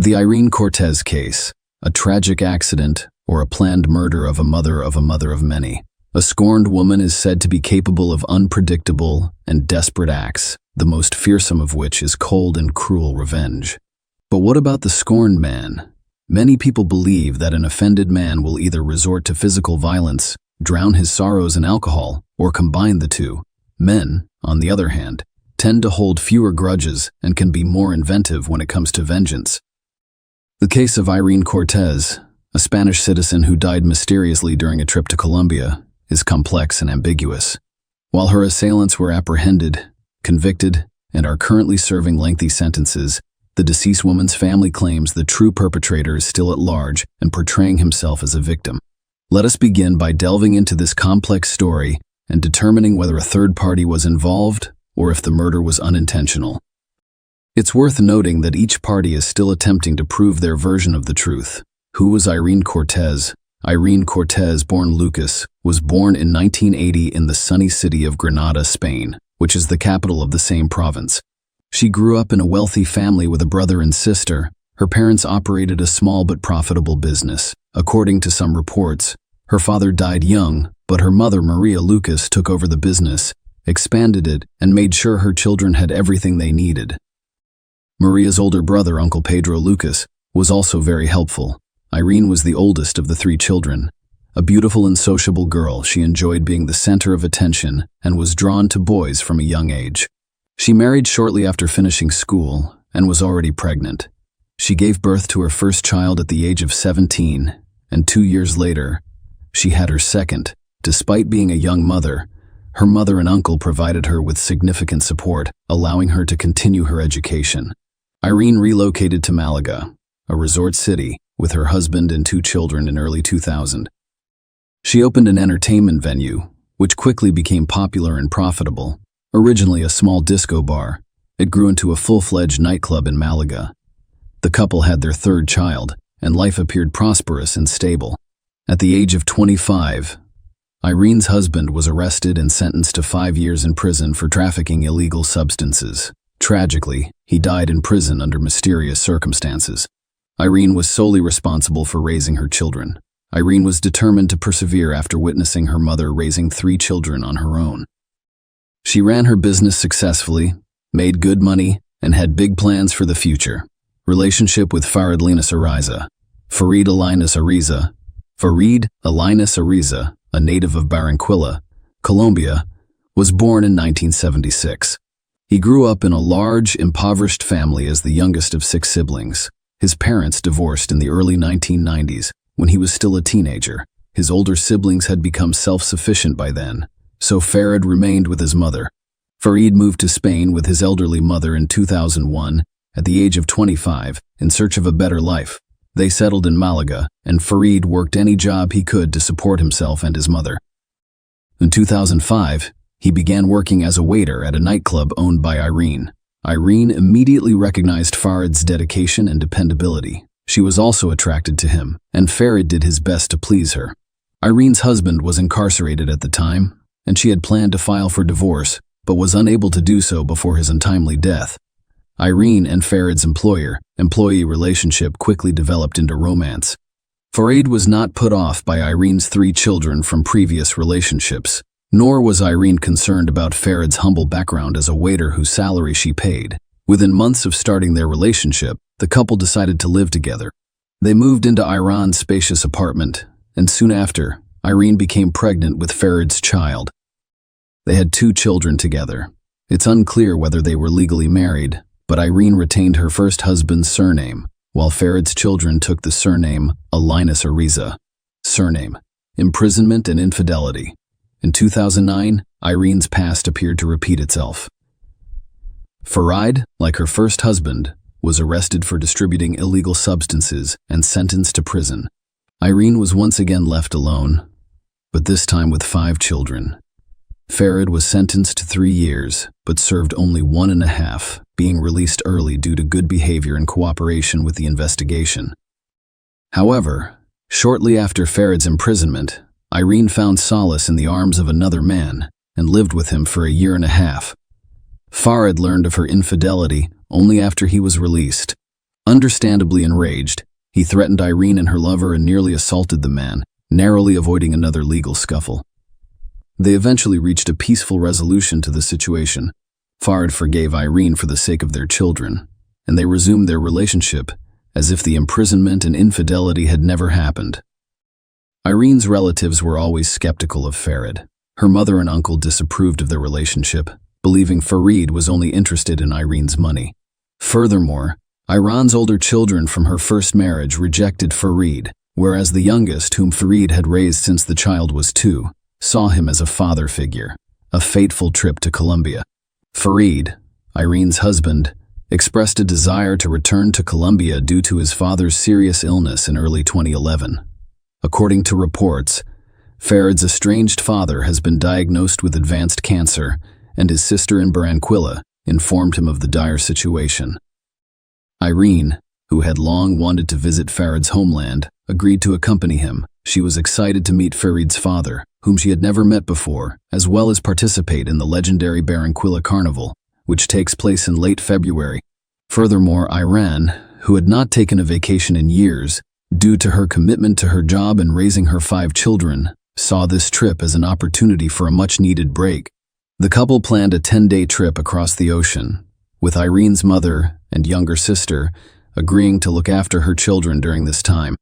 The Irene Cortez case, a tragic accident or a planned murder of a mother of many. A scorned woman is said to be capable of unpredictable and desperate acts, the most fearsome of which is cold and cruel revenge. But what about the scorned man? Many people believe that an offended man will either resort to physical violence, drown his sorrows in alcohol, or combine the two. Men, on the other hand, tend to hold fewer grudges and can be more inventive when it comes to vengeance. The case of Irene Cortez, a Spanish citizen who died mysteriously during a trip to Colombia, is complex and ambiguous. While her assailants were apprehended, convicted, and are currently serving lengthy sentences, the deceased woman's family claims the true perpetrator is still at large and portraying himself as a victim. Let us begin by delving into this complex story and determining whether a third party was involved or if the murder was unintentional. It's worth noting that each party is still attempting to prove their version of the truth. Who was Irene Cortez? Irene Cortez, born Lucas, was born in 1980 in the sunny city of Granada, Spain, which is the capital of the same province. She grew up in a wealthy family with a brother and sister. Her parents operated a small but profitable business. According to some reports, her father died young, but her mother, Maria Lucas, took over the business, expanded it, and made sure her children had everything they needed. Maria's older brother, Uncle Pedro Lucas, was also very helpful. Irene was the oldest of the three children. A beautiful and sociable girl, she enjoyed being the center of attention and was drawn to boys from a young age. She married shortly after finishing school and was already pregnant. She gave birth to her first child at the age of 17, and 2 years later, she had her second. Despite being a young mother, her mother and uncle provided her with significant support, allowing her to continue her education. Irene relocated to Malaga, a resort city, with her husband and 2 children in early 2000. She opened an entertainment venue, which quickly became popular and profitable. Originally a small disco bar, it grew into a full-fledged nightclub in Malaga. The couple had their third child, and life appeared prosperous and stable. At the age of 25, Irene's husband was arrested and sentenced to 5 years in prison for trafficking illegal substances. Tragically, he died in prison under mysterious circumstances. Irene was solely responsible for raising her children. Irene was determined to persevere after witnessing her mother raising 3 children on her own. She ran her business successfully, made good money, and had big plans for the future. Relationship with Farid Alinus Ariza, a native of Barranquilla, Colombia, was born in 1976. He grew up in a large, impoverished family as the youngest of 6 siblings. His parents divorced in the early 1990s when he was still a teenager. His older siblings had become self-sufficient by then, so Farid remained with his mother. Farid moved to Spain with his elderly mother in 2001 at the age of 25 in search of a better life. They settled in Malaga, and Farid worked any job he could to support himself and his mother. In 2005, he began working as a waiter at a nightclub owned by Irene. Irene immediately recognized Farid's dedication and dependability. She was also attracted to him, and Farid did his best to please her. Irene's husband was incarcerated at the time, and she had planned to file for divorce, but was unable to do so before his untimely death. Irene and Farid's employee relationship quickly developed into romance. Farid was not put off by Irene's 3 children from previous relationships, nor was Irene concerned about Farid's humble background as a waiter whose salary she paid. Within months of starting their relationship, the couple decided to live together. They moved into Irene's spacious apartment, and soon after, Irene became pregnant with Farid's child. They had 2 children together. It's unclear whether they were legally married, but Irene retained her first husband's surname, while Farid's children took the surname Alinus Ariza. Surname: imprisonment and infidelity. In 2009, Irene's past appeared to repeat itself. Farid, like her first husband, was arrested for distributing illegal substances and sentenced to prison. Irene was once again left alone, but this time with 5 children. Farid was sentenced to 3 years, but served only 1.5, being released early due to good behavior and cooperation with the investigation. However, shortly after Farid's imprisonment, Irene found solace in the arms of another man and lived with him for 1.5 years. Farid learned of her infidelity only after he was released. Understandably enraged, he threatened Irene and her lover and nearly assaulted the man, narrowly avoiding another legal scuffle. They eventually reached a peaceful resolution to the situation. Farid forgave Irene for the sake of their children, and they resumed their relationship as if the imprisonment and infidelity had never happened. Irene's relatives were always skeptical of Farid. Her mother and uncle disapproved of their relationship, believing Farid was only interested in Irene's money. Furthermore, Iran's older children from her first marriage rejected Farid, whereas the youngest, whom Farid had raised since the child was 2, saw him as a father figure. A fateful trip to Colombia. Farid, Irene's husband, expressed a desire to return to Colombia due to his father's serious illness in early 2011. According to reports, Farid's estranged father has been diagnosed with advanced cancer, and his sister in Barranquilla informed him of the dire situation. Irene, who had long wanted to visit Farid's homeland, agreed to accompany him. She was excited to meet Farid's father, whom she had never met before, as well as participate in the legendary Barranquilla Carnival, which takes place in late February. Furthermore, Irene, who had not taken a vacation in years, due to her commitment to her job and raising her 5 children, saw this trip as an opportunity for a much-needed break. The couple planned a 10-day trip across the ocean, with Irene's mother and younger sister agreeing to look after her children during this time.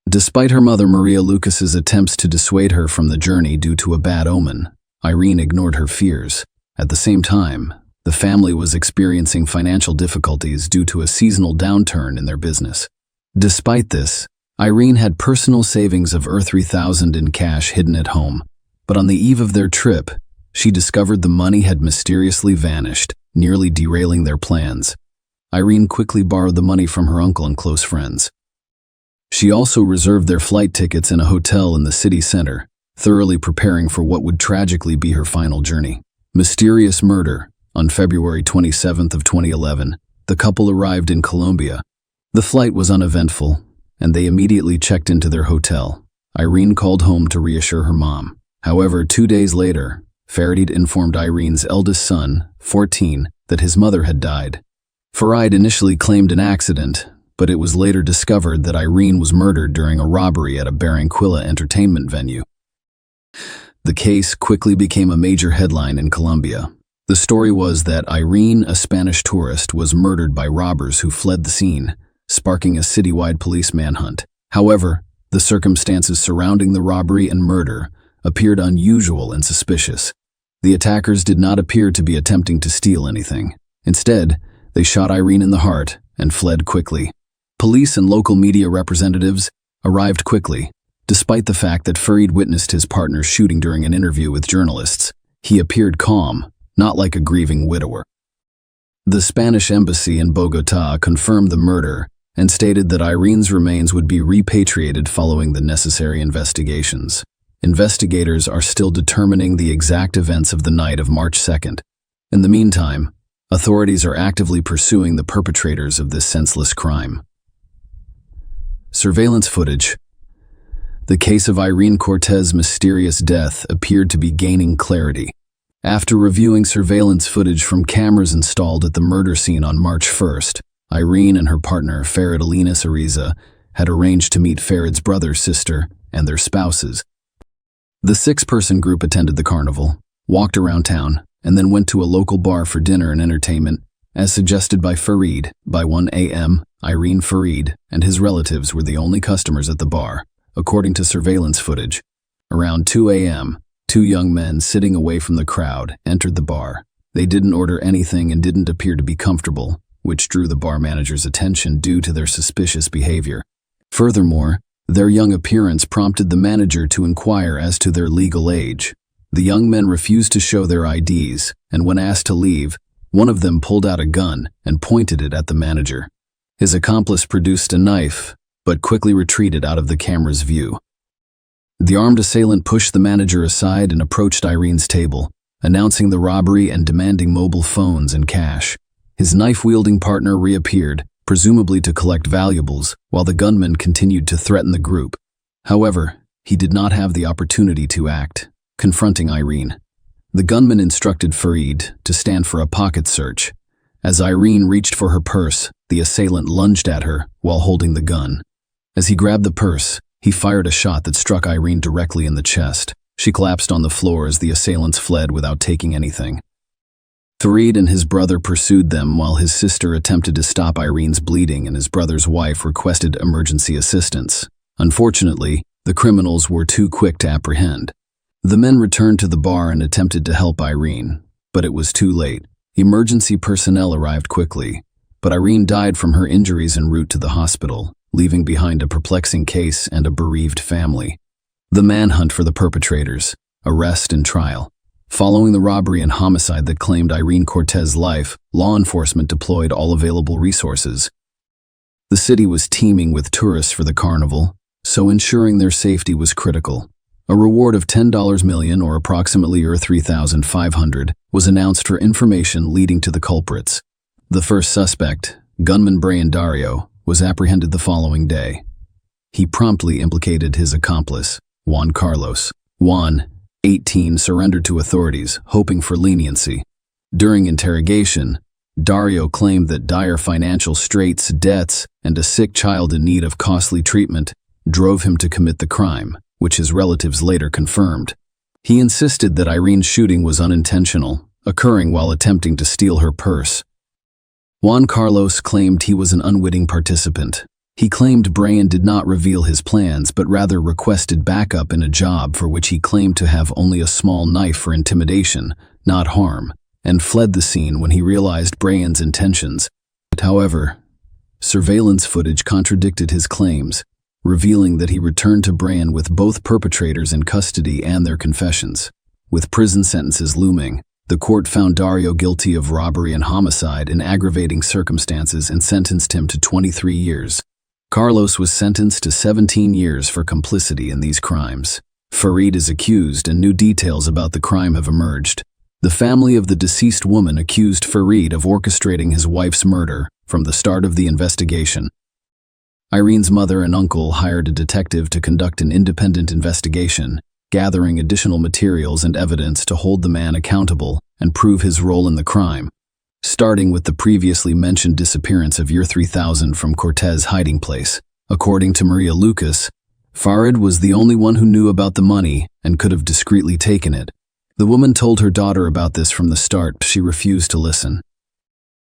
Despite her mother Maria Lucas's attempts to dissuade her from the journey due to a bad omen, Irene ignored her fears. At the same time, the family was experiencing financial difficulties due to a seasonal downturn in their business. Despite this, Irene had personal savings of $3,000 in cash hidden at home, but on the eve of their trip, she discovered the money had mysteriously vanished, nearly derailing their plans. Irene quickly borrowed the money from her uncle and close friends. She also reserved their flight tickets in a hotel in the city center, thoroughly preparing for what would tragically be her final journey. Mysterious murder. On February 27th of 2011, the couple arrived in Colombia. The flight was uneventful, and they immediately checked into their hotel. Irene called home to reassure her mom. However, 2 days later, Farid informed Irene's eldest son, 14, that his mother had died. Farid initially claimed an accident, but it was later discovered that Irene was murdered during a robbery at a Barranquilla entertainment venue. The case quickly became a major headline in Colombia. The story was that Irene, a Spanish tourist, was murdered by robbers who fled the scene, sparking a citywide police manhunt. However, the circumstances surrounding the robbery and murder appeared unusual and suspicious. The attackers did not appear to be attempting to steal anything. Instead, they shot Irene in the heart and fled quickly. Police and local media representatives arrived quickly. Despite the fact that Farid witnessed his partner shooting during an interview with journalists, he appeared calm, not like a grieving widower. The Spanish embassy in Bogotá confirmed the murder and stated that Irene's remains would be repatriated following the necessary investigations. Investigators are still determining the exact events of the night of March 2nd. In the meantime, authorities are actively pursuing the perpetrators of this senseless crime. Surveillance footage. The case of Irene Cortez's mysterious death appeared to be gaining clarity. After reviewing surveillance footage from cameras installed at the murder scene on March 1st, Irene and her partner, Farid Alinas Ariza, had arranged to meet Farid's brother, sister, and their spouses. The 6-person group attended the carnival, walked around town, and then went to a local bar for dinner and entertainment, as suggested by Farid. By 1 a.m., Irene, Farid, and his relatives were the only customers at the bar, according to surveillance footage. Around 2 a.m., 2 young men sitting away from the crowd entered the bar. They didn't order anything and didn't appear to be comfortable, which drew the bar manager's attention due to their suspicious behavior. Furthermore, their young appearance prompted the manager to inquire as to their legal age. The young men refused to show their IDs, and when asked to leave, one of them pulled out a gun and pointed it at the manager. His accomplice produced a knife, but quickly retreated out of the camera's view. The armed assailant pushed the manager aside and approached Irene's table, announcing the robbery and demanding mobile phones and cash. His knife-wielding partner reappeared, presumably to collect valuables, while the gunman continued to threaten the group. However, he did not have the opportunity to act, confronting Irene. The gunman instructed Farid to stand for a pocket search, As Irene reached for her purse, the assailant lunged at her while holding the gun. As he grabbed the purse, he fired a shot that struck Irene directly in the chest. She collapsed on the floor as the assailants fled without taking anything. Farid and his brother pursued them while his sister attempted to stop Irene's bleeding and his brother's wife requested emergency assistance. Unfortunately, the criminals were too quick to apprehend. The men returned to the bar and attempted to help Irene, but it was too late. Emergency personnel arrived quickly, but Irene died from her injuries en route to the hospital, leaving behind a perplexing case and a bereaved family. The manhunt for the perpetrators, arrest and trial. Following the robbery and homicide that claimed Irene Cortez's life, law enforcement deployed all available resources. The city was teeming with tourists for the carnival, so ensuring their safety was critical. A reward of $10 million, or approximately $3,500, was announced for information leading to the culprits. The first suspect, gunman Brian Dario, was apprehended the following day. He promptly implicated his accomplice, Juan Carlos. Juan, 18, surrendered to authorities, hoping for leniency. During interrogation, Dario claimed that dire financial straits, debts, and a sick child in need of costly treatment drove him to commit the crime, which his relatives later confirmed. He insisted that Irene's shooting was unintentional, occurring while attempting to steal her purse. Juan Carlos claimed he was an unwitting participant. He claimed Brian did not reveal his plans but rather requested backup in a job for which he claimed to have only a small knife for intimidation, not harm, and fled the scene when he realized Brian's intentions. However, surveillance footage contradicted his claims, revealing that he returned to Brian with both perpetrators in custody and their confessions. With prison sentences looming, the court found Dario guilty of robbery and homicide in aggravating circumstances and sentenced him to 23 years. Carlos was sentenced to 17 years for complicity in these crimes. Farid is accused and new details about the crime have emerged. The family of the deceased woman accused Farid of orchestrating his wife's murder from the start of the investigation. Irene's mother and uncle hired a detective to conduct an independent investigation, gathering additional materials and evidence to hold the man accountable and prove his role in the crime. Starting with the previously mentioned disappearance of $3,000 from Cortez's hiding place. According to Maria Lucas, Farid was the only one who knew about the money and could have discreetly taken it. The woman told her daughter about this from the start, but she refused to listen.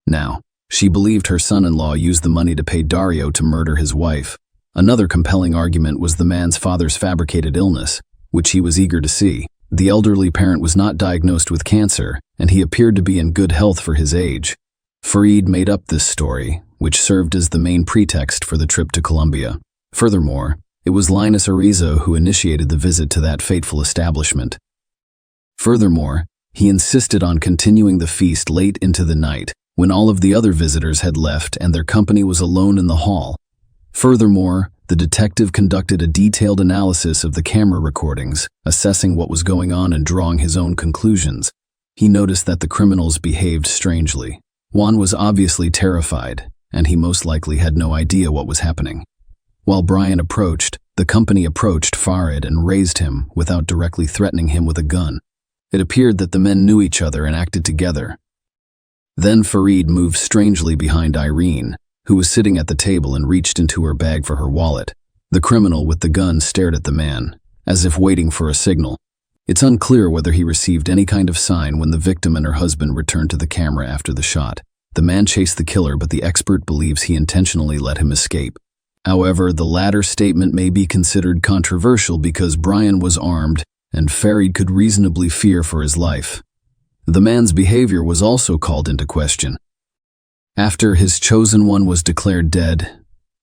Now, she believed her son-in-law used the money to pay Dario to murder his wife. Another compelling argument was the man's father's fabricated illness, which he was eager to see. The elderly parent was not diagnosed with cancer, and he appeared to be in good health for his age. Farid made up this story, which served as the main pretext for the trip to Colombia. Furthermore, it was Linus Arizo who initiated the visit to that fateful establishment. Furthermore, he insisted on continuing the feast late into the night, when all of the other visitors had left and their company was alone in the hall. Furthermore, the detective conducted a detailed analysis of the camera recordings, assessing what was going on and drawing his own conclusions. He noticed that the criminals behaved strangely. Juan was obviously terrified, and he most likely had no idea what was happening. While Brian approached, the company approached Farid and raised him without directly threatening him with a gun. It appeared that the men knew each other and acted together. Then Farid moved strangely behind Irene, who was sitting at the table, and reached into her bag for her wallet. The criminal with the gun stared at the man, as if waiting for a signal. It's unclear whether he received any kind of sign when the victim and her husband returned to the camera after the shot. The man chased the killer, but the expert believes he intentionally let him escape. However, the latter statement may be considered controversial because Brian was armed and Farid could reasonably fear for his life. The man's behavior was also called into question. After his chosen one was declared dead,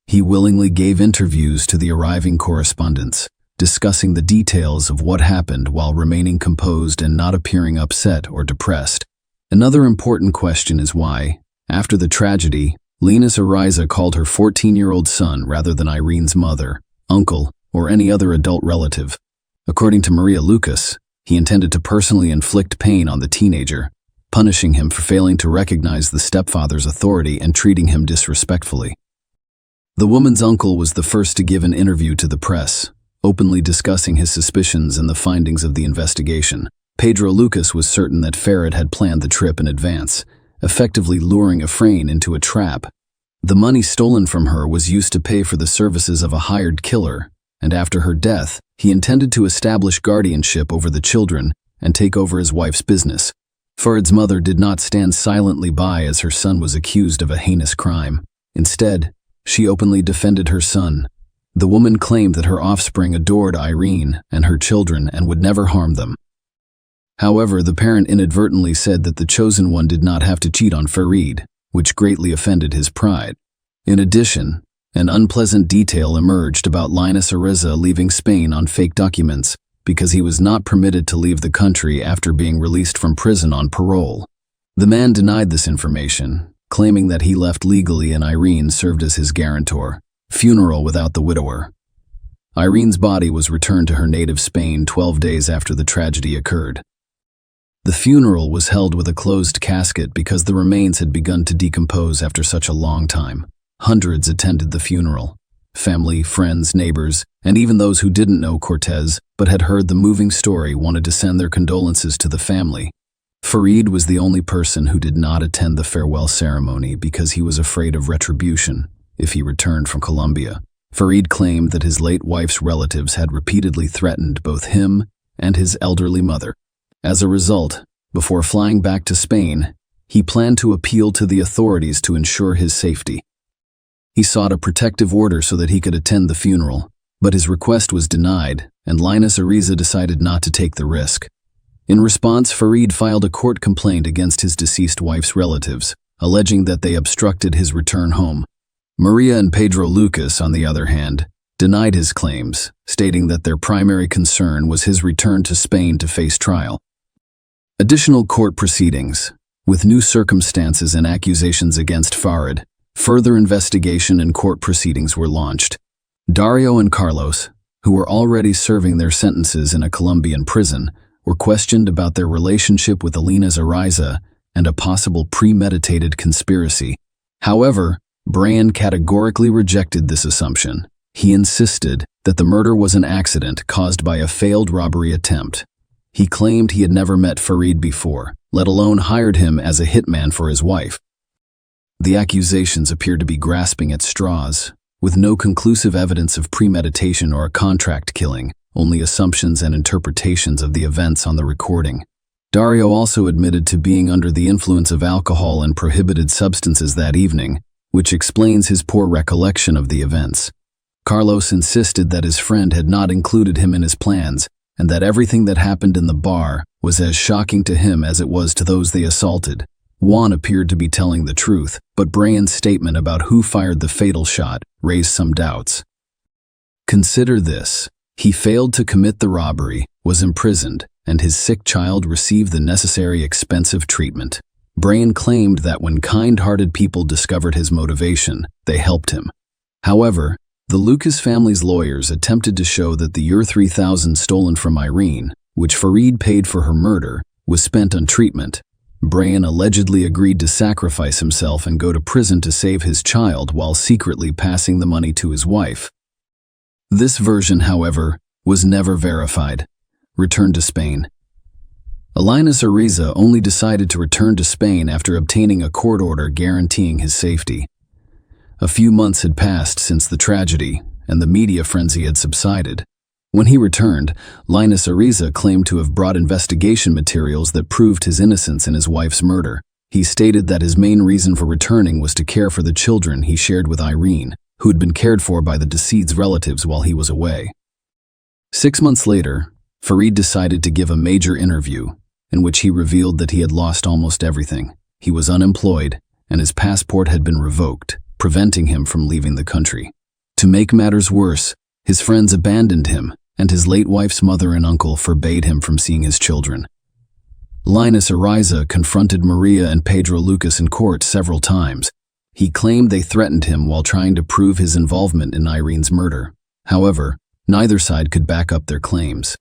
he willingly gave interviews to the arriving correspondents, discussing the details of what happened while remaining composed and not appearing upset or depressed. Another important question is why, after the tragedy, Linus Ariza called her 14-year-old son rather than Irene's mother, uncle, or any other adult relative. According to Maria Lucas, he intended to personally inflict pain on the teenager, punishing him for failing to recognize the stepfather's authority and treating him disrespectfully. The woman's uncle was the first to give an interview to the press, openly discussing his suspicions and the findings of the investigation. Pedro Lucas was certain that Farid had planned the trip in advance, effectively luring Efrain into a trap. The money stolen from her was used to pay for the services of a hired killer, and after her death, he intended to establish guardianship over the children and take over his wife's business. Farid's mother did not stand silently by as her son was accused of a heinous crime. Instead, she openly defended her son. The woman claimed that her offspring adored Irene and her children and would never harm them. However, the parent inadvertently said that the chosen one did not have to cheat on Farid, which greatly offended his pride. In addition, an unpleasant detail emerged about Linus Ariza leaving Spain on fake documents because he was not permitted to leave the country after being released from prison on parole. The man denied this information, claiming that he left legally and Irene served as his guarantor. Funeral without the widower. Irene's body was returned to her native Spain 12 days after the tragedy occurred. The funeral was held with a closed casket because the remains had begun to decompose after such a long time. Hundreds attended the funeral. Family, friends, neighbors, and even those who didn't know Cortez but had heard the moving story wanted to send their condolences to the family. Farid was the only person who did not attend the farewell ceremony because he was afraid of retribution if he returned from Colombia. Farid claimed that his late wife's relatives had repeatedly threatened both him and his elderly mother. As a result, before flying back to Spain, he planned to appeal to the authorities to ensure his safety. He sought a protective order so that he could attend the funeral, but his request was denied, and Linus Ariza decided not to take the risk. In response, Farid filed a court complaint against his deceased wife's relatives, alleging that they obstructed his return home. Maria and Pedro Lucas, on the other hand, denied his claims, stating that their primary concern was his return to Spain to face trial. Additional court proceedings, with new circumstances and accusations against Farid, further investigation and court proceedings were launched. Dario and Carlos, who were already serving their sentences in a Colombian prison, were questioned about their relationship with Linus Ariza and a possible premeditated conspiracy. However, Brian categorically rejected this assumption. He insisted that the murder was an accident caused by a failed robbery attempt. He claimed he had never met Farid before, let alone hired him as a hitman for his wife. The accusations appeared to be grasping at straws, with no conclusive evidence of premeditation or a contract killing, only assumptions and interpretations of the events on the recording. Dario also admitted to being under the influence of alcohol and prohibited substances that evening, which explains his poor recollection of the events. Carlos insisted that his friend had not included him in his plans, and that everything that happened in the bar was as shocking to him as it was to those they assaulted. Juan appeared to be telling the truth, but Brian's statement about who fired the fatal shot raised some doubts. Consider this. He failed to commit the robbery, was imprisoned, and his sick child received the necessary expensive treatment. Brian claimed that when kind-hearted people discovered his motivation, they helped him. However, the Lucas family's lawyers attempted to show that the year 3000 stolen from Irene, which Farid paid for her murder, was spent on treatment. Brian allegedly agreed to sacrifice himself and go to prison to save his child while secretly passing the money to his wife. This version, however, was never verified. Returned to Spain. Linus Ariza only decided to return to Spain after obtaining a court order guaranteeing his safety. A few months had passed since the tragedy, and the media frenzy had subsided. When he returned, Linus Ariza claimed to have brought investigation materials that proved his innocence in his wife's murder. He stated that his main reason for returning was to care for the children he shared with Irene, who had been cared for by the deceased's relatives while he was away. 6 months later, Farid decided to give a major interview, in which he revealed that he had lost almost everything. He was unemployed, and his passport had been revoked, preventing him from leaving the country. To make matters worse, his friends abandoned him, and his late wife's mother and uncle forbade him from seeing his children. Linus Ariza confronted Maria and Pedro Lucas in court several times. He claimed they threatened him while trying to prove his involvement in Irene's murder. However, neither side could back up their claims.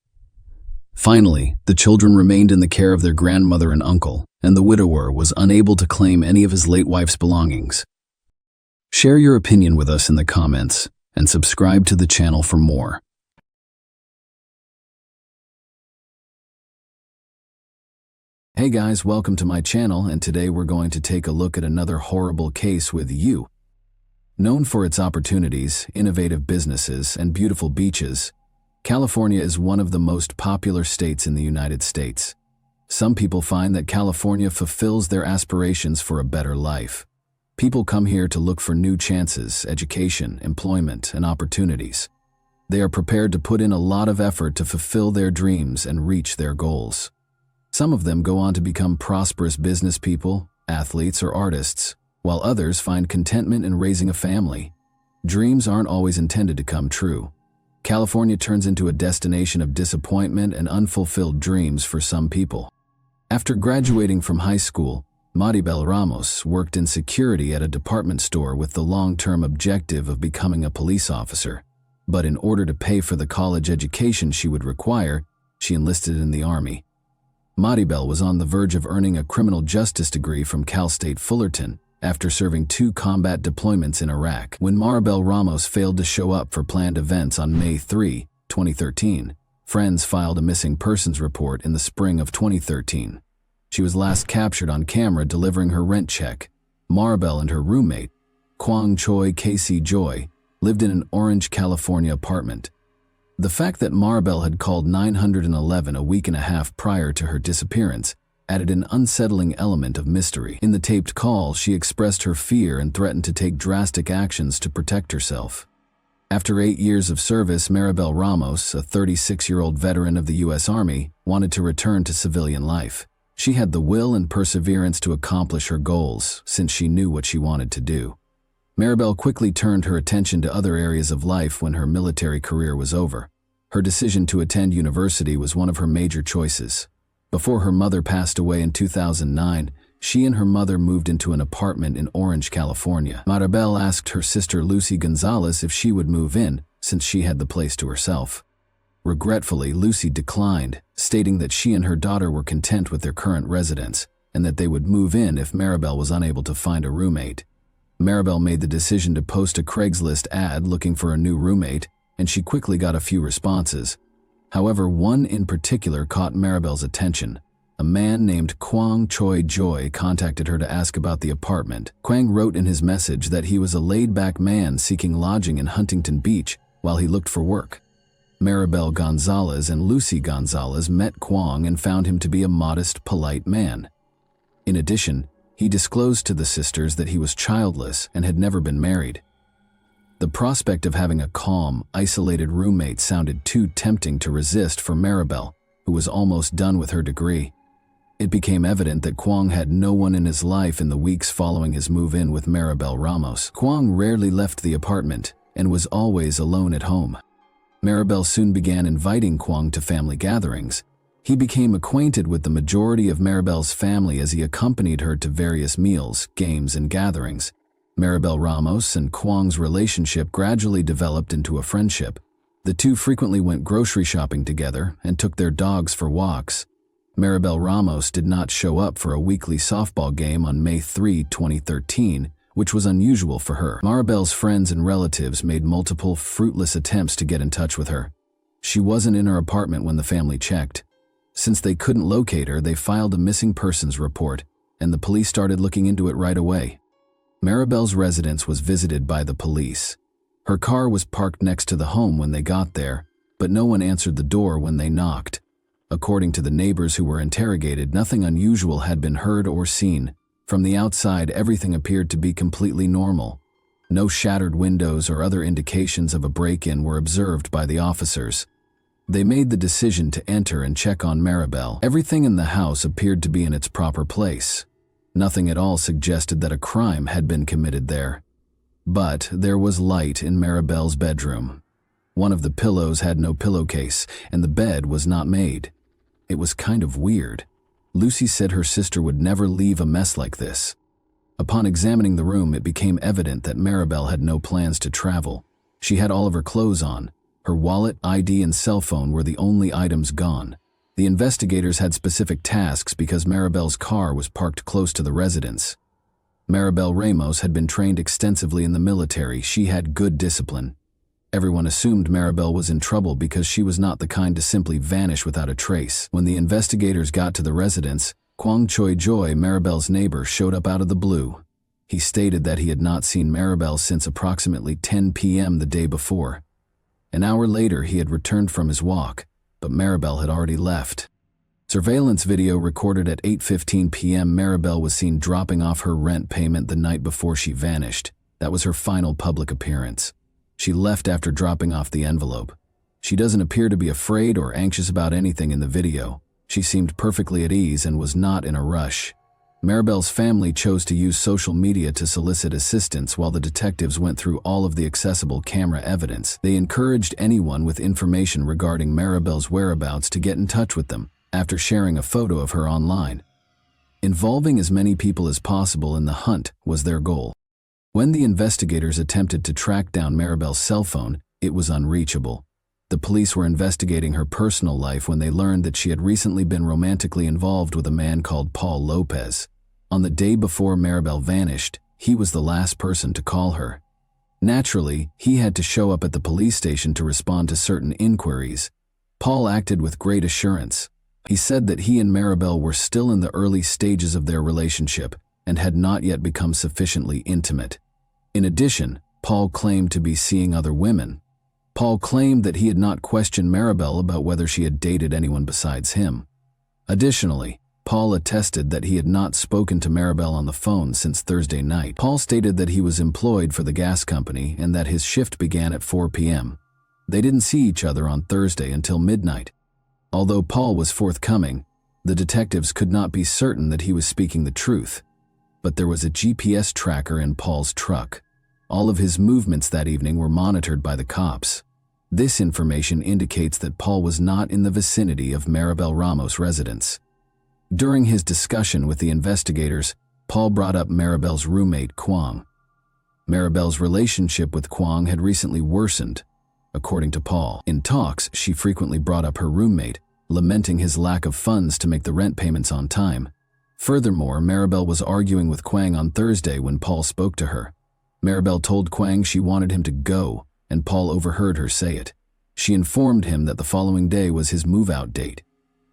Finally, the children remained in the care of their grandmother and uncle, and the widower was unable to claim any of his late wife's belongings. Share your opinion with us in the comments, and subscribe to the channel for more. Hey guys, welcome to my channel, and today we're going to take a look at another horrible case with you. Known for its opportunities, innovative businesses, and beautiful beaches, California is one of the most popular states in the United States. Some people find that California fulfills their aspirations for a better life. People come here to look for new chances, education, employment, and opportunities. They are prepared to put in a lot of effort to fulfill their dreams and reach their goals. Some of them go on to become prosperous business people, athletes, or artists, while others find contentment in raising a family. Dreams aren't always intended to come true. California turns into a destination of disappointment and unfulfilled dreams for some people. After graduating from high school, Maribel Ramos worked in security at a department store with the long-term objective of becoming a police officer. But in order to pay for the college education she would require, she enlisted in the Army. Maribel was on the verge of earning a criminal justice degree from Cal State Fullerton after serving 2 combat deployments in Iraq. When Maribel Ramos failed to show up for planned events on May 3, 2013, friends filed a missing persons report in the spring of 2013. She was last captured on camera delivering her rent check. Maribel and her roommate, Kwang Choi Casey Joy, lived in an Orange, California apartment. The fact that Maribel had called 911 a week and a half prior to her disappearance added an unsettling element of mystery. In the taped call, she expressed her fear and threatened to take drastic actions to protect herself. After 8 years of service, Maribel Ramos, a 36-year-old veteran of the U.S. Army, wanted to return to civilian life. She had the will and perseverance to accomplish her goals, since she knew what she wanted to do. Maribel quickly turned her attention to other areas of life when her military career was over. Her decision to attend university was one of her major choices. Before her mother passed away in 2009, she and her mother moved into an apartment in Orange, California. Maribel asked her sister Lucy Gonzalez if she would move in, since she had the place to herself. Regretfully, Lucy declined, stating that she and her daughter were content with their current residence, and that they would move in if Maribel was unable to find a roommate. Maribel made the decision to post a Craigslist ad looking for a new roommate, and she quickly got a few responses. However, one in particular caught Maribel's attention. A man named Kwang Choi Joy contacted her to ask about the apartment. Kwang wrote in his message that he was a laid-back man seeking lodging in Huntington Beach while he looked for work. Maribel Gonzalez and Lucy Gonzalez met Kwang and found him to be a modest, polite man. In addition, he disclosed to the sisters that he was childless and had never been married. The prospect of having a calm, isolated roommate sounded too tempting to resist for Maribel, who was almost done with her degree. It became evident that Kwang had no one in his life in the weeks following his move-in with Maribel Ramos. Kwang rarely left the apartment and was always alone at home. Maribel soon began inviting Kwang to family gatherings. He became acquainted with the majority of Maribel's family as he accompanied her to various meals, games, and gatherings. Maribel Ramos and Kwang's relationship gradually developed into a friendship. The two frequently went grocery shopping together and took their dogs for walks. Maribel Ramos did not show up for a weekly softball game on May 3, 2013, which was unusual for her. Maribel's friends and relatives made multiple fruitless attempts to get in touch with her. She wasn't in her apartment when the family checked. Since they couldn't locate her, they filed a missing persons report, and the police started looking into it right away. Maribel's residence was visited by the police. Her car was parked next to the home when they got there, but no one answered the door when they knocked. According to the neighbors who were interrogated, nothing unusual had been heard or seen. From the outside, everything appeared to be completely normal. No shattered windows or other indications of a break-in were observed by the officers. They made the decision to enter and check on Maribel. Everything in the house appeared to be in its proper place. Nothing at all suggested that a crime had been committed there. But there was light in Maribel's bedroom. One of the pillows had no pillowcase, and the bed was not made. It was kind of weird. Lucy said her sister would never leave a mess like this. Upon examining the room, it became evident that Maribel had no plans to travel. She had all of her clothes on. Her wallet, ID, and cell phone were the only items gone. The investigators had specific tasks because Maribel's car was parked close to the residence. Maribel Ramos had been trained extensively in the military. She had good discipline. Everyone assumed Maribel was in trouble because she was not the kind to simply vanish without a trace. When the investigators got to the residence, Kwang Choi-joy, Maribel's neighbor, showed up out of the blue. He stated that he had not seen Maribel since approximately 10 p.m. the day before. An hour later, he had returned from his walk, but Maribel had already left. Surveillance video recorded at 8:15 p.m. Maribel was seen dropping off her rent payment the night before she vanished. That was her final public appearance. She left after dropping off the envelope. She doesn't appear to be afraid or anxious about anything in the video. She seemed perfectly at ease and was not in a rush. Maribel's family chose to use social media to solicit assistance while the detectives went through all of the accessible camera evidence. They encouraged anyone with information regarding Maribel's whereabouts to get in touch with them after sharing a photo of her online. Involving as many people as possible in the hunt was their goal. When the investigators attempted to track down Maribel's cell phone, it was unreachable. The police were investigating her personal life when they learned that she had recently been romantically involved with a man called Paul Lopez. On the day before Maribel vanished, he was the last person to call her. Naturally, he had to show up at the police station to respond to certain inquiries. Paul acted with great assurance. He said that he and Maribel were still in the early stages of their relationship and had not yet become sufficiently intimate. In addition, Paul claimed to be seeing other women. Paul claimed that he had not questioned Maribel about whether she had dated anyone besides him. Additionally, Paul attested that he had not spoken to Maribel on the phone since Thursday night. Paul stated that he was employed for the gas company and that his shift began at 4 p.m. They didn't see each other on Thursday until midnight. Although Paul was forthcoming, the detectives could not be certain that he was speaking the truth. But there was a GPS tracker in Paul's truck. All of his movements that evening were monitored by the cops. This information indicates that Paul was not in the vicinity of Maribel Ramos' residence. During his discussion with the investigators, Paul brought up Maribel's roommate, Kwang. Maribel's relationship with Kwang had recently worsened, according to Paul. In talks, she frequently brought up her roommate, lamenting his lack of funds to make the rent payments on time. Furthermore, Maribel was arguing with Kwang on Thursday when Paul spoke to her. Maribel told Kwang she wanted him to go, and Paul overheard her say it. She informed him that the following day was his move-out date.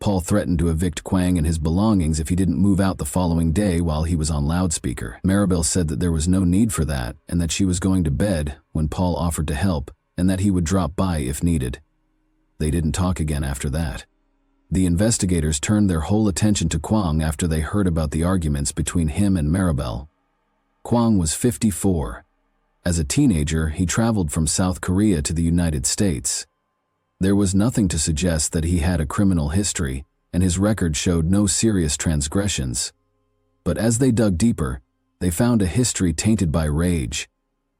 Paul threatened to evict Kwang and his belongings if he didn't move out the following day while he was on loudspeaker. Maribel said that there was no need for that and that she was going to bed when Paul offered to help and that he would drop by if needed. They didn't talk again after that. The investigators turned their whole attention to Kwang after they heard about the arguments between him and Maribel. Kwang was 54. As a teenager, he traveled from South Korea to the United States. There was nothing to suggest that he had a criminal history, and his record showed no serious transgressions. But as they dug deeper, they found a history tainted by rage.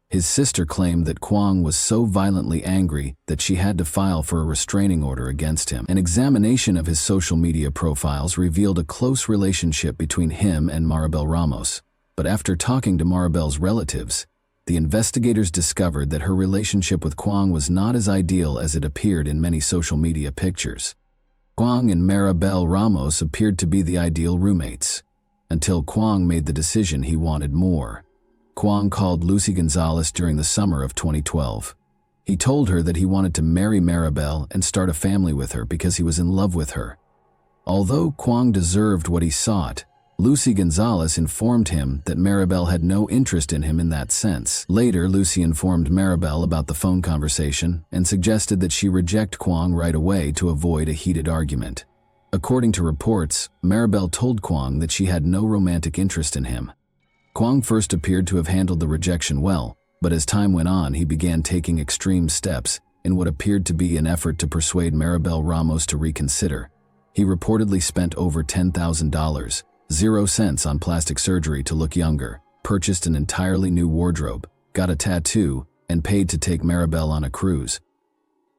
His sister claimed that Kwang was so violently angry that she had to file for a restraining order against him. An examination of his social media profiles revealed a close relationship between him and Maribel Ramos. But after talking to Maribel's relatives, the investigators discovered that her relationship with Kwang was not as ideal as it appeared in many social media pictures. Kwang and Maribel Ramos appeared to be the ideal roommates, until Kwang made the decision he wanted more. Kwang called Lucy Gonzalez during the summer of 2012. He told her that he wanted to marry Maribel and start a family with her because he was in love with her. Although Kwang deserved what he sought, Lucy Gonzalez informed him that Maribel had no interest in him in that sense. Later, Lucy informed Maribel about the phone conversation and suggested that she reject Kwang right away to avoid a heated argument. According to reports, Maribel told Kwang that she had no romantic interest in him. Kwang first appeared to have handled the rejection well, but as time went on, he began taking extreme steps in what appeared to be an effort to persuade Maribel Ramos to reconsider. He reportedly spent over $10,000, 0 cents on plastic surgery to look younger, purchased an entirely new wardrobe, got a tattoo, and paid to take Maribel on a cruise.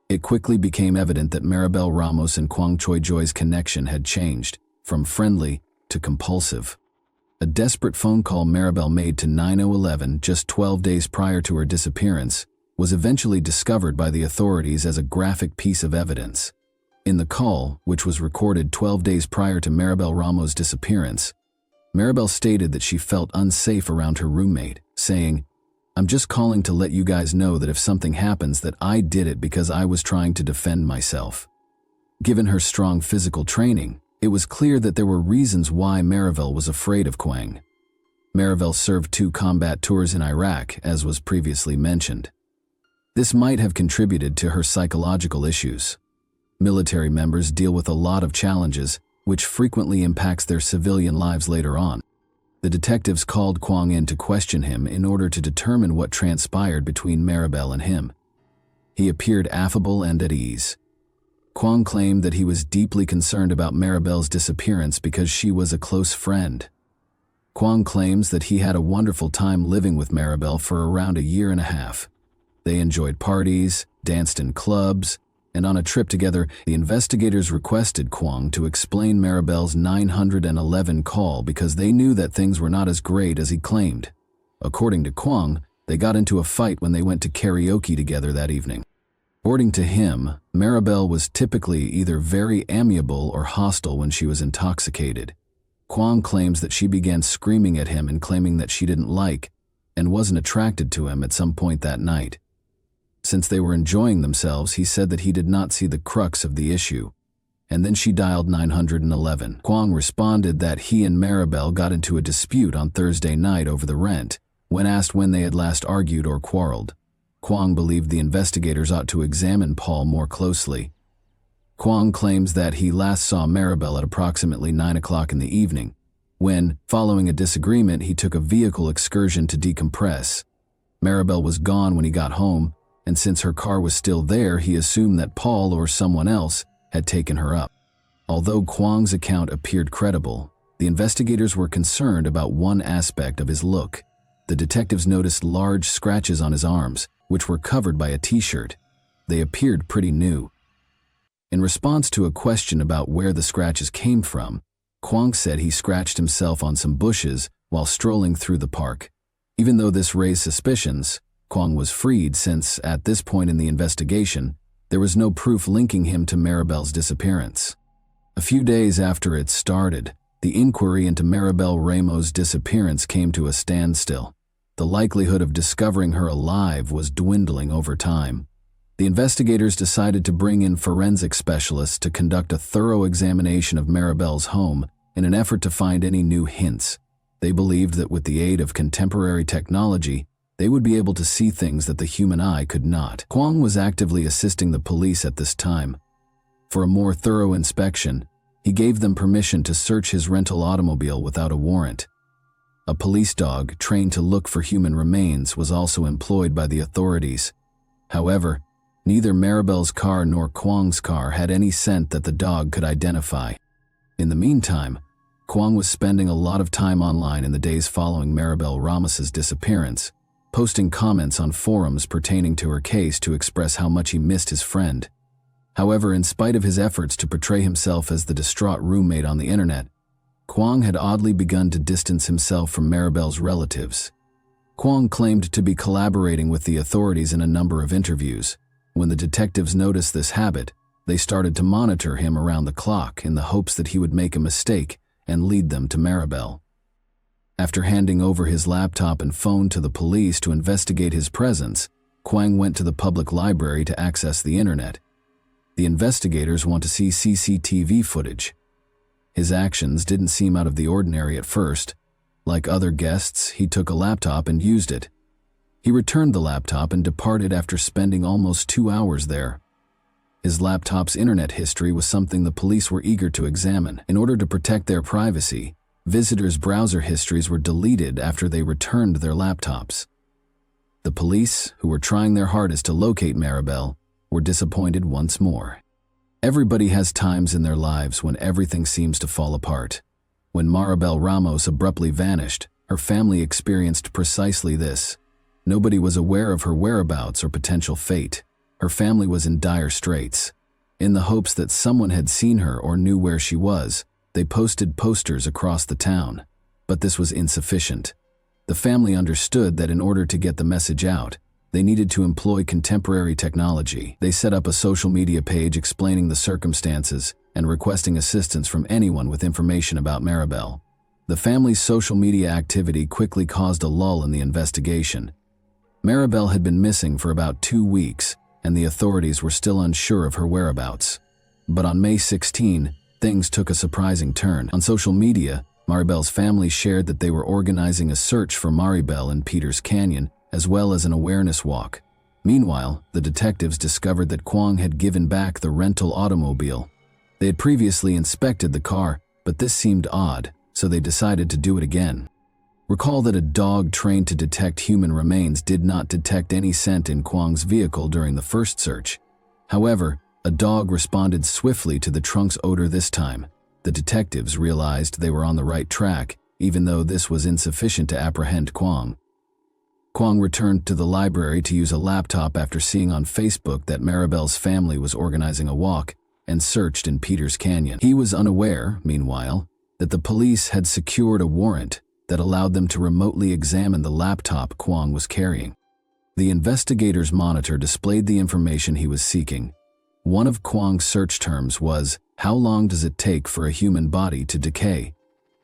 It quickly became evident that Maribel Ramos and Kwang Choi-joy's connection had changed, from friendly to compulsive. A desperate phone call Maribel made to 9011 just 12 days prior to her disappearance was eventually discovered by the authorities as a graphic piece of evidence. In the call, which was recorded 12 days prior to Maribel Ramos' disappearance, Maribel stated that she felt unsafe around her roommate, saying, "I'm just calling to let you guys know that if something happens that I did it because I was trying to defend myself." Given her strong physical training, It was clear that there were reasons why Maribel was afraid of Quang. Maribel served 2 combat tours in Iraq, as was previously mentioned. This might have contributed to her psychological issues. Military members deal with a lot of challenges, which frequently impacts their civilian lives later on. The detectives called Quang in to question him in order to determine what transpired between Maribel and him. He appeared affable and at ease. Quang claimed that he was deeply concerned about Maribel's disappearance because she was a close friend. Quang claims that he had a wonderful time living with Maribel for around a year and a half. They enjoyed parties, danced in clubs, and on a trip together, the investigators requested Quang to explain Maribel's 911 call because they knew that things were not as great as he claimed. According to Quang, they got into a fight when they went to karaoke together that evening. According to him, Maribel was typically either very amiable or hostile when she was intoxicated. Quang claims that she began screaming at him and claiming that she didn't like and wasn't attracted to him at some point that night. Since they were enjoying themselves, he said that he did not see the crux of the issue. And then she dialed 911. Quang responded that he and Maribel got into a dispute on Thursday night over the rent. When asked when they had last argued or quarreled, Quang believed the investigators ought to examine Paul more closely. Quang claims that he last saw Maribel at approximately 9 o'clock in the evening, when, following a disagreement, he took a vehicle excursion to decompress. Maribel was gone when he got home, and since her car was still there, he assumed that Paul or someone else had taken her up. Although Quang's account appeared credible, the investigators were concerned about one aspect of his look. The detectives noticed large scratches on his arms, which were covered by a t-shirt. They appeared pretty new. In response to a question about where the scratches came from, Quang said he scratched himself on some bushes while strolling through the park. Even though this raised suspicions, Quang was freed since, at this point in the investigation, there was no proof linking him to Maribel's disappearance. A few days after it started, the inquiry into Maribel Ramos' disappearance came to a standstill. The likelihood of discovering her alive was dwindling over time. The investigators decided to bring in forensic specialists to conduct a thorough examination of Maribel's home in an effort to find any new hints. They believed that with the aid of contemporary technology, they would be able to see things that the human eye could not. Quang was actively assisting the police at this time. For a more thorough inspection, he gave them permission to search his rental automobile without a warrant. A police dog trained to look for human remains was also employed by the authorities. However, neither Maribel's car nor Quang's car had any scent that the dog could identify. In the meantime, Quang was spending a lot of time online in the days following Maribel Ramos's disappearance, posting comments on forums pertaining to her case to express how much he missed his friend. However, in spite of his efforts to portray himself as the distraught roommate on the internet, Quang had oddly begun to distance himself from Maribel's relatives. Quang claimed to be collaborating with the authorities in a number of interviews. When the detectives noticed this habit, they started to monitor him around the clock in the hopes that he would make a mistake and lead them to Maribel. After handing over his laptop and phone to the police to investigate his presence, Quang went to the public library to access the internet. The investigators want to see CCTV footage. His actions didn't seem out of the ordinary at first. Like other guests, he took a laptop and used it. He returned the laptop and departed after spending almost 2 hours there. His laptop's internet history was something the police were eager to examine. In order to protect their privacy, visitors' browser histories were deleted after they returned their laptops. The police, who were trying their hardest to locate Maribel, were disappointed once more. Everybody has times in their lives when everything seems to fall apart. When Maribel Ramos abruptly vanished, her family experienced precisely this. Nobody was aware of her whereabouts or potential fate. Her family was in dire straits. In the hopes that someone had seen her or knew where she was, they posted posters across the town. But this was insufficient. The family understood that in order to get the message out, they needed to employ contemporary technology. They set up a social media page explaining the circumstances and requesting assistance from anyone with information about Maribel. The family's social media activity quickly caused a lull in the investigation. Maribel had been missing for about 2 weeks, and the authorities were still unsure of her whereabouts. But on May 16, things took a surprising turn. On social media, Maribel's family shared that they were organizing a search for Maribel in Peters Canyon, as well as an awareness walk. Meanwhile, the detectives discovered that Kwong had given back the rental automobile. They had previously inspected the car, but this seemed odd, so they decided to do it again. Recall that a dog trained to detect human remains did not detect any scent in Kwong's vehicle during the first search. However, a dog responded swiftly to the trunk's odor this time. The detectives realized they were on the right track, even though this was insufficient to apprehend Kwong. Kwong returned to the library to use a laptop after seeing on Facebook that Maribel's family was organizing a walk and searched in Peters Canyon. He was unaware, meanwhile, that the police had secured a warrant that allowed them to remotely examine the laptop Kwong was carrying. The investigator's monitor displayed the information he was seeking. One of Kwong's search terms was, "How long does it take for a human body to decay?"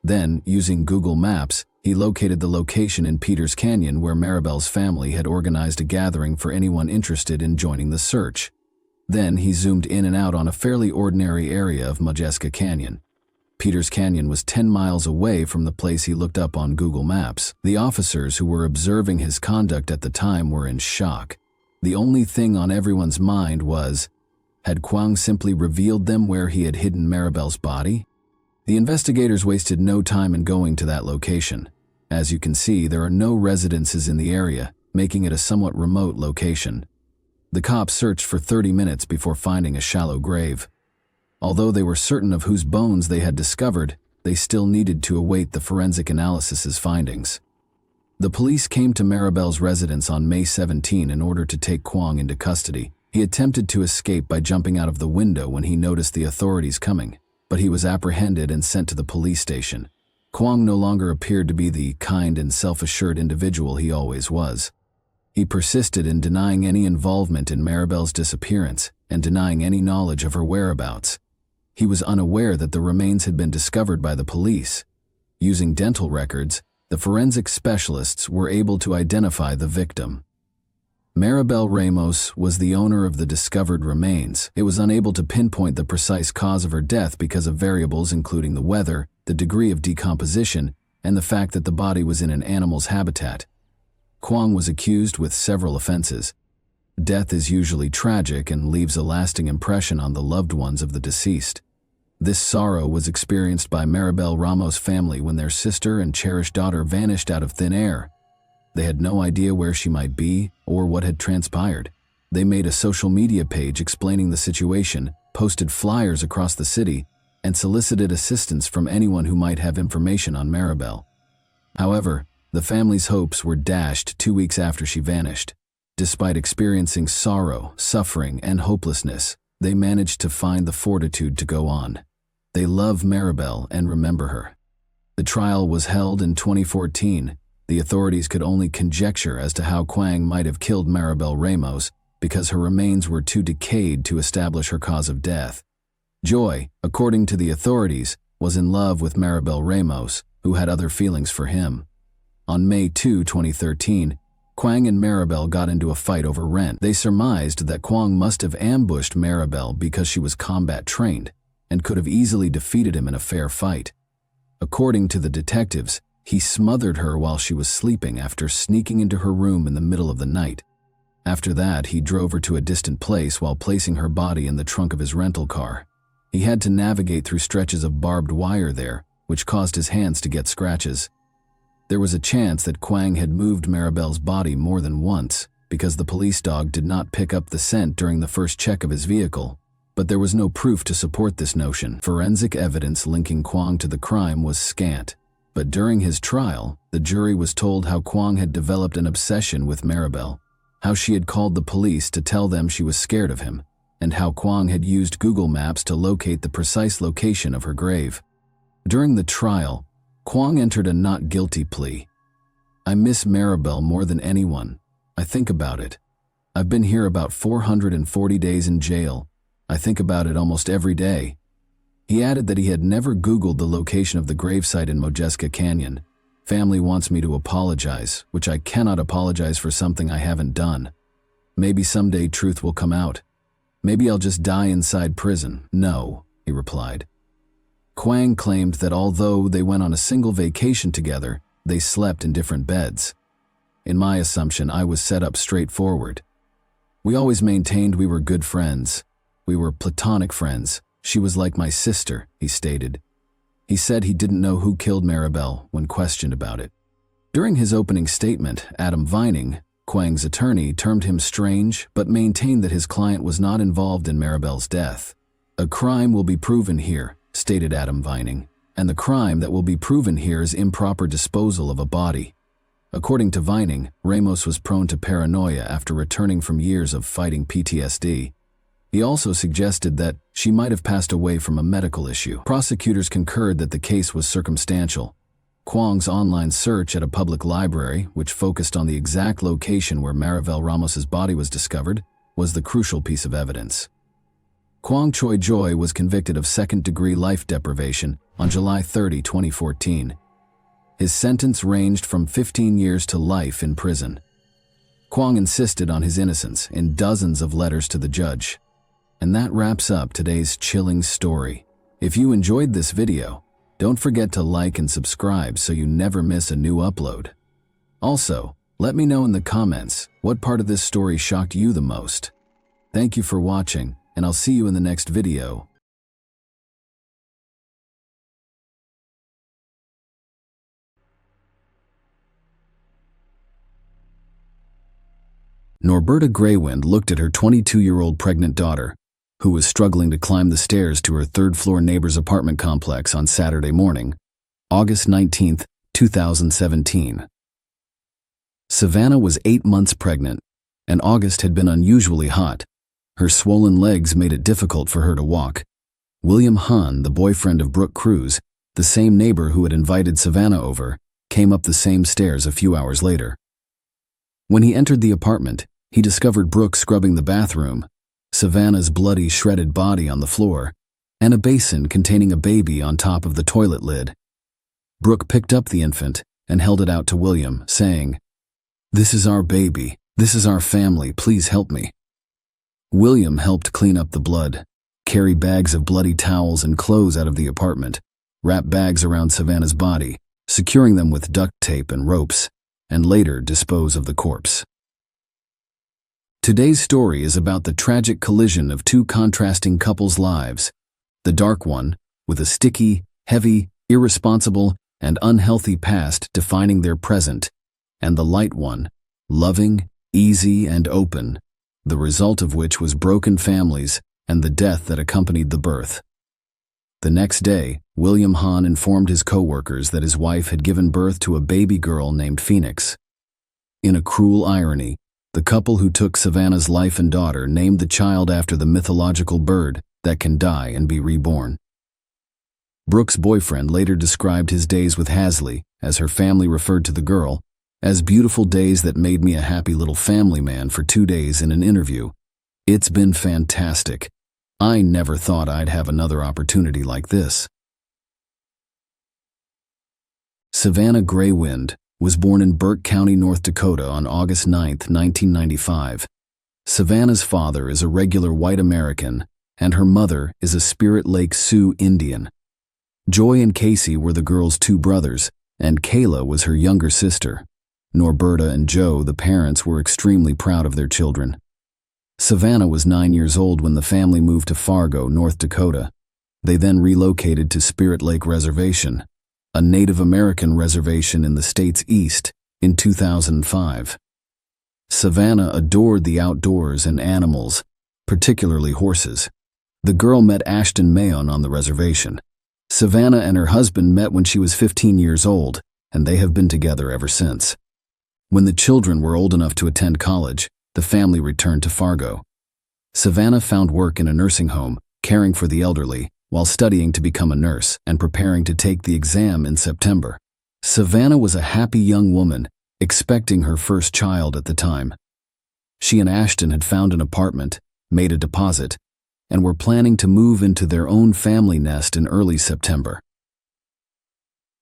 Then, using Google Maps, he located the location in Peters Canyon where Maribel's family had organized a gathering for anyone interested in joining the search. Then he zoomed in and out on a fairly ordinary area of Modjeska Canyon. Peters Canyon was 10 miles away from the place he looked up on Google Maps. The officers who were observing his conduct at the time were in shock. The only thing on everyone's mind was, had Kwong simply revealed them where he had hidden Maribel's body? The investigators wasted no time in going to that location. As you can see, there are no residences in the area, making it a somewhat remote location. The cops searched for 30 minutes before finding a shallow grave. Although they were certain of whose bones they had discovered, they still needed to await the forensic analysis's findings. The police came to Maribel's residence on May 17 in order to take Kwong into custody. He attempted to escape by jumping out of the window when he noticed the authorities coming, but he was apprehended and sent to the police station. Kwong no longer appeared to be the kind and self-assured individual he always was. He persisted in denying any involvement in Maribel's disappearance and denying any knowledge of her whereabouts. He was unaware that the remains had been discovered by the police. Using dental records, the forensic specialists were able to identify the victim. Maribel Ramos was the owner of the discovered remains. It was unable to pinpoint the precise cause of her death because of variables including the weather, the degree of decomposition, and the fact that the body was in an animal's habitat. Kwong was accused with several offenses. Death is usually tragic and leaves a lasting impression on the loved ones of the deceased. This sorrow was experienced by Maribel Ramos' family when their sister and cherished daughter vanished out of thin air. They had no idea where she might be or what had transpired. They made a social media page explaining the situation, posted flyers across the city, and solicited assistance from anyone who might have information on Maribel. However, the family's hopes were dashed 2 weeks after she vanished. Despite experiencing sorrow, suffering, and hopelessness, they managed to find the fortitude to go on. They love Maribel and remember her. The trial was held in 2014. The authorities could only conjecture as to how Kwong might have killed Maribel Ramos because her remains were too decayed to establish her cause of death. Joy, according to the authorities, was in love with Maribel Ramos, who had other feelings for him. On May 2, 2013, Kwong and Maribel got into a fight over rent. They surmised that Kwong must have ambushed Maribel because she was combat trained and could have easily defeated him in a fair fight. According to the detectives, he smothered her while she was sleeping after sneaking into her room in the middle of the night. After that, he drove her to a distant place while placing her body in the trunk of his rental car. He had to navigate through stretches of barbed wire there, which caused his hands to get scratches. There was a chance that Kwong had moved Maribel's body more than once because the police dog did not pick up the scent during the first check of his vehicle, but there was no proof to support this notion. Forensic evidence linking Kwong to the crime was scant, but during his trial, the jury was told how Kwong had developed an obsession with Maribel, how she had called the police to tell them she was scared of him, and how Kwong had used Google Maps to locate the precise location of her grave. During the trial, Kwong entered a not guilty plea. "I miss Maribel more than anyone. I think about it. I've been here about 440 days in jail. I think about it almost every day." He added that he had never Googled the location of the gravesite in Modjeska Canyon. "Family wants me to apologize, which I cannot apologize for something I haven't done. Maybe someday truth will come out. Maybe I'll just die inside prison." "No," he replied. Kwang claimed that although they went on a single vacation together, they slept in different beds. In my assumption, I was set up straightforward. We always maintained we were good friends. We were platonic friends. She was like my sister, he stated. He said he didn't know who killed Maribel when questioned about it. During his opening statement, Adam Vining, Kwang's attorney, termed him strange but maintained that his client was not involved in Maribel's death. "A crime will be proven here," stated Adam Vining, "and the crime that will be proven here is improper disposal of a body." According to Vining, Ramos was prone to paranoia after returning from years of fighting PTSD. He also suggested that she might have passed away from a medical issue. Prosecutors concurred that the case was circumstantial. Kwang's online search at a public library, which focused on the exact location where Maribel Ramos's body was discovered, was the crucial piece of evidence. Kwang Choi Joy was convicted of second-degree life deprivation on July 30, 2014. His sentence ranged from 15 years to life in prison. Kwang insisted on his innocence in dozens of letters to the judge. And that wraps up today's chilling story. If you enjoyed this video, don't forget to like and subscribe so you never miss a new upload. Also, let me know in the comments what part of this story shocked you the most. Thank you for watching, and I'll see you in the next video. Norberta Greywind looked at her 22-year-old pregnant daughter, who was struggling to climb the stairs to her third-floor neighbor's apartment complex on Saturday morning, August 19, 2017. Savannah was 8 months pregnant, and August had been unusually hot. Her swollen legs made it difficult for her to walk. William Hahn, the boyfriend of Brooke Cruz, the same neighbor who had invited Savannah over, came up the same stairs a few hours later. When he entered the apartment, he discovered Brooke scrubbing the bathroom, Savannah's bloody, shredded body on the floor, and a basin containing a baby on top of the toilet lid. Brooke picked up the infant and held it out to William, saying, "This is our baby. This is our family. Please help me." William helped clean up the blood, carry bags of bloody towels and clothes out of the apartment, wrap bags around Savannah's body, securing them with duct tape and ropes, and later dispose of the corpse. Today's story is about the tragic collision of two contrasting couples' lives. The dark one, with a sticky, heavy, irresponsible, and unhealthy past defining their present, and the light one, loving, easy, and open, the result of which was broken families and the death that accompanied the birth. The next day, William Hahn informed his co-workers that his wife had given birth to a baby girl named Phoenix. In a cruel irony, the couple who took Savannah's life and daughter named the child after the mythological bird that can die and be reborn. Brooke's boyfriend later described his days with Hasley, as her family referred to the girl, as beautiful days that made me a happy little family man for 2 days in an interview. "It's been fantastic. I never thought I'd have another opportunity like this." Savannah Greywind was born in Burke County, North Dakota on August 9, 1995. Savannah's father is a regular white American, and her mother is a Spirit Lake Sioux Indian. Joy and Casey were the girl's 2 brothers, and Kayla was her younger sister. Norberta and Joe, the parents, were extremely proud of their children. Savannah was 9 years old when the family moved to Fargo, North Dakota. They then relocated to Spirit Lake Reservation, a Native American reservation in the state's east, in 2005. Savannah adored the outdoors and animals, particularly horses. The girl met Ashton Mayon on the reservation. Savannah and her husband met when she was 15 years old, and they have been together ever since. When the children were old enough to attend college, the family returned to Fargo. Savannah found work in a nursing home, caring for the elderly, while studying to become a nurse and preparing to take the exam in September. Savannah was a happy young woman, expecting her first child at the time. She and Ashton had found an apartment, made a deposit, and were planning to move into their own family nest in early September.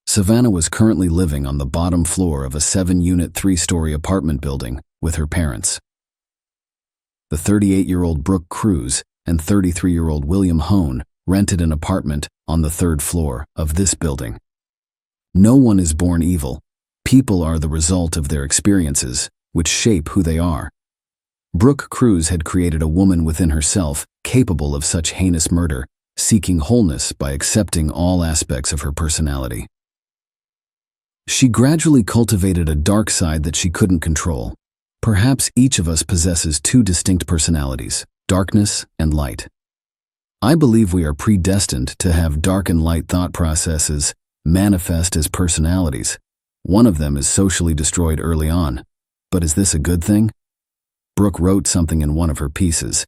Savannah was currently living on the bottom floor of a 7-unit 3-story apartment building with her parents. The 38-year-old Brooke Cruz and 33-year-old William Hone rented an apartment on the third floor of this building. No one is born evil. People are the result of their experiences, which shape who they are. Brooke Cruz had created a woman within herself capable of such heinous murder, seeking wholeness by accepting all aspects of her personality. She gradually cultivated a dark side that she couldn't control. Perhaps each of us possesses two distinct personalities, darkness and light. I believe we are predestined to have dark and light thought processes manifest as personalities. One of them is socially destroyed early on. But is this a good thing? Brooke wrote something in one of her pieces.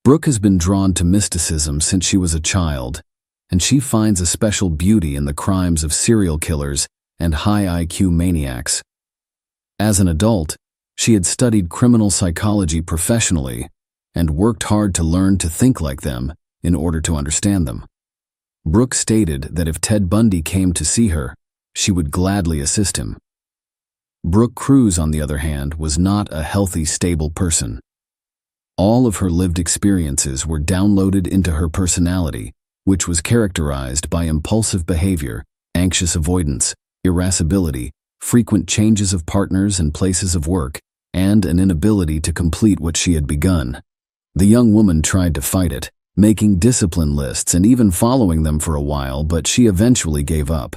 Brooke has been drawn to mysticism since she was a child, and she finds a special beauty in the crimes of serial killers and high IQ maniacs. As an adult, she had studied criminal psychology professionally and worked hard to learn to think like them in order to understand them. Brooke stated that if Ted Bundy came to see her, she would gladly assist him. Brooke Cruz, on the other hand, was not a healthy, stable person. All of her lived experiences were downloaded into her personality, which was characterized by impulsive behavior, anxious avoidance, irascibility, frequent changes of partners and places of work, and an inability to complete what she had begun. The young woman tried to fight it, making discipline lists and even following them for a while, but she eventually gave up.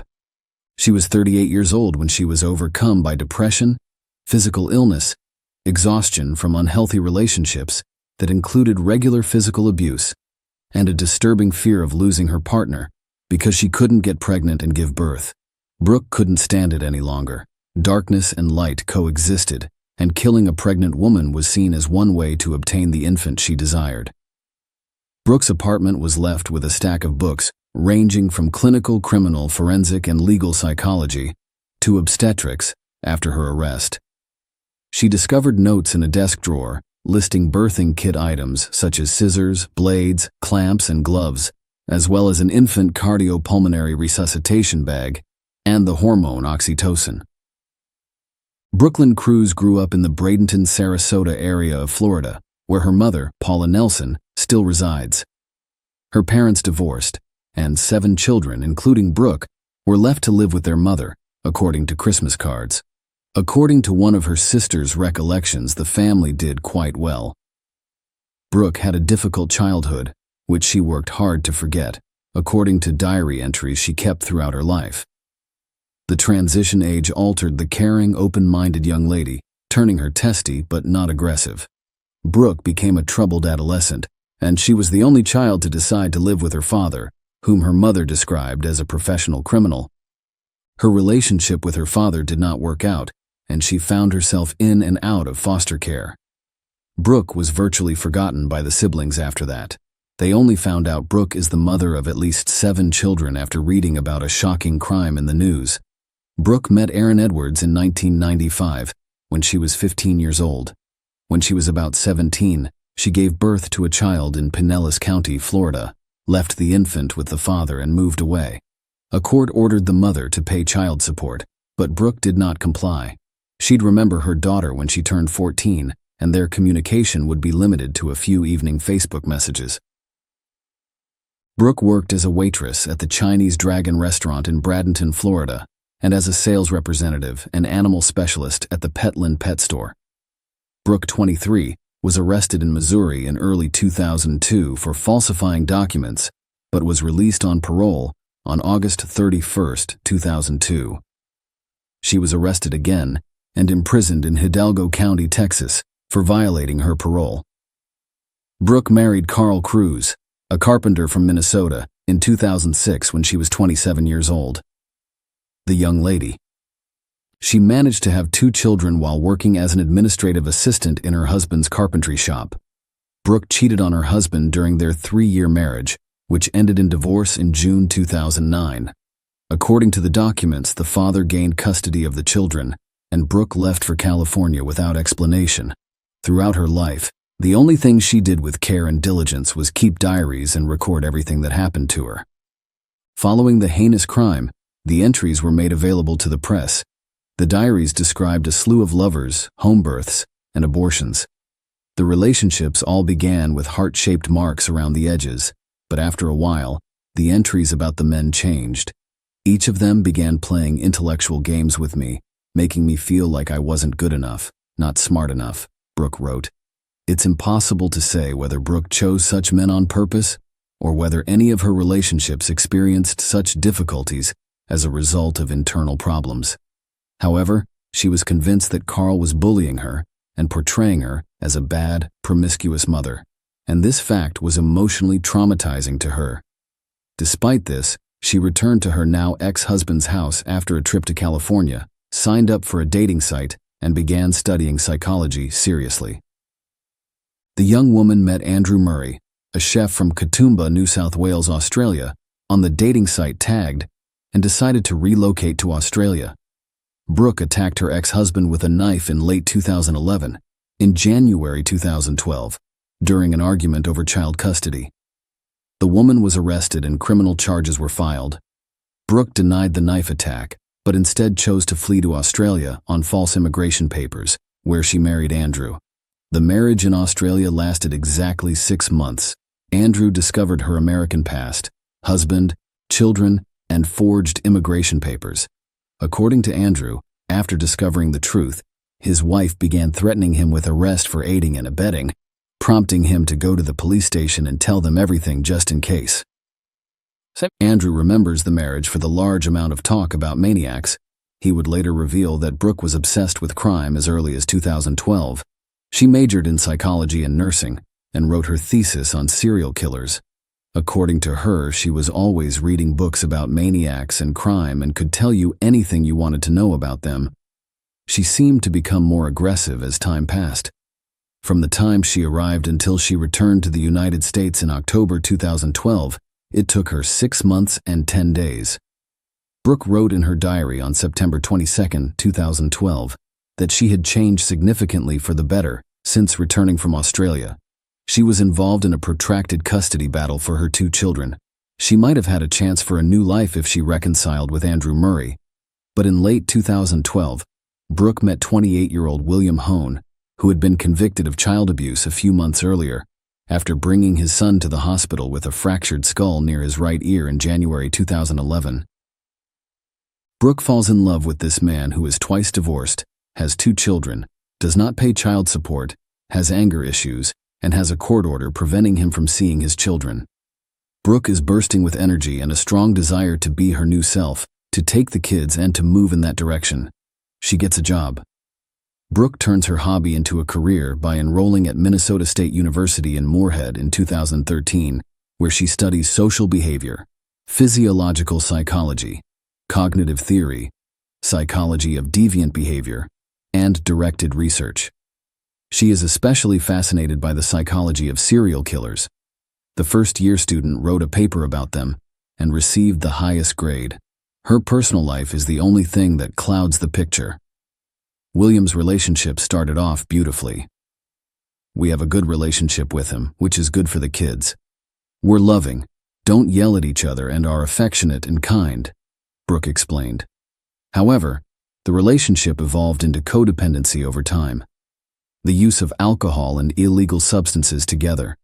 She was 38 years old when she was overcome by depression, physical illness, exhaustion from unhealthy relationships that included regular physical abuse, and a disturbing fear of losing her partner because she couldn't get pregnant and give birth. Brooke couldn't stand it any longer. Darkness and light coexisted, and killing a pregnant woman was seen as one way to obtain the infant she desired. Brooke's apartment was left with a stack of books ranging from clinical, criminal, forensic, and legal psychology to obstetrics after her arrest. She discovered notes in a desk drawer listing birthing kit items such as scissors, blades, clamps, and gloves, as well as an infant cardiopulmonary resuscitation bag and the hormone oxytocin. Brooklyn Cruz grew up in the Bradenton, Sarasota area of Florida, where her mother, Paula Nelson, still resides. Her parents divorced, and 7 children, including Brooke, were left to live with their mother, according to Christmas cards. According to one of her sister's recollections, the family did quite well. Brooke had a difficult childhood, which she worked hard to forget, according to diary entries she kept throughout her life. The transition age altered the caring, open-minded young lady, turning her testy but not aggressive. Brooke became a troubled adolescent, and she was the only child to decide to live with her father, whom her mother described as a professional criminal. Her relationship with her father did not work out, and she found herself in and out of foster care. Brooke was virtually forgotten by the siblings after that. They only found out Brooke is the mother of at least 7 children after reading about a shocking crime in the news. Brooke met Aaron Edwards in 1995, when she was 15 years old. When she was about 17, she gave birth to a child in Pinellas County, Florida, left the infant with the father, and moved away. A court ordered the mother to pay child support, but Brooke did not comply. She'd remember her daughter when she turned 14, and their communication would be limited to a few evening Facebook messages. Brooke worked as a waitress at the Chinese Dragon restaurant in Bradenton, Florida, and as a sales representative and animal specialist at the Petland pet store. Brooke, 23, was arrested in Missouri in early 2002 for falsifying documents, but was released on parole on August 31, 2002. She was arrested again and imprisoned in Hidalgo County, Texas, for violating her parole. Brooke married Carl Cruz, a carpenter from Minnesota, in 2006 when she was 27 years old. The young lady. She managed to have 2 children while working as an administrative assistant in her husband's carpentry shop. Brooke cheated on her husband during their 3-year marriage, which ended in divorce in June 2009. According to the documents, the father gained custody of the children, and Brooke left for California without explanation. Throughout her life, the only thing she did with care and diligence was keep diaries and record everything that happened to her. Following the heinous crime, the entries were made available to the press. The diaries described a slew of lovers, home births, and abortions. The relationships all began with heart-shaped marks around the edges, But after a while, the entries about the men changed. Each of them began playing intellectual games with me, making me feel like I wasn't good enough, not smart enough, Brooke wrote. It's impossible to say whether Brooke chose such men on purpose or whether any of her relationships experienced such difficulties as a result of internal problems. However, she was convinced that Carl was bullying her and portraying her as a bad, promiscuous mother, and this fact was emotionally traumatizing to her. Despite this, she returned to her now ex-husband's house after a trip to California, signed up for a dating site, and began studying psychology seriously. The young woman met Andrew Murray, a chef from Katoomba, New South Wales, Australia, on the dating site Tagged, and decided to relocate to Australia. Brooke attacked her ex-husband with a knife in late 2011. In January 2012, during an argument over child custody. The woman was arrested and criminal charges were filed. Brooke denied the knife attack, but instead chose to flee to Australia on false immigration papers, where she married Andrew. The marriage in Australia lasted exactly 6 months. Andrew discovered her American past, husband, children, and forged immigration papers. According to Andrew, after discovering the truth, his wife began threatening him with arrest for aiding and abetting, prompting him to go to the police station and tell them everything just in case. Andrew remembers the marriage for the large amount of talk about maniacs. He would later reveal that Brooke was obsessed with crime as early as 2012. She majored in psychology and nursing and wrote her thesis on serial killers. According to her, she was always reading books about maniacs and crime and could tell you anything you wanted to know about them. She seemed to become more aggressive as time passed. From the time she arrived until she returned to the United States in October 2012, it took her 6 months and 10 days. Brooke wrote in her diary on September 22, 2012, that she had changed significantly for the better since returning from Australia. She was involved in a protracted custody battle for her 2 children. She might have had a chance for a new life if she reconciled with Andrew Murray. But in late 2012, Brooke met 28-year-old William Hone, who had been convicted of child abuse a few months earlier, after bringing his son to the hospital with a fractured skull near his right ear in January 2011. Brooke falls in love with this man who is twice divorced, has 2 children, does not pay child support, has anger issues, and has a court order preventing him from seeing his children. Brooke is bursting with energy and a strong desire to be her new self, to take the kids and to move in that direction. She gets a job. Brooke turns her hobby into a career by enrolling at Minnesota State University in Moorhead in 2013, where she studies social behavior, physiological psychology, cognitive theory, psychology of deviant behavior, and directed research. She is especially fascinated by the psychology of serial killers. The first-year student wrote a paper about them and received the highest grade. Her personal life is the only thing that clouds the picture. William's relationship started off beautifully. We have a good relationship with him, which is good for the kids. We're loving, don't yell at each other, and are affectionate and kind, Brooke explained. However, the relationship evolved into codependency over time. The use of alcohol and illegal substances together.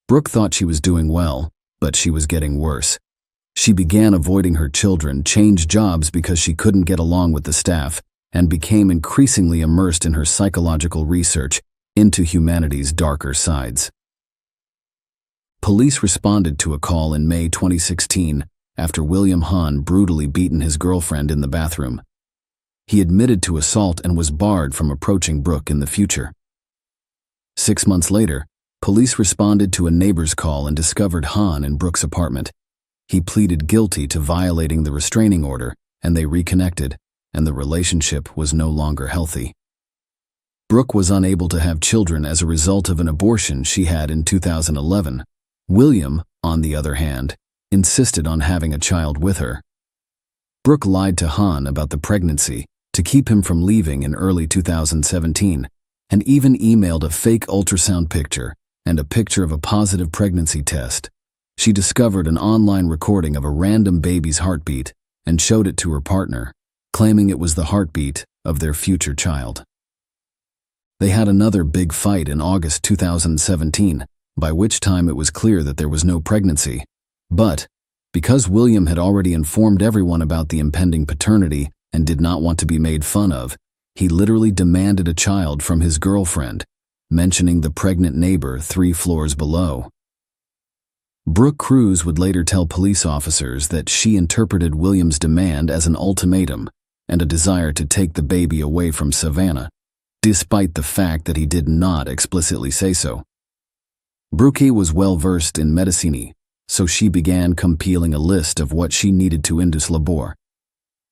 Brooke thought she was doing well, but she was getting worse. She began avoiding her children, changed jobs because she couldn't get along with the staff, and became increasingly immersed in her psychological research into humanity's darker sides. Police responded to a call in May 2016 after William Hahn brutally beaten his girlfriend in the bathroom. He admitted to assault and was barred from approaching Brooke in the future. 6 months later, police responded to a neighbor's call and discovered Hahn in Brooke's apartment. He pleaded guilty to violating the restraining order, and they reconnected, and the relationship was no longer healthy. Brooke was unable to have children as a result of an abortion she had in 2011. William, on the other hand, insisted on having a child with her. Brooke lied to Hahn about the pregnancy to keep him from leaving in early 2017, and even emailed a fake ultrasound picture and a picture of a positive pregnancy test. She discovered an online recording of a random baby's heartbeat and showed it to her partner, claiming it was the heartbeat of their future child. They had another big fight in August 2017 by which time it was clear that there was no pregnancy. But, because William had already informed everyone about the impending paternity and did not want to be made fun of, he literally demanded a child from his girlfriend, mentioning the pregnant neighbor 3 floors below. Brooke Cruz would later tell police officers that she interpreted William's demand as an ultimatum and a desire to take the baby away from Savannah, despite the fact that he did not explicitly say so. Brooke was well versed in medicine, so she began compiling a list of what she needed to induce labor.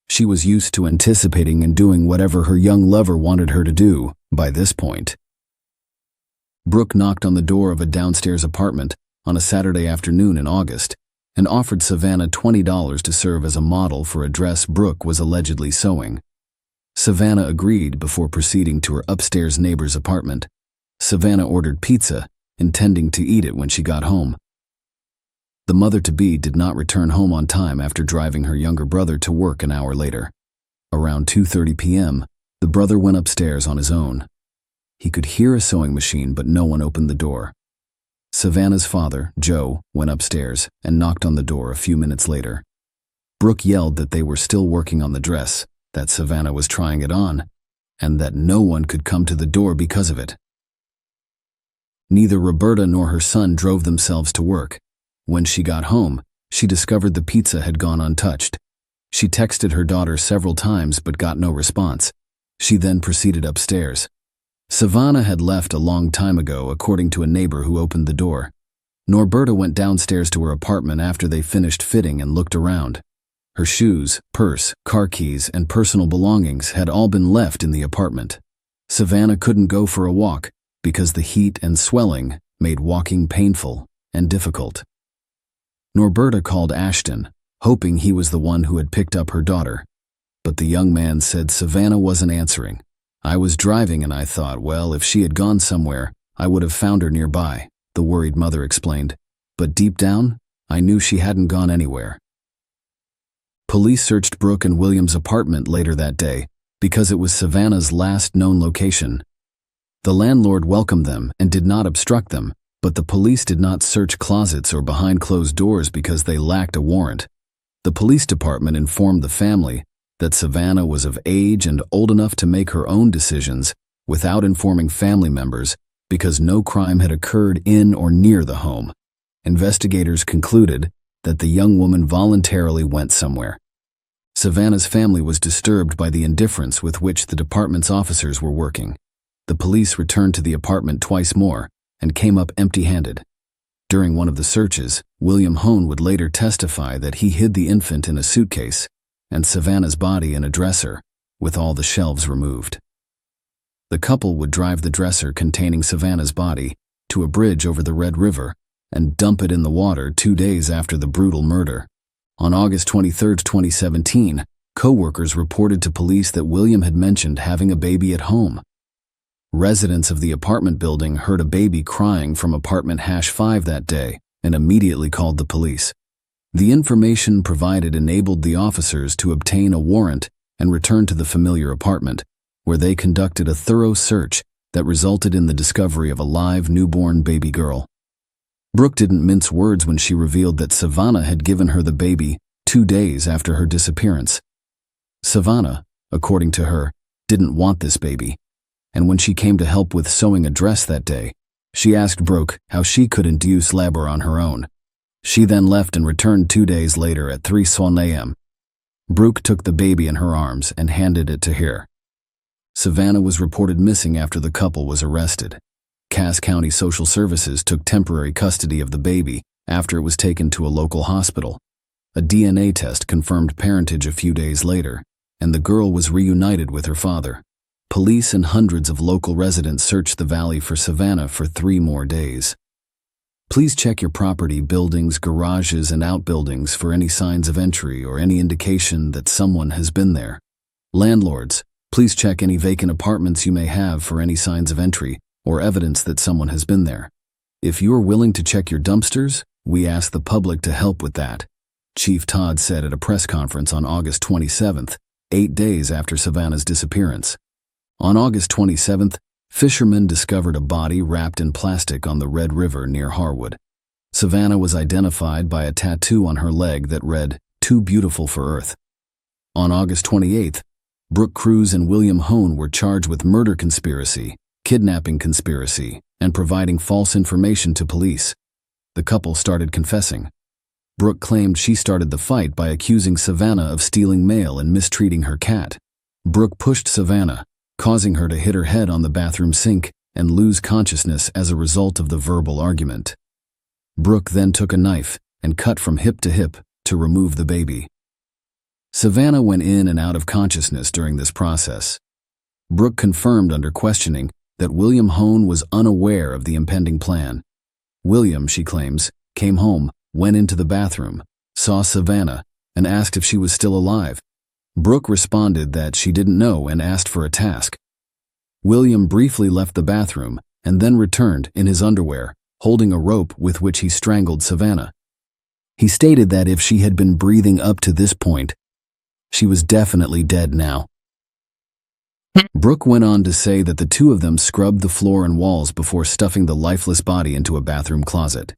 She was used to anticipating and doing whatever her young lover wanted her to do by this point. Brooke knocked on the door of a downstairs apartment on a Saturday afternoon in August and offered Savannah $20 to serve as a model for a dress Brooke was allegedly sewing. Savannah agreed before proceeding to her upstairs neighbor's apartment. Savannah ordered pizza, intending to eat it when she got home. The mother-to-be did not return home on time after driving her younger brother to work an hour later. Around 2:30 p.m., the brother went upstairs on his own. He could hear a sewing machine, but no one opened the door. Savannah's father, Joe, went upstairs and knocked on the door a few minutes later. Brooke yelled that they were still working on the dress, that Savannah was trying it on, and that no one could come to the door because of it. Neither Roberta nor her son drove themselves to work. When she got home, she discovered the pizza had gone untouched. She texted her daughter several times but got no response. She then proceeded upstairs. Savannah had left a long time ago, according to a neighbor who opened the door. Norberta went downstairs to her apartment after they finished fitting and looked around. Her shoes, purse, car keys, and personal belongings had all been left in the apartment. Savannah couldn't go for a walk because the heat and swelling made walking painful and difficult. Norberta called Ashton, hoping he was the one who had picked up her daughter. But the young man said Savannah wasn't answering. "I was driving and I thought, well, if she had gone somewhere, I would have found her nearby," the worried mother explained. "But deep down, I knew she hadn't gone anywhere." Police searched Brooke and William's apartment later that day because it was Savannah's last known location. The landlord welcomed them and did not obstruct them, but the police did not search closets or behind closed doors because they lacked a warrant. The police department informed the family that Savannah was of age and old enough to make her own decisions without informing family members because no crime had occurred in or near the home. Investigators concluded that the young woman voluntarily went somewhere. Savannah's family was disturbed by the indifference with which the department's officers were working. The police returned to the apartment twice more and came up empty-handed. During one of the searches, William Hone would later testify that he hid the infant in a suitcase and Savannah's body in a dresser, with all the shelves removed. The couple would drive the dresser containing Savannah's body to a bridge over the Red River and dump it in the water 2 days after the brutal murder. On August 23, 2017, co-workers reported to police that William had mentioned having a baby at home. Residents of the apartment building heard a baby crying from apartment #5 that day and immediately called the police. The information provided enabled the officers to obtain a warrant and return to the familiar apartment, where they conducted a thorough search that resulted in the discovery of a live newborn baby girl. Brooke didn't mince words when she revealed that Savannah had given her the baby 2 days after her disappearance. Savannah, according to her, didn't want this baby, and when she came to help with sewing a dress that day, she asked Brooke how she could induce labor on her own. She then left and returned 2 days later at 3 a.m. Brooke took the baby in her arms and handed it to her. Savannah was reported missing after the couple was arrested. Cass County Social Services took temporary custody of the baby after it was taken to a local hospital. A DNA test confirmed parentage a few days later, and the girl was reunited with her father. Police and hundreds of local residents searched the valley for Savannah for 3 more days. Please check your property, buildings, garages, and outbuildings for any signs of entry or any indication that someone has been there. Landlords, please check any vacant apartments you may have for any signs of entry or evidence that someone has been there. If you are willing to check your dumpsters, we ask the public to help with that, Chief Todd said at a press conference on August 27th, 8 days after Savannah's disappearance. On August 27th, Fishermen discovered a body wrapped in plastic on the Red River near Harwood. Savannah was identified by a tattoo on her leg that read, "Too beautiful for Earth." On August 28th, Brooke Cruz and William Hone were charged with murder conspiracy, kidnapping conspiracy, and providing false information to police. The couple started confessing. Brooke claimed she started the fight by accusing Savannah of stealing mail and mistreating her cat. Brooke pushed Savannah, causing her to hit her head on the bathroom sink and lose consciousness as a result of the verbal argument. Brooke then took a knife and cut from hip to hip to remove the baby. Savannah went in and out of consciousness during this process. Brooke confirmed under questioning that William Hone was unaware of the impending plan. William, she claims, came home, went into the bathroom, saw Savannah, and asked if she was still alive. Brooke responded that she didn't know and asked for a task. William briefly left the bathroom and then returned in his underwear, holding a rope with which he strangled Savannah. He stated that if she had been breathing up to this point, she was definitely dead now. Brooke went on to say that the two of them scrubbed the floor and walls before stuffing the lifeless body into a bathroom closet.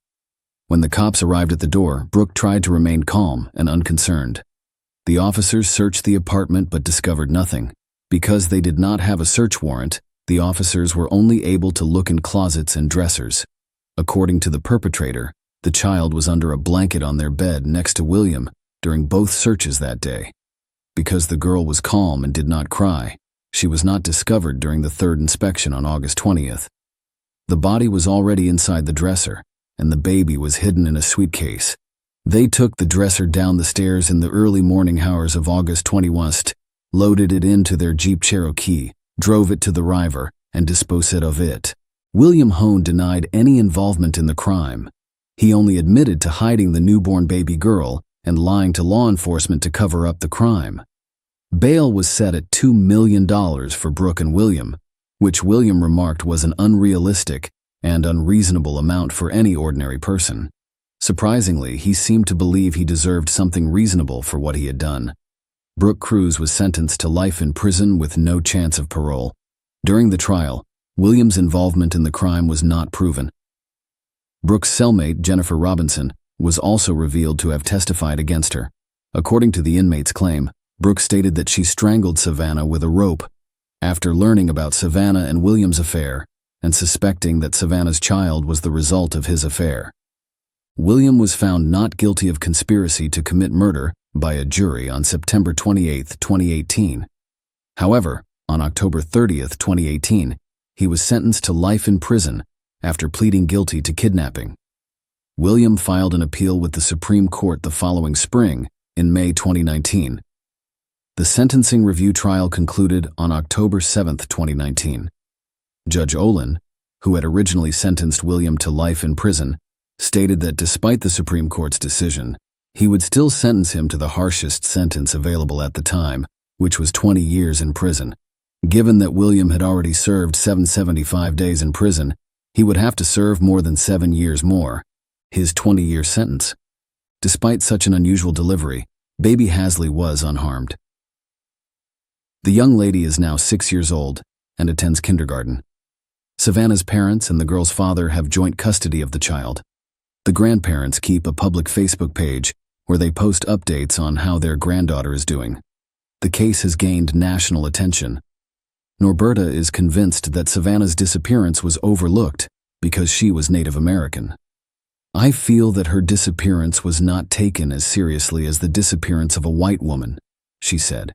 When the cops arrived at the door, Brooke tried to remain calm and unconcerned. The officers searched the apartment but discovered nothing. Because they did not have a search warrant, the officers were only able to look in closets and dressers. According to the perpetrator, the child was under a blanket on their bed next to William during both searches that day. Because the girl was calm and did not cry, she was not discovered during the third inspection on August 20th. The body was already inside the dresser, and the baby was hidden in a suitcase. They took the dresser down the stairs in the early morning hours of August 21st, loaded it into their Jeep Cherokee, drove it to the river, and disposed of it. William Hone denied any involvement in the crime. He only admitted to hiding the newborn baby girl and lying to law enforcement to cover up the crime. Bail was set at $2 million for Brooke and William, which William remarked was an unrealistic and unreasonable amount for any ordinary person. Surprisingly, he seemed to believe he deserved something reasonable for what he had done. Brooke Cruz was sentenced to life in prison with no chance of parole. During the trial, William's involvement in the crime was not proven. Brooke's cellmate, Jennifer Robinson, was also revealed to have testified against her. According to the inmate's claim, Brooke stated that she strangled Savannah with a rope. After learning about Savannah and William's affair, and suspecting that Savannah's child was the result of his affair, William was found not guilty of conspiracy to commit murder by a jury on September 28, 2018. However, on October 30, 2018, he was sentenced to life in prison after pleading guilty to kidnapping. William filed an appeal with the Supreme Court the following spring, in May 2019. The sentencing review trial concluded on October 7, 2019. Judge Olin, who had originally sentenced William to life in prison, stated that despite the Supreme Court's decision, he would still sentence him to the harshest sentence available at the time, which was 20 years in prison. Given that William had already served 775 days in prison, he would have to serve more than 7 years more, his 20-year sentence. Despite such an unusual delivery, baby Hasley was unharmed. The young lady is now 6 years old and attends kindergarten. Savannah's parents and the girl's father have joint custody of the child. The grandparents keep a public Facebook page where they post updates on how their granddaughter is doing. The case has gained national attention. Norberta is convinced that Savannah's disappearance was overlooked because she was Native American. "I feel that her disappearance was not taken as seriously as the disappearance of a white woman," she said.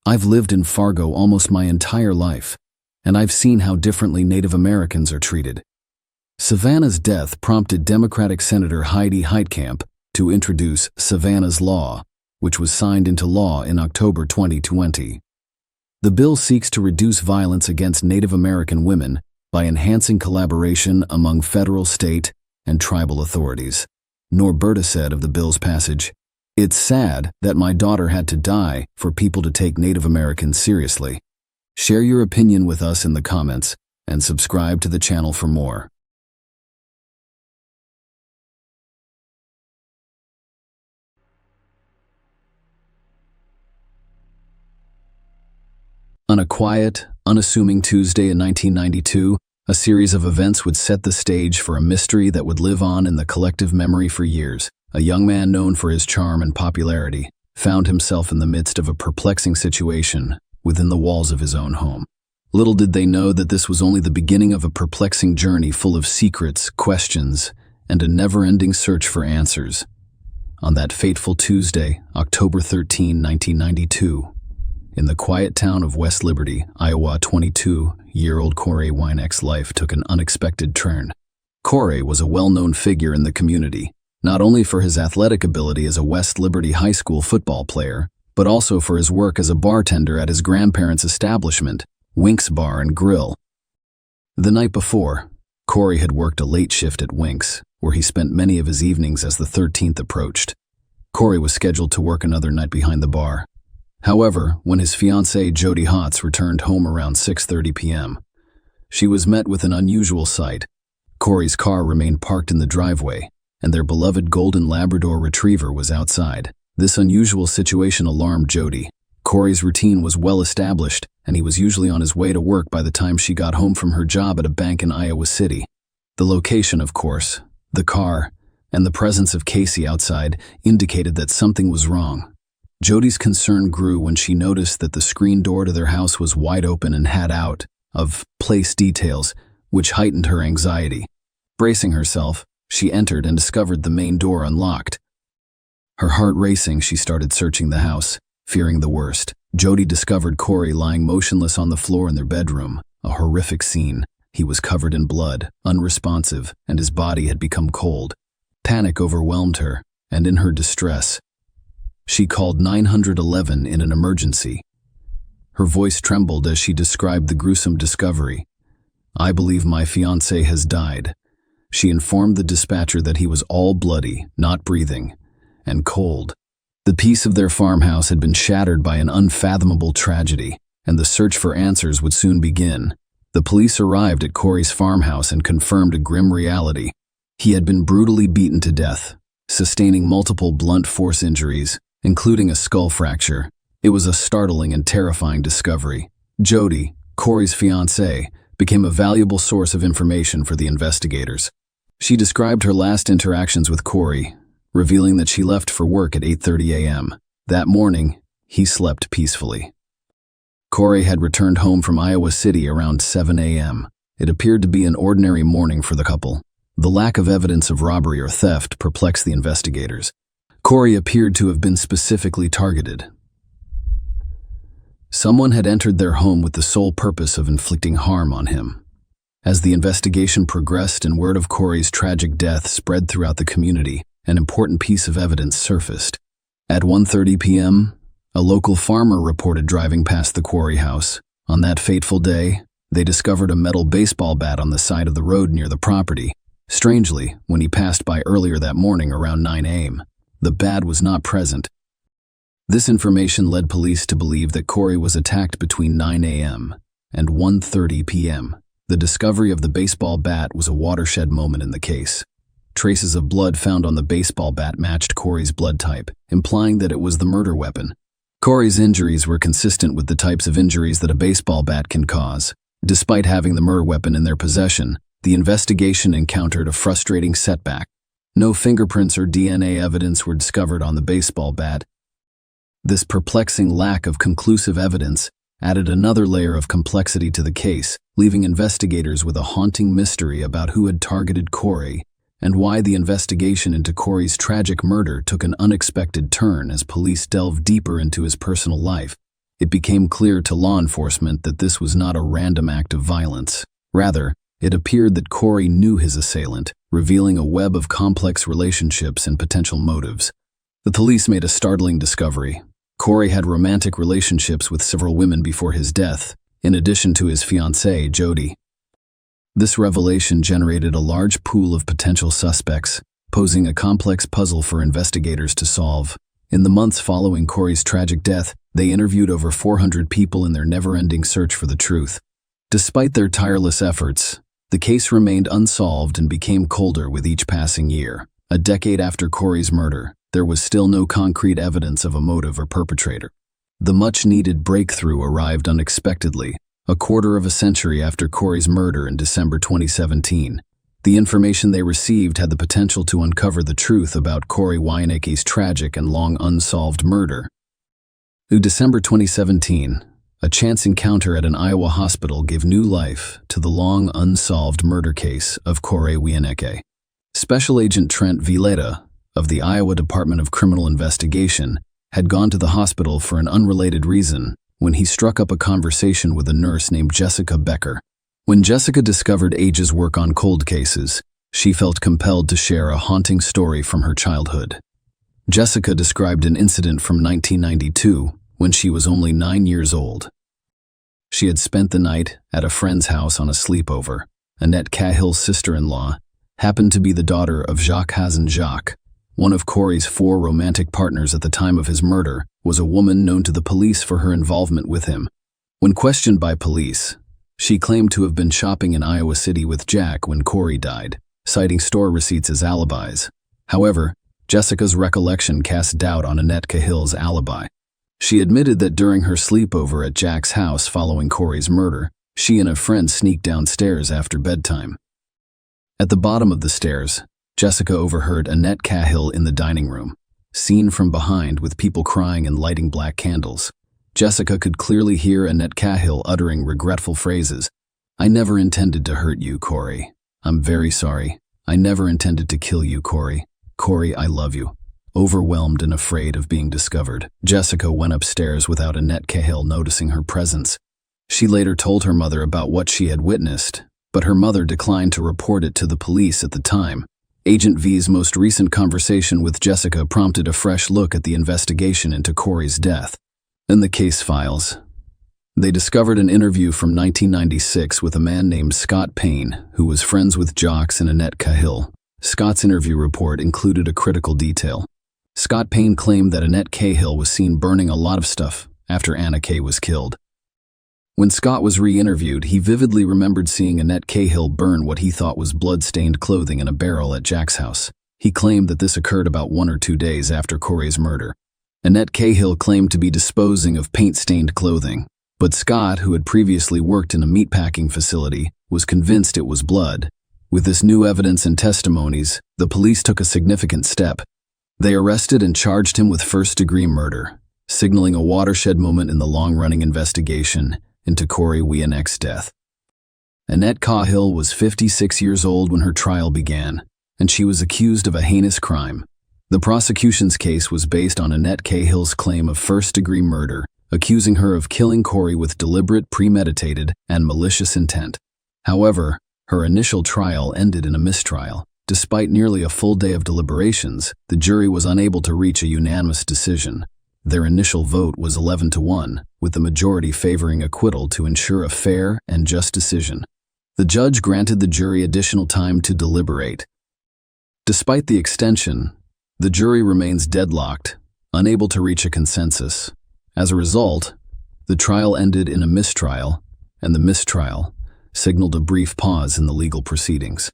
"I've lived in Fargo almost my entire life, and I've seen how differently Native Americans are treated." Savannah's death prompted Democratic Senator Heidi Heitkamp to introduce Savannah's Law, which was signed into law in October 2020. The bill seeks to reduce violence against Native American women by enhancing collaboration among federal, state, and tribal authorities. Norberta said of the bill's passage, "It's sad that my daughter had to die for people to take Native Americans seriously." Share your opinion with us in the comments and subscribe to the channel for more. On a quiet, unassuming Tuesday in 1992, a series of events would set the stage for a mystery that would live on in the collective memory for years. A young man known for his charm and popularity found himself in the midst of a perplexing situation within the walls of his own home. Little did they know that this was only the beginning of a perplexing journey full of secrets, questions, and a never-ending search for answers. On that fateful Tuesday, October 13, 1992, in the quiet town of West Liberty, Iowa, 22-year-old Corey Wynek's life took an unexpected turn. Corey was a well-known figure in the community, not only for his athletic ability as a West Liberty High School football player, but also for his work as a bartender at his grandparents' establishment, Wink's Bar and Grill. The night before, Corey had worked a late shift at Wink's, where he spent many of his evenings as the 13th approached. Corey was scheduled to work another night behind the bar. However, when his fiancée Jody Hotz returned home around 6:30 p.m., she was met with an unusual sight. Corey's car remained parked in the driveway, and their beloved golden Labrador retriever was outside. This unusual situation alarmed Jody. Corey's routine was well established, and he was usually on his way to work by the time she got home from her job at a bank in Iowa City. The location, of course, the car, and the presence of Casey outside indicated that something was wrong. Jody's concern grew when she noticed that the screen door to their house was wide open and had out-of-place details, which heightened her anxiety. Bracing herself, she entered and discovered the main door unlocked. Her heart racing, she started searching the house, fearing the worst. Jody discovered Corey lying motionless on the floor in their bedroom, a horrific scene. He was covered in blood, unresponsive, and his body had become cold. Panic overwhelmed her, and in her distress, she called 911 in an emergency. Her voice trembled as she described the gruesome discovery. "I believe my fiancé has died." She informed the dispatcher that he was all bloody, not breathing, and cold. The peace of their farmhouse had been shattered by an unfathomable tragedy, and the search for answers would soon begin. The police arrived at Corey's farmhouse and confirmed a grim reality. He had been brutally beaten to death, sustaining multiple blunt force injuries, including a skull fracture. It was a startling and terrifying discovery. Jody, Corey's fiancée, became a valuable source of information for the investigators. She described her last interactions with Corey, revealing that she left for work at 8:30 a.m. That morning, he slept peacefully. Corey had returned home from Iowa City around 7 a.m. It appeared to be an ordinary morning for the couple. The lack of evidence of robbery or theft perplexed the investigators. Corey appeared to have been specifically targeted. Someone had entered their home with the sole purpose of inflicting harm on him. As the investigation progressed and word of Corey's tragic death spread throughout the community, an important piece of evidence surfaced. At 1:30 p.m., a local farmer reported driving past the Corey house. On that fateful day, they discovered a metal baseball bat on the side of the road near the property. Strangely, when he passed by earlier that morning around 9 a.m., the bat was not present. This information led police to believe that Corey was attacked between 9 a.m. and 1:30 p.m. The discovery of the baseball bat was a watershed moment in the case. Traces of blood found on the baseball bat matched Corey's blood type, implying that it was the murder weapon. Corey's injuries were consistent with the types of injuries that a baseball bat can cause. Despite having the murder weapon in their possession, the investigation encountered a frustrating setback. No fingerprints or DNA evidence were discovered on the baseball bat. This perplexing lack of conclusive evidence added another layer of complexity to the case, leaving investigators with a haunting mystery about who had targeted Corey and why the investigation into Corey's tragic murder took an unexpected turn as police delved deeper into his personal life. It became clear to law enforcement that this was not a random act of violence. Rather, it appeared that Corey knew his assailant, revealing a web of complex relationships and potential motives. The police made a startling discovery. Corey had romantic relationships with several women before his death, in addition to his fiancée, Jody. This revelation generated a large pool of potential suspects, posing a complex puzzle for investigators to solve. In the months following Corey's tragic death, they interviewed over 400 people in their never-ending search for the truth. Despite their tireless efforts, the case remained unsolved and became colder with each passing year. A decade after Corey's murder, there was still no concrete evidence of a motive or perpetrator. The much-needed breakthrough arrived unexpectedly. a quarter of a century after Corey's murder in December 2017. The information they received had the potential to uncover the truth about Corey Wieniecki's tragic and long unsolved murder. In December 2017, a chance encounter at an Iowa hospital gave new life to the long unsolved murder case of Corey Wieniecki. Special Agent Trent Vileta of the Iowa Department of Criminal Investigation had gone to the hospital for an unrelated reason when he struck up a conversation with a nurse named Jessica Becker. When Jessica discovered Age's work on cold cases, she felt compelled to share a haunting story from her childhood. Jessica described an incident from 1992 when she was only 9 years old. She had spent the night at a friend's house on a sleepover. Annette Cahill's sister-in-law happened to be the daughter of Jacques Hazen. Jacques, one of Corey's 4 romantic partners at the time of his murder, was a woman known to the police for her involvement with him. When questioned by police, she claimed to have been shopping in Iowa City with Jack when Corey died, citing store receipts as alibis. However, Jessica's recollection cast doubt on Annette Cahill's alibi. She admitted that during her sleepover at Jack's house following Corey's murder, she and a friend sneaked downstairs after bedtime. At the bottom of the stairs, Jessica overheard Annette Cahill in the dining room, seen from behind with people crying and lighting black candles. Jessica could clearly hear Annette Cahill uttering regretful phrases. "I never intended to hurt you, Corey. I'm very sorry. I never intended to kill you, Corey. Corey, I love you." Overwhelmed and afraid of being discovered, Jessica went upstairs without Annette Cahill noticing her presence. She later told her mother about what she had witnessed, but her mother declined to report it to the police at the time. Agent V's most recent conversation with Jessica prompted a fresh look at the investigation into Corey's death. In the case files, they discovered an interview from 1996 with a man named Scott Payne, who was friends with Jacques and Annette Cahill. Scott's interview report included a critical detail. Scott Payne claimed that Annette Cahill was seen burning a lot of stuff after Anna Kay was killed. When Scott was re-interviewed, he vividly remembered seeing Annette Cahill burn what he thought was blood-stained clothing in a barrel at Jack's house. He claimed that this occurred about 1 or 2 days after Corey's murder. Annette Cahill claimed to be disposing of paint-stained clothing, but Scott, who had previously worked in a meatpacking facility, was convinced it was blood. With this new evidence and testimonies, the police took a significant step. They arrested and charged him with first-degree murder, signaling a watershed moment in the long-running investigation into Corey Wieniecki's death. Annette Cahill was 56 years old when her trial began, and she was accused of a heinous crime. The prosecution's case was based on Annette Cahill's claim of first-degree murder, accusing her of killing Corey with deliberate, premeditated, and malicious intent. However, her initial trial ended in a mistrial. Despite nearly a full day of deliberations, the jury was unable to reach a unanimous decision. Their initial vote was 11-1, with the majority favoring acquittal to ensure a fair and just decision. The judge granted the jury additional time to deliberate. Despite the extension, the jury remains deadlocked, unable to reach a consensus. As a result, the trial ended in a mistrial, and the mistrial signaled a brief pause in the legal proceedings.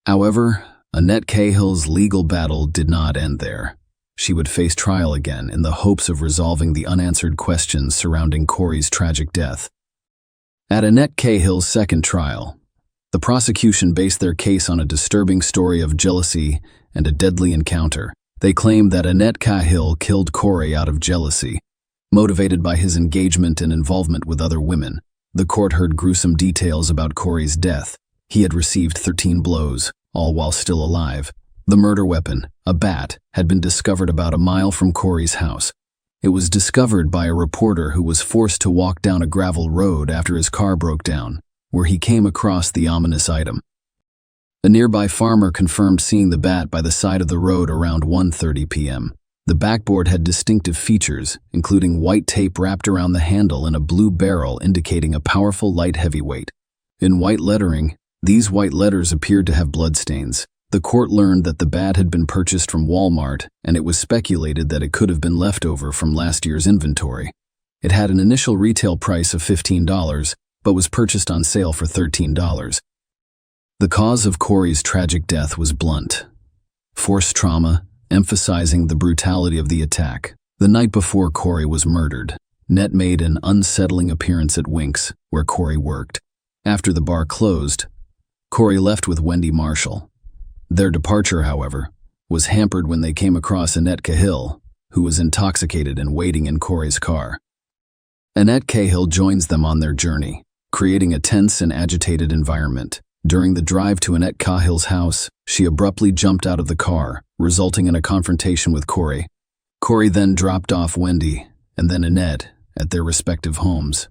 However, Annette Cahill's legal battle did not end there. She would face trial again in the hopes of resolving the unanswered questions surrounding Corey's tragic death. At Annette Cahill's second trial, the prosecution based their case on a disturbing story of jealousy and a deadly encounter. They claimed that Annette Cahill killed Corey out of jealousy, motivated by his engagement and involvement with other women. The court heard gruesome details about Corey's death. He had received 13 blows, all while still alive. The murder weapon, a bat, had been discovered about a mile from Corey's house. It was discovered by a reporter who was forced to walk down a gravel road after his car broke down, where he came across the ominous item. A nearby farmer confirmed seeing the bat by the side of the road around 1:30 p.m. The backboard had distinctive features, including white tape wrapped around the handle and a blue barrel indicating a powerful light heavyweight. In white lettering, these white letters appeared to have bloodstains. The court learned that the bat had been purchased from Walmart, and it was speculated that it could have been leftover from last year's inventory. It had an initial retail price of $15, but was purchased on sale for $13. The cause of Corey's tragic death was blunt: forced trauma, emphasizing the brutality of the attack. The night before Corey was murdered, Annette made an unsettling appearance at Wink's, where Corey worked. After the bar closed, Corey left with Wendy Marshall. Their departure, however, was hampered when they came across Annette Cahill, who was intoxicated and waiting in Corey's car. Annette Cahill joins them on their journey, creating a tense and agitated environment. During the drive to Annette Cahill's house, she abruptly jumped out of the car, resulting in a confrontation with Corey. Corey then dropped off Wendy, and then Annette, at their respective homes.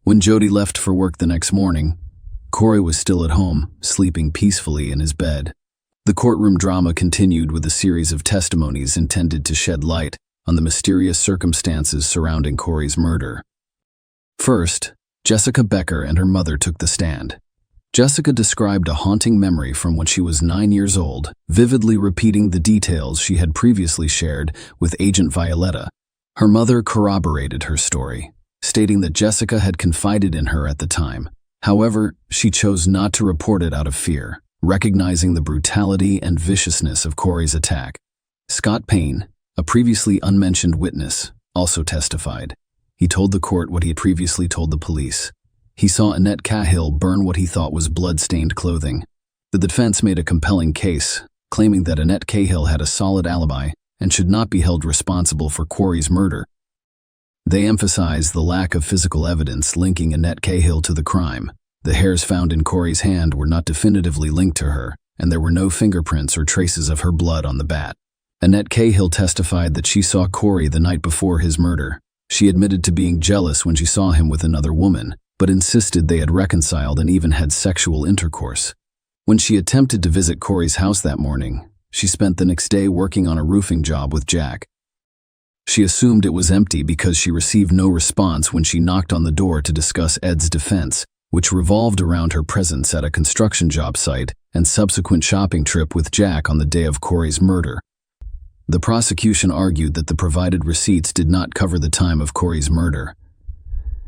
When Jody left for work the next morning, Corey was still at home, sleeping peacefully in his bed. The courtroom drama continued with a series of testimonies intended to shed light on the mysterious circumstances surrounding Corey's murder. First, Jessica Becker and her mother took the stand. Jessica described a haunting memory from when she was 9 years old, vividly repeating the details she had previously shared with Agent Violetta. Her mother corroborated her story, stating that Jessica had confided in her at the time. However, she chose not to report it out of fear, recognizing the brutality and viciousness of Corey's attack. Scott Payne, a previously unmentioned witness, also testified. He told the court what he had previously told the police. He saw Annette Cahill burn what he thought was blood-stained clothing. The defense made a compelling case, claiming that Annette Cahill had a solid alibi and should not be held responsible for Corey's murder. They emphasized the lack of physical evidence linking Annette Cahill to the crime. The hairs found in Corey's hand were not definitively linked to her, and there were no fingerprints or traces of her blood on the bat. Annette Cahill testified that she saw Corey the night before his murder. She admitted to being jealous when she saw him with another woman, but insisted they had reconciled and even had sexual intercourse. When she attempted to visit Corey's house that morning, she spent the next day working on a roofing job with Jack. She assumed it was empty because she received no response when she knocked on the door to discuss Ed's defense, which revolved around her presence at a construction job site and subsequent shopping trip with Jack on the day of Corey's murder. The prosecution argued that the provided receipts did not cover the time of Corey's murder.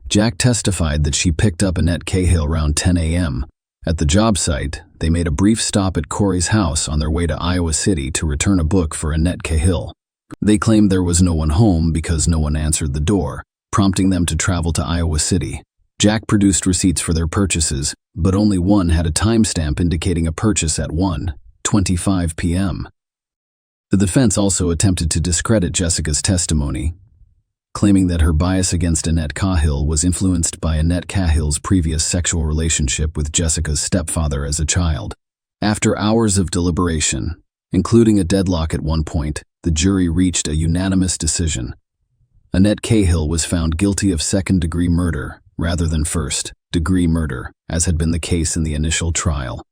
Jack testified that she picked up Annette Cahill around 10 a.m. At the job site, they made a brief stop at Corey's house on their way to Iowa City to return a book for Annette Cahill. They claimed there was no one home because no one answered the door, prompting them to travel to Iowa City. Jack produced receipts for their purchases, but only one had a timestamp indicating a purchase at 1:25 p.m. The defense also attempted to discredit Jessica's testimony, claiming that her bias against Annette Cahill was influenced by Annette Cahill's previous sexual relationship with Jessica's stepfather as a child. After hours of deliberation, including a deadlock at one point, the jury reached a unanimous decision. Annette Cahill was found guilty of second-degree murder rather than first-degree murder, as had been the case in the initial trial.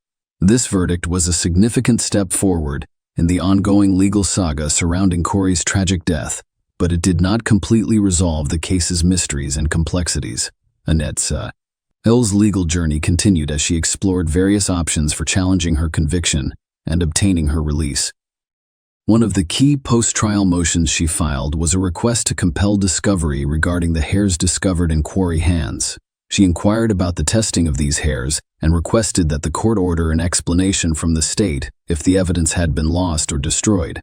This verdict was a significant step forward in the ongoing legal saga surrounding Corey's tragic death, but it did not completely resolve the case's mysteries and complexities. Annette Cahill's legal journey continued as she explored various options for challenging her conviction and obtaining her release. One of the key post-trial motions she filed was a request to compel discovery regarding the hairs discovered in Corey's hands. She inquired about the testing of these hairs and requested that the court order an explanation from the state if the evidence had been lost or destroyed.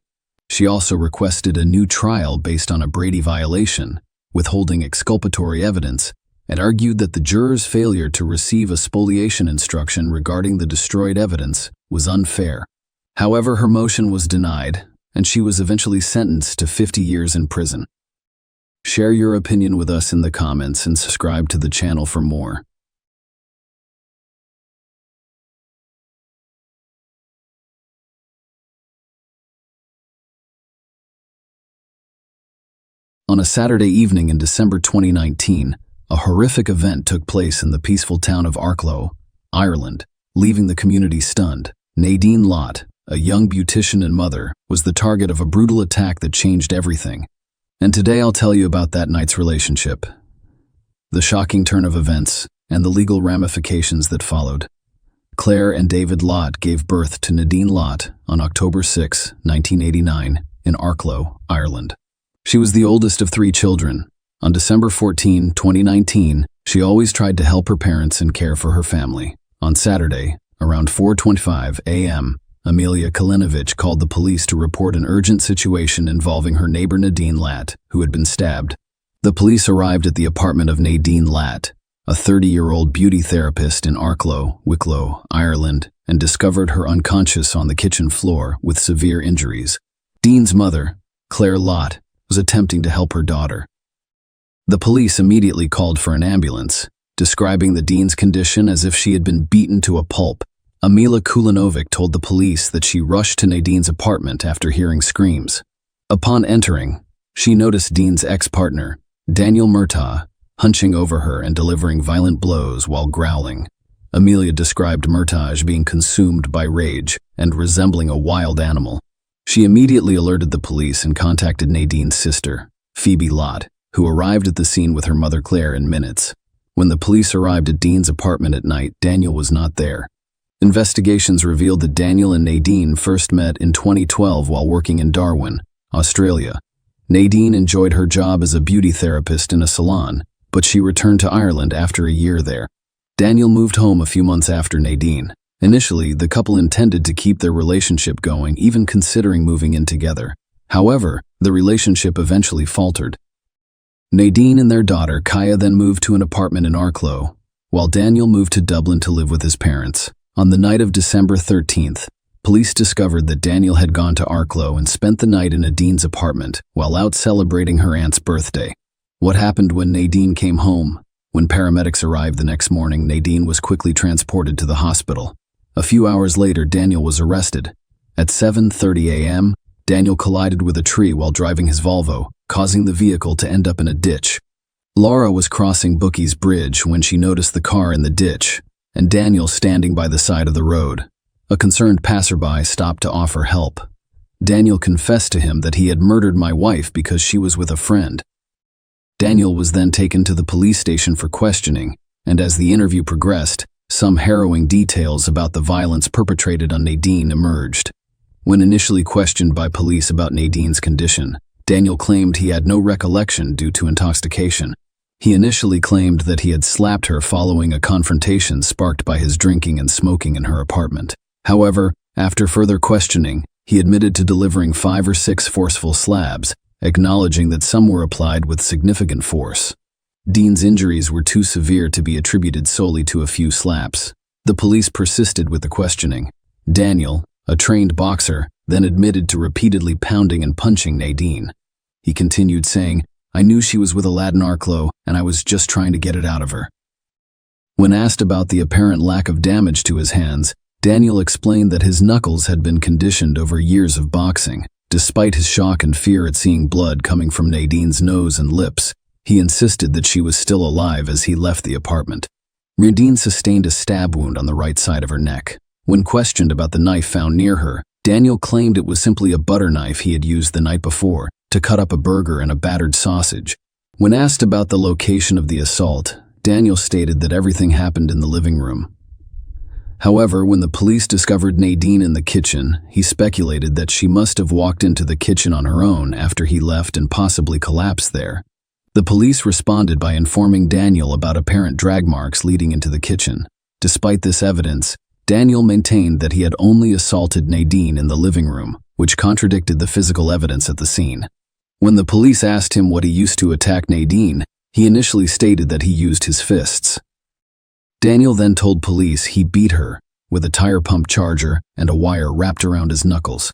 She also requested a new trial based on a Brady violation, withholding exculpatory evidence, and argued that the jurors' failure to receive a spoliation instruction regarding the destroyed evidence was unfair. However, her motion was denied, and she was eventually sentenced to 50 years in prison. Share your opinion with us in the comments and subscribe to the channel for more. On a Saturday evening in December 2019, a horrific event took place in the peaceful town of Arklow, Ireland, leaving the community stunned. Nadine Lott, a young beautician and mother, was the target of a brutal attack that changed everything. And today I'll tell you about that night's relationship, the shocking turn of events, and the legal ramifications that followed. Claire and David Lott gave birth to Nadine Lott on October 6, 1989, in Arklow, Ireland. She was the oldest of 3 children. On December 14, 2019, she always tried to help her parents and care for her family. On Saturday, around 4:25 a.m., Amelia Kalinovich called the police to report an urgent situation involving her neighbor Nadine Lott, who had been stabbed. The police arrived at the apartment of Nadine Latt, a 30-year-old beauty therapist in Arklow, Wicklow, Ireland, and discovered her unconscious on the kitchen floor with severe injuries. Dean's mother, Claire Lott, was attempting to help her daughter. The police immediately called for an ambulance, describing the Dean's condition as if she had been beaten to a pulp. Amila Kulinovic told the police that she rushed to Nadine's apartment after hearing screams. Upon entering, she noticed Dean's ex-partner, Daniel Murtaugh, hunching over her and delivering violent blows while growling. Amelia described Murtaugh as being consumed by rage and resembling a wild animal. She immediately alerted the police and contacted Nadine's sister, Phoebe Lott, who arrived at the scene with her mother Claire in minutes. When the police arrived at Dean's apartment at night, Daniel was not there. Investigations revealed that Daniel and Nadine first met in 2012 while working in Darwin, Australia. Nadine enjoyed her job as a beauty therapist in a salon, but she returned to Ireland after a year there. Daniel moved home a few months after Nadine. Initially, the couple intended to keep their relationship going, even considering moving in together. However, the relationship eventually faltered. Nadine and their daughter Kaya then moved to an apartment in Arklow, while Daniel moved to Dublin to live with his parents. On the night of December 13th, police discovered that Daniel had gone to Arklow and spent the night in Nadine's apartment while out celebrating her aunt's birthday. What happened when Nadine came home? When paramedics arrived the next morning, Nadine was quickly transported to the hospital. A few hours later, Daniel was arrested. At 7:30 a.m., Daniel collided with a tree while driving his Volvo, causing the vehicle to end up in a ditch. Laura was crossing Bookie's Bridge when she noticed the car in the ditch, and Daniel standing by the side of the road. A concerned passerby stopped to offer help. Daniel confessed to him that he had murdered my wife because she was with a friend. Daniel was then taken to the police station for questioning, and as the interview progressed, some harrowing details about the violence perpetrated on Nadine emerged. When initially questioned by police about Nadine's condition, Daniel claimed he had no recollection due to intoxication. He initially claimed that he had slapped her following a confrontation sparked by his drinking and smoking in her apartment. However, after further questioning, he admitted to delivering 5 or 6 forceful slabs, acknowledging that some were applied with significant force. Dean's injuries were too severe to be attributed solely to a few slaps. The police persisted with the questioning. Daniel, a trained boxer, then admitted to repeatedly pounding and punching Nadine. He continued saying, "I knew she was with a lad in Arklow, and I was just trying to get it out of her." When asked about the apparent lack of damage to his hands, Daniel explained that his knuckles had been conditioned over years of boxing. Despite his shock and fear at seeing blood coming from Nadine's nose and lips, he insisted that she was still alive as he left the apartment. Nadine sustained a stab wound on the right side of her neck. When questioned about the knife found near her, Daniel claimed it was simply a butter knife he had used the night before to cut up a burger and a battered sausage. When asked about the location of the assault, Daniel stated that everything happened in the living room. However, when the police discovered Nadine in the kitchen, he speculated that she must have walked into the kitchen on her own after he left and possibly collapsed there. The police responded by informing Daniel about apparent drag marks leading into the kitchen. Despite this evidence, Daniel maintained that he had only assaulted Nadine in the living room, which contradicted the physical evidence at the scene. When the police asked him what he used to attack Nadine, he initially stated that he used his fists. Daniel then told police he beat her with a tire pump charger and a wire wrapped around his knuckles.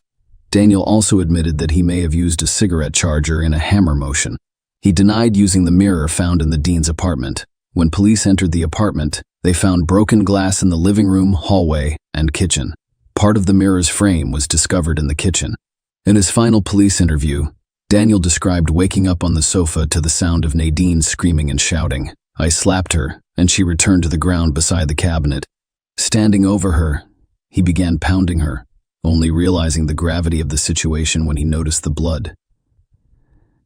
Daniel also admitted that he may have used a cigarette charger in a hammer motion. He denied using the mirror found in the Dean's apartment. When police entered the apartment, they found broken glass in the living room, hallway, and kitchen. Part of the mirror's frame was discovered in the kitchen. In his final police interview, Daniel described waking up on the sofa to the sound of Nadine screaming and shouting. "I slapped her, and she returned to the ground beside the cabinet. Standing over her, he began pounding her, only realizing the gravity of the situation when he noticed the blood."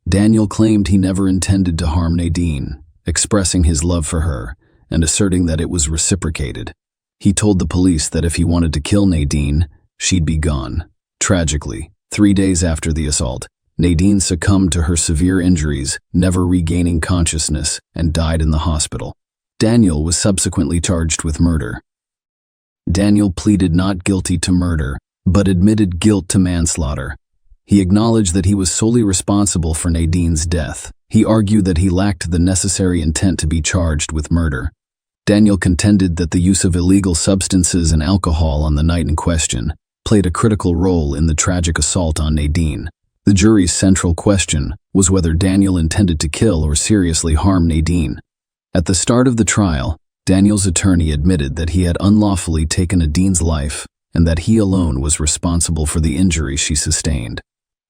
Daniel claimed he never intended to harm Nadine, expressing his love for her and asserting that it was reciprocated. He told the police that if he wanted to kill Nadine, she'd be gone. Tragically, 3 days after the assault, Nadine succumbed to her severe injuries, never regaining consciousness, and died in the hospital. Daniel was subsequently charged with murder. Daniel pleaded not guilty to murder, but admitted guilt to manslaughter. He acknowledged that he was solely responsible for Nadine's death. He argued that he lacked the necessary intent to be charged with murder. Daniel contended that the use of illegal substances and alcohol on the night in question played a critical role in the tragic assault on Nadine. The jury's central question was whether Daniel intended to kill or seriously harm Nadine. At the start of the trial, Daniel's attorney admitted that he had unlawfully taken Nadine's life and that he alone was responsible for the injury she sustained.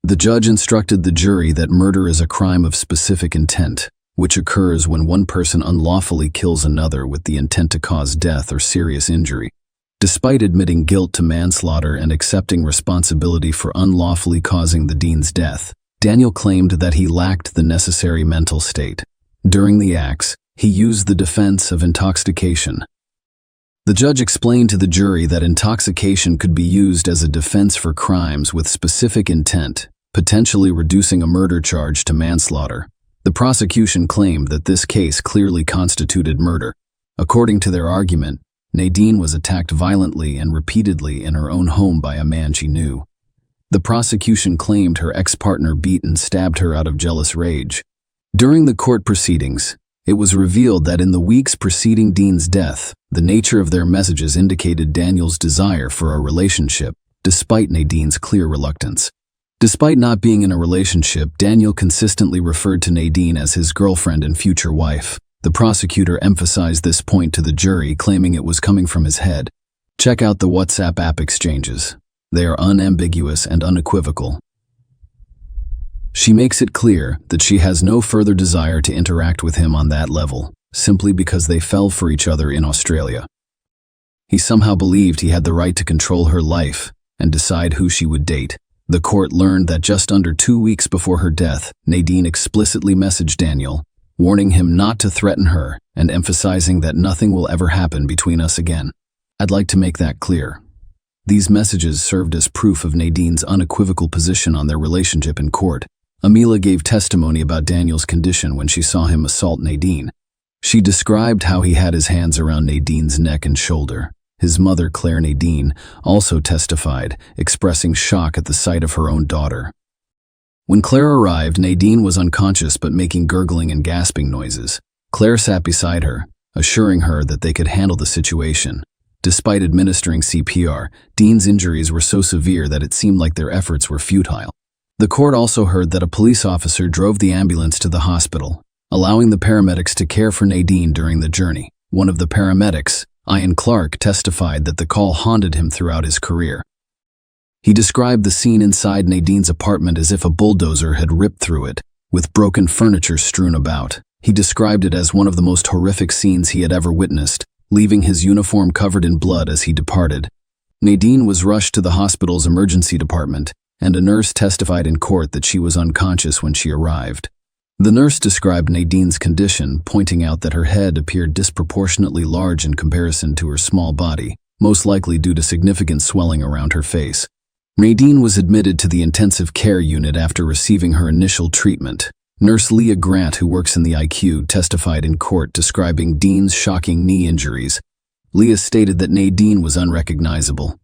The judge instructed the jury that murder is a crime of specific intent, which occurs when one person unlawfully kills another with the intent to cause death or serious injury. Despite admitting guilt to manslaughter and accepting responsibility for unlawfully causing Nadine's death, Daniel claimed that he lacked the necessary mental state. During the acts, he used the defense of intoxication. The judge explained to the jury that intoxication could be used as a defense for crimes with specific intent, potentially reducing a murder charge to manslaughter. The prosecution claimed that this case clearly constituted murder. According to their argument, Nadine was attacked violently and repeatedly in her own home by a man she knew. The prosecution claimed her ex-partner beat and stabbed her out of jealous rage. During the court proceedings, it was revealed that in the weeks preceding Dean's death, the nature of their messages indicated Daniel's desire for a relationship, despite Nadine's clear reluctance. Despite not being in a relationship, Daniel consistently referred to Nadine as his girlfriend and future wife. The prosecutor emphasized this point to the jury, claiming it was coming from his head. Check out the WhatsApp app exchanges. They are unambiguous and unequivocal. She makes it clear that she has no further desire to interact with him on that level, simply because they fell for each other in Australia. He somehow believed he had the right to control her life and decide who she would date. The court learned that just under 2 weeks before her death, Nadine explicitly messaged Daniel, warning him not to threaten her and emphasizing that nothing will ever happen between us again. I'd like to make that clear. These messages served as proof of Nadine's unequivocal position on their relationship in court. Amila gave testimony about Daniel's condition when she saw him assault Nadine. She described how he had his hands around Nadine's neck and shoulder. His mother, Claire Nadine, also testified, expressing shock at the sight of her own daughter. When Claire arrived, Nadine was unconscious but making gurgling and gasping noises. Claire sat beside her, assuring her that they could handle the situation. Despite administering CPR, Dean's injuries were so severe that it seemed like their efforts were futile. The court also heard that a police officer drove the ambulance to the hospital, allowing the paramedics to care for Nadine during the journey. One of the paramedics, Ian Clark, testified that the call haunted him throughout his career. He described the scene inside Nadine's apartment as if a bulldozer had ripped through it, with broken furniture strewn about. He described it as one of the most horrific scenes he had ever witnessed, leaving his uniform covered in blood as he departed. Nadine was rushed to the hospital's emergency department, and a nurse testified in court that she was unconscious when she arrived. The nurse described Nadine's condition, pointing out that her head appeared disproportionately large in comparison to her small body, most likely due to significant swelling around her face. Nadine was admitted to the intensive care unit after receiving her initial treatment. Nurse Leah Grant, who works in the IQ, testified in court describing Dean's shocking knee injuries. Leah stated that Nadine was unrecognizable.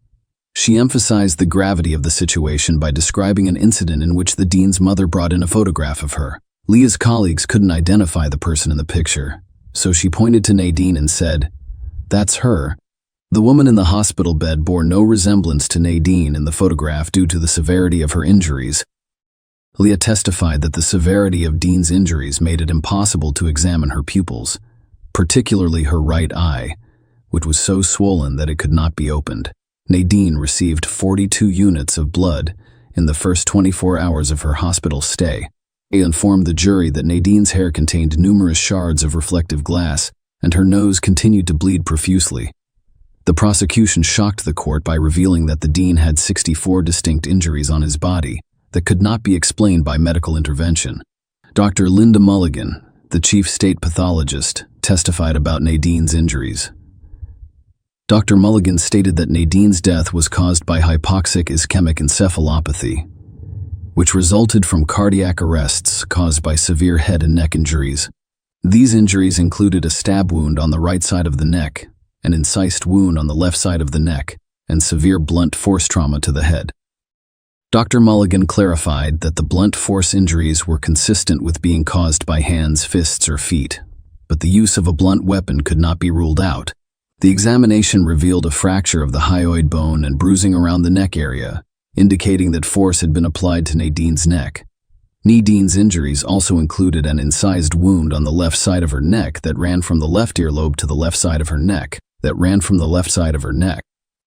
She emphasized the gravity of the situation by describing an incident in which the Dean's mother brought in a photograph of her. Leah's colleagues couldn't identify the person in the picture, so she pointed to Nadine and said, "That's her." The woman in the hospital bed bore no resemblance to Nadine in the photograph due to the severity of her injuries. Leah testified that the severity of Dean's injuries made it impossible to examine her pupils, particularly her right eye, which was so swollen that it could not be opened. Nadine received 42 units of blood in the first 24 hours of her hospital stay. They informed the jury that Nadine's hair contained numerous shards of reflective glass, and her nose continued to bleed profusely. The prosecution shocked the court by revealing that the Dean had 64 distinct injuries on his body that could not be explained by medical intervention. Dr. Linda Mulligan, the chief state pathologist, testified about Nadine's injuries. Dr. Mulligan stated that Nadine's death was caused by hypoxic ischemic encephalopathy, which resulted from cardiac arrests caused by severe head and neck injuries. These injuries included a stab wound on the right side of the neck, an incised wound on the left side of the neck, and severe blunt force trauma to the head. Dr. Mulligan clarified that the blunt force injuries were consistent with being caused by hands, fists, or feet, but the use of a blunt weapon could not be ruled out. The examination revealed a fracture of the hyoid bone and bruising around the neck area, indicating that force had been applied to Nadine's neck. Nadine's injuries also included an incised wound on the left side of her neck that ran from the left earlobe to the left side of her neck,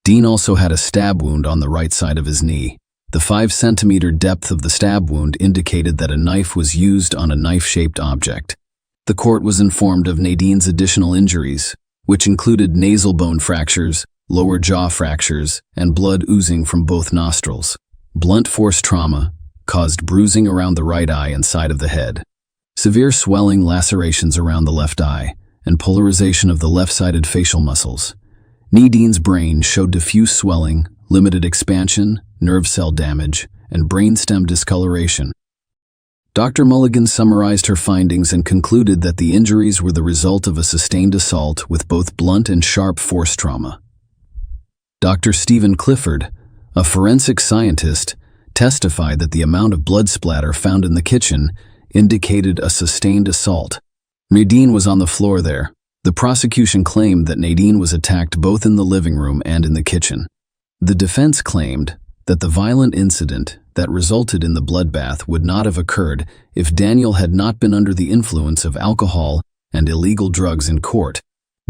Dean also had a stab wound on the right side of his knee. The 5-centimeter depth of the stab wound indicated that a knife was used on a knife-shaped object. The court was informed of Nadine's additional injuries, which included nasal bone fractures, lower jaw fractures, and blood oozing from both nostrils. Blunt force trauma caused bruising around the right eye and side of the head, severe swelling, lacerations around the left eye, and polarization of the left-sided facial muscles. Nadine's brain showed diffuse swelling, limited expansion, nerve cell damage, and brainstem discoloration. Dr. Mulligan summarized her findings and concluded that the injuries were the result of a sustained assault with both blunt and sharp force trauma. Dr. Stephen Clifford, a forensic scientist, testified that the amount of blood splatter found in the kitchen indicated a sustained assault. Nadine was on the floor there. The prosecution claimed that Nadine was attacked both in the living room and in the kitchen. The defense claimed that the violent incident that resulted in the bloodbath would not have occurred if Daniel had not been under the influence of alcohol and illegal drugs in court.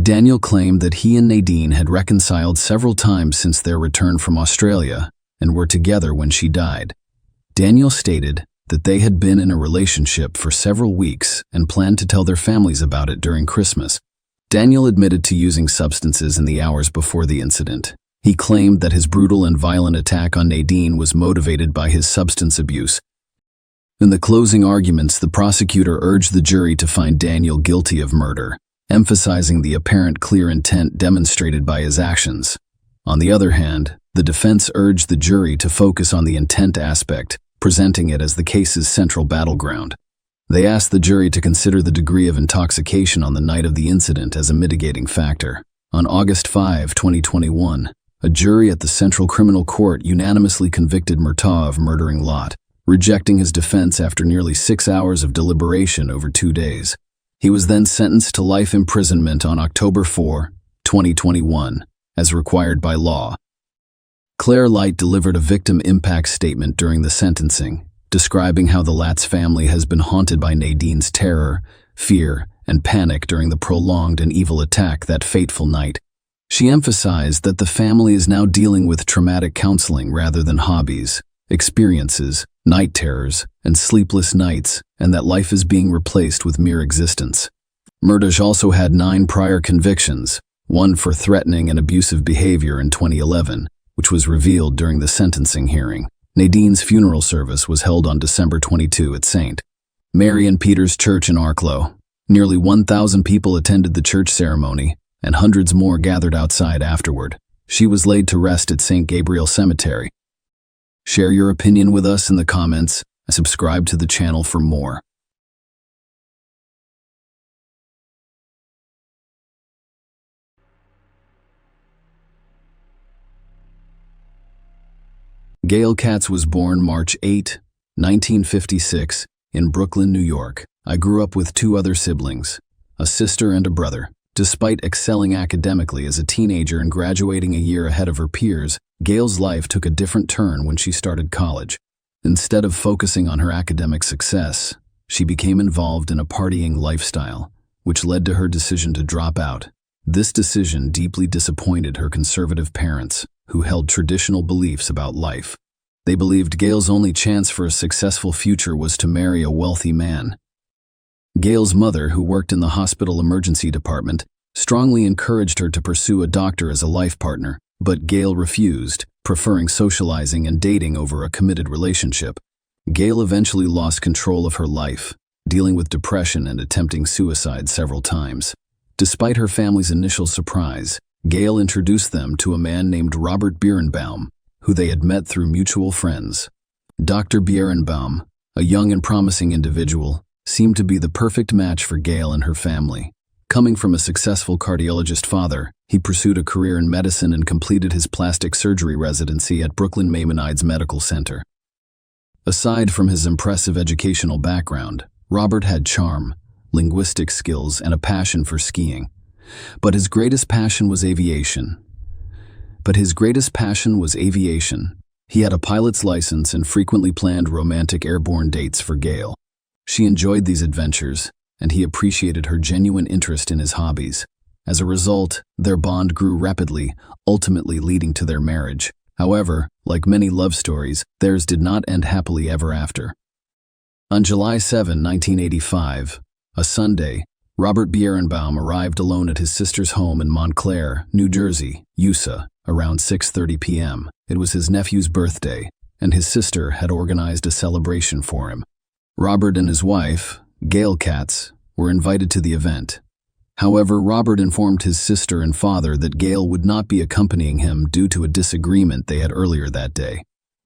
Daniel claimed that he and Nadine had reconciled several times since their return from Australia and were together when she died. Daniel stated that they had been in a relationship for several weeks and planned to tell their families about it during Christmas. Daniel admitted to using substances in the hours before the incident. He claimed that his brutal and violent attack on Nadine was motivated by his substance abuse. In the closing arguments, the prosecutor urged the jury to find Daniel guilty of murder, emphasizing the apparent clear intent demonstrated by his actions. On the other hand, the defense urged the jury to focus on the intent aspect, presenting it as the case's central battleground. They asked the jury to consider the degree of intoxication on the night of the incident as a mitigating factor. On August 5, 2021, a jury at the Central Criminal Court unanimously convicted Murtaugh of murdering Lot, rejecting his defense after nearly 6 hours of deliberation over 2 days. He was then sentenced to life imprisonment on October 4, 2021, as required by law. Claire Light delivered a victim impact statement during the sentencing, describing how the Latz family has been haunted by Nadine's terror, fear, and panic during the prolonged and evil attack that fateful night. She emphasized that the family is now dealing with traumatic counseling rather than hobbies, experiences, night terrors, and sleepless nights, and that life is being replaced with mere existence. Murtaugh also had 9 prior convictions, one for threatening and abusive behavior in 2011, which was revealed during the sentencing hearing. Nadine's funeral service was held on December 22 at St. Mary and Peter's Church in Arklow. Nearly 1,000 people attended the church ceremony, and hundreds more gathered outside afterward. She was laid to rest at St. Gabriel Cemetery. Share your opinion with us in the comments and subscribe to the channel for more. Gail Katz was born March 8, 1956, in Brooklyn, New York. I grew up with 2 other siblings, a sister and a brother. Despite excelling academically as a teenager and graduating a year ahead of her peers, Gail's life took a different turn when she started college. Instead of focusing on her academic success, she became involved in a partying lifestyle, which led to her decision to drop out. This decision deeply disappointed her conservative parents, who held traditional beliefs about life. They believed Gail's only chance for a successful future was to marry a wealthy man. Gail's mother, who worked in the hospital emergency department, strongly encouraged her to pursue a doctor as a life partner, but Gail refused, preferring socializing and dating over a committed relationship. Gail eventually lost control of her life, dealing with depression and attempting suicide several times. Despite her family's initial surprise, Gail introduced them to a man named Robert Birnbaum, who they had met through mutual friends. Dr. Birnbaum, a young and promising individual, seemed to be the perfect match for Gail and her family. Coming from a successful cardiologist father, he pursued a career in medicine and completed his plastic surgery residency at Brooklyn Maimonides Medical Center. Aside from his impressive educational background, Robert had charm, linguistic skills, and a passion for skiing. But his greatest passion was aviation. He had a pilot's license and frequently planned romantic airborne dates for Gail. She enjoyed these adventures, and he appreciated her genuine interest in his hobbies. As a result, their bond grew rapidly, ultimately leading to their marriage. However, like many love stories, theirs did not end happily ever after. On July 7, 1985, a Sunday, Robert Bierenbaum arrived alone at his sister's home in Montclair, New Jersey, USA, around 6:30 p.m. It was his nephew's birthday, and his sister had organized a celebration for him. Robert and his wife, Gail Katz, were invited to the event. However, Robert informed his sister and father that Gail would not be accompanying him due to a disagreement they had earlier that day.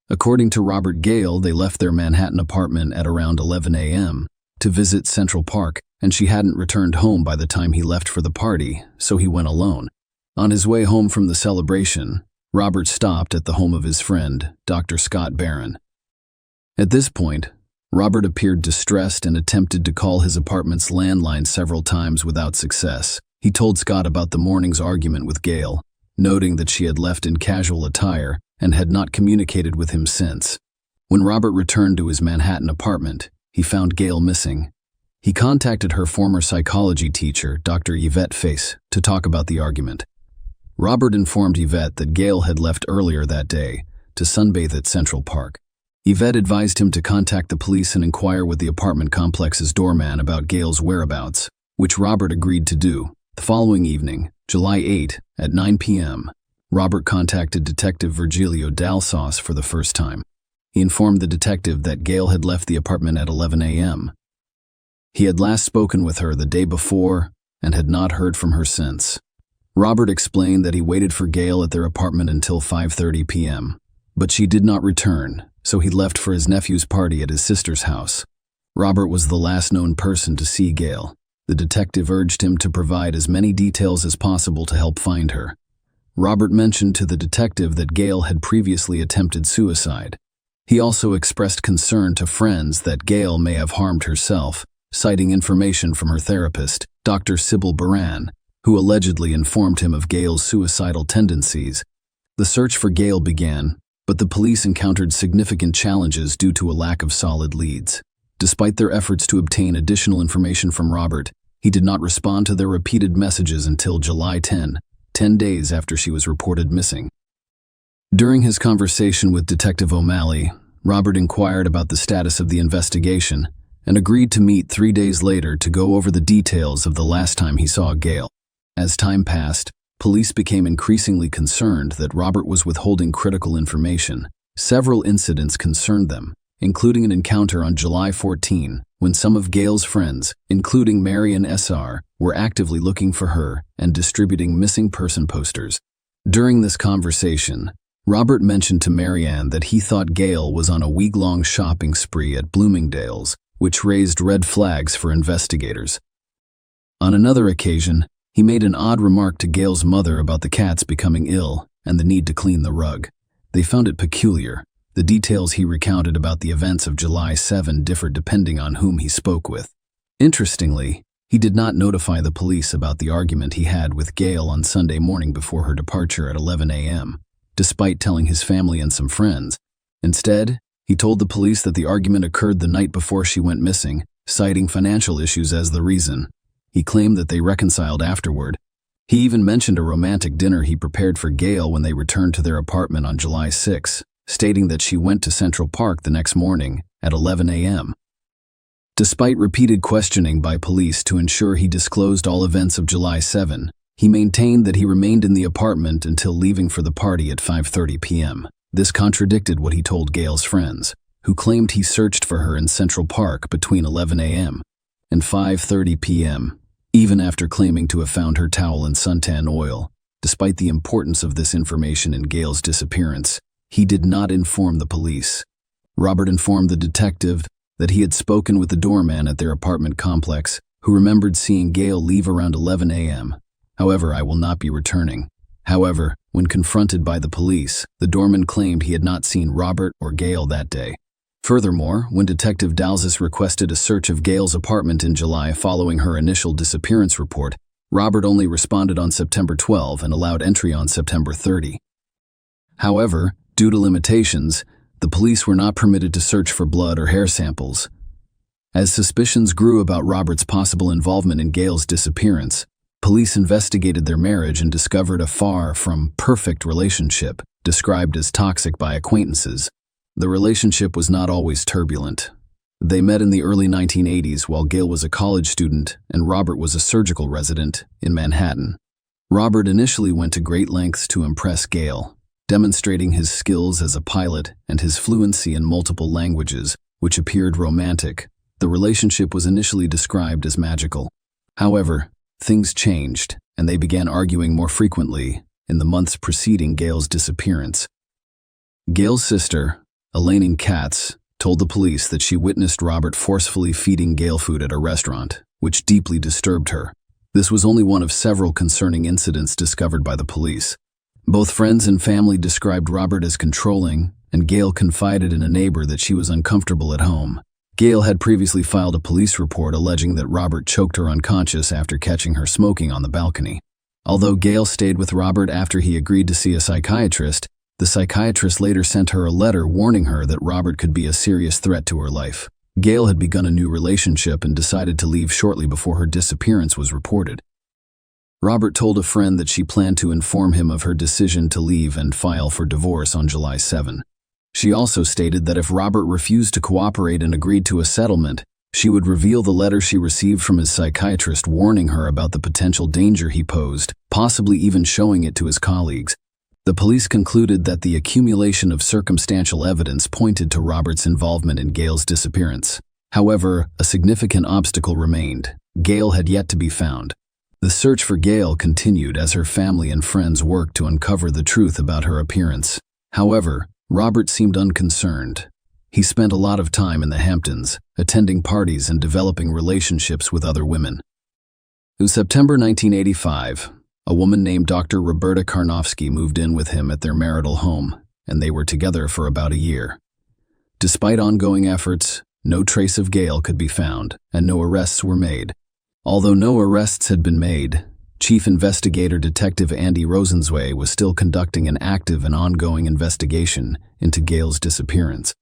According to Robert Gail, they left their Manhattan apartment at around 11 a.m. to visit Central Park, and she hadn't returned home by the time he left for the party, so he went alone. On his way home from the celebration, Robert stopped at the home of his friend, Dr. Scott Barron. At this point, Robert appeared distressed and attempted to call his apartment's landline several times without success. He told Scott about the morning's argument with Gail, noting that she had left in casual attire and had not communicated with him since. When Robert returned to his Manhattan apartment, he found Gail missing. He contacted her former psychology teacher, Dr. Yvette Face, to talk about the argument. Robert informed Yvette that Gail had left earlier that day to sunbathe at Central Park. Yvette advised him to contact the police and inquire with the apartment complex's doorman about Gail's whereabouts, which Robert agreed to do. The following evening, July 8, at 9 p.m., Robert contacted Detective Virgilio Dalsauce for the first time. He informed the detective that Gail had left the apartment at 11 a.m. He had last spoken with her the day before and had not heard from her since. Robert explained that he waited for Gail at their apartment until 5:30 p.m., but she did not return, so he left for his nephew's party at his sister's house. Robert was the last known person to see Gail. The detective urged him to provide as many details as possible to help find her. Robert mentioned to the detective that Gail had previously attempted suicide. He also expressed concern to friends that Gail may have harmed herself, citing information from her therapist, Dr. Sybil Baran, who allegedly informed him of Gail's suicidal tendencies. The search for Gail began, but the police encountered significant challenges due to a lack of solid leads. Despite their efforts to obtain additional information from Robert, he did not respond to their repeated messages until July 10 days after she was reported missing. During his conversation with Detective O'Malley, Robert inquired about the status of the investigation and agreed to meet 3 days later to go over the details of the last time he saw Gail. As time passed, police became increasingly concerned that Robert was withholding critical information. Several incidents concerned them, including an encounter on July 14, when some of Gail's friends, including Marian S.R., were actively looking for her and distributing missing person posters. During this conversation, Robert mentioned to Marianne that he thought Gail was on a week-long shopping spree at Bloomingdale's, which raised red flags for investigators. On another occasion, he made an odd remark to Gail's mother about the cats becoming ill and the need to clean the rug. They found it peculiar. The details he recounted about the events of July 7 differed depending on whom he spoke with. Interestingly, he did not notify the police about the argument he had with Gail on Sunday morning before her departure at 11 a.m., despite telling his family and some friends. Instead, he told the police that the argument occurred the night before she went missing, citing financial issues as the reason. He claimed that they reconciled afterward. He even mentioned a romantic dinner he prepared for Gail when they returned to their apartment on July 6, stating that she went to Central Park the next morning at 11 a.m. Despite repeated questioning by police to ensure he disclosed all events of July 7, he maintained that he remained in the apartment until leaving for the party at 5:30 p.m. This contradicted what he told Gail's friends, who claimed he searched for her in Central Park between 11 a.m. and 5:30 p.m., even after claiming to have found her towel and suntan oil. Despite the importance of this information in Gail's disappearance, he did not inform the police. Robert informed the detective that he had spoken with the doorman at their apartment complex, who remembered seeing Gail leave around 11 a.m. However, I will not be returning. However, when confronted by the police, the doorman claimed he had not seen Robert or Gail that day. Furthermore, when Detective Dalzis requested a search of Gail's apartment in July following her initial disappearance report, Robert only responded on September 12 and allowed entry on September 30. However, due to limitations, the police were not permitted to search for blood or hair samples. As suspicions grew about Robert's possible involvement in Gail's disappearance, police investigated their marriage and discovered a far from perfect relationship, described as toxic by acquaintances. The relationship was not always turbulent. They met in the early 1980s while Gail was a college student and Robert was a surgical resident in Manhattan. Robert initially went to great lengths to impress Gail, demonstrating his skills as a pilot and his fluency in multiple languages, which appeared romantic. The relationship was initially described as magical. However, things changed, and they began arguing more frequently in the months preceding Gail's disappearance. Gail's sister, Elaine Katz, told the police that she witnessed Robert forcefully feeding Gail food at a restaurant, which deeply disturbed her. This was only one of several concerning incidents discovered by the police. Both friends and family described Robert as controlling, and Gail confided in a neighbor that she was uncomfortable at home. Gail had previously filed a police report alleging that Robert choked her unconscious after catching her smoking on the balcony. Although Gail stayed with Robert after he agreed to see a psychiatrist, the psychiatrist later sent her a letter warning her that Robert could be a serious threat to her life. Gail had begun a new relationship and decided to leave shortly before her disappearance was reported. Robert told a friend that she planned to inform him of her decision to leave and file for divorce on July 7. She also stated that if Robert refused to cooperate and agreed to a settlement, she would reveal the letter she received from his psychiatrist warning her about the potential danger he posed, possibly even showing it to his colleagues. The police concluded that the accumulation of circumstantial evidence pointed to Robert's involvement in Gail's disappearance. However, a significant obstacle remained. Gail had yet to be found. The search for Gail continued as her family and friends worked to uncover the truth about her appearance. However, Robert seemed unconcerned. He spent a lot of time in the Hamptons, attending parties and developing relationships with other women. In September 1985, a woman named Dr. Roberta Karnofsky moved in with him at their marital home, and they were together for about a year. Despite ongoing efforts, no trace of Gail could be found, and no arrests were made. Although no arrests had been made, Chief Investigator Detective Andy Rosenzweig was still conducting an active and ongoing investigation into Gail's disappearance.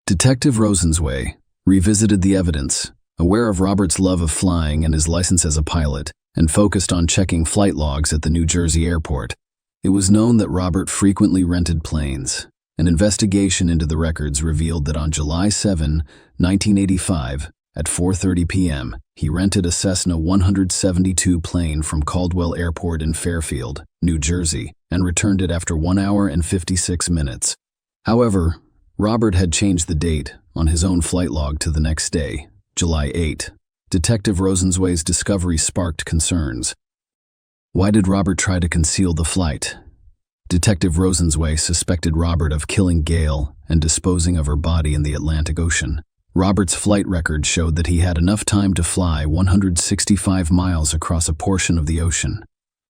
Detective Rosenzweig revisited the evidence, aware of Robert's love of flying and his license as a pilot, and focused on checking flight logs at the New Jersey airport. It was known that Robert frequently rented planes. An investigation into the records revealed that on July 7, 1985, at 4:30 p.m., he rented a Cessna 172 plane from Caldwell Airport in Fairfield, New Jersey, and returned it after 1 hour and 56 minutes. However, Robert had changed the date on his own flight log to the next day, July 8. Detective Rosenzweig's discovery sparked concerns. Why did Robert try to conceal the flight? Detective Rosenzweig suspected Robert of killing Gail and disposing of her body in the Atlantic Ocean. Robert's flight record showed that he had enough time to fly 165 miles across a portion of the ocean.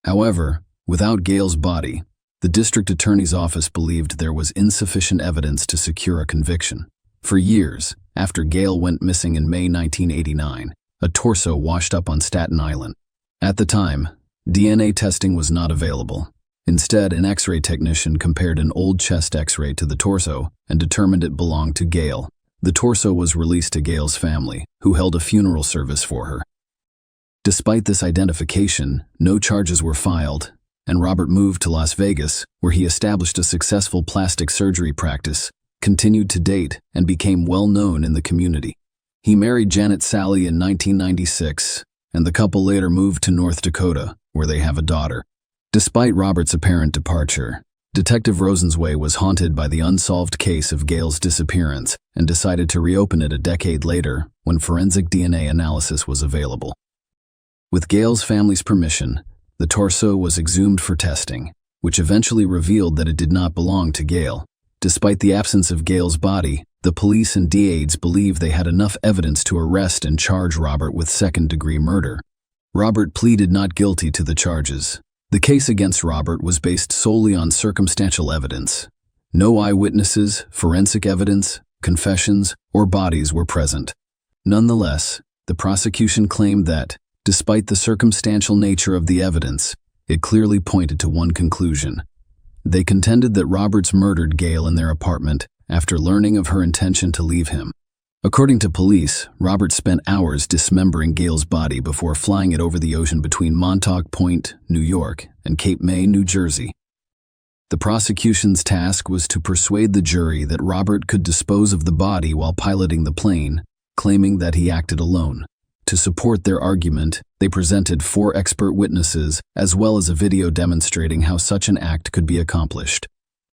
However, without Gail's body, the district attorney's office believed there was insufficient evidence to secure a conviction. For years, after Gail went missing in May 1989, a torso washed up on Staten Island. At the time, DNA testing was not available. Instead, an X-ray technician compared an old chest X-ray to the torso and determined it belonged to Gail. The torso was released to Gail's family, who held a funeral service for her. Despite this identification, no charges were filed, and Robert moved to Las Vegas, where he established a successful plastic surgery practice, continued to date, and became well known in the community. He married Janet Sally in 1996, and the couple later moved to North Dakota, where they have a daughter. Despite Robert's apparent departure, Detective Rosenzweig was haunted by the unsolved case of Gail's disappearance and decided to reopen it a decade later when forensic DNA analysis was available. With Gail's family's permission, the torso was exhumed for testing, which eventually revealed that it did not belong to Gail. Despite the absence of Gail's body, the police and DAs believed they had enough evidence to arrest and charge Robert with second-degree murder. Robert pleaded not guilty to the charges. The case against Robert was based solely on circumstantial evidence. No eyewitnesses, forensic evidence, confessions, or bodies were present. Nonetheless, the prosecution claimed that, despite the circumstantial nature of the evidence, it clearly pointed to one conclusion. They contended that Roberts murdered Gail in their apartment after learning of her intention to leave him. According to police, Roberts spent hours dismembering Gail's body before flying it over the ocean between Montauk Point, New York, and Cape May, New Jersey. The prosecution's task was to persuade the jury that Robert could dispose of the body while piloting the plane, claiming that he acted alone. To support their argument, they presented 4 expert witnesses as well as a video demonstrating how such an act could be accomplished.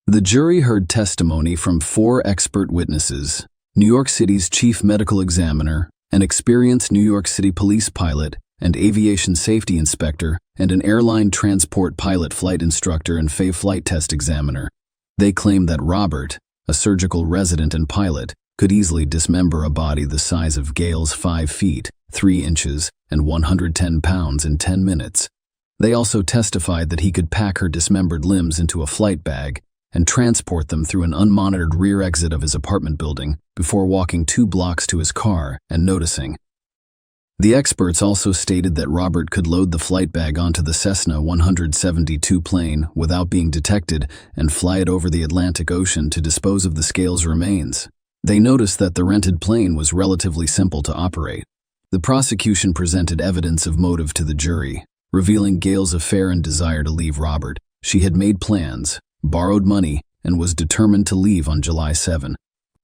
The jury heard testimony from 4 expert witnesses: New York City's chief medical examiner, an experienced New York City police pilot and aviation safety inspector, and an airline transport pilot flight instructor and flight test examiner. They claimed that Robert, a surgical resident and pilot, could easily dismember a body the size of Gail's 5 feet, 3 inches, and 110 pounds in 10 minutes. They also testified that he could pack her dismembered limbs into a flight bag and transport them through an unmonitored rear exit of his apartment building before walking 2 blocks to his car and noticing. The experts also stated that Robert could load the flight bag onto the Cessna 172 plane without being detected and fly it over the Atlantic Ocean to dispose of the scale's remains. They noticed that the rented plane was relatively simple to operate. The prosecution presented evidence of motive to the jury, revealing Gail's affair and desire to leave Robert. She had made plans, borrowed money, and was determined to leave on July 7.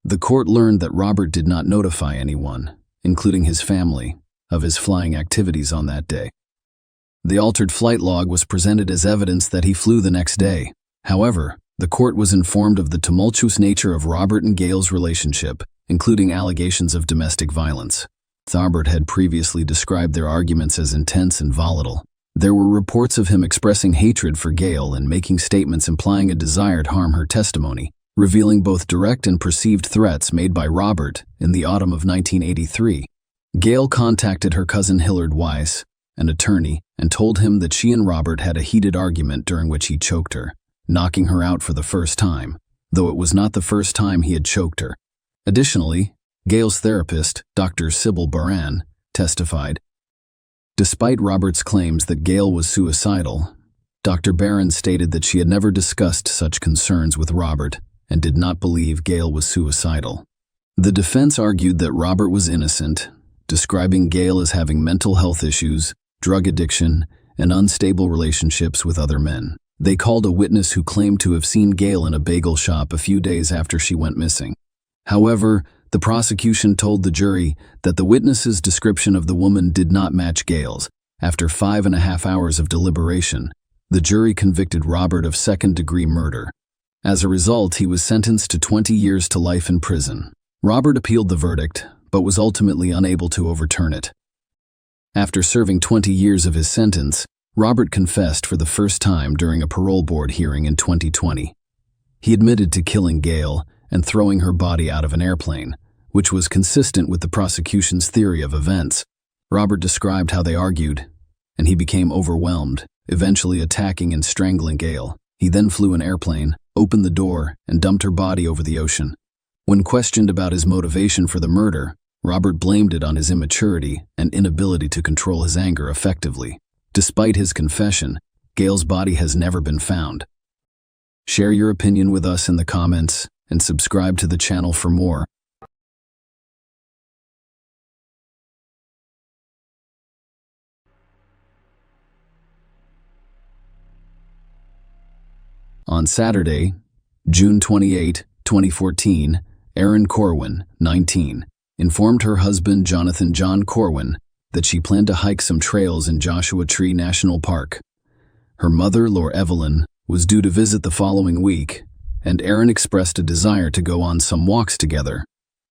The court learned that Robert did not notify anyone, including his family, of his flying activities on that day. The altered flight log was presented as evidence that he flew the next day. However, the court was informed of the tumultuous nature of Robert and Gail's relationship, including allegations of domestic violence. Robert had previously described their arguments as intense and volatile. There were reports of him expressing hatred for Gail and making statements implying a desire to harm her testimony, revealing both direct and perceived threats made by Robert in the autumn of 1983. Gail contacted her cousin Hillard Weiss, an attorney, and told him that she and Robert had a heated argument during which he choked her, knocking her out for the first time, though it was not the first time he had choked her. Additionally, Gail's therapist, Dr. Sybil Baran, testified. Despite Robert's claims that Gail was suicidal, Dr. Baran stated that she had never discussed such concerns with Robert and did not believe Gail was suicidal. The defense argued that Robert was innocent, describing Gail as having mental health issues, drug addiction, and unstable relationships with other men. They called a witness who claimed to have seen Gail in a bagel shop a few days after she went missing. However, the prosecution told the jury that the witness's description of the woman did not match Gail's. After 5.5 hours of deliberation, the jury convicted Robert of second-degree murder. As a result, he was sentenced to 20 years to life in prison. Robert appealed the verdict, but was ultimately unable to overturn it. After serving 20 years of his sentence, Robert confessed for the first time during a parole board hearing in 2020. He admitted to killing Gail and throwing her body out of an airplane, which was consistent with the prosecution's theory of events. Robert described how they argued, and he became overwhelmed, eventually attacking and strangling Gail. He then flew an airplane, opened the door, and dumped her body over the ocean. When questioned about his motivation for the murder, Robert blamed it on his immaturity and inability to control his anger effectively. Despite his confession, Gail's body has never been found. Share your opinion with us in the comments and subscribe to the channel for more. On Saturday, June 28, 2014, Erin Corwin, 19, informed her husband Jonathan John Corwin that she planned to hike some trails in Joshua Tree National Park. Her mother, Laura Evelyn, was due to visit the following week, and Erin expressed a desire to go on some walks together.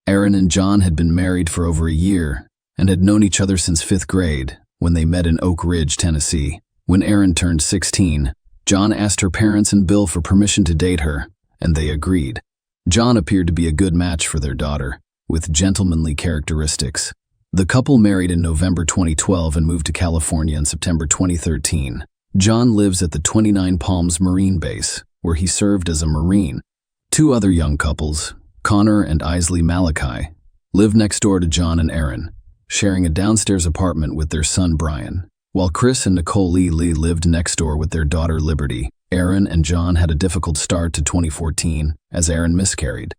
Erin and John had been married for over a year and had known each other since 5th grade when they met in Oak Ridge, Tennessee. When Erin turned 16, John asked her parents and Bill for permission to date her, and they agreed. John appeared to be a good match for their daughter, with gentlemanly characteristics. The couple married in November 2012 and moved to California in September 2013. John lives at the 29 Palms Marine Base, where he served as a Marine. Two other young couples, Connor and Isley Malachi, lived next door to John and Aaron, sharing a downstairs apartment with their son Brian. While Chris and Nicole Lee lived next door with their daughter Liberty, Aaron and John had a difficult start to 2014 as Aaron miscarried.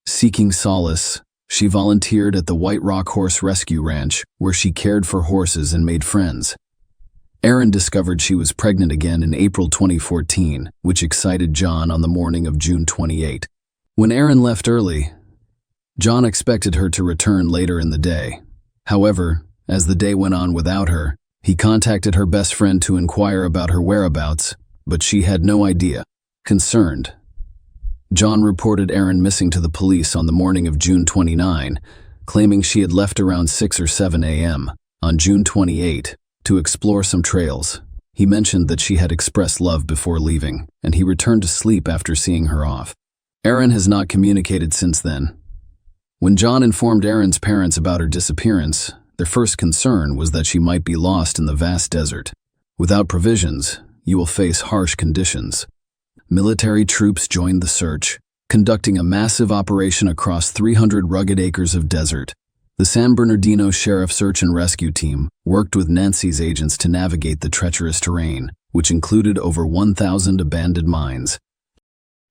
Seeking solace, she volunteered at the White Rock Horse Rescue Ranch, where she cared for horses and made friends. Aaron discovered she was pregnant again in April 2014, which excited John on the morning of June 28. When Aaron left early, John expected her to return later in the day. However, as the day went on without her, he contacted her best friend to inquire about her whereabouts, but she had no idea. Concerned, John reported Aaron missing to the police on the morning of June 29, claiming she had left around 6 or 7 a.m. on June 28 to explore some trails. He mentioned that she had expressed love before leaving, and he returned to sleep after seeing her off. Aaron has not communicated since then. When John informed Aaron's parents about her disappearance, their first concern was that she might be lost in the vast desert. Without provisions, you will face harsh conditions. Military troops joined the search, conducting a massive operation across 300 rugged acres of desert. The San Bernardino Sheriff Search and Rescue Team worked with Nancy's agents to navigate the treacherous terrain, which included over 1,000 abandoned mines.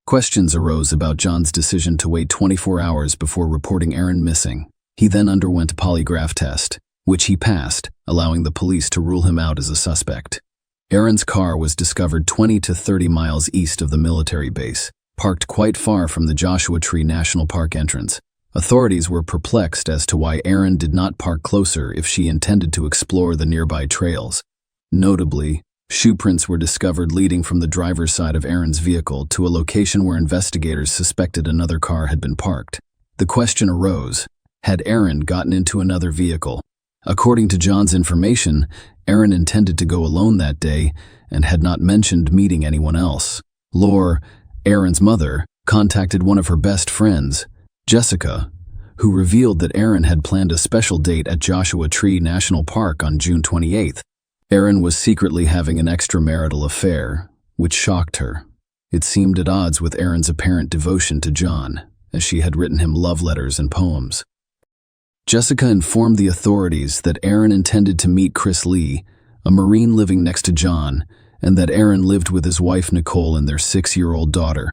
Questions arose about John's decision to wait 24 hours before reporting Aaron missing. He then underwent a polygraph test, which he passed, allowing the police to rule him out as a suspect. Aaron's car was discovered 20 to 30 miles east of the military base, parked quite far from the Joshua Tree National Park entrance. Authorities were perplexed as to why Aaron did not park closer if she intended to explore the nearby trails. Notably, shoe prints were discovered leading from the driver's side of Aaron's vehicle to a location where investigators suspected another car had been parked. The question arose, had Aaron gotten into another vehicle? According to John's information, Aaron intended to go alone that day and had not mentioned meeting anyone else. Lore, Aaron's mother, contacted one of her best friends, Jessica, who revealed that Aaron had planned a special date at Joshua Tree National Park on June 28th. Aaron was secretly having an extramarital affair, which shocked her. It seemed at odds with Aaron's apparent devotion to John, as she had written him love letters and poems. Jessica informed the authorities that Aaron intended to meet Chris Lee, a Marine living next to John, and that Aaron lived with his wife Nicole and their 6-year-old daughter.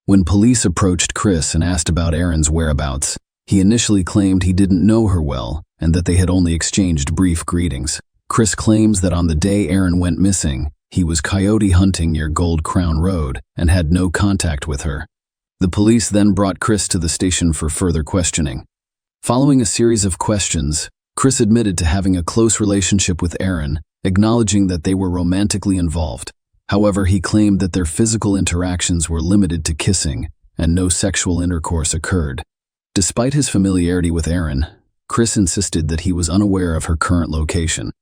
When police approached Chris and asked about Aaron's whereabouts, he initially claimed he didn't know her well and that they had only exchanged brief greetings. Chris claims that on the day Aaron went missing, he was coyote hunting near Gold Crown Road and had no contact with her. The police then brought Chris to the station for further questioning. Following a series of questions, Chris admitted to having a close relationship with Aaron, acknowledging that they were romantically involved. However, he claimed that their physical interactions were limited to kissing and no sexual intercourse occurred. Despite his familiarity with Aaron, Chris insisted that he was unaware of her current location.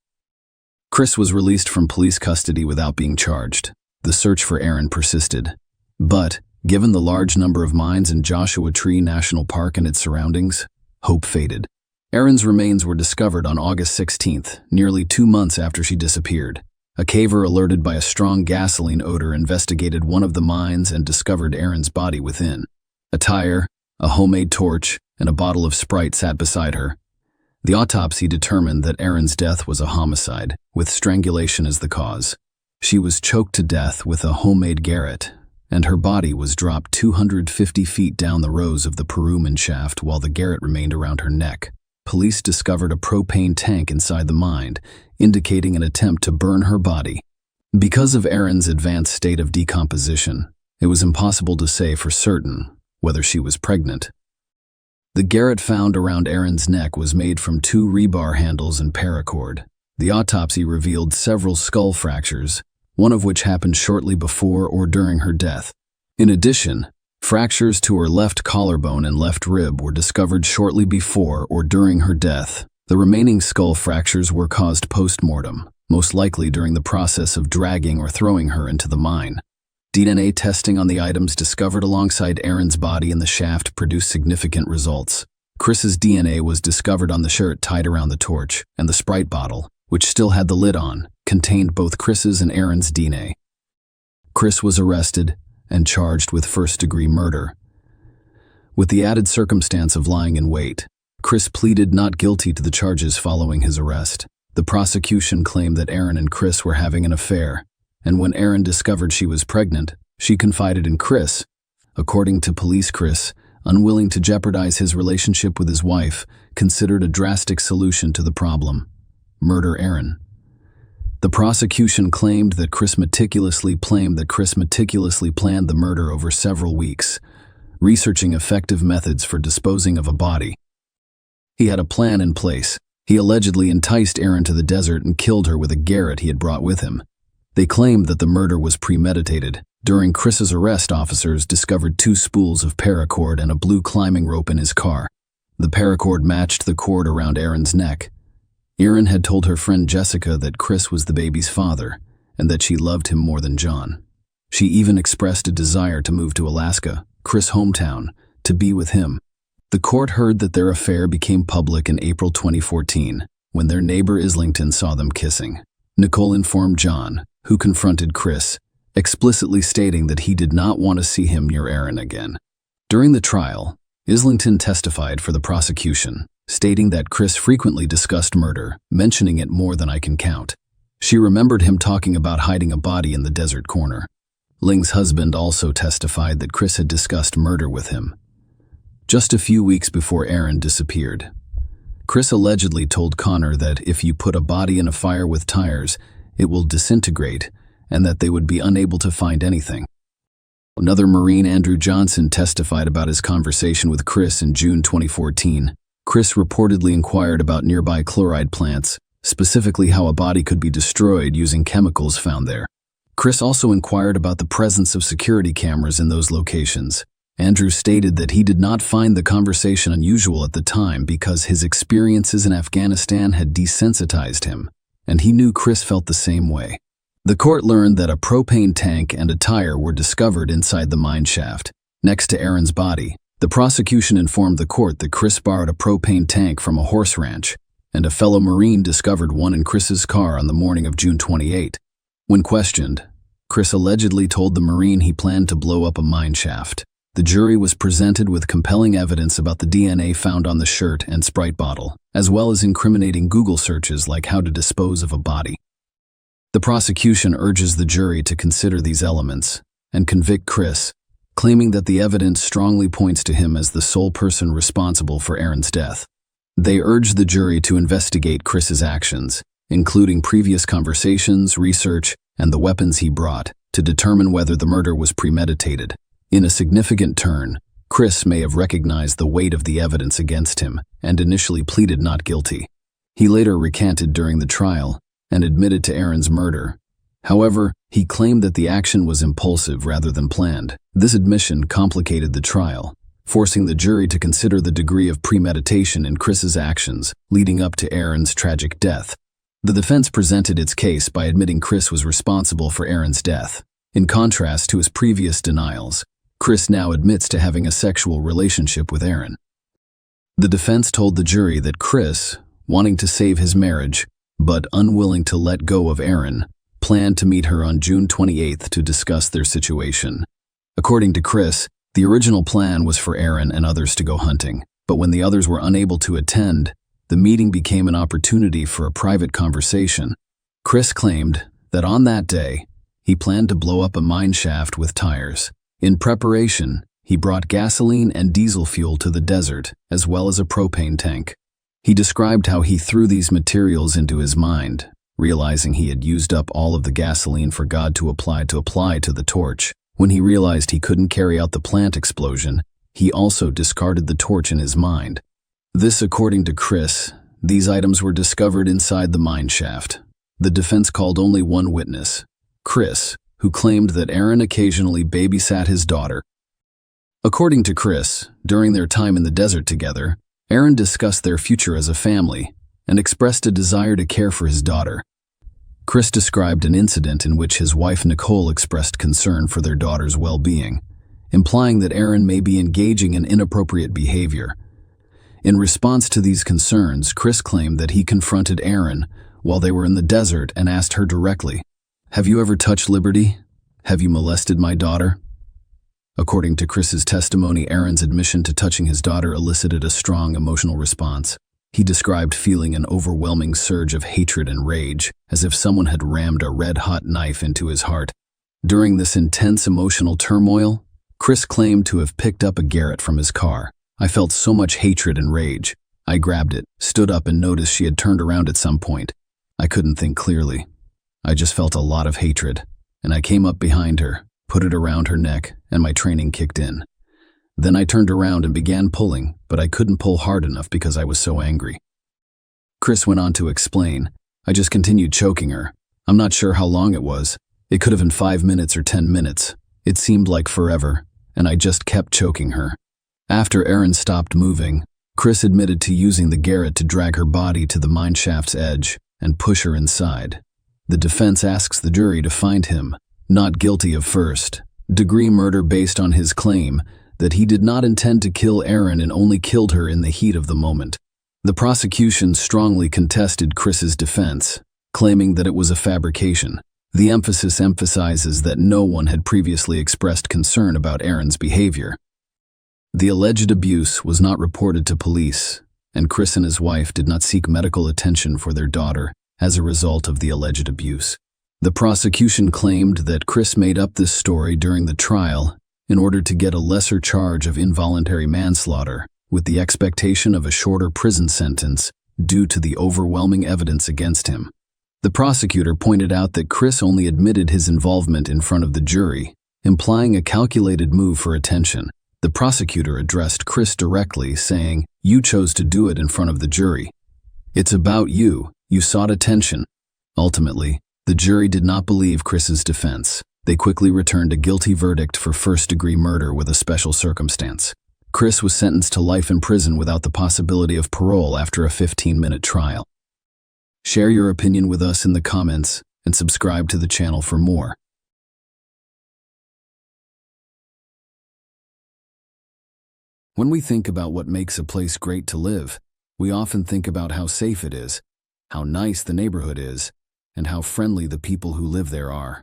Chris was released from police custody without being charged. The search for Aaron persisted. But, given the large number of mines in Joshua Tree National Park and its surroundings, hope faded. Aaron's remains were discovered on August 16th, nearly 2 months after she disappeared. A caver alerted by a strong gasoline odor investigated one of the mines and discovered Aaron's body within. A tire, a homemade torch, and a bottle of Sprite sat beside her. The autopsy determined that Aaron's death was a homicide, with strangulation as the cause. She was choked to death with a homemade garrote, and her body was dropped 250 feet down the rows of the Peruman shaft while the garrote remained around her neck. Police discovered a propane tank inside the mine, indicating an attempt to burn her body. Because of Aaron's advanced state of decomposition, it was impossible to say for certain whether she was pregnant. The garrote found around Aaron's neck was made from 2 rebar handles and paracord. The autopsy revealed several skull fractures, one of which happened shortly before or during her death. In addition, fractures to her left collarbone and left rib were discovered shortly before or during her death. The remaining skull fractures were caused post-mortem, most likely during the process of dragging or throwing her into the mine. DNA testing on the items discovered alongside Aaron's body in the shaft produced significant results. Chris's DNA was discovered on the shirt tied around the torch, and the Sprite bottle, which still had the lid on, contained both Chris's and Aaron's DNA. Chris was arrested and charged with first-degree murder. With the added circumstance of lying in wait, Chris pleaded not guilty to the charges following his arrest. The prosecution claimed that Aaron and Chris were having an affair, and when Aaron discovered she was pregnant, she confided in Chris. According to police, Chris, unwilling to jeopardize his relationship with his wife, considered a drastic solution to the problem: murder Aaron. The prosecution claimed that Chris meticulously planned the murder over several weeks, researching effective methods for disposing of a body. He had a plan in place. He allegedly enticed Aaron to the desert and killed her with a garrote he had brought with him. They claimed that the murder was premeditated. During Chris's arrest, officers discovered 2 spools of paracord and a blue climbing rope in his car. The paracord matched the cord around Aaron's neck. Aaron had told her friend Jessica that Chris was the baby's father and that she loved him more than John. She even expressed a desire to move to Alaska, Chris' hometown, to be with him. The court heard that their affair became public in April 2014, when their neighbor Islington saw them kissing. Nicole informed John, who confronted Chris, explicitly stating that he did not want to see him near Aaron again. During the trial, Islington testified for the prosecution, stating that Chris frequently discussed murder, mentioning it more than I can count. She remembered him talking about hiding a body in the desert corner. Ling's husband also testified that Chris had discussed murder with him. Just a few weeks before Aaron disappeared, Chris allegedly told Connor that if you put a body in a fire with tires, it will disintegrate, and that they would be unable to find anything. Another Marine, Andrew Johnson, testified about his conversation with Chris in June 2014. Chris reportedly inquired about nearby chloride plants, specifically how a body could be destroyed using chemicals found there. Chris also inquired about the presence of security cameras in those locations. Andrew stated that he did not find the conversation unusual at the time because his experiences in Afghanistan had desensitized him, and he knew Chris felt the same way. The court learned that a propane tank and a tire were discovered inside the mine shaft, next to Aaron's body. The prosecution informed the court that Chris borrowed a propane tank from a horse ranch, and a fellow Marine discovered one in Chris's car on the morning of June 28. When questioned, Chris allegedly told the Marine he planned to blow up a mine shaft. The jury was presented with compelling evidence about the DNA found on the shirt and Sprite bottle, as well as incriminating Google searches like how to dispose of a body. The prosecution urges the jury to consider these elements and convict Chris, claiming that the evidence strongly points to him as the sole person responsible for Aaron's death. They urge the jury to investigate Chris's actions, including previous conversations, research, and the weapons he brought, to determine whether the murder was premeditated. In a significant turn, Chris may have recognized the weight of the evidence against him and initially pleaded not guilty. He later recanted during the trial and admitted to Aaron's murder. However, he claimed that the action was impulsive rather than planned. This admission complicated the trial, forcing the jury to consider the degree of premeditation in Chris's actions leading up to Aaron's tragic death. The defense presented its case by admitting Chris was responsible for Aaron's death. In contrast to his previous denials, Chris now admits to having a sexual relationship with Aaron. The defense told the jury that Chris, wanting to save his marriage, but unwilling to let go of Aaron, planned to meet her on June 28 to discuss their situation. According to Chris, the original plan was for Aaron and others to go hunting, but when the others were unable to attend, the meeting became an opportunity for a private conversation. Chris claimed that on that day, he planned to blow up a mine shaft with tires. In preparation, he brought gasoline and diesel fuel to the desert, as well as a propane tank. He described how he threw these materials into his mind, realizing he had used up all of the gasoline for God to apply to the torch. When he realized he couldn't carry out the plant explosion, he also discarded the torch in his mind. This, according to Chris, these items were discovered inside the mine shaft. The defense called only one witness, Chris, who claimed that Aaron occasionally babysat his daughter. According to Chris, during their time in the desert together, Aaron discussed their future as a family and expressed a desire to care for his daughter. Chris described an incident in which his wife Nicole expressed concern for their daughter's well-being, implying that Aaron may be engaging in inappropriate behavior. In response to these concerns, Chris claimed that he confronted Aaron while they were in the desert and asked her directly, "Have you ever touched Liberty? Have you molested my daughter?" According to Chris's testimony, Aaron's admission to touching his daughter elicited a strong emotional response. He described feeling an overwhelming surge of hatred and rage, as if someone had rammed a red-hot knife into his heart. During this intense emotional turmoil, Chris claimed to have picked up a Garrett from his car. "I felt so much hatred and rage. I grabbed it, stood up, and noticed she had turned around at some point. I couldn't think clearly. I just felt a lot of hatred, and I came up behind her, put it around her neck, and my training kicked in. Then I turned around and began pulling, but I couldn't pull hard enough because I was so angry." Chris went on to explain, "I just continued choking her. I'm not sure how long it was. It could have been 5 minutes or 10 minutes. It seemed like forever, and I just kept choking her." After Aaron stopped moving, Chris admitted to using the Garrett to drag her body to the mineshaft's edge and push her inside. The defense asks the jury to find him not guilty of first-degree murder based on his claim that he did not intend to kill Aaron and only killed her in the heat of the moment. The prosecution strongly contested Chris's defense, claiming that it was a fabrication. The emphasis emphasizes that no one had previously expressed concern about Aaron's behavior. The alleged abuse was not reported to police, and Chris and his wife did not seek medical attention for their daughter as a result of the alleged abuse. The prosecution claimed that Chris made up this story during the trial in order to get a lesser charge of involuntary manslaughter, with the expectation of a shorter prison sentence due to the overwhelming evidence against him. The prosecutor pointed out that Chris only admitted his involvement in front of the jury, implying a calculated move for attention. The prosecutor addressed Chris directly, saying, "You chose to do it in front of the jury. It's about you. You sought attention." Ultimately, the jury did not believe Chris's defense. They quickly returned a guilty verdict for first-degree murder with a special circumstance. Chris was sentenced to life in prison without the possibility of parole after a 15-minute trial. Share your opinion with us in the comments and subscribe to the channel for more. When we think about what makes a place great to live, we often think about how safe it is, how nice the neighborhood is, and how friendly the people who live there are.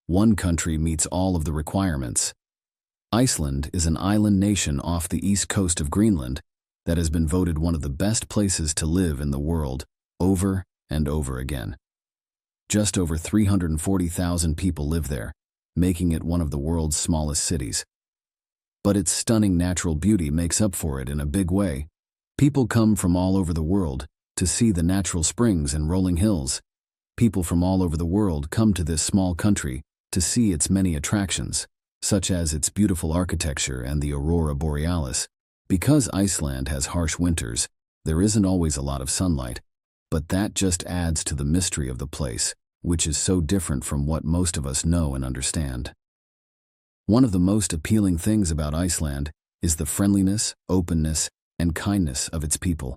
One country meets all of the requirements. Iceland is an island nation off the east coast of Greenland that has been voted one of the best places to live in the world over and over again. Just over 340,000 people live there, making it one of the world's smallest cities. But its stunning natural beauty makes up for it in a big way. People come from all over the world to see the natural springs and rolling hills. People from all over the world come to this small country to see its many attractions, such as its beautiful architecture and the aurora borealis. Because Iceland has harsh winters, there isn't always a lot of sunlight, but that just adds to the mystery of the place, which is so different from what most of us know and understand. One of the most appealing things about Iceland is the friendliness, openness, and kindness of its people.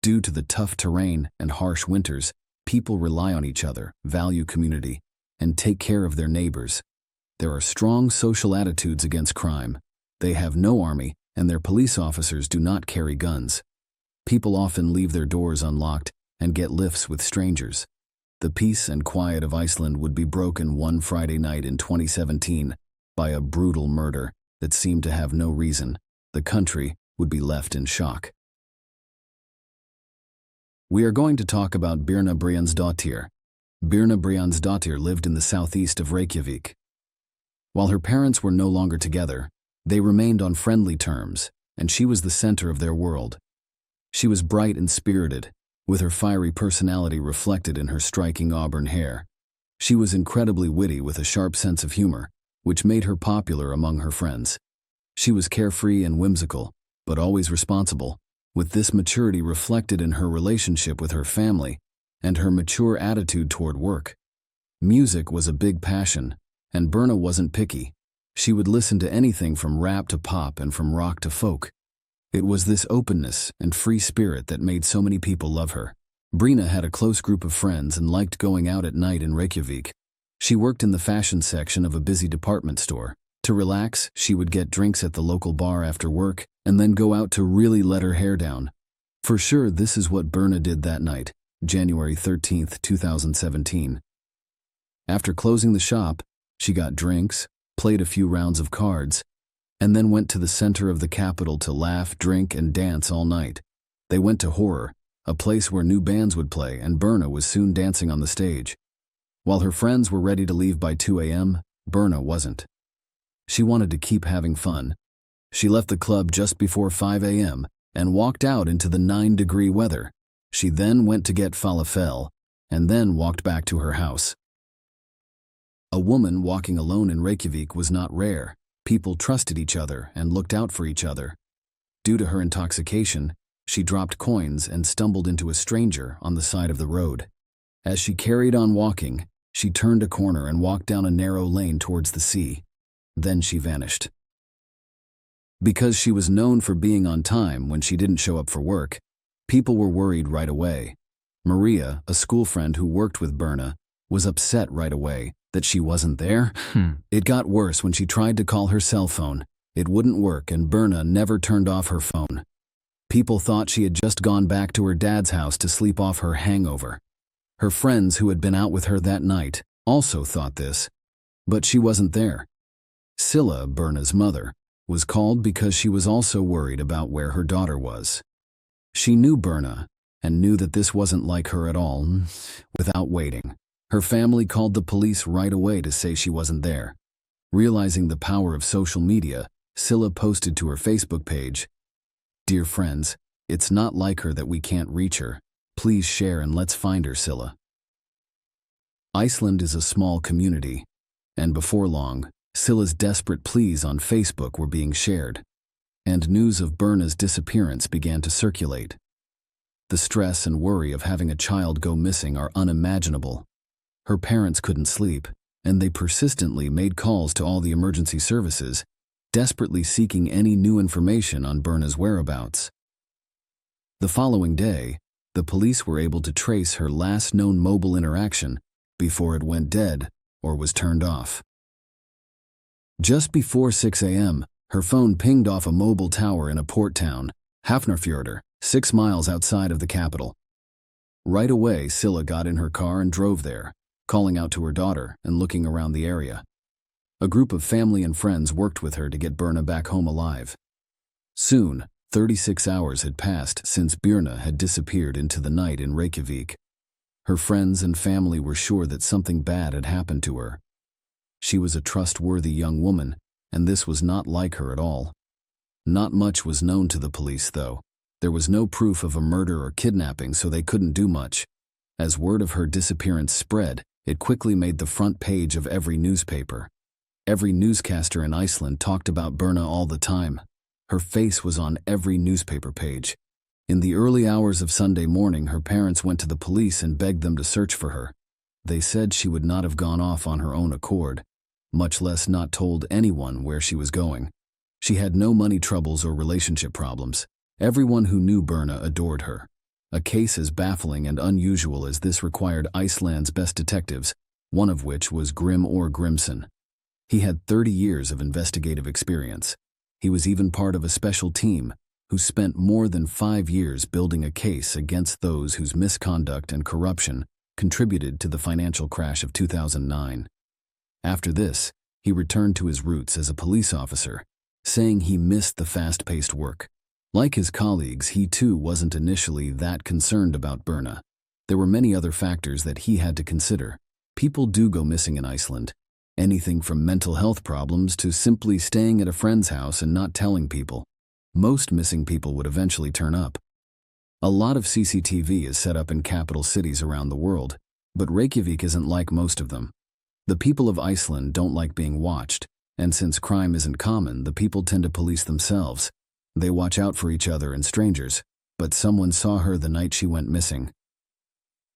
Due to the tough terrain and harsh winters, people rely on each other, value community, and take care of their neighbors. There are strong social attitudes against crime. They have no army, and their police officers do not carry guns. People often leave their doors unlocked and get lifts with strangers. The peace and quiet of Iceland would be broken one Friday night in 2017 by a brutal murder that seemed to have no reason. The country would be left in shock. We are going to talk about Birna Briansdottir. Birna Briansdottir lived in the southeast of Reykjavik. While her parents were no longer together, they remained on friendly terms, and she was the center of their world. She was bright and spirited, with her fiery personality reflected in her striking auburn hair. She was incredibly witty with a sharp sense of humor, which made her popular among her friends. She was carefree and whimsical, but always responsible, with this maturity reflected in her relationship with her family and her mature attitude toward work. Music was a big passion, and Birna wasn't picky. She would listen to anything from rap to pop and from rock to folk. It was this openness and free spirit that made so many people love her. Birna had a close group of friends and liked going out at night in Reykjavik. She worked in the fashion section of a busy department store. To relax, she would get drinks at the local bar after work and then go out to really let her hair down. For sure, this is what Birna did that night, January 13, 2017. After closing the shop, she got drinks, played a few rounds of cards, and then went to the center of the capital to laugh, drink, and dance all night. They went to Horror, a place where new bands would play, and Berna was soon dancing on the stage. While her friends were ready to leave by 2 a.m., Berna wasn't. She wanted to keep having fun. She left the club just before 5 a.m. and walked out into the 9-degree weather. She then went to get falafel, and then walked back to her house. A woman walking alone in Reykjavik was not rare. People trusted each other and looked out for each other. Due to her intoxication, she dropped coins and stumbled into a stranger on the side of the road. As she carried on walking, she turned a corner and walked down a narrow lane towards the sea. Then she vanished. Because she was known for being on time when she didn't show up for work, people were worried right away. Maria, a school friend who worked with Berna, was upset right away that she wasn't there. It got worse when she tried to call her cell phone. It wouldn't work, and Berna never turned off her phone. People thought she had just gone back to her dad's house to sleep off her hangover. Her friends who had been out with her that night also thought this, but she wasn't there. Scylla, Berna's mother, was called because she was also worried about where her daughter was. She knew Berna and knew that this wasn't like her at all. Without waiting, her family called the police right away to say she wasn't there. Realizing the power of social media, Scylla posted to her Facebook page, "Dear friends, it's not like her that we can't reach her. Please share and let's find her, Scylla." Iceland is a small community, and before long, Scylla's desperate pleas on Facebook were being shared, and news of Berna's disappearance began to circulate. The stress and worry of having a child go missing are unimaginable. Her parents couldn't sleep, and they persistently made calls to all the emergency services, desperately seeking any new information on Berna's whereabouts. The following day, the police were able to trace her last known mobile interaction before it went dead or was turned off. Just before 6 a.m., her phone pinged off a mobile tower in a port town, Hafnarfjordur, 6 miles outside of the capital. Right away, Scylla got in her car and drove there, calling out to her daughter and looking around the area. A group of family and friends worked with her to get Berna back home alive. Soon, 36 hours had passed since Birna had disappeared into the night in Reykjavik. Her friends and family were sure that something bad had happened to her. She was a trustworthy young woman, and this was not like her at all. Not much was known to the police, though. There was no proof of a murder or kidnapping, so they couldn't do much. As word of her disappearance spread, it quickly made the front page of every newspaper. Every newscaster in Iceland talked about Berna all the time. Her face was on every newspaper page. In the early hours of Sunday morning, her parents went to the police and begged them to search for her. They said she would not have gone off on her own accord, much less not told anyone where she was going. She had no money troubles or relationship problems. Everyone who knew Berna adored her. A case as baffling and unusual as this required Iceland's best detectives, one of which was Grim or Grimson. He had 30 years of investigative experience. He was even part of a special team who spent more than 5 years building a case against those whose misconduct and corruption contributed to the financial crash of 2009. After this, he returned to his roots as a police officer, saying he missed the fast-paced work. Like his colleagues, he too wasn't initially that concerned about Berna. There were many other factors that he had to consider. People do go missing in Iceland. Anything from mental health problems to simply staying at a friend's house and not telling people. Most missing people would eventually turn up. A lot of CCTV is set up in capital cities around the world, but Reykjavik isn't like most of them. The people of Iceland don't like being watched, and since crime isn't common, the people tend to police themselves. They watch out for each other and strangers, but someone saw her the night she went missing.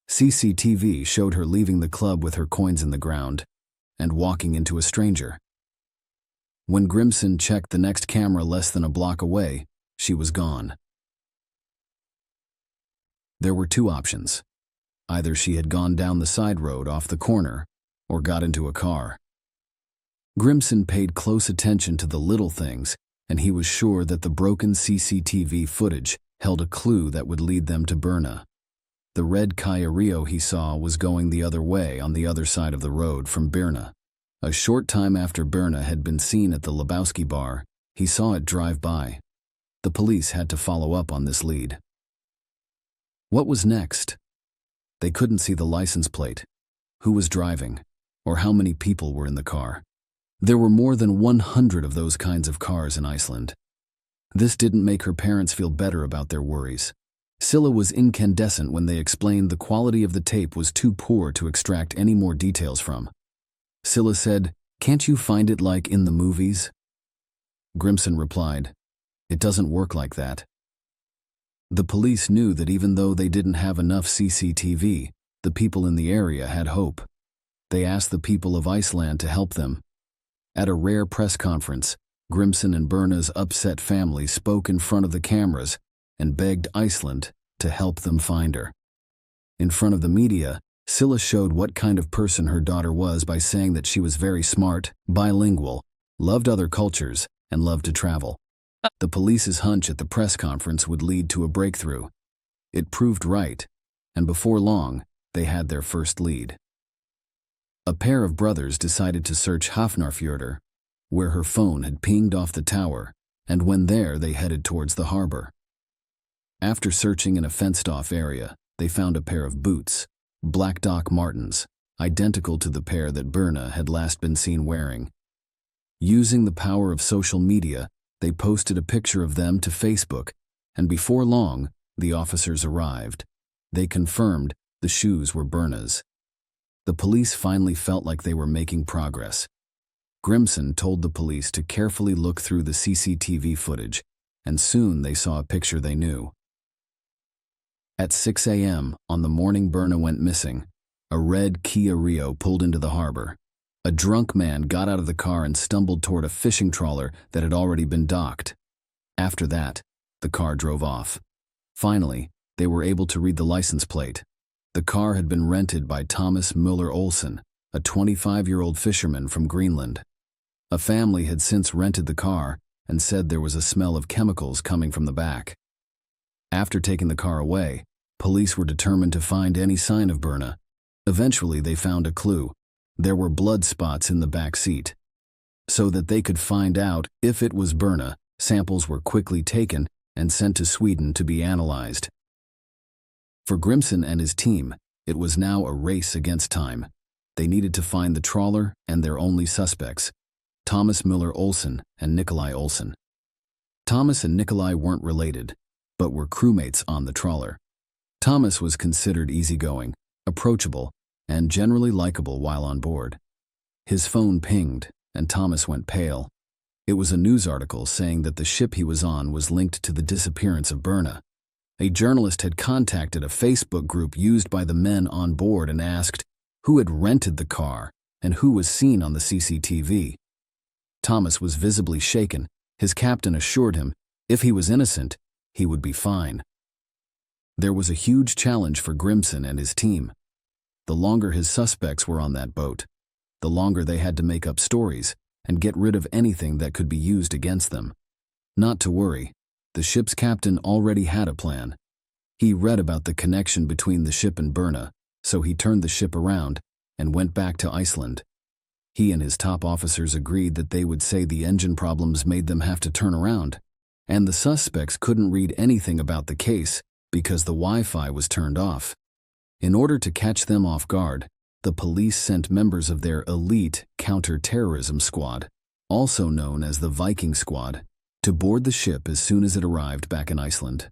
CCTV showed her leaving the club with her coins in the ground and walking into a stranger. When Grimson checked the next camera less than a block away, she was gone. There were two options. Either she had gone down the side road off the corner or got into a car. Grimson paid close attention to the little things, and he was sure that the broken CCTV footage held a clue that would lead them to Berna. The red Kia Rio he saw was going the other way on the other side of the road from Birna. A short time after Berna had been seen at the Lebowski bar, he saw it drive by. The police had to follow up on this lead. What was next? They couldn't see the license plate, who was driving, or how many people were in the car. There were more than 100 of those kinds of cars in Iceland. This didn't make her parents feel better about their worries. Scylla was incandescent when they explained the quality of the tape was too poor to extract any more details from. Scylla said, "Can't you find it like in the movies?" Grimson replied, "It doesn't work like that." The police knew that even though they didn't have enough CCTV, the people in the area had hope. They asked the people of Iceland to help them. At a rare press conference, Grimson and Berna's upset family spoke in front of the cameras and begged Iceland to help them find her. In front of the media, Scylla showed what kind of person her daughter was by saying that she was very smart, bilingual, loved other cultures, and loved to travel. The police's hunch at the press conference would lead to a breakthrough. It proved right, and before long, they had their first lead. A pair of brothers decided to search Hafnarfjörður, where her phone had pinged off the tower, and when there they headed towards the harbor. After searching in a fenced-off area, they found a pair of boots, black Doc Martens, identical to the pair that Berna had last been seen wearing. Using the power of social media, they posted a picture of them to Facebook, and before long, the officers arrived. They confirmed the shoes were Berna's. The police finally felt like they were making progress. Grimson told the police to carefully look through the CCTV footage, and soon they saw a picture they knew. At 6 a.m. on the morning Berna went missing, a red Kia Rio pulled into the harbor. A drunk man got out of the car and stumbled toward a fishing trawler that had already been docked. After that, the car drove off. Finally, they were able to read the license plate. The car had been rented by Thomas Müller Olsen, a 25-year-old fisherman from Greenland. A family had since rented the car and said there was a smell of chemicals coming from the back. After taking the car away, police were determined to find any sign of Berna. Eventually, they found a clue. There were blood spots in the back seat. So that they could find out if it was Berna, samples were quickly taken and sent to Sweden to be analyzed. For Grimson and his team, it was now a race against time. They needed to find the trawler and their only suspects, Thomas Müller Olsen and Nikolai Olsen. Thomas and Nikolai weren't related, but were crewmates on the trawler. Thomas was considered easygoing, approachable, and generally likable while on board. His phone pinged, and Thomas went pale. It was a news article saying that the ship he was on was linked to the disappearance of Berna. A journalist had contacted a Facebook group used by the men on board and asked who had rented the car and who was seen on the CCTV. Thomas was visibly shaken. His captain assured him if he was innocent, he would be fine. There was a huge challenge for Grimson and his team. The longer his suspects were on that boat, the longer they had to make up stories and get rid of anything that could be used against them. Not to worry, the ship's captain already had a plan. He read about the connection between the ship and Berna, so he turned the ship around and went back to Iceland. He and his top officers agreed that they would say the engine problems made them have to turn around, and the suspects couldn't read anything about the case because the Wi-Fi was turned off. In order to catch them off guard, the police sent members of their elite counter-terrorism squad, also known as the Viking Squad, to board the ship as soon as it arrived back in Iceland.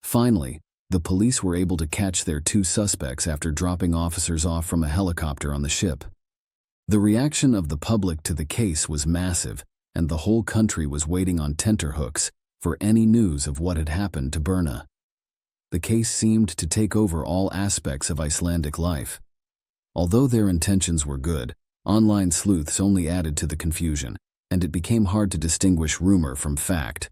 Finally, the police were able to catch their two suspects after dropping officers off from a helicopter on the ship. The reaction of the public to the case was massive, and the whole country was waiting on tenterhooks for any news of what had happened to Berna. The case seemed to take over all aspects of Icelandic life. Although their intentions were good, online sleuths only added to the confusion, and it became hard to distinguish rumor from fact.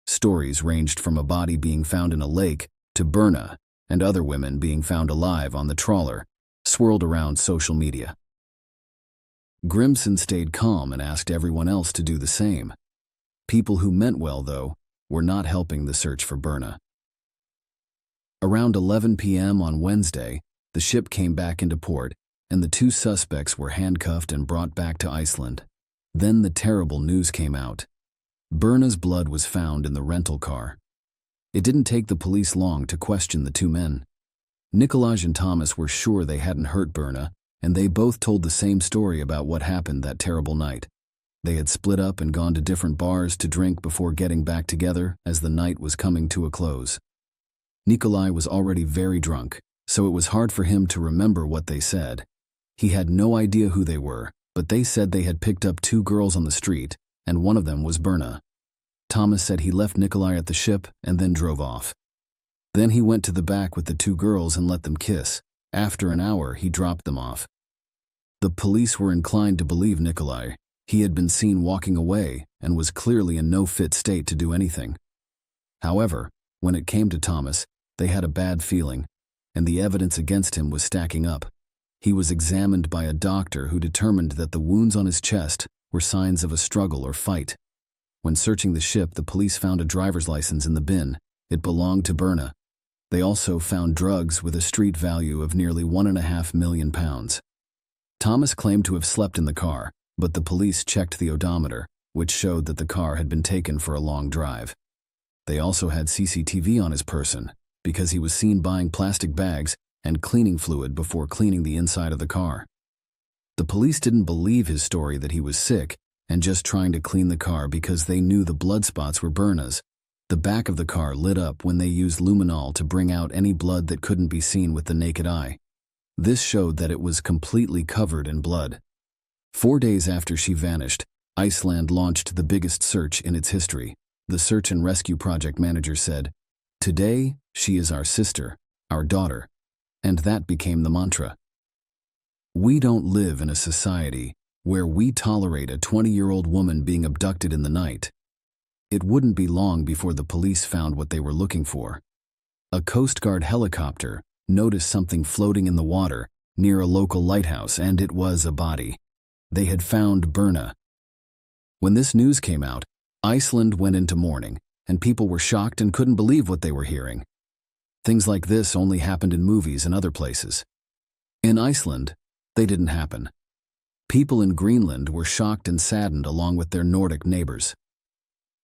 Stories ranged from a body being found in a lake to Berna and other women being found alive on the trawler, swirled around social media. Grimson stayed calm and asked everyone else to do the same. People who meant well, though, were not helping the search for Berna. Around 11 p.m. on Wednesday, the ship came back into port, and the two suspects were handcuffed and brought back to Iceland. Then the terrible news came out. Birna's blood was found in the rental car. It didn't take the police long to question the two men. Nikolaj and Thomas were sure they hadn't hurt Birna, and they both told the same story about what happened that terrible night. They had split up and gone to different bars to drink before getting back together as the night was coming to a close. Nikolaj was already very drunk, so it was hard for him to remember what they said. He had no idea who they were, but they said they had picked up two girls on the street, and one of them was Birna. Thomas said he left Nikolaj at the ship and then drove off. Then he went to the back with the two girls and let them kiss. After an hour, he dropped them off. The police were inclined to believe Nikolaj. He had been seen walking away and was clearly in no fit state to do anything. However, when it came to Thomas, they had a bad feeling, and the evidence against him was stacking up. He was examined by a doctor who determined that the wounds on his chest were signs of a struggle or fight. When searching the ship, the police found a driver's license in the bin. It belonged to Birna. They also found drugs with a street value of nearly £1.5 million. Thomas claimed to have slept in the car, but the police checked the odometer, which showed that the car had been taken for a long drive. They also had CCTV on his person, because he was seen buying plastic bags and cleaning fluid before cleaning the inside of the car. The police didn't believe his story that he was sick and just trying to clean the car because they knew the blood spots were Birna's. The back of the car lit up when they used luminol to bring out any blood that couldn't be seen with the naked eye. This showed that it was completely covered in blood. 4 days after she vanished, Iceland launched the biggest search in its history. The search and rescue project manager said, "Today, she is our sister, our daughter." And that became the mantra. We don't live in a society where we tolerate a 20-year-old woman being abducted in the night. It wouldn't be long before the police found what they were looking for. A Coast Guard helicopter noticed something floating in the water near a local lighthouse, and it was a body. They had found Birna. When this news came out, Iceland went into mourning, and people were shocked and couldn't believe what they were hearing. Things like this only happened in movies and other places. In Iceland, they didn't happen. People in Greenland were shocked and saddened along with their Nordic neighbors.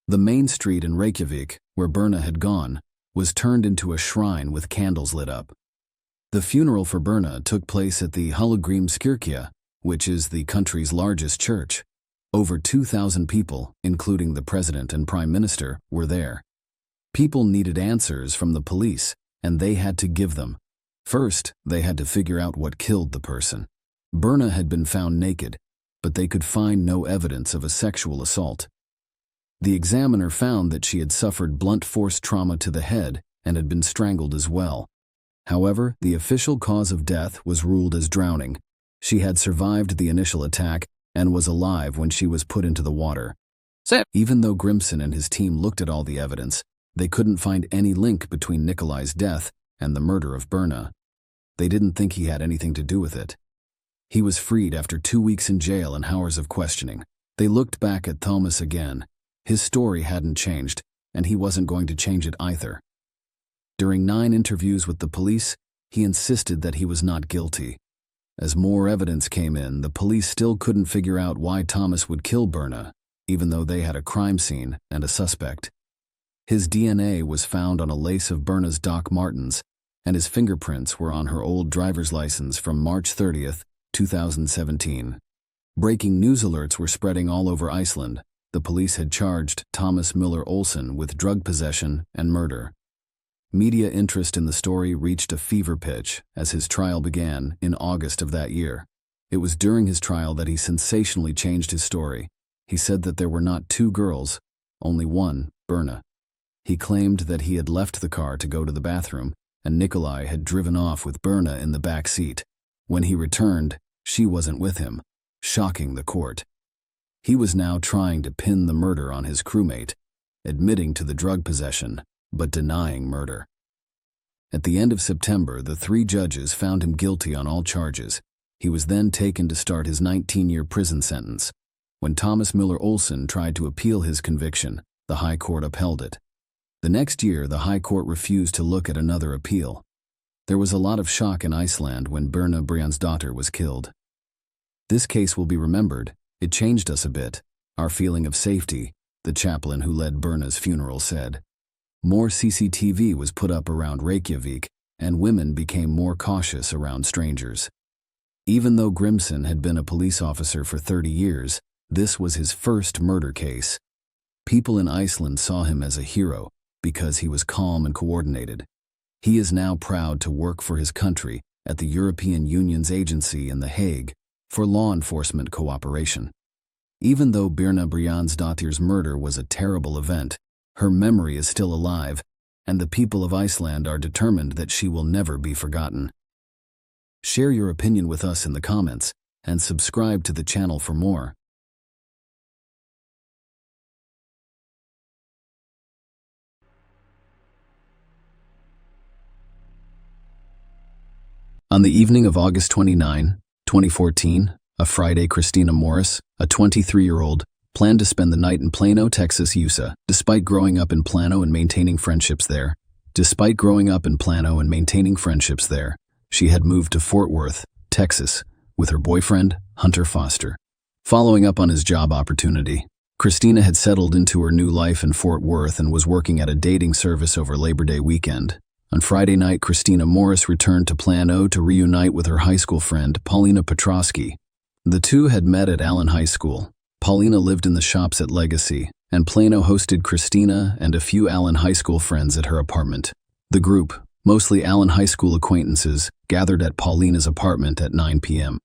The main street in Reykjavik, where Birna had gone, was turned into a shrine with candles lit up. The funeral for Birna took place at the Hallgrímskirkja, which is the country's largest church. Over 2,000 people, including the president and prime minister, were there. People needed answers from the police, and they had to give them. First, they had to figure out what killed the person. Birna had been found naked, but they could find no evidence of a sexual assault. The examiner found that she had suffered blunt force trauma to the head and had been strangled as well. However, the official cause of death was ruled as drowning. She had survived the initial attack and was alive when she was put into the water. Even though Grimson and his team looked at all the evidence, they couldn't find any link between Nikolaj's death and the murder of Birna. They didn't think he had anything to do with it. He was freed after 2 weeks in jail and hours of questioning. They looked back at Thomas again. His story hadn't changed, and he wasn't going to change it either. During 9 interviews with the police, he insisted that he was not guilty. As more evidence came in, the police still couldn't figure out why Thomas would kill Birna, even though they had a crime scene and a suspect. His DNA was found on a lace of Birna's Doc Martens, and his fingerprints were on her old driver's license from March 30th, 2017. Breaking news alerts were spreading all over Iceland. The police had charged Thomas Müller Olsen with drug possession and murder. Media interest in the story reached a fever pitch as his trial began in August of that year. It was during his trial that he sensationally changed his story. He said that there were not 2 girls, only one, Birna. He claimed that he had left the car to go to the bathroom, and Nikolaj had driven off with Birna in the back seat. When he returned, she wasn't with him, shocking the court. He was now trying to pin the murder on his crewmate, admitting to the drug possession, but denying murder. At the end of September, the 3 judges found him guilty on all charges. He was then taken to start his 19-year prison sentence. When Thomas Müller Olsen tried to appeal his conviction, the High Court upheld it. The next year, the High Court refused to look at another appeal. There was a lot of shock in Iceland when Birna Brjánsdóttir was killed. This case will be remembered. It changed us a bit. Our feeling of safety, the chaplain who led Birna's funeral said. More CCTV was put up around Reykjavik, and women became more cautious around strangers. Even though Grimson had been a police officer for 30 years, this was his first murder case. People in Iceland saw him as a hero because he was calm and coordinated. He is now proud to work for his country at the European Union's agency in The Hague for law enforcement cooperation. Even though Birna Brjánsdóttir's murder was a terrible event, her memory is still alive, and the people of Iceland are determined that she will never be forgotten. Share your opinion with us in the comments, and subscribe to the channel for more. On the evening of August 29, 2014, a Friday, Christina Morris, a 23-year-old, planned to spend the night in Plano, Texas, USA. Despite growing up in Plano and maintaining friendships there, she had moved to Fort Worth, Texas, with her boyfriend, Hunter Foster. Following up on his job opportunity, Christina had settled into her new life in Fort Worth and was working at a dating service over Labor Day weekend. On Friday night, Christina Morris returned to Plano to reunite with her high school friend, Paulina Petrosky. The two had met at Allen High School. Paulina lived in the shops at Legacy, and Plano hosted Christina and a few Allen High School friends at her apartment. The group, mostly Allen High School acquaintances, gathered at Paulina's apartment at 9 p.m.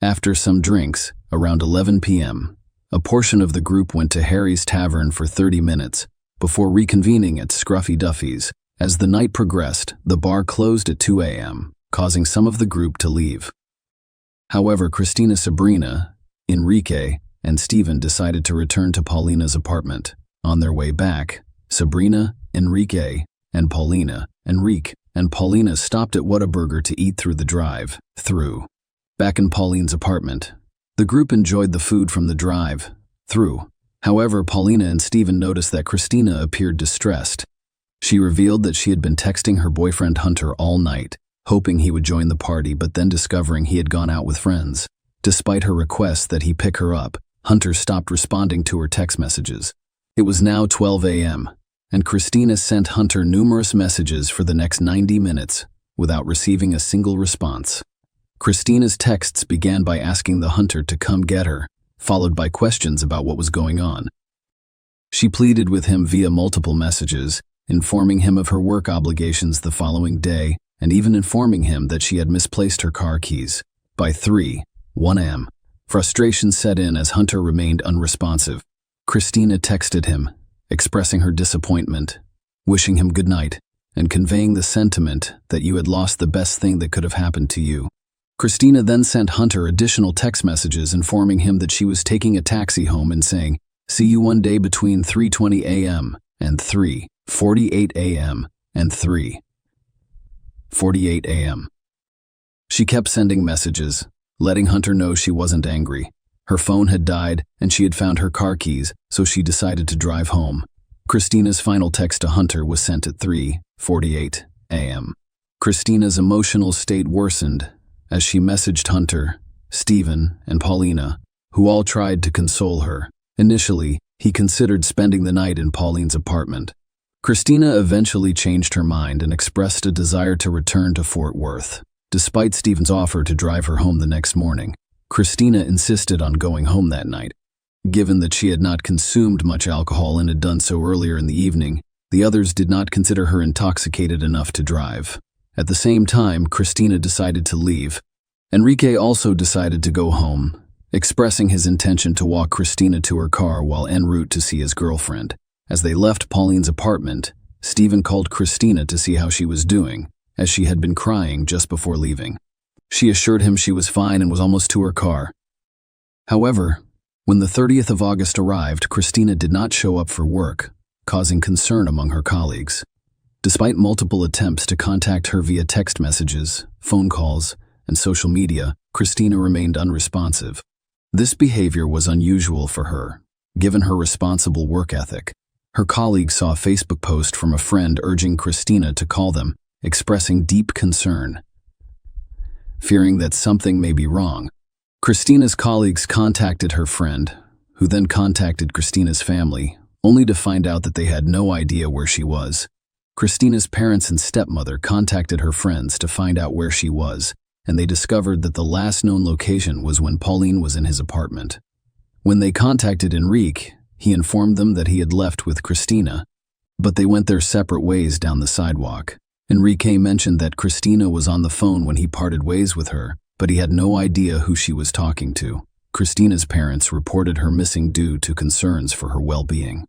After some drinks, around 11 p.m., a portion of the group went to Harry's Tavern for 30 minutes, before reconvening at Scruffy Duffy's. As the night progressed, the bar closed at 2 a.m., causing some of the group to leave. However, Christina, Sabrina, Enrique, and Stephen decided to return to Paulina's apartment. On their way back, Sabrina, Enrique, and Paulina stopped at Whataburger to eat through the drive-through. Back in Pauline's apartment, the group enjoyed the food from the drive-through. However, Paulina and Stephen noticed that Christina appeared distressed. She revealed that she had been texting her boyfriend Hunter all night, hoping he would join the party, but then discovering he had gone out with friends. Despite her request that he pick her up, Hunter stopped responding to her text messages. It was now 12 a.m., and Christina sent Hunter numerous messages for the next 90 minutes without receiving a single response. Christina's texts began by asking the Hunter to come get her, followed by questions about what was going on. She pleaded with him via multiple messages, informing him of her work obligations the following day, and even informing him that she had misplaced her car keys. By 3:01 a.m., frustration set in as Hunter remained unresponsive. Christina texted him, expressing her disappointment, wishing him good night, and conveying the sentiment that you had lost the best thing that could have happened to you. Christina then sent Hunter additional text messages informing him that she was taking a taxi home and saying, "See you one day between 3:20 a.m. and 3:48 a.m. and 3:48 a.m. She kept sending messages, letting Hunter know she wasn't angry. Her phone had died, and she had found her car keys, so she decided to drive home. Christina's final text to Hunter was sent at 3:48 a.m. Christina's emotional state worsened as she messaged Hunter, Stephen, and Paulina, who all tried to console her. Initially, he considered spending the night in Pauline's apartment. Christina eventually changed her mind and expressed a desire to return to Fort Worth. Despite Stephen's offer to drive her home the next morning, Christina insisted on going home that night. Given that she had not consumed much alcohol and had done so earlier in the evening, the others did not consider her intoxicated enough to drive. At the same time, Christina decided to leave. Enrique also decided to go home, expressing his intention to walk Christina to her car while en route to see his girlfriend. As they left Pauline's apartment, Stephen called Christina to see how she was doing, as she had been crying just before leaving. She assured him she was fine and was almost to her car. However, when the 30th of August arrived, Christina did not show up for work, causing concern among her colleagues. Despite multiple attempts to contact her via text messages, phone calls, and social media, Christina remained unresponsive. This behavior was unusual for her, given her responsible work ethic. Her colleagues saw a Facebook post from a friend urging Christina to call them, expressing deep concern. Fearing that something may be wrong, Christina's colleagues contacted her friend, who then contacted Christina's family, only to find out that they had no idea where she was. Christina's parents and stepmother contacted her friends to find out where she was, and they discovered that the last known location was when Pauline was in his apartment. When they contacted Enrique, he informed them that he had left with Christina, but they went their separate ways down the sidewalk. Enrique mentioned that Christina was on the phone when he parted ways with her, but he had no idea who she was talking to. Christina's parents reported her missing due to concerns for her well-being.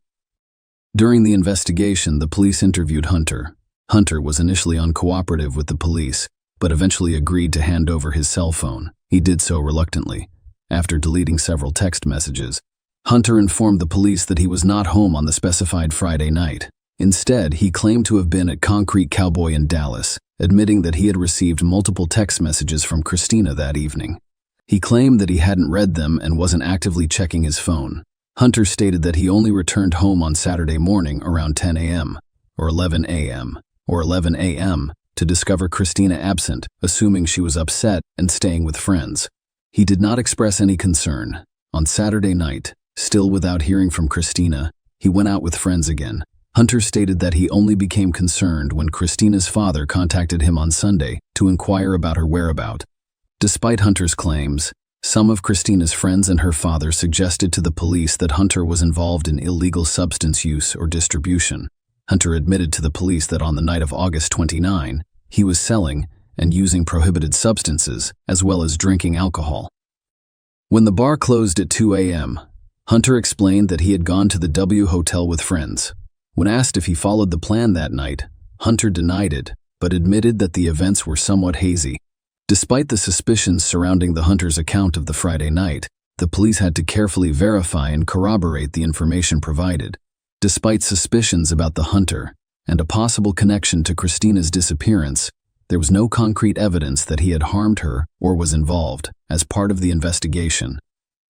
During the investigation, the police interviewed Hunter. Hunter was initially uncooperative with the police, but eventually agreed to hand over his cell phone. He did so reluctantly. After deleting several text messages, Hunter informed the police that he was not home on the specified Friday night. Instead, he claimed to have been at Concrete Cowboy in Dallas, admitting that he had received multiple text messages from Christina that evening. He claimed that he hadn't read them and wasn't actively checking his phone. Hunter stated that he only returned home on Saturday morning around 10 a.m., or 11 a.m., or 11 a.m., to discover Christina absent, assuming she was upset and staying with friends. He did not express any concern. On Saturday night, still without hearing from Christina, he went out with friends again. Hunter stated that he only became concerned when Christina's father contacted him on Sunday to inquire about her whereabouts. Despite Hunter's claims, some of Christina's friends and her father suggested to the police that Hunter was involved in illegal substance use or distribution. Hunter admitted to the police that on the night of August 29, he was selling and using prohibited substances, as well as drinking alcohol. When the bar closed at 2 a.m., Hunter explained that he had gone to the W Hotel with friends. When asked if he followed the plan that night, Hunter denied it, but admitted that the events were somewhat hazy. Despite the suspicions surrounding the Hunter's account of the Friday night, the police had to carefully verify and corroborate the information provided. Despite suspicions about the Hunter and a possible connection to Christina's disappearance, there was no concrete evidence that he had harmed her or was involved. As part of the investigation,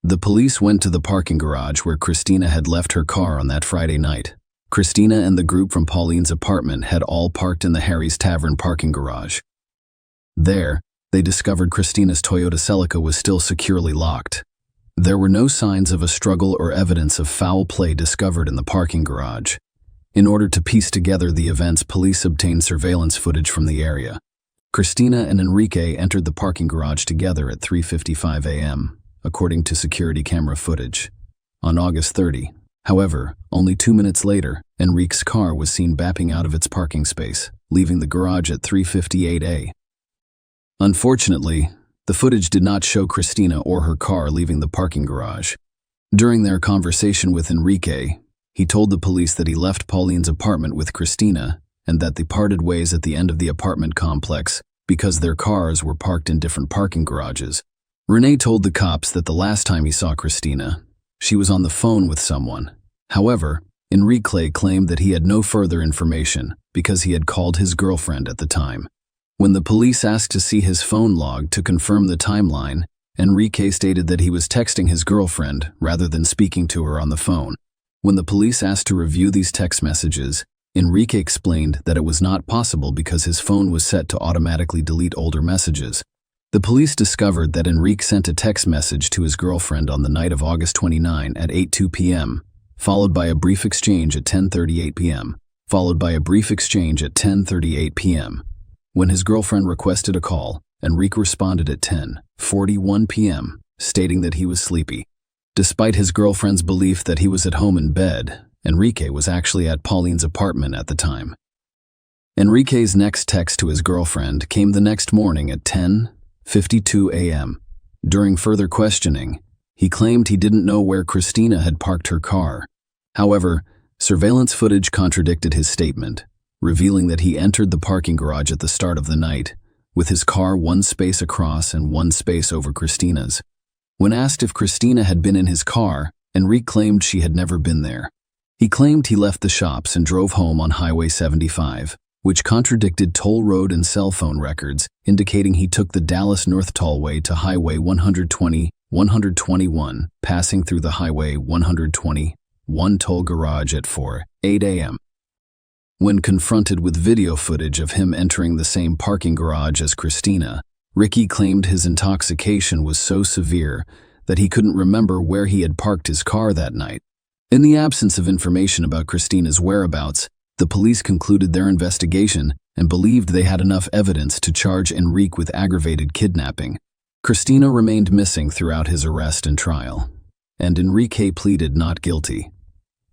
the police went to the parking garage where Christina had left her car on that Friday night. Christina and the group from Pauline's apartment had all parked in the Harry's Tavern parking garage. There, they discovered Christina's Toyota Celica was still securely locked. There were no signs of a struggle or evidence of foul play discovered in the parking garage. In order to piece together the events, police obtained surveillance footage from the area. Christina and Enrique entered the parking garage together at 3:55 a.m., according to security camera footage. On August 30, however, only 2 minutes later, Enrique's car was seen backing out of its parking space, leaving the garage at 3:58 a.m. Unfortunately, the footage did not show Christina or her car leaving the parking garage. During their conversation with Enrique, he told the police that he left Pauline's apartment with Christina and that they parted ways at the end of the apartment complex because their cars were parked in different parking garages. Renee told the cops that the last time he saw Christina, she was on the phone with someone. However, Enrique claimed that he had no further information because he had called his girlfriend at the time. When the police asked to see his phone log to confirm the timeline, Enrique stated that he was texting his girlfriend rather than speaking to her on the phone. When the police asked to review these text messages, Enrique explained that it was not possible because his phone was set to automatically delete older messages. The police discovered that Enrique sent a text message to his girlfriend on the night of August 29 at 8:02 p.m., followed by a brief exchange at 10:38 p.m., followed by a brief exchange at 10:38 p.m. When his girlfriend requested a call, Enrique responded at 10:41 p.m., stating that he was sleepy. Despite his girlfriend's belief that he was at home in bed, Enrique was actually at Pauline's apartment at the time. Enrique's next text to his girlfriend came the next morning at 10:52 a.m. During further questioning, he claimed he didn't know where Christina had parked her car. However, surveillance footage contradicted his statement, revealing that he entered the parking garage at the start of the night, with his car one space across and one space over Christina's. When asked if Christina had been in his car, Enrique claimed she had never been there. He claimed he left the shops and drove home on Highway 75, which contradicted toll road and cell phone records, indicating he took the Dallas North Tollway to Highway 121, passing through the Highway 121 toll garage at 4:08 a.m. When confronted with video footage of him entering the same parking garage as Christina, Ricky claimed his intoxication was so severe that he couldn't remember where he had parked his car that night. In the absence of information about Christina's whereabouts, the police concluded their investigation and believed they had enough evidence to charge Enrique with aggravated kidnapping. Christina remained missing throughout his arrest and trial, and Enrique pleaded not guilty.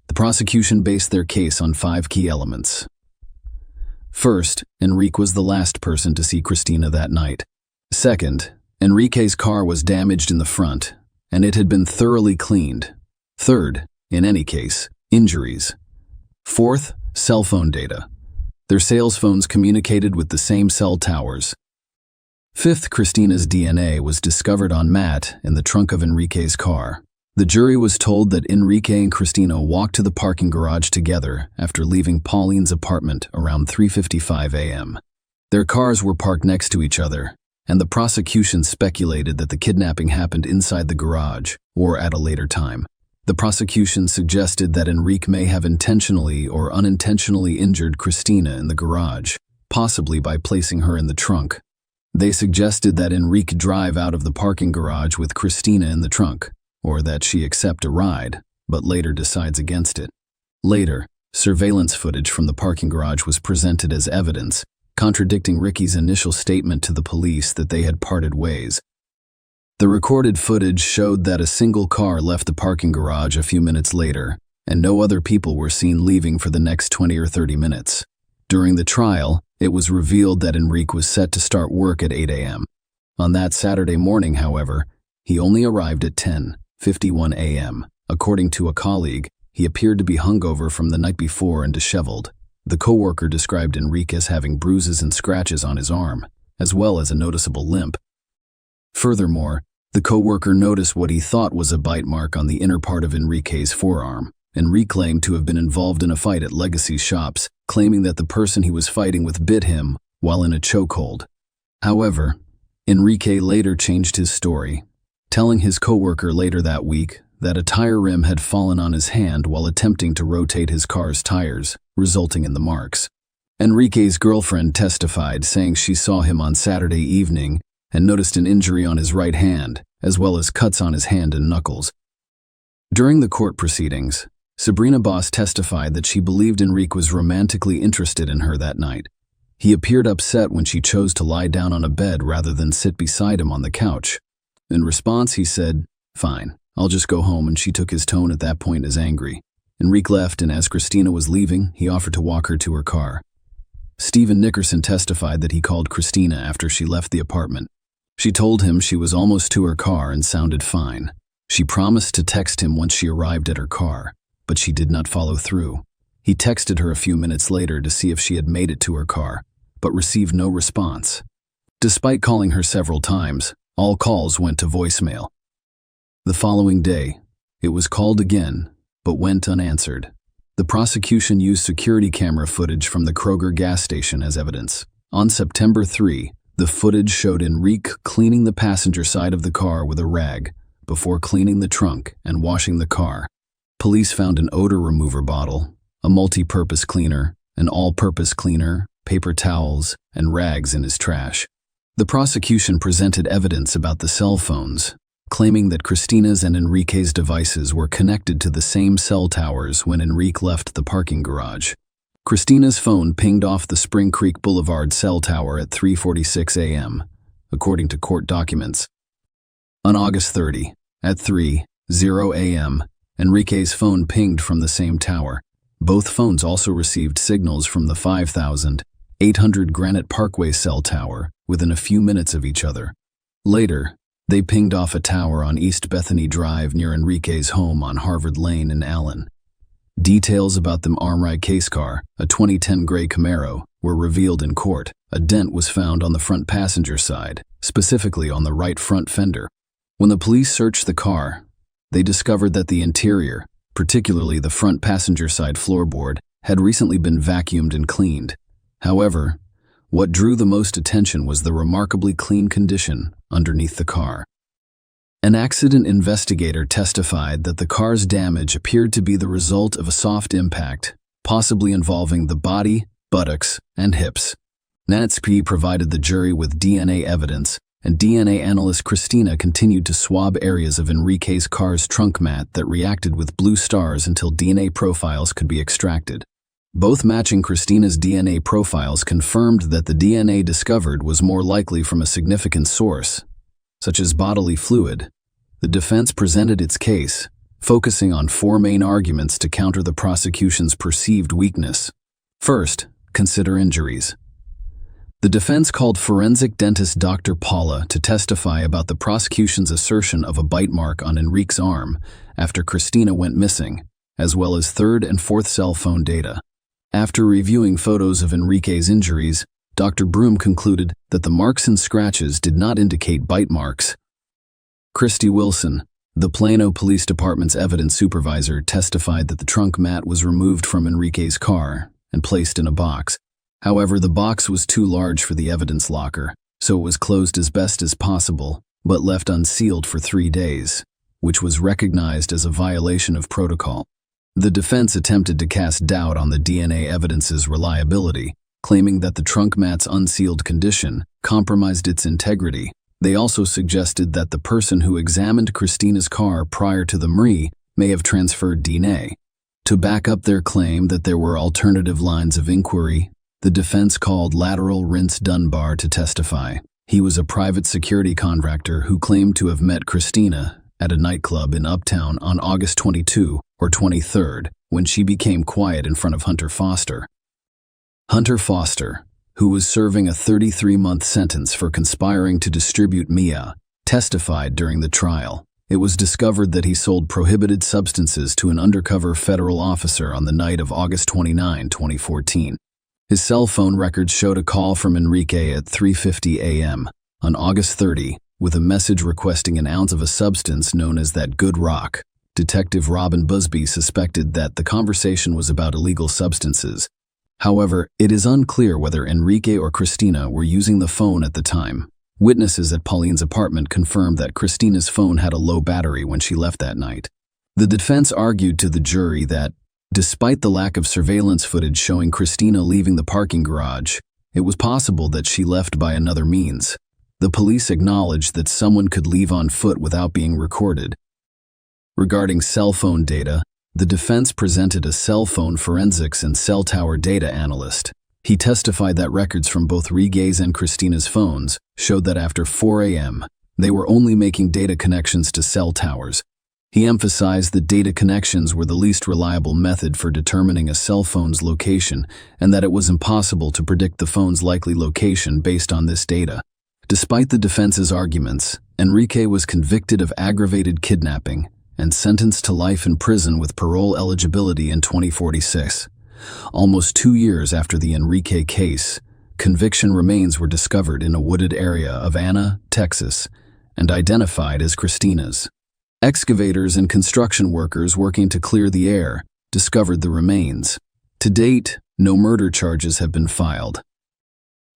The prosecution based their case on 5 key elements. First, Enrique was the last person to see Christina that night. Second, Enrique's car was damaged in the front, and it had been thoroughly cleaned. Third, in any case, injuries. Fourth, cell phone data. Their sales phones communicated with the same cell towers. Fifth, Christina's DNA was discovered on mat in the trunk of Enrique's car. The jury was told that Enrique and Christina walked to the parking garage together after leaving Pauline's apartment around 3:55 a.m. Their cars were parked next to each other, and the prosecution speculated that the kidnapping happened inside the garage or at a later time. The prosecution suggested that Enrique may have intentionally or unintentionally injured Christina in the garage, possibly by placing her in the trunk. They suggested that Enrique drive out of the parking garage with Christina in the trunk, or that she accept a ride, but later decides against it. Later, surveillance footage from the parking garage was presented as evidence, contradicting Ricky's initial statement to the police that they had parted ways. The recorded footage showed that a single car left the parking garage a few minutes later, and no other people were seen leaving for the next 20 or 30 minutes. During the trial, it was revealed that Enrique was set to start work at 8 a.m. On that Saturday morning, however, he only arrived at 10:51 a.m. According to a colleague, he appeared to be hungover from the night before and disheveled. The co-worker described Enrique as having bruises and scratches on his arm, as well as a noticeable limp. Furthermore, the co-worker noticed what he thought was a bite mark on the inner part of Enrique's forearm. Enrique claimed to have been involved in a fight at Legacy Shops, claiming that the person he was fighting with bit him while in a chokehold. However, Enrique later changed his story, telling his co-worker later that week that a tire rim had fallen on his hand while attempting to rotate his car's tires, resulting in the marks. Enrique's girlfriend testified, saying she saw him on Saturday evening and noticed an injury on his right hand, as well as cuts on his hand and knuckles. During the court proceedings, Sabrina Boss testified that she believed Enrique was romantically interested in her that night. He appeared upset when she chose to lie down on a bed rather than sit beside him on the couch. In response, he said, "Fine, I'll just go home," and she took his tone at that point as angry. Enrique left, and as Christina was leaving, he offered to walk her to her car. Stephen Nickerson testified that he called Christina after she left the apartment. She told him she was almost to her car and sounded fine. She promised to text him once she arrived at her car, but she did not follow through. He texted her a few minutes later to see if she had made it to her car, but received no response. Despite calling her several times, all calls went to voicemail. The following day, it was called again, but went unanswered. The prosecution used security camera footage from the Kroger gas station as evidence. On September 3, the footage showed Enrique cleaning the passenger side of the car with a rag before cleaning the trunk and washing the car. Police found an odor remover bottle, a multi-purpose cleaner, an all-purpose cleaner, paper towels, and rags in his trash. The prosecution presented evidence about the cell phones, claiming that Christina's and Enrique's devices were connected to the same cell towers when Enrique left the parking garage. Christina's phone pinged off the Spring Creek Boulevard cell tower at 3:46 a.m., according to court documents. On August 30, at 3:00 a.m., Enrique's phone pinged from the same tower. Both phones also received signals from the 5,800 Granite Parkway cell tower within a few minutes of each other. Later, they pinged off a tower on East Bethany Drive near Enrique's home on Harvard Lane in Allen. Details about the armride case car, a 2010 gray Camaro, were revealed in court. A dent was found on the front passenger side, specifically on the right front fender. When the police searched the car, they discovered that the interior, particularly the front passenger side floorboard, had recently been vacuumed and cleaned. However, what drew the most attention was the remarkably clean condition underneath the car. An accident investigator testified that the car's damage appeared to be the result of a soft impact, possibly involving the body, buttocks, and hips. Nanitsky provided the jury with DNA evidence, and DNA analyst Christina continued to swab areas of Enrique's car's trunk mat that reacted with blue stars until DNA profiles could be extracted. Both matching Christina's DNA profiles confirmed that the DNA discovered was more likely from a significant source, such as bodily fluid. The defense presented its case, focusing on four main arguments to counter the prosecution's perceived weakness. First, consider injuries. The defense called forensic dentist Dr. Paula to testify about the prosecution's assertion of a bite mark on Enrique's arm after Christina went missing, as well as third and fourth cell phone data. After reviewing photos of Enrique's injuries, Dr. Broom concluded that the marks and scratches did not indicate bite marks. Christy Wilson, the Plano Police Department's evidence supervisor, testified that the trunk mat was removed from Enrique's car and placed in a box. However, the box was too large for the evidence locker, so it was closed as best as possible, but left unsealed for 3 days, which was recognized as a violation of protocol. The defense attempted to cast doubt on the DNA evidence's reliability, claiming that the trunk mat's unsealed condition compromised its integrity. They also suggested that the person who examined Christina's car prior to the MRI may have transferred DNA. To back up their claim that there were alternative lines of inquiry, the defense called Lateral Rinse Dunbar to testify. He was a private security contractor who claimed to have met Christina at a nightclub in Uptown on August 22 or 23rd when she became quiet in front of Hunter Foster. Hunter Foster, who was serving a 33-month sentence for conspiring to distribute Mia, testified during the trial. It was discovered that he sold prohibited substances to an undercover federal officer on the night of August 29, 2014. His cell phone records showed a call from Enrique at 3:50 a.m. on August 30 with a message requesting an ounce of a substance known as that good rock. Detective Robin Busby suspected that the conversation was about illegal substances. However, it is unclear whether Enrique or Christina were using the phone at the time. Witnesses at Pauline's apartment confirmed that Christina's phone had a low battery when she left that night. The defense argued to the jury that, despite the lack of surveillance footage showing Christina leaving the parking garage, it was possible that she left by another means. The police acknowledged that someone could leave on foot without being recorded. Regarding cell phone data, the defense presented a cell phone forensics and cell tower data analyst. He testified that records from both Enrique's and Christina's phones showed that after 4 a.m., they were only making data connections to cell towers. He emphasized that data connections were the least reliable method for determining a cell phone's location and that it was impossible to predict the phone's likely location based on this data. Despite the defense's arguments, Enrique was convicted of aggravated kidnapping and sentenced to life in prison with parole eligibility in 2046. Almost 2 years after the Enrique case, conviction remains were discovered in a wooded area of Anna, Texas, and identified as Christina's. Excavators and construction workers working to clear the air discovered the remains. To date, no murder charges have been filed.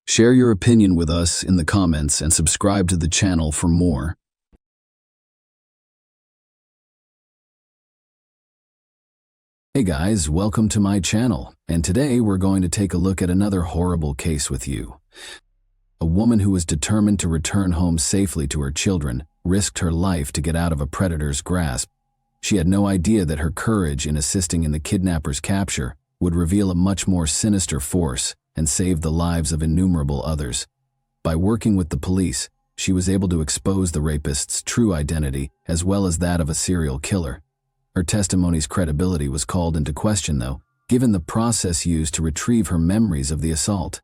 Share your opinion with us in the comments and subscribe to the channel for more. Hey guys, welcome to my channel, and today we're going to take a look at another horrible case with you. A woman who was determined to return home safely to her children risked her life to get out of a predator's grasp. She had no idea that her courage in assisting in the kidnapper's capture would reveal a much more sinister force and save the lives of innumerable others. By working with the police, she was able to expose the rapist's true identity as well as that of a serial killer. Her testimony's credibility was called into question, though, given the process used to retrieve her memories of the assault.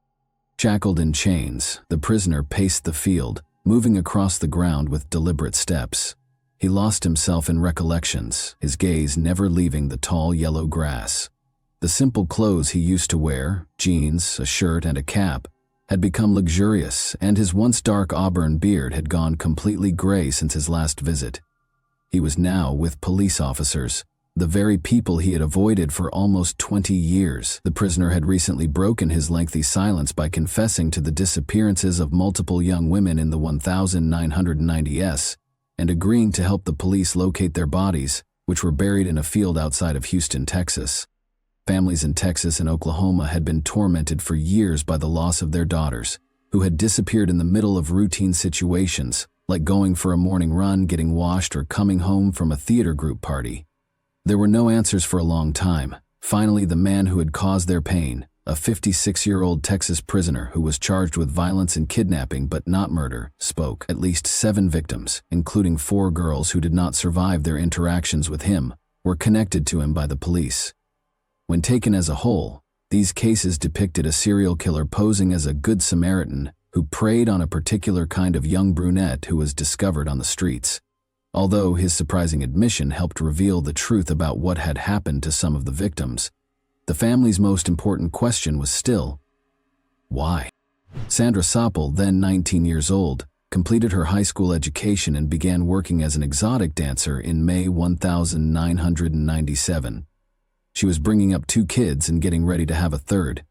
Shackled in chains, the prisoner paced the field, moving across the ground with deliberate steps. He lost himself in recollections, his gaze never leaving the tall yellow grass. The simple clothes he used to wear, jeans, a shirt, and a cap, had become luxurious, and his once dark auburn beard had gone completely gray since his last visit. He was now with police officers, the very people he had avoided for almost 20 years. The prisoner had recently broken his lengthy silence by confessing to the disappearances of multiple young women in the 1990s and agreeing to help the police locate their bodies, which were buried in a field outside of Houston, Texas. Families in Texas and Oklahoma had been tormented for years by the loss of their daughters, who had disappeared in the middle of routine situations, like going for a morning run, getting washed, or coming home from a theater group party. There were no answers for a long time. Finally, the man who had caused their pain, a 56-year-old Texas prisoner who was charged with violence and kidnapping but not murder, spoke. At least 7 victims, including 4 girls who did not survive their interactions with him, were connected to him by the police. When taken as a whole, these cases depicted a serial killer posing as a good Samaritan who preyed on a particular kind of young brunette who was discovered on the streets. Although his surprising admission helped reveal the truth about what had happened to some of the victims, the family's most important question was still, why? Sandra Soppel, then 19 years old, completed her high school education and began working as an exotic dancer in May 1997. She was bringing up 2 kids and getting ready to have a third.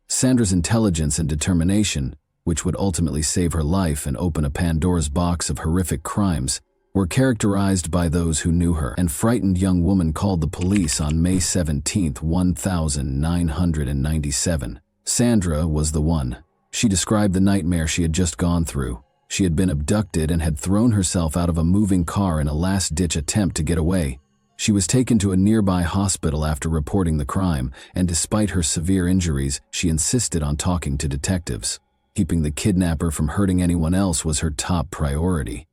Sandra's intelligence and determination, which would ultimately save her life and open a Pandora's box of horrific crimes, were characterized by those who knew her. An frightened young woman called the police on May 17, 1997. Sandra was the one. She described the nightmare she had just gone through. She had been abducted and had thrown herself out of a moving car in a last-ditch attempt to get away. She was taken to a nearby hospital after reporting the crime, and despite her severe injuries, she insisted on talking to detectives. Keeping the kidnapper from hurting anyone else was her top priority.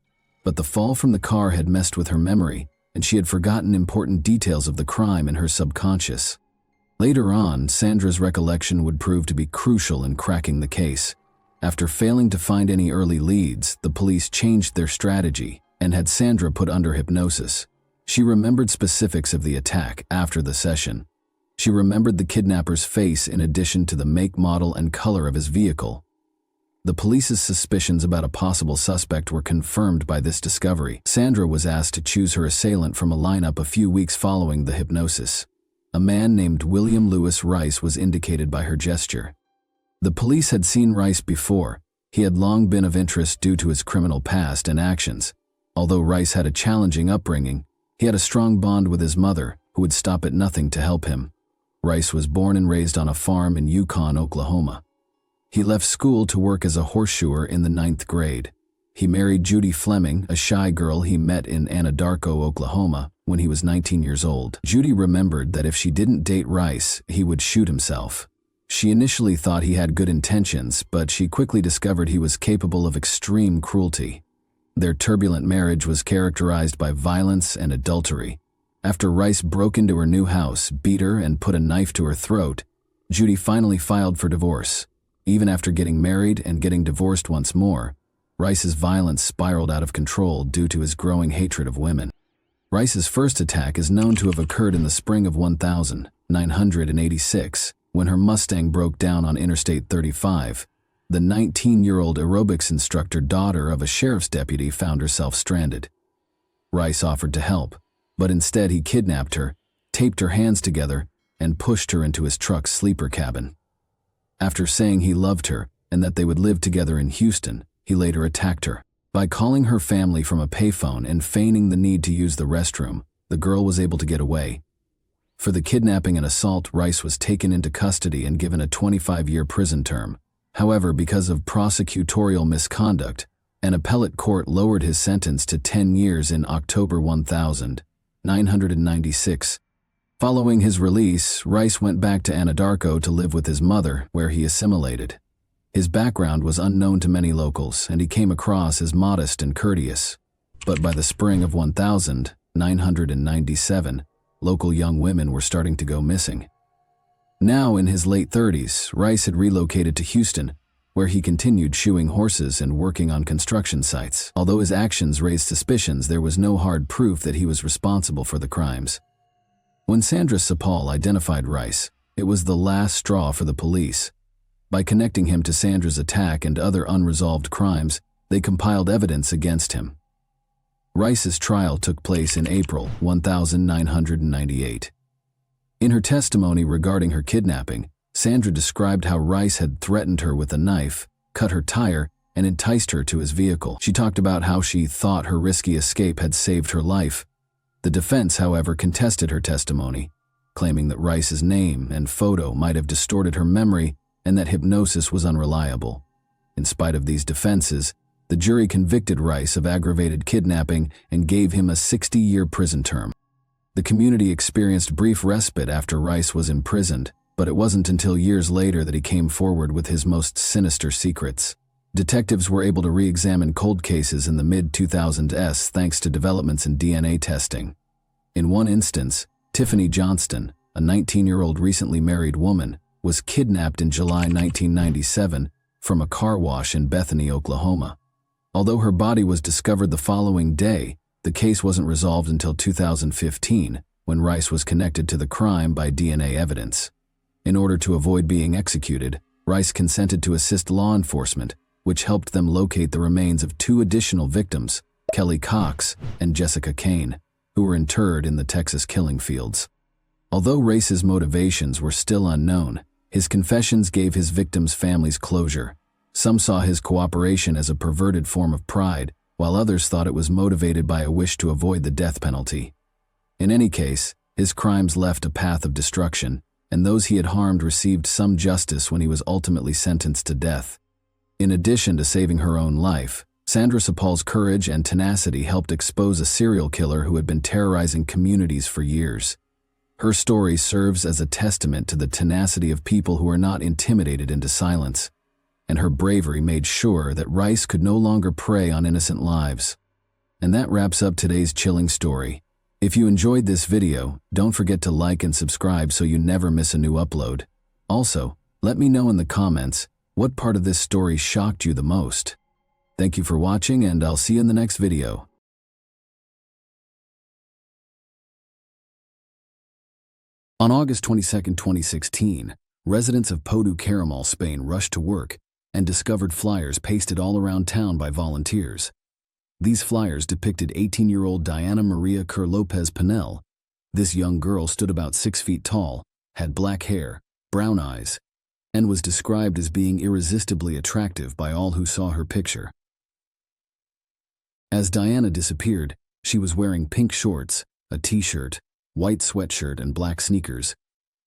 But the fall from the car had messed with her memory, and she had forgotten important details of the crime in her subconscious. Later on, Sandra's recollection would prove to be crucial in cracking the case. After failing to find any early leads, the police changed their strategy and had Sandra put under hypnosis. She remembered specifics of the attack after the session. She remembered the kidnapper's face in addition to the make, model, and color of his vehicle. The police's suspicions about a possible suspect were confirmed by this discovery. Sandra was asked to choose her assailant from a lineup a few weeks following the hypnosis. A man named William Lewis Rice was indicated by her gesture. The police had seen Rice before. He had long been of interest due to his criminal past and actions. Although Rice had a challenging upbringing, he had a strong bond with his mother, who would stop at nothing to help him. Rice was born and raised on a farm in Yukon, Oklahoma. He left school to work as a horseshoer in the 9th grade. He married Judy Fleming, a shy girl he met in Anadarko, Oklahoma, when he was 19 years old. Judy remembered that if she didn't date Rice, he would shoot himself. She initially thought he had good intentions, but she quickly discovered he was capable of extreme cruelty. Their turbulent marriage was characterized by violence and adultery. After Rice broke into her new house, beat her, and put a knife to her throat, Judy finally filed for divorce. Even after getting married and getting divorced once more, Rice's violence spiraled out of control due to his growing hatred of women. Rice's first attack is known to have occurred in the spring of 1986, when her Mustang broke down on Interstate 35. The 19-year-old aerobics instructor, daughter of a sheriff's deputy, found herself stranded. Rice offered to help, but instead he kidnapped her, taped her hands together, and pushed her into his truck's sleeper cabin. After saying he loved her and that they would live together in Houston, he later attacked her. By calling her family from a payphone and feigning the need to use the restroom, the girl was able to get away. For the kidnapping and assault, Rice was taken into custody and given a 25-year prison term. However, because of prosecutorial misconduct, an appellate court lowered his sentence to 10 years in October 1996. Following his release, Rice went back to Anadarko to live with his mother, where he assimilated. His background was unknown to many locals, and he came across as modest and courteous. But by the spring of 1997, local young women were starting to go missing. Now in his late 30s, Rice had relocated to Houston, where he continued shoeing horses and working on construction sites. Although his actions raised suspicions, there was no hard proof that he was responsible for the crimes. When Sandra Soppel identified Rice, it was the last straw for the police. By connecting him to Sandra's attack and other unresolved crimes, they compiled evidence against him. Rice's trial took place in April 1998. In her testimony regarding her kidnapping, Sandra described how Rice had threatened her with a knife, cut her tire, and enticed her to his vehicle. She talked about how she thought her risky escape had saved her life. The defense, however, contested her testimony. claiming that Rice's name and photo might have distorted her memory and that hypnosis was unreliable. In spite of these defenses, the jury convicted Rice of aggravated kidnapping and gave him a 60-year prison term. The community experienced brief respite after Rice was imprisoned, but it wasn't until years later that he came forward with his most sinister secrets. Detectives were able to re-examine cold cases in the mid-2000s thanks to developments in DNA testing. In one instance, Tiffany Johnston, a 19-year-old recently married woman, was kidnapped in July 1997 from a car wash in Bethany, Oklahoma. Although her body was discovered the following day, the case wasn't resolved until 2015, when Rice was connected to the crime by DNA evidence. In order to avoid being executed, Rice consented to assist law enforcement, which helped them locate the remains of two additional victims, Kelly Cox and Jessica Kane, who were interred in the Texas killing fields. Although Rice's motivations were still unknown, his confessions gave his victims' families closure. Some saw his cooperation as a perverted form of pride, while others thought it was motivated by a wish to avoid the death penalty. In any case, his crimes left a path of destruction, and those he had harmed received some justice when he was ultimately sentenced to death. In addition to saving her own life, Sandra Sapal's courage and tenacity helped expose a serial killer who had been terrorizing communities for years. Her story serves as a testament to the tenacity of people who are not intimidated into silence, and her bravery made sure that Rice could no longer prey on innocent lives. And that wraps up today's chilling story. If you enjoyed this video, don't forget to like and subscribe so you never miss a new upload. Also, let me know in the comments what part of this story shocked you the most. Thank you for watching, and I'll see you in the next video. On August 22, 2016, residents of Podu Caramal, Spain rushed to work and discovered flyers pasted all around town by volunteers. These flyers depicted 18-year-old Diana Maria Kerr Lopez Pinel. This young girl stood about 6 feet tall, had black hair, brown eyes, and was described as being irresistibly attractive by all who saw her picture. As Diana disappeared, she was wearing pink shorts, a t-shirt, white sweatshirt, and black sneakers,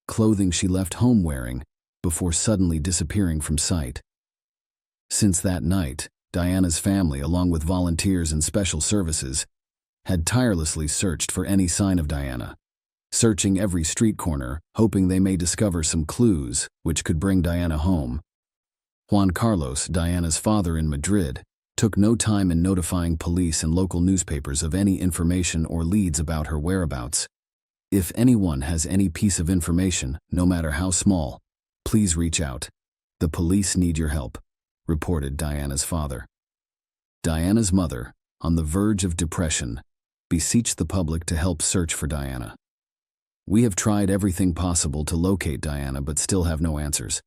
clothing she left home wearing, before suddenly disappearing from sight. Since that night, Diana's family, along with volunteers and special services, had tirelessly searched for any sign of Diana, searching every street corner, hoping they may discover some clues which could bring Diana home. Juan Carlos, Diana's father in Madrid, took no time in notifying police and local newspapers of any information or leads about her whereabouts. If anyone has any piece of information, no matter how small, please reach out. The police need your help, reported Diana's father. Diana's mother, on the verge of depression, beseeched the public to help search for Diana. We have tried everything possible to locate Diana but still have no answers.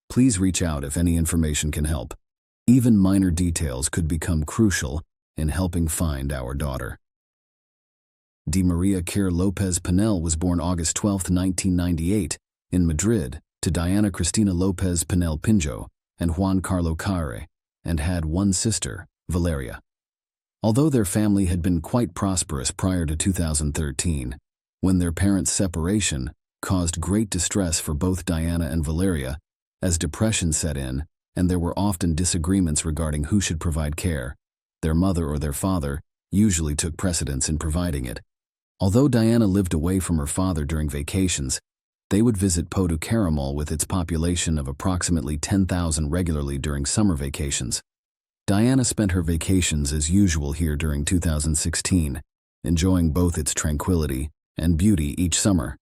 Please reach out if any information can help. Even minor details could become crucial in helping find our daughter. Di Maria Kerr Lopez Pinel was born August 12, 1998, in Madrid, to Diana Cristina Lopez Pinel Pinjo and Juan Carlo Carre, and had one sister, Valeria. Although their family had been quite prosperous prior to 2013, when their parents' separation caused great distress for both Diana and Valeria, as depression set in and there were often disagreements regarding who should provide care, their mother or their father usually took precedence in providing it. Although Diana lived away from her father during vacations, they would visit Podu Caramal with its population of approximately 10,000 regularly during summer vacations. Diana spent her vacations as usual here during 2016, enjoying both its tranquility and beauty each summer.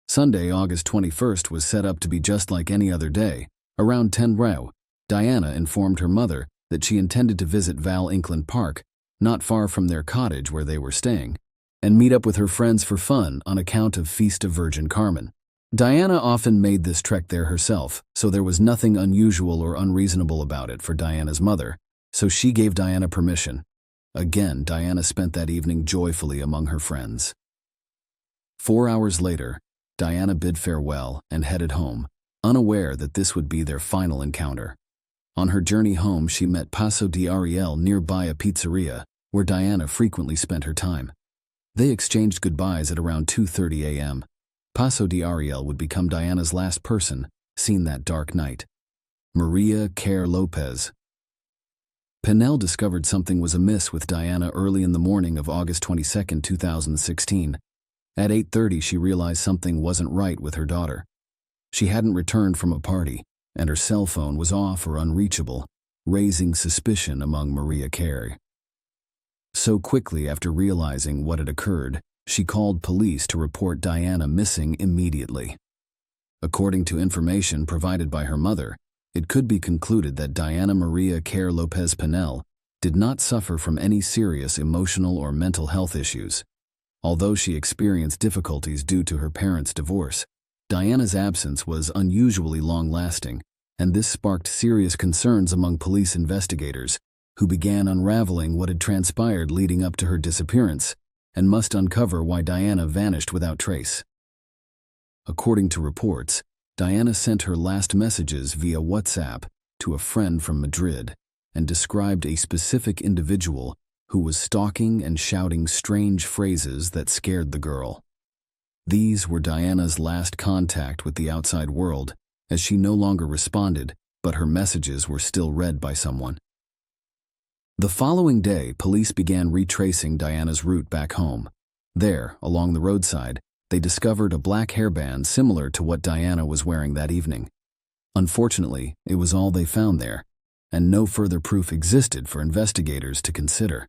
Sunday, August 21st was set up to be just like any other day. Around 10 Rao, Diana informed her mother that she intended to visit Val Inkland Park, not far from their cottage where they were staying, and meet up with her friends for fun on account of Feast of Virgin Carmen. Diana often made this trek there herself, so there was nothing unusual or unreasonable about it for Diana's mother, so she gave Diana permission. Again, Diana spent that evening joyfully among her friends. 4 hours later, Diana bid farewell and headed home, unaware that this would be their final encounter. On her journey home, she met Paso de Ariel nearby a pizzeria, where Diana frequently spent her time. They exchanged goodbyes at around 2:30 a.m. Paso de Ariel would become Diana's last person seen that dark night. Maria Care Lopez. Pinell discovered something was amiss with Diana early in the morning of August 22, 2016. At 8:30, she realized something wasn't right with her daughter. She hadn't returned from a party, and her cell phone was off or unreachable, raising suspicion among Maria Care. So quickly after realizing what had occurred, she called police to report Diana missing immediately. According to information provided by her mother, it could be concluded that Diana Maria Care Lopez Pinell did not suffer from any serious emotional or mental health issues. Although she experienced difficulties due to her parents' divorce, Diana's absence was unusually long-lasting, and this sparked serious concerns among police investigators, who began unraveling what had transpired leading up to her disappearance and must uncover why Diana vanished without trace. According to reports, Diana sent her last messages via WhatsApp to a friend from Madrid and described a specific individual who was stalking and shouting strange phrases that scared the girl. These were Diana's last contact with the outside world, as she no longer responded, but her messages were still read by someone. The following day, police began retracing Diana's route back home. There, along the roadside, they discovered a black hairband similar to what Diana was wearing that evening. Unfortunately, it was all they found there, and no further proof existed for investigators to consider.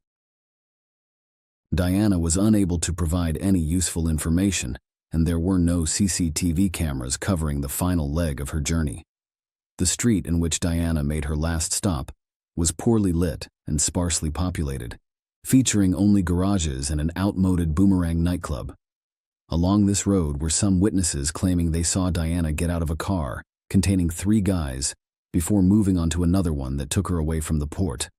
Diana was unable to provide any useful information, and there were no CCTV cameras covering the final leg of her journey. The street in which Diana made her last stop was poorly lit and sparsely populated, featuring only garages and an outmoded Boomerang nightclub. Along this road were some witnesses claiming they saw Diana get out of a car containing 3 guys before moving onto another one that took her away from the port.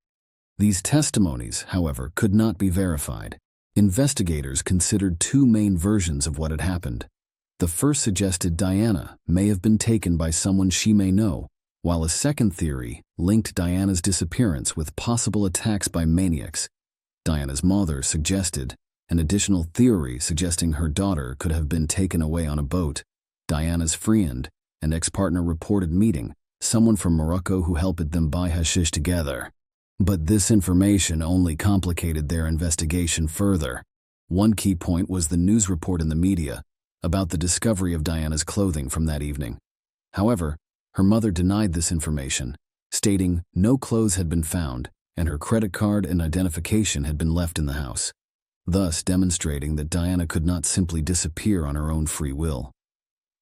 These testimonies, however, could not be verified. Investigators considered 2 main versions of what had happened. The first suggested Diana may have been taken by someone she may know, while a second theory linked Diana's disappearance with possible attacks by maniacs. Diana's mother suggested an additional theory suggesting her daughter could have been taken away on a boat. Diana's friend and ex-partner reported meeting someone from Morocco who helped them buy hashish together. But this information only complicated their investigation further. One key point was the news report in the media about the discovery of Diana's clothing from that evening. However, her mother denied this information, stating no clothes had been found and her credit card and identification had been left in the house, thus demonstrating that Diana could not simply disappear on her own free will.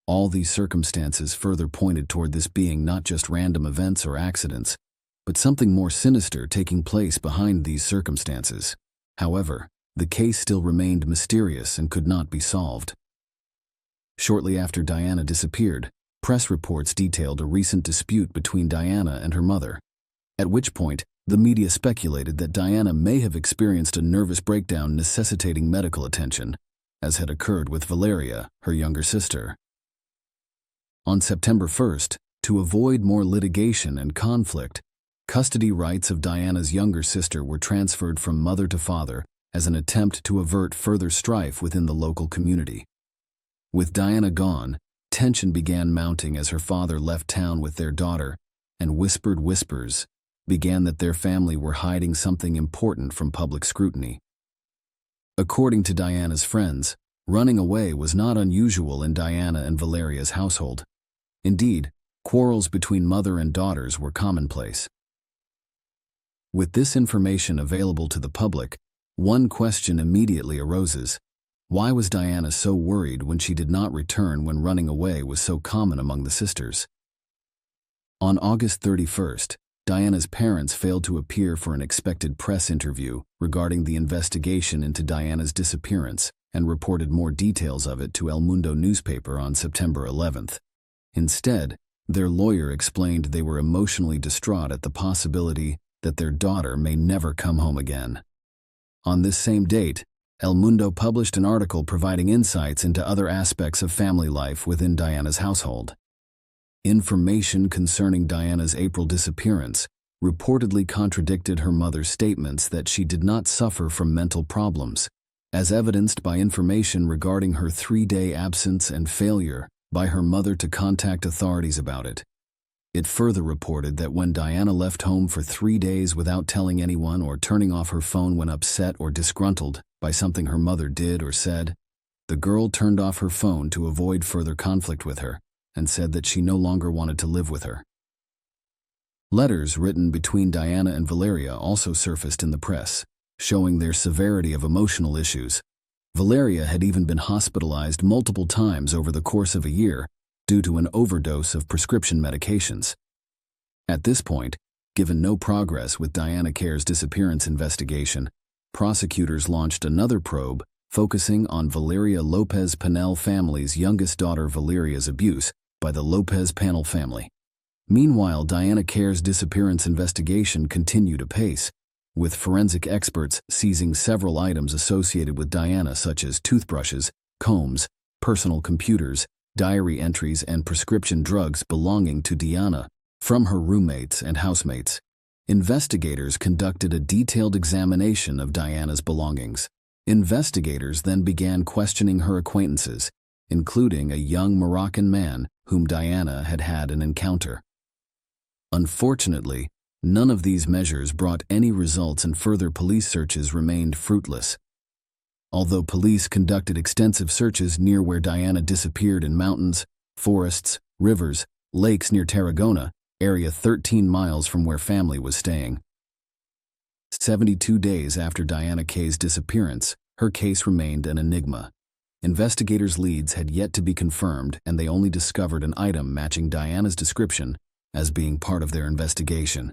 All these circumstances further pointed toward this being not just random events or accidents, but something more sinister taking place behind these circumstances. However, the case still remained mysterious and could not be solved. Shortly after Diana disappeared, press reports detailed a recent dispute between Diana and her mother, at which point the media speculated that Diana may have experienced a nervous breakdown necessitating medical attention, as had occurred with Valeria, her younger sister. On September 1st, to avoid more litigation and conflict, custody rights of Diana's younger sister were transferred from mother to father as an attempt to avert further strife within the local community. With Diana gone, tension began mounting as her father left town with their daughter, and whispered whispers began that their family were hiding something important from public scrutiny. According to Diana's friends, running away was not unusual in Diana and Valeria's household. Indeed, quarrels between mother and daughters were commonplace. With this information available to the public, one question immediately arose: why was Diana so worried when she did not return when running away was so common among the sisters? On August 31st, Diana's parents failed to appear for an expected press interview regarding the investigation into Diana's disappearance and reported more details of it to El Mundo newspaper on September 11th. Instead, their lawyer explained they were emotionally distraught at the possibility that their daughter may never come home again. On this same date, El Mundo published an article providing insights into other aspects of family life within Diana's household. Information concerning Diana's April disappearance reportedly contradicted her mother's statements that she did not suffer from mental problems, as evidenced by information regarding her 3-day absence and failure by her mother to contact authorities about it. It further reported that when Diana left home for 3 days without telling anyone or turning off her phone when upset or disgruntled by something her mother did or said, the girl turned off her phone to avoid further conflict with her and said that she no longer wanted to live with her. Letters written between Diana and Valeria also surfaced in the press, showing their severity of emotional issues. Valeria had even been hospitalized multiple times over the course of a year due to an overdose of prescription medications. At this point, given no progress with Diana Care's disappearance investigation, prosecutors launched another probe focusing on Valeria Lopez Panel family's youngest daughter Valeria's abuse by the Lopez Panel family. Meanwhile, Diana Care's disappearance investigation continued apace, with forensic experts seizing several items associated with Diana such as toothbrushes, combs, personal computers, diary entries and prescription drugs belonging to Diana from her roommates and housemates. Investigators conducted a detailed examination of Diana's belongings. Investigators then began questioning her acquaintances, including a young Moroccan man whom Diana had had an encounter. Unfortunately, none of these measures brought any results and further police searches remained fruitless. Although police conducted extensive searches near where Diana disappeared in mountains, forests, rivers, lakes near Tarragona, area 13 miles from where family was staying. 72 days after Diana K's disappearance, her case remained an enigma. Investigators' leads had yet to be confirmed, and they only discovered an item matching Diana's description as being part of their investigation.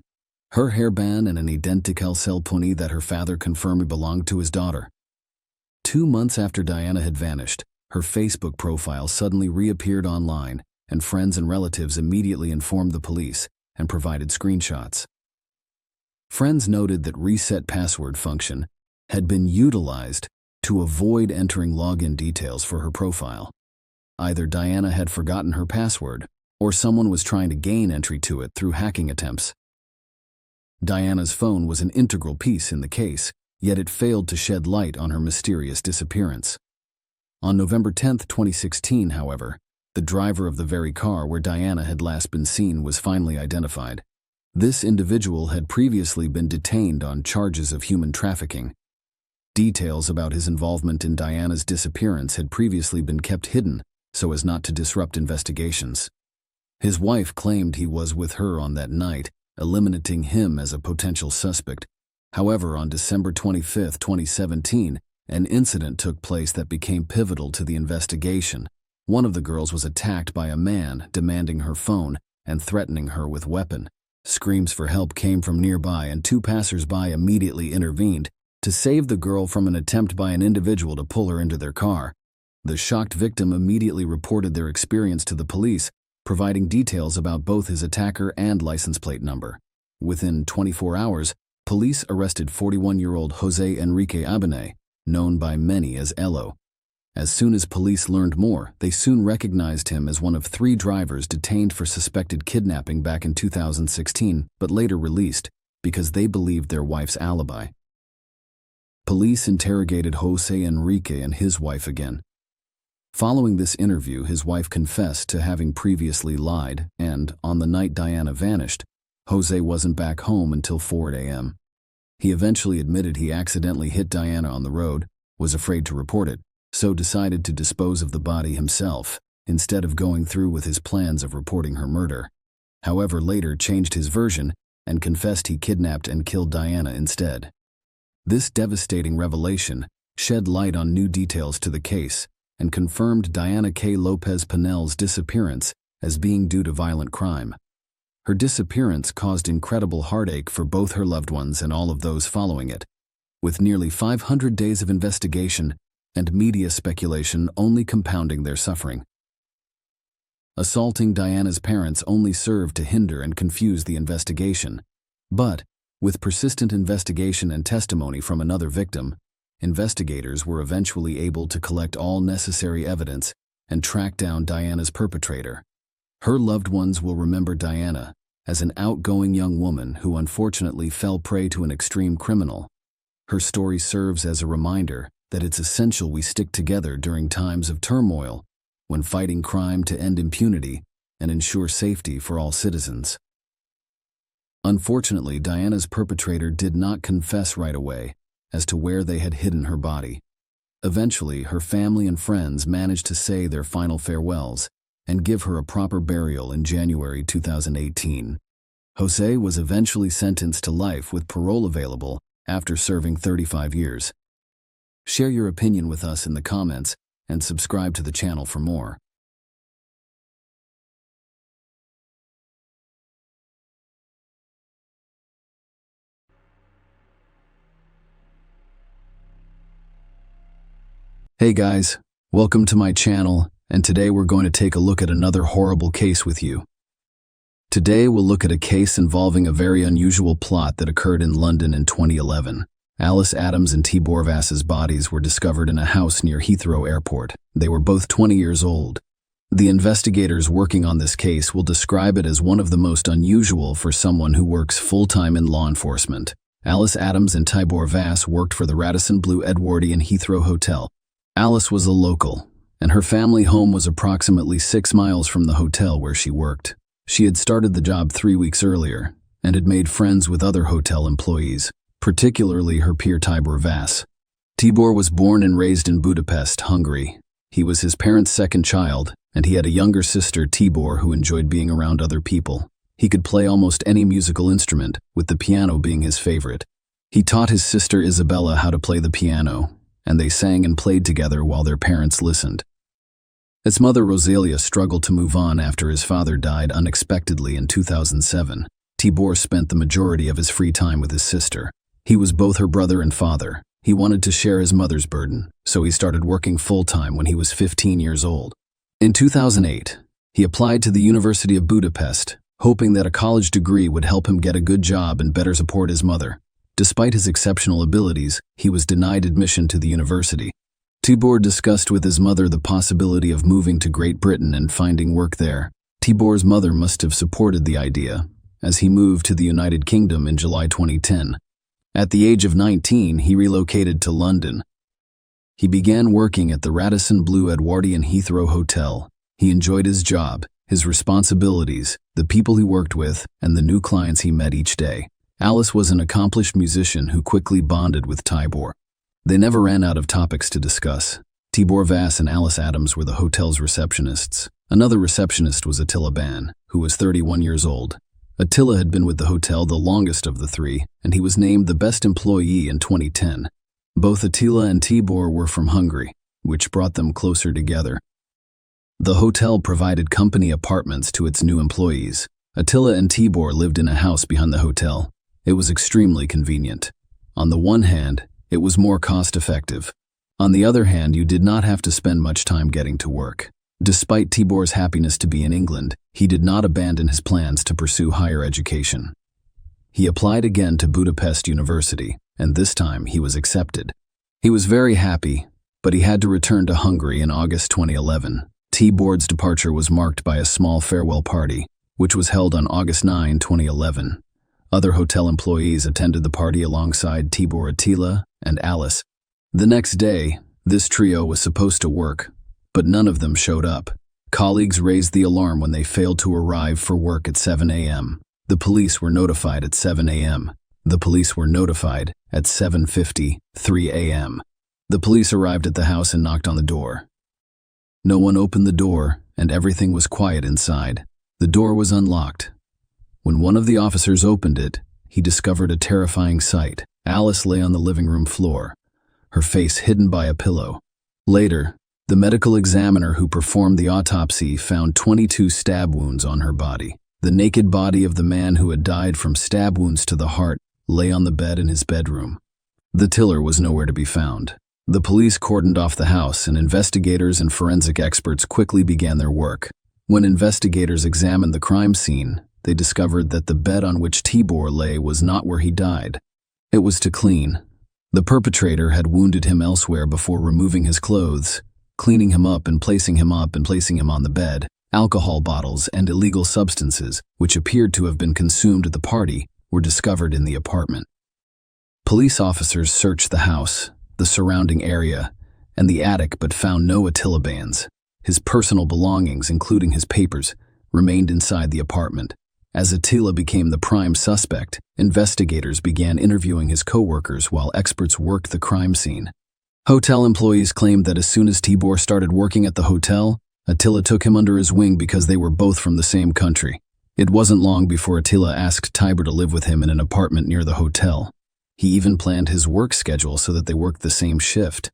Her hairband and an identical cell pony that her father confirmed belonged to his daughter. 2 months after Diana had vanished, her Facebook profile suddenly reappeared online, and friends and relatives immediately informed the police and provided screenshots. Friends noted that reset password function had been utilized to avoid entering login details for her profile. Either Diana had forgotten her password, or someone was trying to gain entry to it through hacking attempts. Diana's phone was an integral piece in the case, yet it failed to shed light on her mysterious disappearance. On November 10, 2016, however, the driver of the very car where Diana had last been seen was finally identified. This individual had previously been detained on charges of human trafficking. Details about his involvement in Diana's disappearance had previously been kept hidden so as not to disrupt investigations. His wife claimed he was with her on that night, eliminating him as a potential suspect. However, on December 25, 2017, an incident took place that became pivotal to the investigation. One of the girls was attacked by a man demanding her phone and threatening her with a weapon. Screams for help came from nearby, and 2 passers-by immediately intervened to save the girl from an attempt by an individual to pull her into their car. The shocked victim immediately reported their experience to the police, providing details about both his attacker and license plate number. Within 24 hours, police arrested 41-year-old Jose Enrique Abene, known by many as Elo. As soon as police learned more, they soon recognized him as one of 3 drivers detained for suspected kidnapping back in 2016, but later released because they believed their wife's alibi. Police interrogated Jose Enrique and his wife again. Following this interview, his wife confessed to having previously lied, and on the night Diana vanished, Jose wasn't back home until 4 a.m. He eventually admitted he accidentally hit Diana on the road, was afraid to report it, so decided to dispose of the body himself, instead of going through with his plans of reporting her murder. However, later changed his version and confessed he kidnapped and killed Diana instead. This devastating revelation shed light on new details to the case and confirmed Diana K. Lopez Panel's disappearance as being due to violent crime. Her disappearance caused incredible heartache for both her loved ones and all of those following it, with nearly 500 days of investigation and media speculation only compounding their suffering. Assaulting Diana's parents only served to hinder and confuse the investigation, but, with persistent investigation and testimony from another victim, investigators were eventually able to collect all necessary evidence and track down Diana's perpetrator. Her loved ones will remember Diana as an outgoing young woman who unfortunately fell prey to an extreme criminal. Her story serves as a reminder that it's essential we stick together during times of turmoil, when fighting crime to end impunity and ensure safety for all citizens. Unfortunately, Diana's perpetrator did not confess right away as to where they had hidden her body. Eventually, her family and friends managed to say their final farewells and give her a proper burial in January 2018. Jose was eventually sentenced to life with parole available after serving 35 years. Share your opinion with us in the comments and subscribe to the channel for more. Hey guys, welcome to my channel, and today we're going to take a look at another horrible case with you. Today we'll look at a case involving a very unusual plot that occurred in London in 2011. Alice Adams and Tibor Vass's bodies were discovered in a house near Heathrow Airport. They were both 20 years old. The investigators working on this case will describe it as one of the most unusual for someone who works full-time in law enforcement. Alice Adams and Tibor Vass worked for the Radisson Blu Edwardian Heathrow Hotel. Alice was a local, and her family home was approximately 6 miles from the hotel where she worked. She had started the job 3 weeks earlier and had made friends with other hotel employees, particularly her peer Tibor Vass. Tibor was born and raised in Budapest, Hungary. He was his parents' second child, and he had a younger sister, Tibor, who enjoyed being around other people. He could play almost any musical instrument, with the piano being his favorite. He taught his sister Isabella how to play the piano, and they sang and played together while their parents listened. His mother Rosalia struggled to move on after his father died unexpectedly in 2007. Tibor spent the majority of his free time with his sister. He was both her brother and father. He wanted to share his mother's burden, so he started working full-time when he was 15 years old. In 2008, he applied to the University of Budapest, hoping that a college degree would help him get a good job and better support his mother. Despite his exceptional abilities, he was denied admission to the university. Tibor discussed with his mother the possibility of moving to Great Britain and finding work there. Tibor's mother must have supported the idea, as he moved to the United Kingdom in July 2010. At the age of 19, he relocated to London. He began working at the Radisson Blu Edwardian Heathrow Hotel. He enjoyed his job, his responsibilities, the people he worked with, and the new clients he met each day. Alice was an accomplished musician who quickly bonded with Tibor. They never ran out of topics to discuss. Tibor Vass and Alice Adams were the hotel's receptionists. Another receptionist was Attila Ban, who was 31 years old. Attila had been with the hotel the longest of the three, and he was named the best employee in 2010. Both Attila and Tibor were from Hungary, which brought them closer together. The hotel provided company apartments to its new employees. Attila and Tibor lived in a house behind the hotel. It was extremely convenient. On the one hand, it was more cost-effective. On the other hand, you did not have to spend much time getting to work. Despite Tibor's happiness to be in England, he did not abandon his plans to pursue higher education. He applied again to Budapest University, and this time he was accepted. He was very happy, but he had to return to Hungary in August 2011. Tibor's departure was marked by a small farewell party, which was held on August 9, 2011. Other hotel employees attended the party alongside Tibor, Attila, and Alice. The next day, this trio was supposed to work, but none of them showed up. Colleagues raised the alarm when they failed to arrive for work at 7 a.m. The police were notified at 7 a.m. The police were notified at 7:53 a.m. The police arrived at the house and knocked on the door. No one opened the door, and everything was quiet inside. The door was unlocked. When one of the officers opened it, he discovered a terrifying sight. Alice lay on the living room floor, her face hidden by a pillow. Later, the medical examiner who performed the autopsy found 22 stab wounds on her body. The naked body of the man who had died from stab wounds to the heart lay on the bed in his bedroom. The killer was nowhere to be found. The police cordoned off the house, and investigators and forensic experts quickly began their work. When investigators examined the crime scene, they discovered that the bed on which Tibor lay was not where he died. It was too clean. The perpetrator had wounded him elsewhere before removing his clothes, cleaning him up and placing him on the bed. Alcohol bottles and illegal substances, which appeared to have been consumed at the party, were discovered in the apartment. Police officers searched the house, the surrounding area, and the attic, but found no Attila bands. His personal belongings, including his papers, remained inside the apartment. As Attila became the prime suspect, investigators began interviewing his co-workers while experts worked the crime scene. Hotel employees claimed that as soon as Tibor started working at the hotel, Attila took him under his wing because they were both from the same country. It wasn't long before Attila asked Tibor to live with him in an apartment near the hotel. He even planned his work schedule so that they worked the same shift.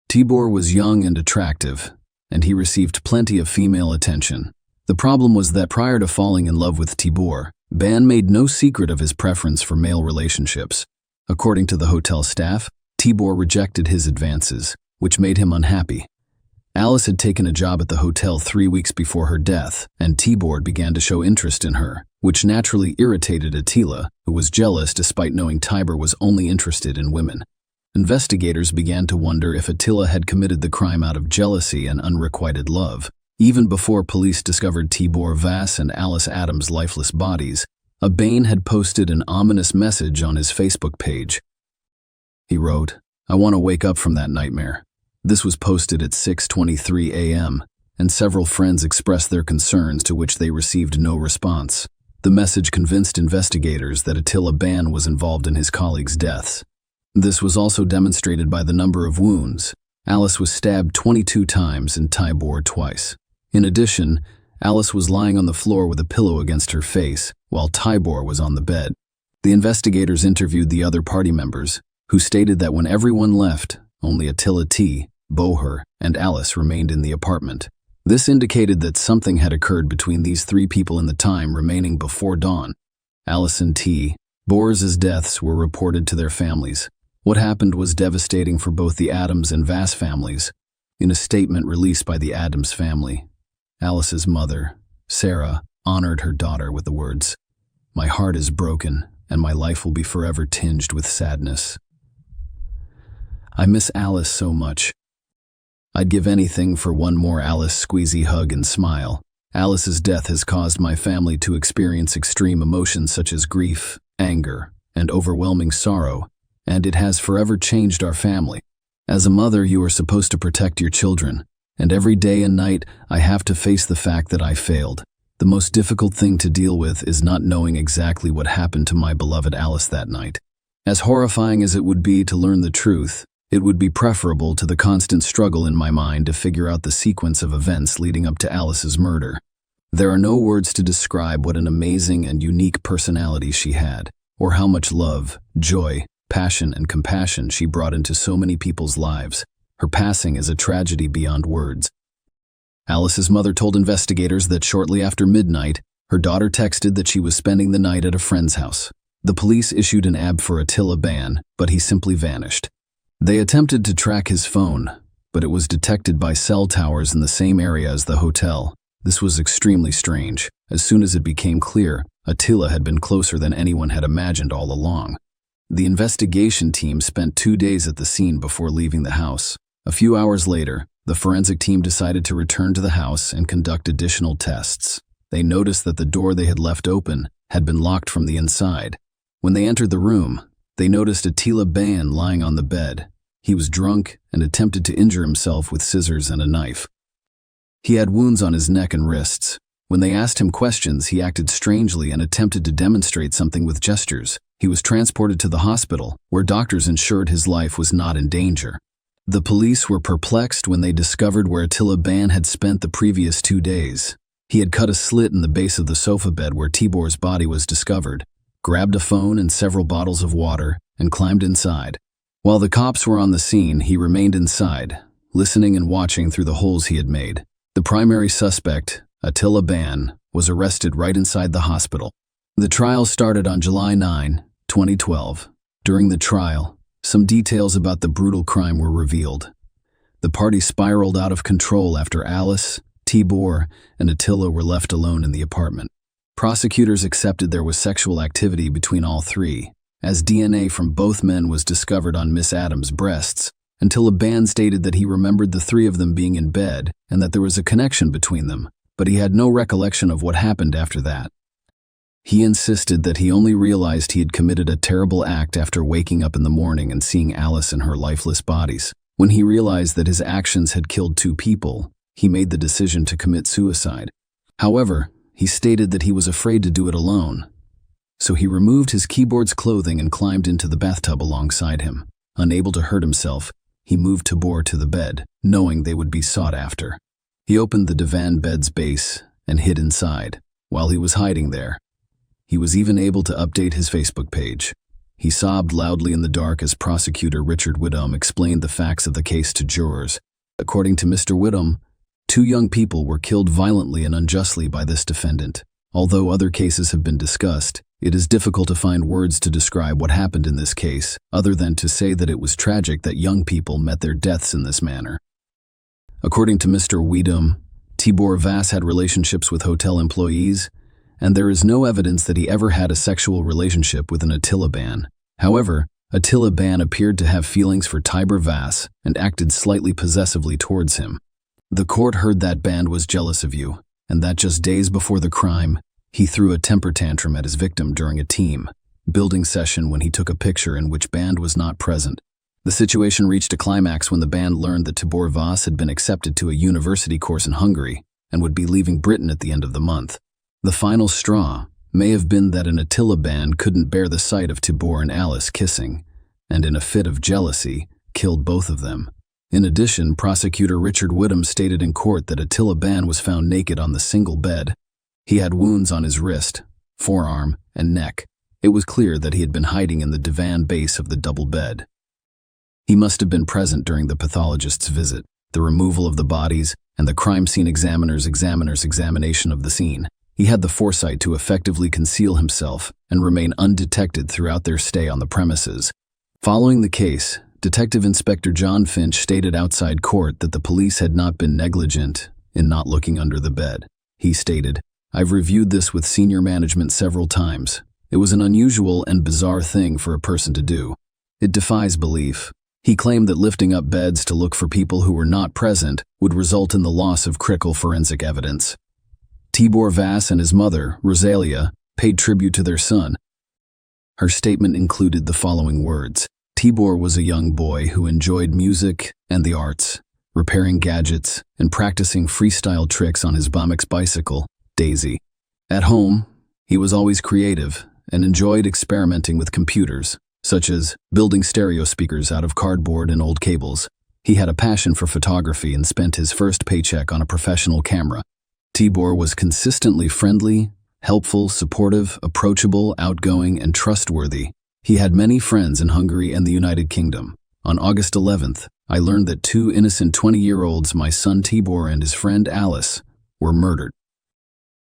Tibor was young and attractive, and he received plenty of female attention. The problem was that prior to falling in love with Tibor, Ban made no secret of his preference for male relationships. According to the hotel staff, Tibor rejected his advances, which made him unhappy. Alice had taken a job at the hotel 3 weeks before her death, and Tibor began to show interest in her, which naturally irritated Attila, who was jealous despite knowing Tibor was only interested in women. Investigators began to wonder if Attila had committed the crime out of jealousy and unrequited love. Even before police discovered Tibor Vass and Alice Adams' lifeless bodies, a Bain had posted an ominous message on his Facebook page. He wrote, "I want to wake up from that nightmare." This was posted at 6:23 a.m., and several friends expressed their concerns, to which they received no response. The message convinced investigators that Attila Ban was involved in his colleagues' deaths. This was also demonstrated by the number of wounds. Alice was stabbed 22 times and Tibor twice. In addition, Alice was lying on the floor with a pillow against her face, while Tibor was on the bed. The investigators interviewed the other party members, who stated that when everyone left, only Attila T., Boher, and Alice remained in the apartment. This indicated that something had occurred between these three people in the time remaining before dawn. Alice and T. Boers' deaths were reported to their families. What happened was devastating for both the Adams and Vass families. In a statement released by the Adams family, Alice's mother, Sarah, honored her daughter with the words, "My heart is broken, and my life will be forever tinged with sadness. I miss Alice so much. I'd give anything for one more Alice squeezy hug and smile. Alice's death has caused my family to experience extreme emotions such as grief, anger, and overwhelming sorrow, and it has forever changed our family. As a mother, you are supposed to protect your children, and every day and night I have to face the fact that I failed. The most difficult thing to deal with is not knowing exactly what happened to my beloved Alice that night. As horrifying as it would be to learn the truth, it would be preferable to the constant struggle in my mind to figure out the sequence of events leading up to Alice's murder. There are no words to describe what an amazing and unique personality she had, or how much love, joy, passion, and compassion she brought into so many people's lives. Her passing is a tragedy beyond words." Alice's mother told investigators that shortly after midnight, her daughter texted that she was spending the night at a friend's house. The police issued an AB for Attila Ban, but he simply vanished. They attempted to track his phone, but it was detected by cell towers in the same area as the hotel. This was extremely strange. As soon as it became clear, Attila had been closer than anyone had imagined all along. The investigation team spent 2 days at the scene before leaving the house. A few hours later, the forensic team decided to return to the house and conduct additional tests. They noticed that the door they had left open had been locked from the inside. When they entered the room, they noticed Attila Ban lying on the bed. He was drunk and attempted to injure himself with scissors and a knife. He had wounds on his neck and wrists. When they asked him questions, he acted strangely and attempted to demonstrate something with gestures. He was transported to the hospital, where doctors ensured his life was not in danger. The police were perplexed when they discovered where Attila Ban had spent the previous 2 days. He had cut a slit in the base of the sofa bed where Tibor's body was discovered, grabbed a phone and several bottles of water, and climbed inside. While the cops were on the scene, he remained inside, listening and watching through the holes he had made. The primary suspect, Attila Ban, was arrested right inside the hospital. The trial started on July 9, 2012. During the trial, some details about the brutal crime were revealed. The party spiraled out of control after Alice, Tibor, and Attila were left alone in the apartment. Prosecutors accepted there was sexual activity between all three, as DNA from both men was discovered on Miss Adams' breasts, until a Ban stated that he remembered the three of them being in bed and that there was a connection between them, but he had no recollection of what happened after that. He insisted that he only realized he had committed a terrible act after waking up in the morning and seeing Alice and her lifeless bodies. When he realized that his actions had killed 2 people, he made the decision to commit suicide. However, he stated that he was afraid to do it alone, so he removed his keyboard's clothing and climbed into the bathtub alongside him. Unable to hurt himself, he moved Tibor to the bed, knowing they would be sought after. He opened the divan bed's base and hid inside. While he was hiding there, he was even able to update his Facebook page. He sobbed loudly in the dark as prosecutor Richard Whittam explained the facts of the case to jurors. According to Mr. Whittam, 2 young people were killed violently and unjustly by this defendant. Although other cases have been discussed, it is difficult to find words to describe what happened in this case, other than to say that it was tragic that young people met their deaths in this manner. According to Mr. Whittam, Tibor Vass had relationships with hotel employees, and there is no evidence that he ever had a sexual relationship with an Attila Ban. However, Attila Ban appeared to have feelings for Tibor Vass and acted slightly possessively towards him. The court heard that Ban was jealous of you, and that just days before the crime, he threw a temper tantrum at his victim during a team building session when he took a picture in which Ban was not present. The situation reached a climax when the band learned that Tibor Vass had been accepted to a university course in Hungary and would be leaving Britain at the end of the month. The final straw may have been that an Attila band couldn't bear the sight of Tibor and Alice kissing, and in a fit of jealousy, killed both of them. In addition, prosecutor Richard Whittam stated in court that Attila Ban was found naked on the single bed. He had wounds on his wrist, forearm, and neck. It was clear that he had been hiding in the divan base of the double bed. He must have been present during the pathologist's visit, the removal of the bodies, and the crime scene examiner's examination of the scene. He had the foresight to effectively conceal himself and remain undetected throughout their stay on the premises. Following the case, Detective Inspector John Finch stated outside court that the police had not been negligent in not looking under the bed. He stated, "I've reviewed this with senior management several times. It was an unusual and bizarre thing for a person to do. It defies belief." He claimed that lifting up beds to look for people who were not present would result in the loss of critical forensic evidence. Tibor Vass and his mother, Rosalia, paid tribute to their son. Her statement included the following words: Tibor was a young boy who enjoyed music and the arts, repairing gadgets and practicing freestyle tricks on his BMX bicycle, Daisy. At home, he was always creative and enjoyed experimenting with computers, such as building stereo speakers out of cardboard and old cables. He had a passion for photography and spent his first paycheck on a professional camera. Tibor was consistently friendly, helpful, supportive, approachable, outgoing, and trustworthy. He had many friends in Hungary and the United Kingdom. On August 11th, I learned that 2 innocent 20-year-olds, my son Tibor and his friend Alice, were murdered.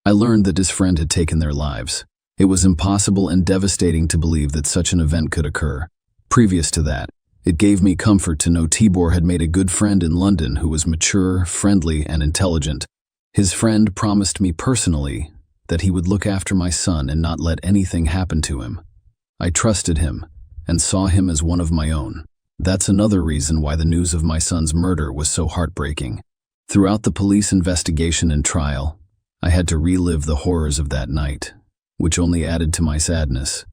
I learned that his friend had taken their lives. It was impossible and devastating to believe that such an event could occur. Previous to that, it gave me comfort to know Tibor had made a good friend in London who was mature, friendly, and intelligent. His friend promised me personally that he would look after my son and not let anything happen to him. I trusted him and saw him as one of my own. That's another reason why the news of my son's murder was so heartbreaking. Throughout the police investigation and trial, I had to relive the horrors of that night, which only added to my sadness.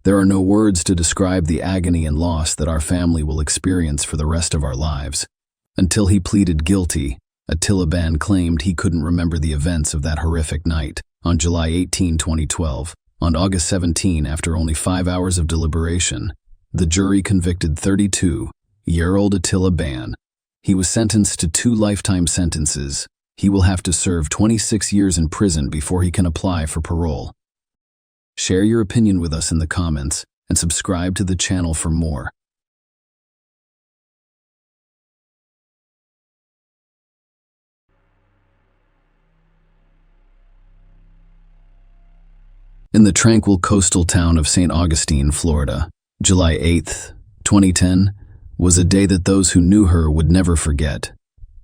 There are no words to describe the agony and loss that our family will experience for the rest of our lives. Until he pleaded guilty, Attila Ban claimed he couldn't remember the events of that horrific night. On July 18, 2012, on August 17, after only 5 hours of deliberation, the jury convicted 32-year-old Attila Ban. He was sentenced to 2 lifetime sentences. He will have to serve 26 years in prison before he can apply for parole. Share your opinion with us in the comments and subscribe to the channel for more. In the tranquil coastal town of St. Augustine, Florida, July 8, 2010, was a day that those who knew her would never forget.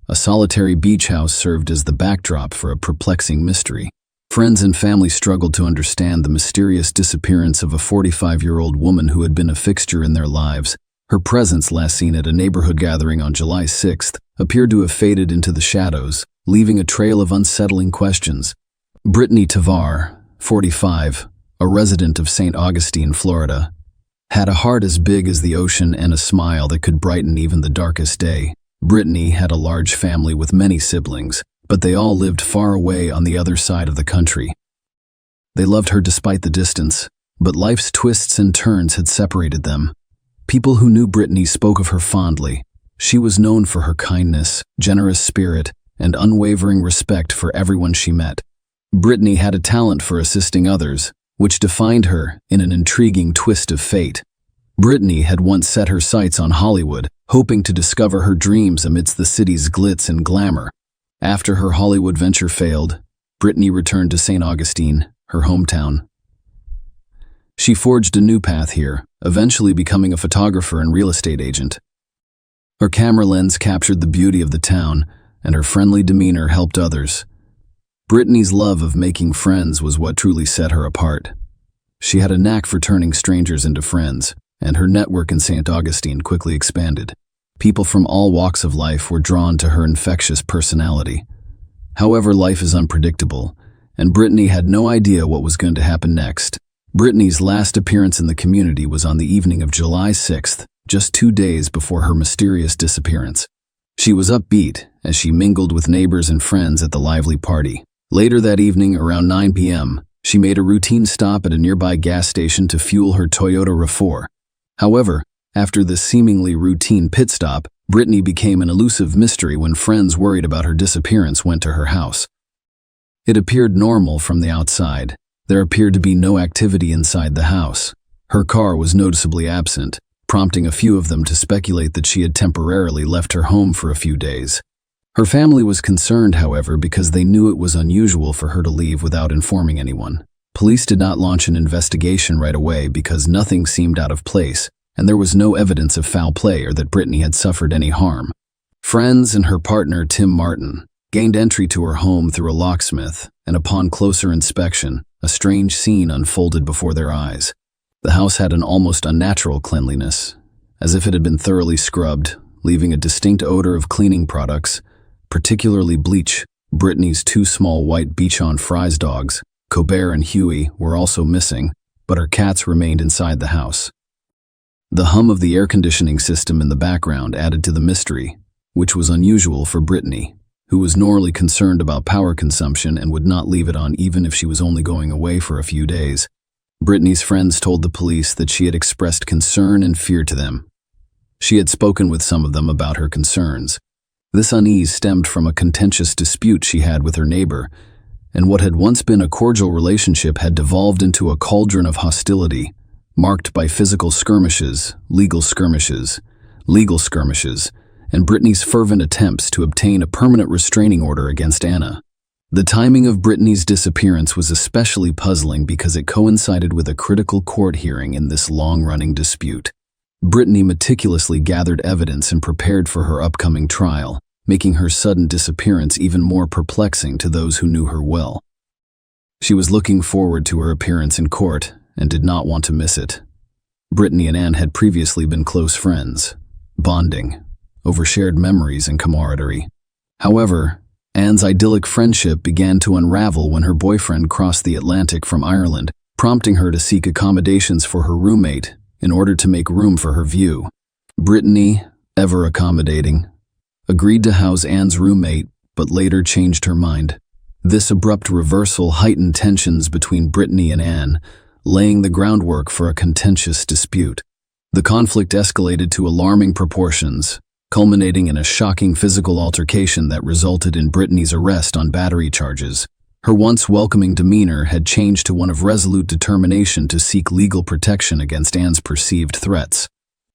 A solitary beach house served as the backdrop for a perplexing mystery. Friends and family struggled to understand the mysterious disappearance of a 45-year-old woman who had been a fixture in their lives. Her presence, last seen at a neighborhood gathering on July 6th, appeared to have faded into the shadows, leaving a trail of unsettling questions. Brittany Tavar, 45, a resident of St. Augustine, Florida, had a heart as big as the ocean and a smile that could brighten even the darkest day. Brittany had a large family with many siblings, but they all lived far away on the other side of the country. They loved her despite the distance, but life's twists and turns had separated them. People who knew Brittany spoke of her fondly. She was known for her kindness, generous spirit, and unwavering respect for everyone she met. Brittany had a talent for assisting others, which defined her in an intriguing twist of fate. Brittany had once set her sights on Hollywood, hoping to discover her dreams amidst the city's glitz and glamour. After her Hollywood venture failed, Brittany returned to St. Augustine, her hometown. She forged a new path here, eventually becoming a photographer and real estate agent. Her camera lens captured the beauty of the town, and her friendly demeanor helped others. Brittany's love of making friends was what truly set her apart. She had a knack for turning strangers into friends, and her network in St. Augustine quickly expanded. People from all walks of life were drawn to her infectious personality. However, life is unpredictable, and Brittany had no idea what was going to happen next. Brittany's last appearance in the community was on the evening of July 6th, just 2 days before her mysterious disappearance. She was upbeat as she mingled with neighbors and friends at the lively party. Later that evening, around 9 p.m., she made a routine stop at a nearby gas station to fuel her Toyota RAV4. However, after this seemingly routine pit stop, Brittany became an elusive mystery when friends worried about her disappearance went to her house. It appeared normal from the outside. There appeared to be no activity inside the house. Her car was noticeably absent, prompting a few of them to speculate that she had temporarily left her home for a few days. Her family was concerned, however, because they knew it was unusual for her to leave without informing anyone. Police did not launch an investigation right away because nothing seemed out of place, and there was no evidence of foul play or that Brittany had suffered any harm. Friends and her partner, Tim Martin, gained entry to her home through a locksmith, and upon closer inspection, a strange scene unfolded before their eyes. The house had an almost unnatural cleanliness, as if it had been thoroughly scrubbed, leaving a distinct odor of cleaning products, particularly bleach. Brittany's 2 small white Bichon Frise dogs, Colbert and Huey, were also missing, but her cats remained inside the house. The hum of the air conditioning system in the background added to the mystery, which was unusual for Brittany, who was normally concerned about power consumption and would not leave it on even if she was only going away for a few days. Brittany's friends told the police that she had expressed concern and fear to them. She had spoken with some of them about her concerns. This unease stemmed from a contentious dispute she had with her neighbor, and what had once been a cordial relationship had devolved into a cauldron of hostility, marked by physical skirmishes, legal skirmishes, and Brittany's fervent attempts to obtain a permanent restraining order against Anna. The timing of Brittany's disappearance was especially puzzling because it coincided with a critical court hearing in this long-running dispute. Brittany meticulously gathered evidence and prepared for her upcoming trial, making her sudden disappearance even more perplexing to those who knew her well. She was looking forward to her appearance in court and did not want to miss it. Brittany and Anne had previously been close friends, bonding over shared memories and camaraderie. However, Anne's idyllic friendship began to unravel when her boyfriend crossed the Atlantic from Ireland, prompting her to seek accommodations for her roommate in order to make room for her view. Brittany, ever accommodating, agreed to house Anne's roommate, but later changed her mind. This abrupt reversal heightened tensions between Brittany and Anne, laying the groundwork for a contentious dispute. The conflict escalated to alarming proportions, culminating in a shocking physical altercation that resulted in Brittany's arrest on battery charges. Her once welcoming demeanor had changed to one of resolute determination to seek legal protection against Anne's perceived threats.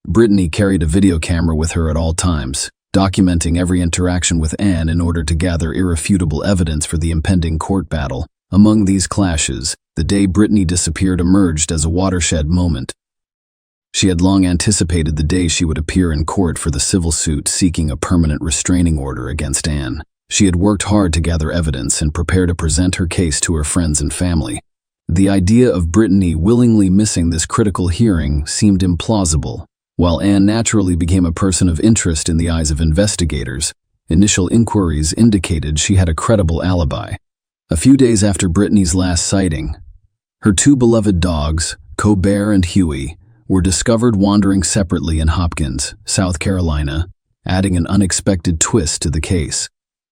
Brittany carried a video camera with her at all times, documenting every interaction with Anne in order to gather irrefutable evidence for the impending court battle. Among these clashes, the day Brittany disappeared emerged as a watershed moment. She had long anticipated the day she would appear in court for the civil suit seeking a permanent restraining order against Anne. She had worked hard to gather evidence and prepare to present her case to her friends and family. The idea of Brittany willingly missing this critical hearing seemed implausible. While Anne naturally became a person of interest in the eyes of investigators, initial inquiries indicated she had a credible alibi. A few days after Brittany's last sighting, Her two beloved dogs, Colbert and Huey, were discovered wandering separately in Hopkins, South Carolina, adding an unexpected twist to the case.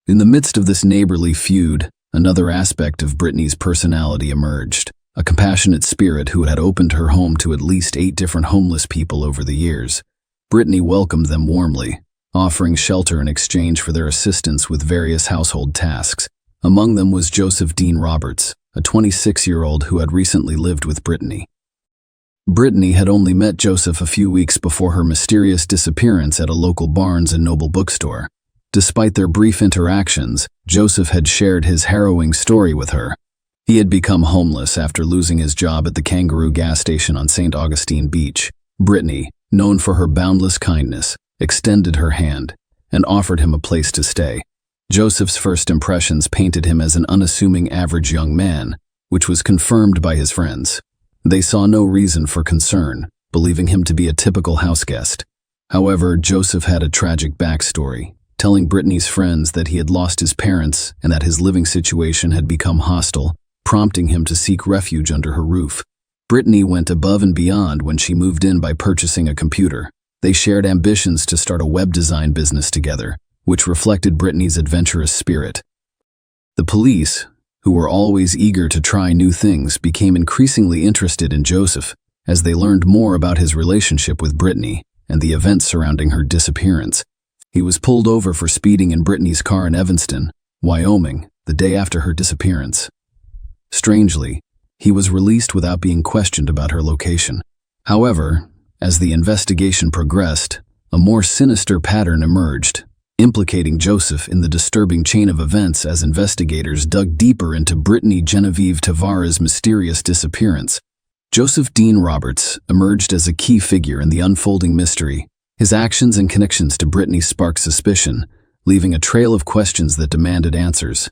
In the midst of this neighborly feud, another aspect of Brittany's personality emerged, a compassionate spirit who had opened her home to at least 8 different homeless people over the years. Brittany welcomed them warmly, offering shelter in exchange for their assistance with various household tasks. Among them was Joseph Dean Roberts, a 26-year-old who had recently lived with Brittany. Brittany had only met Joseph a few weeks before her mysterious disappearance at a local Barnes & Noble bookstore. Despite their brief interactions, Joseph had shared his harrowing story with her. He had become homeless after losing his job at the Kangaroo gas station on St. Augustine Beach. Brittany, known for her boundless kindness, extended her hand and offered him a place to stay. Joseph's first impressions painted him as an unassuming average young man, which was confirmed by his friends. They saw no reason for concern, believing him to be a typical houseguest. However, Joseph had a tragic backstory, telling Brittany's friends that he had lost his parents and that his living situation had become hostile, prompting him to seek refuge under her roof. Brittany went above and beyond when she moved in by purchasing a computer. They shared ambitions to start a web design business together, which reflected Brittany's adventurous spirit. The police, who were always eager to try new things, became increasingly interested in Joseph as they learned more about his relationship with Brittany and the events surrounding her disappearance. He was pulled over for speeding in Brittany's car in Evanston, Wyoming, the day after her disappearance. Strangely, he was released without being questioned about her location. However, as the investigation progressed, a more sinister pattern emerged, implicating Joseph in the disturbing chain of events as investigators dug deeper into Brittany Genevieve Tavares' mysterious disappearance. Joseph Dean Roberts emerged as a key figure in the unfolding mystery. His actions and connections to Brittany sparked suspicion, leaving a trail of questions that demanded answers.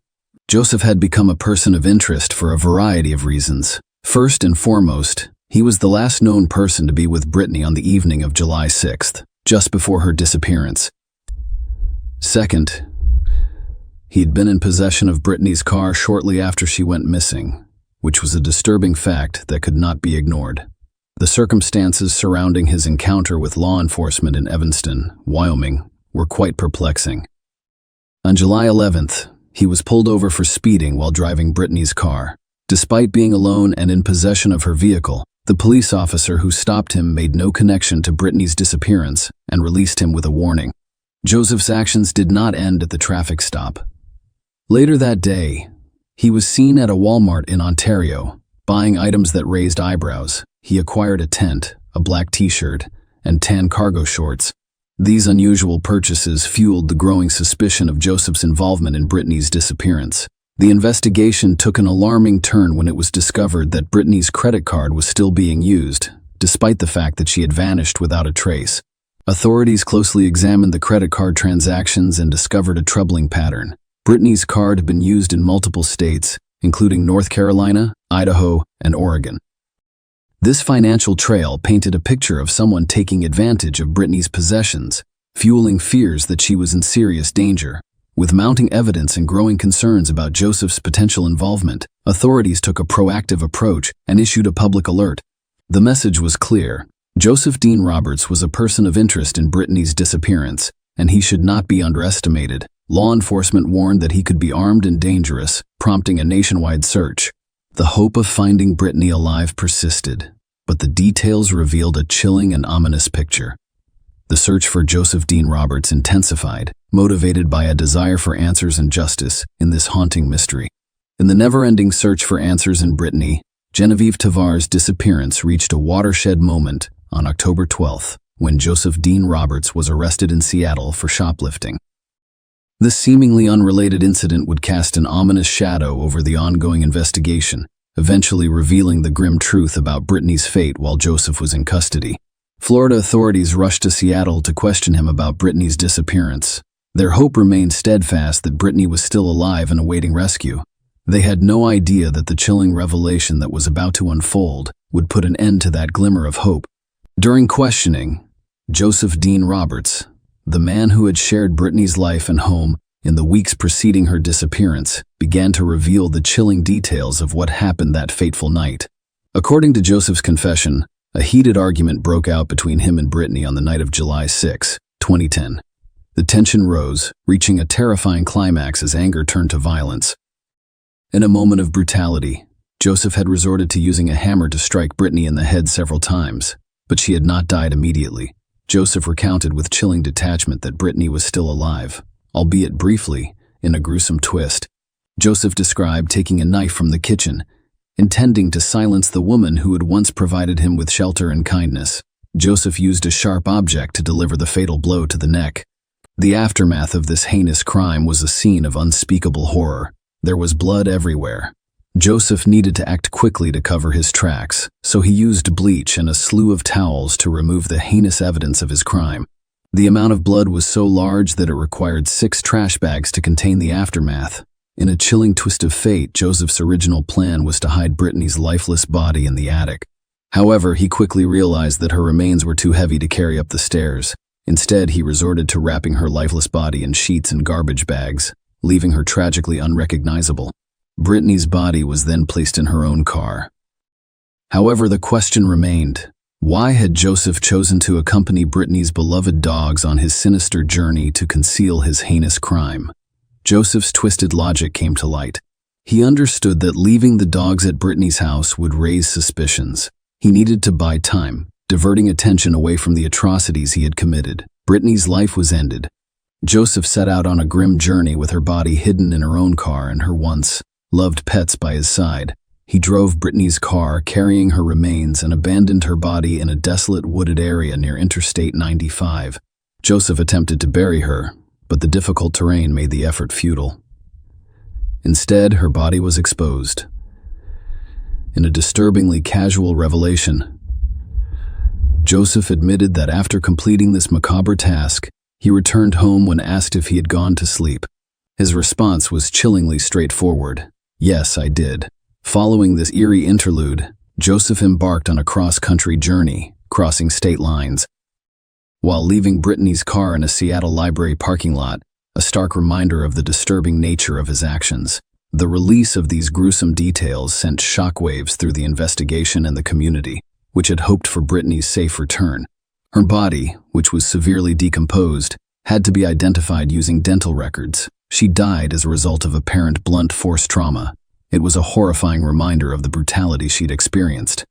Joseph had become a person of interest for a variety of reasons. First and foremost, he was the last known person to be with Brittany on the evening of July 6th, just before her disappearance. Second, he had been in possession of Brittany's car shortly after she went missing, which was a disturbing fact that could not be ignored. The circumstances surrounding his encounter with law enforcement in Evanston, Wyoming, were quite perplexing. On July 11th, he was pulled over for speeding while driving Brittany's car. Despite being alone and in possession of her vehicle, the police officer who stopped him made no connection to Brittany's disappearance and released him with a warning. Joseph's actions did not end at the traffic stop. Later that day, he was seen at a Walmart in Ontario, buying items that raised eyebrows. He acquired a tent, a black t-shirt, and tan cargo shorts. These unusual purchases fueled the growing suspicion of Joseph's involvement in Brittany's disappearance. The investigation took an alarming turn when it was discovered that Brittany's credit card was still being used, despite the fact that she had vanished without a trace. Authorities closely examined the credit card transactions and discovered a troubling pattern. Brittany's card had been used in multiple states, including North Carolina, Idaho, and Oregon. This financial trail painted a picture of someone taking advantage of Brittany's possessions, fueling fears that she was in serious danger. With mounting evidence and growing concerns about Joseph's potential involvement, authorities took a proactive approach and issued a public alert. The message was clear. Joseph Dean Roberts was a person of interest in Brittany's disappearance, and he should not be underestimated. Law enforcement warned that he could be armed and dangerous, prompting a nationwide search. The hope of finding Brittany alive persisted, but the details revealed a chilling and ominous picture. The search for Joseph Dean Roberts intensified, motivated by a desire for answers and justice in this haunting mystery. In the never-ending search for answers in Brittany, Genevieve Tavares' disappearance reached a watershed moment on October 12th, when Joseph Dean Roberts was arrested in Seattle for shoplifting. This seemingly unrelated incident would cast an ominous shadow over the ongoing investigation, eventually revealing the grim truth about Brittany's fate while Joseph was in custody. Florida authorities rushed to Seattle to question him about Brittany's disappearance. Their hope remained steadfast that Brittany was still alive and awaiting rescue. They had no idea that the chilling revelation that was about to unfold would put an end to that glimmer of hope. During questioning, Joseph Dean Roberts, the man who had shared Brittany's life and home in the weeks preceding her disappearance, began to reveal the chilling details of what happened that fateful night. According to Joseph's confession, a heated argument broke out between him and Brittany on the night of July 6, 2010. The tension rose, reaching a terrifying climax as anger turned to violence. In a moment of brutality, Joseph had resorted to using a hammer to strike Brittany in the head several times, but she had not died immediately. Joseph recounted with chilling detachment that Brittany was still alive, albeit briefly, in a gruesome twist. Joseph described taking a knife from the kitchen, intending to silence the woman who had once provided him with shelter and kindness. Joseph used a sharp object to deliver the fatal blow to the neck. The aftermath of this heinous crime was a scene of unspeakable horror. There was blood everywhere. Joseph needed to act quickly to cover his tracks, so he used bleach and a slew of towels to remove the heinous evidence of his crime. The amount of blood was so large that it required 6 trash bags to contain the aftermath. In a chilling twist of fate, Joseph's original plan was to hide Brittany's lifeless body in the attic. However, he quickly realized that her remains were too heavy to carry up the stairs. Instead, he resorted to wrapping her lifeless body in sheets and garbage bags, leaving her tragically unrecognizable. Brittany's body was then placed in her own car. However, the question remained, why had Joseph chosen to accompany Brittany's beloved dogs on his sinister journey to conceal his heinous crime? Joseph's twisted logic came to light. He understood that leaving the dogs at Brittany's house would raise suspicions. He needed to buy time, diverting attention away from the atrocities he had committed. Brittany's life was ended. Joseph set out on a grim journey with her body hidden in her own car and her once loved pets by his side. He drove Brittany's car, carrying her remains, and abandoned her body in a desolate wooded area near Interstate 95. Joseph attempted to bury her, but the difficult terrain made the effort futile. Instead, her body was exposed. In a disturbingly casual revelation, Joseph admitted that after completing this macabre task, he returned home when asked if he had gone to sleep. His response was chillingly straightforward. Yes, I did. Following this eerie interlude, Joseph embarked on a cross-country journey, crossing state lines. While leaving Brittany's car in a Seattle library parking lot, a stark reminder of the disturbing nature of his actions. The release of these gruesome details sent shockwaves through the investigation and the community, which had hoped for Brittany's safe return. Her body, which was severely decomposed, had to be identified using dental records. She died as a result of apparent blunt force trauma. It was a horrifying reminder of the brutality she'd experienced.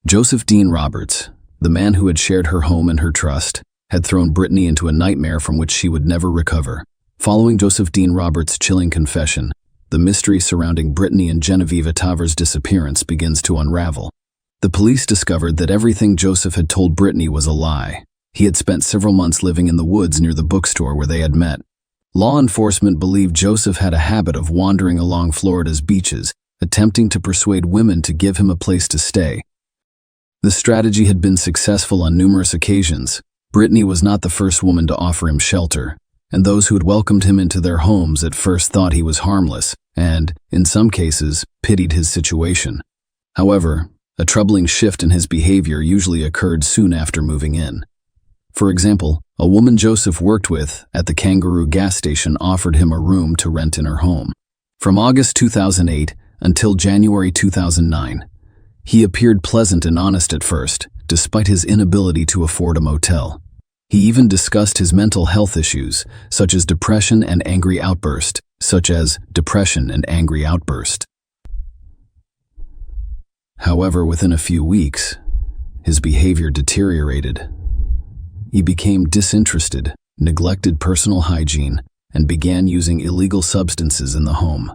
Joseph Dean Roberts, the man who had shared her home and her trust, had thrown Brittany into a nightmare from which she would never recover. Following Joseph Dean Roberts' chilling confession, the mystery surrounding Brittany and Genevieve Ataver's disappearance begins to unravel. The police discovered that everything Joseph had told Brittany was a lie. He had spent several months living in the woods near the bookstore where they had met. Law enforcement believed Joseph had a habit of wandering along Florida's beaches, attempting to persuade women to give him a place to stay. The strategy had been successful on numerous occasions. Brittany was not the first woman to offer him shelter, and those who had welcomed him into their homes at first thought he was harmless and, in some cases, pitied his situation. However, a troubling shift in his behavior usually occurred soon after moving in. For example, a woman Joseph worked with at the Kangaroo gas station offered him a room to rent in her home. From August 2008 until January 2009, he appeared pleasant and honest at first, despite his inability to afford a motel. He even discussed his mental health issues, such as depression and angry outburst. However, within a few weeks, his behavior deteriorated. He became disinterested, neglected personal hygiene, and began using illegal substances in the home.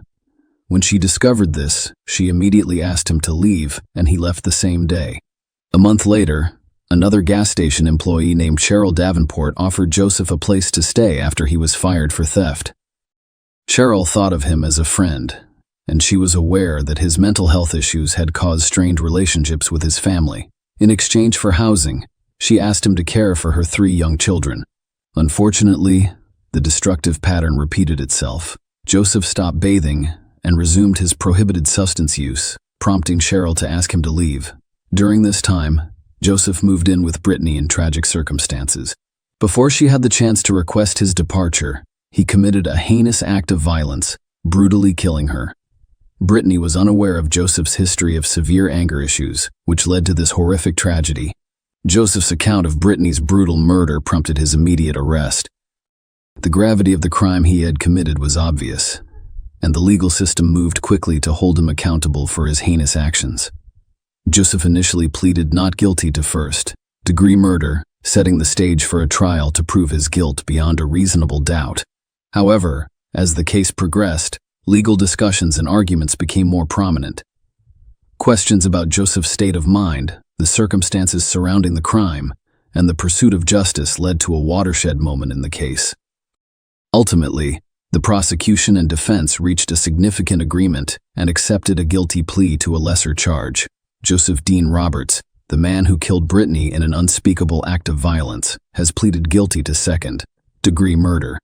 When she discovered this, she immediately asked him to leave, and he left the same day. A month later, another gas station employee named Cheryl Davenport offered Joseph a place to stay after he was fired for theft. Cheryl thought of him as a friend, and she was aware that his mental health issues had caused strained relationships with his family. In exchange for housing, she asked him to care for her 3 young children. Unfortunately, the destructive pattern repeated itself. Joseph stopped bathing and resumed his prohibited substance use, prompting Cheryl to ask him to leave. During this time, Joseph moved in with Brittany in tragic circumstances. Before she had the chance to request his departure, he committed a heinous act of violence, brutally killing her. Brittany was unaware of Joseph's history of severe anger issues, which led to this horrific tragedy. Joseph's account of Brittany's brutal murder prompted his immediate arrest. The gravity of the crime he had committed was obvious, and the legal system moved quickly to hold him accountable for his heinous actions. Joseph initially pleaded not guilty to first-degree murder, setting the stage for a trial to prove his guilt beyond a reasonable doubt. However, as the case progressed, legal discussions and arguments became more prominent. Questions about Joseph's state of mind, the circumstances surrounding the crime, and the pursuit of justice led to a watershed moment in the case. Ultimately, the prosecution and defense reached a significant agreement and accepted a guilty plea to a lesser charge. Joseph Dean Roberts, the man who killed Brittany in an unspeakable act of violence, has pleaded guilty to second-degree murder.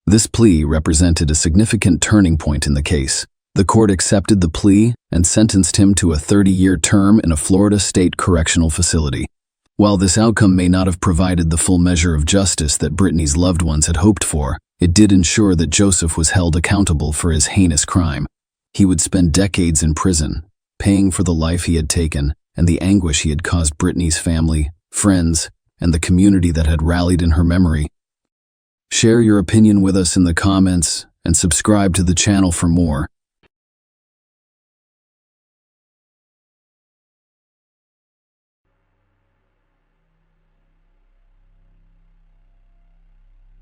This plea represented a significant turning point in the case. The court accepted the plea and sentenced him to a 30-year term in a Florida state correctional facility. While this outcome may not have provided the full measure of justice that Brittany's loved ones had hoped for, it did ensure that Joseph was held accountable for his heinous crime. He would spend decades in prison, paying for the life he had taken and the anguish he had caused Brittany's family, friends, and the community that had rallied in her memory. Share your opinion with us in the comments and subscribe to the channel for more.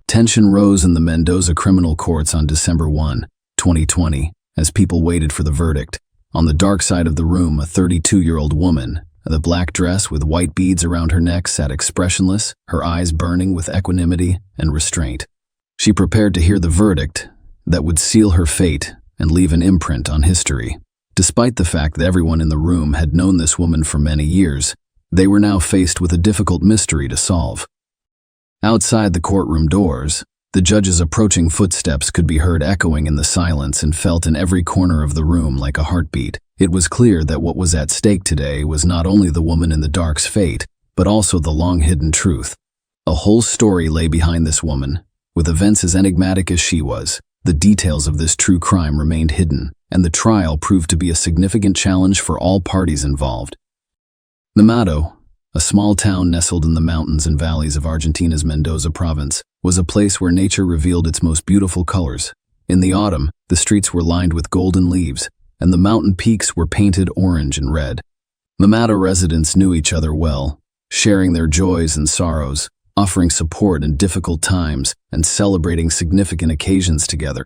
Tension rose in the Mendoza criminal courts on December 1, 2020, as people waited for the verdict. On the dark side of the room, a 32-year-old woman, the black dress with white beads around her neck, sat expressionless, her eyes burning with equanimity and restraint. She prepared to hear the verdict that would seal her fate and leave an imprint on history. Despite the fact that everyone in the room had known this woman for many years, they were now faced with a difficult mystery to solve. Outside the courtroom doors, the judge's approaching footsteps could be heard echoing in the silence and felt in every corner of the room like a heartbeat. It was clear that what was at stake today was not only the woman in the dark's fate, but also the long-hidden truth. A whole story lay behind this woman. With events as enigmatic as she was, the details of this true crime remained hidden, and the trial proved to be a significant challenge for all parties involved. Mamato, a small town nestled in the mountains and valleys of Argentina's Mendoza province, was a place where nature revealed its most beautiful colors. In the autumn, the streets were lined with golden leaves, and the mountain peaks were painted orange and red. Mamato residents knew each other well, sharing their joys and sorrows, offering support in difficult times, and celebrating significant occasions together.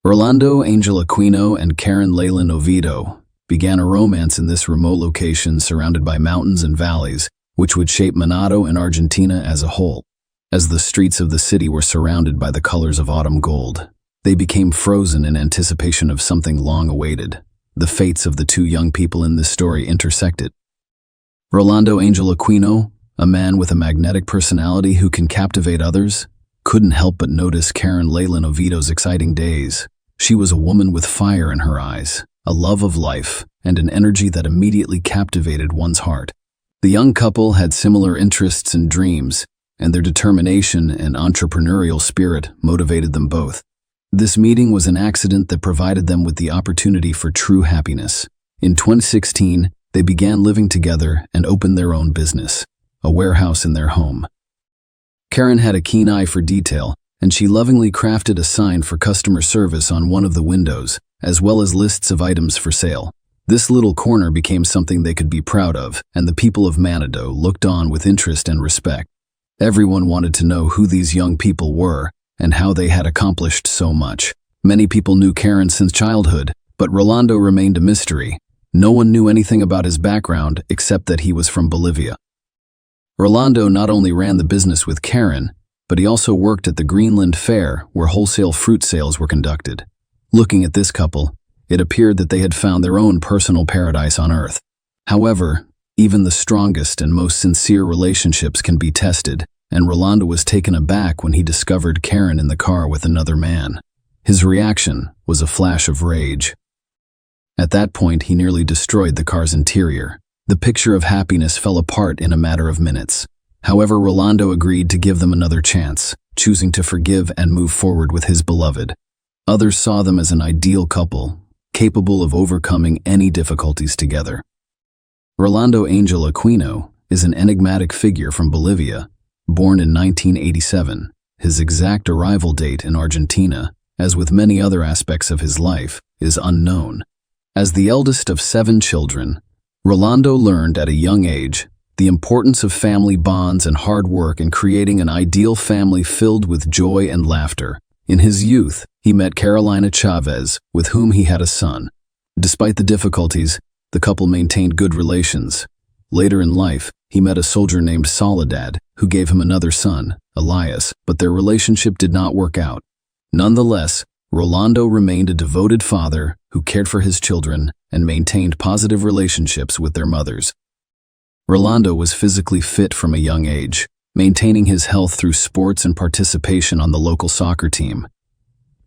Orlando Angel Aquino and Karen Leyland Oviedo began a romance in this remote location surrounded by mountains and valleys, which would shape Manato and Argentina as a whole. As the streets of the city were surrounded by the colors of autumn gold, they became frozen in anticipation of something long awaited. The fates of the two young people in this story intersected. Rolando Angel Aquino, a man with a magnetic personality who can captivate others, couldn't help but notice Karen Leyland Oviedo's exciting days. She was a woman with fire in her eyes, a love of life, and an energy that immediately captivated one's heart. The young couple had similar interests and dreams, and their determination and entrepreneurial spirit motivated them both. This meeting was an accident that provided them with the opportunity for true happiness. In 2016, they began living together and opened their own business, a warehouse in their home. Karen had a keen eye for detail, and she lovingly crafted a sign for customer service on one of the windows, as well as lists of items for sale. This little corner became something they could be proud of, and the people of Manado looked on with interest and respect. Everyone wanted to know who these young people were and how they had accomplished so much. Many people knew Karen since childhood, but Rolando remained a mystery. No one knew anything about his background except that he was from Bolivia. Rolando not only ran the business with Karen, but he also worked at the Greenland Fair, where wholesale fruit sales were conducted. Looking at this couple, it appeared that they had found their own personal paradise on Earth. However, even the strongest and most sincere relationships can be tested, and Rolando was taken aback when he discovered Karen in the car with another man. His reaction was a flash of rage. At that point, he nearly destroyed the car's interior. The picture of happiness fell apart in a matter of minutes. However, Rolando agreed to give them another chance, choosing to forgive and move forward with his beloved. Others saw them as an ideal couple, capable of overcoming any difficulties together. Rolando Angel Aquino is an enigmatic figure from Bolivia, born in 1987. His exact arrival date in Argentina, as with many other aspects of his life, is unknown. As the eldest of 7 children, Rolando learned at a young age the importance of family bonds and hard work in creating an ideal family filled with joy and laughter. In his youth, he met Carolina Chavez, with whom he had a son. Despite the difficulties, the couple maintained good relations. Later in life, he met a soldier named Soledad, who gave him another son, Elias, but their relationship did not work out. Nonetheless, Rolando remained a devoted father who cared for his children and maintained positive relationships with their mothers. Rolando was physically fit from a young age, maintaining his health through sports and participation on the local soccer team.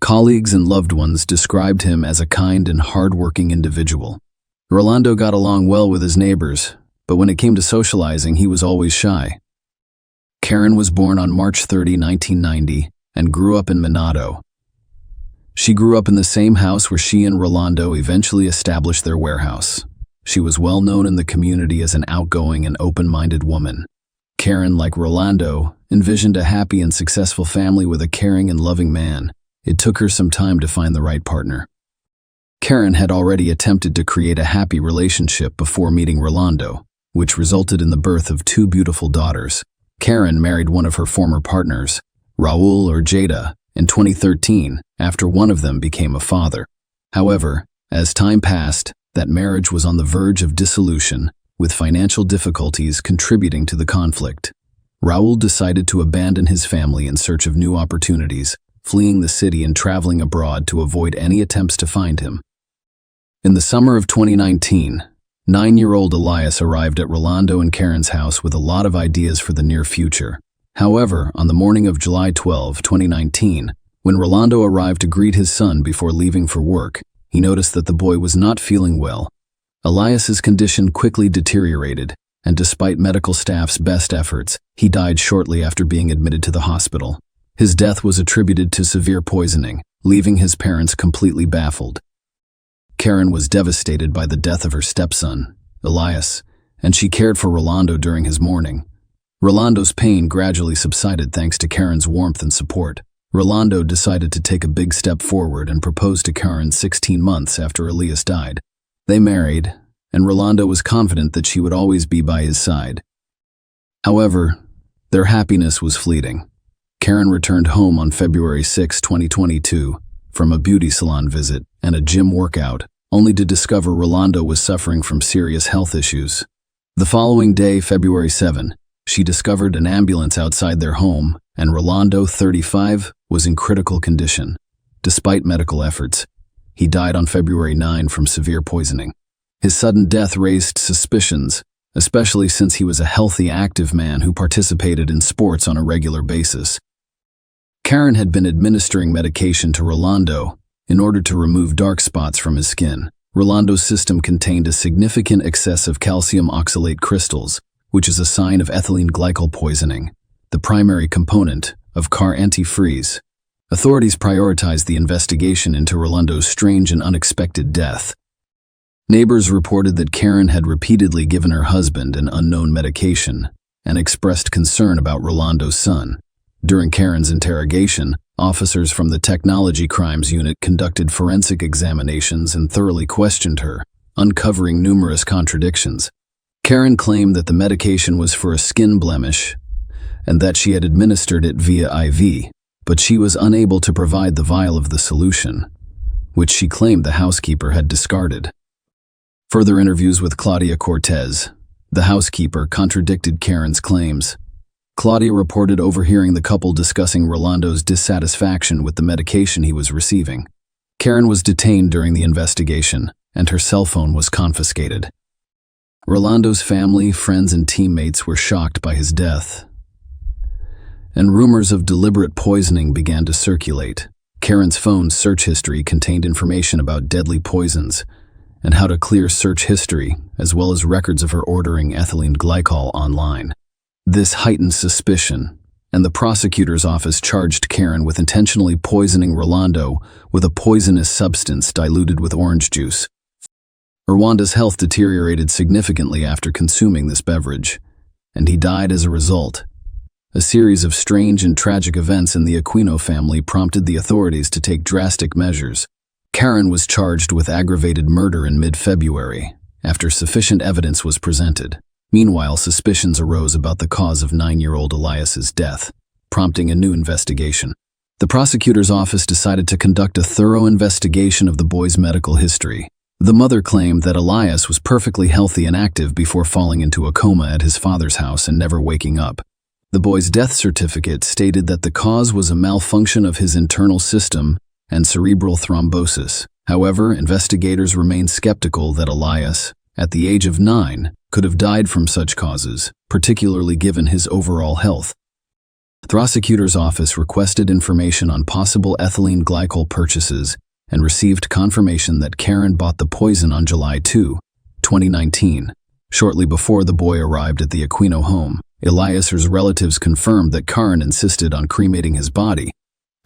Colleagues and loved ones described him as a kind and hard-working individual. Rolando got along well with his neighbors, but when it came to socializing, he was always shy. Karen was born on March 30, 1990, and grew up in Manado. She grew up in the same house where she and Rolando eventually established their warehouse. She was well known in the community as an outgoing and open-minded woman. Karen, like Rolando, envisioned a happy and successful family with a caring and loving man. It took her some time to find the right partner. Karen had already attempted to create a happy relationship before meeting Rolando, which resulted in the birth of 2 beautiful daughters. Karen married one of her former partners, Raul or Jada, in 2013 after one of them became a father. However, as time passed, that marriage was on the verge of dissolution, with financial difficulties contributing to the conflict. Raul decided to abandon his family in search of new opportunities, fleeing the city and traveling abroad to avoid any attempts to find him. In the summer of 2019, 9-year-old Elias arrived at Rolando and Karen's house with a lot of ideas for the near future. However, on the morning of July 12, 2019, when Rolando arrived to greet his son before leaving for work, he noticed that the boy was not feeling well. Elias's condition quickly deteriorated, and despite medical staff's best efforts, he died shortly after being admitted to the hospital. His death was attributed to severe poisoning, leaving his parents completely baffled. Karen was devastated by the death of her stepson, Elias, and she cared for Rolando during his mourning. Rolando's pain gradually subsided thanks to Karen's warmth and support. Rolando decided to take a big step forward and proposed to Karen 16 months after Elias died. They married, and Rolando was confident that she would always be by his side. However, their happiness was fleeting. Karen returned home on February 6, 2022, from a beauty salon visit and a gym workout, only to discover Rolando was suffering from serious health issues. The following day, February 7, she discovered an ambulance outside their home, and Rolando, 35, was in critical condition. Despite medical efforts, he died on February 9 from severe poisoning. His sudden death raised suspicions, especially since he was a healthy, active man who participated in sports on a regular basis. Karen had been administering medication to Rolando in order to remove dark spots from his skin. Rolando's system contained a significant excess of calcium oxalate crystals, which is a sign of ethylene glycol poisoning, the primary component of car antifreeze. Authorities prioritized the investigation into Rolando's strange and unexpected death. Neighbors reported that Karen had repeatedly given her husband an unknown medication and expressed concern about Rolando's son. During Karen's interrogation, officers from the Technology Crimes Unit conducted forensic examinations and thoroughly questioned her, uncovering numerous contradictions. Karen claimed that the medication was for a skin blemish and that she had administered it via IV, but she was unable to provide the vial of the solution, which she claimed the housekeeper had discarded. Further interviews with Claudia Cortez, the housekeeper, contradicted Karen's claims. Claudia reported overhearing the couple discussing Rolando's dissatisfaction with the medication he was receiving. Karen was detained during the investigation, and her cell phone was confiscated. Rolando's family, friends, and teammates were shocked by his death, and rumors of deliberate poisoning began to circulate. Karen's phone's search history contained information about deadly poisons and how to clear search history, as well as records of her ordering ethylene glycol online. This heightened suspicion, and the prosecutor's office charged Karen with intentionally poisoning Rolando with a poisonous substance diluted with orange juice. Rolando's health deteriorated significantly after consuming this beverage, and he died as a result. A series of strange and tragic events in the Aquino family prompted the authorities to take drastic measures. Karen was charged with aggravated murder in mid-February, after sufficient evidence was presented. Meanwhile, suspicions arose about the cause of 9-year-old Elias's death, prompting a new investigation. The prosecutor's office decided to conduct a thorough investigation of the boy's medical history. The mother claimed that Elias was perfectly healthy and active before falling into a coma at his father's house and never waking up. The boy's death certificate stated that the cause was a malfunction of his internal system and cerebral thrombosis. However, investigators remain skeptical that Elias, at the age of 9, could have died from such causes, particularly given his overall health. The prosecutor's office requested information on possible ethylene glycol purchases and received confirmation that Karen bought the poison on July 2, 2019. Shortly before the boy arrived at the Aquino home, Elias's relatives confirmed that Karen insisted on cremating his body.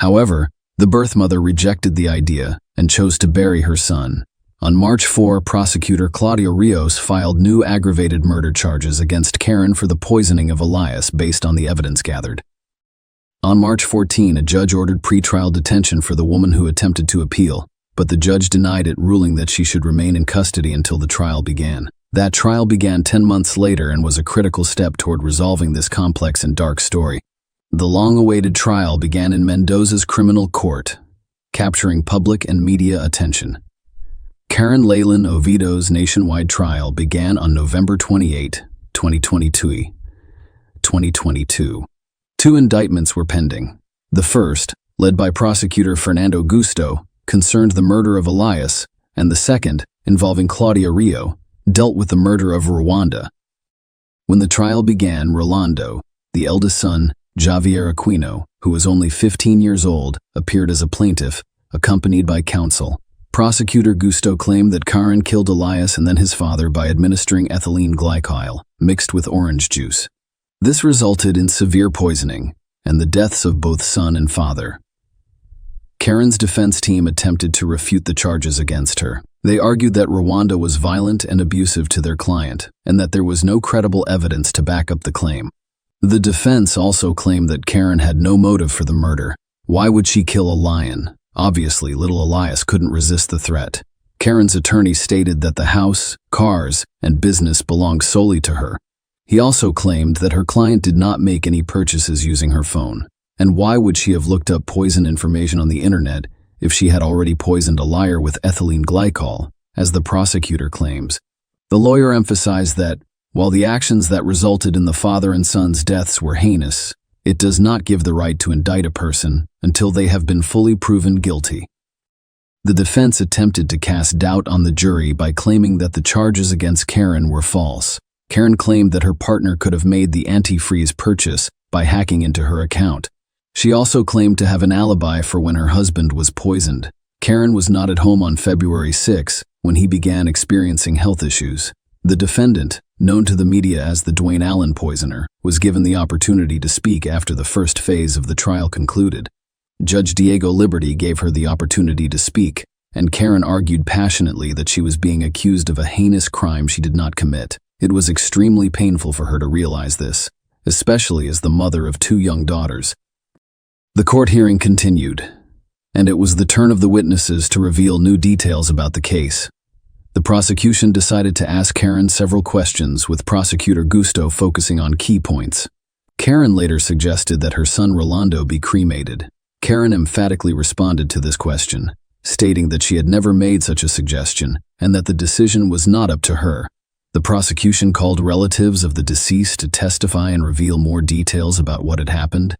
However, the birth mother rejected the idea and chose to bury her son. On March 4, prosecutor Claudio Rios filed new aggravated murder charges against Karen for the poisoning of Elias based on the evidence gathered. On March 14, a judge ordered pretrial detention for the woman who attempted to appeal, but the judge denied it, ruling that she should remain in custody until the trial began. That trial began 10 months later and was a critical step toward resolving this complex and dark story. The long-awaited trial began in Mendoza's criminal court, capturing public and media attention. Karen Leyland Oviedo's nationwide trial began on November 28, 2022. 2 indictments were pending. The first, led by prosecutor Fernando Gusto, concerned the murder of Elias, and the second, involving Claudia Rio, dealt with the murder of Rwanda. When the trial began, Rolando, the eldest son, Javier Aquino, who was only 15 years old, appeared as a plaintiff, accompanied by counsel. Prosecutor Gusto claimed that Karen killed Elias and then his father by administering ethylene glycol, mixed with orange juice. This resulted in severe poisoning and the deaths of both son and father. Karen's defense team attempted to refute the charges against her. They argued that Rwanda was violent and abusive to their client, and that there was no credible evidence to back up the claim. The defense also claimed that Karen had no motive for the murder. Why would she kill a lion? Obviously, little Elias couldn't resist the threat. Karen's attorney stated that the house, cars, and business belonged solely to her. He also claimed that her client did not make any purchases using her phone. And why would she have looked up poison information on the internet if she had already poisoned a liar with ethylene glycol, as the prosecutor claims? The lawyer emphasized that, while the actions that resulted in the father and son's deaths were heinous, it does not give the right to indict a person until they have been fully proven guilty. The defense attempted to cast doubt on the jury by claiming that the charges against Karen were false. Karen claimed that her partner could have made the antifreeze purchase by hacking into her account. She also claimed to have an alibi for when her husband was poisoned. Karen was not at home on February 6 when he began experiencing health issues. The defendant, known to the media as the Dwayne Allen poisoner, was given the opportunity to speak after the first phase of the trial concluded. Judge Diego Liberty gave her the opportunity to speak, and Karen argued passionately that she was being accused of a heinous crime she did not commit. It was extremely painful for her to realize this, especially as the mother of 2 young daughters. The court hearing continued, and it was the turn of the witnesses to reveal new details about the case. The prosecution decided to ask Karen several questions, with prosecutor Gusto focusing on key points. Karen later suggested that her son Rolando be cremated. Karen emphatically responded to this question, stating that she had never made such a suggestion and that the decision was not up to her. The prosecution called relatives of the deceased to testify and reveal more details about what had happened.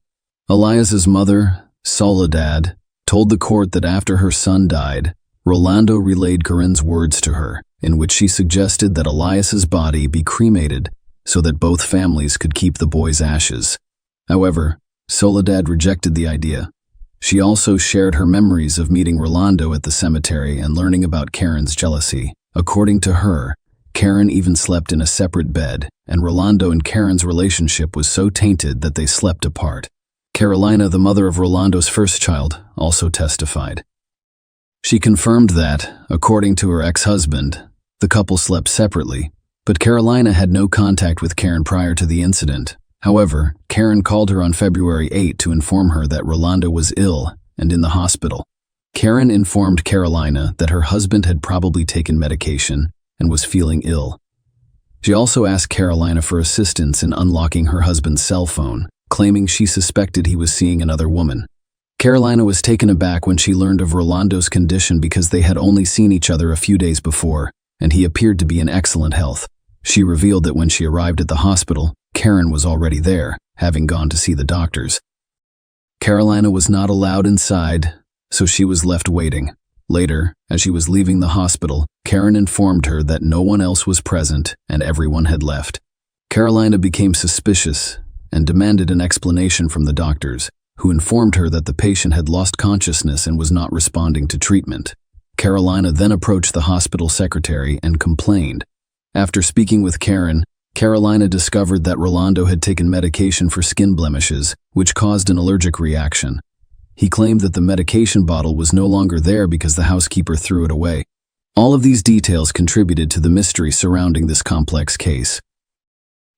Elias's mother, Soledad, told the court that after her son died, Rolando relayed Karen's words to her, in which she suggested that Elias's body be cremated so that both families could keep the boy's ashes. However, Soledad rejected the idea. She also shared her memories of meeting Rolando at the cemetery and learning about Karen's jealousy. According to her, Karen even slept in a separate bed, and Rolando and Karen's relationship was so tainted that they slept apart. Carolina, the mother of Rolando's first child, also testified. She confirmed that, according to her ex-husband, the couple slept separately, but Carolina had no contact with Karen prior to the incident. However, Karen called her on February 8 to inform her that Rolando was ill and in the hospital. Karen informed Carolina that her husband had probably taken medication and was feeling ill. She also asked Carolina for assistance in unlocking her husband's cell phone, claiming she suspected he was seeing another woman. Carolina was taken aback when she learned of Rolando's condition because they had only seen each other a few days before, and he appeared to be in excellent health. She revealed that when she arrived at the hospital, Karen was already there, having gone to see the doctors. Carolina was not allowed inside, so she was left waiting. Later, as she was leaving the hospital, Karen informed her that no one else was present and everyone had left. Carolina became suspicious and demanded an explanation from the doctors, who informed her that the patient had lost consciousness and was not responding to treatment. Carolina then approached the hospital secretary and complained. After speaking with Karen, Carolina discovered that Rolando had taken medication for skin blemishes, which caused an allergic reaction. He claimed that the medication bottle was no longer there because the housekeeper threw it away. All of these details contributed to the mystery surrounding this complex case.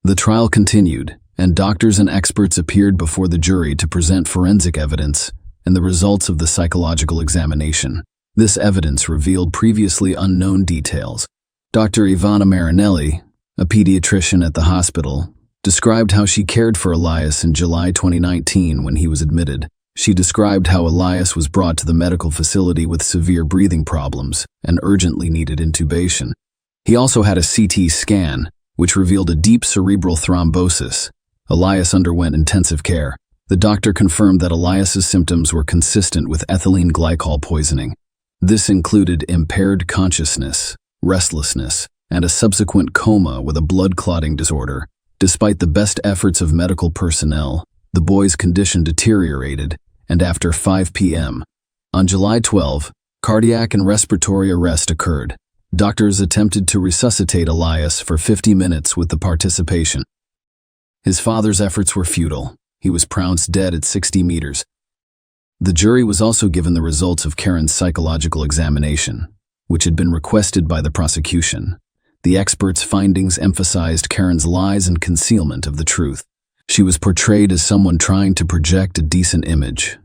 The trial continued, and doctors and experts appeared before the jury to present forensic evidence and the results of the psychological examination. This evidence revealed previously unknown details. Dr. Ivana Marinelli, a pediatrician at the hospital, described how she cared for Elias in July 2019 when he was admitted. She described how Elias was brought to the medical facility with severe breathing problems and urgently needed intubation. He also had a CT scan, which revealed a deep cerebral thrombosis. Elias underwent intensive care. The doctor confirmed that Elias's symptoms were consistent with ethylene glycol poisoning. This included impaired consciousness, restlessness, and a subsequent coma with a blood clotting disorder. Despite the best efforts of medical personnel, the boy's condition deteriorated, and after 5 p.m. on July 12, cardiac and respiratory arrest occurred. Doctors attempted to resuscitate Elias for 50 minutes with the participation. His father's efforts were futile. He was pronounced dead at 60 meters. The jury was also given the results of Karen's psychological examination, which had been requested by the prosecution. The experts' findings emphasized Karen's lies and concealment of the truth. She was portrayed as someone trying to project a decent image,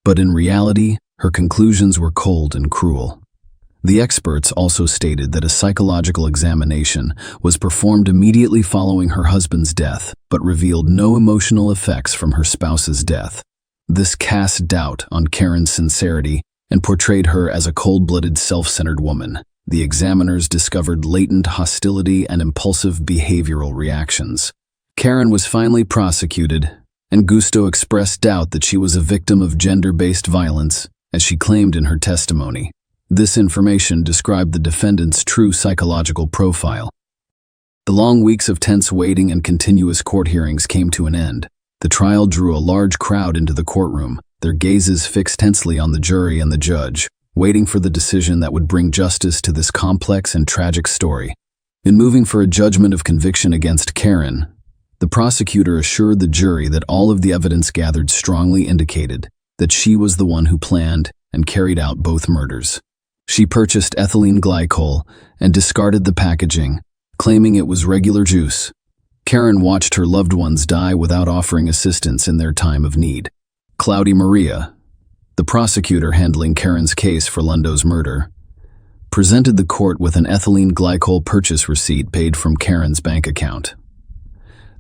but in reality, her conclusions were cold and cruel. The experts also stated that a psychological examination was performed immediately following her husband's death, but revealed no emotional effects from her spouse's death. This cast doubt on Karen's sincerity and portrayed her as a cold-blooded, self-centered woman. The examiners discovered latent hostility and impulsive behavioral reactions. Karen was finally prosecuted, and Gusto expressed doubt that she was a victim of gender-based violence, as she claimed in her testimony. This information described the defendant's true psychological profile. The long weeks of tense waiting and continuous court hearings came to an end. The trial drew a large crowd into the courtroom, their gazes fixed tensely on the jury and the judge, waiting for the decision that would bring justice to this complex and tragic story. In moving for a judgment of conviction against Karen, the prosecutor assured the jury that all of the evidence gathered strongly indicated that she was the one who planned and carried out both murders. She purchased ethylene glycol and discarded the packaging, claiming it was regular juice. Karen watched her loved ones die without offering assistance in their time of need. Cloudy Maria, the prosecutor handling Karen's case for Rolando's murder, presented the court with an ethylene glycol purchase receipt paid from Karen's bank account.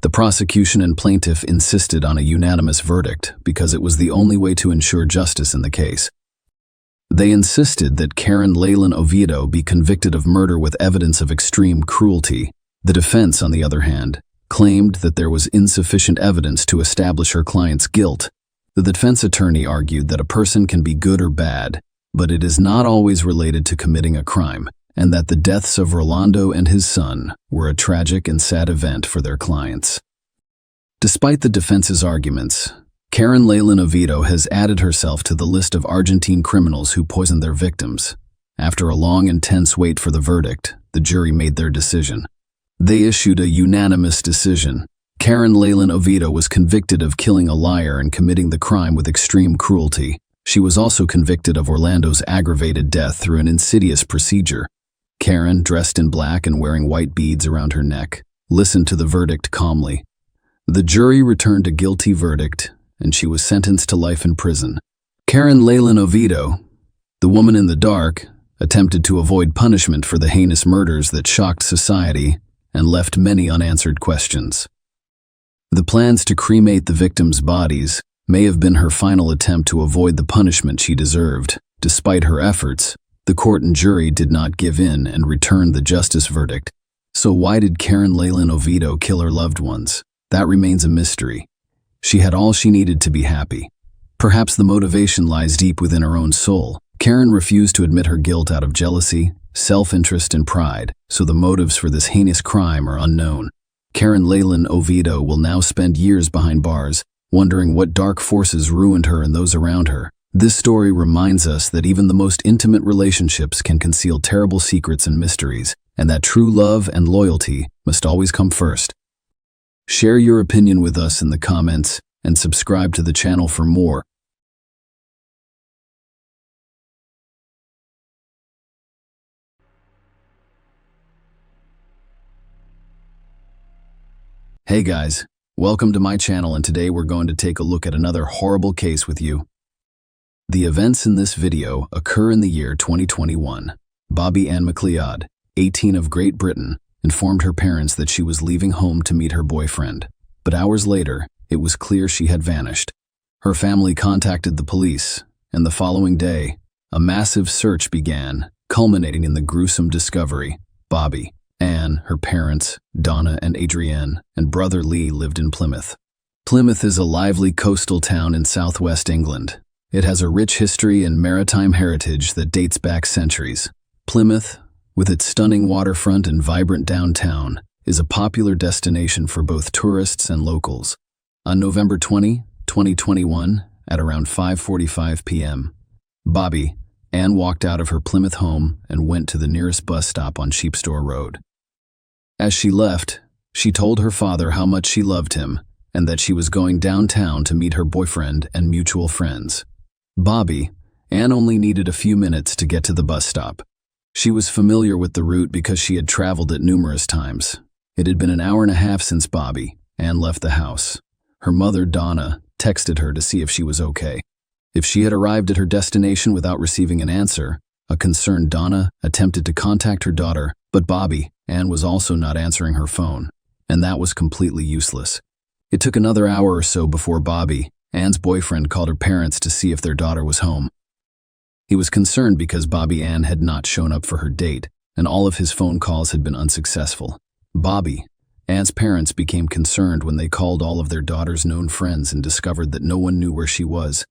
The prosecution and plaintiff insisted on a unanimous verdict because it was the only way to ensure justice in the case. They insisted that Karen Leyland Oviedo be convicted of murder with evidence of extreme cruelty. The defense, on the other hand, claimed that there was insufficient evidence to establish her client's guilt. The defense attorney argued that a person can be good or bad, but it is not always related to committing a crime, and that the deaths of Rolando and his son were a tragic and sad event for their clients. Despite the defense's arguments, Karen Leyland Oviedo has added herself to the list of Argentine criminals who poisoned their victims. After a long, intense wait for the verdict, the jury made their decision. They issued a unanimous decision. Karen Leyland Oviedo was convicted of killing a liar and committing the crime with extreme cruelty. She was also convicted of Orlando's aggravated death through an insidious procedure. Karen, dressed in black and wearing white beads around her neck, listened to the verdict calmly. The jury returned a guilty verdict, and she was sentenced to life in prison. Karen Leyland Oviedo, the woman in the dark, attempted to avoid punishment for the heinous murders that shocked society and left many unanswered questions. The plans to cremate the victims' bodies may have been her final attempt to avoid the punishment she deserved. Despite her efforts, the court and jury did not give in and returned the justice verdict. So why did Karen Leyland Oviedo kill her loved ones? That remains a mystery. She had all she needed to be happy. Perhaps the motivation lies deep within her own soul. Karen refused to admit her guilt out of jealousy, self-interest, and pride, so the motives for this heinous crime are unknown. Karen Leyland Oviedo will now spend years behind bars, wondering what dark forces ruined her and those around her. This story reminds us that even the most intimate relationships can conceal terrible secrets and mysteries, and that true love and loyalty must always come first. Share your opinion with us in the comments and subscribe to the channel for more. Hey guys, welcome to my channel, and today we're going to take a look at another horrible case with you. The events in this video occur in the year 2021. Bobby Ann McLeod, 18 of Great Britain, informed her parents that she was leaving home to meet her boyfriend. But hours later, it was clear she had vanished. Her family contacted the police, and the following day, a massive search began, culminating in the gruesome discovery. Bobby, Anne, her parents, Donna and Adrienne, and brother Lee lived in Plymouth. Plymouth is a lively coastal town in southwest England. It has a rich history and maritime heritage that dates back centuries. Plymouth, with its stunning waterfront and vibrant downtown, is a popular destination for both tourists and locals. On November 20, 2021, at around 5:45 p.m., Bobby, Anne walked out of her Plymouth home and went to the nearest bus stop on Sheepstore Road. As she left, she told her father how much she loved him and that she was going downtown to meet her boyfriend and mutual friends. Bobby, Anne only needed a few minutes to get to the bus stop. She was familiar with the route because she had traveled it numerous times. It had been an hour and a half since Bobby, Anne, left the house. Her mother, Donna, texted her to see if she was okay. If she had arrived at her destination without receiving an answer, a concerned Donna attempted to contact her daughter, but Bobby, Anne, was also not answering her phone, and that was completely useless. It took another hour or so before Bobby, Anne's boyfriend, called her parents to see if their daughter was home. He was concerned because Bobby Ann had not shown up for her date, and all of his phone calls had been unsuccessful. Bobby, Anne's parents, became concerned when they called all of their daughter's known friends and discovered that no one knew where she was.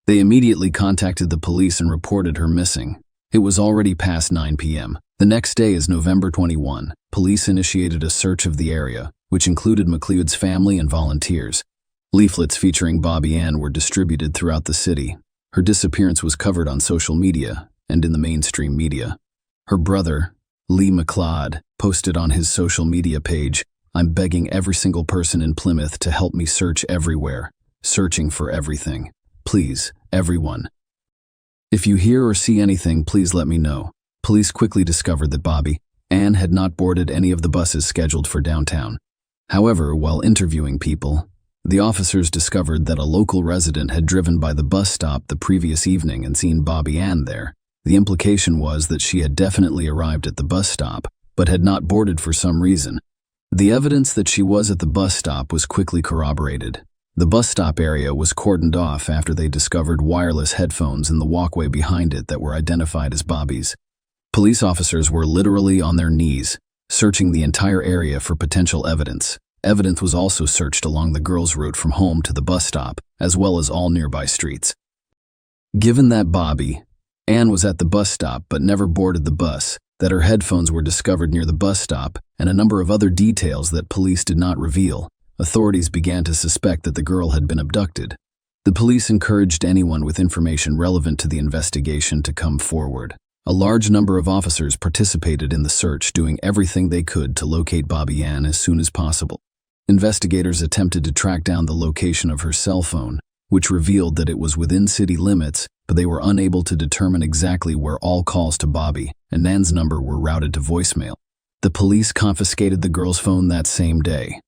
They immediately contacted the police and reported her missing. It was already past 9 p.m. The next day is November 21. Police initiated a search of the area, which included McLeod's family and volunteers. Leaflets featuring Bobby Ann were distributed throughout the city. Her disappearance was covered on social media and in the mainstream media. Her brother, Lee McLeod, posted on his social media page, "I'm begging every single person in Plymouth to help me search everywhere, searching for everything. Please, everyone. If you hear or see anything, please let me know." Police quickly discovered that Bobby Ann had not boarded any of the buses scheduled for downtown. However, while interviewing people, the officers discovered that a local resident had driven by the bus stop the previous evening and seen Bobby Ann there. The implication was that she had definitely arrived at the bus stop, but had not boarded for some reason. The evidence that she was at the bus stop was quickly corroborated. The bus stop area was cordoned off after they discovered wireless headphones in the walkway behind it that were identified as Bobby's. Police officers were literally on their knees, searching the entire area for potential evidence. Evidence was also searched along the girl's route from home to the bus stop, as well as all nearby streets. Given that Bobby Ann was at the bus stop but never boarded the bus, that her headphones were discovered near the bus stop, and a number of other details that police did not reveal, authorities began to suspect that the girl had been abducted. The police encouraged anyone with information relevant to the investigation to come forward. A large number of officers participated in the search, doing everything they could to locate Bobby Ann as soon as possible. Investigators attempted to track down the location of her cell phone, which revealed that it was within city limits, but they were unable to determine exactly where all calls to Bobby and Ann's number were routed to voicemail. The police confiscated the girl's phone that same day.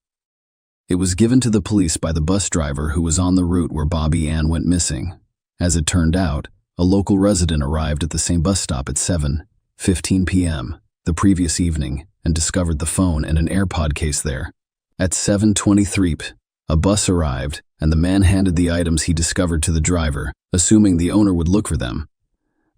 It was given to the police by the bus driver who was on the route where Bobby Ann went missing. As it turned out, a local resident arrived at the same bus stop at 7:15 p.m. the previous evening and discovered the phone and an AirPod case there. At 7:23 p.m., a bus arrived and the man handed the items he discovered to the driver, assuming the owner would look for them.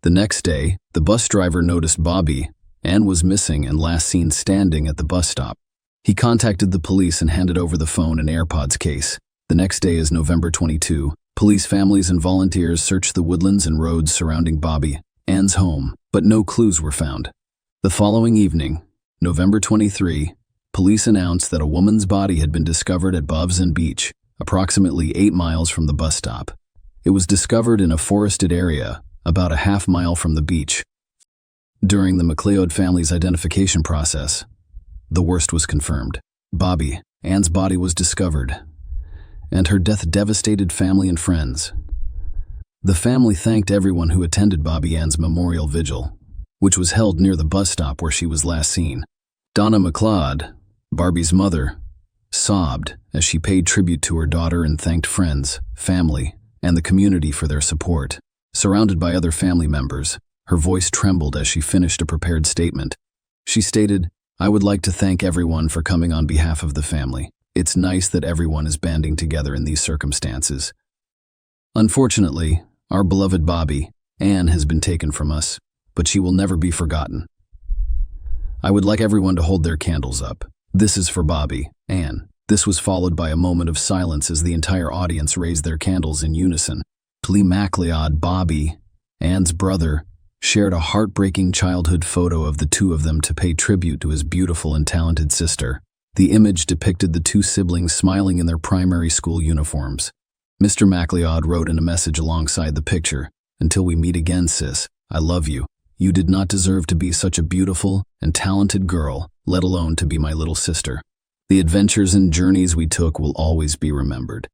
The next day, the bus driver noticed Bobby Ann was missing and last seen standing at the bus stop. He contacted the police and handed over the phone and AirPods case. The next day is November 22. Police, families, and volunteers searched the woodlands and roads surrounding Bobby Ann's home, but no clues were found. The following evening, November 23, police announced that a woman's body had been discovered at Bovs'n Beach, approximately 8 miles from the bus stop. It was discovered in a forested area, about a half-mile from the beach. During the McLeod family's identification process, the worst was confirmed. Bobby Ann's body was discovered, and her death devastated family and friends. The family thanked everyone who attended Bobby Ann's memorial vigil, which was held near the bus stop where she was last seen. Donna McLeod, Barbie's mother, sobbed as she paid tribute to her daughter and thanked friends, family, and the community for their support. Surrounded by other family members, her voice trembled as she finished a prepared statement. She stated, "I would like to thank everyone for coming on behalf of the family. It's nice that everyone is banding together in these circumstances. Unfortunately, our beloved Bobby Ann has been taken from us, but she will never be forgotten. I would like everyone to hold their candles up. This is for Bobby Ann." This was followed by a moment of silence as the entire audience raised their candles in unison. Lee MacLeod, Bobby Ann's brother, shared a heartbreaking childhood photo of the two of them to pay tribute to his beautiful and talented sister. The image depicted the two siblings smiling in their primary school uniforms. Mr. MacLeod wrote in a message alongside the picture, "Until we meet again, sis, I love you. You did not deserve to be such a beautiful and talented girl, let alone to be my little sister. The adventures and journeys we took will always be remembered.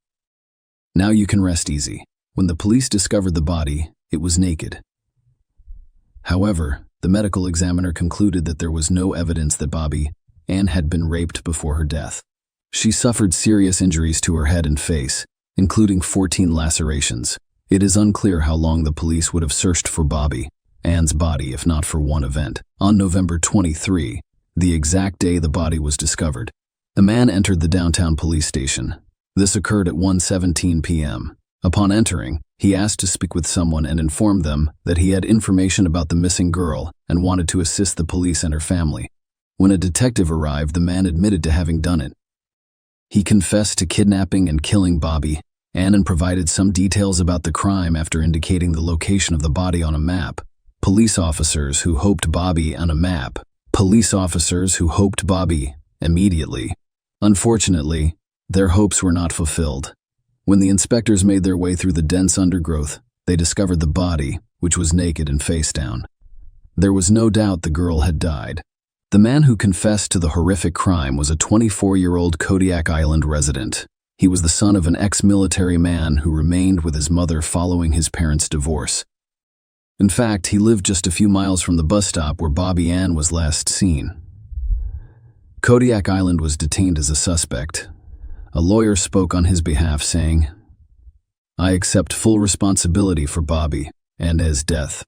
Now you can rest easy." When the police discovered the body, it was naked. However, the medical examiner concluded that there was no evidence that Bobby Ann had been raped before her death. She suffered serious injuries to her head and face, including 14 lacerations. It is unclear how long the police would have searched for Bobby Ann's body if not for one event. On November 23, the exact day the body was discovered, a man entered the downtown police station. This occurred at 1:17 p.m. Upon entering, he asked to speak with someone and informed them that he had information about the missing girl and wanted to assist the police and her family. When a detective arrived, the man admitted to having done it. He confessed to kidnapping and killing Bobby Ann and provided some details about the crime after indicating the location of the body on a map. Police officers who hoped Bobby immediately. Unfortunately, their hopes were not fulfilled. When the inspectors made their way through the dense undergrowth, they discovered the body, which was naked and face down. There was no doubt the girl had died. The man who confessed to the horrific crime was a 24-year-old Kodiak Island resident. He was the son of an ex-military man who remained with his mother following his parents' divorce. In fact, he lived just a few miles from the bus stop where Bobby Ann was last seen. Kodiak Island was detained as a suspect. A lawyer spoke on his behalf, saying, "I accept full responsibility for Bobby Ann's death."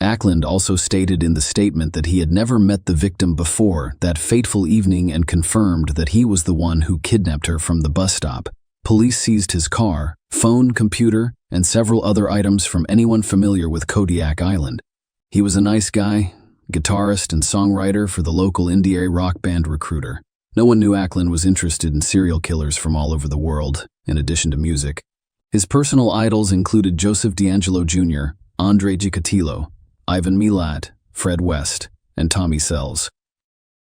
Ackland also stated in the statement that he had never met the victim before that fateful evening and confirmed that he was the one who kidnapped her from the bus stop. Police seized his car, phone, computer, and several other items from anyone familiar with Kodiak Island. He was a nice guy, guitarist and songwriter for the local indie rock band Recruiter. No one knew Ackland was interested in serial killers from all over the world, in addition to music. His personal idols included Joseph D'Angelo Jr., Andre Gicatilo, Ivan Milat, Fred West, and Tommy Sells.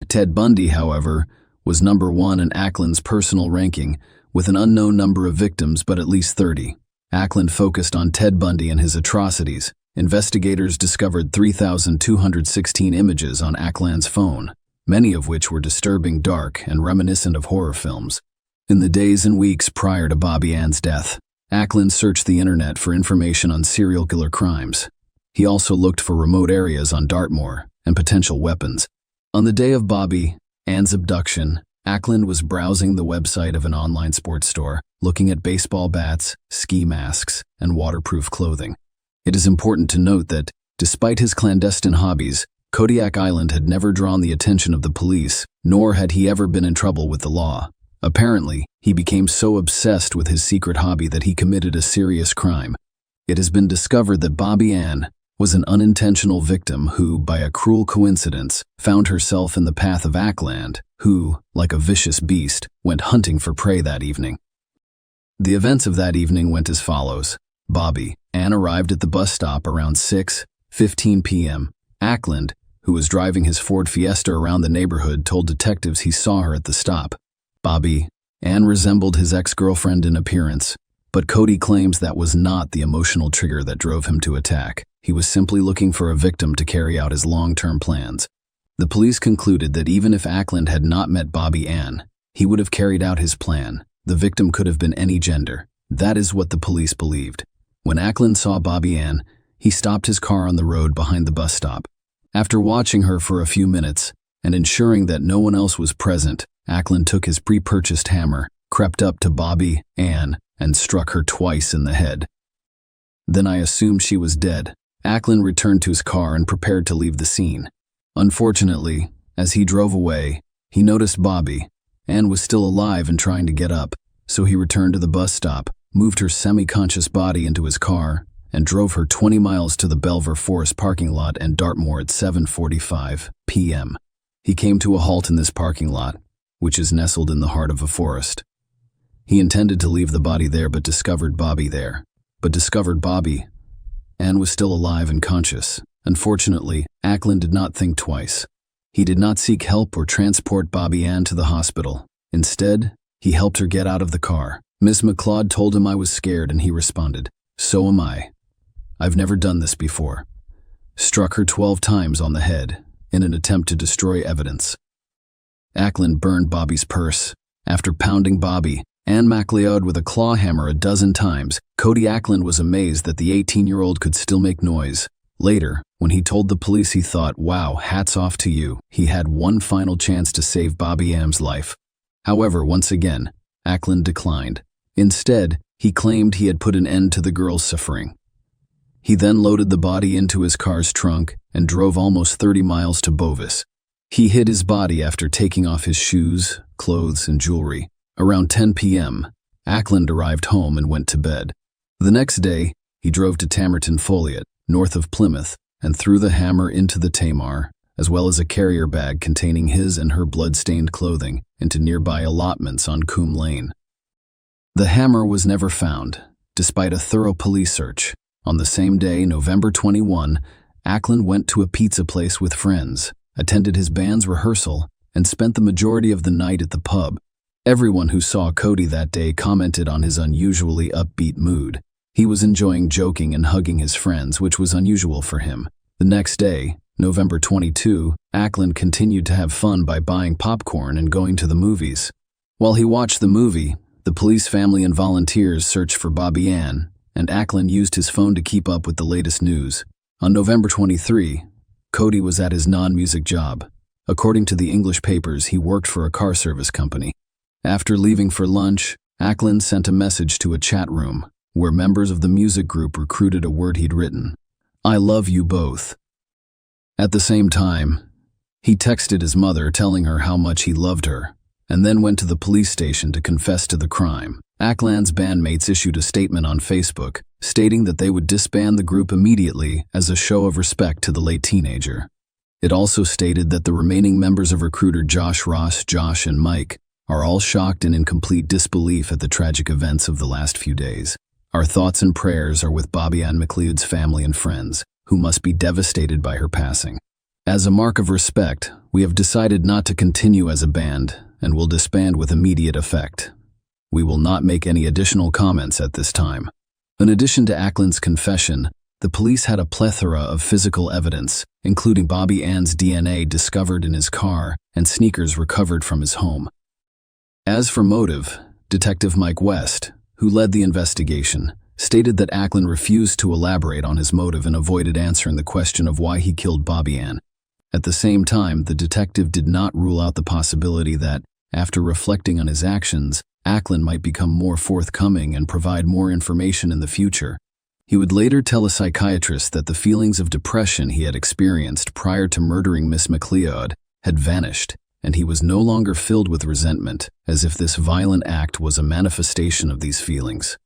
Ted Bundy, however, was number one in Ackland's personal ranking, with an unknown number of victims but at least 30. Ackland focused on Ted Bundy and his atrocities, investigators discovered 3,216 images on Ackland's phone, many of which were disturbing, dark, and reminiscent of horror films. In the days and weeks prior to Bobby Ann's death, Ackland searched the internet for information on serial killer crimes. He also looked for remote areas on Dartmoor and potential weapons. On the day of Bobby Ann's abduction, Ackland was browsing the website of an online sports store, looking at baseball bats, ski masks, and waterproof clothing. It is important to note that, despite his clandestine hobbies, Kodiak Island had never drawn the attention of the police, nor had he ever been in trouble with the law. Apparently, he became so obsessed with his secret hobby that he committed a serious crime. It has been discovered that Bobby Ann was an unintentional victim who, by a cruel coincidence, found herself in the path of Ackland, who, like a vicious beast, went hunting for prey that evening. The events of that evening went as follows. Bobby Ann arrived at the bus stop around 6:15 p.m. Ackland, who was driving his Ford Fiesta around the neighborhood, told detectives he saw her at the stop. Bobby Ann resembled his ex-girlfriend in appearance, but Cody claims that was not the emotional trigger that drove him to attack. He was simply looking for a victim to carry out his long-term plans. The police concluded that even if Ackland had not met Bobby Ann, he would have carried out his plan. The victim could have been any gender. That is what the police believed. When Ackland saw Bobby Ann, he stopped his car on the road behind the bus stop. After watching her for a few minutes and ensuring that no one else was present, Ackland took his pre-purchased hammer, crept up to Bobby Ann, and struck her twice in the head. Then I assumed she was dead. Ackland returned to his car and prepared to leave the scene. Unfortunately, as he drove away, he noticed Bobby Ann was still alive and trying to get up, so he returned to the bus stop, moved her semi-conscious body into his car, and drove her 20 miles to the Belver Forest parking lot and Dartmoor at 7:45 p.m. He came to a halt in this parking lot, which is nestled in the heart of a forest. He intended to leave the body there but discovered Bobby Ann was still alive and conscious. Unfortunately, Ackland did not think twice. He did not seek help or transport Bobby Ann to the hospital. Instead, he helped her get out of the car. Miss McLeod told him I was scared and he responded, "So am I. I've never done this before." Struck her 12 times on the head in an attempt to destroy evidence. Ackland burned Bobby's purse. After pounding Bobby Ann McLeod with a claw hammer a dozen times, Cody Ackland was amazed that the 18-year-old could still make noise. Later, when he told the police, he thought, "Wow, hats off to you." He had one final chance to save Bobby Ann's life. However, once again, Ackland declined. Instead, he claimed he had put an end to the girl's suffering. He then loaded the body into his car's trunk and drove almost 30 miles to Bovis. He hid his body after taking off his shoes, clothes, and jewelry. Around 10 p.m., Ackland arrived home and went to bed. The next day, he drove to Tamerton Foliot, north of Plymouth, and threw the hammer into the Tamar, as well as a carrier bag containing his and her blood-stained clothing, into nearby allotments on Coombe Lane. The hammer was never found, despite a thorough police search. On the same day, November 21, Ackland went to a pizza place with friends, attended his band's rehearsal, and spent the majority of the night at the pub. Everyone who saw Cody that day commented on his unusually upbeat mood. He was enjoying joking and hugging his friends, which was unusual for him. The next day, November 22, Ackland continued to have fun by buying popcorn and going to the movies. While he watched the movie, the police, family, and volunteers searched for Bobby Ann, and Ackland used his phone to keep up with the latest news. On November 23, Cody was at his non-music job. According to the English papers, he worked for a car service company. After leaving for lunch, Ackland sent a message to a chat room, where members of the music group recruited a word he'd written, "I love you both." At the same time, he texted his mother telling her how much he loved her, and then went to the police station to confess to the crime. Ackland's bandmates issued a statement on Facebook, stating that they would disband the group immediately as a show of respect to the late teenager. It also stated that the remaining members of recruiter Josh Ross, Josh, and Mike are all shocked and in complete disbelief at the tragic events of the last few days. Our thoughts and prayers are with Bobby Ann McLeod's family and friends, who must be devastated by her passing. As a mark of respect, we have decided not to continue as a band and will disband with immediate effect. We will not make any additional comments at this time. In addition to Ackland's confession, The police had a plethora of physical evidence, including Bobby Ann's DNA discovered in his car and sneakers recovered from his home. As for motive, Detective Mike West, who led the investigation, stated that Ackland refused to elaborate on his motive and avoided answering the question of why he killed Bobby Ann. At the same time, the detective did not rule out the possibility that, after reflecting on his actions, Ackland might become more forthcoming and provide more information in the future. He would later tell a psychiatrist that the feelings of depression he had experienced prior to murdering Miss McLeod had vanished, and he was no longer filled with resentment, as if this violent act was a manifestation of these feelings.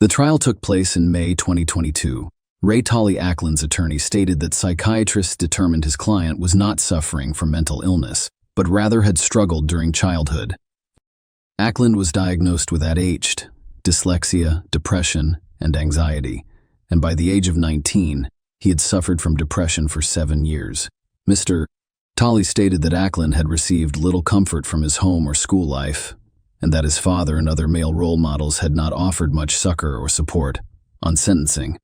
The trial took place in May 2022. Ray Tolley, Ackland's attorney, stated that psychiatrists determined his client was not suffering from mental illness, but rather had struggled during childhood. Ackland was diagnosed with ADHD, dyslexia, depression, and anxiety, and by the age of 19, he had suffered from depression for 7 years. Mr. Tolley stated that Ackland had received little comfort from his home or school life, and that his father and other male role models had not offered much succor or support. On sentencing,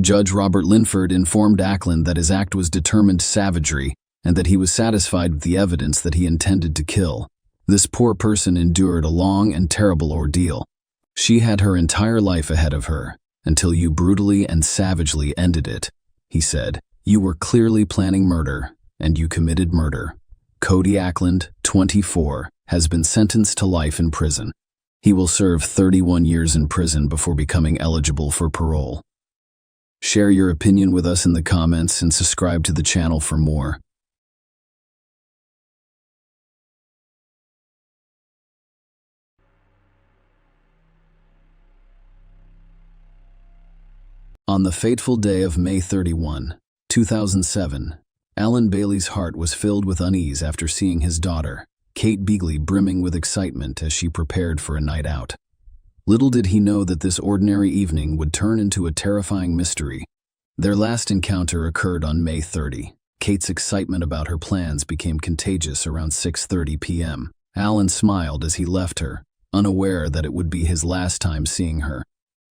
Judge Robert Linford informed Ackland that his act was determined savagery and that he was satisfied with the evidence that he intended to kill. This poor person endured a long and terrible ordeal. She had her entire life ahead of her, until you brutally and savagely ended it, he said. You were clearly planning murder, and you committed murder. Cody Ackland, 24, has been sentenced to life in prison. He will serve 31 years in prison before becoming eligible for parole. Share your opinion with us in the comments and subscribe to the channel for more. On the fateful day of May 31, 2007, Alan Bailey's heart was filled with unease after seeing his daughter, Kate Beagley, brimming with excitement as she prepared for a night out. Little did he know that this ordinary evening would turn into a terrifying mystery. Their last encounter occurred on May 30. Kate's excitement about her plans became contagious around 6:30 p.m. Alan smiled as he left her, unaware that it would be his last time seeing her.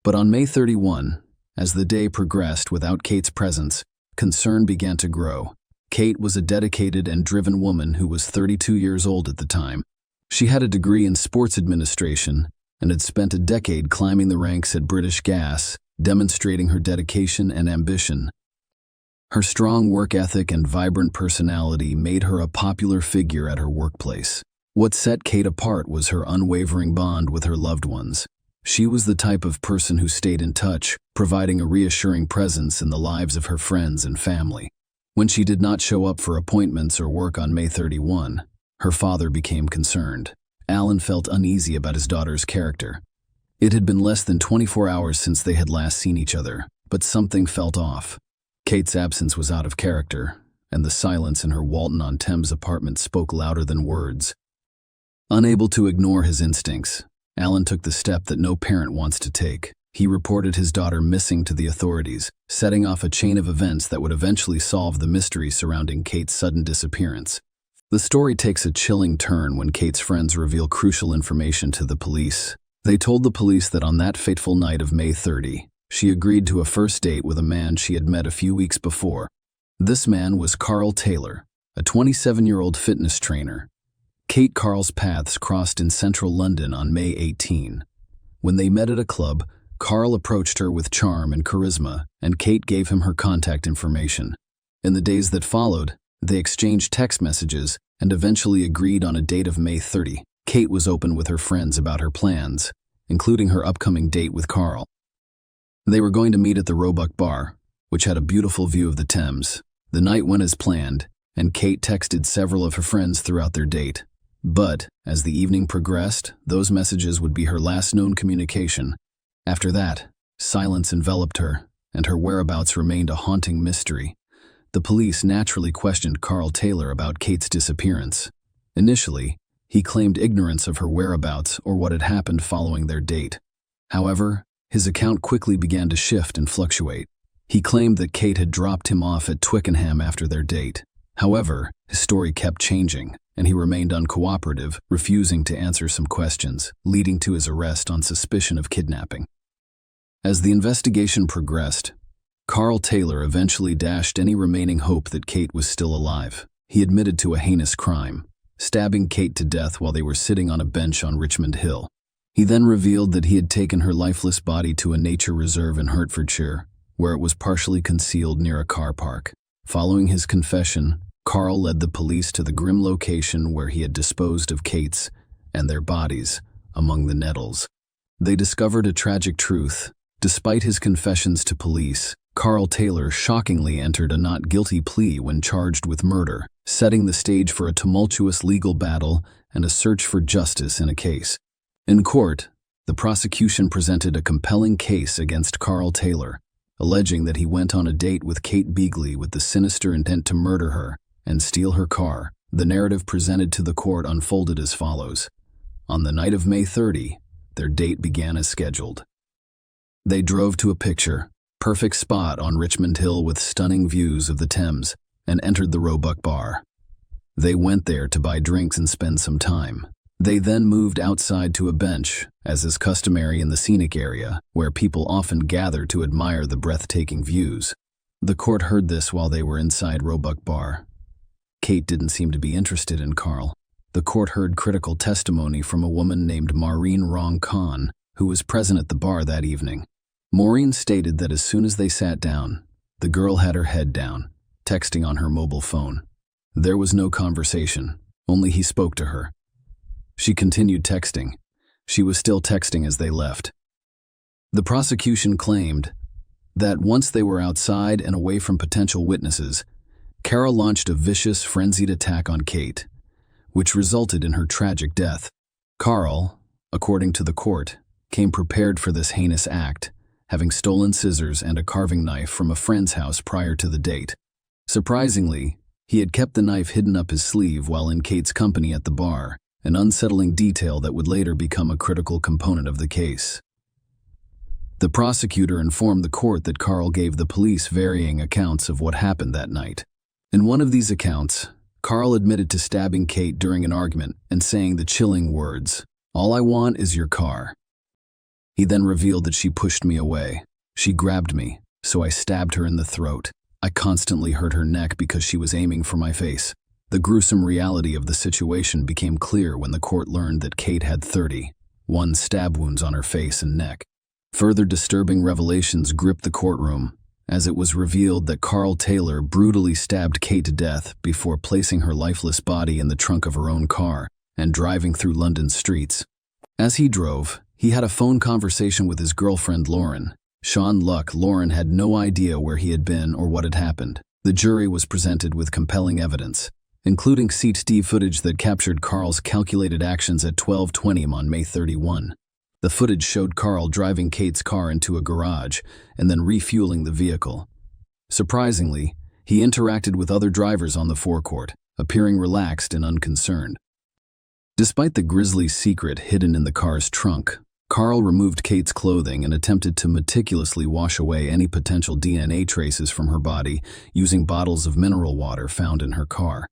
But on May 31, as the day progressed without Kate's presence, concern began to grow. Kate was a dedicated and driven woman who was 32 years old at the time. She had a degree in sports administration and had spent a decade climbing the ranks at British Gas, demonstrating her dedication and ambition. Her strong work ethic and vibrant personality made her a popular figure at her workplace. What set Kate apart was her unwavering bond with her loved ones. She was the type of person who stayed in touch, providing a reassuring presence in the lives of her friends and family. When she did not show up for appointments or work on May 31, her father became concerned. Alan felt uneasy about his daughter's character. It had been less than 24 hours since they had last seen each other, but something felt off. Kate's absence was out of character, and the silence in her Walton-on-Thames apartment spoke louder than words. Unable to ignore his instincts, Alan took the step that no parent wants to take. He reported his daughter missing to the authorities, setting off a chain of events that would eventually solve the mystery surrounding Kate's sudden disappearance. The story takes a chilling turn when Kate's friends reveal crucial information to the police. They told the police that on that fateful night of May 30, she agreed to a first date with a man she had met a few weeks before. This man was Carl Taylor, a 27-year-old fitness trainer. Kate Carl's paths crossed in central London on May 18. When they met at a club, Carl approached her with charm and charisma, and Kate gave him her contact information. In the days that followed, they exchanged text messages and eventually agreed on a date of May 30. Kate was open with her friends about her plans, including her upcoming date with Carl. They were going to meet at the Roebuck Bar, which had a beautiful view of the Thames. The night went as planned, and Kate texted several of her friends throughout their date. But, as the evening progressed, those messages would be her last known communication. After that, silence enveloped her, and her whereabouts remained a haunting mystery. The police naturally questioned Carl Taylor about Kate's disappearance. Initially, he claimed ignorance of her whereabouts or what had happened following their date. However, his account quickly began to shift and fluctuate. He claimed that Kate had dropped him off at Twickenham after their date. However, his story kept changing, and he remained uncooperative, refusing to answer some questions, leading to his arrest on suspicion of kidnapping. As the investigation progressed, Carl Taylor eventually dashed any remaining hope that Kate was still alive. He admitted to a heinous crime, stabbing Kate to death while they were sitting on a bench on Richmond Hill. He then revealed that he had taken her lifeless body to a nature reserve in Hertfordshire, where it was partially concealed near a car park. Following his confession, Carl led the police to the grim location where he had disposed of Kate's and their bodies among the nettles. They discovered a tragic truth. Despite his confessions to police, Carl Taylor shockingly entered a not guilty plea when charged with murder, setting the stage for a tumultuous legal battle and a search for justice in a case. In court, the prosecution presented a compelling case against Carl Taylor, alleging that he went on a date with Kate Beagley with the sinister intent to murder her and steal her car. The narrative presented to the court unfolded as follows. On the night of May 30, their date began as scheduled. They drove to a picture-perfect spot on Richmond Hill with stunning views of the Thames and entered the Roebuck Bar. They went there to buy drinks and spend some time. They then moved outside to a bench, as is customary in the scenic area, where people often gather to admire the breathtaking views. The court heard this while they were inside Roebuck Bar. Kate didn't seem to be interested in Carl. The court heard critical testimony from a woman named Maureen Rong Khan, who was present at the bar that evening. Maureen stated that as soon as they sat down, the girl had her head down, texting on her mobile phone. There was no conversation, only he spoke to her. She continued texting. She was still texting as they left. The prosecution claimed that once they were outside and away from potential witnesses, Carol launched a vicious, frenzied attack on Kate, which resulted in her tragic death. Carl, according to the court, came prepared for this heinous act, having stolen scissors and a carving knife from a friend's house prior to the date. Surprisingly, he had kept the knife hidden up his sleeve while in Kate's company at the bar, an unsettling detail that would later become a critical component of the case. The prosecutor informed the court that Carl gave the police varying accounts of what happened that night. In one of these accounts, Carl admitted to stabbing Kate during an argument and saying the chilling words, "All I want is your car." He then revealed that she pushed me away. She grabbed me, so I stabbed her in the throat. I constantly hurt her neck because she was aiming for my face. The gruesome reality of the situation became clear when the court learned that Kate had 31 stab wounds on her face and neck. Further disturbing revelations gripped the courtroom, as it was revealed that Carl Taylor brutally stabbed Kate to death before placing her lifeless body in the trunk of her own car and driving through London's streets. As he drove, he had a phone conversation with his girlfriend Lauren. Sean Luck. Lauren had no idea where he had been or what had happened. The jury was presented with compelling evidence, including CCTV footage that captured Carl's calculated actions at 12:20 on May 31. The footage showed Carl driving Kate's car into a garage and then refueling the vehicle. Surprisingly, he interacted with other drivers on the forecourt, appearing relaxed and unconcerned. Despite the grisly secret hidden in the car's trunk, Carl removed Kate's clothing and attempted to meticulously wash away any potential DNA traces from her body using bottles of mineral water found in her car.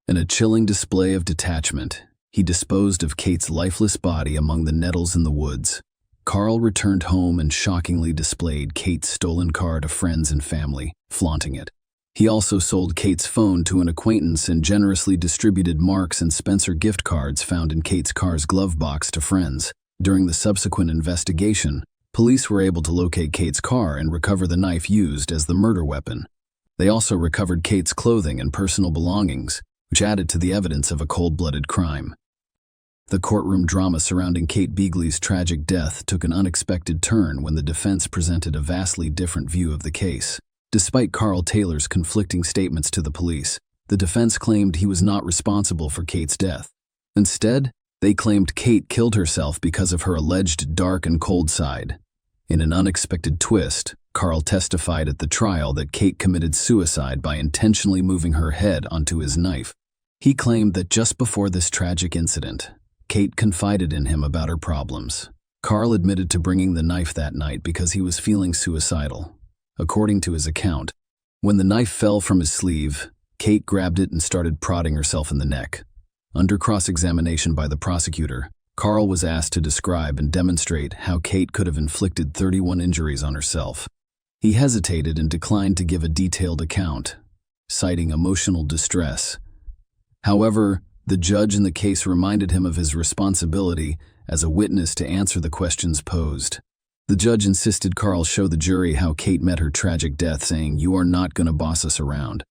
In a chilling display of detachment, he disposed of Kate's lifeless body among the nettles in the woods. Carl returned home and shockingly displayed Kate's stolen car to friends and family, flaunting it. He also sold Kate's phone to an acquaintance and generously distributed Marks and Spencer gift cards found in Kate's car's glove box to friends. During the subsequent investigation, police were able to locate Kate's car and recover the knife used as the murder weapon. They also recovered Kate's clothing and personal belongings, which added to the evidence of a cold-blooded crime. The courtroom drama surrounding Kate Beagley's tragic death took an unexpected turn when the defense presented a vastly different view of the case. Despite Carl Taylor's conflicting statements to the police, the defense claimed he was not responsible for Kate's death. Instead, they claimed Kate killed herself because of her alleged dark and cold side. In an unexpected twist, Carl testified at the trial that Kate committed suicide by intentionally moving her head onto his knife. He claimed that just before this tragic incident, Kate confided in him about her problems. Carl admitted to bringing the knife that night because he was feeling suicidal. According to his account, when the knife fell from his sleeve, Kate grabbed it and started prodding herself in the neck. Under cross-examination by the prosecutor, Carl was asked to describe and demonstrate how Kate could have inflicted 31 injuries on herself. He hesitated and declined to give a detailed account, citing emotional distress. However, the judge in the case reminded him of his responsibility as a witness to answer the questions posed. The judge insisted Carl show the jury how Kate met her tragic death, saying, "You are not going to boss us around.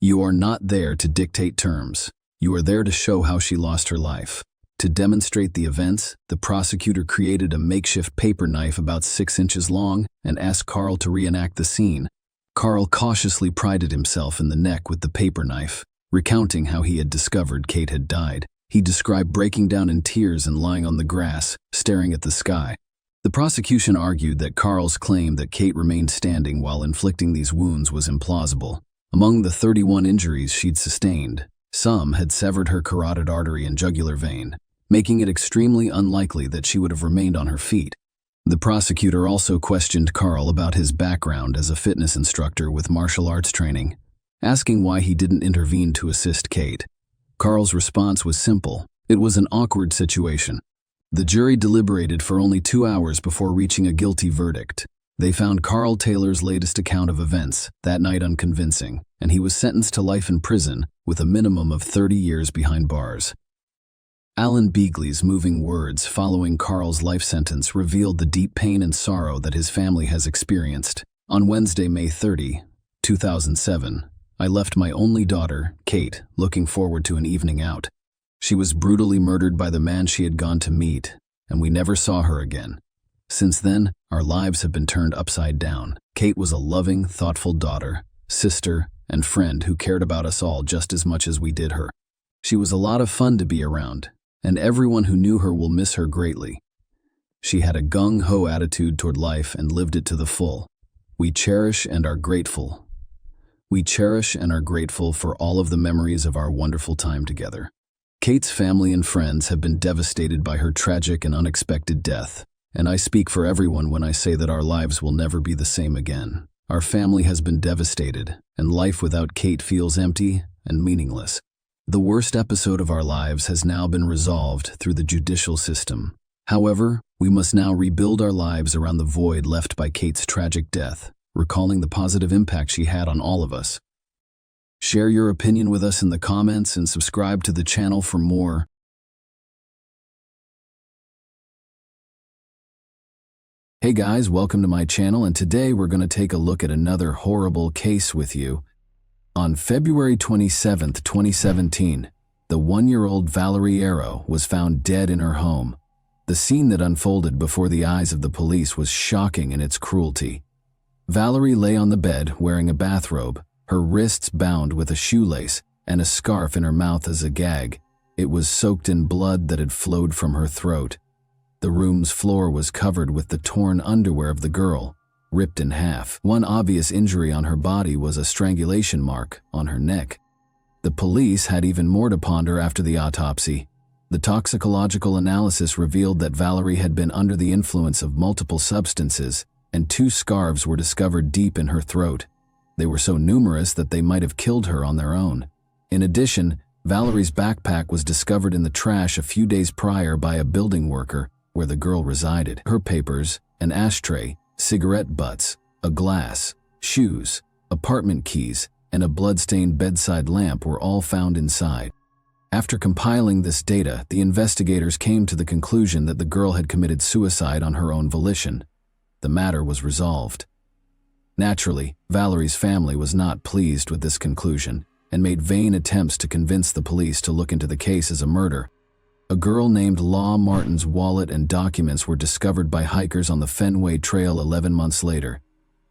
You are not there to dictate terms. You are there to show how she lost her life." To demonstrate the events, the prosecutor created a makeshift paper knife about 6 inches long and asked Carl to reenact the scene. Carl cautiously prided himself in the neck with the paper knife, recounting how he had discovered Kate had died. He described breaking down in tears and lying on the grass, staring at the sky. The prosecution argued that Carl's claim that Kate remained standing while inflicting these wounds was implausible. Among the 31 injuries she'd sustained, some had severed her carotid artery and jugular vein, making it extremely unlikely that she would have remained on her feet. The prosecutor also questioned Carl about his background as a fitness instructor with martial arts training, asking why he didn't intervene to assist Kate. Carl's response was simple: it was an awkward situation. The jury deliberated for only 2 hours before reaching a guilty verdict. They found Carl Taylor's latest account of events that night unconvincing, and he was sentenced to life in prison with a minimum of 30 years behind bars. Alan Beagley's moving words following Carl's life sentence revealed the deep pain and sorrow that his family has experienced. On Wednesday, May 30, 2007, I left my only daughter, Kate, looking forward to an evening out. She was brutally murdered by the man she had gone to meet, and we never saw her again. Since then, our lives have been turned upside down. Kate was a loving, thoughtful daughter, sister, and friend who cared about us all just as much as we did her. She was a lot of fun to be around, and everyone who knew her will miss her greatly. She had a gung-ho attitude toward life and lived it to the full. We cherish and are grateful. We cherish and are grateful for all of the memories of our wonderful time together. Kate's family and friends have been devastated by her tragic and unexpected death, and I speak for everyone when I say that our lives will never be the same again. Our family has been devastated, and life without Kate feels empty and meaningless. The worst episode of our lives has now been resolved through the judicial system. However, we must now rebuild our lives around the void left by Kate's tragic death, recalling the positive impact she had on all of us. Share your opinion with us in the comments and subscribe to the channel for more. Hey guys, welcome to my channel, and today we're going to take a look at another horrible case with you. On February 27, 2017, the 1-year-old Valerie Arrow was found dead in her home. The scene that unfolded before the eyes of the police was shocking in its cruelty. Valerie lay on the bed wearing a bathrobe, her wrists bound with a shoelace and a scarf in her mouth as a gag. It was soaked in blood that had flowed from her throat. The room's floor was covered with the torn underwear of the girl, ripped in half. One obvious injury on her body was a strangulation mark on her neck. The police had even more to ponder after the autopsy. The toxicological analysis revealed that Valerie had been under the influence of multiple substances, and 2 scarves were discovered deep in her throat. They were so numerous that they might have killed her on their own. In addition, Valerie's backpack was discovered in the trash a few days prior by a building worker where the girl resided. Her papers, an ashtray, cigarette butts, a glass, shoes, apartment keys, and a blood-stained bedside lamp were all found inside. After compiling this data, the investigators came to the conclusion that the girl had committed suicide on her own volition. The matter was resolved. Naturally, Valerie's family was not pleased with this conclusion and made vain attempts to convince the police to look into the case as a murder. A girl named Law Martin's wallet and documents were discovered by hikers on the Fenway Trail 11 months later.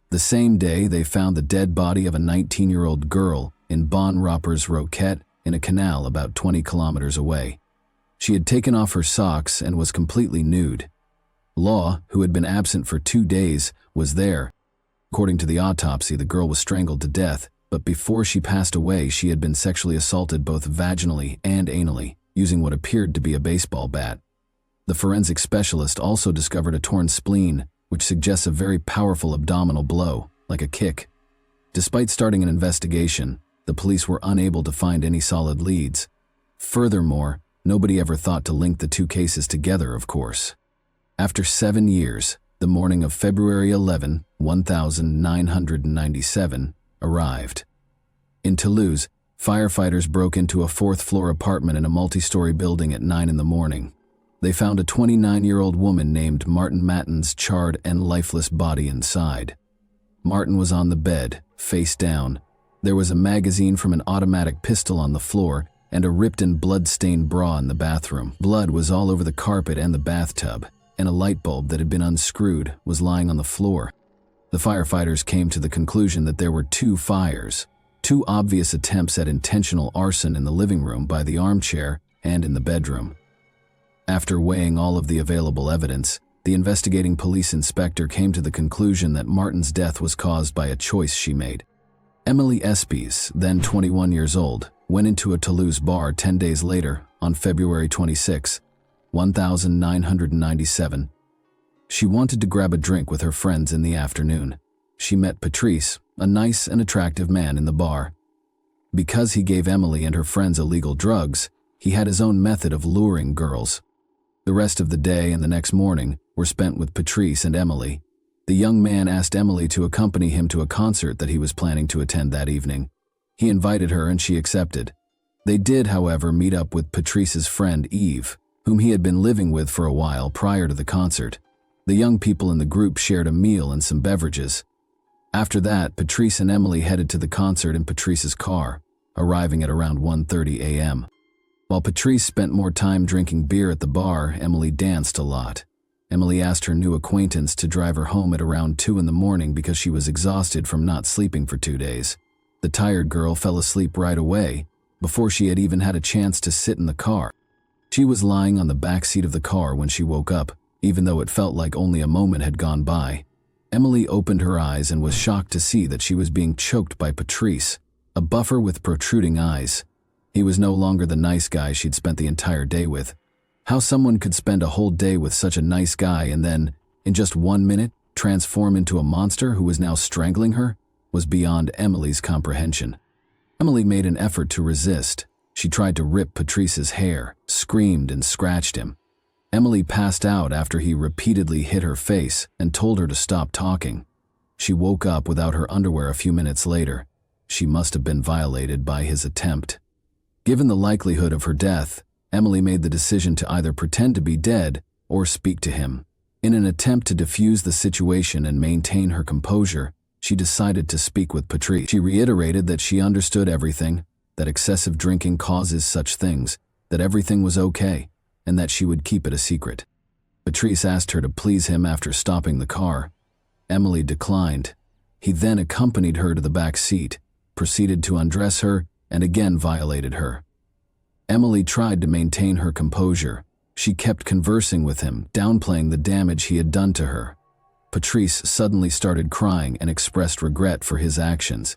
The same day, they found the dead body of a 19-year-old girl in Bon Roper's Roquette in a canal about 20 kilometers away. She had taken off her socks and was completely nude. Law, who had been absent for 2 days, was there. According to the autopsy, the girl was strangled to death, but before she passed away, she had been sexually assaulted both vaginally and anally, using what appeared to be a baseball bat. The forensic specialist also discovered a torn spleen, which suggests a very powerful abdominal blow, like a kick. Despite starting an investigation, the police were unable to find any solid leads. Furthermore, nobody ever thought to link the 2 cases together, of course. After 7 years, The morning of February 11, 1997, arrived. In Toulouse, firefighters broke into a fourth-floor apartment in a multi-story building at 9 in the morning. They found a 29-year-old woman named Martin Matten's charred and lifeless body inside. Martin was on the bed, face down. There was a magazine from an automatic pistol on the floor and a ripped and blood-stained bra in the bathroom. Blood was all over the carpet and the bathtub, and a light bulb that had been unscrewed was lying on the floor. The firefighters came to the conclusion that there were two fires, two obvious attempts at intentional arson in the living room by the armchair and in the bedroom. After weighing all of the available evidence, the investigating police inspector came to the conclusion that Martin's death was caused by a choice she made. Emily Espies, then 21 years old, went into a Toulouse bar 10 days later, on February 26, 1997. She wanted to grab a drink with her friends in the afternoon. She met Patrice, a nice and attractive man in the bar. Because he gave Emily and her friends illegal drugs, he had his own method of luring girls. The rest of the day and the next morning were spent with Patrice and Emily. The young man asked Emily to accompany him to a concert that he was planning to attend that evening. He invited her and she accepted. They did, however, meet up with Patrice's friend Eve, whom he had been living with for a while prior to the concert. The young people in the group shared a meal and some beverages. After that, Patrice and Emily headed to the concert in Patrice's car, arriving at around 1:30 a.m. While Patrice spent more time drinking beer at the bar, Emily danced a lot. Emily asked her new acquaintance to drive her home at around 2 in the morning because she was exhausted from not sleeping for 2 days. The tired girl fell asleep right away, before she had even had a chance to sit in the car. She was lying on the back seat of the car when she woke up, even though it felt like only a moment had gone by. Emily opened her eyes and was shocked to see that she was being choked by Patrice, a buffer with protruding eyes. He was no longer the nice guy she'd spent the entire day with. How someone could spend a whole day with such a nice guy and then, in just 1 minute, transform into a monster who was now strangling her was beyond Emily's comprehension. Emily made an effort to resist. She tried to rip Patrice's hair, screamed and scratched him. Emily passed out after he repeatedly hit her face and told her to stop talking. She woke up without her underwear a few minutes later. She must have been violated by his attempt. Given the likelihood of her death, Emily made the decision to either pretend to be dead or speak to him. In an attempt to defuse the situation and maintain her composure, she decided to speak with Patrice. She reiterated that she understood everything, that excessive drinking causes such things, that everything was okay, and that she would keep it a secret. Patrice asked her to please him after stopping the car. Emily declined. He then accompanied her to the back seat, proceeded to undress her, and again violated her. Emily tried to maintain her composure. She kept conversing with him, downplaying the damage he had done to her. Patrice suddenly started crying and expressed regret for his actions.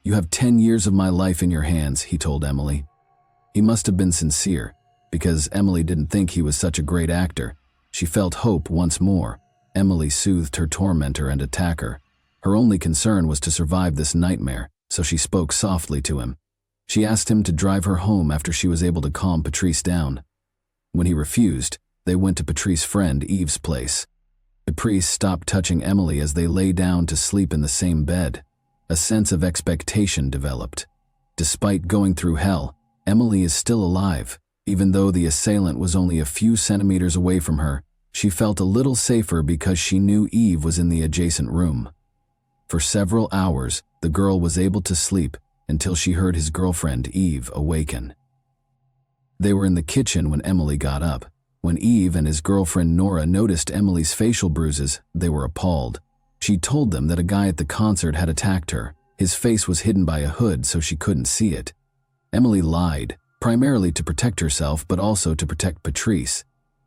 "You have 10 years of my life in your hands," he told Emily. He must have been sincere, because Emily didn't think he was such a great actor. She felt hope once more. Emily soothed her tormentor and attacker. Her only concern was to survive this nightmare, so she spoke softly to him. She asked him to drive her home after she was able to calm Patrice down. When he refused, they went to Patrice's friend Eve's place. Patrice stopped touching Emily as they lay down to sleep in the same bed. A sense of expectation developed. Despite going through hell, Emily is still alive. Even though the assailant was only a few centimeters away from her, she felt a little safer because she knew Eve was in the adjacent room. For several hours, the girl was able to sleep until she heard his girlfriend Eve awaken. They were in the kitchen when Emily got up. When Eve and his girlfriend Nora noticed Emily's facial bruises, they were appalled. She told them that a guy at the concert had attacked her. His face was hidden by a hood so she couldn't see it. Emily lied, primarily to protect herself but also to protect Patrice.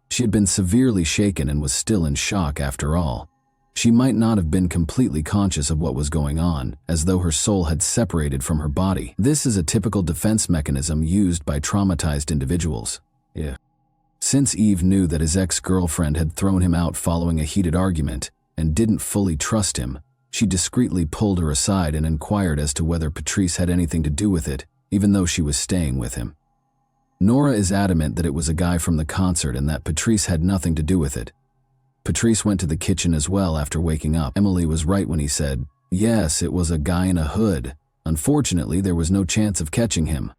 She had been severely shaken and was still in shock after all. She might not have been completely conscious of what was going on, as though her soul had separated from her body. This is a typical defense mechanism used by traumatized individuals. Since Eve knew that his ex-girlfriend had thrown him out following a heated argument and didn't fully trust him, she discreetly pulled her aside and inquired as to whether Patrice had anything to do with it, even though she was staying with him. Nora is adamant that it was a guy from the concert and that Patrice had nothing to do with it. Patrice went to the kitchen as well after waking up. Emily was right when he said, yes, it was a guy in a hood. Unfortunately, there was no chance of catching him.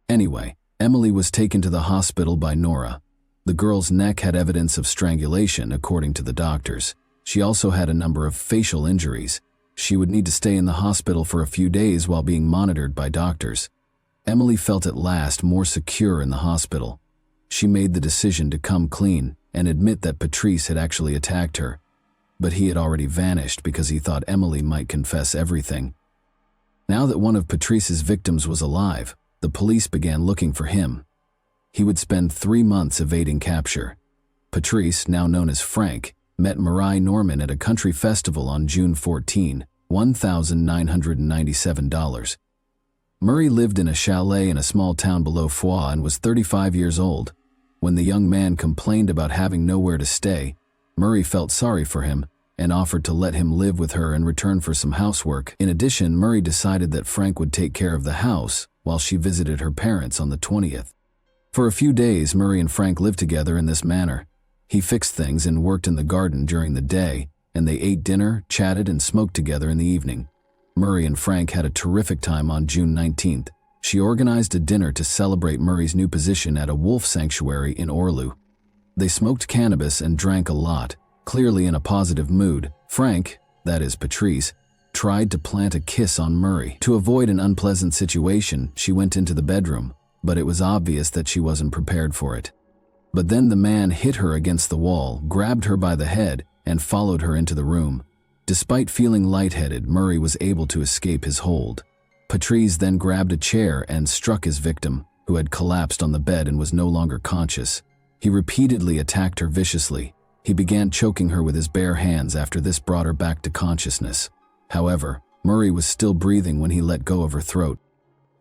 Anyway, Emily was taken to the hospital by Nora. The girl's neck had evidence of strangulation, according to the doctors. She also had a number of facial injuries. She would need to stay in the hospital for a few days while being monitored by doctors. Emily felt at last more secure in the hospital. She made the decision to come clean and admit that Patrice had actually attacked her. But he had already vanished because he thought Emily might confess everything. Now that one of Patrice's victims was alive, the police began looking for him. He would spend 3 months evading capture. Patrice, now known as Frank, met Marie Norman at a country festival on June 14, $1,997. Murray lived in a chalet in a small town below Foix and was 35 years old. When the young man complained about having nowhere to stay, Murray felt sorry for him and offered to let him live with her in return for some housework. In addition, Murray decided that Frank would take care of the house while she visited her parents on the 20th. For a few days, Murray and Frank lived together in this manner. He fixed things and worked in the garden during the day, and they ate dinner, chatted, and smoked together in the evening. Murray and Frank had a terrific time on June 19th. She organized a dinner to celebrate Murray's new position at a wolf sanctuary in Orlu. They smoked cannabis and drank a lot, clearly in a positive mood. Frank, that is Patrice, tried to plant a kiss on Murray. To avoid an unpleasant situation, she went into the bedroom, but it was obvious that she wasn't prepared for it. But then the man hit her against the wall, grabbed her by the head, and followed her into the room. Despite feeling lightheaded, Murray was able to escape his hold. Patrice then grabbed a chair and struck his victim, who had collapsed on the bed and was no longer conscious. He repeatedly attacked her viciously. He began choking her with his bare hands. After this brought her back to consciousness. However, Murray was still breathing when he let go of her throat.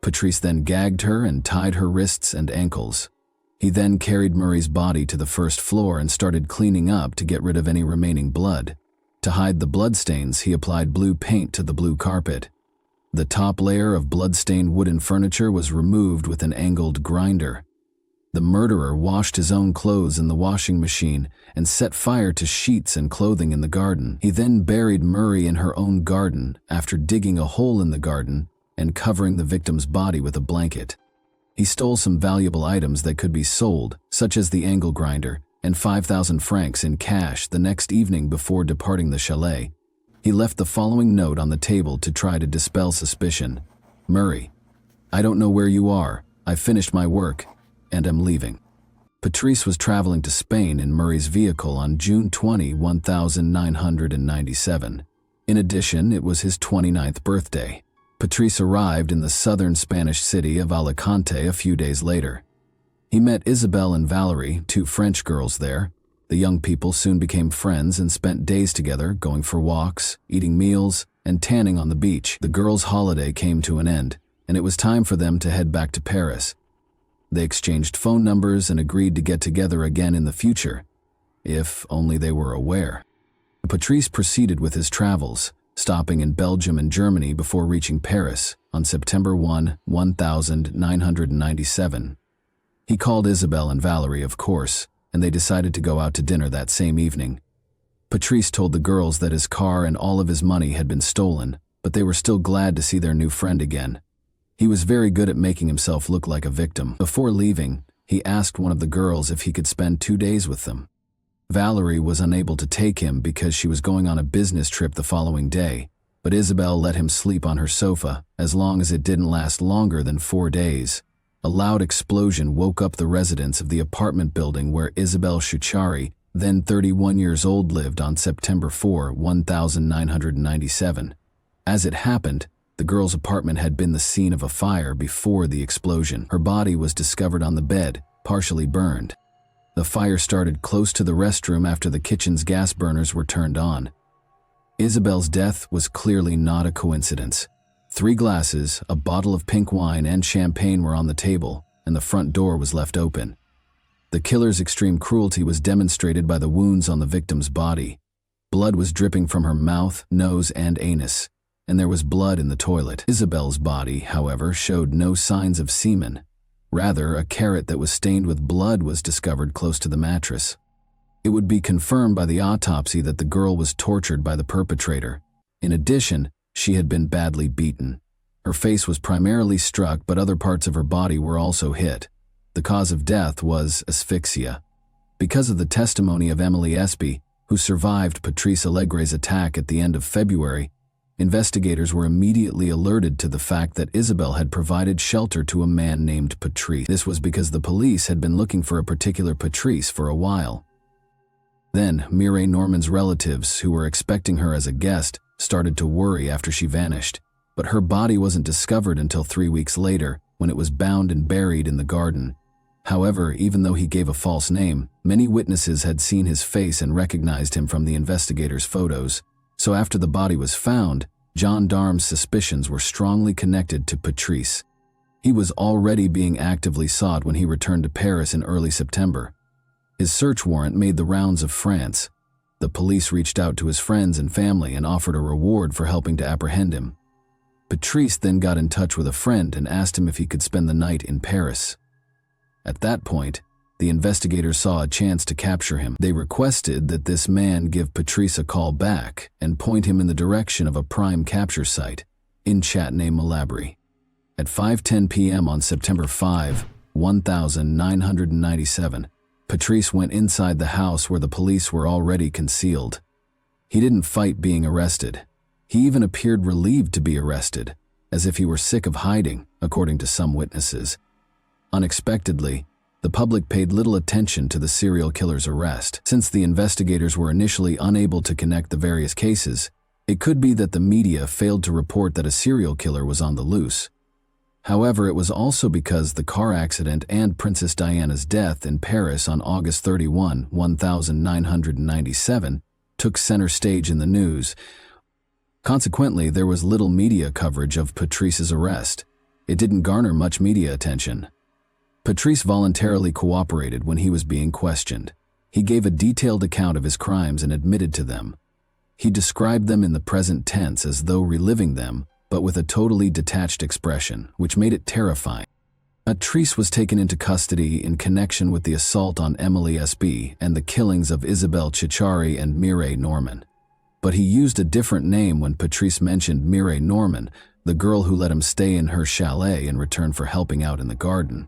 Patrice then gagged her and tied her wrists and ankles. He then carried Murray's body to the first floor and started cleaning up to get rid of any remaining blood. To hide the bloodstains, he applied blue paint to the blue carpet. The top layer of blood-stained wooden furniture was removed with an angled grinder. The murderer washed his own clothes in the washing machine and set fire to sheets and clothing in the garden. He then buried Murray in her own garden after digging a hole in the garden and covering the victim's body with a blanket. He stole some valuable items that could be sold, such as the angle grinder, and 5,000 francs in cash the next evening before departing the chalet. He left the following note on the table to try to dispel suspicion. Murray, I don't know where you are. I finished my work and am leaving. Patrice was traveling to Spain in Murray's vehicle on June 20, 1997. In addition, it was his 29th birthday. Patrice arrived in the southern Spanish city of Alicante a few days later. He met Isabelle and Valerie, 2 French girls there. The young people soon became friends and spent days together, going for walks, eating meals, and tanning on the beach. The girls' holiday came to an end, and it was time for them to head back to Paris. They exchanged phone numbers and agreed to get together again in the future, if only they were aware. Patrice proceeded with his travels, stopping in Belgium and Germany before reaching Paris on September 1, 1997. He called Isabelle and Valerie, of course, and they decided to go out to dinner that same evening. Patrice told the girls that his car and all of his money had been stolen, but they were still glad to see their new friend again. He was very good at making himself look like a victim. Before leaving, he asked one of the girls if he could spend 2 days with them. Valerie was unable to take him because she was going on a business trip the following day, but Isabelle let him sleep on her sofa as long as it didn't last longer than 4 days. A loud explosion woke up the residents of the apartment building where Isabelle Chouchari, then 31 years old, lived on September 4, 1997. As it happened, the girl's apartment had been the scene of a fire before the explosion. Her body was discovered on the bed, partially burned. The fire started close to the restroom after the kitchen's gas burners were turned on. Isabelle's death was clearly not a coincidence. 3 glasses, a bottle of pink wine, and champagne were on the table, and the front door was left open. The killer's extreme cruelty was demonstrated by the wounds on the victim's body. Blood was dripping from her mouth, nose, and anus, and there was blood in the toilet. Isabelle's body, however, showed no signs of semen. Rather, a carrot that was stained with blood was discovered close to the mattress. It would be confirmed by the autopsy that the girl was tortured by the perpetrator. In addition, she had been badly beaten. Her face was primarily struck, but other parts of her body were also hit. The cause of death was asphyxia. Because of the testimony of Emily Espy, who survived Patrice Allegre's attack at the end of February, investigators were immediately alerted to the fact that Isabel had provided shelter to a man named Patrice. This was because the police had been looking for a particular Patrice for a while. Then, Mireille Norman's relatives, who were expecting her as a guest, started to worry after she vanished. But her body wasn't discovered until 3 weeks later, when it was bound and buried in the garden. However, even though he gave a false name, many witnesses had seen his face and recognized him from the investigators' photos. So after the body was found, gendarmes' suspicions were strongly connected to Patrice. He was already being actively sought when he returned to Paris in early September. His search warrant made the rounds of France. The police reached out to his friends and family and offered a reward for helping to apprehend him. Patrice then got in touch with a friend and asked him if he could spend the night in Paris. At that point, the investigators saw a chance to capture him. They requested that this man give Patrice a call back and point him in the direction of a prime capture site in Châtenay-Malabry. At 5:10 p.m. on September 5, 1997, Patrice went inside the house where the police were already concealed. He didn't fight being arrested. He even appeared relieved to be arrested, as if he were sick of hiding, according to some witnesses. Unexpectedly, the public paid little attention to the serial killer's arrest. Since the investigators were initially unable to connect the various cases, it could be that the media failed to report that a serial killer was on the loose. However, it was also because the car accident and Princess Diana's death in Paris on August 31, 1997, took center stage in the news. Consequently, there was little media coverage of Patrice's arrest. It didn't garner much media attention. Patrice voluntarily cooperated when he was being questioned. He gave a detailed account of his crimes and admitted to them. He described them in the present tense as though reliving them, but with a totally detached expression, which made it terrifying. Patrice was taken into custody in connection with the assault on Emily Espy and the killings of Isabelle Ciccari and Mireille Norman. But he used a different name when Patrice mentioned Mireille Norman, the girl who let him stay in her chalet in return for helping out in the garden.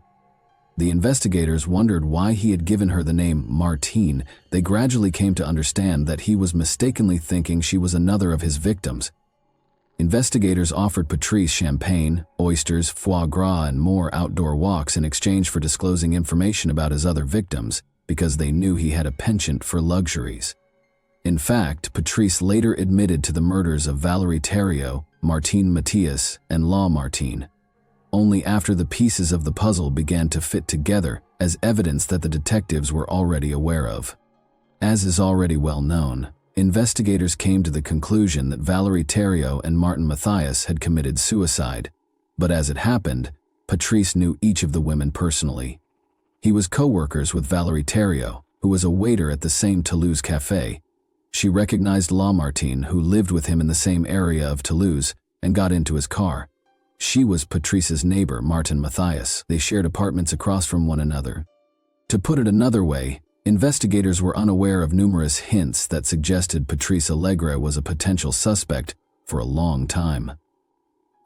The investigators wondered why he had given her the name Martine. They gradually came to understand that he was mistakenly thinking she was another of his victims. Investigators offered Patrice champagne, oysters, foie gras, and more outdoor walks in exchange for disclosing information about his other victims, because they knew he had a penchant for luxuries. In fact, Patrice later admitted to the murders of Valérie Thériault, Martine Mathias, and Laure Martin. Only after the pieces of the puzzle began to fit together as evidence that the detectives were already aware of. As is already well known, investigators came to the conclusion that Valérie Thériault and Martin Mathias had committed suicide, but as it happened, Patrice knew each of the women personally. He was co-workers with Valérie Thériault, who was a waiter at the same Toulouse cafe. She recognized Laure Martin, who lived with him in the same area of Toulouse, and got into his car. She was Patrice's neighbor, Martin Mathias. They shared apartments across from one another. To put it another way, investigators were unaware of numerous hints that suggested Patrice Allegre was a potential suspect for a long time.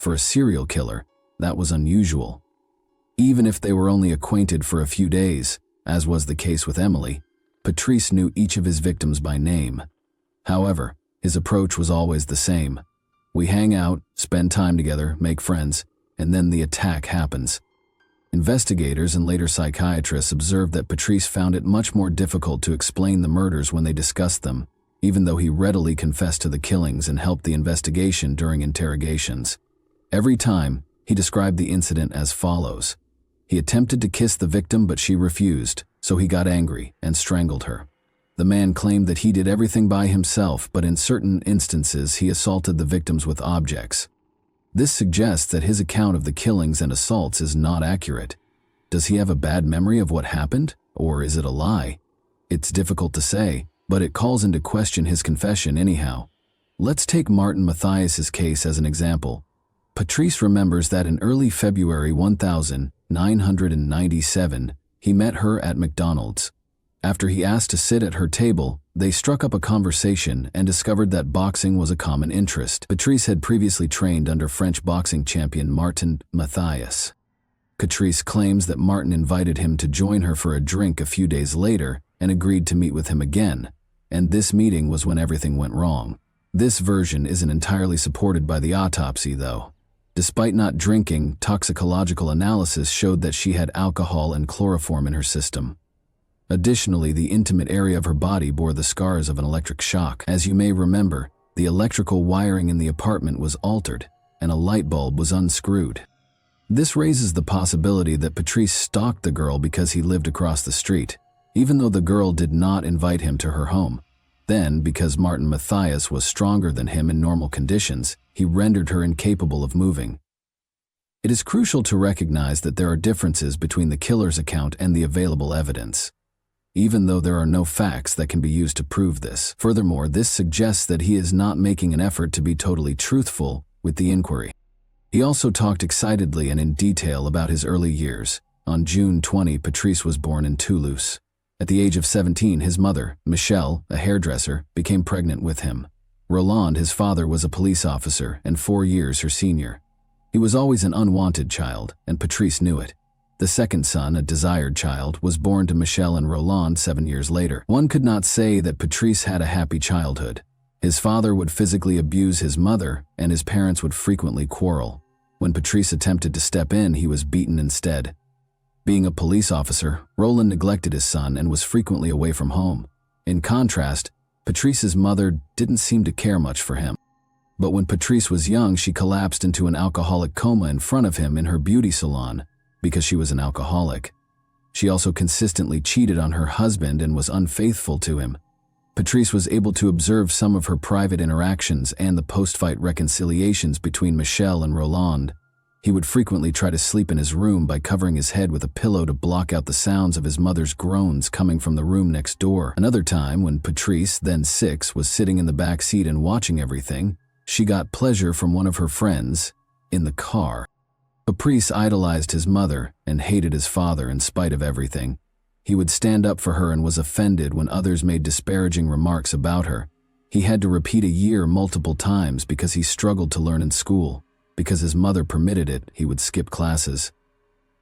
For a serial killer, that was unusual. Even if they were only acquainted for a few days, as was the case with Emily, Patrice knew each of his victims by name. However, his approach was always the same. We hang out, spend time together, make friends, and then the attack happens. Investigators and later psychiatrists observed that Patrice found it much more difficult to explain the murders when they discussed them, even though he readily confessed to the killings and helped the investigation during interrogations. Every time, he described the incident as follows. He attempted to kiss the victim, but she refused, so he got angry and strangled her. The man claimed that he did everything by himself, but in certain instances he assaulted the victims with objects. This suggests that his account of the killings and assaults is not accurate. Does he have a bad memory of what happened, or is it a lie? It's difficult to say, but it calls into question his confession anyhow. Let's take Martin Mathias's case as an example. Patrice remembers that in early February 1997, he met her at McDonald's. After he asked to sit at her table, they struck up a conversation and discovered that boxing was a common interest. Patrice had previously trained under French boxing champion Martin Mathias. Patrice claims that Martin invited him to join her for a drink a few days later and agreed to meet with him again, and this meeting was when everything went wrong. This version isn't entirely supported by the autopsy, though. Despite not drinking, toxicological analysis showed that she had alcohol and chloroform in her system. Additionally, the intimate area of her body bore the scars of an electric shock. As you may remember, the electrical wiring in the apartment was altered, and a light bulb was unscrewed. This raises the possibility that Patrice stalked the girl because he lived across the street, even though the girl did not invite him to her home. Then, because Martin Mathias was stronger than him in normal conditions, he rendered her incapable of moving. It is crucial to recognize that there are differences between the killer's account and the available evidence, even though there are no facts that can be used to prove this. Furthermore, this suggests that he is not making an effort to be totally truthful with the inquiry. He also talked excitedly and in detail about his early years. On June 20, Patrice was born in Toulouse. At the age of 17, his mother, Michelle, a hairdresser, became pregnant with him. Roland, his father, was a police officer and 4 years her senior. He was always an unwanted child, and Patrice knew it. The second son, a desired child, was born to Michelle and Roland 7 years later. One could not say that Patrice had a happy childhood. His father would physically abuse his mother, and his parents would frequently quarrel. When Patrice attempted to step in, he was beaten instead. Being a police officer, Roland neglected his son and was frequently away from home. In contrast, Patrice's mother didn't seem to care much for him. But when Patrice was young, she collapsed into an alcoholic coma in front of him in her beauty salon because she was an alcoholic. She also consistently cheated on her husband and was unfaithful to him. Patrice was able to observe some of her private interactions and the post-fight reconciliations between Michelle and Roland. He would frequently try to sleep in his room by covering his head with a pillow to block out the sounds of his mother's groans coming from the room next door. Another time, when Patrice, then 6, was sitting in the back seat and watching everything, she got pleasure from one of her friends in the car. Patrice idolized his mother and hated his father in spite of everything. He would stand up for her and was offended when others made disparaging remarks about her. He had to repeat a year multiple times because he struggled to learn in school. Because his mother permitted it, he would skip classes.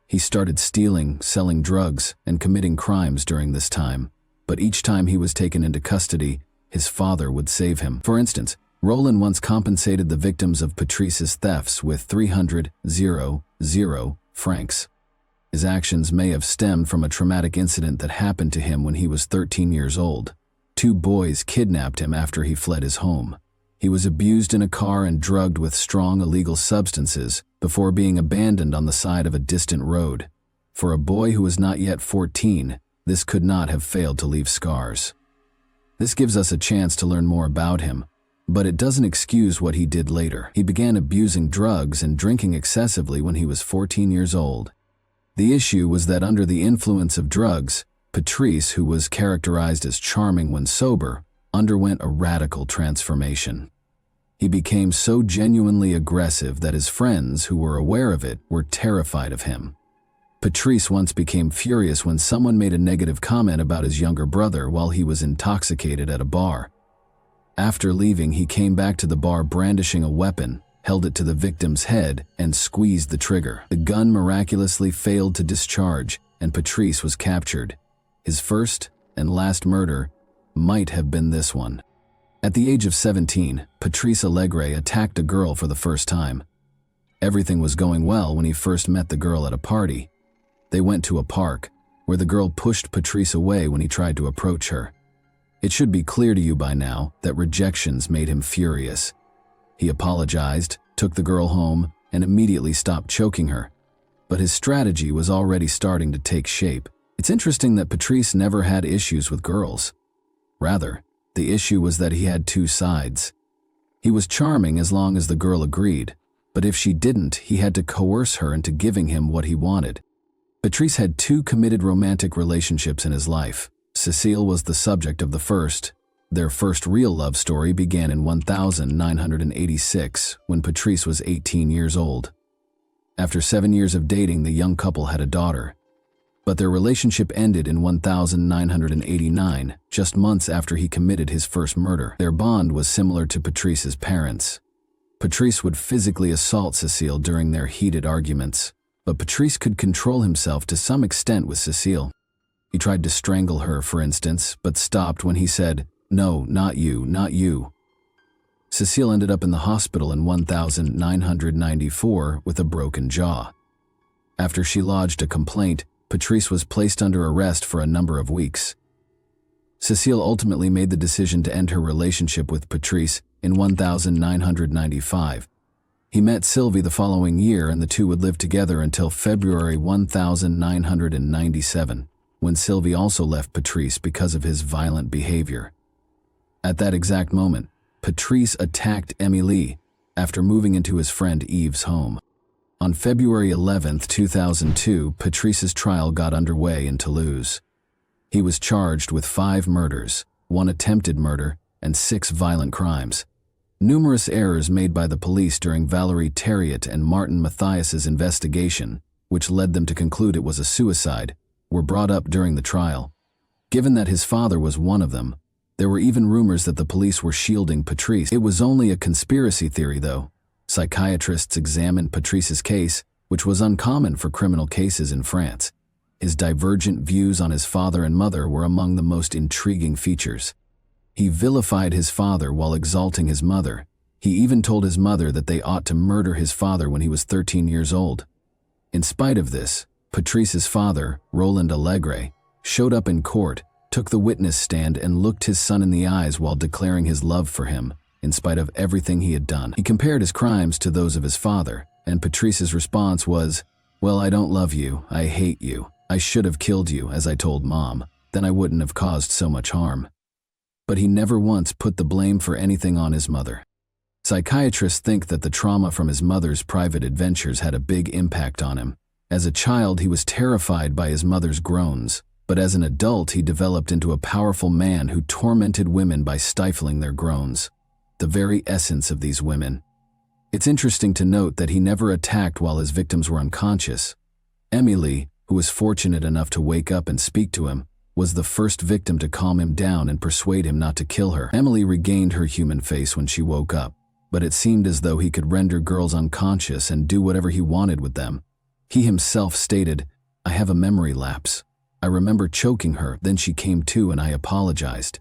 He started stealing, selling drugs, and committing crimes during this time. But each time he was taken into custody, his father would save him. For instance, Roland once compensated the victims of Patrice's thefts with 300 francs. His actions may have stemmed from a traumatic incident that happened to him when he was 13 years old. 2 boys kidnapped him after he fled his home. He was abused in a car and drugged with strong illegal substances before being abandoned on the side of a distant road. For a boy who was not yet 14, this could not have failed to leave scars. This gives us a chance to learn more about him, but it doesn't excuse what he did later. He began abusing drugs and drinking excessively when he was 14 years old. The issue was that under the influence of drugs, Patrice, who was characterized as charming when sober, underwent a radical transformation. He became so genuinely aggressive that his friends, who were aware of it, were terrified of him. Patrice once became furious when someone made a negative comment about his younger brother while he was intoxicated at a bar. After leaving, he came back to the bar brandishing a weapon, held it to the victim's head, and squeezed the trigger. The gun miraculously failed to discharge, and Patrice was captured. His first and last murder might have been this one. At the age of 17, Patrice Allegre attacked a girl for the first time. Everything was going well when he first met the girl at a party. They went to a park, where the girl pushed Patrice away when he tried to approach her. It should be clear to you by now that rejections made him furious. He apologized, took the girl home, and immediately stopped choking her. But his strategy was already starting to take shape. It's interesting that Patrice never had issues with girls. Rather, the issue was that he had 2 sides. He was charming as long as the girl agreed, but if she didn't, he had to coerce her into giving him what he wanted. Patrice had 2 committed romantic relationships in his life. Cécile was the subject of the first. Their first real love story began in 1986, when Patrice was 18 years old. After 7 years of dating, the young couple had a daughter. But their relationship ended in 1989, just months after he committed his first murder. Their bond was similar to Patrice's parents. Patrice would physically assault Cecile during their heated arguments, but Patrice could control himself to some extent with Cecile. He tried to strangle her, for instance, but stopped when he said, "No, not you, not you." Cecile ended up in the hospital in 1994 with a broken jaw. After she lodged a complaint, Patrice was placed under arrest for a number of weeks. Cecile ultimately made the decision to end her relationship with Patrice in 1995. He met Sylvie the following year, and the two would live together until February 1997, when Sylvie also left Patrice because of his violent behavior. At that exact moment, Patrice attacked Émilie after moving into his friend Yves's home. On February 11, 2002, Patrice's trial got underway in Toulouse. He was charged with 5 murders, 1 attempted murder, and 6 violent crimes. Numerous errors made by the police during Valérie Thériault and Martin Mathias's investigation, which led them to conclude it was a suicide, were brought up during the trial. Given that his father was one of them, there were even rumors that the police were shielding Patrice. It was only a conspiracy theory, though. Psychiatrists examined Patrice's case, which was uncommon for criminal cases in France. His divergent views on his father and mother were among the most intriguing features. He vilified his father while exalting his mother. He even told his mother that they ought to murder his father when he was 13 years old. In spite of this, Patrice's father, Roland Allegre, showed up in court, took the witness stand, and looked his son in the eyes while declaring his love for him, in spite of everything he had done. He compared his crimes to those of his father, and Patrice's response was, "Well, I don't love you, I hate you. I should have killed you, as I told Mom, then I wouldn't have caused so much harm." But he never once put the blame for anything on his mother. Psychiatrists think that the trauma from his mother's private adventures had a big impact on him. As a child, he was terrified by his mother's groans, but as an adult, he developed into a powerful man who tormented women by stifling their groans. The very essence of these women. It's interesting to note that he never attacked while his victims were unconscious. Émilie, who was fortunate enough to wake up and speak to him, was the first victim to calm him down and persuade him not to kill her. Émilie regained her human face when she woke up, but it seemed as though he could render girls unconscious and do whatever he wanted with them. He himself stated, "I have a memory lapse. I remember choking her, then she came to and I apologized.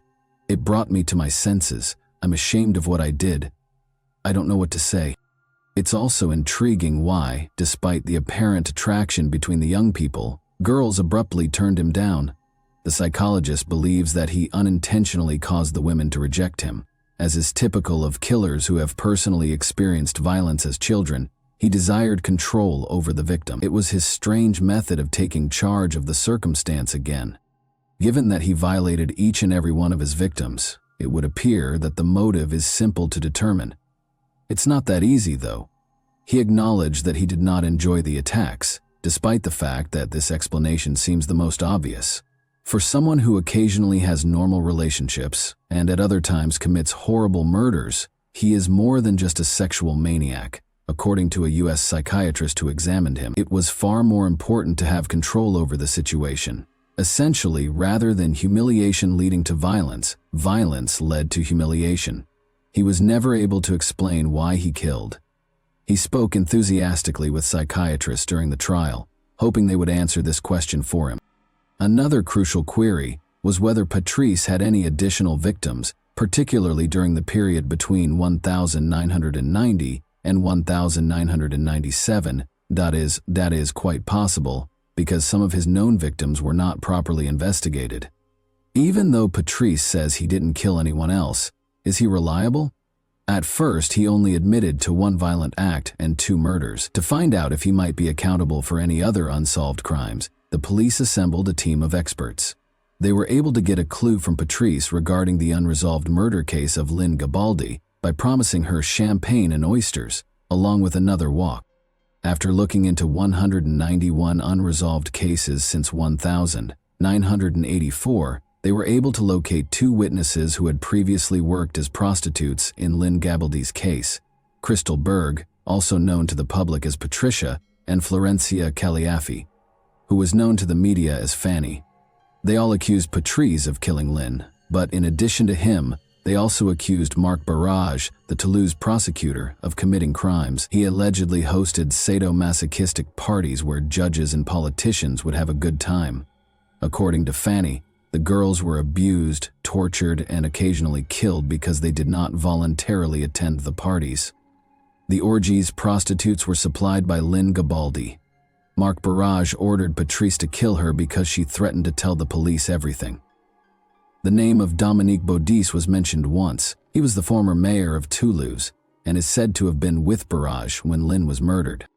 It brought me to my senses. I'm ashamed of what I did. I don't know what to say." It's also intriguing why, despite the apparent attraction between the young people, girls abruptly turned him down. The psychologist believes that he unintentionally caused the women to reject him. As is typical of killers who have personally experienced violence as children, he desired control over the victim. It was his strange method of taking charge of the circumstance again. Given that he violated each and every one of his victims, it would appear that the motive is simple to determine. It's not that easy, though. He acknowledged that he did not enjoy the attacks, despite the fact that this explanation seems the most obvious. For someone who occasionally has normal relationships and at other times commits horrible murders, he is more than just a sexual maniac. According to a U.S. psychiatrist who examined him, it was far more important to have control over the situation. Essentially, rather than humiliation leading to violence, violence led to humiliation. He was never able to explain why he killed. He spoke enthusiastically with psychiatrists during the trial, hoping they would answer this question for him. Another crucial query was whether Patrice had any additional victims, particularly during the period between 1990 and 1997. That is quite possible, because some of his known victims were not properly investigated. Even though Patrice says he didn't kill anyone else, is he reliable? At first, he only admitted to 1 violent act and 2 murders. To find out if he might be accountable for any other unsolved crimes, the police assembled a team of experts. They were able to get a clue from Patrice regarding the unresolved murder case of Lynn Gabaldi by promising her champagne and oysters, along with another walk. After looking into 191 unresolved cases since 1984, they were able to locate 2 witnesses who had previously worked as prostitutes in Lynn Gabaldi's case: Crystal Berg, also known to the public as Patricia, and Florencia Caliafi. who was known to the media as Fanny. They all accused Patrice of killing Lynn, but in addition to him, they also accused Marc Barrage, the Toulouse prosecutor, of committing crimes. He allegedly hosted sadomasochistic parties where judges and politicians would have a good time. According to Fanny, the girls were abused, tortured, and occasionally killed because they did not voluntarily attend the parties. The orgies prostitutes were supplied by Lynn Gabaldi. Marc Barrage ordered Patrice to kill her because she threatened to tell the police everything. The name of Dominique Baudis was mentioned once. He was the former mayor of Toulouse and is said to have been with Barrage when Lynn was murdered.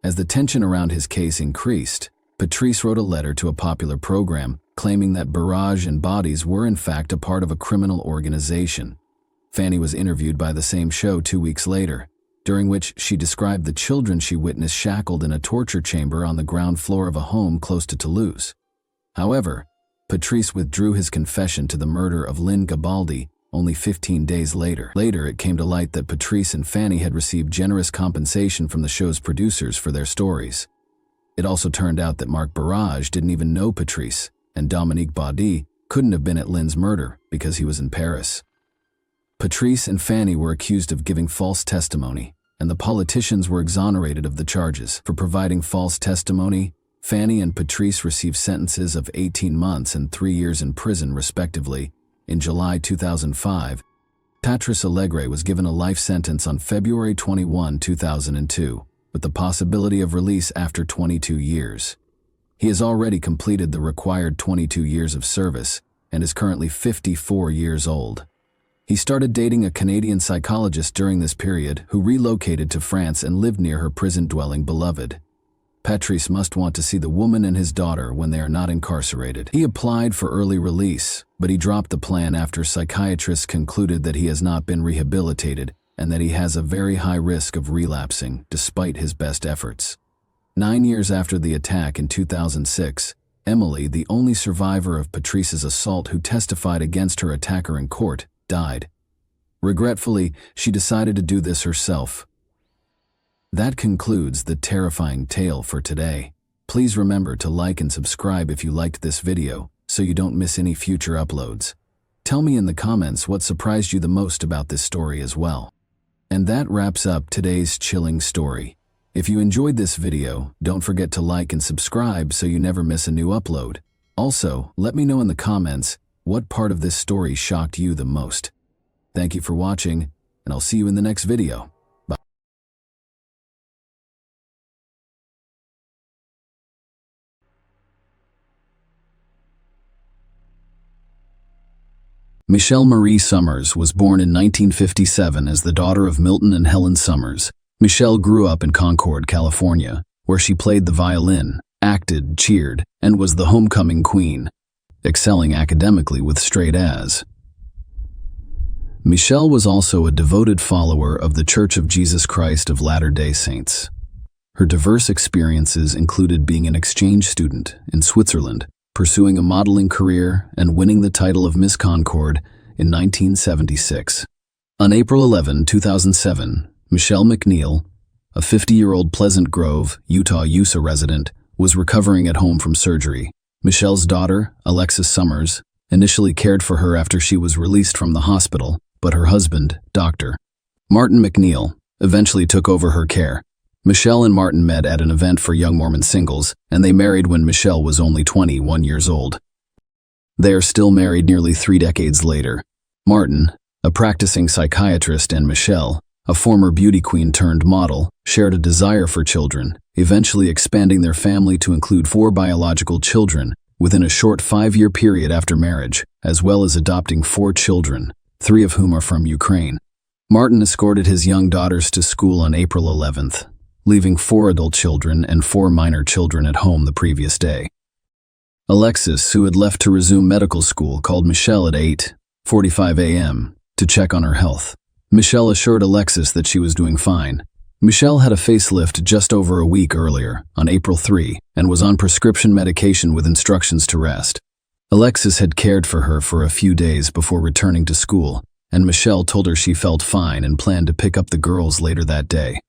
As the tension around his case increased, Patrice wrote a letter to a popular program claiming that Barrage and Baudis were in fact a part of a criminal organization. Fanny was interviewed by the same show 2 weeks later, during which she described the children she witnessed shackled in a torture chamber on the ground floor of a home close to Toulouse. However, Patrice withdrew his confession to the murder of Lynn Gabaldi only 15 days later. Later, it came to light that Patrice and Fanny had received generous compensation from the show's producers for their stories. It also turned out that Marc Barrage didn't even know Patrice, and Dominique Baudis couldn't have been at Lynn's murder because he was in Paris. Patrice and Fanny were accused of giving false testimony, and the politicians were exonerated of the charges. For providing false testimony, Fanny and Patrice received sentences of 18 months and 3 years in prison, respectively. In July 2005, Patrice Allegre was given a life sentence on February 21, 2002, with the possibility of release after 22 years. He has already completed the required 22 years of service and is currently 54 years old. He started dating a Canadian psychologist during this period who relocated to France and lived near her prison-dwelling beloved. Patrice must want to see the woman and his daughter when they are not incarcerated. He applied for early release, but he dropped the plan after psychiatrists concluded that he has not been rehabilitated and that he has a very high risk of relapsing, despite his best efforts. 9 years after the attack in 2006, Emily, the only survivor of Patrice's assault who testified against her attacker in court, died. Regretfully, she decided to do this herself. That concludes the terrifying tale for today. Please remember to like and subscribe if you liked this video, so you don't miss any future uploads. Tell me in the comments what surprised you the most about this story as well. And that wraps up today's chilling story. If you enjoyed this video, don't forget to like and subscribe so you never miss a new upload. Also, let me know in the comments what part of this story shocked you the most. Thank you for watching, and I'll see you in the next video. Michelle Marie Summers was born in 1957 as the daughter of Milton and Helen Summers. Michelle grew up in Concord, California, where she played the violin, acted, cheered, and was the homecoming queen, excelling academically with straight A's. Michelle was also a devoted follower of the Church of Jesus Christ of Latter-day Saints. Her diverse experiences included being an exchange student in Switzerland, pursuing a modeling career, and winning the title of Miss Concord in 1976. On April 11, 2007, Michelle McNeil, a 50-year-old Pleasant Grove, Utah USA resident, was recovering at home from surgery. Michelle's daughter, Alexis Summers, initially cared for her after she was released from the hospital, but her husband, Dr. Martin McNeil, eventually took over her care. Michelle and Martin met at an event for young Mormon singles, and they married when Michelle was only 21 years old. They are still married nearly 3 decades later. Martin, a practicing psychiatrist, and Michelle, a former beauty queen turned model, shared a desire for children, eventually expanding their family to include 4 biological children within a short 5-year period after marriage, as well as adopting 4 children, 3 of whom are from Ukraine. Martin escorted his young daughters to school on April 11th, leaving 4 adult children and 4 minor children at home the previous day. Alexis, who had left to resume medical school, called Michelle at 8:45 a.m. to check on her health. Michelle assured Alexis that she was doing fine. Michelle had a facelift just over a week earlier, on April 3, and was on prescription medication with instructions to rest. Alexis had cared for her for a few days before returning to school, and Michelle told her she felt fine and planned to pick up the girls later that day.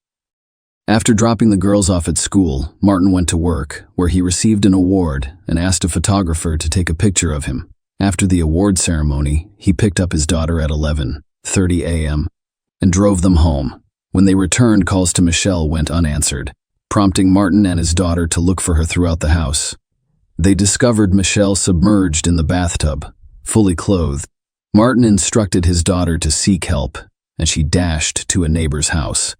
After dropping the girls off at school, Martin went to work, where he received an award and asked a photographer to take a picture of him. After the award ceremony, he picked up his daughter at 11:30 a.m. and drove them home. When they returned, calls to Michelle went unanswered, prompting Martin and his daughter to look for her throughout the house. They discovered Michelle submerged in the bathtub, fully clothed. Martin instructed his daughter to seek help, and she dashed to a neighbor's house.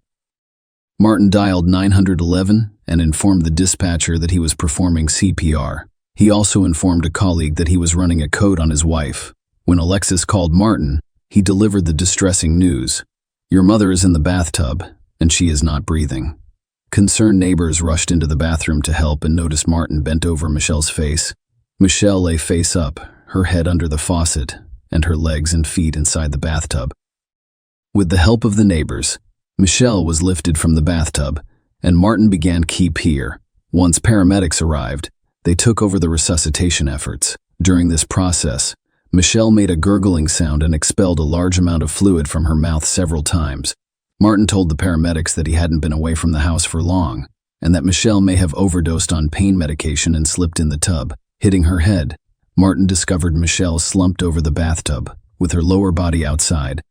Martin dialed 911 and informed the dispatcher that he was performing CPR. He also informed a colleague that he was running a code on his wife. When Alexis called Martin, he delivered the distressing news. "Your mother is in the bathtub, and she is not breathing." Concerned neighbors rushed into the bathroom to help and noticed Martin bent over Michelle's face. Michelle lay face up, her head under the faucet, and her legs and feet inside the bathtub. With the help of the neighbors, Michelle was lifted from the bathtub, and Martin began CPR. Once paramedics arrived, they took over the resuscitation efforts. During this process, Michelle made a gurgling sound and expelled a large amount of fluid from her mouth several times. Martin told the paramedics that he hadn't been away from the house for long, and that Michelle may have overdosed on pain medication and slipped in the tub, hitting her head. Martin discovered Michelle slumped over the bathtub, with her lower body outside.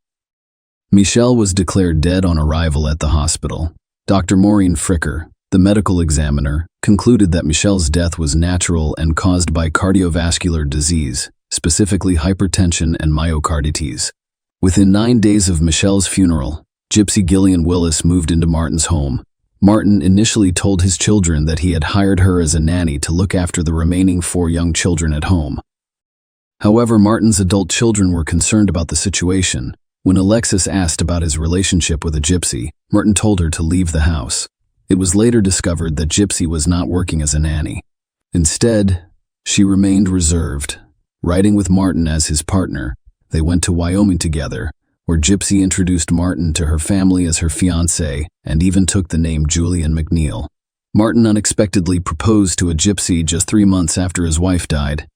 Michelle was declared dead on arrival at the hospital. Dr. Maureen Fricker, the medical examiner, concluded that Michelle's death was natural and caused by cardiovascular disease, specifically hypertension and myocarditis. Within 9 days of Michelle's funeral, Gypsy Gillian Willis moved into Martin's home. Martin initially told his children that he had hired her as a nanny to look after the remaining 4 young children at home. However, Martin's adult children were concerned about the situation. When Alexis asked about his relationship with a gypsy, Martin told her to leave the house. It was later discovered that Gypsy was not working as a nanny. Instead, she remained reserved. Riding with Martin as his partner, they went to Wyoming together, where Gypsy introduced Martin to her family as her fiancé and even took the name Julian McNeil. Martin unexpectedly proposed to a gypsy just 3 months after his wife died.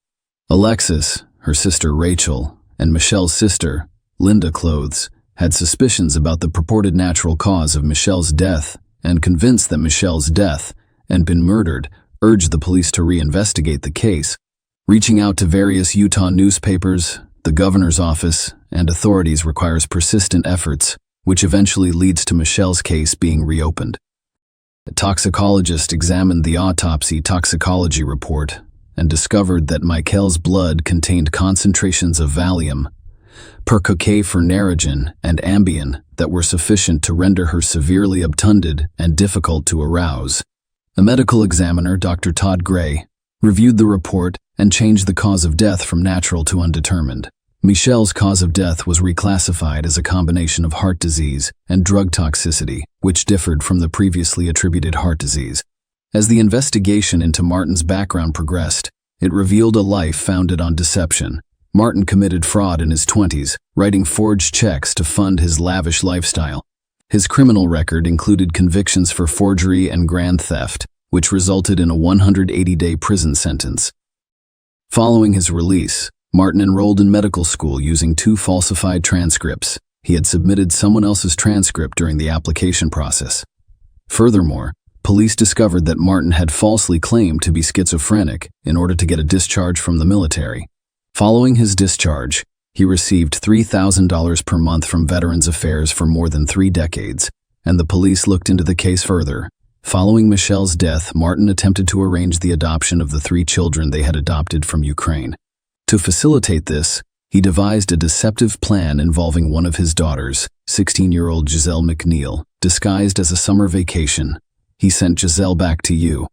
Alexis, her sister Rachel, and Michelle's sister, Linda Clothes, had suspicions about the purported natural cause of Michelle's death and, convinced that Michelle's death had been murdered, urged the police to reinvestigate the case. Reaching out to various Utah newspapers, the governor's office, and authorities requires persistent efforts, which eventually leads to Michelle's case being reopened. A toxicologist examined the autopsy toxicology report and discovered that Michael's blood contained concentrations of Valium, percocet-phenergen, and Ambien that were sufficient to render her severely obtunded and difficult to arouse. A medical examiner, Dr. Todd Gray, reviewed the report and changed the cause of death from natural to undetermined. Michelle's cause of death was reclassified as a combination of heart disease and drug toxicity, which differed from the previously attributed heart disease. As the investigation into Martin's background progressed, it revealed a life founded on deception. Martin committed fraud in his 20s, writing forged checks to fund his lavish lifestyle. His criminal record included convictions for forgery and grand theft, which resulted in a 180-day prison sentence. Following his release, Martin enrolled in medical school using 2 falsified transcripts. He had submitted someone else's transcript during the application process. Furthermore, police discovered that Martin had falsely claimed to be schizophrenic in order to get a discharge from the military. Following his discharge, he received $3,000 per month from Veterans Affairs for more than 3 decades, and the police looked into the case further. Following Michelle's death, Martin attempted to arrange the adoption of the 3 children they had adopted from Ukraine. To facilitate this, he devised a deceptive plan involving one of his daughters, 16-year-old Giselle McNeil, disguised as a summer vacation. He sent Giselle back to you.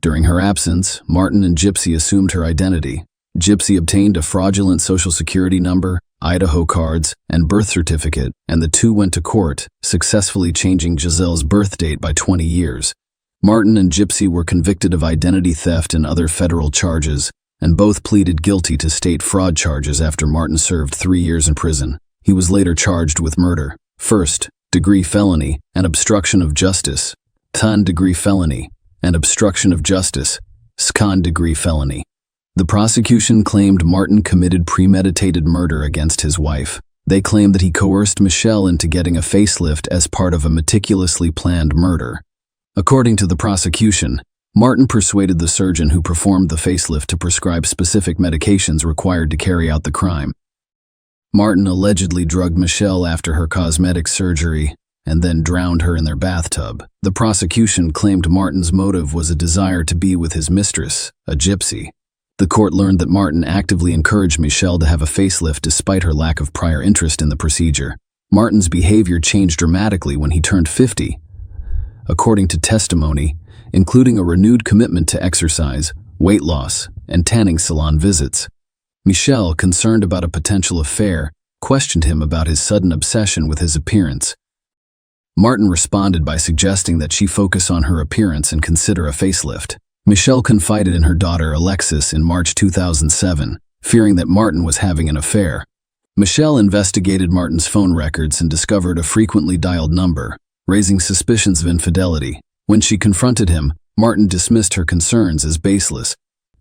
During her absence, Martin and Gypsy assumed her identity. Gypsy obtained a fraudulent Social Security number, Idaho cards, and birth certificate, and the 2 went to court, successfully changing Giselle's birth date by 20 years. Martin and Gypsy were convicted of identity theft and other federal charges, and both pleaded guilty to state fraud charges after Martin served 3 years in prison. He was later charged with murder, first-degree felony, and obstruction of justice, second-degree felony, and obstruction of justice, second-degree felony. The prosecution claimed Martin committed premeditated murder against his wife. They claimed that he coerced Michelle into getting a facelift as part of a meticulously planned murder. According to the prosecution, Martin persuaded the surgeon who performed the facelift to prescribe specific medications required to carry out the crime. Martin allegedly drugged Michelle after her cosmetic surgery and then drowned her in their bathtub. The prosecution claimed Martin's motive was a desire to be with his mistress, a gypsy. The court learned that Martin actively encouraged Michelle to have a facelift despite her lack of prior interest in the procedure. Martin's behavior changed dramatically when he turned 50. According to testimony, including a renewed commitment to exercise, weight loss, and tanning salon visits. Michelle, concerned about a potential affair, questioned him about his sudden obsession with his appearance. Martin responded by suggesting that she focus on her appearance and consider a facelift. Michelle confided in her daughter Alexis in March 2007, fearing that Martin was having an affair. Michelle investigated Martin's phone records and discovered a frequently dialed number, raising suspicions of infidelity. When she confronted him, Martin dismissed her concerns as baseless.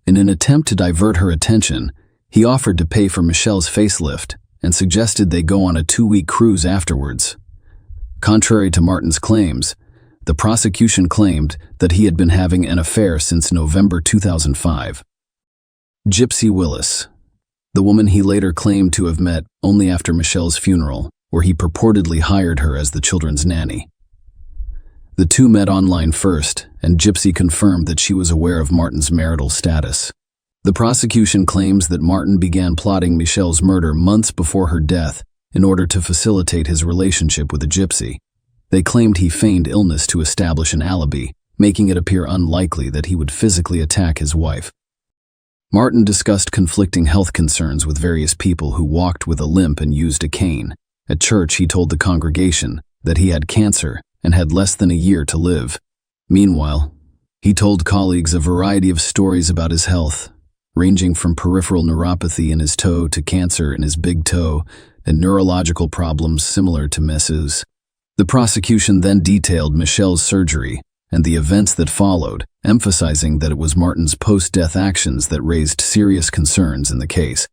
In an attempt to divert her attention, he offered to pay for Michelle's facelift and suggested they go on a 2-week cruise afterwards. Contrary to Martin's claims, the prosecution claimed that he had been having an affair since November 2005. Gypsy Willis, the woman he later claimed to have met only after Michelle's funeral, where he purportedly hired her as the children's nanny. The two met online first, and Gypsy confirmed that she was aware of Martin's marital status. The prosecution claims that Martin began plotting Michelle's murder months before her death in order to facilitate his relationship with the gypsy. They claimed he feigned illness to establish an alibi, making it appear unlikely that he would physically attack his wife. Martin discussed conflicting health concerns with various people who walked with a limp and used a cane. At church, he told the congregation that he had cancer and had less than a year to live. Meanwhile, he told colleagues a variety of stories about his health, ranging from peripheral neuropathy in his toe to cancer in his big toe and neurological problems similar to Mrs. The prosecution then detailed Michelle's surgery and the events that followed, emphasizing that it was Martin's post-death actions that raised serious concerns in the case.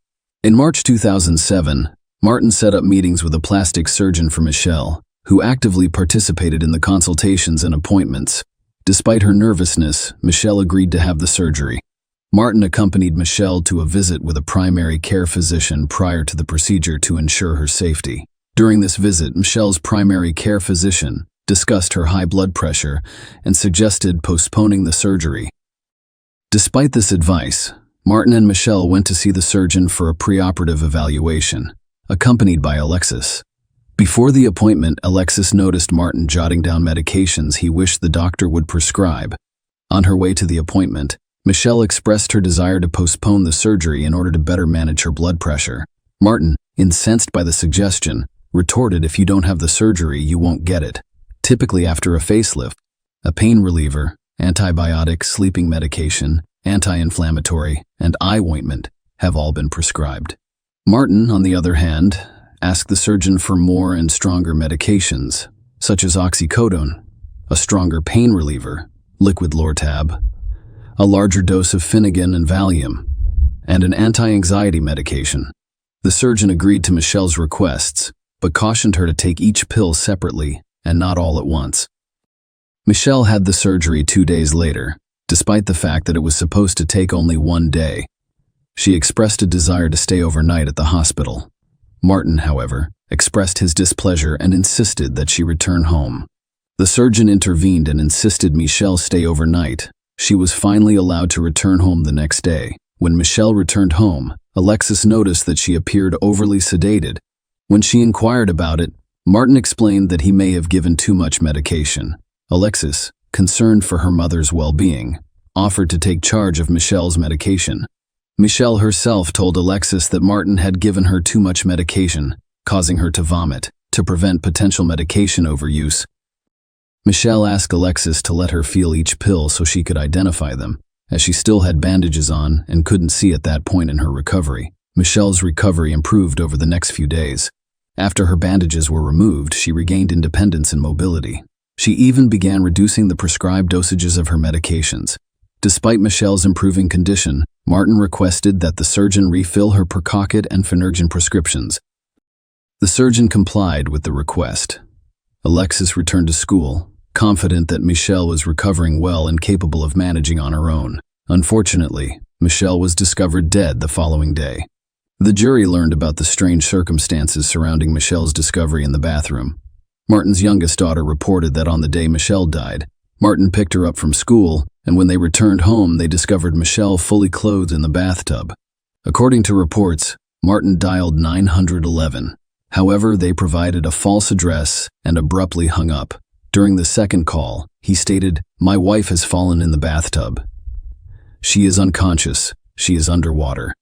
In March 2007, Martin set up meetings with a plastic surgeon for Michelle, who actively participated in the consultations and appointments. Despite her nervousness, Michelle agreed to have the surgery. Martin accompanied Michelle to a visit with a primary care physician prior to the procedure to ensure her safety. During this visit, Michelle's primary care physician discussed her high blood pressure and suggested postponing the surgery. Despite this advice, Martin and Michelle went to see the surgeon for a preoperative evaluation, accompanied by Alexis. Before the appointment, Alexis noticed Martin jotting down medications he wished the doctor would prescribe. On her way to the appointment, Michelle expressed her desire to postpone the surgery in order to better manage her blood pressure. Martin, incensed by the suggestion, retorted, "If you don't have the surgery, you won't get it." Typically after a facelift, a pain reliever, antibiotic, sleeping medication, anti-inflammatory, and eye ointment have all been prescribed. Martin, on the other hand, asked the surgeon for more and stronger medications, such as oxycodone, a stronger pain reliever, liquid Lortab, a larger dose of Finnegan and Valium, and an anti-anxiety medication. The surgeon agreed to Michelle's requests, but cautioned her to take each pill separately and not all at once. Michelle had the surgery 2 days later, despite the fact that it was supposed to take only 1 day. She expressed a desire to stay overnight at the hospital. Martin, however, expressed his displeasure and insisted that she return home. The surgeon intervened and insisted Michelle stay overnight. She was finally allowed to return home the next day. When Michelle returned home, Alexis noticed that she appeared overly sedated. When she inquired about it, Martin explained that he may have given too much medication. Alexis, concerned for her mother's well-being, offered to take charge of Michelle's medication. Michelle herself told Alexis that Martin had given her too much medication, causing her to vomit. To prevent potential medication overuse, Michelle asked Alexis to let her feel each pill so she could identify them, as she still had bandages on and couldn't see at that point in her recovery. Michelle's recovery improved over the next few days. After her bandages were removed, she regained independence and mobility. She even began reducing the prescribed dosages of her medications. Despite Michelle's improving condition, Martin requested that the surgeon refill her Percocet and Finnergan prescriptions. The surgeon complied with the request. Alexis returned to school, confident that Michelle was recovering well and capable of managing on her own. Unfortunately, Michelle was discovered dead the following day. The jury learned about the strange circumstances surrounding Michelle's discovery in the bathroom. Martin's youngest daughter reported that on the day Michelle died, Martin picked her up from school, and when they returned home, they discovered Michelle fully clothed in the bathtub. According to reports, Martin dialed 911. However, they provided a false address and abruptly hung up. During the second call, he stated, "My wife has fallen in the bathtub. She is unconscious. She is underwater."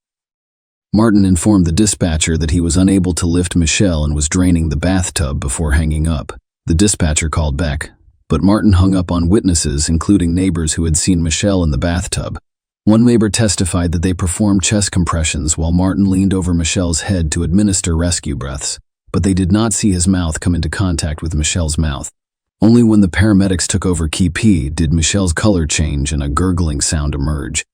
Martin informed the dispatcher that he was unable to lift Michelle and was draining the bathtub before hanging up. The dispatcher called back, but Martin hung up on witnesses, including neighbors who had seen Michelle in the bathtub. One neighbor testified that they performed chest compressions while Martin leaned over Michelle's head to administer rescue breaths, but they did not see his mouth come into contact with Michelle's mouth. Only when the paramedics took over Key P did Michelle's color change and a gurgling sound emerge.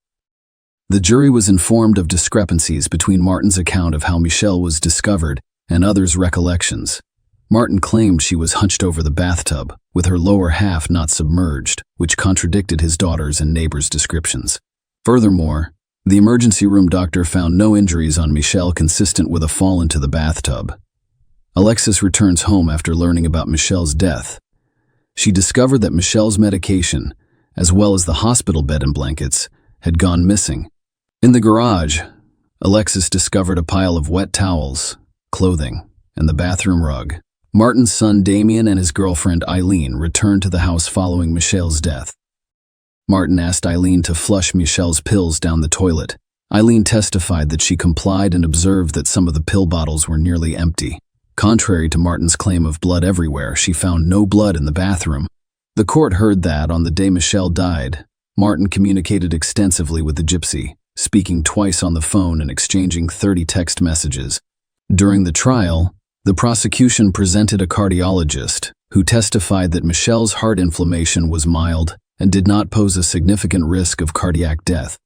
The jury was informed of discrepancies between Martin's account of how Michelle was discovered and others' recollections. Martin claimed she was hunched over the bathtub, with her lower half not submerged, which contradicted his daughter's and neighbors' descriptions. Furthermore, the emergency room doctor found no injuries on Michelle consistent with a fall into the bathtub. Alexis returns home after learning about Michelle's death. She discovered that Michelle's medication, as well as the hospital bed and blankets, had gone missing. In the garage, Alexis discovered a pile of wet towels, clothing, and the bathroom rug. Martin's son Damien and his girlfriend Eileen returned to the house following Michelle's death. Martin asked Eileen to flush Michelle's pills down the toilet. Eileen testified that she complied and observed that some of the pill bottles were nearly empty. Contrary to Martin's claim of blood everywhere, she found no blood in the bathroom. The court heard that, on the day Michelle died, Martin communicated extensively with the gypsy, speaking twice on the phone and exchanging 30 text messages. During the trial, the prosecution presented a cardiologist who testified that Michelle's heart inflammation was mild and did not pose a significant risk of cardiac death.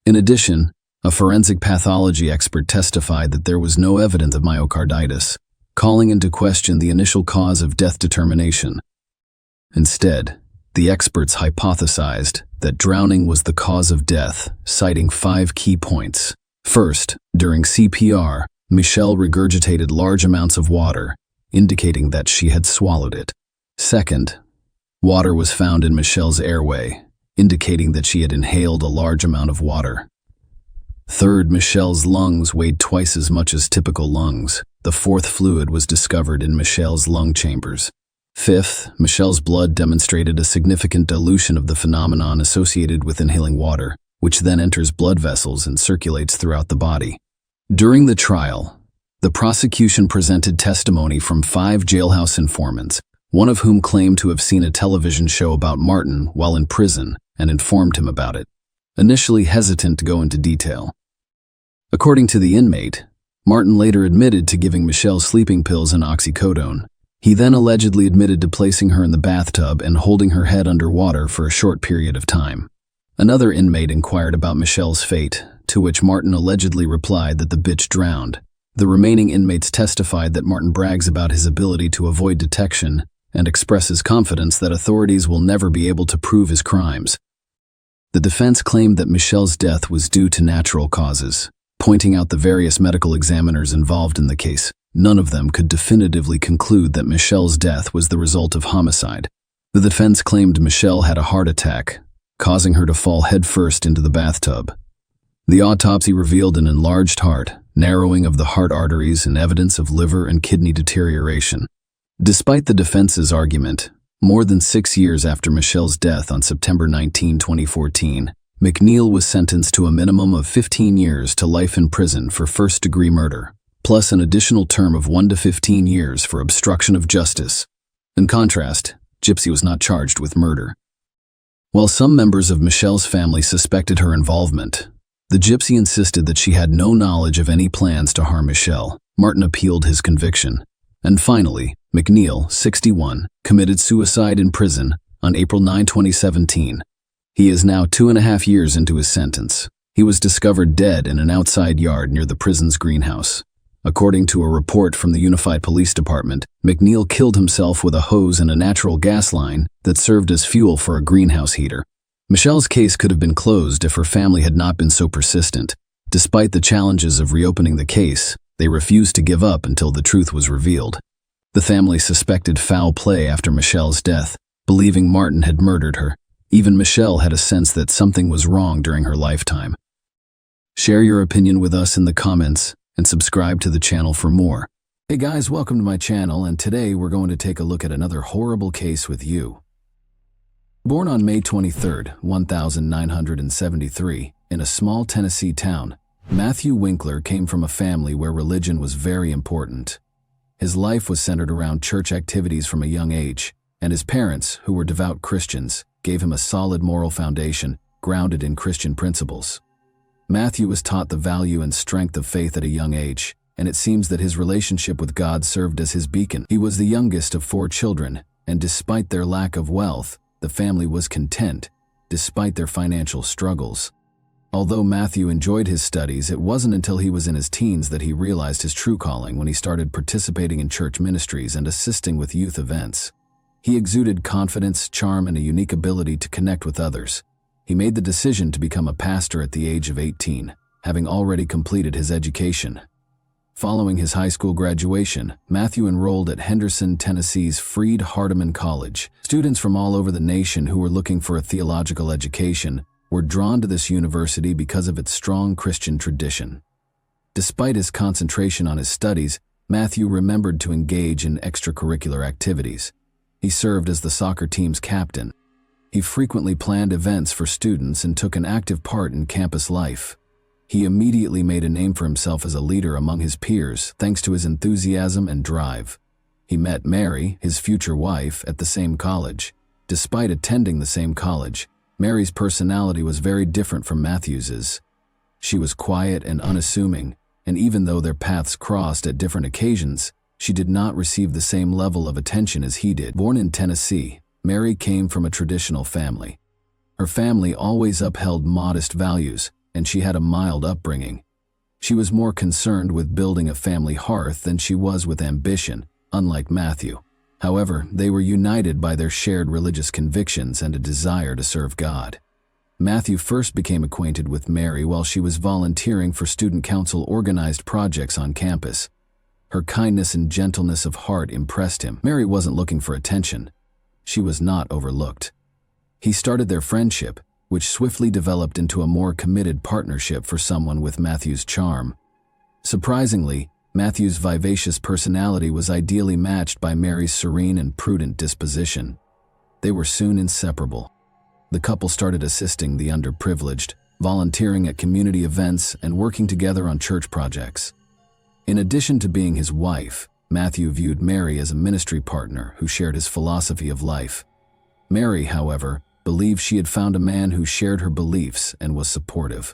In addition, a forensic pathology expert testified that there was no evidence of myocarditis, calling into question the initial cause of death determination. Instead, the experts hypothesized that drowning was the cause of death, citing 5 key points. First, during CPR, Michelle regurgitated large amounts of water, indicating that she had swallowed it. Second, water was found in Michelle's airway, indicating that she had inhaled a large amount of water. Third, Michelle's lungs weighed twice as much as typical lungs. The fourth fluid was discovered in Michelle's lung chambers. Fifth, Michelle's blood demonstrated a significant dilution of the phenomenon associated with inhaling water, which then enters blood vessels and circulates throughout the body. During the trial, the prosecution presented testimony from 5 jailhouse informants, one of whom claimed to have seen a television show about Martin while in prison and informed him about it, initially hesitant to go into detail. According to the inmate, Martin later admitted to giving Michelle sleeping pills and oxycodone. He then allegedly admitted to placing her in the bathtub and holding her head underwater for a short period of time. Another inmate inquired about Michelle's fate, to which Martin allegedly replied that the bitch drowned. The remaining inmates testified that Martin brags about his ability to avoid detection and expresses confidence that authorities will never be able to prove his crimes. The defense claimed that Michelle's death was due to natural causes, pointing out the various medical examiners involved in the case. None of them could definitively conclude that Michelle's death was the result of homicide. The defense claimed Michelle had a heart attack, causing her to fall headfirst into the bathtub. The autopsy revealed an enlarged heart, narrowing of the heart arteries, and evidence of liver and kidney deterioration. Despite the defense's argument, more than 6 years after Michelle's death on September 19, 2014, McNeil was sentenced to a minimum of 15 years to life in prison for first-degree murder, plus an additional term of 1 to 15 years for obstruction of justice. In contrast, Gypsy was not charged with murder. While some members of Michelle's family suspected her involvement, the Gypsy insisted that she had no knowledge of any plans to harm Michelle. Martin appealed his conviction. And finally, McNeil, 61, committed suicide in prison on April 9, 2017. He is now 2.5 years into his sentence. He was discovered dead in an outside yard near the prison's greenhouse. According to a report from the Unified Police Department, McNeil killed himself with a hose and a natural gas line that served as fuel for a greenhouse heater. Michelle's case could have been closed if her family had not been so persistent. Despite the challenges of reopening the case, they refused to give up until the truth was revealed. The family suspected foul play after Michelle's death, believing Martin had murdered her. Even Michelle had a sense that something was wrong during her lifetime. Share your opinion with us in the comments and subscribe to the channel for more. Hey guys, welcome to my channel, and today we're going to take a look at another horrible case with you. Born on May 23, 1973, in a small Tennessee town, Matthew Winkler came from a family where religion was very important. His life was centered around church activities from a young age, and his parents, who were devout Christians, gave him a solid moral foundation grounded in Christian principles. Matthew was taught the value and strength of faith at a young age, and it seems that his relationship with God served as his beacon. He was the youngest of 4 children, and despite their lack of wealth, the family was content, despite their financial struggles. Although Matthew enjoyed his studies, it wasn't until he was in his teens that he realized his true calling when he started participating in church ministries and assisting with youth events. He exuded confidence, charm, and a unique ability to connect with others. He made the decision to become a pastor at the age of 18, having already completed his education. Following his high school graduation, Matthew enrolled at Henderson, Tennessee's Freed-Hardeman College. Students from all over the nation who were looking for a theological education were drawn to this university because of its strong Christian tradition. Despite his concentration on his studies, Matthew remembered to engage in extracurricular activities. He served as the soccer team's captain. He frequently planned events for students and took an active part in campus life. He immediately made a name for himself as a leader among his peers thanks to his enthusiasm and drive. He met Mary, his future wife, at the same college. Despite attending the same college, Mary's personality was very different from Matthew's. She was quiet and unassuming, and even though their paths crossed at different occasions, she did not receive the same level of attention as he did. Born in Tennessee, Mary came from a traditional family. Her family always upheld modest values, and she had a mild upbringing. She was more concerned with building a family hearth than she was with ambition, unlike Matthew. However, they were united by their shared religious convictions and a desire to serve God. Matthew first became acquainted with Mary while she was volunteering for student council-organized projects on campus. Her kindness and gentleness of heart impressed him. Mary wasn't looking for attention. She was not overlooked. He started their friendship, which swiftly developed into a more committed partnership for someone with Matthew's charm. Surprisingly, Matthew's vivacious personality was ideally matched by Mary's serene and prudent disposition. They were soon inseparable. The couple started assisting the underprivileged, volunteering at community events, and working together on church projects. In addition to being his wife, Matthew viewed Mary as a ministry partner who shared his philosophy of life. Mary, however, believed she had found a man who shared her beliefs and was supportive.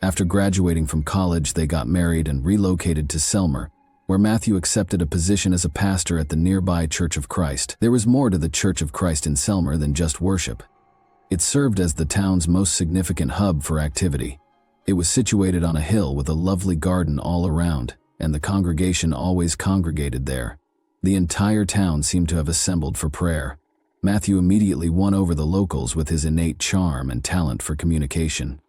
After graduating from college, they got married and relocated to Selmer, where Matthew accepted a position as a pastor at the nearby Church of Christ. There was more to the Church of Christ in Selmer than just worship. It served as the town's most significant hub for activity. It was situated on a hill with a lovely garden all around, and the congregation always congregated there. The entire town seemed to have assembled for prayer. Matthew immediately won over the locals with his innate charm and talent for communication.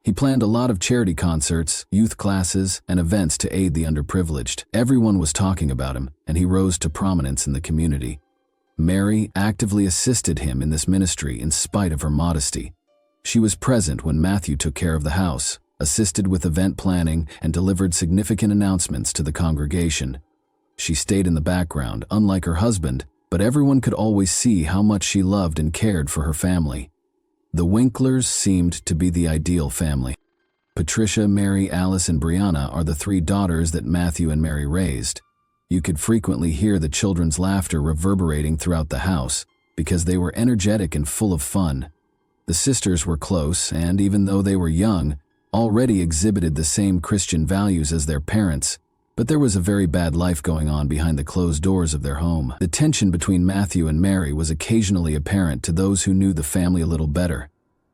He planned a lot of charity concerts, youth classes, and events to aid the underprivileged. Everyone was talking about him, and he rose to prominence in the community. Mary actively assisted him in this ministry in spite of her modesty. She was present when Matthew took care of the house, assisted with event planning, and delivered significant announcements to the congregation. She stayed in the background, unlike her husband, but everyone could always see how much she loved and cared for her family. The Winklers seemed to be the ideal family. Patricia, Mary, Alice, and Brianna are the 3 daughters that Matthew and Mary raised. You could frequently hear the children's laughter reverberating throughout the house because they were energetic and full of fun. The sisters were close, and even though they were young, already exhibited the same Christian values as their parents, but there was a very bad life going on behind the closed doors of their home. The tension between Matthew and Mary was occasionally apparent to those who knew the family a little better.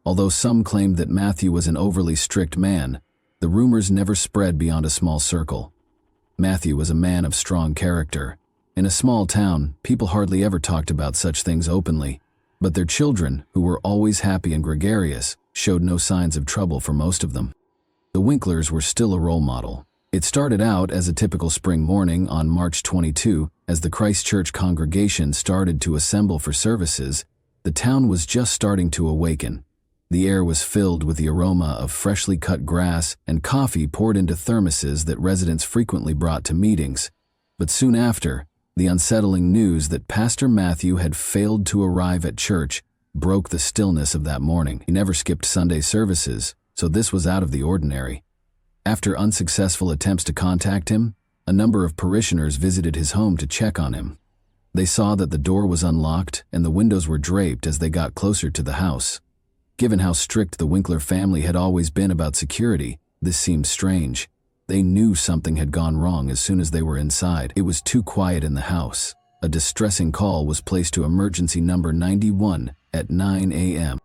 Although some claimed that Matthew was an overly strict man, the rumors never spread beyond a small circle. Matthew was a man of strong character. In a small town, people hardly ever talked about such things openly, but their children, who were always happy and gregarious, showed no signs of trouble for most of them. The Winklers were still a role model. It started out as a typical spring morning on March 22, as the Christchurch congregation started to assemble for services. The town was just starting to awaken. The air was filled with the aroma of freshly cut grass and coffee poured into thermoses that residents frequently brought to meetings. But soon after, the unsettling news that Pastor Matthew had failed to arrive at church broke the stillness of that morning. He never skipped Sunday services, so this was out of the ordinary. After unsuccessful attempts to contact him, a number of parishioners visited his home to check on him. They saw that the door was unlocked and the windows were draped as they got closer to the house. Given how strict the Winkler family had always been about security, this seemed strange. They knew something had gone wrong as soon as they were inside. It was too quiet in the house. A distressing call was placed to emergency number 91 at 9 a.m.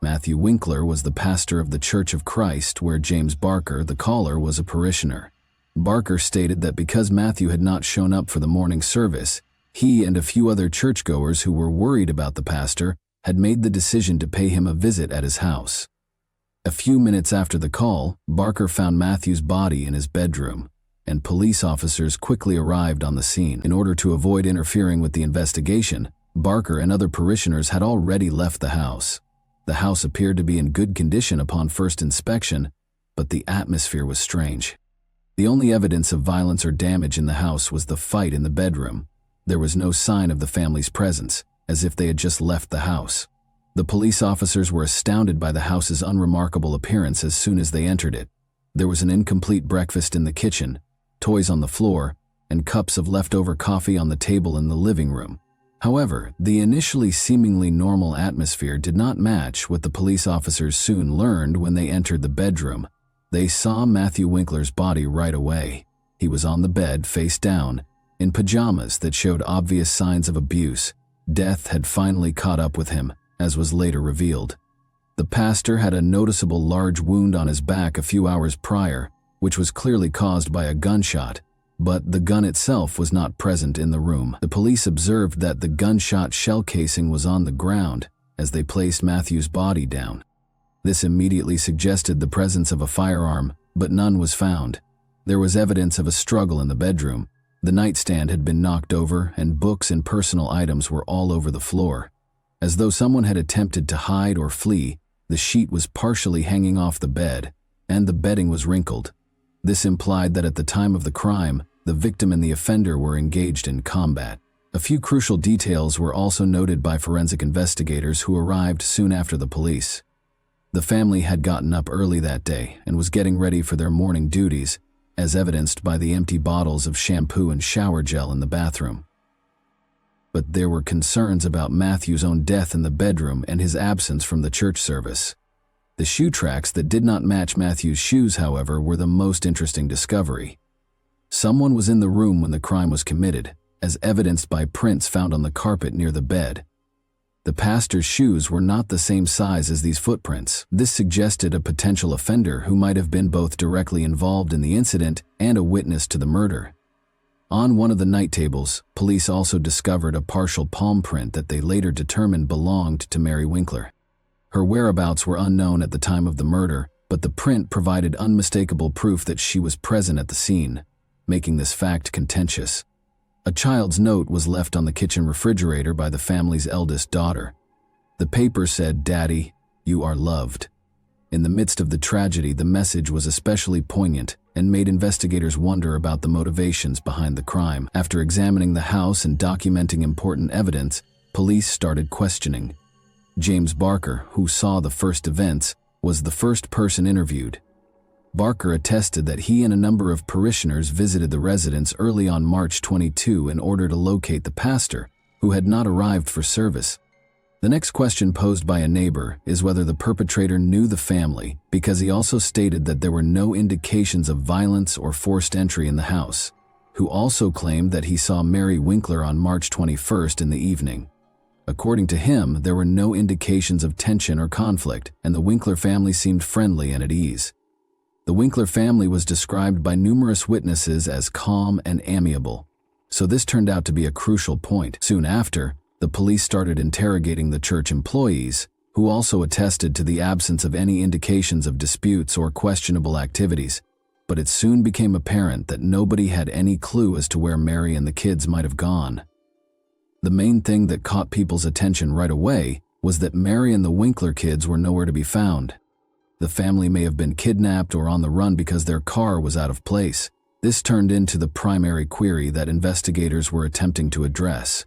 Matthew Winkler was the pastor of the Church of Christ, where James Barker, the caller, was a parishioner. Barker stated that because Matthew had not shown up for the morning service, he and a few other churchgoers who were worried about the pastor had made the decision to pay him a visit at his house. A few minutes after the call, Barker found Matthew's body in his bedroom, and police officers quickly arrived on the scene. In order to avoid interfering with the investigation, Barker and other parishioners had already left the house. The house appeared to be in good condition upon first inspection, but the atmosphere was strange. The only evidence of violence or damage in the house was the fight in the bedroom. There was no sign of the family's presence, as if they had just left the house. The police officers were astounded by the house's unremarkable appearance as soon as they entered it. There was an incomplete breakfast in the kitchen, toys on the floor, and cups of leftover coffee on the table in the living room. However, the initially seemingly normal atmosphere did not match what the police officers soon learned when they entered the bedroom. They saw Matthew Winkler's body right away. He was on the bed, face down, in pajamas that showed obvious signs of abuse. Death had finally caught up with him, as was later revealed. The pastor had a noticeable large wound on his back a few hours prior, which was clearly caused by a gunshot, but the gun itself was not present in the room. The police observed that the gunshot shell casing was on the ground as they placed Matthew's body down. This immediately suggested the presence of a firearm, but none was found. There was evidence of a struggle in the bedroom. The nightstand had been knocked over and books and personal items were all over the floor. As though someone had attempted to hide or flee, the sheet was partially hanging off the bed, and the bedding was wrinkled. This implied that at the time of the crime, the victim and the offender were engaged in combat. A few crucial details were also noted by forensic investigators who arrived soon after the police. The family had gotten up early that day and was getting ready for their morning duties, as evidenced by the empty bottles of shampoo and shower gel in the bathroom. But there were concerns about Matthew's own death in the bedroom and his absence from the church service. The shoe tracks that did not match Matthew's shoes, however, were the most interesting discovery. Someone was in the room when the crime was committed, as evidenced by prints found on the carpet near the bed. The pastor's shoes were not the same size as these footprints. This suggested a potential offender who might have been both directly involved in the incident and a witness to the murder. On one of the night tables, police also discovered a partial palm print that they later determined belonged to Mary Winkler. Her whereabouts were unknown at the time of the murder, but the print provided unmistakable proof that she was present at the scene, making this fact contentious. A child's note was left on the kitchen refrigerator by the family's eldest daughter. The paper said, "Daddy, you are loved." In the midst of the tragedy, the message was especially poignant and made investigators wonder about the motivations behind the crime. After examining the house and documenting important evidence, police started questioning. James Barker, who saw the first events, was the first person interviewed. Barker attested that he and a number of parishioners visited the residence early on March 22 in order to locate the pastor, who had not arrived for service. The next question posed by a neighbor is whether the perpetrator knew the family, because he also stated that there were no indications of violence or forced entry in the house, who also claimed that he saw Mary Winkler on March 21st in the evening. According to him, there were no indications of tension or conflict, and the Winkler family seemed friendly and at ease. The Winkler family was described by numerous witnesses as calm and amiable, so this turned out to be a crucial point. Soon after, the police started interrogating the church employees, who also attested to the absence of any indications of disputes or questionable activities, but it soon became apparent that nobody had any clue as to where Mary and the kids might have gone. The main thing that caught people's attention right away was that Mary and the Winkler kids were nowhere to be found. The family may have been kidnapped or on the run because their car was out of place. This turned into the primary query that investigators were attempting to address.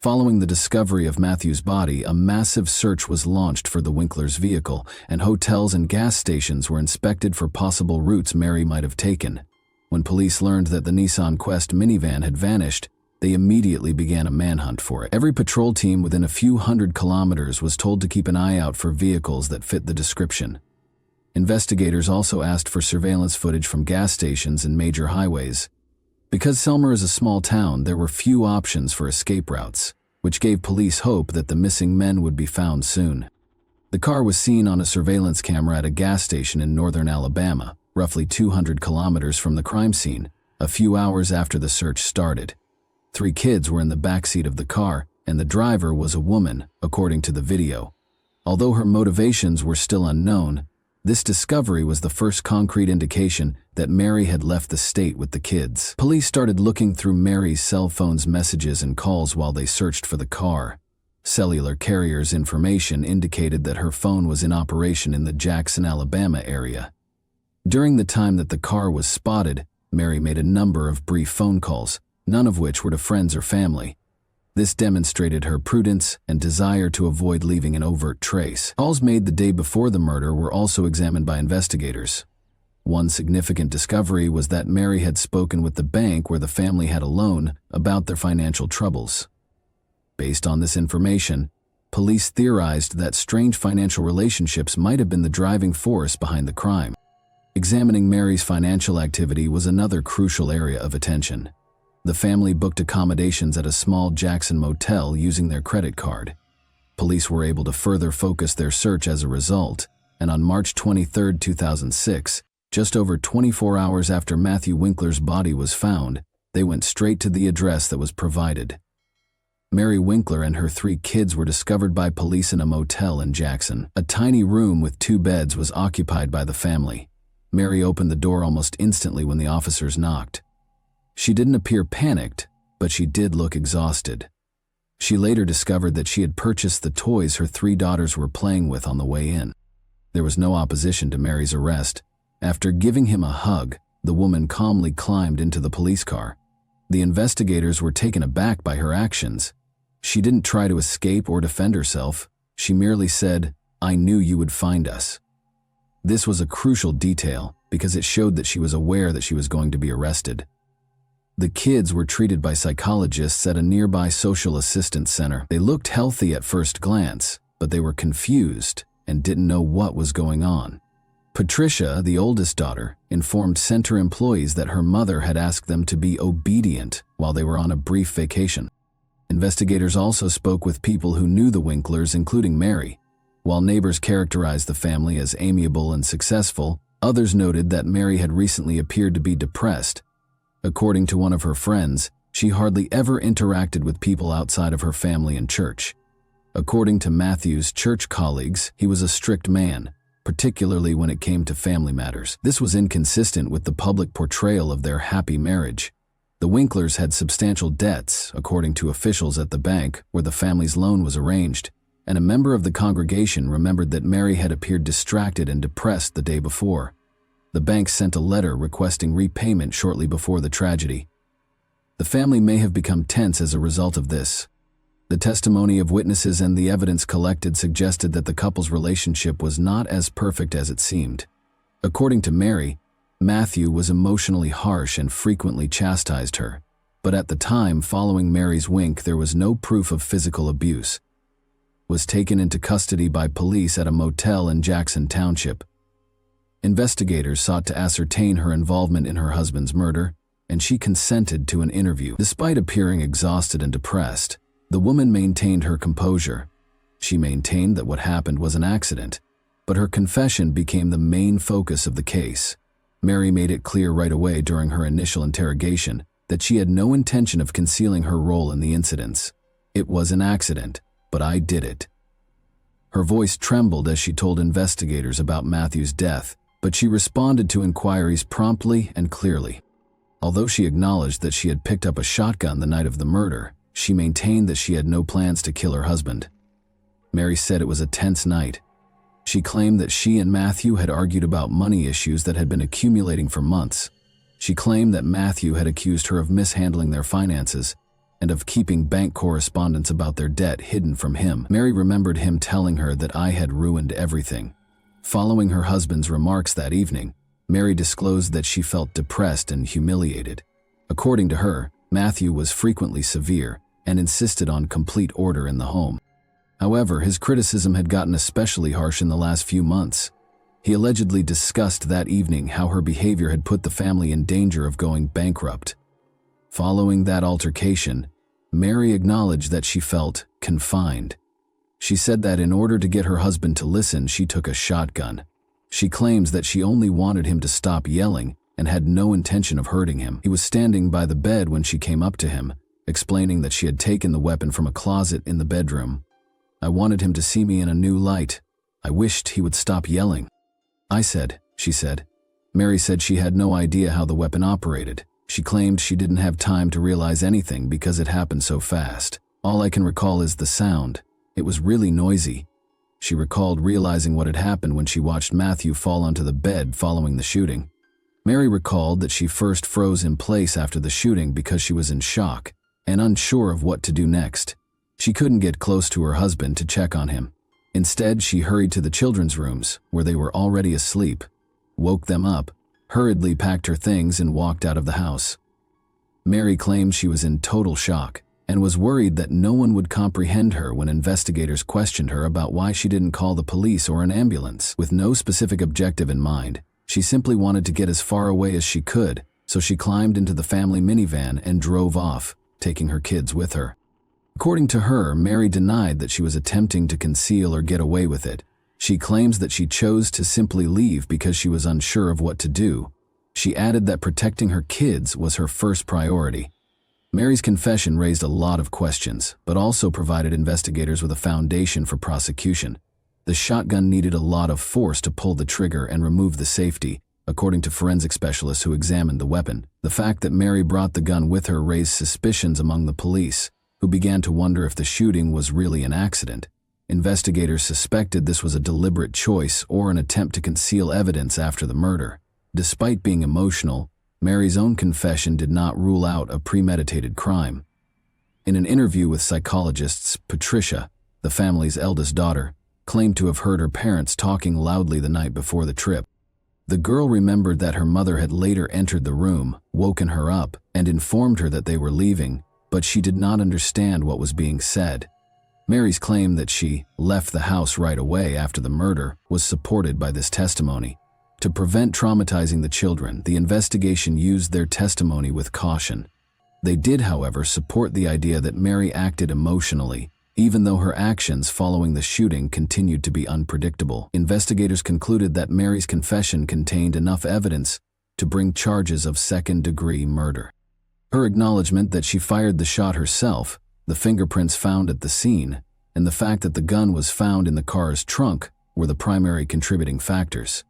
Following the discovery of Matthew's body, a massive search was launched for the Winkler's vehicle, and hotels and gas stations were inspected for possible routes Mary might have taken. When police learned that the Nissan Quest minivan had vanished, they immediately began a manhunt for it. Every patrol team within a few hundred kilometers was told to keep an eye out for vehicles that fit the description. Investigators also asked for surveillance footage from gas stations and major highways. Because Selmer is a small town, there were few options for escape routes, which gave police hope that the missing men would be found soon. The car was seen on a surveillance camera at a gas station in northern Alabama, roughly 200 kilometers from the crime scene, a few hours after the search started. 3 kids were in the backseat of the car, and the driver was a woman, according to the video. Although her motivations were still unknown, this discovery was the first concrete indication that Mary had left the state with the kids. Police started looking through Mary's cell phone's messages and calls while they searched for the car. Cellular carrier's information indicated that her phone was in operation in the Jackson, Alabama area. During the time that the car was spotted, Mary made a number of brief phone calls, none of which were to friends or family. This demonstrated her prudence and desire to avoid leaving an overt trace. Calls made the day before the murder were also examined by investigators. One significant discovery was that Mary had spoken with the bank where the family had a loan about their financial troubles. Based on this information, police theorized that strange financial relationships might have been the driving force behind the crime. Examining Mary's financial activity was another crucial area of attention. The family booked accommodations at a small Jackson motel using their credit card. Police were able to further focus their search as a result, and on March 23, 2006, just over 24 hours after Matthew Winkler's body was found, they went straight to the address that was provided. Mary Winkler and her 3 kids were discovered by police in a motel in Jackson. A tiny room with 2 beds was occupied by the family. Mary opened the door almost instantly when the officers knocked. She didn't appear panicked, but she did look exhausted. She later discovered that she had purchased the toys her 3 daughters were playing with on the way in. There was no opposition to Mary's arrest. After giving him a hug, the woman calmly climbed into the police car. The investigators were taken aback by her actions. She didn't try to escape or defend herself. She merely said, "I knew you would find us." This was a crucial detail because it showed that she was aware that she was going to be arrested. The kids were treated by psychologists at a nearby social assistance center. They looked healthy at first glance, but they were confused and didn't know what was going on. Patricia, the oldest daughter, informed center employees that her mother had asked them to be obedient while they were on a brief vacation. Investigators also spoke with people who knew the Winklers, including Mary. While neighbors characterized the family as amiable and successful, others noted that Mary had recently appeared to be depressed. According to one of her friends, she hardly ever interacted with people outside of her family and church. According to Matthew's church colleagues, he was a strict man, particularly when it came to family matters. This was inconsistent with the public portrayal of their happy marriage. The Winklers had substantial debts, according to officials at the bank where the family's loan was arranged, and a member of the congregation remembered that Mary had appeared distracted and depressed the day before. The bank sent a letter requesting repayment shortly before the tragedy. The family may have become tense as a result of this. The testimony of witnesses and the evidence collected suggested that the couple's relationship was not as perfect as it seemed. According to Mary, Matthew was emotionally harsh and frequently chastised her, but at the time following Mary's wink, there was no proof of physical abuse. Was taken into custody by police at a motel in Jackson Township. Investigators sought to ascertain her involvement in her husband's murder, and she consented to an interview. Despite appearing exhausted and depressed, the woman maintained her composure. She maintained that what happened was an accident, but her confession became the main focus of the case. Mary made it clear right away during her initial interrogation that she had no intention of concealing her role in the incidents. "It was an accident, but I did it." Her voice trembled as she told investigators about Matthew's death, but she responded to inquiries promptly and clearly. Although she acknowledged that she had picked up a shotgun the night of the murder, she maintained that she had no plans to kill her husband. Mary said it was a tense night. She claimed that she and Matthew had argued about money issues that had been accumulating for months. She claimed that Matthew had accused her of mishandling their finances and of keeping bank correspondence about their debt hidden from him. Mary remembered him telling her that I had ruined everything. Following her husband's remarks that evening, Mary disclosed that she felt depressed and humiliated. According to her, Matthew was frequently severe and insisted on complete order in the home. However, his criticism had gotten especially harsh in the last few months. He allegedly discussed that evening how her behavior had put the family in danger of going bankrupt. Following that altercation, Mary acknowledged that she felt confined. She said that in order to get her husband to listen, she took a shotgun. She claims that she only wanted him to stop yelling and had no intention of hurting him. He was standing by the bed when she came up to him, explaining that she had taken the weapon from a closet in the bedroom. "I wanted him to see me in a new light. I wished he would stop yelling." "I said," she said. Mary said she had no idea how the weapon operated. She claimed she didn't have time to realize anything because it happened so fast. "All I can recall is the sound. It was really noisy." She recalled realizing what had happened when she watched Matthew fall onto the bed following the shooting. Mary recalled that she first froze in place after the shooting because she was in shock and unsure of what to do next. She couldn't get close to her husband to check on him. Instead, she hurried to the children's rooms, where they were already asleep, woke them up, hurriedly packed her things and walked out of the house. Mary claimed she was in total shock and was worried that no one would comprehend her when investigators questioned her about why she didn't call the police or an ambulance. With no specific objective in mind, she simply wanted to get as far away as she could, so she climbed into the family minivan and drove off, taking her kids with her. According to her, Mary denied that she was attempting to conceal or get away with it. She claims that she chose to simply leave because she was unsure of what to do. She added that protecting her kids was her first priority. Mary's confession raised a lot of questions, but also provided investigators with a foundation for prosecution. The shotgun needed a lot of force to pull the trigger and remove the safety, according to forensic specialists who examined the weapon. The fact that Mary brought the gun with her raised suspicions among the police, who began to wonder if the shooting was really an accident. Investigators suspected this was a deliberate choice or an attempt to conceal evidence after the murder. Despite being emotional, Mary's own confession did not rule out a premeditated crime. In an interview with psychologists, Patricia, the family's eldest daughter, claimed to have heard her parents talking loudly the night before the trip. The girl remembered that her mother had later entered the room, woken her up, and informed her that they were leaving, but she did not understand what was being said. Mary's claim that she left the house right away after the murder was supported by this testimony. To prevent traumatizing the children, the investigation used their testimony with caution. They did, however, support the idea that Mary acted emotionally, even though her actions following the shooting continued to be unpredictable. Investigators concluded that Mary's confession contained enough evidence to bring charges of second-degree murder. Her acknowledgement that she fired the shot herself, the fingerprints found at the scene, and the fact that the gun was found in the car's trunk were the primary contributing factors.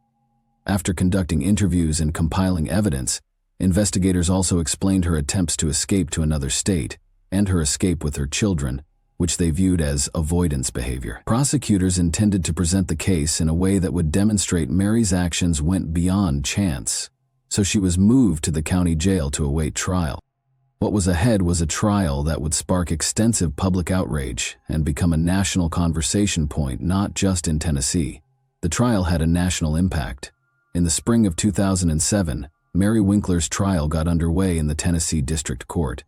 After conducting interviews and compiling evidence, investigators also explained her attempts to escape to another state and her escape with her children, which they viewed as avoidance behavior. Prosecutors intended to present the case in a way that would demonstrate Mary's actions went beyond chance, so she was moved to the county jail to await trial. What was ahead was a trial that would spark extensive public outrage and become a national conversation point, not just in Tennessee. The trial had a national impact. In the spring of 2007, Mary Winkler's trial got underway in the Tennessee District Court.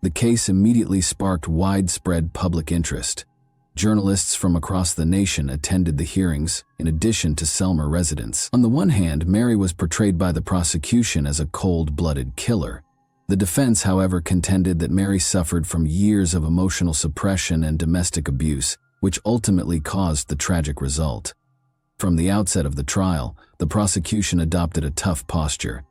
The case immediately sparked widespread public interest. Journalists from across the nation attended the hearings, in addition to Selmer residents. On the one hand, Mary was portrayed by the prosecution as a cold-blooded killer. The defense, however, contended that Mary suffered from years of emotional suppression and domestic abuse, which ultimately caused the tragic result. From the outset of the trial, the prosecution adopted a tough posture.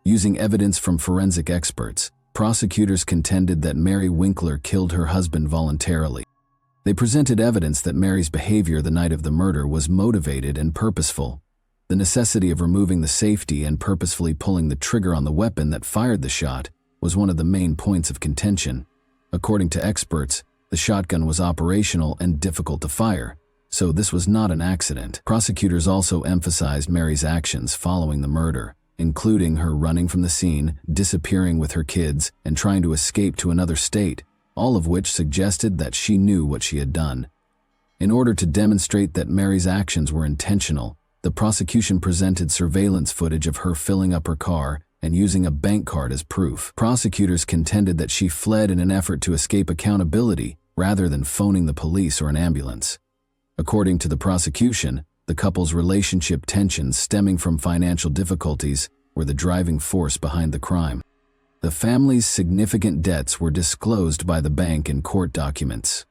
Using evidence from forensic experts, prosecutors contended that Mary Winkler killed her husband voluntarily. They presented evidence that Mary's behavior the night of the murder was motivated and purposeful. The necessity of removing the safety and purposefully pulling the trigger on the weapon that fired the shot was one of the main points of contention. According to experts, the shotgun was operational and difficult to fire, so this was not an accident. Prosecutors also emphasized Mary's actions following the murder, including her running from the scene, disappearing with her kids, and trying to escape to another state, all of which suggested that she knew what she had done. In order to demonstrate that Mary's actions were intentional, the prosecution presented surveillance footage of her filling up her car and using a bank card as proof. Prosecutors contended that she fled in an effort to escape accountability rather than phoning the police or an ambulance. According to the prosecution, the couple's relationship tensions stemming from financial difficulties were the driving force behind the crime. The family's significant debts were disclosed by the bank in court documents.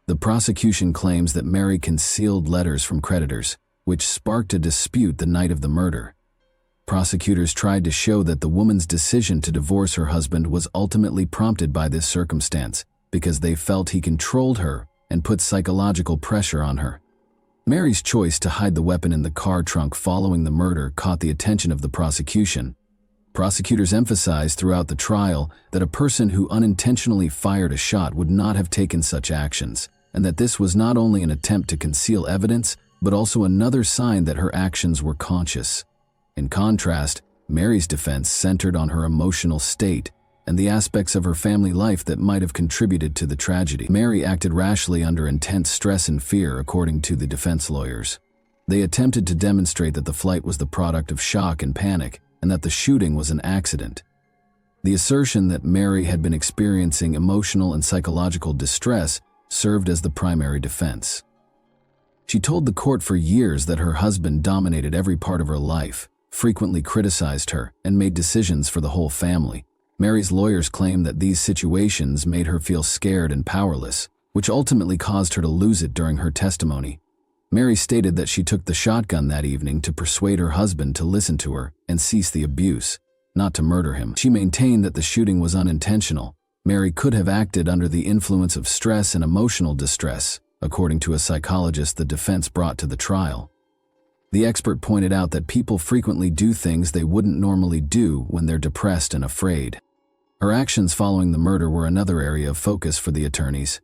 The prosecution claims that Mary concealed letters from creditors, which sparked a dispute the night of the murder. Prosecutors tried to show that the woman's decision to divorce her husband was ultimately prompted by this circumstance because they felt he controlled her and put psychological pressure on her. Mary's choice to hide the weapon in the car trunk following the murder caught the attention of the prosecution. Prosecutors emphasized throughout the trial that a person who unintentionally fired a shot would not have taken such actions, and that this was not only an attempt to conceal evidence, but also another sign that her actions were conscious. In contrast, Mary's defense centered on her emotional state and the aspects of her family life that might have contributed to the tragedy. Mary acted rashly under intense stress and fear, according to the defense lawyers. They attempted to demonstrate that the flight was the product of shock and panic, and that the shooting was an accident. The assertion that Mary had been experiencing emotional and psychological distress served as the primary defense. She told the court for years that her husband dominated every part of her life, frequently criticized her, and made decisions for the whole family. Mary's lawyers claimed that these situations made her feel scared and powerless, which ultimately caused her to lose it during her testimony. Mary stated that she took the shotgun that evening to persuade her husband to listen to her and cease the abuse, not to murder him. She maintained that the shooting was unintentional. Mary could have acted under the influence of stress and emotional distress, according to a psychologist the defense brought to the trial. The expert pointed out that people frequently do things they wouldn't normally do when they're depressed and afraid. Her actions following the murder were another area of focus for the attorneys.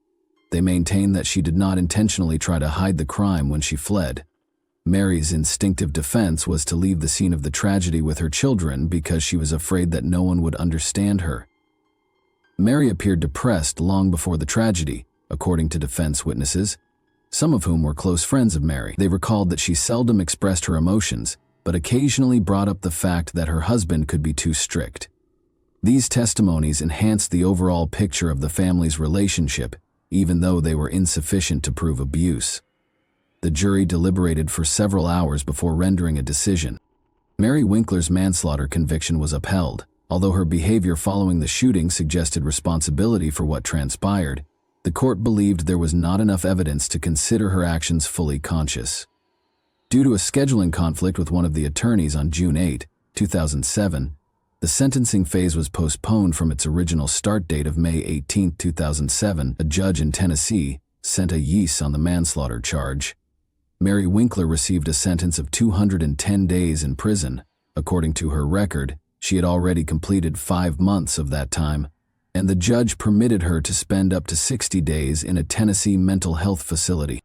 They maintained that she did not intentionally try to hide the crime when she fled. Mary's instinctive defense was to leave the scene of the tragedy with her children because she was afraid that no one would understand her. Mary appeared depressed long before the tragedy, according to defense witnesses, some of whom were close friends of Mary. They recalled that she seldom expressed her emotions, but occasionally brought up the fact that her husband could be too strict. These testimonies enhanced the overall picture of the family's relationship, even though they were insufficient to prove abuse. The jury deliberated for several hours before rendering a decision. Mary Winkler's manslaughter conviction was upheld. Although her behavior following the shooting suggested responsibility for what transpired, the court believed there was not enough evidence to consider her actions fully conscious. Due to a scheduling conflict with one of the attorneys on June 8, 2007, the sentencing phase was postponed from its original start date of May 18, 2007. A judge in Tennessee sent a yease on the manslaughter charge. Mary Winkler received a sentence of 210 days in prison. According to her record, she had already completed 5 months of that time, and the judge permitted her to spend up to 60 days in a Tennessee mental health facility.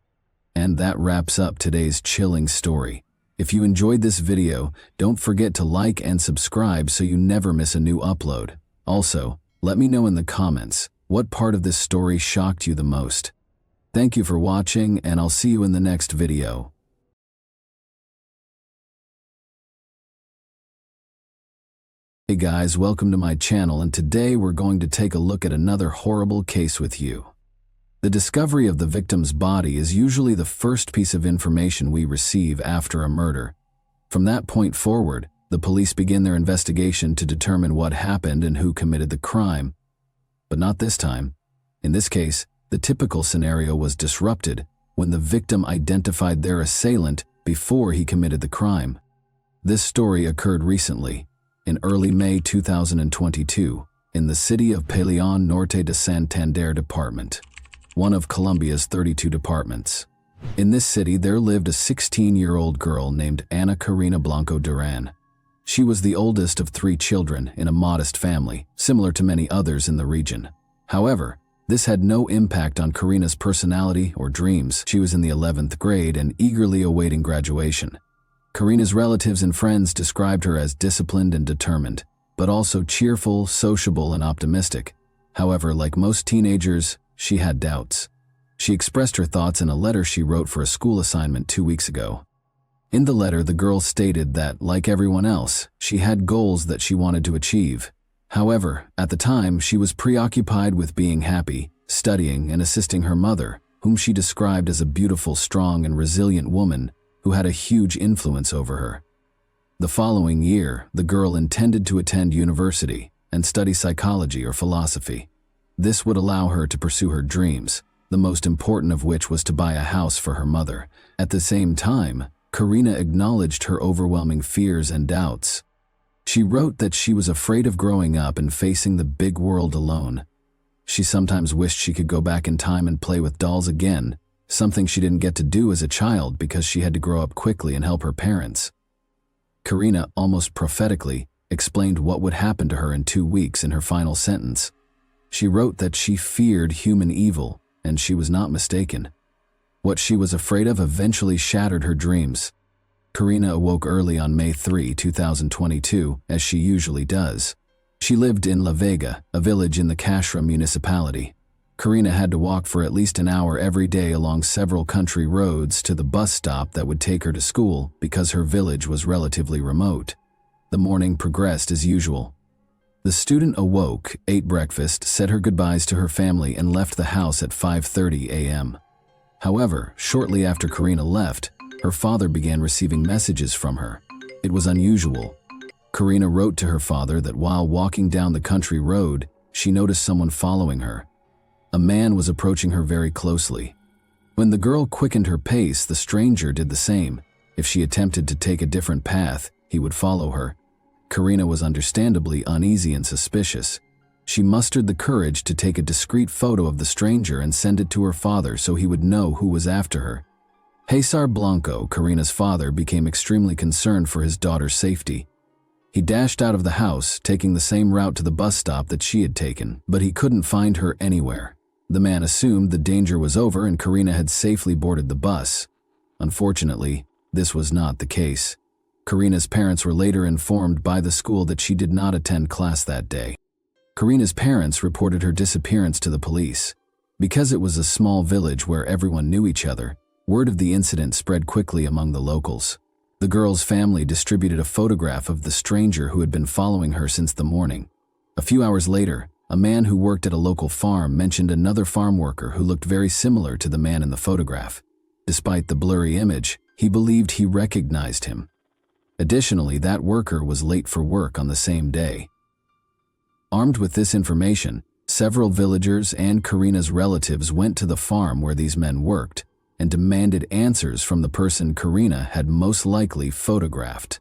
And that wraps up today's chilling story. If you enjoyed this video, don't forget to like and subscribe so you never miss a new upload. Also, let me know in the comments what part of this story shocked you the most. Thank you for watching, and I'll see you in the next video. Hey guys, welcome to my channel, and today we're going to take a look at another horrible case with you. The discovery of the victim's body is usually the first piece of information we receive after a murder. From that point forward, the police begin their investigation to determine what happened and who committed the crime. But not this time. In this case, the typical scenario was disrupted when the victim identified their assailant before he committed the crime. This story occurred recently, in early May 2022, in the city of Peleon Norte de Santander Department, one of Colombia's 32 departments. In this city, there lived a 16-year-old girl named Ana Karina Blanco Duran. She was the oldest of 3 children in a modest family, similar to many others in the region. However, this had no impact on Karina's personality or dreams. She was in the 11th grade and eagerly awaiting graduation. Karina's relatives and friends described her as disciplined and determined, but also cheerful, sociable, and optimistic. However, like most teenagers, she had doubts. She expressed her thoughts in a letter she wrote for a school assignment 2 weeks ago. In the letter, the girl stated that, like everyone else, she had goals that she wanted to achieve. However, at the time, she was preoccupied with being happy, studying, and assisting her mother, whom she described as a beautiful, strong, and resilient woman who had a huge influence over her. The following year, the girl intended to attend university and study psychology or philosophy. This would allow her to pursue her dreams, the most important of which was to buy a house for her mother. At the same time, Karina acknowledged her overwhelming fears and doubts. She wrote that she was afraid of growing up and facing the big world alone. She sometimes wished she could go back in time and play with dolls again, something she didn't get to do as a child because she had to grow up quickly and help her parents. Karina, almost prophetically, explained what would happen to her in 2 weeks in her final sentence. She wrote that she feared human evil, and she was not mistaken. What she was afraid of eventually shattered her dreams. Karina awoke early on May 3, 2022, as she usually does. She lived in La Vega, a village in the Cashra municipality. Karina had to walk for at least an hour every day along several country roads to the bus stop that would take her to school because her village was relatively remote. The morning progressed as usual. The student awoke, ate breakfast, said her goodbyes to her family, and left the house at 5:30 a.m. However, shortly after Karina left, her father began receiving messages from her. It was unusual. Karina wrote to her father that while walking down the country road, she noticed someone following her. A man was approaching her very closely. When the girl quickened her pace, the stranger did the same. If she attempted to take a different path, he would follow her. Karina was understandably uneasy and suspicious. She mustered the courage to take a discreet photo of the stranger and send it to her father so he would know who was after her. Cesar Blanco, Karina's father, became extremely concerned for his daughter's safety. He dashed out of the house, taking the same route to the bus stop that she had taken, but he couldn't find her anywhere. The man assumed the danger was over and Karina had safely boarded the bus. Unfortunately, this was not the case. Karina's parents were later informed by the school that she did not attend class that day. Karina's parents reported her disappearance to the police. Because it was a small village where everyone knew each other, word of the incident spread quickly among the locals. The girl's family distributed a photograph of the stranger who had been following her since the morning. A few hours later, a man who worked at a local farm mentioned another farm worker who looked very similar to the man in the photograph. Despite the blurry image, he believed he recognized him. Additionally, that worker was late for work on the same day. Armed with this information, several villagers and Karina's relatives went to the farm where these men worked and demanded answers from the person Karina had most likely photographed.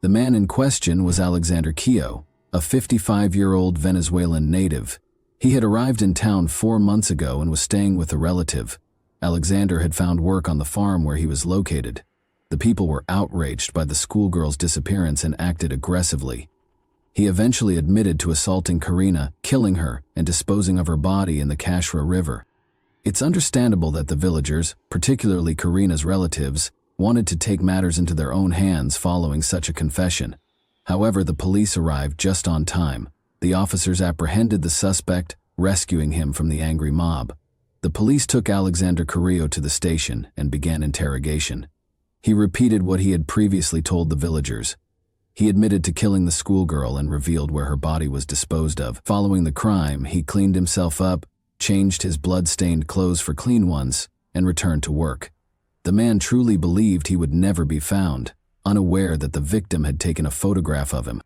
The man in question was Alexander Quio, a 55-year-old Venezuelan native. He had arrived in town 4 months ago and was staying with a relative. Alexander had found work on the farm where he was located. The people were outraged by the schoolgirl's disappearance and acted aggressively. He eventually admitted to assaulting Karina, killing her, and disposing of her body in the Cashra River. It's understandable that the villagers, particularly Karina's relatives, wanted to take matters into their own hands following such a confession. However, the police arrived just on time. The officers apprehended the suspect, rescuing him from the angry mob. The police took Alexander Carrillo to the station and began interrogation. He repeated what he had previously told the villagers. He admitted to killing the schoolgirl and revealed where her body was disposed of. Following the crime, he cleaned himself up, changed his blood-stained clothes for clean ones, and returned to work. The man truly believed he would never be found, unaware that the victim had taken a photograph of him.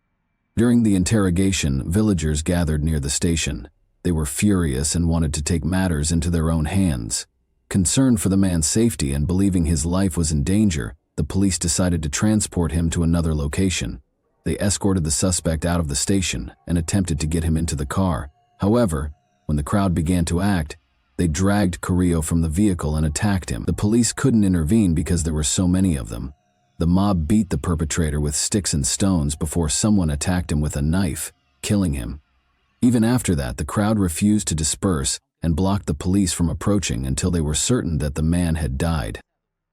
During the interrogation, villagers gathered near the station. They were furious and wanted to take matters into their own hands. Concerned for the man's safety and believing his life was in danger, the police decided to transport him to another location. They escorted the suspect out of the station and attempted to get him into the car. However, when the crowd began to act, they dragged Carrillo from the vehicle and attacked him. The police couldn't intervene because there were so many of them. The mob beat the perpetrator with sticks and stones before someone attacked him with a knife, killing him. Even after that, the crowd refused to disperse and blocked the police from approaching until they were certain that the man had died.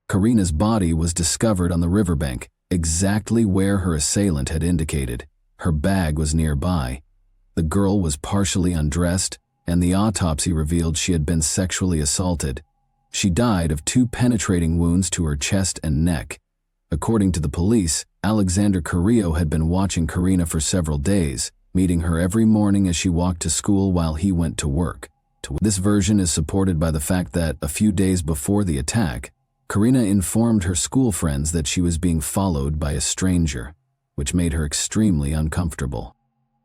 Karina's body was discovered on the riverbank, exactly where her assailant had indicated. Her bag was nearby. The girl was partially undressed, and the autopsy revealed she had been sexually assaulted. She died of 2 penetrating wounds to her chest and neck. According to the police, Alexander Carrillo had been watching Karina for several days, meeting her every morning as she walked to school while he went to work. This version is supported by the fact that, a few days before the attack, Karina informed her school friends that she was being followed by a stranger, which made her extremely uncomfortable.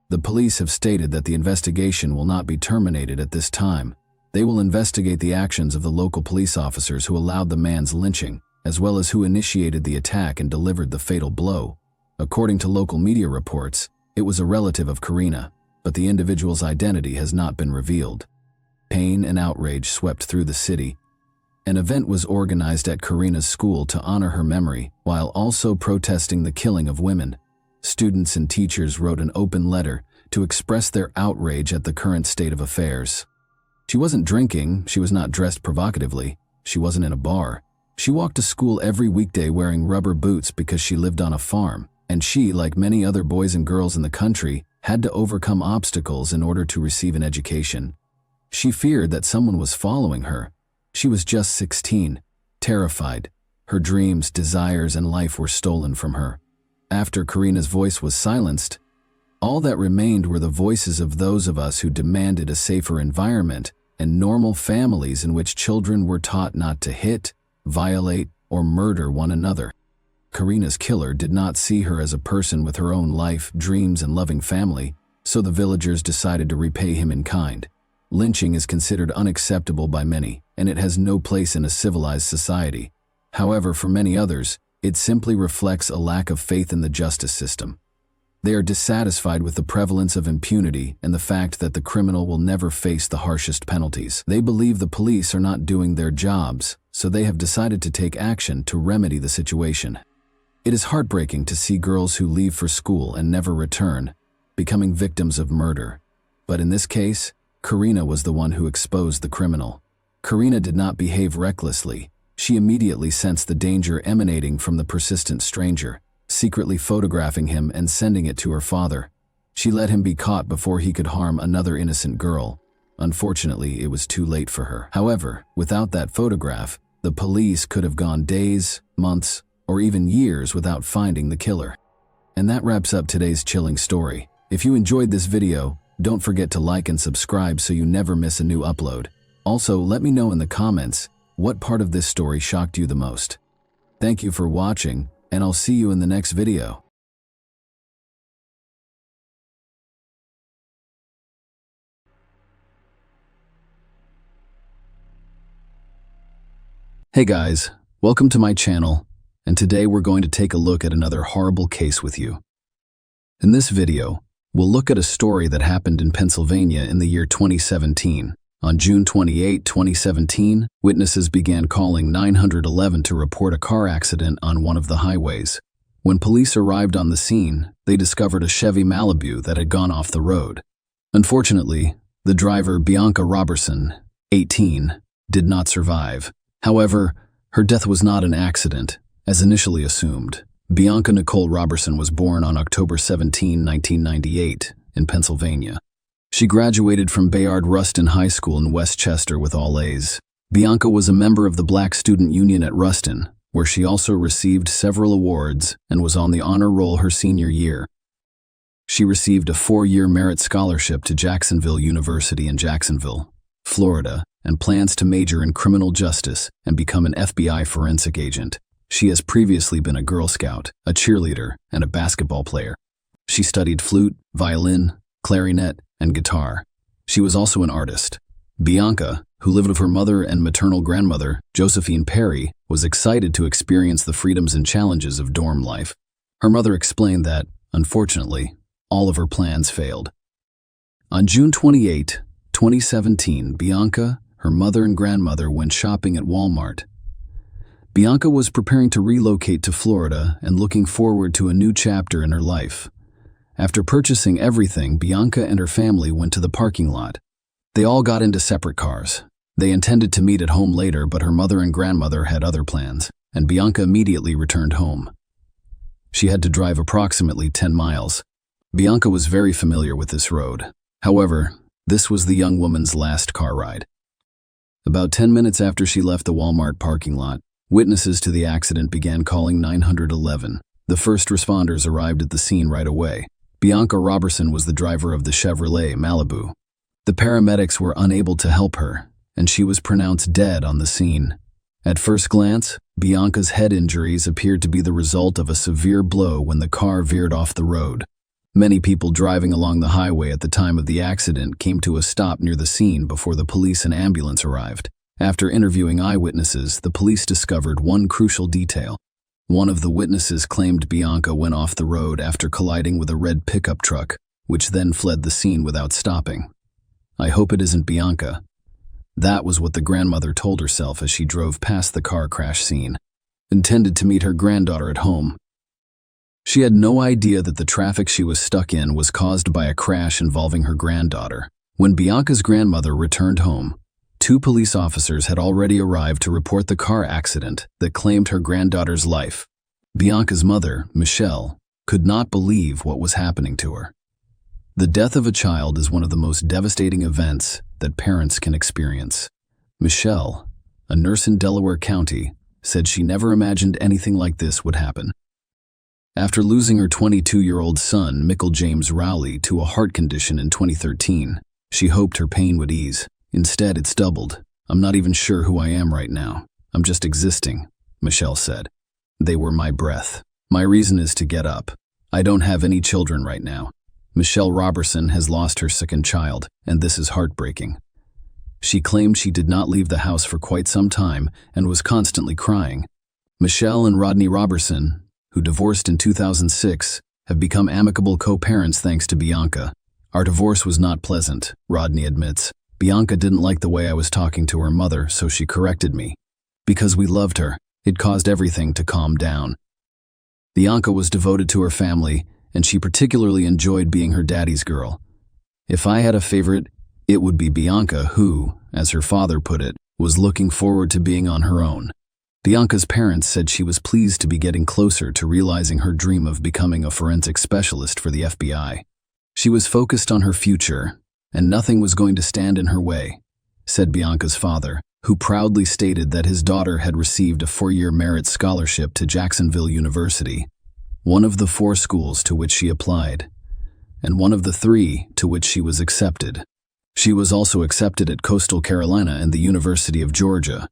The police have stated that the investigation will not be terminated at this time. They will investigate the actions of the local police officers who allowed the man's lynching, as well as who initiated the attack and delivered the fatal blow. According to local media reports, it was a relative of Karina, but the individual's identity has not been revealed. Pain and outrage swept through the city. An event was organized at Karina's school to honor her memory, while also protesting the killing of women. Students and teachers wrote an open letter to express their outrage at the current state of affairs. She wasn't drinking, she was not dressed provocatively, she wasn't in a bar. She walked to school every weekday wearing rubber boots because she lived on a farm, and she, like many other boys and girls in the country, had to overcome obstacles in order to receive an education. She feared that someone was following her. She was just 16, terrified. Her dreams, desires, and life were stolen from her. After Karina's voice was silenced, all that remained were the voices of those of us who demanded a safer environment and normal families in which children were taught not to hit, violate, or murder one another. Karina's killer did not see her as a person with her own life, dreams, and loving family, so the villagers decided to repay him in kind. Lynching is considered unacceptable by many, and it has no place in a civilized society. However, for many others, it simply reflects a lack of faith in the justice system. They are dissatisfied with the prevalence of impunity and the fact that the criminal will never face the harshest penalties. They believe the police are not doing their jobs, so they have decided to take action to remedy the situation. It is heartbreaking to see girls who leave for school and never return, becoming victims of murder. But in this case, Karina was the one who exposed the criminal. Karina did not behave recklessly. She immediately sensed the danger emanating from the persistent stranger, secretly photographing him and sending it to her father. She let him be caught before he could harm another innocent girl. Unfortunately, it was too late for her. However, without that photograph, the police could have gone days, months, or even years without finding the killer. And that wraps up today's chilling story. If you enjoyed this video, don't forget to like and subscribe so you never miss a new upload. Also, let me know in the comments what part of this story shocked you the most. Thank you for watching, and I'll see you in the next video. Hey guys, welcome to my channel, and today we're going to take a look at another horrible case with you. In this video, we'll look at a story that happened in Pennsylvania in the year 2017. On June 28, 2017, witnesses began calling 911 to report a car accident on one of the highways. When police arrived on the scene, they discovered a Chevy Malibu that had gone off the road. Unfortunately, the driver, Bianca Robertson, 18, did not survive. However, her death was not an accident, as initially assumed. Bianca Nicole Robertson was born on October 17, 1998, in Pennsylvania. She graduated from Bayard Rustin High School in Westchester with all A's. Bianca was a member of the Black Student Union at Rustin, where she also received several awards and was on the honor roll her senior year. She received a 4-year merit scholarship to Jacksonville University in Jacksonville, Florida, and plans to major in criminal justice and become an FBI forensic agent. She has previously been a Girl Scout, a cheerleader, and a basketball player. She studied flute, violin, clarinet, and guitar. She was also an artist. Bianca, who lived with her mother and maternal grandmother, Josephine Perry, was excited to experience the freedoms and challenges of dorm life. Her mother explained that, unfortunately, all of her plans failed. On June 28, 2017, Bianca, her mother and grandmother went shopping at Walmart. Bianca was preparing to relocate to Florida and looking forward to a new chapter in her life. After purchasing everything, Bianca and her family went to the parking lot. They all got into separate cars. They intended to meet at home later, but her mother and grandmother had other plans, and Bianca immediately returned home. She had to drive approximately 10 miles. Bianca was very familiar with this road. However, this was the young woman's last car ride. About 10 minutes after she left the Walmart parking lot, witnesses to the accident began calling 911. The first responders arrived at the scene right away. Bianca Robertson was the driver of the Chevrolet Malibu. The paramedics were unable to help her, and she was pronounced dead on the scene. At first glance, Bianca's head injuries appeared to be the result of a severe blow when the car veered off the road. Many people driving along the highway at the time of the accident came to a stop near the scene before the police and ambulance arrived. After interviewing eyewitnesses, the police discovered one crucial detail. One of the witnesses claimed Bianca went off the road after colliding with a red pickup truck, which then fled the scene without stopping. "I hope it isn't Bianca." That was what the grandmother told herself as she drove past the car crash scene, intended to meet her granddaughter at home. She had no idea that the traffic she was stuck in was caused by a crash involving her granddaughter. When Bianca's grandmother returned home, 2 police officers had already arrived to report the car accident that claimed her granddaughter's life. Bianca's mother, Michelle, could not believe what was happening to her. The death of a child is one of the most devastating events that parents can experience. Michelle, a nurse in Delaware County, said she never imagined anything like this would happen. After losing her 22-year-old son, Michael James Rowley, to a heart condition in 2013, she hoped her pain would ease. Instead, it's doubled. "I'm not even sure who I am right now. I'm just existing," Michelle said. "They were my breath. My reason is to get up. I don't have any children right now." Michelle Robertson has lost her second child, and this is heartbreaking. She claimed she did not leave the house for quite some time and was constantly crying. Michelle and Rodney Robertson, who divorced in 2006, have become amicable co-parents thanks to Bianca. "Our divorce was not pleasant," Rodney admits. "Bianca didn't like the way I was talking to her mother, so she corrected me. Because we loved her, it caused everything to calm down." Bianca was devoted to her family, and she particularly enjoyed being her daddy's girl. "If I had a favorite, it would be Bianca, who, as her father put it, was looking forward to being on her own." Bianca's parents said she was pleased to be getting closer to realizing her dream of becoming a forensic specialist for the FBI. She was focused on her future, and nothing was going to stand in her way, said Bianca's father, who proudly stated that his daughter had received a 4-year merit scholarship to Jacksonville University, one of the 4 schools to which she applied, and one of the 3 to which she was accepted. She was also accepted at Coastal Carolina and the University of Georgia.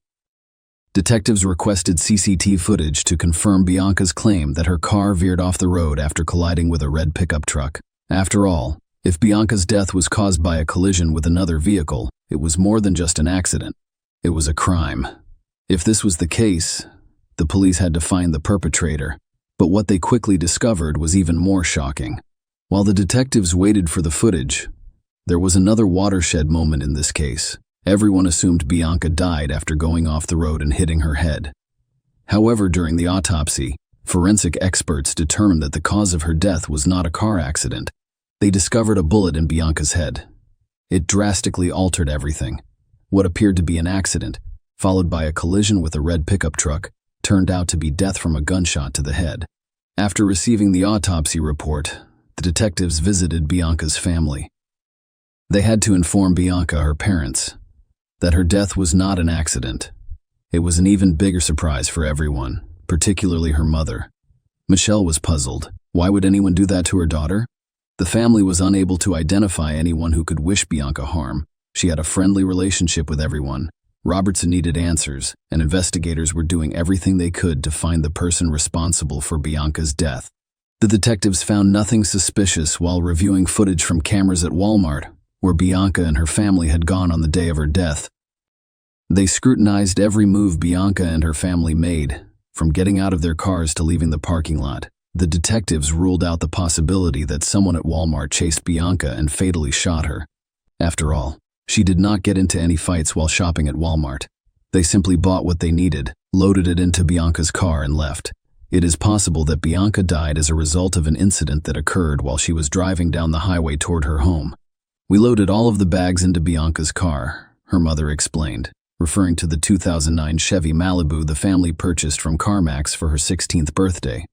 Detectives requested CCTV footage to confirm Bianca's claim that her car veered off the road after colliding with a red pickup truck. After all, if Bianca's death was caused by a collision with another vehicle, it was more than just an accident. It was a crime. If this was the case, the police had to find the perpetrator. But what they quickly discovered was even more shocking. While the detectives waited for the footage, there was another watershed moment in this case. Everyone assumed Bianca died after going off the road and hitting her head. However, during the autopsy, forensic experts determined that the cause of her death was not a car accident. They discovered a bullet in Bianca's head. It drastically altered everything. What appeared to be an accident, followed by a collision with a red pickup truck, turned out to be death from a gunshot to the head. After receiving the autopsy report, the detectives visited Bianca's family. They had to inform Bianca, her parents, that her death was not an accident. It was an even bigger surprise for everyone, particularly her mother. Michelle was puzzled. Why would anyone do that to her daughter? The family was unable to identify anyone who could wish Bianca harm. She had a friendly relationship with everyone. Robertson needed answers, and investigators were doing everything they could to find the person responsible for Bianca's death. The detectives found nothing suspicious while reviewing footage from cameras at Walmart, where Bianca and her family had gone on the day of her death. They scrutinized every move Bianca and her family made, from getting out of their cars to leaving the parking lot. The detectives ruled out the possibility that someone at Walmart chased Bianca and fatally shot her. After all, she did not get into any fights while shopping at Walmart. They simply bought what they needed, loaded it into Bianca's car, and left. It is possible that Bianca died as a result of an incident that occurred while she was driving down the highway toward her home. "We loaded all of the bags into Bianca's car," her mother explained, referring to the 2009 Chevy Malibu the family purchased from CarMax for her 16th birthday.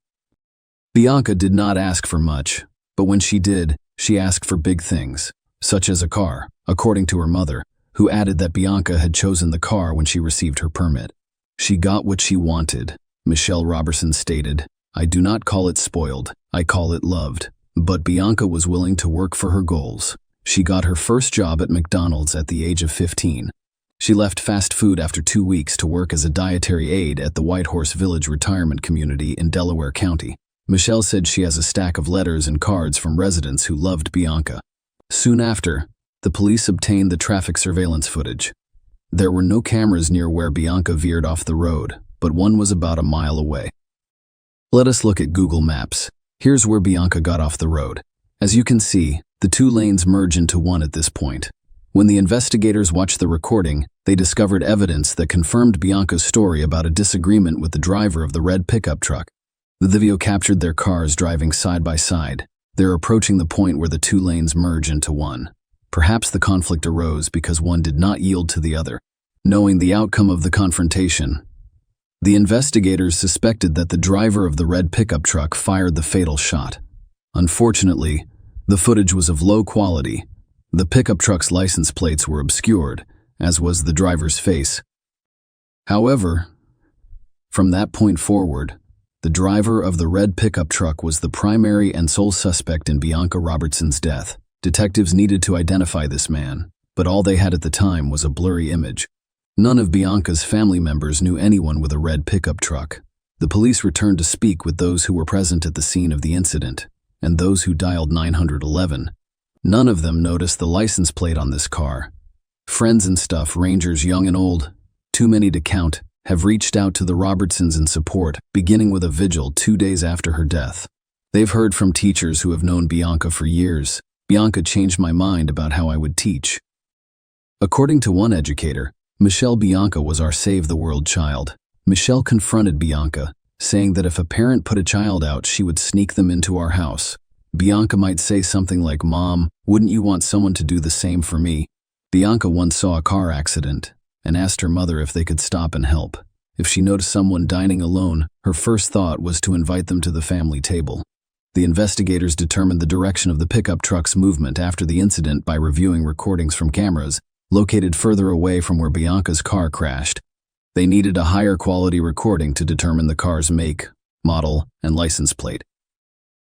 Bianca did not ask for much, but when she did, she asked for big things, such as a car, according to her mother, who added that Bianca had chosen the car when she received her permit. "She got what she wanted," Michelle Robertson stated. "I do not call it spoiled, I call it loved." But Bianca was willing to work for her goals. She got her first job at McDonald's at the age of 15. She left fast food after 2 weeks to work as a dietary aide at the White Horse Village retirement community in Delaware County. Michelle said she has a stack of letters and cards from residents who loved Bianca. Soon after, the police obtained the traffic surveillance footage. There were no cameras near where Bianca veered off the road, but one was about a mile away. Let us look at Google Maps. Here's where Bianca got off the road. As you can see, the two lanes merge into one at this point. When the investigators watched the recording, they discovered evidence that confirmed Bianca's story about a disagreement with the driver of the red pickup truck. The video captured their cars driving side by side. They're approaching the point where the two lanes merge into one. Perhaps the conflict arose because one did not yield to the other. Knowing the outcome of the confrontation, the investigators suspected that the driver of the red pickup truck fired the fatal shot. Unfortunately, the footage was of low quality. The pickup truck's license plates were obscured, as was the driver's face. However, from that point forward, the driver of the red pickup truck was the primary and sole suspect in Bianca Robertson's death. Detectives needed to identify this man, but all they had at the time was a blurry image. None of Bianca's family members knew anyone with a red pickup truck. The police returned to speak with those who were present at the scene of the incident, and those who dialed 911. None of them noticed the license plate on this car. Friends and stuff, rangers young and old, too many to count, have reached out to the Robertsons in support, beginning with a vigil 2 days after her death. They've heard from teachers who have known Bianca for years. "Bianca changed my mind about how I would teach." According to one educator, Michelle, Bianca was our Save the World child. Michelle confronted Bianca, saying that if a parent put a child out, she would sneak them into our house. Bianca might say something like, "Mom, wouldn't you want someone to do the same for me?" Bianca once saw a car accident and asked her mother if they could stop and help. If she noticed someone dining alone, her first thought was to invite them to the family table. The investigators determined the direction of the pickup truck's movement after the incident by reviewing recordings from cameras located further away from where Bianca's car crashed. They needed a higher quality recording to determine the car's make, model, and license plate.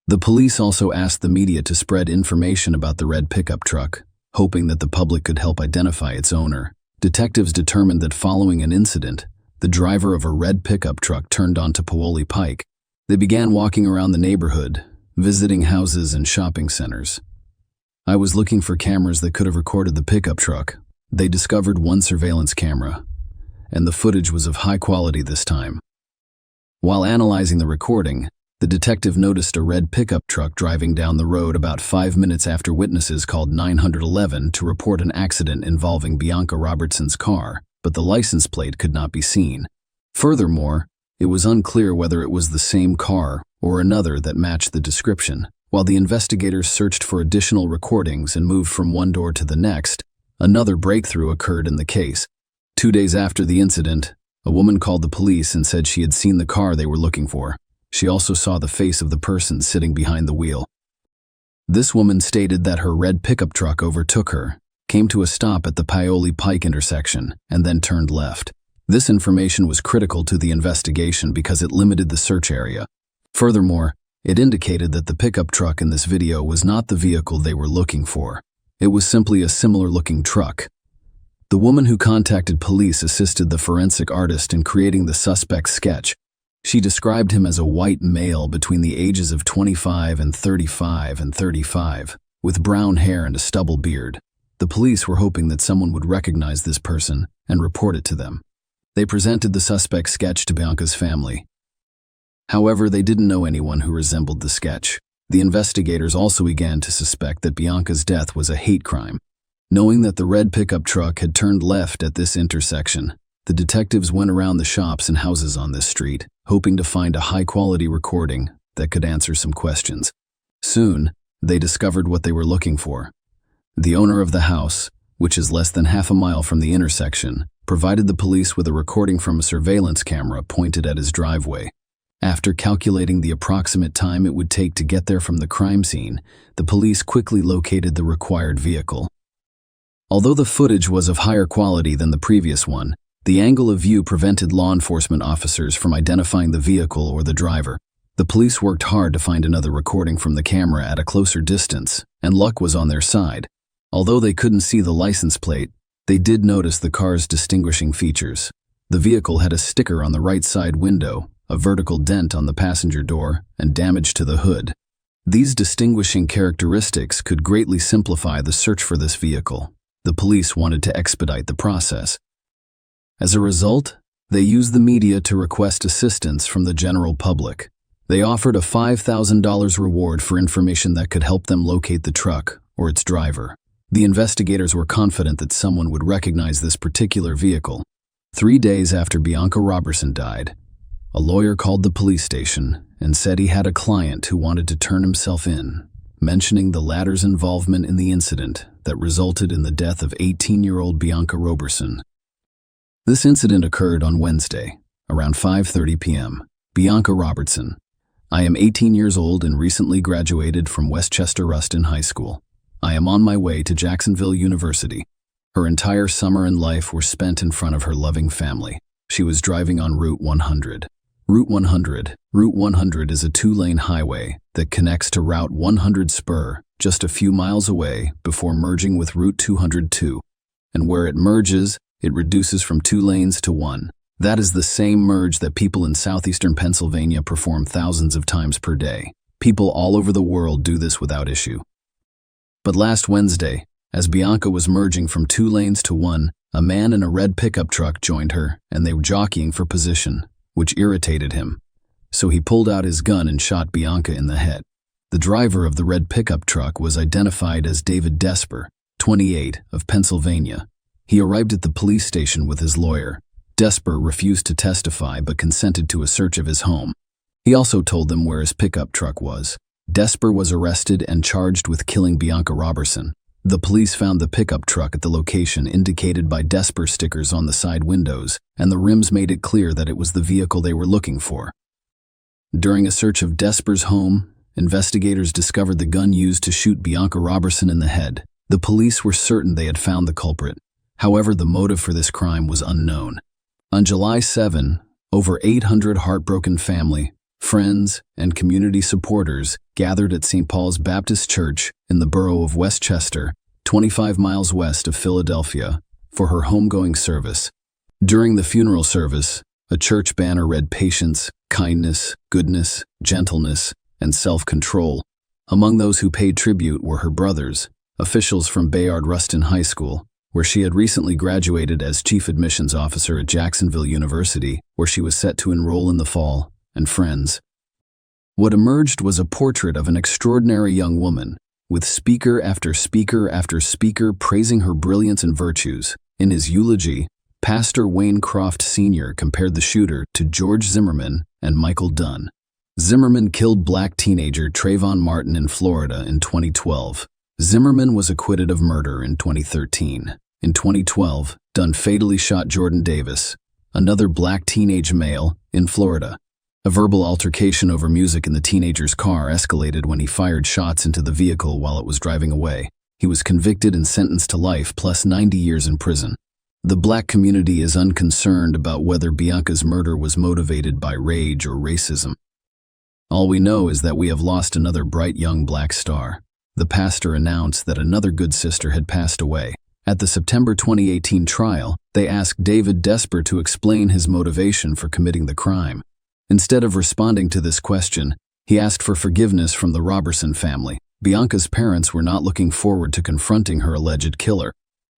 The police also asked the media to spread information about the red pickup truck, hoping that the public could help identify its owner. Detectives determined that following an incident, the driver of a red pickup truck turned onto Paoli Pike. They began walking around the neighborhood, visiting houses and shopping centers. "I was looking for cameras that could have recorded the pickup truck." They discovered one surveillance camera, and the footage was of high quality this time. While analyzing the recording, the detective noticed a red pickup truck driving down the road about 5 minutes after witnesses called 911 to report an accident involving Bianca Robertson's car, but the license plate could not be seen. Furthermore, it was unclear whether it was the same car or another that matched the description. While the investigators searched for additional recordings and moved from one door to the next, another breakthrough occurred in the case. 2 days after the incident, a woman called the police and said she had seen the car they were looking for. She also saw the face of the person sitting behind the wheel. This woman stated that her red pickup truck overtook her, came to a stop at the Paoli Pike intersection, and then turned left. This information was critical to the investigation because it limited the search area. Furthermore, it indicated that the pickup truck in this video was not the vehicle they were looking for. It was simply a similar-looking truck. The woman who contacted police assisted the forensic artist in creating the suspect's sketch. She described him as a white male between the ages of 25 and 35, with brown hair and a stubble beard. The police were hoping that someone would recognize this person and report it to them. They presented the suspect's sketch to Bianca's family. However, they didn't know anyone who resembled the sketch. The investigators also began to suspect that Bianca's death was a hate crime. Knowing that the red pickup truck had turned left at this intersection, the detectives went around the shops and houses on this street, hoping to find a high-quality recording that could answer some questions. Soon, they discovered what they were looking for. The owner of the house, which is less than half a mile from the intersection, provided the police with a recording from a surveillance camera pointed at his driveway. After calculating the approximate time it would take to get there from the crime scene, the police quickly located the required vehicle. Although the footage was of higher quality than the previous one, the angle of view prevented law enforcement officers from identifying the vehicle or the driver. The police worked hard to find another recording from the camera at a closer distance, and luck was on their side. Although they couldn't see the license plate, they did notice the car's distinguishing features. The vehicle had a sticker on the right side window, a vertical dent on the passenger door, and damage to the hood. These distinguishing characteristics could greatly simplify the search for this vehicle. The police wanted to expedite the process. As a result, they used the media to request assistance from the general public. They offered a $5,000 reward for information that could help them locate the truck or its driver. The investigators were confident that someone would recognize this particular vehicle. 3 days after Bianca Robertson died, a lawyer called the police station and said he had a client who wanted to turn himself in, mentioning the latter's involvement in the incident that resulted in the death of 18-year-old Bianca Robertson. This incident occurred on Wednesday, around 5:30 p.m. Bianca Robertson: I am 18 years old and recently graduated from Westchester Ruston High School. I am on my way to Jacksonville University. Her entire summer and life were spent in front of her loving family. She was driving on Route 100. Route 100 is a 2-lane highway that connects to Route 100 Spur just a few miles away before merging with Route 202. And where it merges, it reduces from 2 lanes to 1. That is the same merge that people in southeastern Pennsylvania perform thousands of times per day. People all over the world do this without issue. But last Wednesday, as Bianca was merging from 2 lanes to 1, a man in a red pickup truck joined her, and they were jockeying for position, which irritated him. So he pulled out his gun and shot Bianca in the head. The driver of the red pickup truck was identified as David Desper, 28, of Pennsylvania. He arrived at the police station with his lawyer. Desper refused to testify but consented to a search of his home. He also told them where his pickup truck was. Desper was arrested and charged with killing Bianca Robertson. The police found the pickup truck at the location indicated by Desper stickers on the side windows, and the rims made it clear that it was the vehicle they were looking for. During a search of Desper's home, investigators discovered the gun used to shoot Bianca Robertson in the head. The police were certain they had found the culprit. However, the motive for this crime was unknown. On July 7, over 800 heartbroken family, friends, and community supporters gathered at St. Paul's Baptist Church in the borough of Westchester, 25 miles west of Philadelphia, for her homegoing service. During the funeral service, a church banner read patience, kindness, goodness, gentleness, and self-control. Among those who paid tribute were her brothers, officials from Bayard Rustin High School, where she had recently graduated as chief admissions officer at Jacksonville University, where she was set to enroll in the fall, and friends. What emerged was a portrait of an extraordinary young woman, with speaker after speaker after speaker praising her brilliance and virtues. In his eulogy, Pastor Wayne Croft Sr. compared the shooter to George Zimmerman and Michael Dunn. Zimmerman killed black teenager Trayvon Martin in Florida in 2012. Zimmerman was acquitted of murder in 2013. In 2012, Dunn fatally shot Jordan Davis, another black teenage male, in Florida. A verbal altercation over music in the teenager's car escalated when he fired shots into the vehicle while it was driving away. He was convicted and sentenced to life plus 90 years in prison. The black community is unconcerned about whether Bianca's murder was motivated by rage or racism. All we know is that we have lost another bright young black star. The pastor announced that another good sister had passed away. At the September 2018 trial, they asked David Desper to explain his motivation for committing the crime. Instead of responding to this question, he asked for forgiveness from the Robertson family. Bianca's parents were not looking forward to confronting her alleged killer.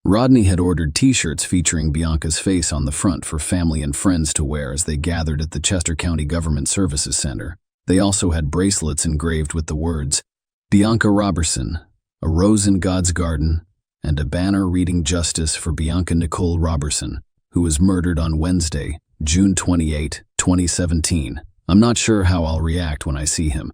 Rodney had ordered t-shirts featuring Bianca's face on the front for family and friends to wear as they gathered at the Chester County Government Services Center. They also had bracelets engraved with the words, "Bianca Robertson, a rose in God's garden," and a banner reading "Justice for Bianca Nicole Robertson, who was murdered on Wednesday, June 28, 2017. I'm not sure how I'll react when I see him.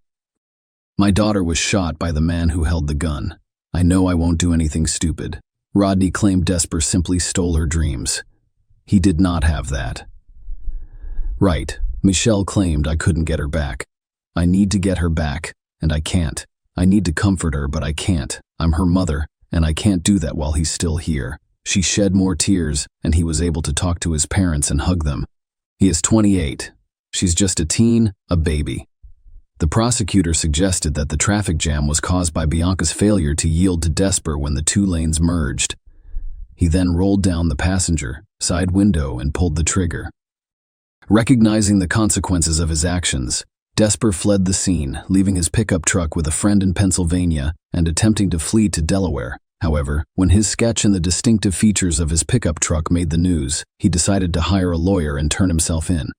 My daughter was shot by the man who held the gun. I know I won't do anything stupid. Rodney claimed Desper simply stole her dreams. He did not have that. Right, Michelle claimed I couldn't get her back. I need to get her back, and I can't. I need to comfort her, but I can't. I'm her mother, and I can't do that while he's still here. She shed more tears, and he was able to talk to his parents and hug them. He is 28. She's just a teen, a baby. The prosecutor suggested that the traffic jam was caused by Bianca's failure to yield to Desper when the two lanes merged. He then rolled down the passenger side window and pulled the trigger. Recognizing the consequences of his actions, Desper fled the scene, leaving his pickup truck with a friend in Pennsylvania and attempting to flee to Delaware. However, when his sketch and the distinctive features of his pickup truck made the news, he decided to hire a lawyer and turn himself in.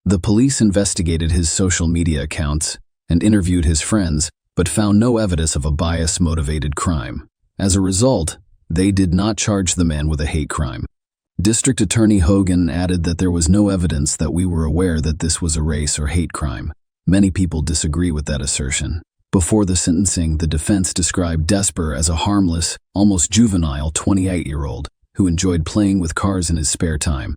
The police investigated his social media accounts and interviewed his friends, but found no evidence of a bias-motivated crime. As a result, they did not charge the man with a hate crime. District Attorney Hogan added that there was no evidence that we were aware that this was a race or hate crime. Many people disagree with that assertion. Before the sentencing, the defense described Desper as a harmless, almost juvenile 28-year-old who enjoyed playing with cars in his spare time.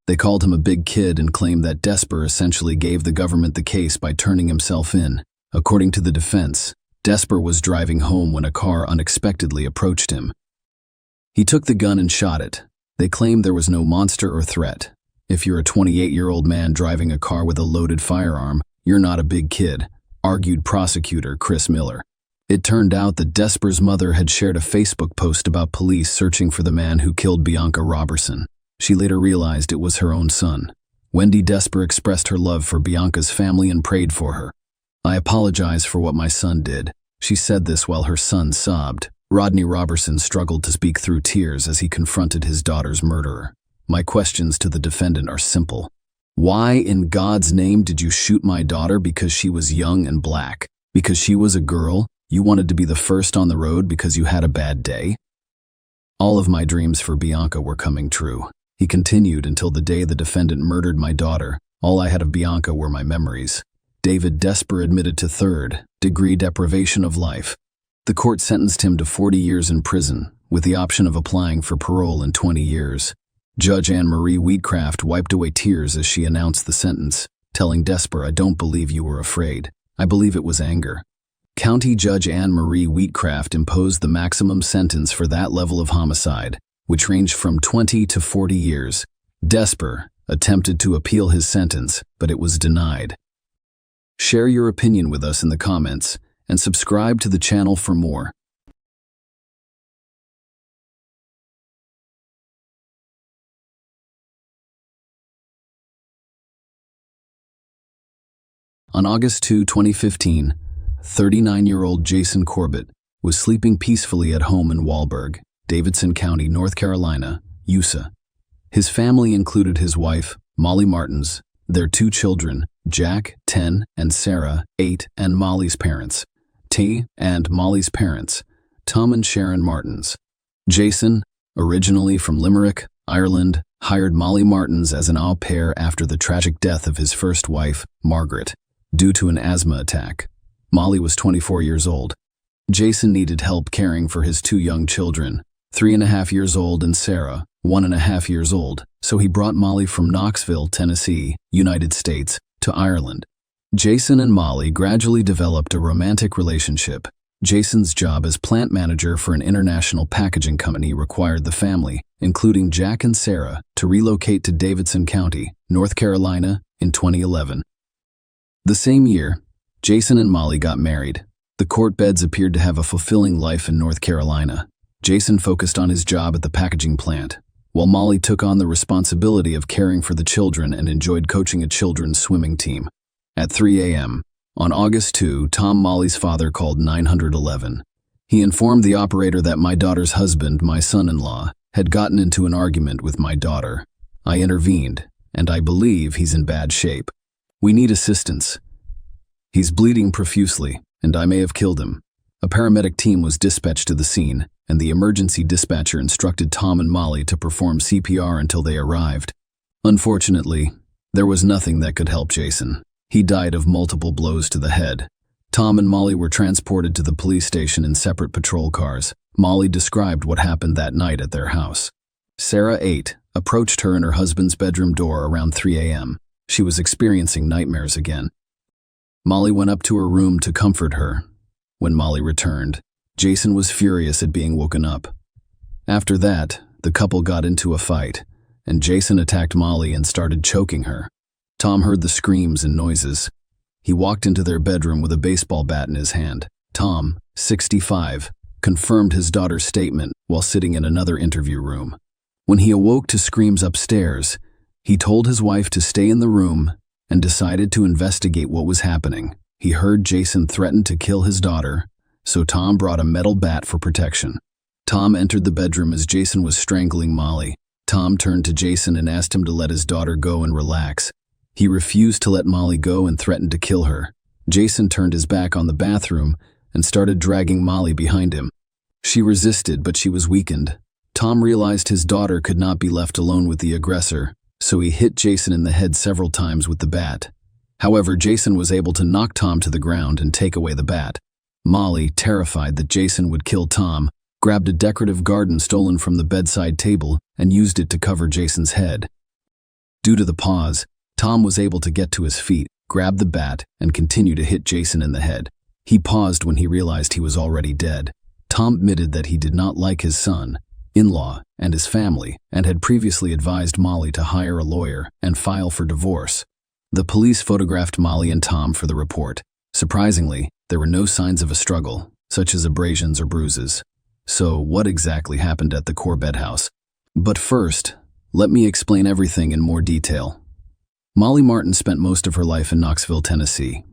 They called him a big kid and claimed that Desper essentially gave the government the case by turning himself in. According to the defense, Desper was driving home when a car unexpectedly approached him. He took the gun and shot it. They claimed there was no monster or threat. If you're a 28-year-old man driving a car with a loaded firearm, you're not a big kid, argued prosecutor Chris Miller. It turned out that Desper's mother had shared a Facebook post about police searching for the man who killed Bianca Robertson. She later realized it was her own son. Wendy Desper expressed her love for Bianca's family and prayed for her. "I apologize for what my son did." She said this while her son sobbed. Rodney Robertson struggled to speak through tears as he confronted his daughter's murderer. "My questions to the defendant are simple. Why in God's name did you shoot my daughter because she was young and black? Because she was a girl? You wanted to be the first on the road because you had a bad day? All of my dreams for Bianca were coming true." He continued, "Until the day the defendant murdered my daughter, all I had of Bianca were my memories." David Desper admitted to third-degree deprivation of life. The court sentenced him to 40 years in prison, with the option of applying for parole in 20 years. Judge Anne Marie Wheatcraft wiped away tears as she announced the sentence, telling Desper, "I don't believe you were afraid. I believe it was anger." County Judge Anne Marie Wheatcraft imposed the maximum sentence for that level of homicide, which ranged from 20 to 40 years. Desper attempted to appeal his sentence, but it was denied. Share your opinion with us in the comments and subscribe to the channel for more. On August 2, 2015, 39-year-old Jason Corbett was sleeping peacefully at home in Wahlberg, Davidson County, North Carolina, USA. His family included his wife, Molly Martins, their two children, Jack, 10, and Sarah, 8, and Molly's parents, Tom and Sharon Martins. Jason, originally from Limerick, Ireland, hired Molly Martins as an au pair after the tragic death of his first wife, Margaret, due to an asthma attack. Molly was 24 years old. Jason needed help caring for his two young children, 3.5 years old, and Sarah, 1.5 years old, so he brought Molly from Knoxville, Tennessee, United States, to Ireland. Jason and Molly gradually developed a romantic relationship. Jason's job as plant manager for an international packaging company required the family, including Jack and Sarah, to relocate to Davidson County, North Carolina, in 2011. The same year, Jason and Molly got married. The court beds appeared to have a fulfilling life in North Carolina. Jason focused on his job at the packaging plant, while Molly took on the responsibility of caring for the children and enjoyed coaching a children's swimming team. At 3 a.m., On August 2, Tom Molly's father called 911. He informed the operator that my daughter's husband, my son-in-law, had gotten into an argument with my daughter. I intervened, and I believe he's in bad shape. We need assistance. He's bleeding profusely, and I may have killed him. A paramedic team was dispatched to the scene, and the emergency dispatcher instructed Tom and Molly to perform CPR until they arrived. Unfortunately, there was nothing that could help Jason. He died of multiple blows to the head. Tom and Molly were transported to the police station in separate patrol cars. Molly described what happened that night at their house. Sarah, 8, approached her in her husband's bedroom door around 3 a.m. She was experiencing nightmares again. Molly went up to her room to comfort her. When Molly returned, Jason was furious at being woken up. After that, the couple got into a fight, and Jason attacked Molly and started choking her. Tom heard the screams and noises. He walked into their bedroom with a baseball bat in his hand. Tom, 65, confirmed his daughter's statement while sitting in another interview room. When he awoke to screams upstairs, he told his wife to stay in the room and decided to investigate what was happening. He heard Jason threaten to kill his daughter, so Tom brought a metal bat for protection. Tom entered the bedroom as Jason was strangling Molly. Tom turned to Jason and asked him to let his daughter go and relax. He refused to let Molly go and threatened to kill her. Jason turned his back on the bathroom and started dragging Molly behind him. She resisted, but she was weakened. Tom realized his daughter could not be left alone with the aggressor, so he hit Jason in the head several times with the bat. However, Jason was able to knock Tom to the ground and take away the bat. Molly, terrified that Jason would kill Tom, grabbed a decorative garden stolen from the bedside table and used it to cover Jason's head. Due to the pause, Tom was able to get to his feet, grab the bat, and continue to hit Jason in the head. He paused when he realized he was already dead. Tom admitted that he did not like his son-in-law and his family, and had previously advised Molly to hire a lawyer and file for divorce. The police photographed Molly and Tom for the report. Surprisingly, there were no signs of a struggle, such as abrasions or bruises. So, what exactly happened at the Corbett house? But first, let me explain everything in more detail. Molly Martin spent most of her life in Knoxville, Tennessee.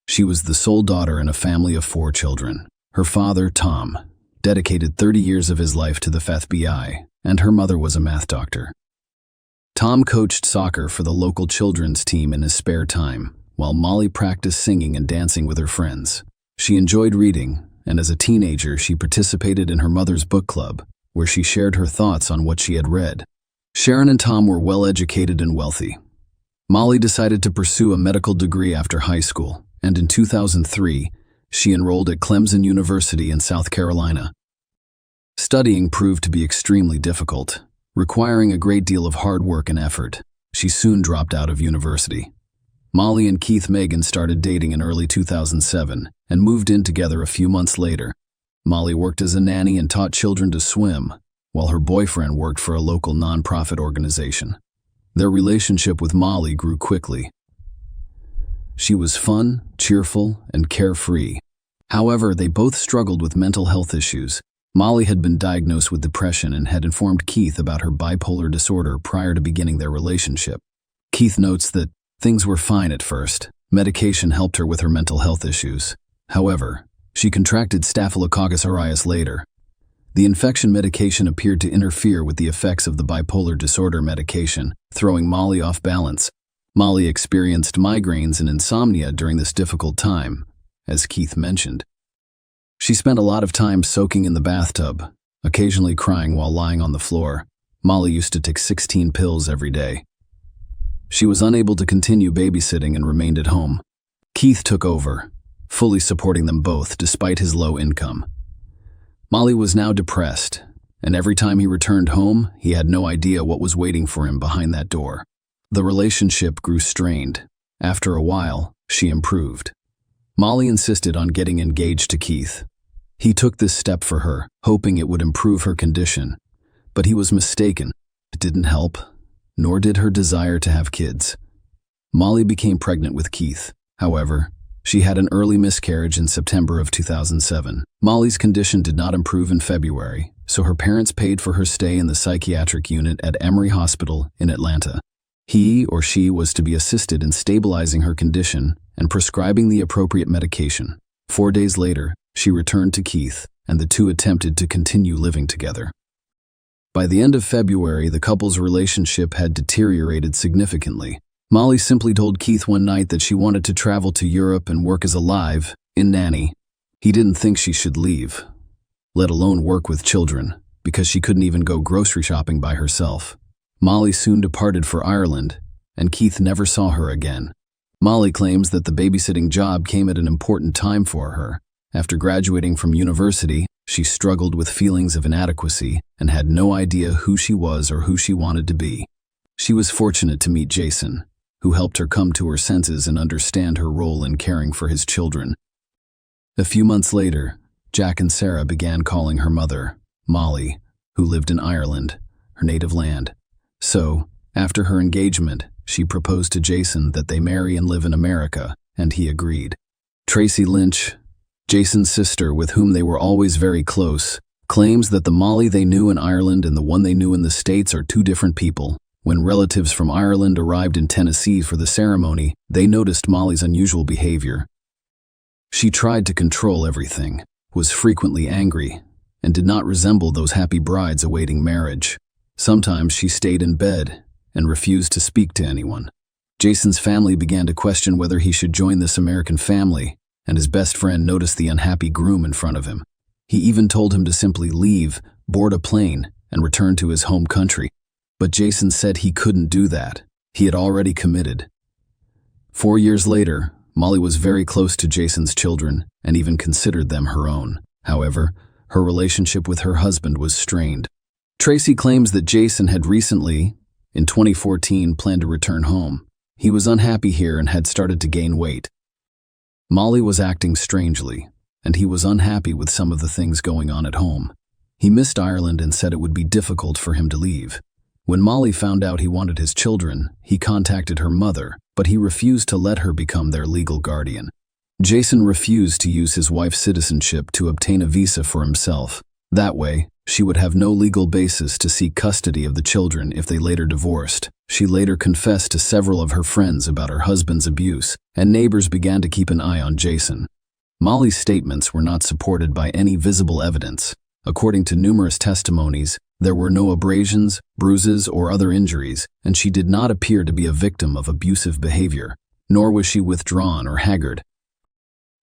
She was the sole daughter in a family of 4 children. Her father, Tom, dedicated 30 years of his life to the FBI, and her mother was a math doctor. Tom coached soccer for the local children's team in his spare time, while Molly practiced singing and dancing with her friends. She enjoyed reading, and as a teenager she participated in her mother's book club, where she shared her thoughts on what she had read. Sharon and Tom were well-educated and wealthy. Molly decided to pursue a medical degree after high school, and in 2003, she enrolled at Clemson University in South Carolina. Studying proved to be extremely difficult, requiring a great deal of hard work and effort. She soon dropped out of university. Molly and Keith Megan started dating in early 2007 and moved in together a few months later. Molly worked as a nanny and taught children to swim, while her boyfriend worked for a local nonprofit organization. Their relationship with Molly grew quickly. She was fun, cheerful, and carefree. However, they both struggled with mental health issues. Molly had been diagnosed with depression and had informed Keith about her bipolar disorder prior to beginning their relationship. Keith notes that things were fine at first. Medication helped her with her mental health issues. However, she contracted Staphylococcus aureus later. The infection medication appeared to interfere with the effects of the bipolar disorder medication, throwing Molly off balance. Molly experienced migraines and insomnia during this difficult time, as Keith mentioned. She spent a lot of time soaking in the bathtub, occasionally crying while lying on the floor. Molly used to take 16 pills every day. She was unable to continue babysitting and remained at home. Keith took over, fully supporting them both despite his low income. Molly was now depressed, and every time he returned home, he had no idea what was waiting for him behind that door. The relationship grew strained. After a while, she improved. Molly insisted on getting engaged to Keith. He took this step for her, hoping it would improve her condition, but he was mistaken. It didn't help, nor did her desire to have kids. Molly became pregnant with Keith. However, she had an early miscarriage in September of 2007. Molly's condition did not improve in February, so her parents paid for her stay in the psychiatric unit at Emory Hospital in Atlanta. He or she was to be assisted in stabilizing her condition and prescribing the appropriate medication. 4 days later, she returned to Keith, and the two attempted to continue living together. By the end of February, the couple's relationship had deteriorated significantly. Molly simply told Keith one night that she wanted to travel to Europe and work as a live-in nanny. He didn't think she should leave, let alone work with children, because she couldn't even go grocery shopping by herself. Molly soon departed for Ireland, and Keith never saw her again. Molly claims that the babysitting job came at an important time for her. After graduating from university, she struggled with feelings of inadequacy and had no idea who she was or who she wanted to be. She was fortunate to meet Jason, who helped her come to her senses and understand her role in caring for his children. A few months later, Jack and Sarah began calling her mother, Molly, who lived in Ireland, her native land. So, after her engagement, she proposed to Jason that they marry and live in America, and he agreed. Tracy Lynch, Jason's sister with whom they were always very close, claims that the Molly they knew in Ireland and the one they knew in the States are two different people. When relatives from Ireland arrived in Tennessee for the ceremony, they noticed Molly's unusual behavior. She tried to control everything, was frequently angry, and did not resemble those happy brides awaiting marriage. Sometimes she stayed in bed and refused to speak to anyone. Jason's family began to question whether he should join this American family, and his best friend noticed the unhappy groom in front of him. He even told him to simply leave, board a plane, and return to his home country. But Jason said he couldn't do that. He had already committed. 4 years later, Molly was very close to Jason's children and even considered them her own. However, her relationship with her husband was strained. Tracy claims that Jason had recently, in 2014, planned to return home. He was unhappy here and had started to gain weight. Molly was acting strangely, and he was unhappy with some of the things going on at home. He missed Ireland and said it would be difficult for him to leave. When Molly found out he wanted his children, he contacted her mother, but he refused to let her become their legal guardian. Jason refused to use his wife's citizenship to obtain a visa for himself. That way, she would have no legal basis to seek custody of the children if they later divorced. She later confessed to several of her friends about her husband's abuse, and neighbors began to keep an eye on Jason. Molly's statements were not supported by any visible evidence. According to numerous testimonies, there were no abrasions, bruises, or other injuries, and she did not appear to be a victim of abusive behavior, nor was she withdrawn or haggard.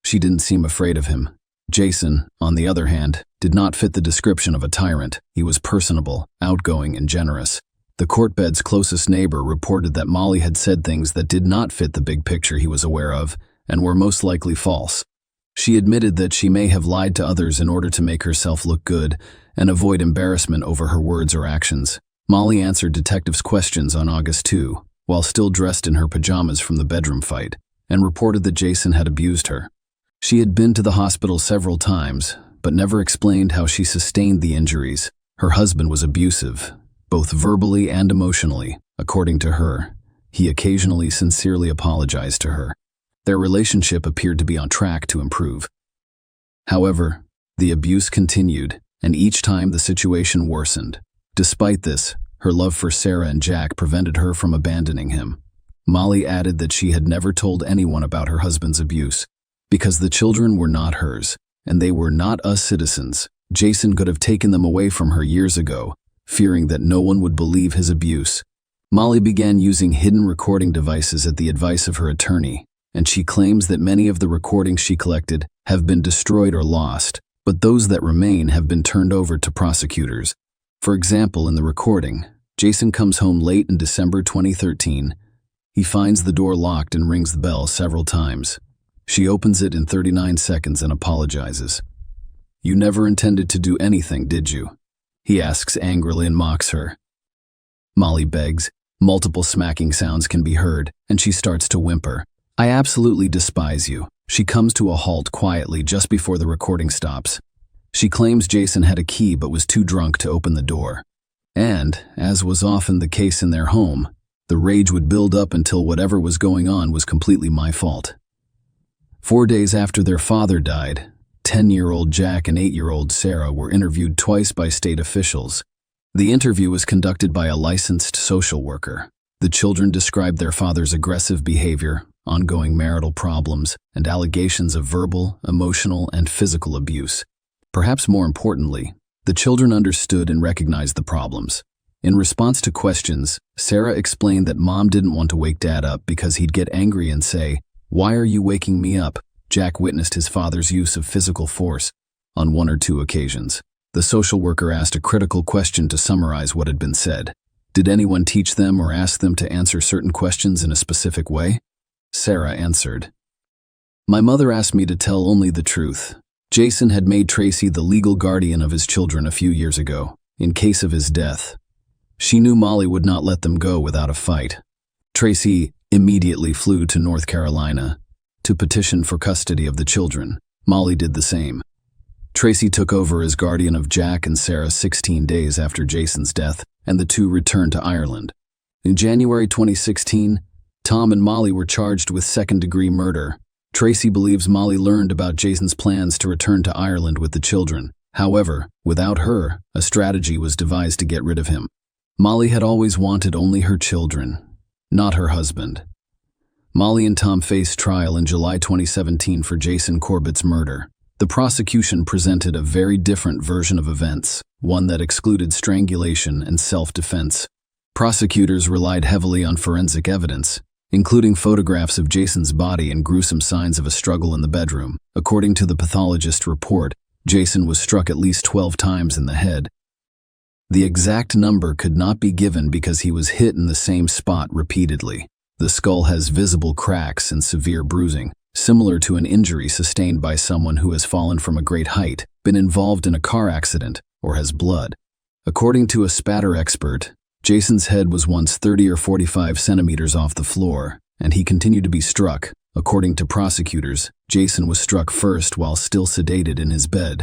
She didn't seem afraid of him. Jason, on the other hand, did not fit the description of a tyrant. He was personable, outgoing, and generous. The courtbed's closest neighbor reported that Molly had said things that did not fit the big picture he was aware of, and were most likely false. She admitted that she may have lied to others in order to make herself look good and avoid embarrassment over her words or actions. Molly answered detectives' questions on August 2, while still dressed in her pajamas from the bedroom fight, and reported that Jason had abused her. She had been to the hospital several times, but never explained how she sustained the injuries. Her husband was abusive, both verbally and emotionally, according to her. He occasionally sincerely apologized to her. Their relationship appeared to be on track to improve. However, the abuse continued, and each time the situation worsened. Despite this, her love for Sarah and Jack prevented her from abandoning him. Molly added that she had never told anyone about her husband's abuse, because the children were not hers, and they were not US citizens. Jason could have taken them away from her years ago, fearing that no one would believe his abuse. Molly began using hidden recording devices at the advice of her attorney, and she claims that many of the recordings she collected have been destroyed or lost, but those that remain have been turned over to prosecutors. For example, in the recording, Jason comes home late in December 2013. He finds the door locked and rings the bell several times. She opens it in 39 seconds and apologizes. "You never intended to do anything, did you?" he asks angrily and mocks her. Molly begs. Multiple smacking sounds can be heard, and she starts to whimper. "I absolutely despise you." She comes to a halt quietly just before the recording stops. She claims Jason had a key but was too drunk to open the door. And, as was often the case in their home, the rage would build up until whatever was going on was completely my fault. 4 days after their father died, 10-year-old Jack and 8-year-old Sarah were interviewed twice by state officials. The interview was conducted by a licensed social worker. The children described their father's aggressive behavior, ongoing marital problems, and allegations of verbal, emotional, and physical abuse. Perhaps more importantly, the children understood and recognized the problems. In response to questions, Sarah explained that Mom didn't want to wake Dad up because he'd get angry and say, "Why are you waking me up?" Jack witnessed his father's use of physical force on 1 or 2 occasions. The social worker asked a critical question to summarize what had been said. Did anyone teach them or ask them to answer certain questions in a specific way? Sarah answered, "My mother asked me to tell only the truth. Jason had made Tracy the legal guardian of his children a few years ago, in case of his death. She knew Molly would not let them go without a fight. Tracy immediately flew to North Carolina to petition for custody of the children. Molly did the same. Tracy took over as guardian of Jack and Sarah 16 days after Jason's death, and the two returned to Ireland. In January 2016, Tom and Molly were charged with second-degree murder. Tracy believes Molly learned about Jason's plans to return to Ireland with the children. However, without her, a strategy was devised to get rid of him. Molly had always wanted only her children, not her husband. Molly and Tom faced trial in July 2017 for Jason Corbett's murder. The prosecution presented a very different version of events, one that excluded strangulation and self-defense. Prosecutors relied heavily on forensic evidence, including photographs of Jason's body and gruesome signs of a struggle in the bedroom. According to the pathologist report, Jason was struck at least 12 times in the head. The exact number could not be given because he was hit in the same spot repeatedly. The skull has visible cracks and severe bruising, similar to an injury sustained by someone who has fallen from a great height, been involved in a car accident, or has blood. According to a spatter expert, Jason's head was once 30 or 45 centimeters off the floor, and he continued to be struck. According to prosecutors, Jason was struck first while still sedated in his bed.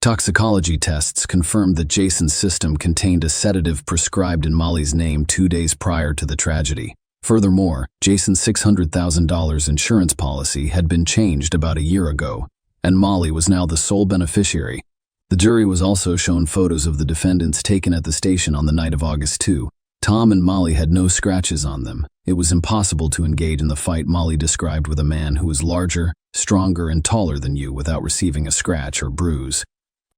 Toxicology tests confirmed that Jason's system contained a sedative prescribed in Molly's name 2 days prior to the tragedy. Furthermore, Jason's $600,000 insurance policy had been changed about a year ago, and Molly was now the sole beneficiary. The jury was also shown photos of the defendants taken at the station on the night of August 2. Tom and Molly had no scratches on them. It was impossible to engage in the fight Molly described with a man who was larger, stronger, and taller than you without receiving a scratch or bruise.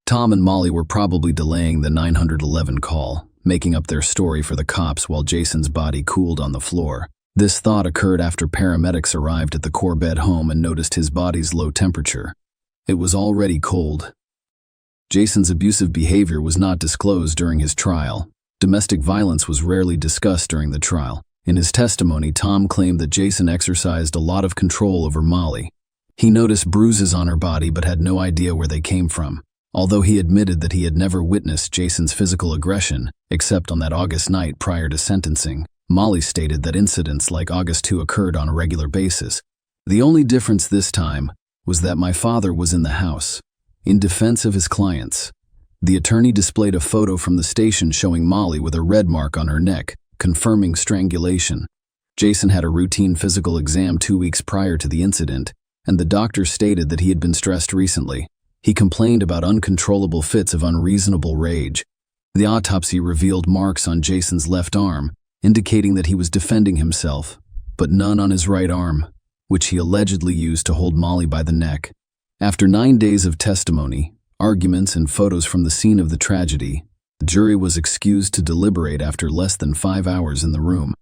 Tom and Molly were probably delaying the 911 call, making up their story for the cops while Jason's body cooled on the floor. This thought occurred after paramedics arrived at the Corbett home and noticed his body's low temperature. It was already cold. Jason's abusive behavior was not disclosed during his trial. Domestic violence was rarely discussed during the trial. In his testimony, Tom claimed that Jason exercised a lot of control over Molly. He noticed bruises on her body but had no idea where they came from. Although he admitted that he had never witnessed Jason's physical aggression, except on that August night prior to sentencing, Molly stated that incidents like August 2 occurred on a regular basis. The only difference this time was that my father was in the house. In defense of his clients, the attorney displayed a photo from the station showing Molly with a red mark on her neck, confirming strangulation. Jason had a routine physical exam 2 weeks prior to the incident, and the doctor stated that he had been stressed recently. He complained about uncontrollable fits of unreasonable rage. The autopsy revealed marks on Jason's left arm, indicating that he was defending himself, but none on his right arm, which he allegedly used to hold Molly by the neck. After 9 days of testimony, arguments, and photos from the scene of the tragedy, the jury was excused to deliberate after less than 5 hours in the room.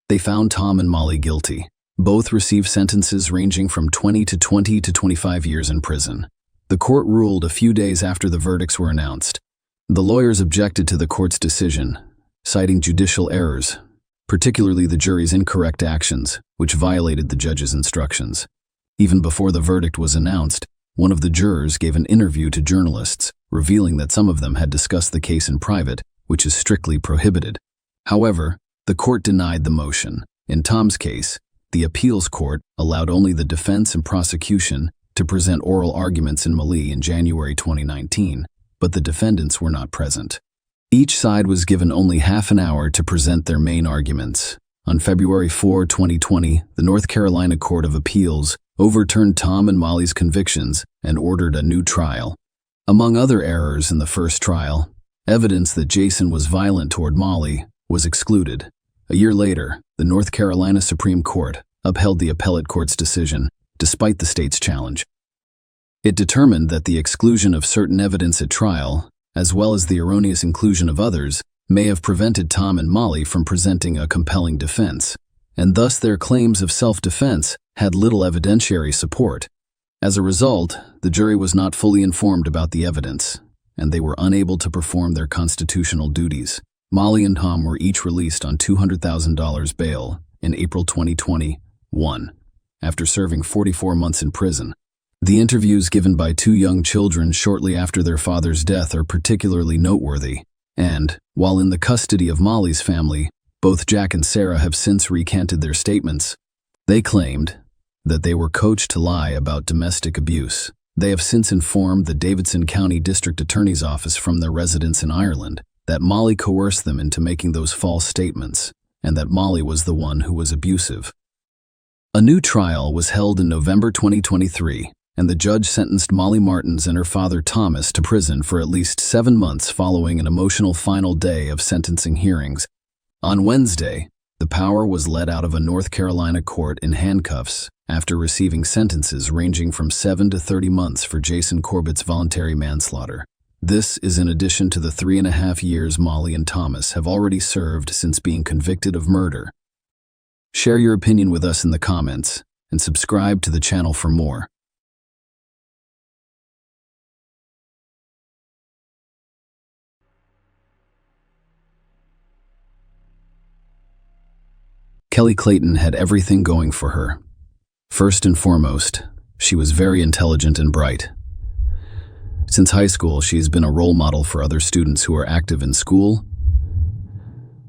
They found Tom and Molly guilty. Both received sentences ranging from 20 to 25 years in prison. The court ruled a few days after the verdicts were announced. The lawyers objected to the court's decision, citing judicial errors, particularly the jury's incorrect actions, which violated the judge's instructions. Even before the verdict was announced, one of the jurors gave an interview to journalists, revealing that some of them had discussed the case in private, which is strictly prohibited. However, the court denied the motion. In Tom's case, the appeals court allowed only the defense and prosecution to present oral arguments in Mali in January 2019, but the defendants were not present. Each side was given only half an hour to present their main arguments. On February 4, 2020, the North Carolina Court of Appeals overturned Tom and Molly's convictions and ordered a new trial. Among other errors in the first trial, evidence that Jason was violent toward Molly was excluded. A year later, the North Carolina Supreme Court upheld the appellate court's decision, despite the state's challenge. It determined that the exclusion of certain evidence at trial, as well as the erroneous inclusion of others, may have prevented Tom and Molly from presenting a compelling defense, and thus their claims of self-defense had little evidentiary support. As a result, the jury was not fully informed about the evidence, and they were unable to perform their constitutional duties. Molly and Tom were each released on $200,000 bail in April 2021, after serving 44 months in prison. The interviews given by two young children shortly after their father's death are particularly noteworthy, and, while in the custody of Molly's family, both Jack and Sarah have since recanted their statements. They claimed that they were coached to lie about domestic abuse. They have since informed the Davidson County District Attorney's Office from their residence in Ireland that Molly coerced them into making those false statements, and that Molly was the one who was abusive. A new trial was held in November 2023, and the judge sentenced Molly Martins and her father Thomas to prison for at least 7 months following an emotional final day of sentencing hearings. On Wednesday, the power was led out of a North Carolina court in handcuffs after receiving sentences ranging from 7 to 30 months for Jason Corbett's voluntary manslaughter. This is in addition to the 3.5 years Molly and Thomas have already served since being convicted of murder. Share your opinion with us in the comments, and subscribe to the channel for more. Kelly Clayton had everything going for her. First and foremost, she was very intelligent and bright. Since high school, she has been a role model for other students who are active in school,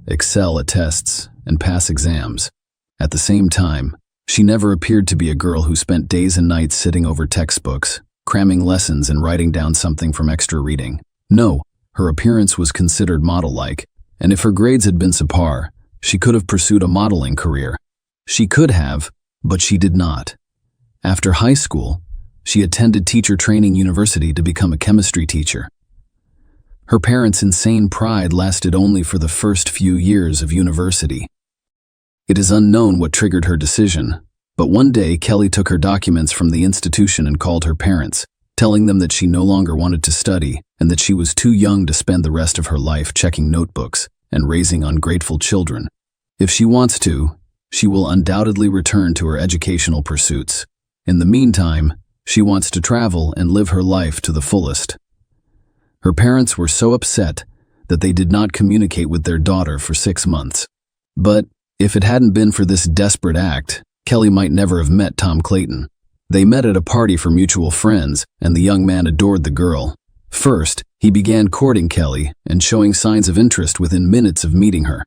excel at tests, and pass exams. At the same time, she never appeared to be a girl who spent days and nights sitting over textbooks, cramming lessons and writing down something from extra reading. No, her appearance was considered model-like, and if her grades had been subpar, she could have pursued a modeling career. She could have, but she did not. After high school, she attended teacher training university to become a chemistry teacher. Her parents' insane pride lasted only for the first few years of university. It is unknown what triggered her decision, but one day Kelly took her documents from the institution and called her parents, telling them that she no longer wanted to study and that she was too young to spend the rest of her life checking notebooks and raising ungrateful children. If she wants to, she will undoubtedly return to her educational pursuits. In the meantime, she wants to travel and live her life to the fullest. Her parents were so upset that they did not communicate with their daughter for 6 months. But if it hadn't been for this desperate act, Kelly might never have met Tom Clayton. They met at a party for mutual friends, and the young man adored the girl. First, he began courting Kelly and showing signs of interest within minutes of meeting her.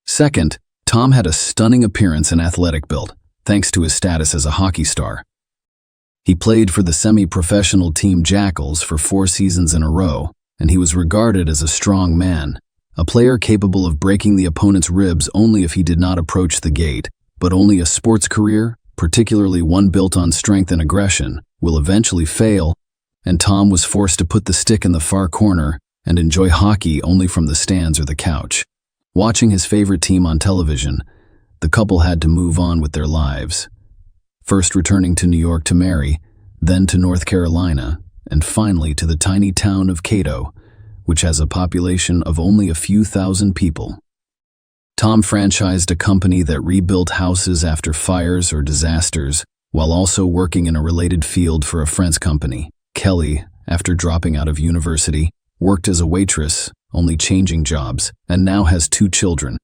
Second, Tom had a stunning appearance and athletic build, thanks to his status as a hockey star. He played for the semi-professional team Jackals for 4 seasons in a row, and he was regarded as a strong man, a player capable of breaking the opponent's ribs only if he did not approach the gate. But only a sports career, particularly one built on strength and aggression, will eventually fail, and Tom was forced to put the stick in the far corner and enjoy hockey only from the stands or the couch. Watching his favorite team on television, the couple had to move on with their lives, first returning to New York to marry, then to North Carolina, and finally to the tiny town of Cato, which has a population of only a few thousand people. Tom franchised a company that rebuilt houses after fires or disasters, while also working in a related field for a French company. Kelly, after dropping out of university, worked as a waitress, only changing jobs, and now has 2 children.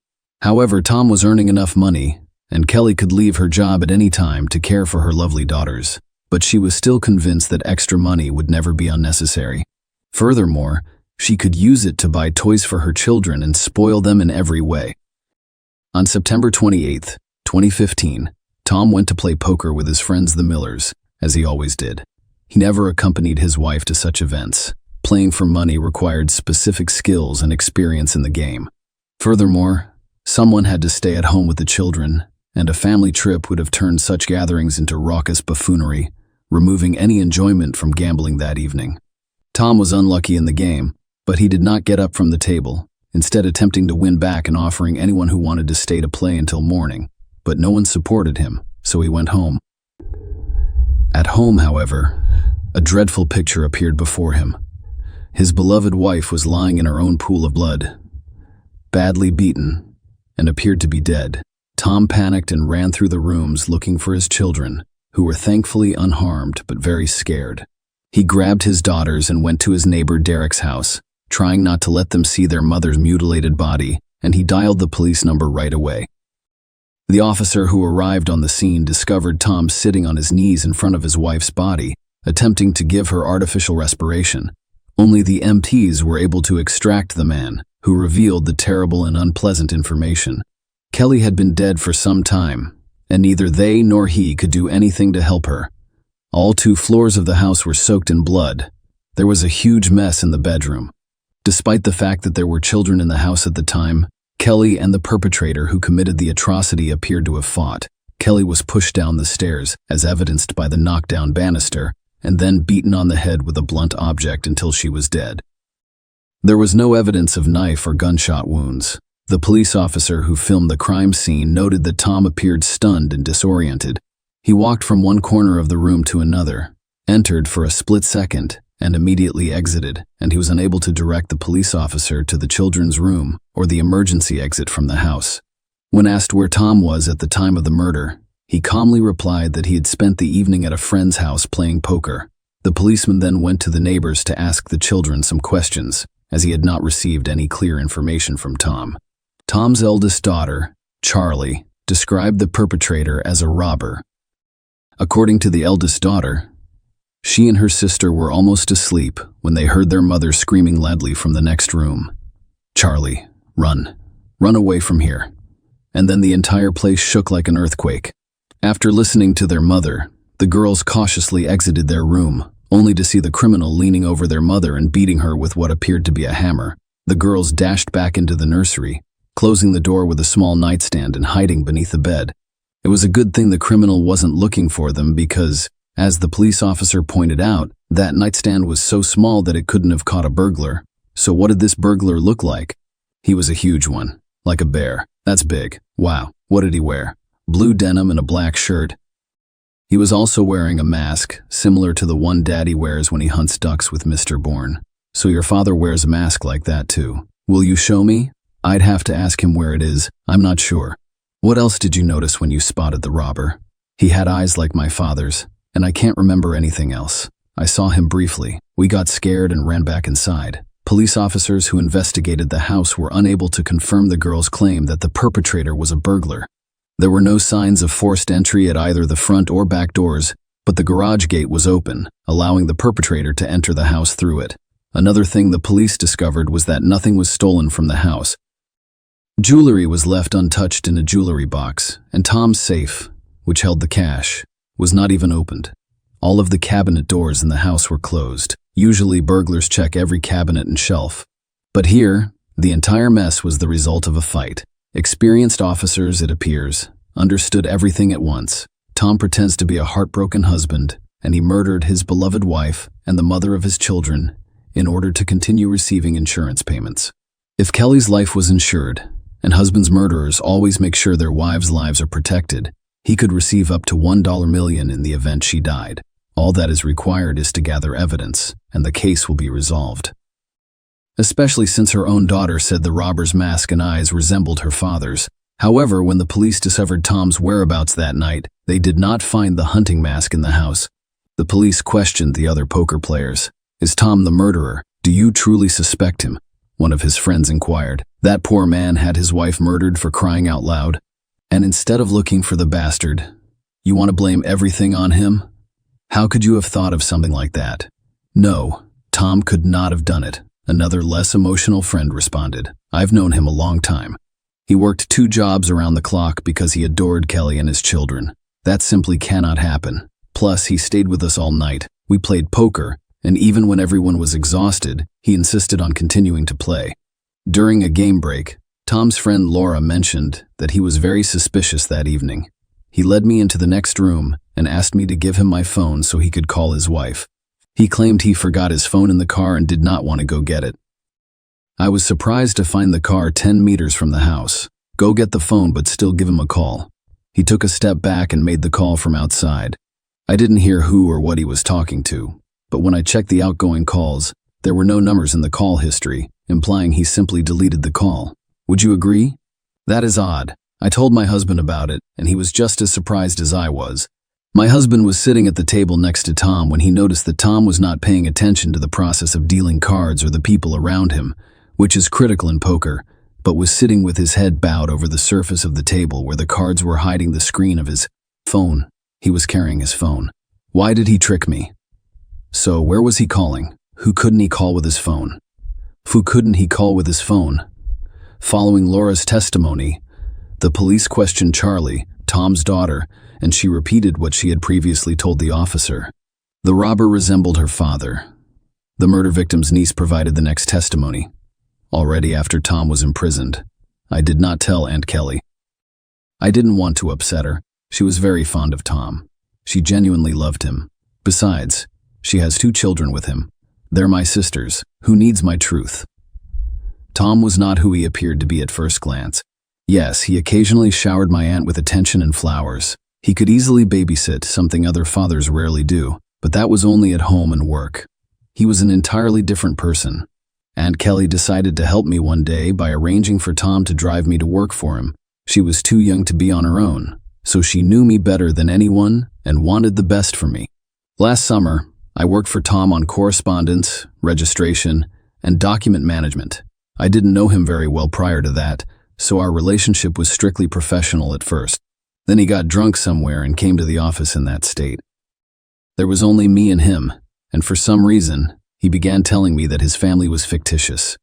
However, Tom was earning enough money, and Kelly could leave her job at any time to care for her lovely daughters, but she was still convinced that extra money would never be unnecessary. Furthermore, she could use it to buy toys for her children and spoil them in every way. On September 28, 2015, Tom went to play poker with his friends the Millers, as he always did. He never accompanied his wife to such events. Playing for money required specific skills and experience in the game. Furthermore, someone had to stay at home with the children, and a family trip would have turned such gatherings into raucous buffoonery, removing any enjoyment from gambling that evening. Tom was unlucky in the game, but he did not get up from the table, instead attempting to win back and offering anyone who wanted to stay to play until morning. But no one supported him, so he went home. At home, however, a dreadful picture appeared before him. His beloved wife was lying in her own pool of blood, badly beaten, and appeared to be dead. Tom panicked and ran through the rooms looking for his children, who were thankfully unharmed but very scared. He grabbed his daughters and went to his neighbor Derek's house, trying not to let them see their mother's mutilated body, and he dialed the police number right away. The officer who arrived on the scene discovered Tom sitting on his knees in front of his wife's body, attempting to give her artificial respiration. Only the MTs were able to extract the man, who revealed the terrible and unpleasant information. Kelly had been dead for some time, and neither they nor he could do anything to help her. All 2 floors of the house were soaked in blood. There was a huge mess in the bedroom. Despite the fact that there were children in the house at the time, Kelly and the perpetrator who committed the atrocity appeared to have fought. Kelly was pushed down the stairs, as evidenced by the knockdown banister, and then beaten on the head with a blunt object until she was dead. There was no evidence of knife or gunshot wounds. The police officer who filmed the crime scene noted that Tom appeared stunned and disoriented. He walked from one corner of the room to another, entered for a split second, and immediately exited, and he was unable to direct the police officer to the children's room or the emergency exit from the house. When asked where Tom was at the time of the murder, he calmly replied that he had spent the evening at a friend's house playing poker. The policeman then went to the neighbors to ask the children some questions, as he had not received any clear information from Tom. Tom's eldest daughter, Charlie, described the perpetrator as a robber. According to the eldest daughter, she and her sister were almost asleep when they heard their mother screaming loudly from the next room, "Charlie, run. Run away from here." And then the entire place shook like an earthquake. After listening to their mother, the girls cautiously exited their room, only to see the criminal leaning over their mother and beating her with what appeared to be a hammer. The girls dashed back into the nursery, closing the door with a small nightstand and hiding beneath the bed. It was a good thing the criminal wasn't looking for them because, as the police officer pointed out, that nightstand was so small that it couldn't have caught a burglar. So what did this burglar look like? He was a huge one, like a bear. That's big. Wow, what did he wear? Blue denim and a black shirt. He was also wearing a mask, similar to the one Daddy wears when he hunts ducks with Mr. Bourne. So your father wears a mask like that too. Will you show me? I'd have to ask him where it is. I'm not sure. What else did you notice when you spotted the robber? He had eyes like my father's, and I can't remember anything else. I saw him briefly. We got scared and ran back inside. Police officers who investigated the house were unable to confirm the girl's claim that the perpetrator was a burglar. There were no signs of forced entry at either the front or back doors, but the garage gate was open, allowing the perpetrator to enter the house through it. Another thing the police discovered was that nothing was stolen from the house. Jewelry was left untouched in a jewelry box, and Tom's safe, which held the cash, was not even opened. All of the cabinet doors in the house were closed. Usually burglars check every cabinet and shelf. But here, the entire mess was the result of a fight. Experienced officers, it appears, understood everything at once. Tom pretends to be a heartbroken husband, and he murdered his beloved wife and the mother of his children in order to continue receiving insurance payments. If Kelly's life was insured, and husbands' murderers always make sure their wives' lives are protected, he could receive up to $1 million in the event she died. All that is required is to gather evidence, and the case will be resolved. Especially since her own daughter said the robber's mask and eyes resembled her father's. However, when the police discovered Tom's whereabouts that night, they did not find the hunting mask in the house. The police questioned the other poker players. "Is Tom the murderer? Do you truly suspect him?" One of his friends inquired. That poor man had his wife murdered, for crying out loud. And instead of looking for the bastard, you want to blame everything on him? How could you have thought of something like that? No, Tom could not have done it. Another less emotional friend responded. I've known him a long time. He worked 2 jobs around the clock because he adored Kelly and his children. That simply cannot happen. Plus, he stayed with us all night. We played poker, and even when everyone was exhausted, he insisted on continuing to play. During a game break, Tom's friend Laura mentioned that he was very suspicious that evening. He led me into the next room and asked me to give him my phone so he could call his wife. He claimed he forgot his phone in the car and did not want to go get it. I was surprised to find the car 10 meters from the house. Go get the phone but still give him a call. He took a step back and made the call from outside. I didn't hear who or what he was talking to, but when I checked the outgoing calls, there were no numbers in the call history, implying he simply deleted the call. Would you agree? That is odd. I told my husband about it, and he was just as surprised as I was. My husband was sitting at the table next to Tom when he noticed that Tom was not paying attention to the process of dealing cards or the people around him, which is critical in poker, but was sitting with his head bowed over the surface of the table where the cards were hiding the screen of his phone. He was carrying his phone. Why did he trick me? So, where was he calling? Who couldn't he call with his phone? Who couldn't he call with his phone? Following Laura's testimony, the police questioned Charlie, Tom's daughter, and she repeated what she had previously told the officer. The robber resembled her father. The murder victim's niece provided the next testimony. Already after Tom was imprisoned, I did not tell Aunt Kelly. I didn't want to upset her. She was very fond of Tom. She genuinely loved him. Besides, she has 2 children with him. They're my sisters. Who needs my truth? Tom was not who he appeared to be at first glance. Yes, he occasionally showered my aunt with attention and flowers. He could easily babysit, something other fathers rarely do, but that was only at home and work. He was an entirely different person. Aunt Kelly decided to help me one day by arranging for Tom to drive me to work for him. She was too young to be on her own, so she knew me better than anyone and wanted the best for me. Last summer, I worked for Tom on correspondence, registration, and document management. I didn't know him very well prior to that, so our relationship was strictly professional at first. Then he got drunk somewhere and came to the office in that state. There was only me and him, and for some reason, he began telling me that his family was fictitious.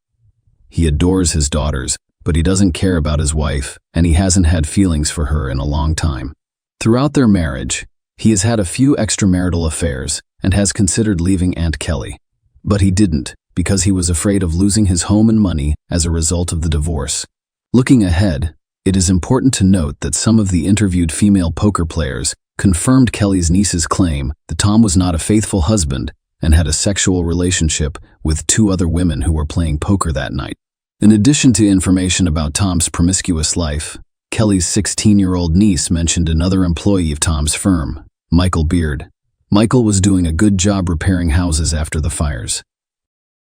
He adores his daughters, but he doesn't care about his wife, and he hasn't had feelings for her in a long time. Throughout their marriage, he has had a few extramarital affairs and has considered leaving Aunt Kelly. But he didn't, because he was afraid of losing his home and money as a result of the divorce. Looking ahead, it is important to note that some of the interviewed female poker players confirmed Kelly's niece's claim that Tom was not a faithful husband and had a sexual relationship with 2 other women who were playing poker that night. In addition to information about Tom's promiscuous life, Kelly's 16-year-old niece mentioned another employee of Tom's firm, Michael Beard. Michael was doing a good job repairing houses after the fires.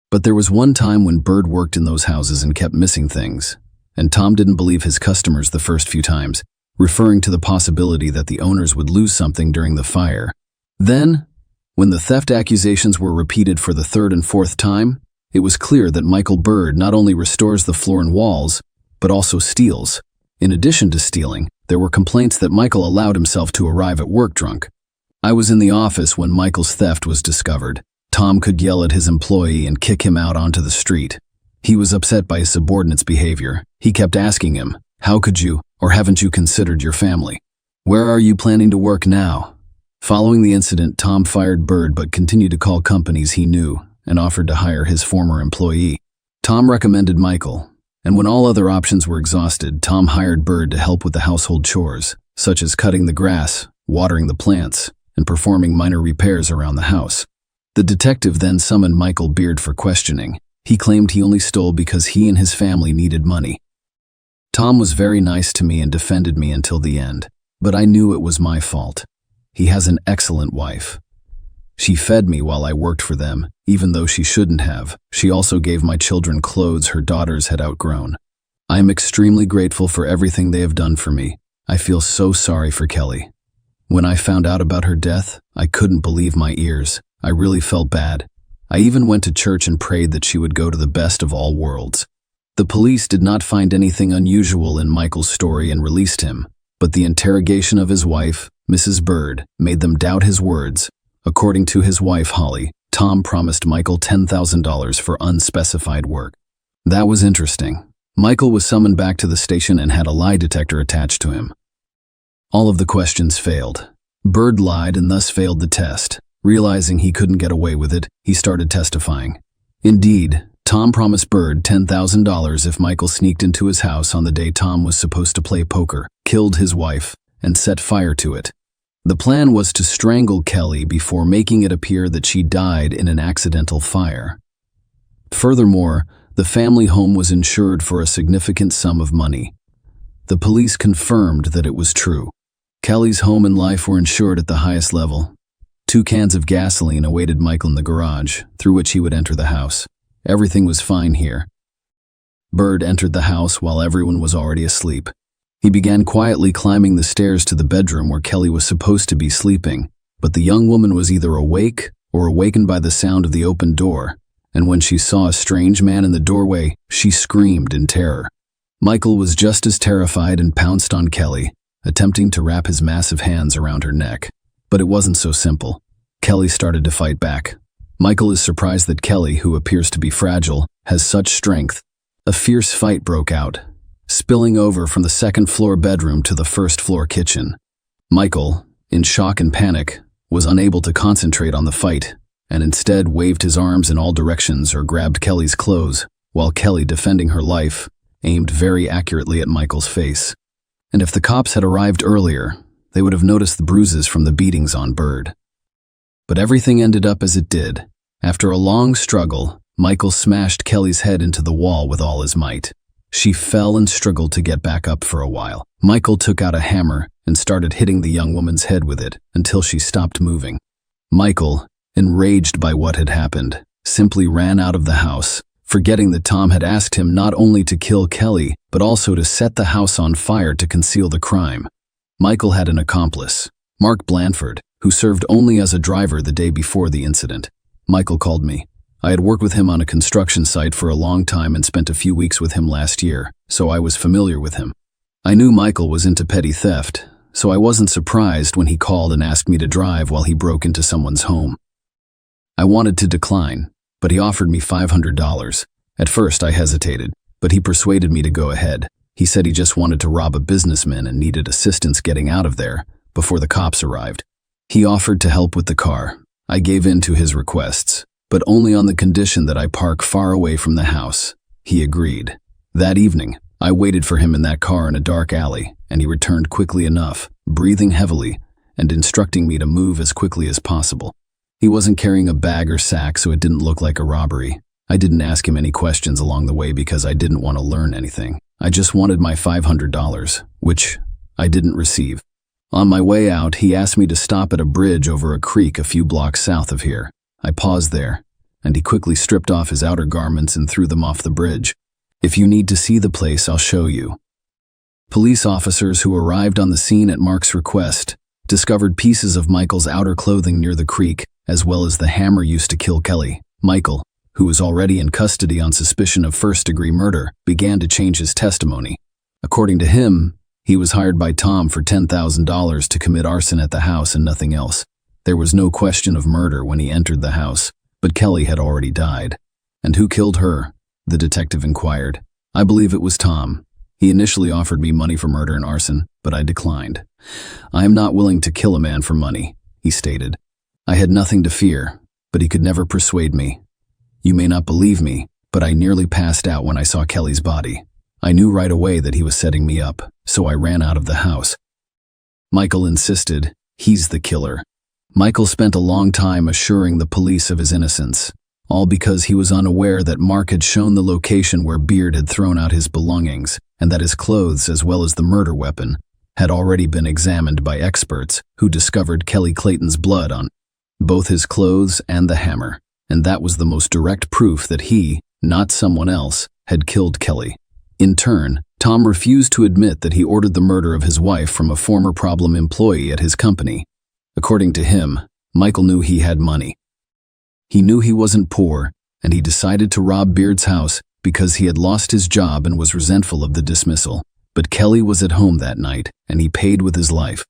But there was one time when Bird worked in those houses and kept missing things, and Tom didn't believe his customers the first few times, referring to the possibility that the owners would lose something during the fire. Then, when the theft accusations were repeated for the 3rd and 4th time, it was clear that Michael Bird not only restores the floor and walls, but also steals. In addition to stealing, there were complaints that Michael allowed himself to arrive at work drunk. I was in the office when Michael's theft was discovered. Tom could yell at his employee and kick him out onto the street. He was upset by his subordinate's behavior. He kept asking him, "How could you, or haven't you considered your family? Where are you planning to work now?" Following the incident, Tom fired Bird but continued to call companies he knew and offered to hire his former employee. Tom recommended Michael, and when all other options were exhausted, Tom hired Bird to help with the household chores, such as cutting the grass, watering the plants, and performing minor repairs around the house. The detective then summoned Michael Beard for questioning. He claimed he only stole because he and his family needed money. Tom was very nice to me and defended me until the end, but I knew it was my fault. He has an excellent wife. She fed me while I worked for them, even though she shouldn't have. She also gave my children clothes her daughters had outgrown. I am extremely grateful for everything they have done for me. I feel so sorry for Kelly. When I found out about her death, I couldn't believe my ears. I really felt bad. I even went to church and prayed that she would go to the best of all worlds. The police did not find anything unusual in Michael's story and released him, but the interrogation of his wife, Mrs. Bird, made them doubt his words. According to his wife, Holly, Tom promised Michael $10,000 for unspecified work. That was interesting. Michael was summoned back to the station and had a lie detector attached to him. All of the questions failed. Bird lied and thus failed the test. Realizing he couldn't get away with it, he started testifying. Indeed, Tom promised Bird $10,000 if Michael sneaked into his house on the day Tom was supposed to play poker, killed his wife, and set fire to it. The plan was to strangle Kelly before making it appear that she died in an accidental fire. Furthermore, the family home was insured for a significant sum of money. The police confirmed that it was true. Kelly's home and life were insured at the highest level. 2 cans of gasoline awaited Michael in the garage, through which he would enter the house. Everything was fine here. Bird entered the house while everyone was already asleep. He began quietly climbing the stairs to the bedroom where Kelly was supposed to be sleeping, but the young woman was either awake or awakened by the sound of the open door, and when she saw a strange man in the doorway, she screamed in terror. Michael was just as terrified and pounced on Kelly, attempting to wrap his massive hands around her neck. But it wasn't so simple. Kelly started to fight back. Michael is surprised that Kelly, who appears to be fragile, has such strength. A fierce fight broke out, spilling over from the second-floor bedroom to the first-floor kitchen. Michael, in shock and panic, was unable to concentrate on the fight, and instead waved his arms in all directions or grabbed Kelly's clothes, while Kelly, defending her life, aimed very accurately at Michael's face. And if the cops had arrived earlier, they would have noticed the bruises from the beatings on Bird. But everything ended up as it did. After a long struggle, Michael smashed Kelly's head into the wall with all his might. She fell and struggled to get back up for a while. Michael took out a hammer and started hitting the young woman's head with it until she stopped moving. Michael, enraged by what had happened, simply ran out of the house, forgetting that Tom had asked him not only to kill Kelly, but also to set the house on fire to conceal the crime. Michael had an accomplice, Mark Blanford, who served only as a driver the day before the incident. Michael called me. I had worked with him on a construction site for a long time and spent a few weeks with him last year, so I was familiar with him. I knew Michael was into petty theft, so I wasn't surprised when he called and asked me to drive while he broke into someone's home. I wanted to decline, but he offered me $500. At first I hesitated, but he persuaded me to go ahead. He said he just wanted to rob a businessman and needed assistance getting out of there before the cops arrived. He offered to help with the car. I gave in to his requests, but only on the condition that I park far away from the house. He agreed. That evening, I waited for him in that car in a dark alley, and he returned quickly enough, breathing heavily, and instructing me to move as quickly as possible. He wasn't carrying a bag or sack, so it didn't look like a robbery. I didn't ask him any questions along the way because I didn't want to learn anything. I just wanted my $500, which I didn't receive. On my way out, he asked me to stop at a bridge over a creek a few blocks south of here. I paused there, and he quickly stripped off his outer garments and threw them off the bridge. If you need to see the place, I'll show you. Police officers who arrived on the scene at Mark's request discovered pieces of Michael's outer clothing near the creek, as well as the hammer used to kill Kelly. Michael, who was already in custody on suspicion of first-degree murder, began to change his testimony. According to him, he was hired by Tom for $10,000 to commit arson at the house and nothing else. There was no question of murder when he entered the house, but Kelly had already died. And who killed her? The detective inquired. I believe it was Tom. He initially offered me money for murder and arson, but I declined. I am not willing to kill a man for money, he stated. I had nothing to fear, but he could never persuade me. You may not believe me, but I nearly passed out when I saw Kelly's body. I knew right away that he was setting me up, so I ran out of the house. Michael insisted, he's the killer. Michael spent a long time assuring the police of his innocence, all because he was unaware that Mark had shown the location where Beard had thrown out his belongings, and that his clothes, as well as the murder weapon, had already been examined by experts who discovered Kelly Clayton's blood on both his clothes and the hammer, and that was the most direct proof that he, not someone else, had killed Kelly. In turn, Tom refused to admit that he ordered the murder of his wife from a former problem employee at his company. According to him, Michael knew he had money. He knew he wasn't poor, and he decided to rob Beard's house because he had lost his job and was resentful of the dismissal. But Kelly was at home that night, and he paid with his life.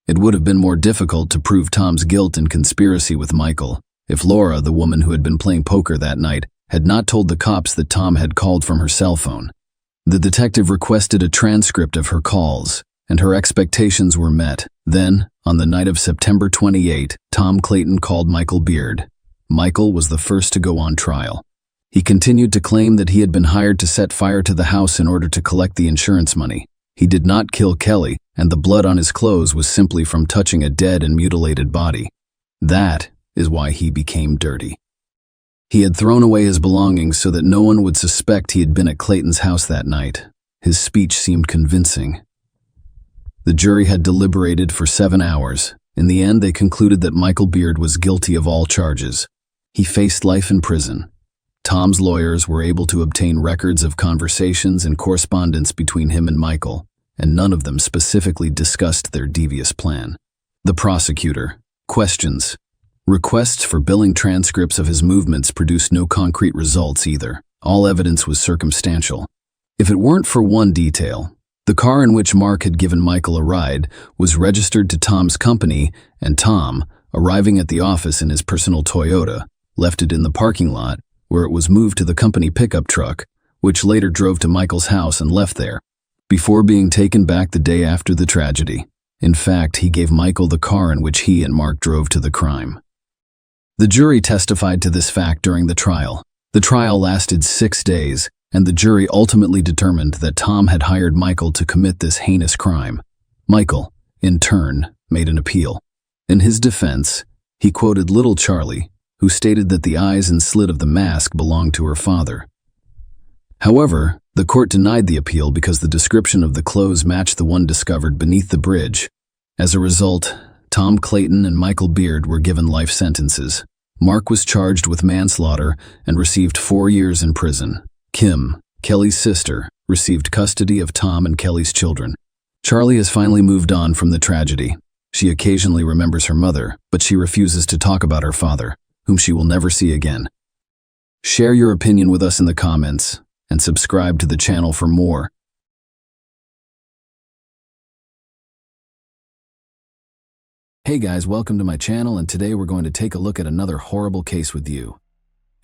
It would have been more difficult to prove Tom's guilt in conspiracy with Michael if Laura, the woman who had been playing poker that night, had not told the cops that Tom had called from her cell phone. The detective requested a transcript of her calls, and her expectations were met. Then, on the night of September 28, Tom Clayton called Michael Beard. Michael was the first to go on trial. He continued to claim that he had been hired to set fire to the house in order to collect the insurance money. He did not kill Kelly, and the blood on his clothes was simply from touching a dead and mutilated body. That is why he became dirty. He had thrown away his belongings so that no one would suspect he had been at Clayton's house that night. His speech seemed convincing. The jury had deliberated for 7 hours. In the end, they concluded that Michael Beard was guilty of all charges. He faced life in prison. Tom's lawyers were able to obtain records of conversations and correspondence between him and Michael, and none of them specifically discussed their devious plan. The prosecutor. Questions. Requests for billing transcripts of his movements produced no concrete results either. All evidence was circumstantial. If it weren't for one detail, the car in which Mark had given Michael a ride was registered to Tom's company, and Tom, arriving at the office in his personal Toyota, left it in the parking lot, where it was moved to the company pickup truck, which later drove to Michael's house and left there, before being taken back the day after the tragedy. In fact, he gave Michael the car in which he and Mark drove to the crime. The jury testified to this fact during the trial. The trial lasted 6 days, and the jury ultimately determined that Tom had hired Michael to commit this heinous crime. Michael, in turn, made an appeal. In his defense, he quoted little Charlie, who stated that the eyes and slit of the mask belonged to her father. However, the court denied the appeal because the description of the clothes matched the one discovered beneath the bridge. As a result, Tom Clayton and Michael Beard were given life sentences. Mark was charged with manslaughter and received 4 years in prison. Kim, Kelly's sister, received custody of Tom and Kelly's children. Charlie has finally moved on from the tragedy. She occasionally remembers her mother, but she refuses to talk about her father, whom she will never see again. Share your opinion with us in the comments, and subscribe to the channel for more. Hey guys, welcome to my channel, and today we're going to take a look at another horrible case with you.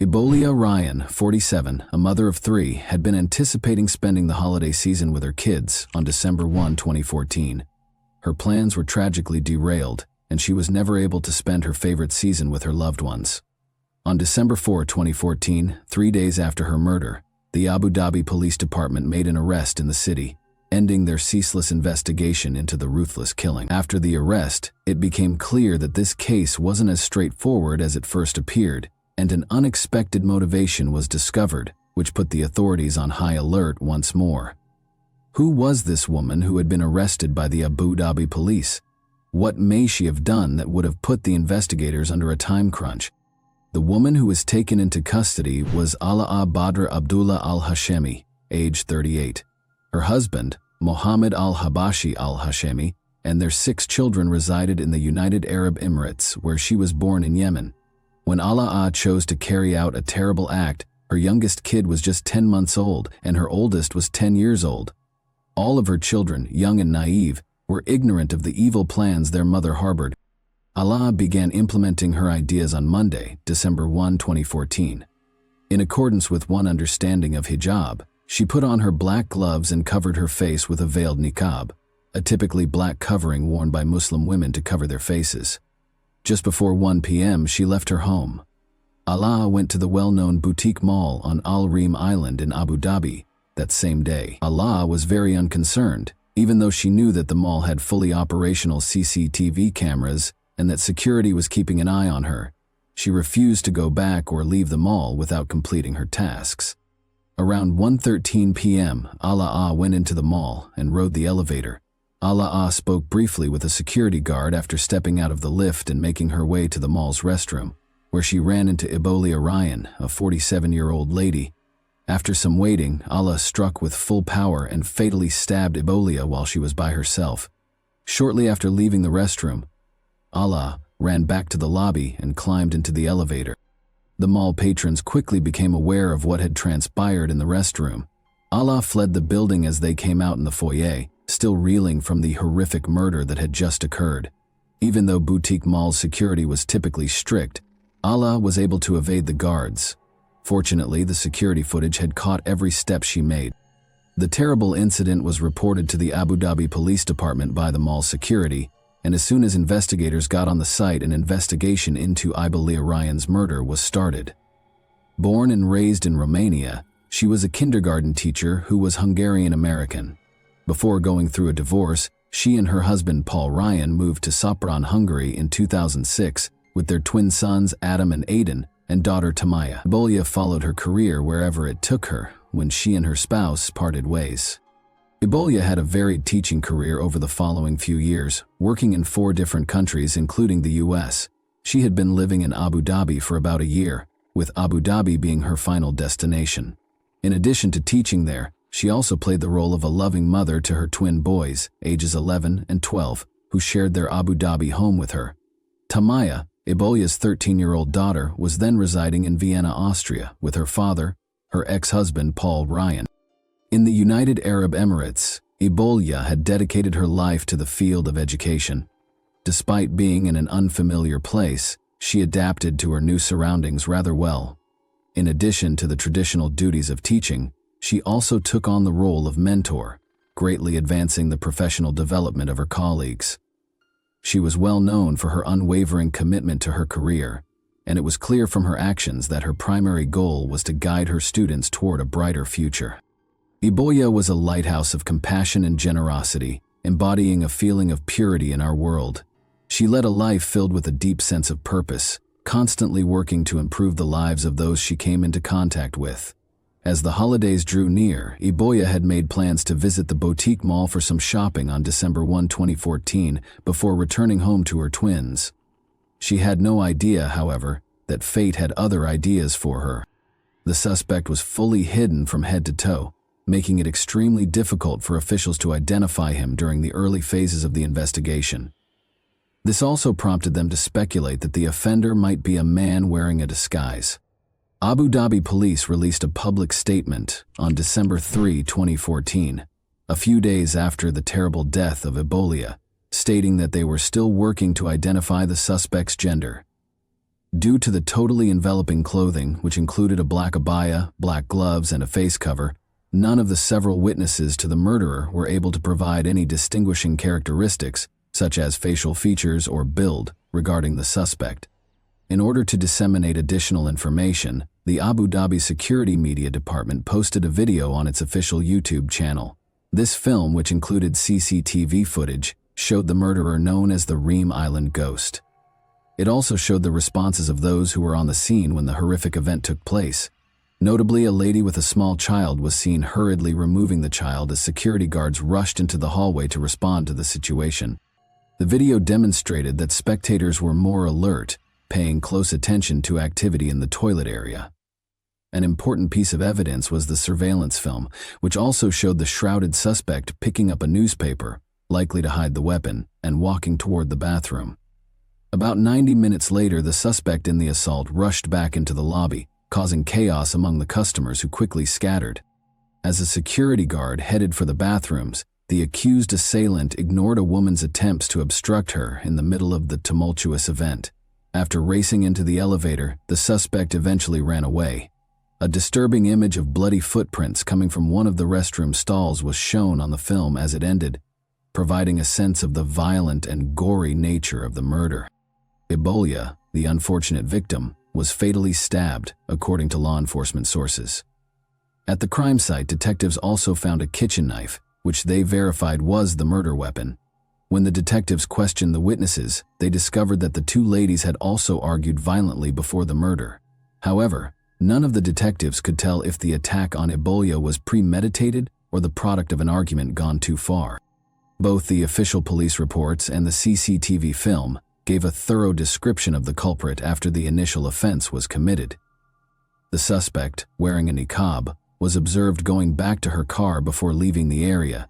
Ebolia Ryan, 47, a mother of 3, had been anticipating spending the holiday season with her kids on December 1, 2014. Her plans were tragically derailed, and she was never able to spend her favorite season with her loved ones. On December 4, 2014, 3 days after her murder, the Abu Dhabi Police Department made an arrest in the city, ending their ceaseless investigation into the ruthless killing. After the arrest, it became clear that this case wasn't as straightforward as it first appeared, and an unexpected motivation was discovered, which put the authorities on high alert once more. Who was this woman who had been arrested by the Abu Dhabi police? What may she have done that would have put the investigators under a time crunch? The woman who was taken into custody was Alaa Badr Abdullah al-Hashemi, age 38. Her husband, Mohammed al-Habashi al-Hashemi, and their 6 children resided in the United Arab Emirates, where she was born in Yemen. When Alaa chose to carry out a terrible act, her youngest kid was just 10 months old, and her oldest was 10 years old. All of her children, young and naive, were ignorant of the evil plans their mother harbored. Alaa began implementing her ideas on Monday, December 1, 2014. In accordance with one understanding of hijab, she put on her black gloves and covered her face with a veiled niqab, a typically black covering worn by Muslim women to cover their faces. Just before 1 p.m., she left her home. Alaa went to the well-known boutique mall on Al Reem Island in Abu Dhabi that same day. Alaa was very unconcerned, even though she knew that the mall had fully operational CCTV cameras and that security was keeping an eye on her. She refused to go back or leave the mall without completing her tasks. Around 1:13 p.m., Alaa went into the mall and rode the elevator. Alaa spoke briefly with a security guard after stepping out of the lift and making her way to the mall's restroom, where she ran into Ebolia Ryan, a 47-year-old lady. After some waiting, Alaa struck with full power and fatally stabbed Ebolia while she was by herself. Shortly after leaving the restroom, Alaa ran back to the lobby and climbed into the elevator. The mall patrons quickly became aware of what had transpired in the restroom. Alaa fled the building as they came out in the foyer, still reeling from the horrific murder that had just occurred. Even though boutique mall security was typically strict, Alaa was able to evade the guards. Fortunately, the security footage had caught every step she made. The terrible incident was reported to the Abu Dhabi Police Department by the mall security, and as soon as investigators got on the site, an investigation into Ebolia Ryan's murder was started. Born and raised in Romania, she was a kindergarten teacher who was Hungarian-American. Before going through a divorce, she and her husband Paul Ryan moved to Sopron, Hungary in 2006 with their twin sons Adam and Aiden and daughter Tamaya. Ebolia followed her career wherever it took her when she and her spouse parted ways. Ibolia had a varied teaching career over the following few years, working in 4 different countries including the US. She had been living in Abu Dhabi for about a year, with Abu Dhabi being her final destination. In addition to teaching there, she also played the role of a loving mother to her twin boys, ages 11 and 12, who shared their Abu Dhabi home with her. Tamaya, Ibolia's 13-year-old daughter, was then residing in Vienna, Austria, with her father, her ex-husband Paul Ryan. In the United Arab Emirates, Ibolia had dedicated her life to the field of education. Despite being in an unfamiliar place, she adapted to her new surroundings rather well. In addition to the traditional duties of teaching, she also took on the role of mentor, greatly advancing the professional development of her colleagues. She was well known for her unwavering commitment to her career, and it was clear from her actions that her primary goal was to guide her students toward a brighter future. Ibolia was a lighthouse of compassion and generosity, embodying a feeling of purity in our world. She led a life filled with a deep sense of purpose, constantly working to improve the lives of those she came into contact with. As the holidays drew near, Ibolia had made plans to visit the boutique mall for some shopping on December 1, 2014, before returning home to her twins. She had no idea, however, that fate had other ideas for her. The suspect was fully hidden from head to toe, making it extremely difficult for officials to identify him during the early phases of the investigation. This also prompted them to speculate that the offender might be a man wearing a disguise. Abu Dhabi police released a public statement on December 3, 2014, a few days after the terrible death of Ibolia, stating that they were still working to identify the suspect's gender. Due to the totally enveloping clothing, which included a black abaya, black gloves, and a face cover, none of the several witnesses to the murderer were able to provide any distinguishing characteristics, such as facial features or build, regarding the suspect. In order to disseminate additional information, the Abu Dhabi Security Media Department posted a video on its official YouTube channel. This film, which included CCTV footage, showed the murderer known as the Reem Island Ghost. It also showed the responses of those who were on the scene when the horrific event took place. Notably, a lady with a small child was seen hurriedly removing the child as security guards rushed into the hallway to respond to the situation. The video demonstrated that spectators were more alert, paying close attention to activity in the toilet area. An important piece of evidence was the surveillance film, which also showed the shrouded suspect picking up a newspaper, likely to hide the weapon, and walking toward the bathroom. About 90 minutes later, the suspect in the assault rushed back into the lobby, causing chaos among the customers who quickly scattered. As a security guard headed for the bathrooms, the accused assailant ignored a woman's attempts to obstruct her in the middle of the tumultuous event. After racing into the elevator, the suspect eventually ran away. A disturbing image of bloody footprints coming from one of the restroom stalls was shown on the film as it ended, providing a sense of the violent and gory nature of the murder. Ibolia, the unfortunate victim, was fatally stabbed, according to law enforcement sources. At the crime site, detectives also found a kitchen knife, which they verified was the murder weapon. When the detectives questioned the witnesses, they discovered that the 2 ladies had also argued violently before the murder. However, none of the detectives could tell if the attack on Ibolia was premeditated or the product of an argument gone too far. Both the official police reports and the CCTV film gave a thorough description of the culprit after the initial offense was committed. The suspect, wearing a niqab, was observed going back to her car before leaving the area.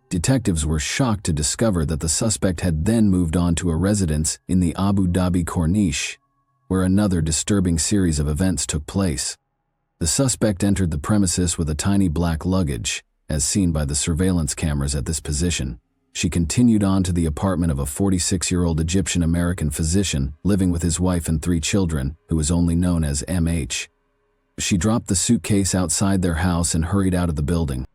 Detectives were shocked to discover that the suspect had then moved on to a residence in the Abu Dhabi Corniche, where another disturbing series of events took place. The suspect entered the premises with a tiny black luggage, as seen by the surveillance cameras at this position. She continued on to the apartment of a 46-year-old Egyptian-American physician living with his wife and 3 children, who is only known as MH. She dropped the suitcase outside their house and hurried out of the building.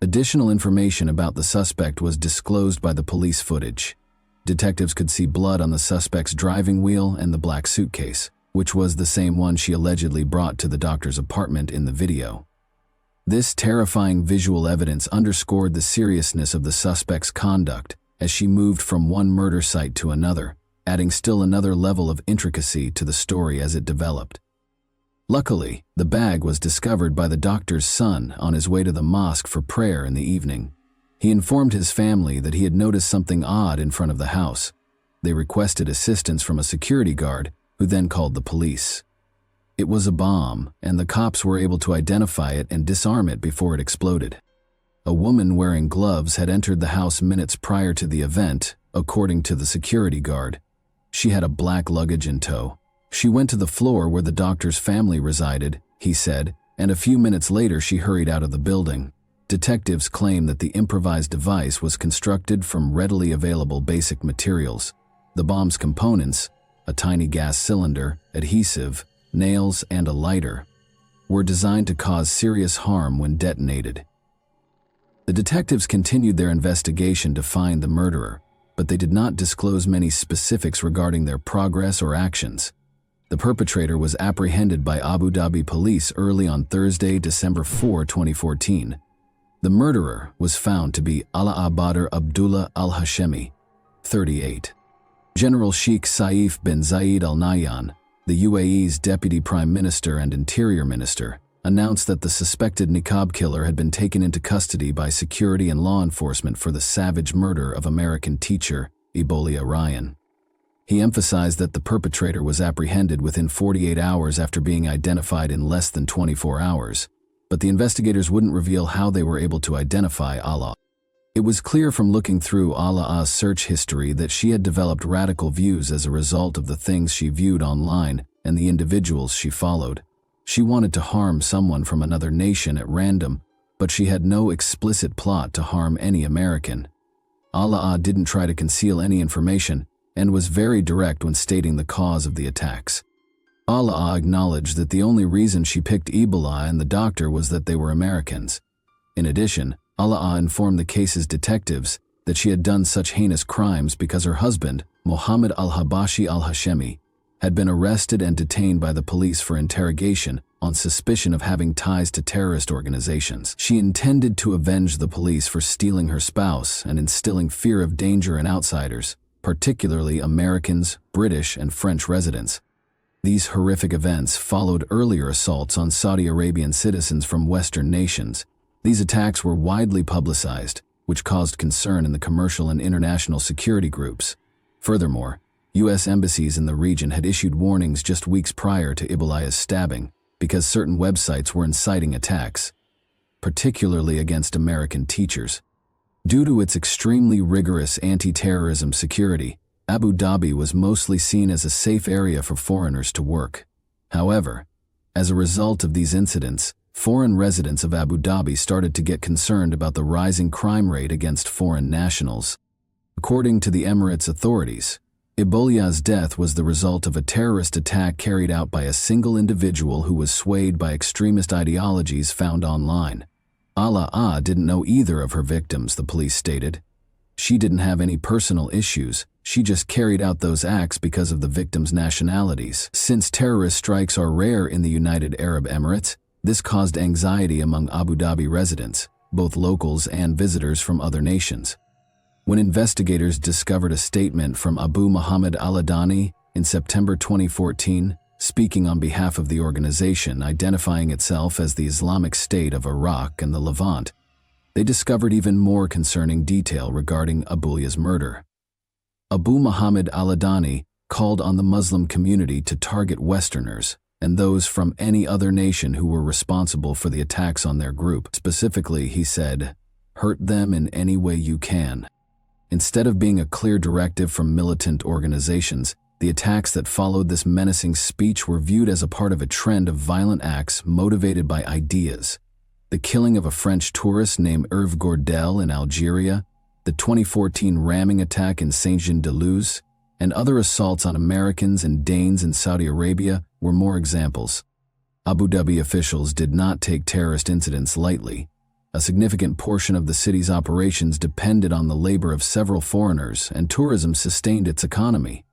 Additional information about the suspect was disclosed by the police footage. Detectives could see blood on the suspect's driving wheel and the black suitcase, which was the same one she allegedly brought to the doctor's apartment in the video. This terrifying visual evidence underscored the seriousness of the suspect's conduct as she moved from one murder site to another, adding still another level of intricacy to the story as it developed. Luckily, the bag was discovered by the doctor's son on his way to the mosque for prayer in the evening. He informed his family that he had noticed something odd in front of the house. They requested assistance from a security guard, who then called the police. It was a bomb, and the cops were able to identify it and disarm it before it exploded. A woman wearing gloves had entered the house minutes prior to the event, according to the security guard. She had a black luggage in tow. She went to the floor where the doctor's family resided, he said, and a few minutes later she hurried out of the building. Detectives claim that the improvised device was constructed from readily available basic materials. The bomb's components, a tiny gas cylinder, adhesive, nails, and a lighter, were designed to cause serious harm when detonated. The detectives continued their investigation to find the murderer, but they did not disclose many specifics regarding their progress or actions. The perpetrator was apprehended by Abu Dhabi police early on Thursday, December 4, 2014. The murderer was found to be Ala Badr Abdullah al-Hashemi, 38. General Sheikh Saif bin Zayed Al Nahyan, the UAE's Deputy Prime Minister and Interior Minister, announced that the suspected niqab killer had been taken into custody by security and law enforcement for the savage murder of American teacher Ebolia Ryan. He emphasized that the perpetrator was apprehended within 48 hours after being identified in less than 24 hours, but the investigators wouldn't reveal how they were able to identify Ala. It was clear from looking through Ala's search history that she had developed radical views as a result of the things she viewed online and the individuals she followed. She wanted to harm someone from another nation at random, but she had no explicit plot to harm any American. Ala didn't try to conceal any information and was very direct when stating the cause of the attacks. Ala acknowledged that the only reason she picked Ebola and the doctor was that they were Americans. In addition, Ala informed the case's detectives that she had done such heinous crimes because her husband, Mohammed al-Habashi al-Hashemi, had been arrested and detained by the police for interrogation on suspicion of having ties to terrorist organizations. She intended to avenge the police for stealing her spouse and instilling fear of danger in outsiders, particularly Americans, British, and French residents. These horrific events followed earlier assaults on Saudi Arabian citizens from Western nations. These attacks were widely publicized, which caused concern in the commercial and international security groups. Furthermore, U.S. embassies in the region had issued warnings just weeks prior to Ebola's stabbing because certain websites were inciting attacks, particularly against American teachers. Due to its extremely rigorous anti-terrorism security, Abu Dhabi was mostly seen as a safe area for foreigners to work. However, as a result of these incidents, foreign residents of Abu Dhabi started to get concerned about the rising crime rate against foreign nationals. According to the Emirates authorities, Ebola's death was the result of a terrorist attack carried out by a single individual who was swayed by extremist ideologies found online. Ala didn't know either of her victims, the police stated. She didn't have any personal issues, she just carried out those acts because of the victims' nationalities. Since terrorist strikes are rare in the United Arab Emirates, this caused anxiety among Abu Dhabi residents, both locals and visitors from other nations. When investigators discovered a statement from Abu Muhammad al-Adani in September 2014, speaking on behalf of the organization identifying itself as the Islamic State of Iraq and the Levant, they discovered even more concerning detail regarding Ebola's murder. Abu Muhammad al-Adani called on the Muslim community to target Westerners and those from any other nation who were responsible for the attacks on their group. Specifically, he said, "Hurt them in any way you can." Instead of being a clear directive from militant organizations, the attacks that followed this menacing speech were viewed as a part of a trend of violent acts motivated by ideas. The killing of a French tourist named Hervé Gordel in Algeria, the 2014 ramming attack in Saint-Jean-de-Luz, and other assaults on Americans and Danes in Saudi Arabia were more examples. Abu Dhabi officials did not take terrorist incidents lightly. A significant portion of the city's operations depended on the labor of several foreigners, and tourism sustained its economy.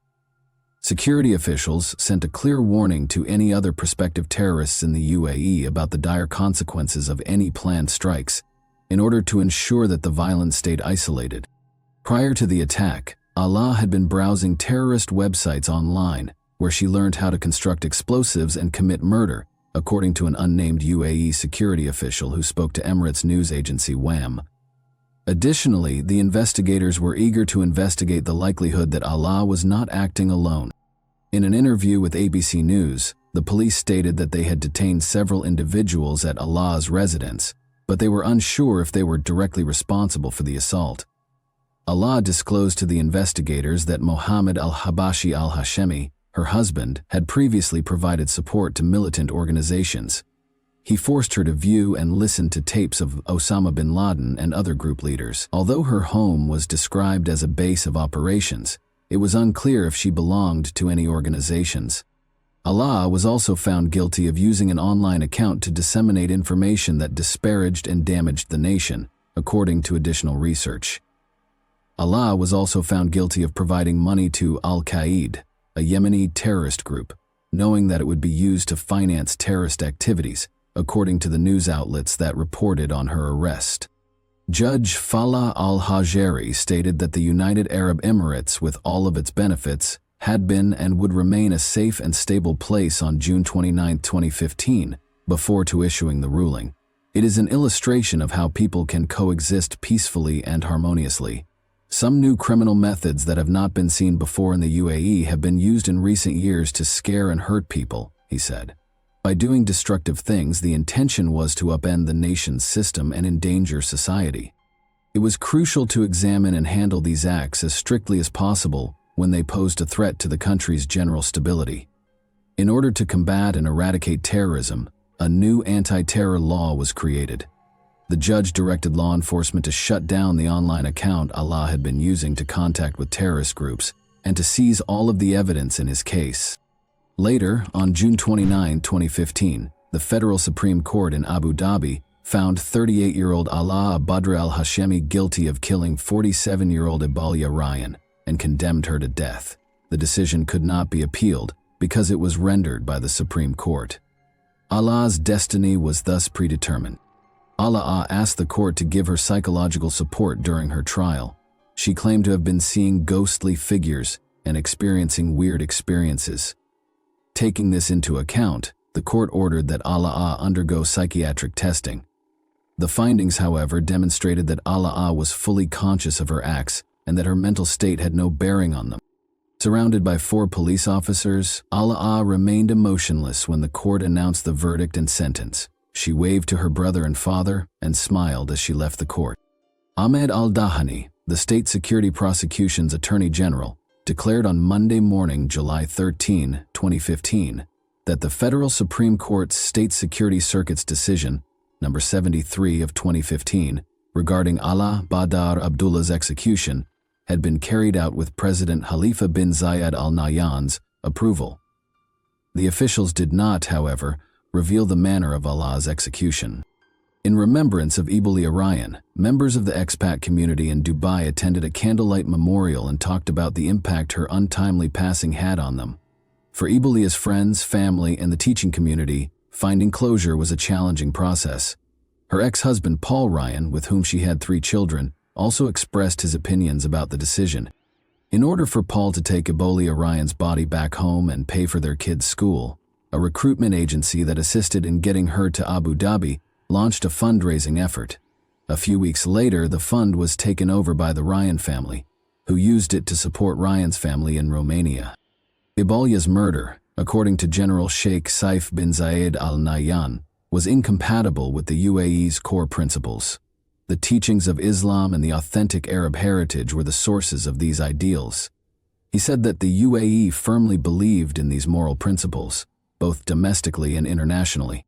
Security officials sent a clear warning to any other prospective terrorists in the UAE about the dire consequences of any planned strikes, in order to ensure that the violence stayed isolated. Prior to the attack, Ala had been browsing terrorist websites online, where she learned how to construct explosives and commit murder, according to an unnamed UAE security official who spoke to Emirates news agency WAM. Additionally, the investigators were eager to investigate the likelihood that Allah was not acting alone. In an interview with ABC News, the police stated that they had detained several individuals at Allah's residence, but they were unsure if they were directly responsible for the assault. Allah disclosed to the investigators that Mohammed al-Habashi al-Hashemi, her husband, had previously provided support to militant organizations. He forced her to view and listen to tapes of Osama bin Laden and other group leaders. Although her home was described as a base of operations, it was unclear if she belonged to any organizations. Allah was also found guilty of using an online account to disseminate information that disparaged and damaged the nation, according to additional research. Allah was also found guilty of providing money to Al-Qaeda, a Yemeni terrorist group, knowing that it would be used to finance terrorist activities, according to the news outlets that reported on her arrest. Judge Falah al-Hajeri stated that the United Arab Emirates, with all of its benefits, had been and would remain a safe and stable place on June 29, 2015, before to issuing the ruling. It is an illustration of how people can coexist peacefully and harmoniously. Some new criminal methods that have not been seen before in the UAE have been used in recent years to scare and hurt people, he said. By doing destructive things, the intention was to upend the nation's system and endanger society. It was crucial to examine and handle these acts as strictly as possible when they posed a threat to the country's general stability. In order to combat and eradicate terrorism, a new anti-terror law was created. The judge directed law enforcement to shut down the online account Allah had been using to contact with terrorist groups and to seize all of the evidence in his case. Later, on June 29, 2015, the Federal Supreme Court in Abu Dhabi found 38-year-old Allah Badr al-Hashemi guilty of killing 47-year-old Ibalia Ryan and condemned her to death. The decision could not be appealed because it was rendered by the Supreme Court. Allah's destiny was thus predetermined. Allah asked the court to give her psychological support during her trial. She claimed to have been seeing ghostly figures and experiencing weird experiences. Taking this into account, the court ordered that Allah undergo psychiatric testing. The findings, however, demonstrated that Allah was fully conscious of her acts and that her mental state had no bearing on them. Surrounded by 4 police officers, Allah remained emotionless when the court announced the verdict and sentence. She waved to her brother and father and smiled as she left the court. Ahmed al-Dahani, the State Security Prosecution's Attorney General, declared on Monday morning, July 13, 2015, that the Federal Supreme Court's State Security Circuit's decision, number 73 of 2015, regarding Allah Badr Abdullah's execution, had been carried out with President Khalifa bin Zayed Al Nahyan's approval. The officials did not, however, reveal the manner of Allah's execution. In remembrance of Ibalia Ryan, members of the expat community in Dubai attended a candlelight memorial and talked about the impact her untimely passing had on them. For Ibalia's friends, family, and the teaching community, finding closure was a challenging process. Her ex-husband Paul Ryan, with whom she had 3 children, also expressed his opinions about the decision. In order for Paul to take Ibalia Ryan's body back home and pay for their kids' school, a recruitment agency that assisted in getting her to Abu Dhabi launched a fundraising effort. A few weeks later, the fund was taken over by the Ryan family, who used it to support Ryan's family in Romania. Ibalia's murder, according to General Sheikh Saif bin Zayed Al Nahyan, was incompatible with the UAE's core principles. The teachings of Islam and the authentic Arab heritage were the sources of these ideals. He said that the UAE firmly believed in these moral principles, both domestically and internationally.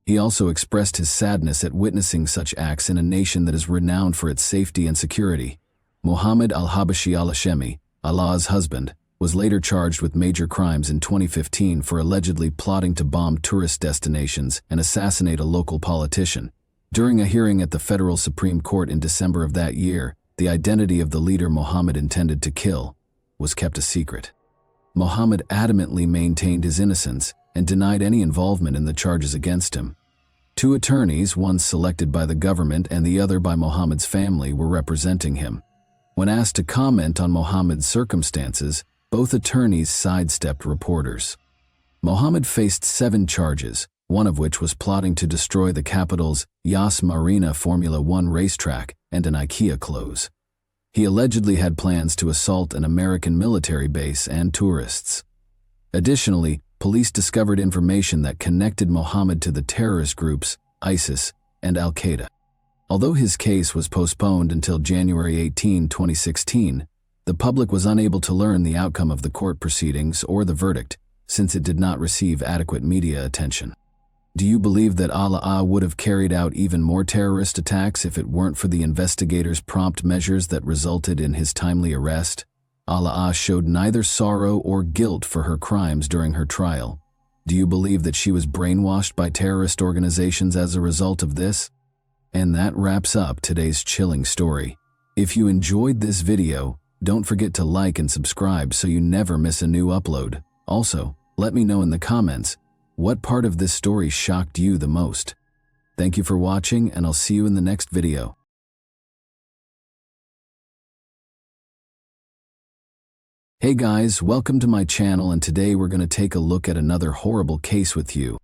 He also expressed his sadness at witnessing such acts in a nation that is renowned for its safety and security. Mohammed al-Habashi al-Hashemi, Allah's husband, was later charged with major crimes in 2015 for allegedly plotting to bomb tourist destinations and assassinate a local politician. During a hearing at the Federal Supreme Court in December of that year, the identity of the leader Mohammed intended to kill was kept a secret. Mohammed adamantly maintained his innocence and denied any involvement in the charges against him. 2 attorneys, one selected by the government and the other by Mohammed's family, were representing him. When asked to comment on Mohammed's circumstances, both attorneys sidestepped reporters. Mohammed faced 7 charges, one of which was plotting to destroy the capital's Yas Marina Formula One racetrack and an IKEA close. He allegedly had plans to assault an American military base and tourists. Additionally, police discovered information that connected Mohammed to the terrorist groups ISIS and Al-Qaeda. Although his case was postponed until January 18, 2016, the public was unable to learn the outcome of the court proceedings or the verdict, since it did not receive adequate media attention. Do you believe that Allah would have carried out even more terrorist attacks if it weren't for the investigators' prompt measures that resulted in his timely arrest? Allah showed neither sorrow or guilt for her crimes during her trial. Do you believe that she was brainwashed by terrorist organizations as a result of this? And that wraps up today's chilling story. If you enjoyed this video, don't forget to like and subscribe so you never miss a new upload. Also, let me know in the comments, what part of this story shocked you the most? Thank you for watching, and I'll see you in the next video. Hey guys, welcome to my channel, and today we're going to take a look at another horrible case with you.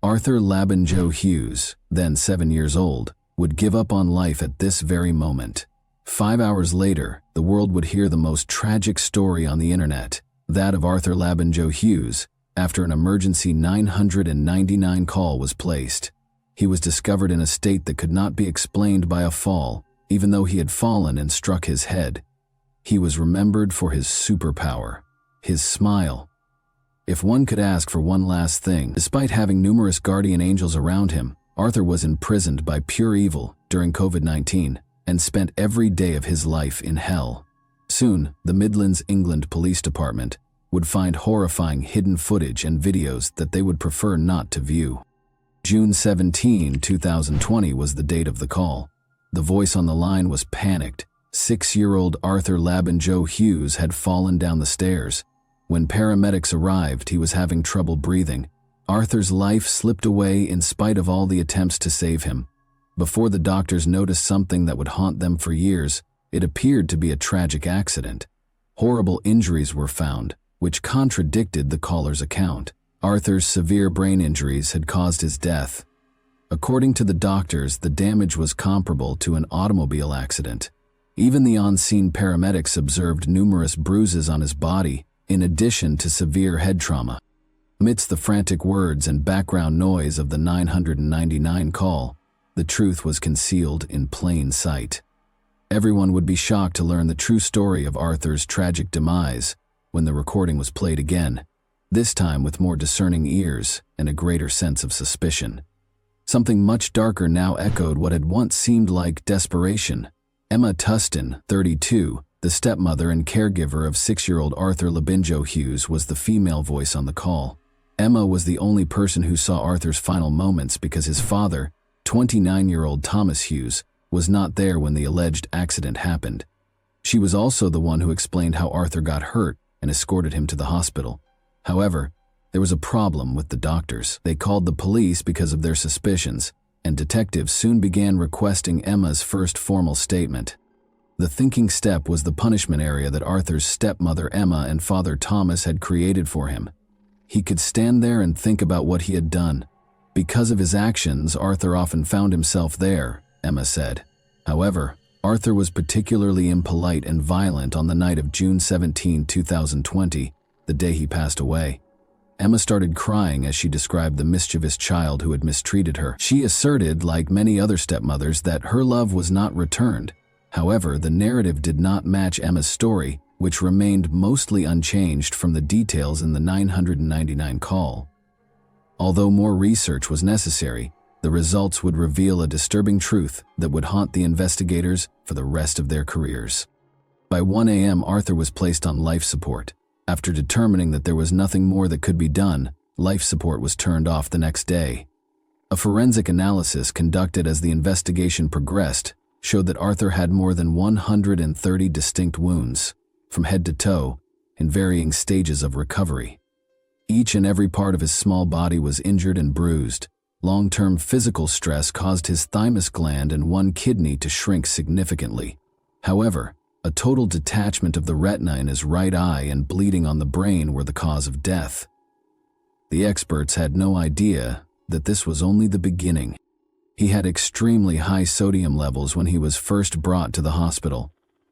Arthur Labanjo Hughes, then 7 years old, would give up on life at this very moment. 5 hours later, the world would hear the most tragic story on the internet, that of Arthur Labanjo Hughes, after an emergency 999 call was placed. He was discovered in a state that could not be explained by a fall, even though he had fallen and struck his head. He was remembered for his superpower, his smile. If one could ask for one last thing, despite having numerous guardian angels around him, Arthur was imprisoned by pure evil during COVID-19 and spent every day of his life in hell. Soon, the Midlands, England Police Department would find horrifying hidden footage and videos that they would prefer not to view. June 17, 2020 was the date of the call. The voice on the line was panicked. 6-year-old Arthur Labanjo Hughes had fallen down the stairs. When paramedics arrived, he was having trouble breathing. Arthur's life slipped away in spite of all the attempts to save him. Before the doctors noticed something that would haunt them for years, it appeared to be a tragic accident. Horrible injuries were found, which contradicted the caller's account. Arthur's severe brain injuries had caused his death. According to the doctors, the damage was comparable to an automobile accident. Even the on-scene paramedics observed numerous bruises on his body, in addition to severe head trauma. Amidst the frantic words and background noise of the 999 call, the truth was concealed in plain sight. Everyone would be shocked to learn the true story of Arthur's tragic demise when the recording was played again, this time with more discerning ears and a greater sense of suspicion. Something much darker now echoed what had once seemed like desperation. Emma Tustin, 32, the stepmother and caregiver of 6-year-old Arthur Labanjo Hughes, was the female voice on the call. Emma was the only person who saw Arthur's final moments because his father, 29-year-old Thomas Hughes, was not there when the alleged accident happened. She was also the one who explained how Arthur got hurt and escorted him to the hospital. However, there was a problem with the doctors. They called the police because of their suspicions, and detectives soon began requesting Emma's first formal statement. The thinking step was the punishment area that Arthur's stepmother Emma and father Thomas had created for him. He could stand there and think about what he had done. Because of his actions, Arthur often found himself there, Emma said. However, Arthur was particularly impolite and violent on the night of June 17, 2020, the day he passed away. Emma started crying as she described the mischievous child who had mistreated her. She asserted, like many other stepmothers, that her love was not returned. However, the narrative did not match Emma's story, which remained mostly unchanged from the details in the 999 call. Although more research was necessary, the results would reveal a disturbing truth that would haunt the investigators for the rest of their careers. By 1 a.m., Arthur was placed on life support. After determining that there was nothing more that could be done, life support was turned off the next day. A forensic analysis conducted as the investigation progressed showed that Arthur had more than 130 distinct wounds, from head to toe, in varying stages of recovery. Each and every part of his small body was injured and bruised. Long-term physical stress caused his thymus gland and one kidney to shrink significantly. However, a total detachment of the retina in his right eye and bleeding on the brain were the cause of death. The experts had no idea, that this was only the beginning. He had extremely high sodium levels when he was first brought to the hospital.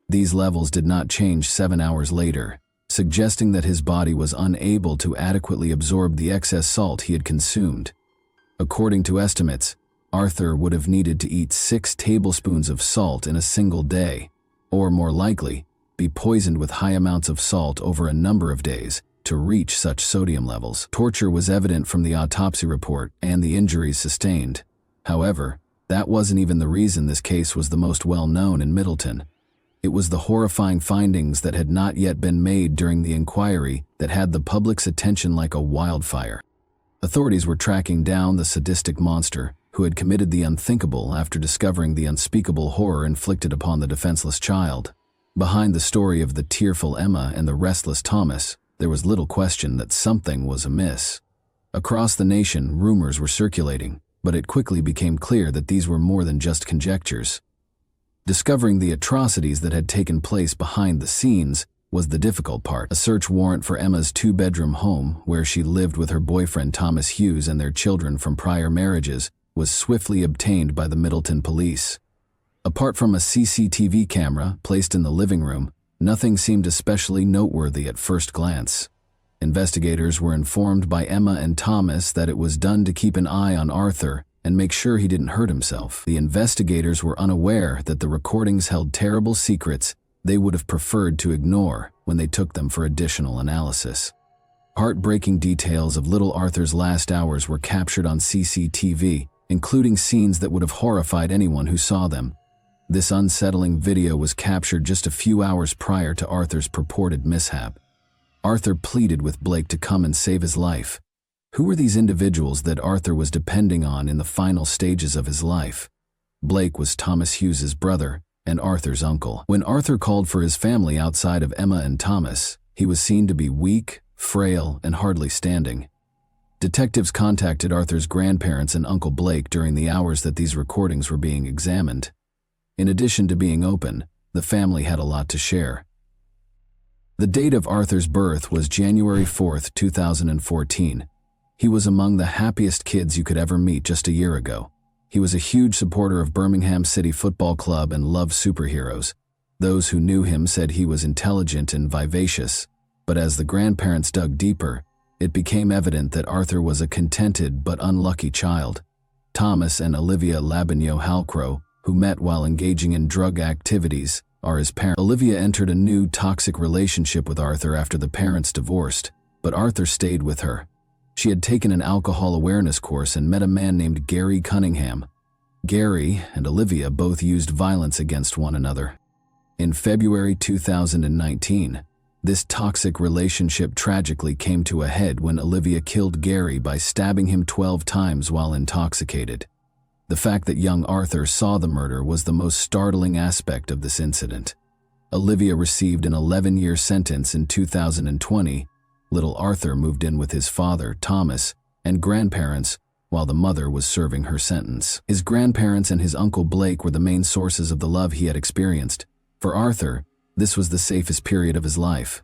These levels did not change 7 hours later, suggesting that his body was unable to adequately absorb the excess salt he had consumed. According to estimates, Arthur would have needed to eat 6 tablespoons of salt in a single day, or more likely, be poisoned with high amounts of salt over a number of days to reach such sodium levels. Torture was evident from the autopsy report and the injuries sustained. However, that wasn't even the reason this case was the most well-known in Middleton. It was the horrifying findings that had not yet been made during the inquiry that had the public's attention like a wildfire. Authorities were tracking down the sadistic monster who had committed the unthinkable after discovering the unspeakable horror inflicted upon the defenseless child. Behind the story of the tearful Emma and the restless Thomas, there was little question that something was amiss. Across the nation, rumors were circulating, but it quickly became clear that these were more than just conjectures. Discovering the atrocities that had taken place behind the scenes was the difficult part. A search warrant for Emma's 2-bedroom home, where she lived with her boyfriend Thomas Hughes and their children from prior marriages, was swiftly obtained by the Middleton police. Apart from a CCTV camera placed in the living room, nothing seemed especially noteworthy at first glance. Investigators were informed by Emma and Thomas that it was done to keep an eye on Arthur and make sure he didn't hurt himself. The investigators were unaware that the recordings held terrible secrets they would have preferred to ignore when they took them for additional analysis. Heartbreaking details of little Arthur's last hours were captured on CCTV, including scenes that would have horrified anyone who saw them. This unsettling video was captured just a few hours prior to Arthur's purported mishap. Arthur pleaded with Blake to come and save his life. Who were these individuals that Arthur was depending on in the final stages of his life? Blake was Thomas Hughes's brother and Arthur's uncle. When Arthur called for his family outside of Emma and Thomas, he was seen to be weak, frail, and hardly standing. Detectives contacted Arthur's grandparents and Uncle Blake during the hours that these recordings were being examined. In addition to being open, the family had a lot to share. The date of Arthur's birth was January 4, 2014. He was among the happiest kids you could ever meet just a year ago. He was a huge supporter of Birmingham City Football Club and loved superheroes. Those who knew him said he was intelligent and vivacious, but as the grandparents dug deeper, it became evident that Arthur was a contented but unlucky child. Thomas and Olivia Labagno-Halcrow, who met while engaging in drug activities, are his parents. Olivia entered a new toxic relationship with Arthur after the parents divorced, but Arthur stayed with her. She had taken an alcohol awareness course and met a man named Gary Cunningham. Gary and Olivia both used violence against one another. In February 2019, this toxic relationship tragically came to a head when Olivia killed Gary by stabbing him 12 times while intoxicated. The fact that young Arthur saw the murder was the most startling aspect of this incident. Olivia received an 11-year sentence in 2020. Little Arthur moved in with his father, Thomas, and grandparents while the mother was serving her sentence. His grandparents and his Uncle Blake were the main sources of the love he had experienced. For Arthur, this was the safest period of his life.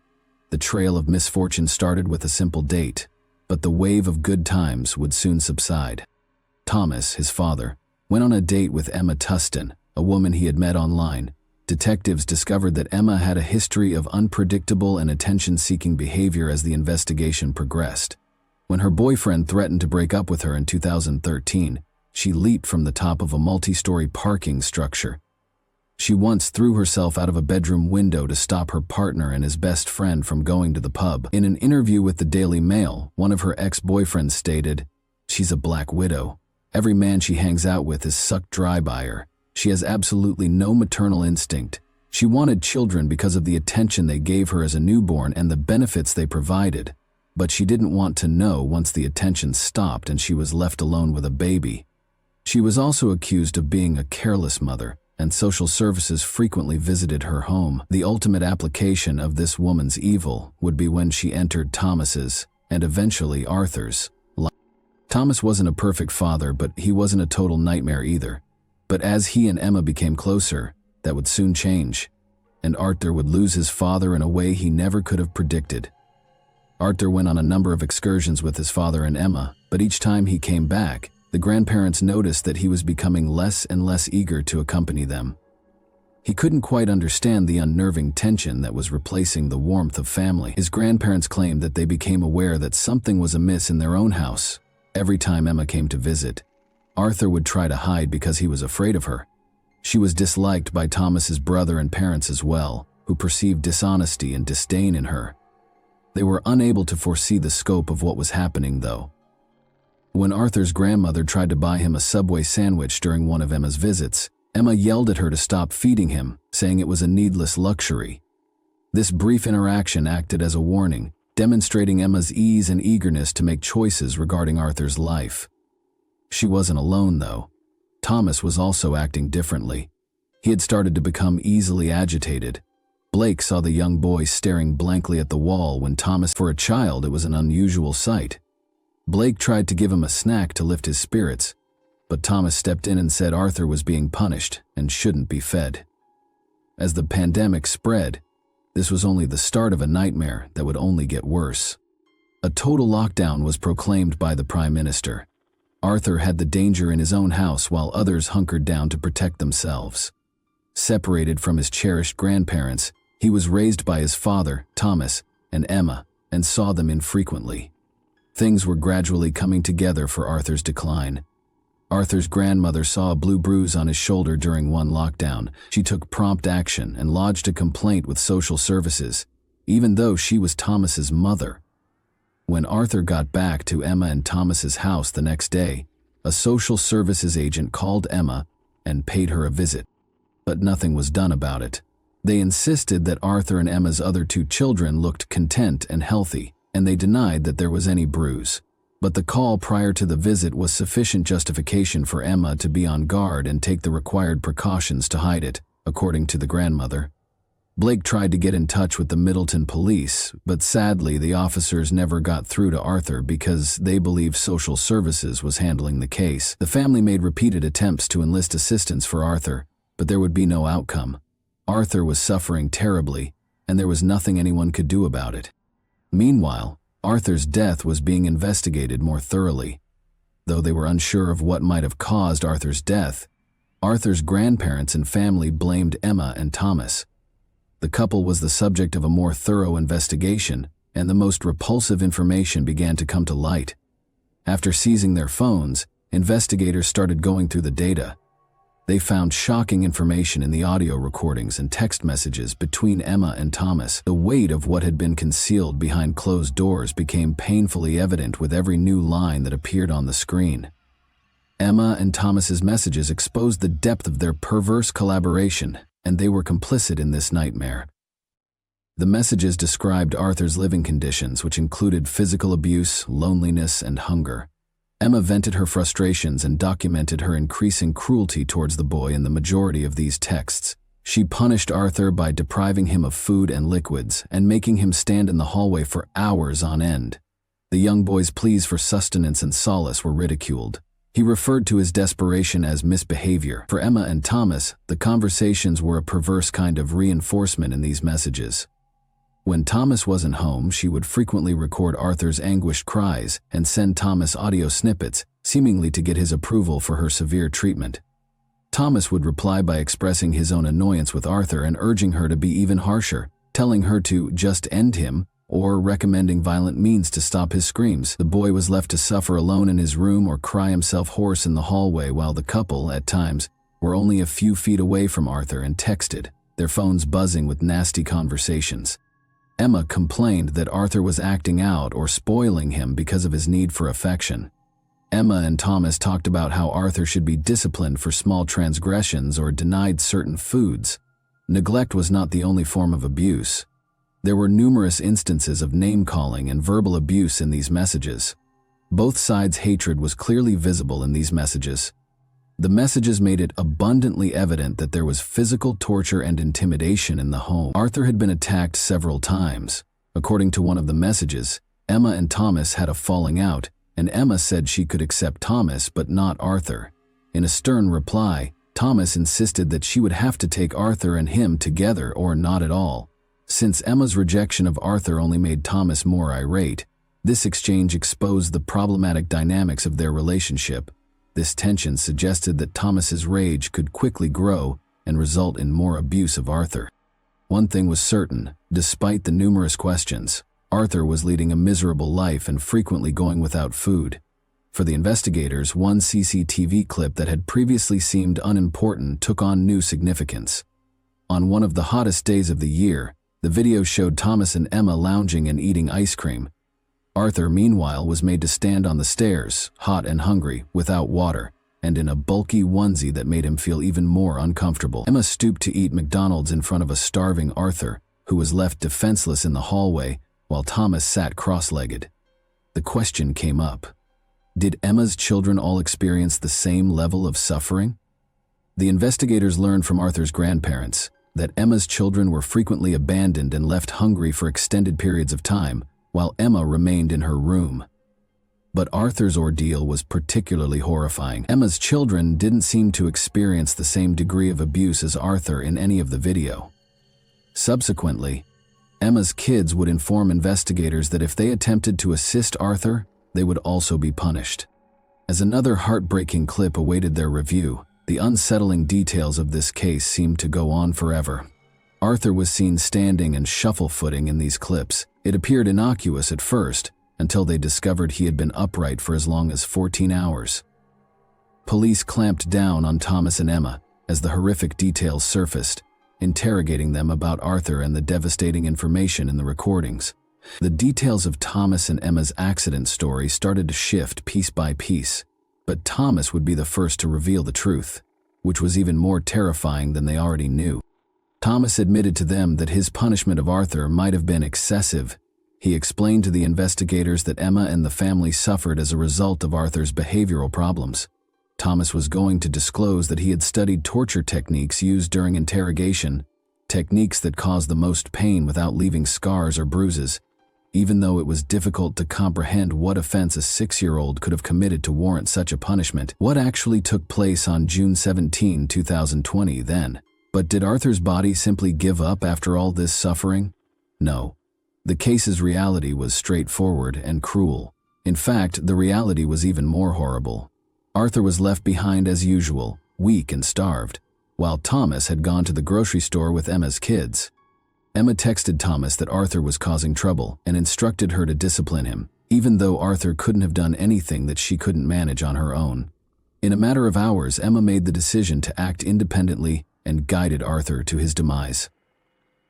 The trail of misfortune started with a simple date, but the wave of good times would soon subside. Thomas, his father, went on a date with Emma Tustin, a woman he had met online. Detectives discovered that Emma had a history of unpredictable and attention-seeking behavior as the investigation progressed. When her boyfriend threatened to break up with her in 2013, she leaped from the top of a multi-story parking structure. She once threw herself out of a bedroom window to stop her partner and his best friend from going to the pub. In an interview with the Daily Mail, one of her ex-boyfriends stated, "She's a black widow. Every man she hangs out with is sucked dry by her. She has absolutely no maternal instinct. She wanted children because of the attention they gave her as a newborn and the benefits they provided. But she didn't want to know once the attention stopped and she was left alone with a baby." She was also accused of being a careless mother, and social services frequently visited her home. The ultimate application of this woman's evil would be when she entered Thomas's, and eventually Arthur's, life. Thomas wasn't a perfect father, but he wasn't a total nightmare either. But as he and Emma became closer, that would soon change, and Arthur would lose his father in a way he never could have predicted. Arthur went on a number of excursions with his father and Emma, but each time he came back, the grandparents noticed that he was becoming less and less eager to accompany them. He couldn't quite understand the unnerving tension that was replacing the warmth of family. His grandparents claimed that they became aware that something was amiss in their own house. Every time Emma came to visit, Arthur would try to hide because he was afraid of her. She was disliked by Thomas's brother and parents as well, who perceived dishonesty and disdain in her. They were unable to foresee the scope of what was happening, though. When Arthur's grandmother tried to buy him a Subway sandwich during one of Emma's visits, Emma yelled at her to stop feeding him, saying it was a needless luxury. This brief interaction acted as a warning, demonstrating Emma's ease and eagerness to make choices regarding Arthur's life. She wasn't alone, though. Thomas was also acting differently. He had started to become easily agitated. Blake saw the young boy staring blankly at the wall when for a child, it was an unusual sight. Blake tried to give him a snack to lift his spirits, but Thomas stepped in and said Arthur was being punished and shouldn't be fed. As the pandemic spread, this was only the start of a nightmare that would only get worse. A total lockdown was proclaimed by the Prime Minister. Arthur had the danger in his own house while others hunkered down to protect themselves. Separated from his cherished grandparents, he was raised by his father, Thomas, and Emma, and saw them infrequently. Things were gradually coming together for Arthur's decline. Arthur's grandmother saw a blue bruise on his shoulder during one lockdown. She took prompt action and lodged a complaint with social services, even though she was Thomas's mother. When Arthur got back to Emma and Thomas's house the next day, a social services agent called Emma and paid her a visit. But nothing was done about it. They insisted that Arthur and Emma's other two children looked content and healthy, and they denied that there was any bruise. But the call prior to the visit was sufficient justification for Emma to be on guard and take the required precautions to hide it, according to the grandmother. Blake tried to get in touch with the Middleton police, but sadly the officers never got through to Arthur because they believed social services was handling the case. The family made repeated attempts to enlist assistance for Arthur, but there would be no outcome. Arthur was suffering terribly, and there was nothing anyone could do about it. Meanwhile, Arthur's death was being investigated more thoroughly. Though they were unsure of what might have caused Arthur's death, Arthur's grandparents and family blamed Emma and Thomas. The couple was the subject of a more thorough investigation, and the most repulsive information began to come to light. After seizing their phones, investigators started going through the data. They found shocking information in the audio recordings and text messages between Emma and Thomas. The weight of what had been concealed behind closed doors became painfully evident with every new line that appeared on the screen. Emma and Thomas's messages exposed the depth of their perverse collaboration, and they were complicit in this nightmare. The messages described Arthur's living conditions, which included physical abuse, loneliness, and hunger. Emma vented her frustrations and documented her increasing cruelty towards the boy in the majority of these texts. She punished Arthur by depriving him of food and liquids and making him stand in the hallway for hours on end. The young boy's pleas for sustenance and solace were ridiculed. He referred to his desperation as misbehavior. For Emma and Thomas, the conversations were a perverse kind of reinforcement in these messages. When Thomas wasn't home, she would frequently record Arthur's anguished cries and send Thomas audio snippets, seemingly to get his approval for her severe treatment. Thomas would reply by expressing his own annoyance with Arthur and urging her to be even harsher, telling her to just end him or recommending violent means to stop his screams. The boy was left to suffer alone in his room or cry himself hoarse in the hallway while the couple, at times, were only a few feet away from Arthur and texted, their phones buzzing with nasty conversations. Emma complained that Arthur was acting out or spoiling him because of his need for affection. Emma and Thomas talked about how Arthur should be disciplined for small transgressions or denied certain foods. Neglect was not the only form of abuse. There were numerous instances of name-calling and verbal abuse in these messages. Both sides' hatred was clearly visible in these messages. The messages made it abundantly evident that there was physical torture and intimidation in the home. Arthur had been attacked several times. According to one of the messages, Emma and Thomas had a falling out, and Emma said she could accept Thomas but not Arthur. In a stern reply, Thomas insisted that she would have to take Arthur and him together or not at all. Since Emma's rejection of Arthur only made Thomas more irate, this exchange exposed the problematic dynamics of their relationship. This tension suggested that Thomas's rage could quickly grow and result in more abuse of Arthur. One thing was certain, despite the numerous questions, Arthur was leading a miserable life and frequently going without food. For the investigators, one CCTV clip that had previously seemed unimportant took on new significance. On one of the hottest days of the year, the video showed Thomas and Emma lounging and eating ice cream. Arthur, meanwhile, was made to stand on the stairs, hot and hungry, without water, and in a bulky onesie that made him feel even more uncomfortable. Emma stooped to eat McDonald's in front of a starving Arthur, who was left defenseless in the hallway, while Thomas sat cross-legged. The question came up. Did Emma's children all experience the same level of suffering? The investigators learned from Arthur's grandparents that Emma's children were frequently abandoned and left hungry for extended periods of time, while Emma remained in her room. But Arthur's ordeal was particularly horrifying. Emma's children didn't seem to experience the same degree of abuse as Arthur in any of the video. Subsequently, Emma's kids would inform investigators that if they attempted to assist Arthur, they would also be punished. As another heartbreaking clip awaited their review, the unsettling details of this case seemed to go on forever. Arthur was seen standing and shuffle-footing in these clips. It appeared innocuous at first, until they discovered he had been upright for as long as 14 hours. Police clamped down on Thomas and Emma as the horrific details surfaced, interrogating them about Arthur and the devastating information in the recordings. The details of Thomas and Emma's accident story started to shift piece by piece, but Thomas would be the first to reveal the truth, which was even more terrifying than they already knew. Thomas admitted to them that his punishment of Arthur might have been excessive. He explained to the investigators that Emma and the family suffered as a result of Arthur's behavioral problems. Thomas was going to disclose that he had studied torture techniques used during interrogation, techniques that caused the most pain without leaving scars or bruises, even though it was difficult to comprehend what offense a 6-year-old could have committed to warrant such a punishment. What actually took place on June 17, 2020 then? But did Arthur's body simply give up after all this suffering? No. The case's reality was straightforward and cruel. In fact, the reality was even more horrible. Arthur was left behind as usual, weak and starved, while Thomas had gone to the grocery store with Emma's kids. Emma texted Thomas that Arthur was causing trouble and instructed her to discipline him, even though Arthur couldn't have done anything that she couldn't manage on her own. In a matter of hours, Emma made the decision to act independently and guided Arthur to his demise.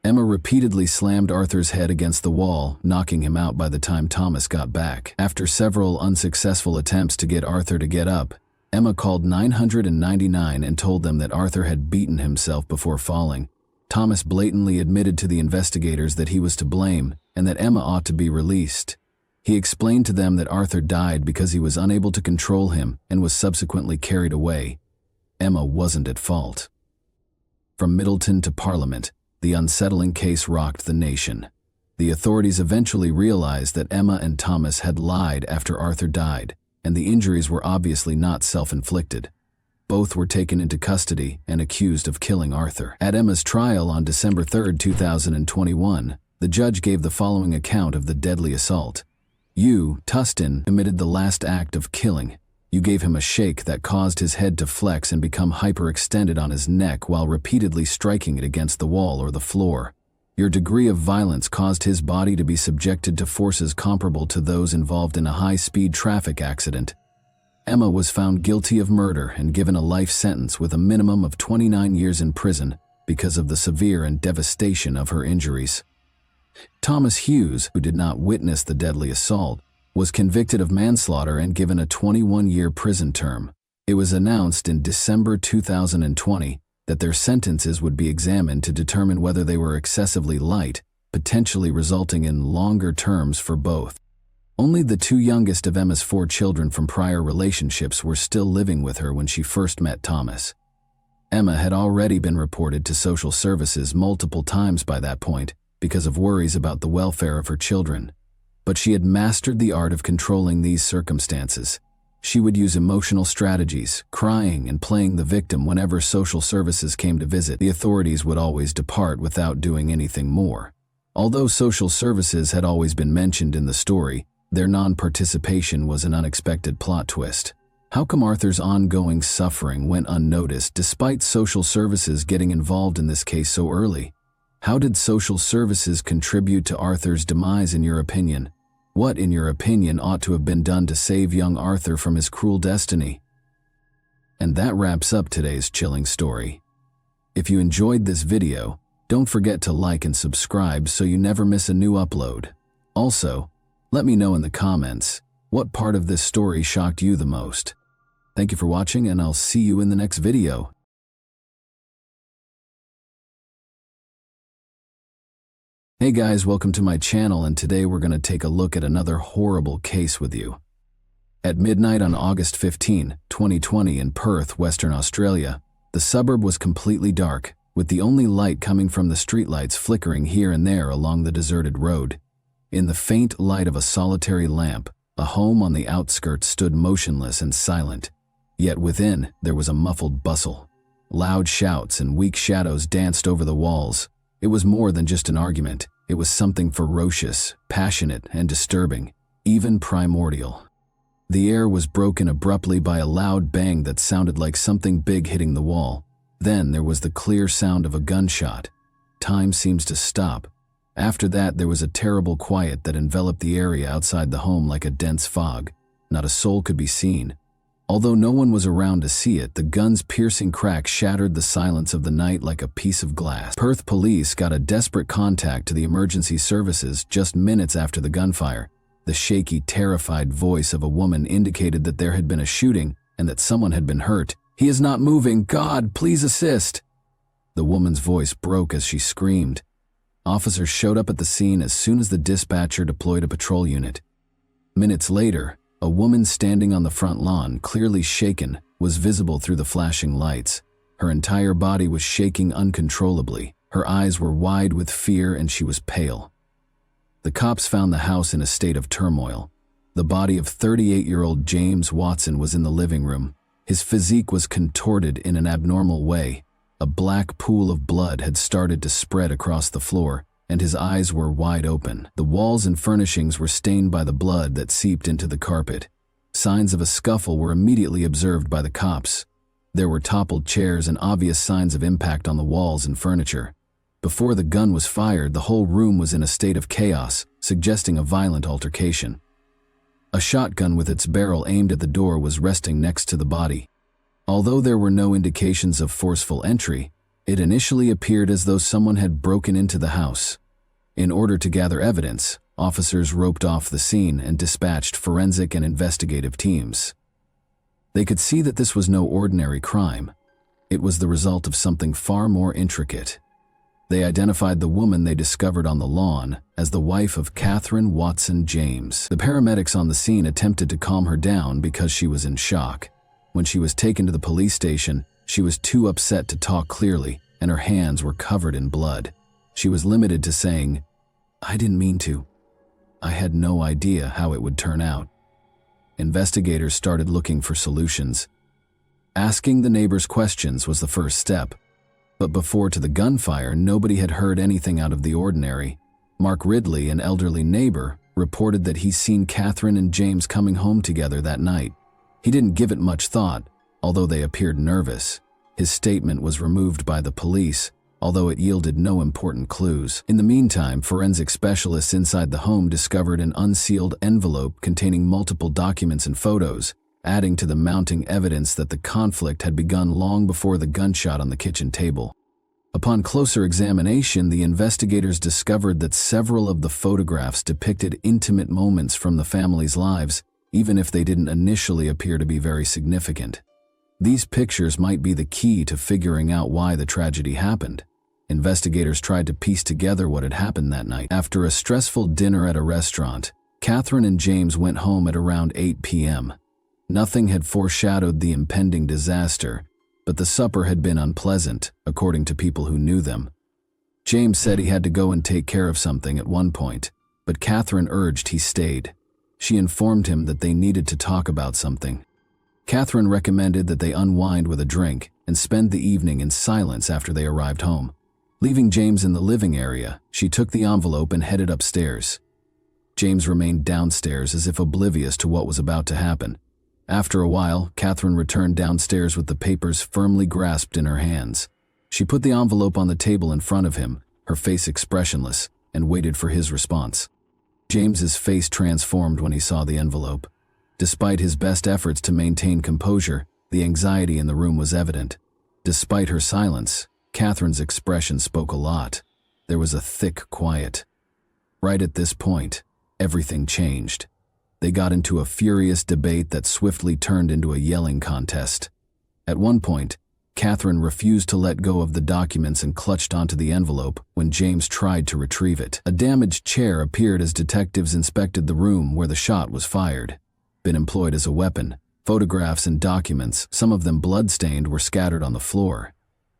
Emma repeatedly slammed Arthur's head against the wall, knocking him out by the time Thomas got back. After several unsuccessful attempts to get Arthur to get up, Emma called 999 and told them that Arthur had beaten himself before falling. Thomas blatantly admitted to the investigators that he was to blame and that Emma ought to be released. He explained to them that Arthur died because he was unable to control him and was subsequently carried away. Emma wasn't at fault. From Middleton to Parliament, the unsettling case rocked the nation. The authorities eventually realized that Emma and Thomas had lied after Arthur died, and the injuries were obviously not self-inflicted. Both were taken into custody and accused of killing Arthur. At Emma's trial on December 3, 2021, the judge gave the following account of the deadly assault. You, Tustin, committed the last act of killing. You gave him a shake that caused his head to flex and become hyperextended on his neck while repeatedly striking it against the wall or the floor. Your degree of violence caused his body to be subjected to forces comparable to those involved in a high-speed traffic accident. Emma was found guilty of murder and given a life sentence with a minimum of 29 years in prison because of the severe and devastation of her injuries. Thomas Hughes, who did not witness the deadly assault, was convicted of manslaughter and given a 21-year prison term. It was announced in December 2020 that their sentences would be examined to determine whether they were excessively light, potentially resulting in longer terms for both. Only the two youngest of Emma's 4 children from prior relationships were still living with her when she first met Thomas. Emma had already been reported to social services multiple times by that point because of worries about the welfare of her children. But she had mastered the art of controlling these circumstances. She would use emotional strategies, crying and playing the victim whenever social services came to visit. The authorities would always depart without doing anything more. Although social services had always been mentioned in the story, their non-participation was an unexpected plot twist. How come Arthur's ongoing suffering went unnoticed despite social services getting involved in this case so early? How did social services contribute to Arthur's demise in your opinion? What, in your opinion, ought to have been done to save young Arthur from his cruel destiny? And that wraps up today's chilling story. If you enjoyed this video, don't forget to like and subscribe so you never miss a new upload. Also, let me know in the comments, what part of this story shocked you the most? Thank you for watching, and I'll see you in the next video. Hey guys, welcome to my channel, and today we're going to take a look at another horrible case with you. At midnight on August 15, 2020 in Perth, Western Australia, the suburb was completely dark, with the only light coming from the streetlights flickering here and there along the deserted road. In the faint light of a solitary lamp, a home on the outskirts stood motionless and silent. Yet within, there was a muffled bustle. Loud shouts and weak shadows danced over the walls. It was more than just an argument. It was something ferocious, passionate, and disturbing, even primordial. The air was broken abruptly by a loud bang that sounded like something big hitting the wall. Then there was the clear sound of a gunshot. Time seems to stop. After that, there was a terrible quiet that enveloped the area outside the home like a dense fog. Not a soul could be seen. Although no one was around to see it, the gun's piercing crack shattered the silence of the night like a piece of glass. Perth police got a desperate contact to the emergency services just minutes after the gunfire. The shaky, terrified voice of a woman indicated that there had been a shooting and that someone had been hurt. "He is not moving. God, please assist." The woman's voice broke as she screamed. Officers showed up at the scene as soon as the dispatcher deployed a patrol unit. Minutes later, a woman standing on the front lawn, clearly shaken, was visible through the flashing lights. Her entire body was shaking uncontrollably. Her eyes were wide with fear and she was pale. The cops found the house in a state of turmoil. The body of 38-year-old James Watson was in the living room. His physique was contorted in an abnormal way. A black pool of blood had started to spread across the floor, and his eyes were wide open. The walls and furnishings were stained by the blood that seeped into the carpet. Signs of a scuffle were immediately observed by the cops. There were toppled chairs and obvious signs of impact on the walls and furniture. Before the gun was fired, the whole room was in a state of chaos, suggesting a violent altercation. A shotgun with its barrel aimed at the door was resting next to the body. Although there were no indications of forceful entry, it initially appeared as though someone had broken into the house. In order to gather evidence, officers roped off the scene and dispatched forensic and investigative teams. They could see that this was no ordinary crime. It was the result of something far more intricate. They identified the woman they discovered on the lawn as the wife of Catherine Watson James. The paramedics on the scene attempted to calm her down because she was in shock. When she was taken to the police station, she was too upset to talk clearly, and her hands were covered in blood. She was limited to saying, "I didn't mean to. I had no idea how it would turn out." Investigators started looking for solutions. Asking the neighbors questions was the first step. But before to the gunfire, nobody had heard anything out of the ordinary. Mark Ridley, an elderly neighbor, reported that he'd seen Catherine and James coming home together that night. He didn't give it much thought, although they appeared nervous. His statement was removed by the police, although it yielded no important clues. In the meantime, forensic specialists inside the home discovered an unsealed envelope containing multiple documents and photos, adding to the mounting evidence that the conflict had begun long before the gunshot on the kitchen table. Upon closer examination, the investigators discovered that several of the photographs depicted intimate moments from the family's lives, even if they didn't initially appear to be very significant. These pictures might be the key to figuring out why the tragedy happened. Investigators tried to piece together what had happened that night. After a stressful dinner at a restaurant, Catherine and James went home at around 8 p.m. Nothing had foreshadowed the impending disaster, but the supper had been unpleasant, according to people who knew them. James said he had to go and take care of something at one point, but Catherine urged he stayed. She informed him that they needed to talk about something. Catherine recommended that they unwind with a drink and spend the evening in silence after they arrived home. Leaving James in the living area, she took the envelope and headed upstairs. James remained downstairs as if oblivious to what was about to happen. After a while, Catherine returned downstairs with the papers firmly grasped in her hands. She put the envelope on the table in front of him, her face expressionless, and waited for his response. James's face transformed when he saw the envelope. Despite his best efforts to maintain composure, the anxiety in the room was evident. Despite her silence, Catherine's expression spoke a lot. There was a thick quiet. Right at this point, everything changed. They got into a furious debate that swiftly turned into a yelling contest. At one point, Catherine refused to let go of the documents and clutched onto the envelope when James tried to retrieve it. A damaged chair appeared as detectives inspected the room where the shot was fired. Been employed as a weapon. Photographs and documents, some of them blood-stained, were scattered on the floor.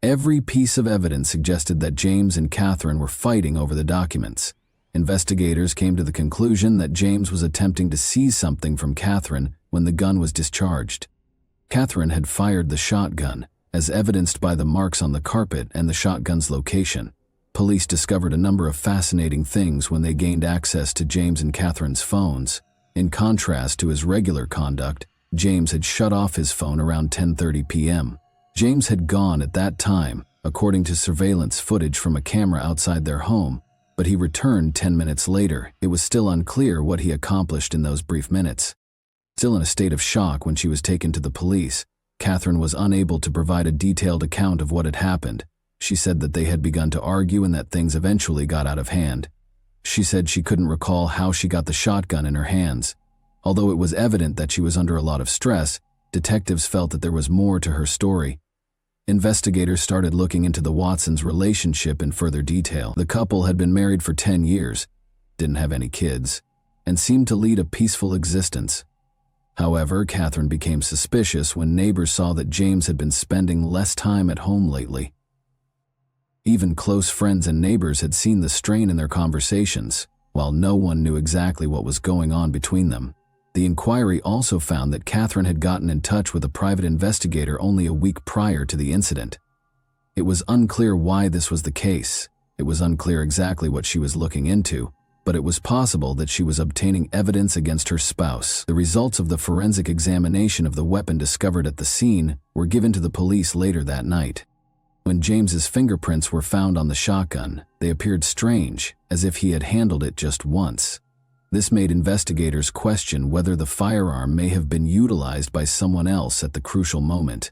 Every piece of evidence suggested that James and Catherine were fighting over the documents. Investigators came to the conclusion that James was attempting to seize something from Catherine when the gun was discharged. Catherine had fired the shotgun, as evidenced by the marks on the carpet and the shotgun's location. Police discovered a number of fascinating things when they gained access to James and Catherine's phones. In contrast to his regular conduct, James had shut off his phone around 10:30 p.m. James had gone at that time, according to surveillance footage from a camera outside their home, but he returned 10 minutes later. It was still unclear what he accomplished in those brief minutes. Still in a state of shock when she was taken to the police, Catherine was unable to provide a detailed account of what had happened. She said that they had begun to argue and that things eventually got out of hand. She said she couldn't recall how she got the shotgun in her hands. Although it was evident that she was under a lot of stress, detectives felt that there was more to her story. Investigators started looking into the Watsons' relationship in further detail. The couple had been married for 10 years, didn't have any kids, and seemed to lead a peaceful existence. However, Catherine became suspicious when neighbors saw that James had been spending less time at home lately. Even close friends and neighbors had seen the strain in their conversations, while no one knew exactly what was going on between them. The inquiry also found that Catherine had gotten in touch with a private investigator only a week prior to the incident. It was unclear why this was the case. It was unclear exactly what she was looking into, but it was possible that she was obtaining evidence against her spouse. The results of the forensic examination of the weapon discovered at the scene were given to the police later that night. When James's fingerprints were found on the shotgun, they appeared strange, as if he had handled it just once. This made investigators question whether the firearm may have been utilized by someone else at the crucial moment.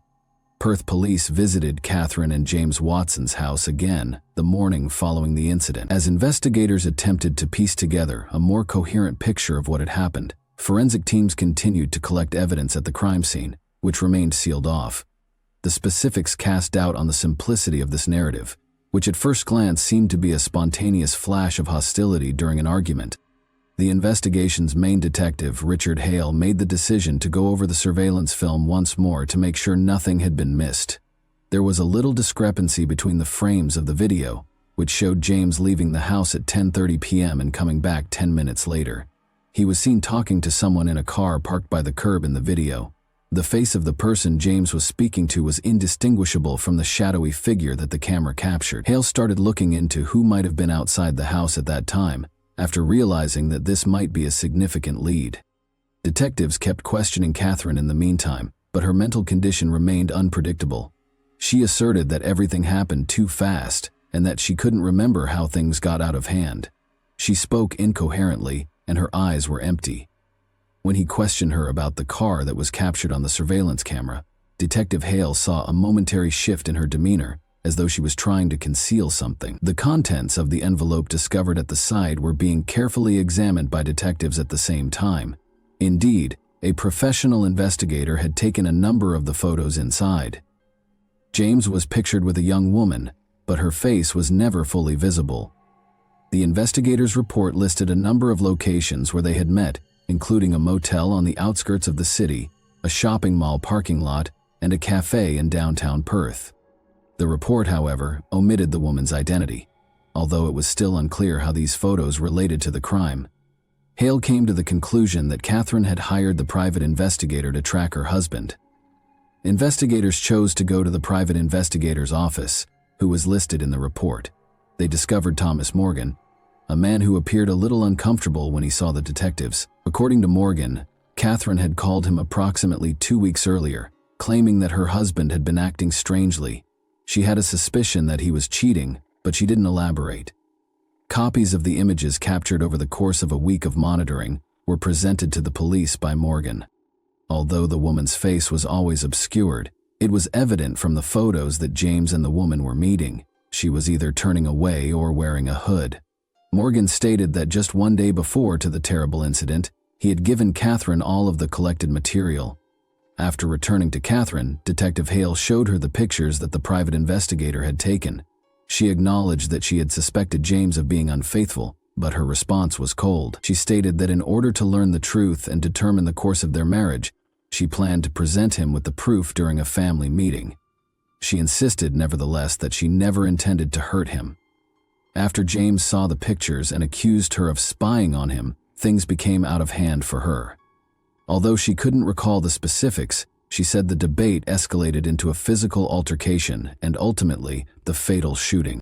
Perth police visited Catherine and James Watson's house again the morning following the incident. As investigators attempted to piece together a more coherent picture of what had happened, forensic teams continued to collect evidence at the crime scene, which remained sealed off. The specifics cast doubt on the simplicity of this narrative, which at first glance seemed to be a spontaneous flash of hostility during an argument. The investigation's main detective, Richard Hale, made the decision to go over the surveillance film once more to make sure nothing had been missed. There was a little discrepancy between the frames of the video, which showed James leaving the house at 10:30 p.m. and coming back 10 minutes later. He was seen talking to someone in a car parked by the curb in the video. The face of the person James was speaking to was indistinguishable from the shadowy figure that the camera captured. Hale started looking into who might have been outside the house at that time, after realizing that this might be a significant lead. Detectives kept questioning Catherine in the meantime, but her mental condition remained unpredictable. She asserted that everything happened too fast and that she couldn't remember how things got out of hand. She spoke incoherently, and her eyes were empty. When he questioned her about the car that was captured on the surveillance camera, Detective Hale saw a momentary shift in her demeanor, as though she was trying to conceal something. The contents of the envelope discovered at the side were being carefully examined by detectives at the same time. Indeed, a professional investigator had taken a number of the photos inside. James was pictured with a young woman, but her face was never fully visible. The investigators' report listed a number of locations where they had met, including a motel on the outskirts of the city, a shopping mall parking lot, and a cafe in downtown Perth. The report, however, omitted the woman's identity, although it was still unclear how these photos related to the crime. Hale came to the conclusion that Catherine had hired the private investigator to track her husband. Investigators chose to go to the private investigator's office, who was listed in the report. they discovered Thomas Morgan, a man who appeared a little uncomfortable when he saw the detectives. According to Morgan, Catherine had called him approximately 2 weeks earlier, claiming that her husband had been acting strangely. She had a suspicion that he was cheating, but she didn't elaborate. Copies of the images captured over the course of a week of monitoring were presented to the police by Morgan. Although the woman's face was always obscured, it was evident from the photos that James and the woman were meeting. She was either turning away or wearing a hood. Morgan stated that just one day before to the terrible incident, he had given Catherine all of the collected material. After returning to Catherine, Detective Hale showed her the pictures that the private investigator had taken. She acknowledged that she had suspected James of being unfaithful, but her response was cold. She stated that in order to learn the truth and determine the course of their marriage, she planned to present him with the proof during a family meeting. She insisted, nevertheless, that she never intended to hurt him. After James saw the pictures and accused her of spying on him, things became out of hand for her. Although she couldn't recall the specifics, she said the debate escalated into a physical altercation and ultimately the fatal shooting.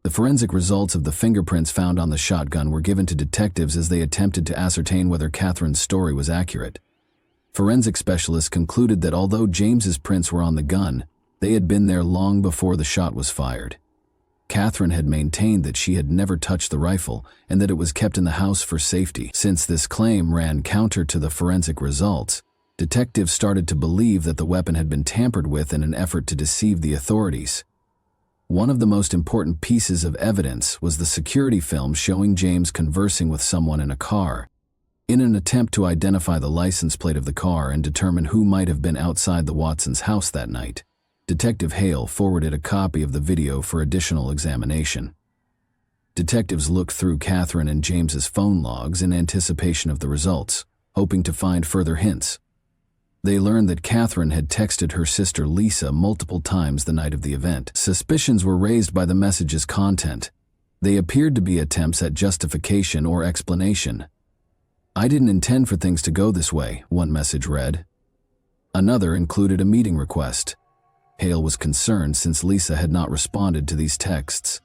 The forensic results of the fingerprints found on the shotgun were given to detectives as they attempted to ascertain whether Catherine's story was accurate. Forensic specialists concluded that although James's prints were on the gun, they had been there long before the shot was fired. Catherine had maintained that she had never touched the rifle and that it was kept in the house for safety. Since this claim ran counter to the forensic results, detectives started to believe that the weapon had been tampered with in an effort to deceive the authorities. One of the most important pieces of evidence was the security film showing James conversing with someone in a car. In an attempt to identify the license plate of the car and determine who might have been outside the Watsons' house that night, Detective Hale forwarded a copy of the video for additional examination. Detectives looked through Catherine and James's phone logs in anticipation of the results, hoping to find further hints. They learned that Catherine had texted her sister Lisa multiple times the night of the event. Suspicions were raised by the message's content. They appeared to be attempts at justification or explanation. "I didn't intend for things to go this way," one message read. Another included a meeting request. Hale was concerned since Lisa had not responded to these texts.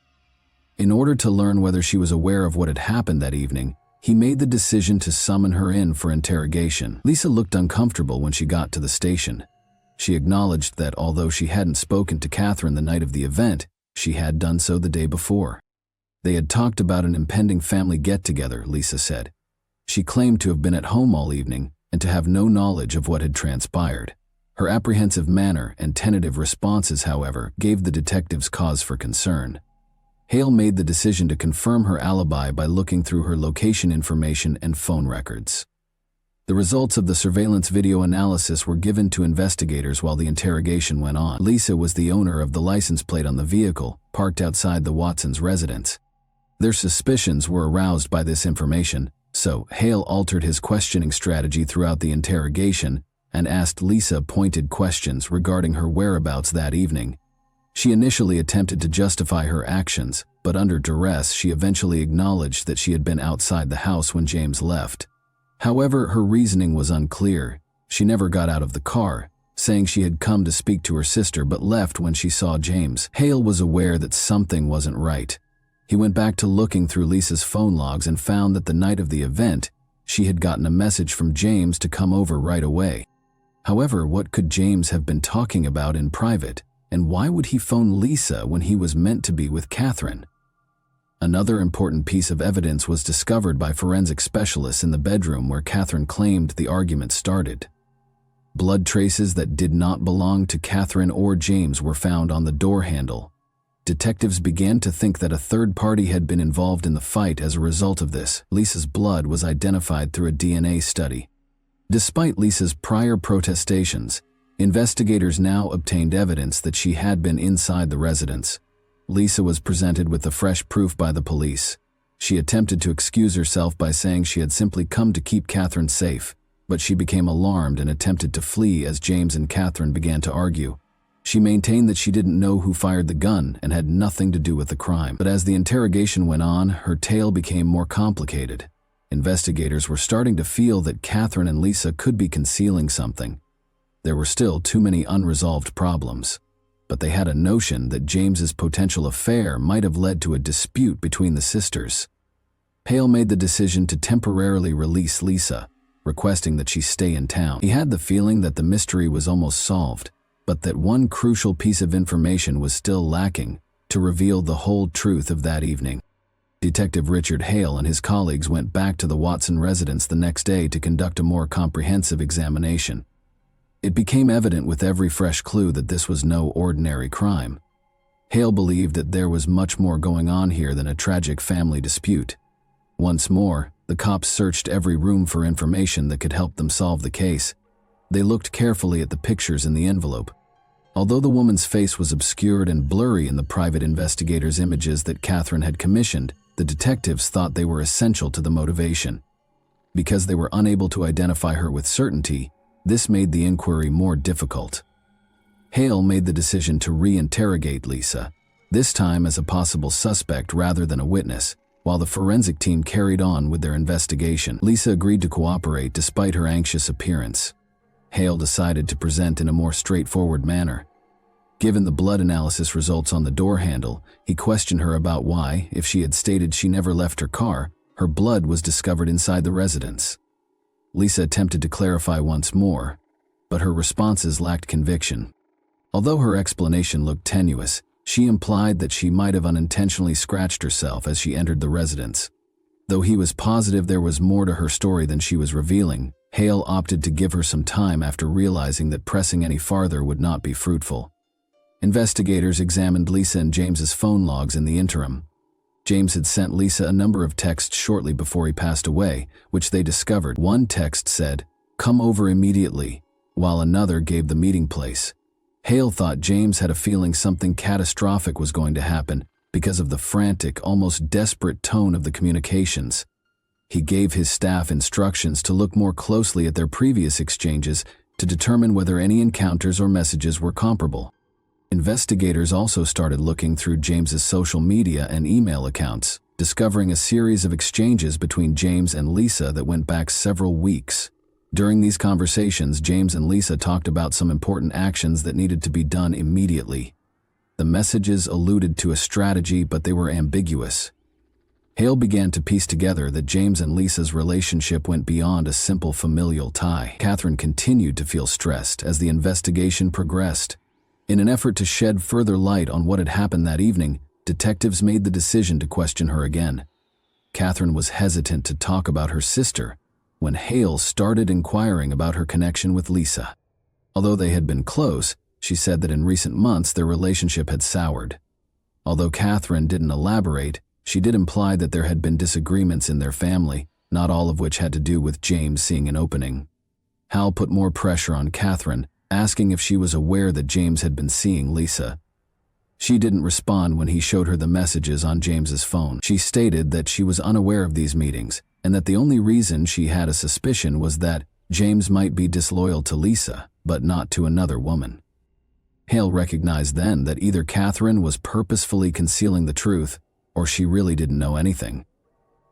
In order to learn whether she was aware of what had happened that evening, he made the decision to summon her in for interrogation. Lisa looked uncomfortable when she got to the station. She acknowledged that although she hadn't spoken to Catherine the night of the event, she had done so the day before. They had talked about an impending family get-together, Lisa said. She claimed to have been at home all evening and to have no knowledge of what had transpired. Her apprehensive manner and tentative responses, however, gave the detectives cause for concern. Hale made the decision to confirm her alibi by looking through her location information and phone records. The results of the surveillance video analysis were given to investigators while the interrogation went on. Lisa was the owner of the license plate on the vehicle, parked outside the Watsons' residence. Their suspicions were aroused by this information, so Hale altered his questioning strategy throughout the interrogation and asked Lisa pointed questions regarding her whereabouts that evening. She initially attempted to justify her actions, but under duress she eventually acknowledged that she had been outside the house when James left. However, her reasoning was unclear. She never got out of the car, saying she had come to speak to her sister but left when she saw James. Hale was aware that something wasn't right. He went back to looking through Lisa's phone logs and found that the night of the event, she had gotten a message from James to come over right away. However, what could James have been talking about in private, and why would he phone Lisa when he was meant to be with Catherine? Another important piece of evidence was discovered by forensic specialists in the bedroom where Catherine claimed the argument started. Blood traces that did not belong to Catherine or James were found on the door handle. Detectives began to think that a third party had been involved in the fight as a result of this. Lisa's blood was identified through a DNA study. Despite Lisa's prior protestations, investigators now obtained evidence that she had been inside the residence. Lisa was presented with the fresh proof by the police. She attempted to excuse herself by saying she had simply come to keep Catherine safe, but she became alarmed and attempted to flee as James and Catherine began to argue. She maintained that she didn't know who fired the gun and had nothing to do with the crime. But as the interrogation went on, her tale became more complicated. Investigators were starting to feel that Catherine and Lisa could be concealing something. There were still too many unresolved problems. but they had a notion that James's potential affair might have led to a dispute between the sisters. Hale made the decision to temporarily release Lisa, requesting that she stay in town. He had the feeling that the mystery was almost solved, but that one crucial piece of information was still lacking to reveal the whole truth of that evening. Detective Richard Hale and his colleagues went back to the Watson residence the next day to conduct a more comprehensive examination. It became evident with every fresh clue that this was no ordinary crime. Hale believed that there was much more going on here than a tragic family dispute. Once more, the cops searched every room for information that could help them solve the case. They looked carefully at the pictures in the envelope. Although the woman's face was obscured and blurry in the private investigator's images that Catherine had commissioned, the detectives thought they were essential to the motivation. Because they were unable to identify her with certainty, this made the inquiry more difficult. Hale made the decision to re-interrogate Lisa, this time as a possible suspect rather than a witness, while the forensic team carried on with their investigation. Lisa agreed to cooperate despite her anxious appearance. Hale decided to present in a more straightforward manner. Given the blood analysis results on the door handle, he questioned her about why, if she had stated she never left her car, her blood was discovered inside the residence. Lisa attempted to clarify once more, but her responses lacked conviction. Although her explanation looked tenuous, she implied that she might have unintentionally scratched herself as she entered the residence. Though he was positive there was more to her story than she was revealing, Hale opted to give her some time after realizing that pressing any farther would not be fruitful. Investigators examined Lisa and James's phone logs in the interim. James had sent Lisa a number of texts shortly before he passed away, which they discovered. One text said, "Come over immediately," while another gave the meeting place. Hale thought James had a feeling something catastrophic was going to happen because of the frantic, almost desperate tone of the communications. He gave his staff instructions to look more closely at their previous exchanges to determine whether any encounters or messages were comparable. Investigators also started looking through James's social media and email accounts, discovering a series of exchanges between James and Lisa that went back several weeks. During these conversations, James and Lisa talked about some important actions that needed to be done immediately. The messages alluded to a strategy, but they were ambiguous. Hale began to piece together that James and Lisa's relationship went beyond a simple familial tie. Catherine continued to feel stressed as the investigation progressed. In an effort to shed further light on what had happened that evening, detectives made the decision to question her again. Catherine was hesitant to talk about her sister when Hale started inquiring about her connection with Lisa. Although they had been close, she said that in recent months their relationship had soured. Although Catherine didn't elaborate, she did imply that there had been disagreements in their family, not all of which had to do with James seeing an opening. Hal put more pressure on Catherine, asking if she was aware that James had been seeing Lisa. She didn't respond when he showed her the messages on James's phone. She stated that she was unaware of these meetings, and that the only reason she had a suspicion was that James might be disloyal to Lisa, but not to another woman. Hale recognized then that either Catherine was purposefully concealing the truth, or she really didn't know anything.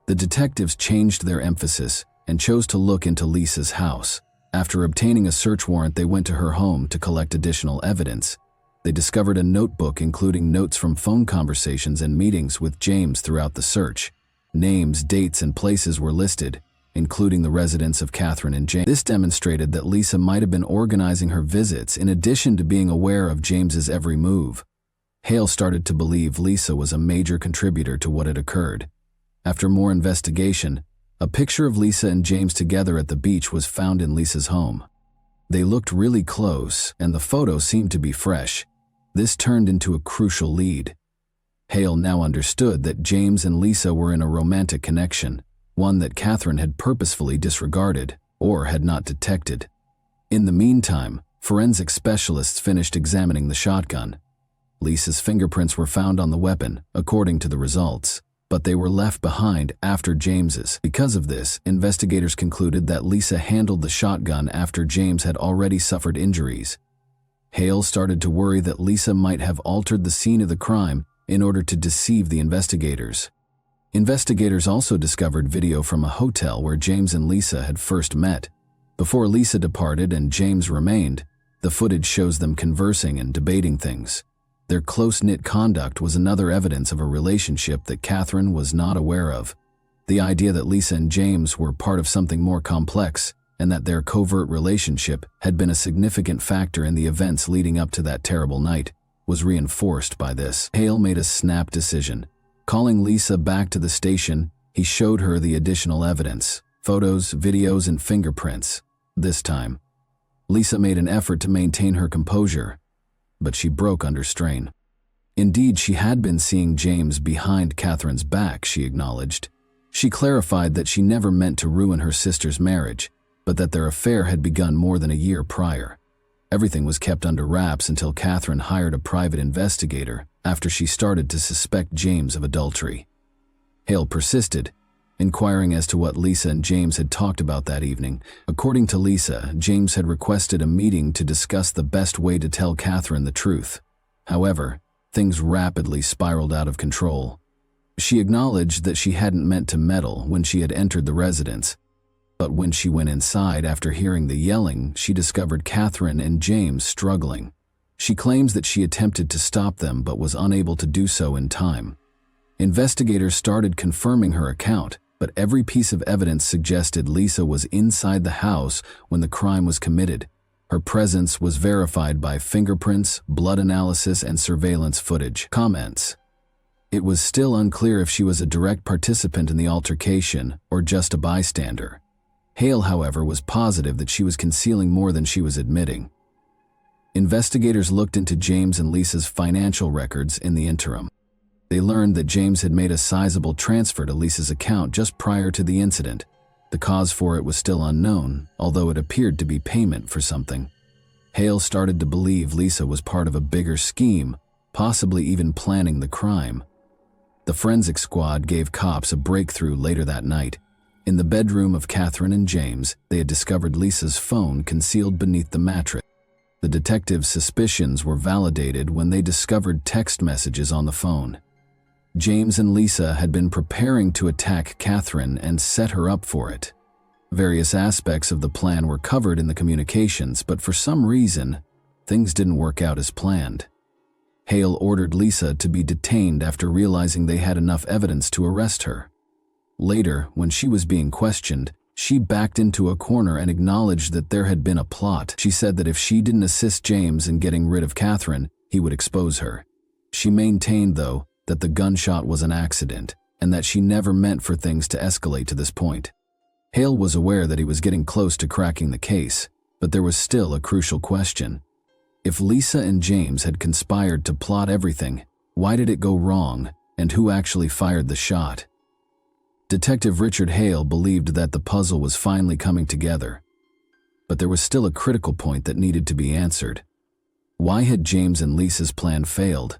The detectives changed their emphasis and chose to look into Lisa's house. After obtaining a search warrant, they went to her home to collect additional evidence. They discovered a notebook including notes from phone conversations and meetings with James throughout the search. Names, dates, and places were listed, including the residence of Catherine and James. This demonstrated that Lisa might have been organizing her visits in addition to being aware of James's every move. Hale started to believe Lisa was a major contributor to what had occurred. After more investigation, a picture of Lisa and James together at the beach was found in Lisa's home. They looked really close, and the photo seemed to be fresh. This turned into a crucial lead. Hale now understood that James and Lisa were in a romantic connection, one that Catherine had purposefully disregarded or had not detected. In the meantime, forensic specialists finished examining the shotgun. Lisa's fingerprints were found on the weapon, according to the results, but they were left behind after James's. Because of this, investigators concluded that Lisa handled the shotgun after James had already suffered injuries. Hale started to worry that Lisa might have altered the scene of the crime in order to deceive the investigators. Investigators also discovered video from a hotel where James and Lisa had first met. Before Lisa departed and James remained, The footage shows them conversing and debating things. Their close-knit conduct was another evidence of a relationship that Catherine was not aware of. The idea that Lisa and James were part of something more complex and that their covert relationship had been a significant factor in the events leading up to that terrible night was reinforced by this. Hale made a snap decision. Calling Lisa back to the station, he showed her the additional evidence: photos, videos, and fingerprints. This time, Lisa made an effort to maintain her composure, but she broke under strain. Indeed, she had been seeing James behind Catherine's back, she acknowledged. She clarified that she never meant to ruin her sister's marriage, but that their affair had begun more than a year prior. Everything was kept under wraps until Catherine hired a private investigator after she started to suspect James of adultery. Hale persisted, inquiring as to what Lisa and James had talked about that evening. According to Lisa, James had requested a meeting to discuss the best way to tell Catherine the truth. However, things rapidly spiraled out of control. She acknowledged that she hadn't meant to meddle when she had entered the residence, but when she went inside after hearing the yelling, she discovered Catherine and James struggling. She claims that she attempted to stop them but was unable to do so in time. Investigators started confirming her account, but every piece of evidence suggested Lisa was inside the house when the crime was committed. Her presence was verified by fingerprints, blood analysis, and surveillance footage. Comments: it was still unclear if she was a direct participant in the altercation or just a bystander. Hale, however, was positive that she was concealing more than she was admitting. Investigators looked into James and Lisa's financial records in the interim. They learned that James had made a sizable transfer to Lisa's account just prior to the incident. The cause for it was still unknown, although it appeared to be payment for something. Hale started to believe Lisa was part of a bigger scheme, possibly even planning the crime. The forensic squad gave cops a breakthrough later that night. In the bedroom of Catherine and James, they had discovered Lisa's phone concealed beneath the mattress. The detectives' suspicions were validated when they discovered text messages on the phone. James and Lisa had been preparing to attack Catherine and set her up for it. Various aspects of the plan were covered in the communications, but for some reason, things didn't work out as planned. Hale ordered Lisa to be detained after realizing they had enough evidence to arrest her. Later, when she was being questioned, she backed into a corner and acknowledged that there had been a plot. She said that if she didn't assist James in getting rid of Catherine, he would expose her. She maintained, though, that the gunshot was an accident and that she never meant for things to escalate to this point. Hale was aware that he was getting close to cracking the case, but there was still a crucial question. If Lisa and James had conspired to plot everything, why did it go wrong, and who actually fired the shot? Detective Richard Hale believed that the puzzle was finally coming together. But there was still a critical point that needed to be answered. Why had James and Lisa's plan failed?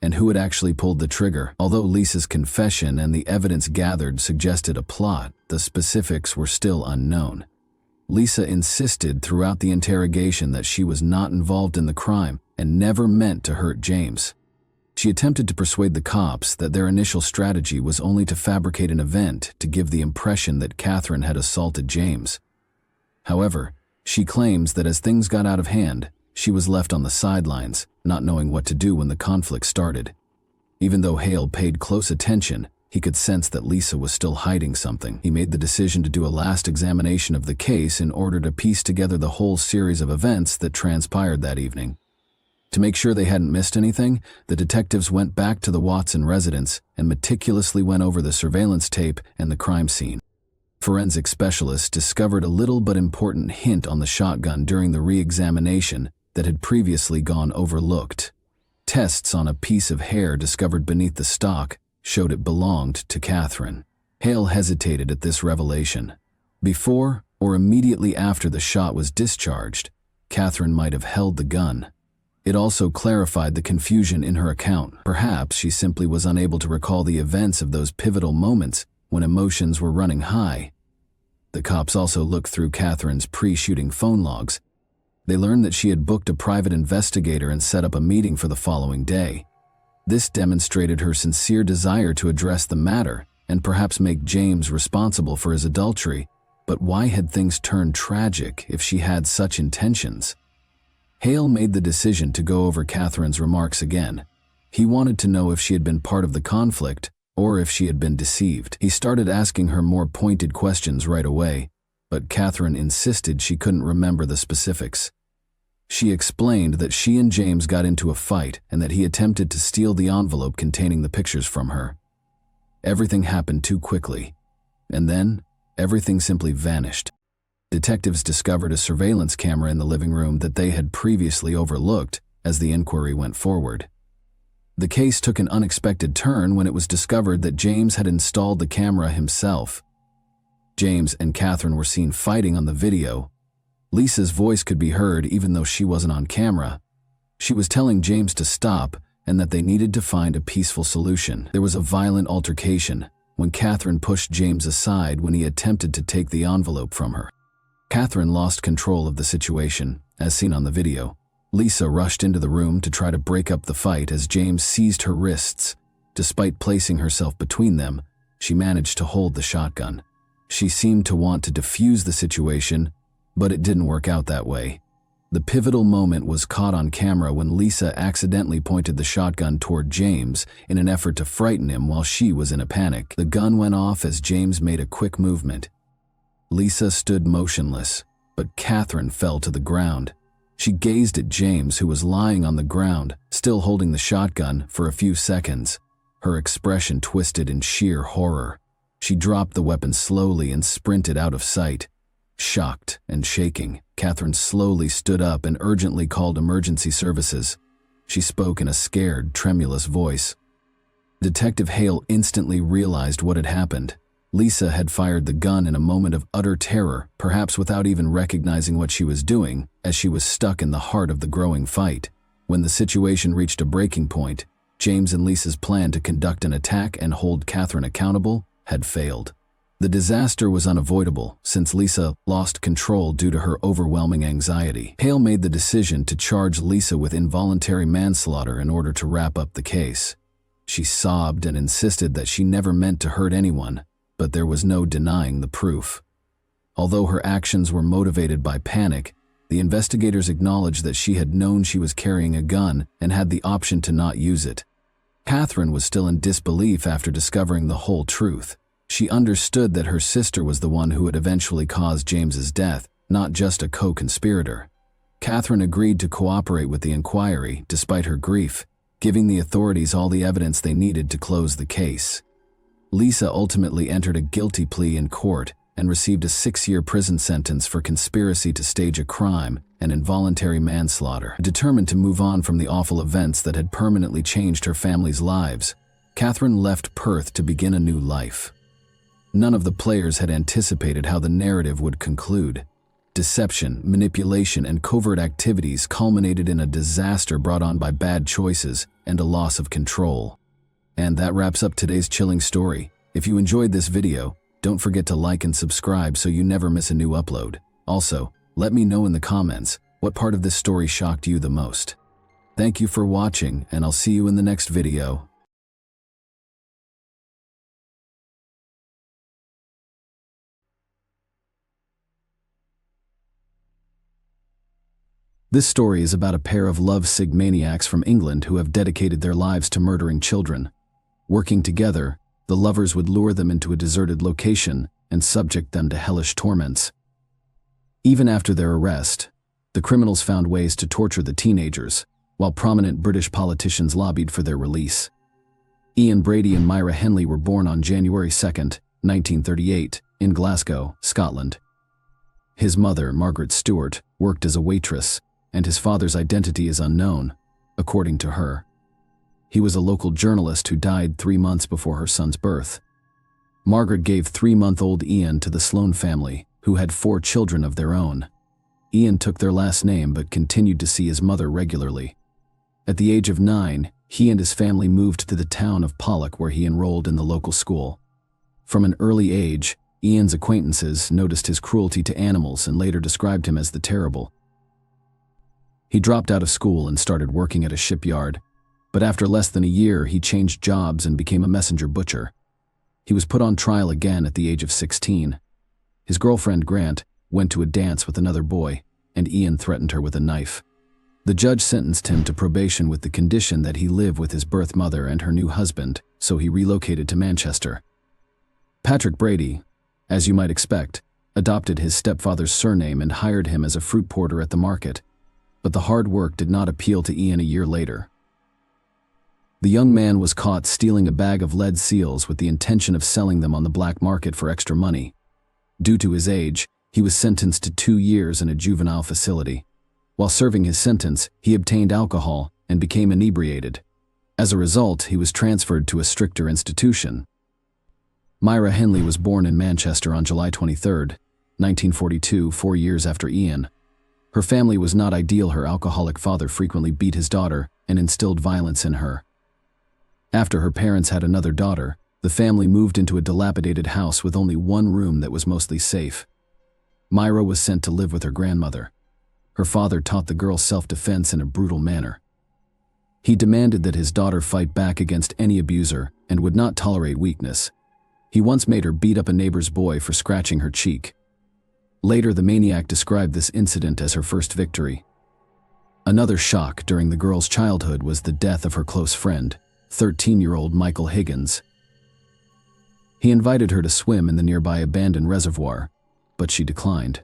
And who had actually pulled the trigger? Although Lisa's confession and the evidence gathered suggested a plot, the specifics were still unknown. Lisa insisted throughout the interrogation that she was not involved in the crime and never meant to hurt James. She attempted to persuade the cops that their initial strategy was only to fabricate an event to give the impression that Catherine had assaulted James. However, she claims that as things got out of hand, she was left on the sidelines, not knowing what to do when the conflict started. Even though Hale paid close attention, he could sense that Lisa was still hiding something. He made the decision to do a last examination of the case in order to piece together the whole series of events that transpired that evening. To make sure they hadn't missed anything, the detectives went back to the Watson residence and meticulously went over the surveillance tape and the crime scene. Forensic specialists discovered a little but important hint on the shotgun during the re-examination that had previously gone overlooked. Tests on a piece of hair discovered beneath the stock showed it belonged to Catherine. Hale hesitated at this revelation. Before or immediately after the shot was discharged, Catherine might have held the gun. It also clarified the confusion in her account. Perhaps she simply was unable to recall the events of those pivotal moments when emotions were running high. The cops also looked through Catherine's pre-shooting phone logs. They learned that she had booked a private investigator and set up a meeting for the following day. This demonstrated her sincere desire to address the matter and perhaps make James responsible for his adultery. But why had things turned tragic if she had such intentions? Hale made the decision to go over Catherine's remarks again. He wanted to know if she had been part of the conflict or if she had been deceived. He started asking her more pointed questions right away, but Catherine insisted she couldn't remember the specifics. She explained that she and James got into a fight and that he attempted to steal the envelope containing the pictures from her. Everything happened too quickly, and then everything simply vanished. Detectives discovered a surveillance camera in the living room that they had previously overlooked as the inquiry went forward. The case took an unexpected turn when it was discovered that James had installed the camera himself. James and Catherine were seen fighting on the video. Lisa's voice could be heard even though she wasn't on camera. She was telling James to stop and that they needed to find a peaceful solution. There was a violent altercation when Catherine pushed James aside when he attempted to take the envelope from her. Catherine lost control of the situation, as seen on the video. Lisa rushed into the room to try to break up the fight as James seized her wrists. Despite placing herself between them, she managed to hold the shotgun. She seemed to want to defuse the situation, but it didn't work out that way. The pivotal moment was caught on camera when Lisa accidentally pointed the shotgun toward James in an effort to frighten him while she was in a panic. The gun went off as James made a quick movement. Lisa stood motionless, but Catherine fell to the ground. She gazed at James, who was lying on the ground, still holding the shotgun, for a few seconds. Her expression twisted in sheer horror. She dropped the weapon slowly and sprinted out of sight. Shocked and shaking, Catherine slowly stood up and urgently called emergency services. She spoke in a scared, tremulous voice. Detective Hale instantly realized what had happened. Lisa had fired the gun in a moment of utter terror, perhaps without even recognizing what she was doing, as she was stuck in the heart of the growing fight. When the situation reached a breaking point, James and Lisa's plan to conduct an attack and hold Catherine accountable had failed. The disaster was unavoidable since Lisa lost control due to her overwhelming anxiety. Hale made the decision to charge Lisa with involuntary manslaughter in order to wrap up the case. She sobbed and insisted that she never meant to hurt anyone, but there was no denying the proof. Although her actions were motivated by panic, the investigators acknowledged that she had known she was carrying a gun and had the option to not use it. Catherine was still in disbelief after discovering the whole truth. She understood that her sister was the one who had eventually caused James's death, not just a co-conspirator. Catherine agreed to cooperate with the inquiry, despite her grief, giving the authorities all the evidence they needed to close the case. Lisa ultimately entered a guilty plea in court and received a 6-year prison sentence for conspiracy to stage a crime and involuntary manslaughter. Determined to move on from the awful events that had permanently changed her family's lives, Catherine left Perth to begin a new life. None of the players had anticipated how the narrative would conclude. Deception, manipulation, and covert activities culminated in a disaster brought on by bad choices and a loss of control. And that wraps up today's chilling story. If you enjoyed this video, don't forget to like and subscribe so you never miss a new upload. Also, let me know in the comments what part of this story shocked you the most. Thank you for watching, and I'll see you in the next video. This story is about a pair of lovesick maniacs from England who have dedicated their lives to murdering children. Working together, the lovers would lure them into a deserted location and subject them to hellish torments. Even after their arrest, the criminals found ways to torture the teenagers, while prominent British politicians lobbied for their release. Ian Brady and Myra Henley were born on January 2, 1938, in Glasgow, Scotland. His mother, Margaret Stewart, worked as a waitress, and his father's identity is unknown, according to her. He was a local journalist who died 3 months before her son's birth. Margaret gave 3-month-old Ian to the Sloane family, who had 4 children of their own. Ian took their last name but continued to see his mother regularly. At the age of 9, he and his family moved to the town of Pollock, where he enrolled in the local school. From an early age, Ian's acquaintances noticed his cruelty to animals and later described him as the Terrible. He dropped out of school and started working at a shipyard, but after less than a year, he changed jobs and became a messenger butcher. He was put on trial again at the age of 16. His girlfriend, Grant, went to a dance with another boy, and Ian threatened her with a knife. The judge sentenced him to probation with the condition that he live with his birth mother and her new husband, so he relocated to Manchester. Patrick Brady, as you might expect, adopted his stepfather's surname and hired him as a fruit porter at the market, but the hard work did not appeal to Ian a year later. The young man was caught stealing a bag of lead seals with the intention of selling them on the black market for extra money. Due to his age, he was sentenced to 2 years in a juvenile facility. While serving his sentence, he obtained alcohol and became inebriated. As a result, he was transferred to a stricter institution. Myra Henley was born in Manchester on July 23, 1942, 4 years after Ian. Her family was not ideal. Her alcoholic father frequently beat his daughter and instilled violence in her. After her parents had another daughter, the family moved into a dilapidated house with only one room that was mostly safe. Myra was sent to live with her grandmother. Her father taught the girl self-defense in a brutal manner. He demanded that his daughter fight back against any abuser and would not tolerate weakness. He once made her beat up a neighbor's boy for scratching her cheek. Later, the maniac described this incident as her first victory. Another shock during the girl's childhood was the death of her close friend, 13-year-old Michael Higgins. He invited her to swim in the nearby abandoned reservoir, but she declined.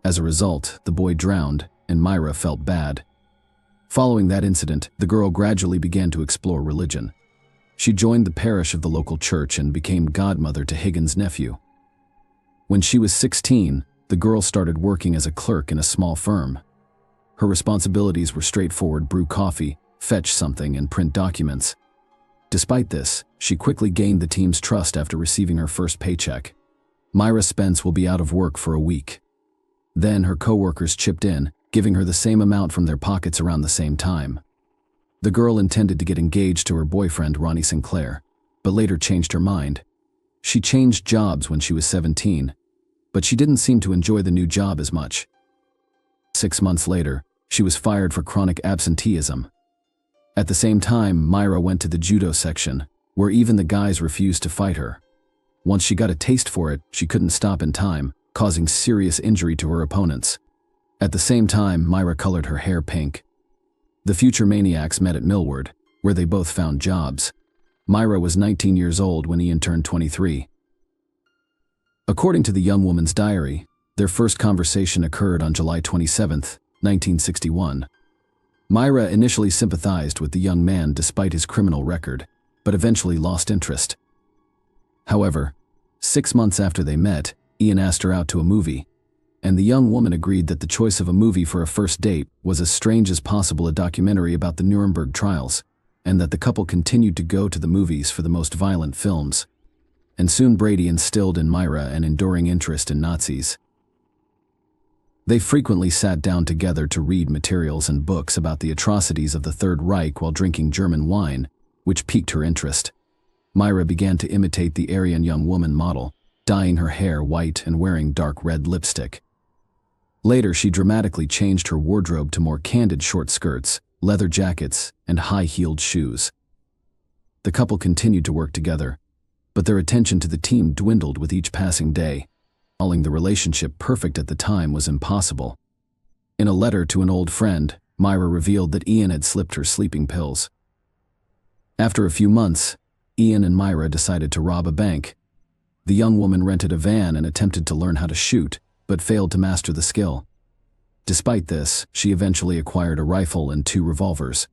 As a result, the boy drowned, and Myra felt bad. Following that incident, the girl gradually began to explore religion. She joined the parish of the local church and became godmother to Higgins' nephew. When she was 16, the girl started working as a clerk in a small firm. Her responsibilities were straightforward: brew coffee, fetch something, and print documents. Despite this, she quickly gained the team's trust after receiving her first paycheck. Myra Spence will be out of work for a week. Then her co-workers chipped in, giving her the same amount from their pockets around the same time. The girl intended to get engaged to her boyfriend, Ronnie Sinclair, but later changed her mind. She changed jobs when she was 17, but she didn't seem to enjoy the new job as much. 6 months later, she was fired for chronic absenteeism. At the same time, Myra went to the judo section, where even the guys refused to fight her. Once she got a taste for it, she couldn't stop in time, causing serious injury to her opponents. At the same time, Myra colored her hair pink. The future maniacs met at Millward, where they both found jobs. Myra was 19 years old when Ian turned 23. According to the young woman's diary, their first conversation occurred on July 27, 1961. Myra initially sympathized with the young man despite his criminal record, but eventually lost interest. However, 6 months after they met, Ian asked her out to a movie, and the young woman agreed that the choice of a movie for a first date was as strange as possible, a documentary about the Nuremberg trials, and that the couple continued to go to the movies for the most violent films. And soon Brady instilled in Myra an enduring interest in Nazis. They frequently sat down together to read materials and books about the atrocities of the Third Reich while drinking German wine, which piqued her interest. Myra began to imitate the Aryan young woman model, dyeing her hair white and wearing dark red lipstick. Later, she dramatically changed her wardrobe to more candid short skirts, leather jackets, and high-heeled shoes. The couple continued to work together, but their attention to the team dwindled with each passing day. Calling the relationship perfect at the time was impossible. In a letter to an old friend, Myra revealed that Ian had slipped her sleeping pills. After a few months, Ian and Myra decided to rob a bank. The young woman rented a van and attempted to learn how to shoot, but failed to master the skill. Despite this, she eventually acquired a rifle and 2 revolvers.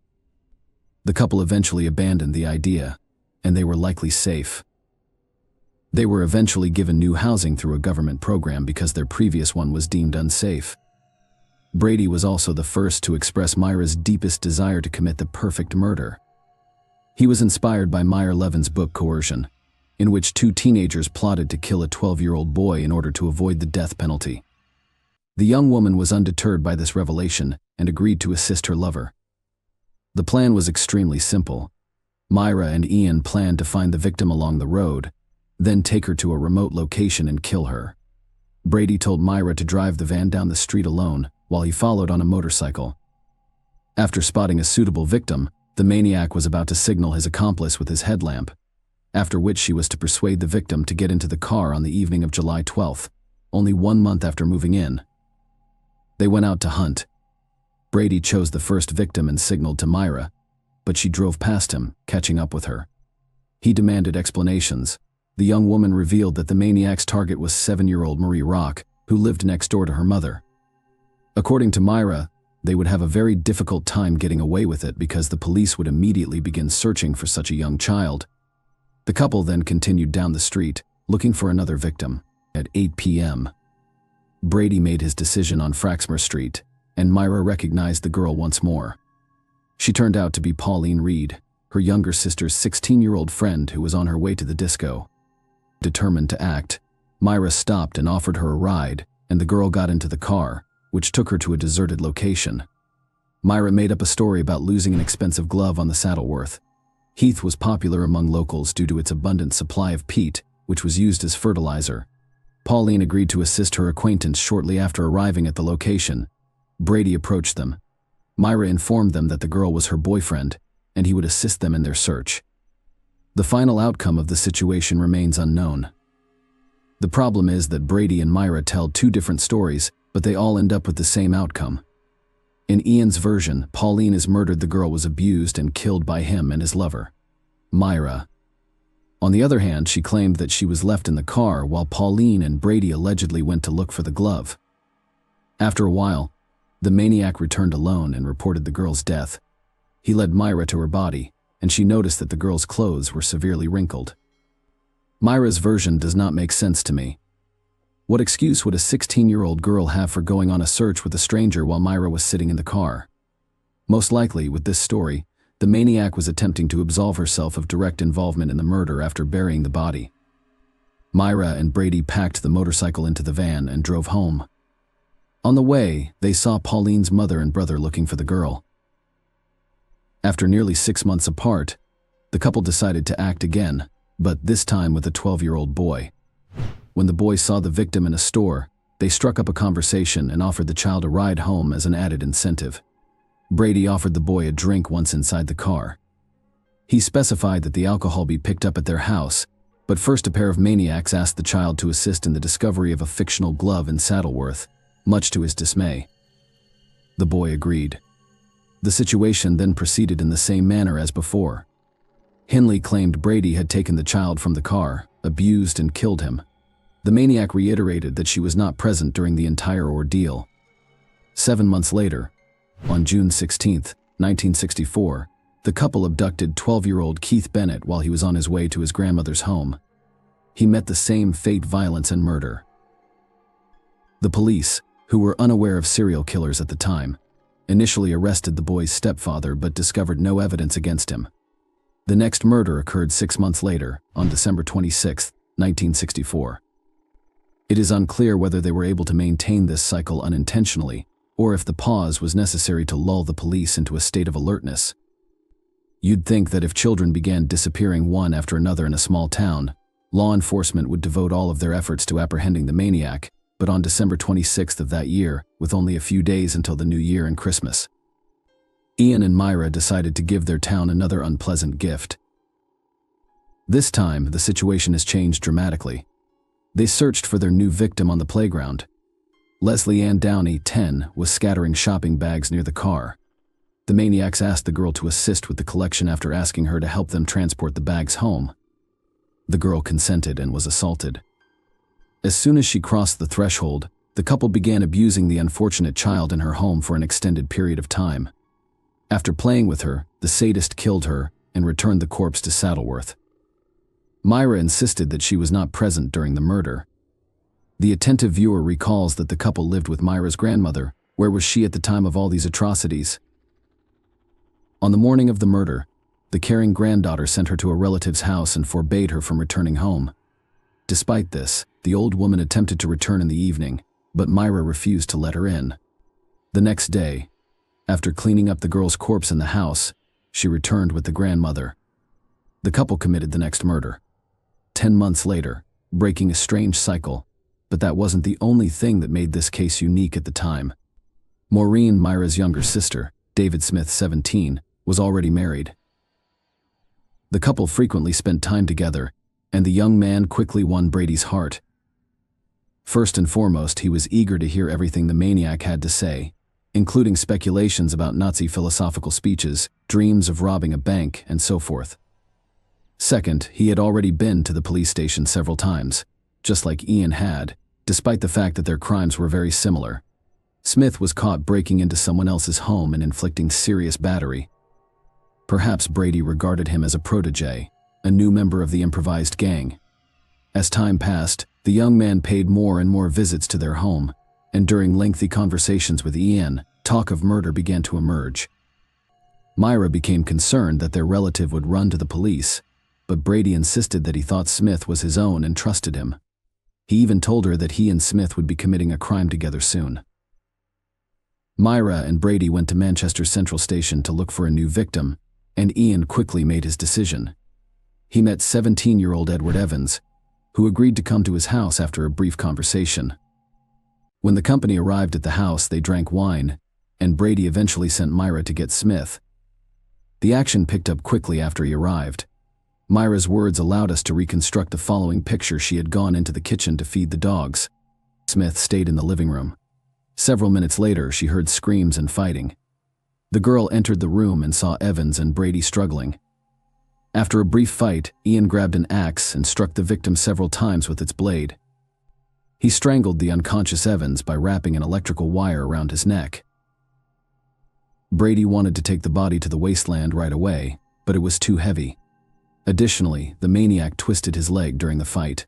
The couple eventually abandoned the idea, and they were likely safe. They were eventually given new housing through a government program because their previous one was deemed unsafe. Brady was also the first to express Myra's deepest desire to commit the perfect murder. He was inspired by Meyer Levin's book Coercion, in which 2 teenagers plotted to kill a 12-year-old boy in order to avoid the death penalty. The young woman was undeterred by this revelation and agreed to assist her lover. The plan was extremely simple. Myra and Ian planned to find the victim along the road, then take her to a remote location and kill her. Brady told Myra to drive the van down the street alone while he followed on a motorcycle. After spotting a suitable victim, the maniac was about to signal his accomplice with his headlamp, after which she was to persuade the victim to get into the car on the evening of July 12th, only 1 month after moving in. They went out to hunt. Brady chose the first victim and signaled to Myra, but she drove past him, catching up with her. He demanded explanations. The young woman revealed that the maniac's target was 7-year-old Marie Rock, who lived next door to her mother. According to Myra, they would have a very difficult time getting away with it because the police would immediately begin searching for such a young child. The couple then continued down the street, looking for another victim. At 8 p.m., Brady made his decision on Fraxmer Street, and Myra recognized the girl once more. She turned out to be Pauline Reed, her younger sister's 16-year-old friend who was on her way to the disco. Determined to act, Myra stopped and offered her a ride, and the girl got into the car, which took her to a deserted location. Myra made up a story about losing an expensive glove on the Saddleworth. Heath was popular among locals due to its abundant supply of peat, which was used as fertilizer. Pauline agreed to assist her acquaintance shortly after arriving at the location. Brady approached them. Myra informed them that the girl was her boyfriend, and he would assist them in their search. The final outcome of the situation remains unknown. The problem is that Brady and Myra tell two different stories, but they all end up with the same outcome. In Ian's version, Pauline is murdered. The girl was abused and killed by him and his lover. Myra, on the other hand, she claimed that she was left in the car while Pauline and Brady allegedly went to look for the glove. After a while, the maniac returned alone and reported the girl's death. He led Myra to her body, and she noticed that the girl's clothes were severely wrinkled. Myra's version does not make sense to me. What excuse would a 16-year-old girl have for going on a search with a stranger while Myra was sitting in the car? Most likely, with this story, the maniac was attempting to absolve herself of direct involvement in the murder after burying the body. Myra and Brady packed the motorcycle into the van and drove home. On the way, they saw Pauline's mother and brother looking for the girl. After nearly 6 months apart, the couple decided to act again, but this time with a 12-year-old boy. When the boy saw the victim in a store, they struck up a conversation and offered the child a ride home as an added incentive. Brady offered the boy a drink once inside the car. He specified that the alcohol be picked up at their house, but first a pair of maniacs asked the child to assist in the discovery of a fictional glove in Saddleworth, much to his dismay. The boy agreed. The situation then proceeded in the same manner as before. Hinley claimed Brady had taken the child from the car, abused and killed him. The maniac reiterated that she was not present during the entire ordeal. 7 months later, on June 16, 1964, the couple abducted 12-year-old Keith Bennett while he was on his way to his grandmother's home. He met the same fate, violence, and murder. The police, who were unaware of serial killers at the time, initially arrested the boy's stepfather but discovered no evidence against him. The next murder occurred 6 months later, on December 26, 1964. It is unclear whether they were able to maintain this cycle unintentionally, or if the pause was necessary to lull the police into a state of alertness. You'd think that if children began disappearing one after another in a small town, law enforcement would devote all of their efforts to apprehending the maniac, but on December 26th of that year, with only a few days until the New Year and Christmas, Ian and Myra decided to give their town another unpleasant gift. This time, the situation has changed dramatically. They searched for their new victim on the playground. Leslie Ann Downey, 10, was scattering shopping bags near the car. The maniacs asked the girl to assist with the collection after asking her to help them transport the bags home. The girl consented and was assaulted. As soon as she crossed the threshold, the couple began abusing the unfortunate child in her home for an extended period of time. After playing with her, the sadist killed her and returned the corpse to Saddleworth. Myra insisted that she was not present during the murder. The attentive viewer recalls that the couple lived with Myra's grandmother. Where was she at the time of all these atrocities? On the morning of the murder, the caring granddaughter sent her to a relative's house and forbade her from returning home. Despite this, the old woman attempted to return in the evening, but Myra refused to let her in. The next day, after cleaning up the girl's corpse in the house, she returned with the grandmother. The couple committed the next murder. 10 months later, breaking a strange cycle, but that wasn't the only thing that made this case unique at the time. Maureen, Myra's younger sister, David Smith, 17, was already married. The couple frequently spent time together, and the young man quickly won Brady's heart. First and foremost, he was eager to hear everything the maniac had to say. including speculations about Nazi philosophical speeches, dreams of robbing a bank, and so forth. Second, he had already been to the police station several times, just like Ian had, despite the fact that their crimes were very similar. Smith was caught breaking into someone else's home and inflicting serious battery. Perhaps Brady regarded him as a protege, a new member of the improvised gang. As time passed, the young man paid more and more visits to their home, and during lengthy conversations with Ian, talk of murder began to emerge. Myra became concerned that their relative would run to the police, but Brady insisted that he thought Smith was his own and trusted him. He even told her that he and Smith would be committing a crime together soon. Myra and Brady went to Manchester Central Station to look for a new victim, and Ian quickly made his decision. He met 17-year-old Edward Evans, who agreed to come to his house after a brief conversation. When the company arrived at the house, they drank wine, and Brady eventually sent Myra to get Smith. The action picked up quickly after he arrived. Myra's words allowed us to reconstruct the following picture. She had gone into the kitchen to feed the dogs. Smith stayed in the living room. Several minutes later, she heard screams and fighting. The girl entered the room and saw Evans and Brady struggling. After a brief fight, Ian grabbed an axe and struck the victim several times with its blade. He strangled the unconscious Evans by wrapping an electrical wire around his neck. Brady wanted to take the body to the wasteland right away, but it was too heavy. Additionally, the maniac twisted his leg during the fight.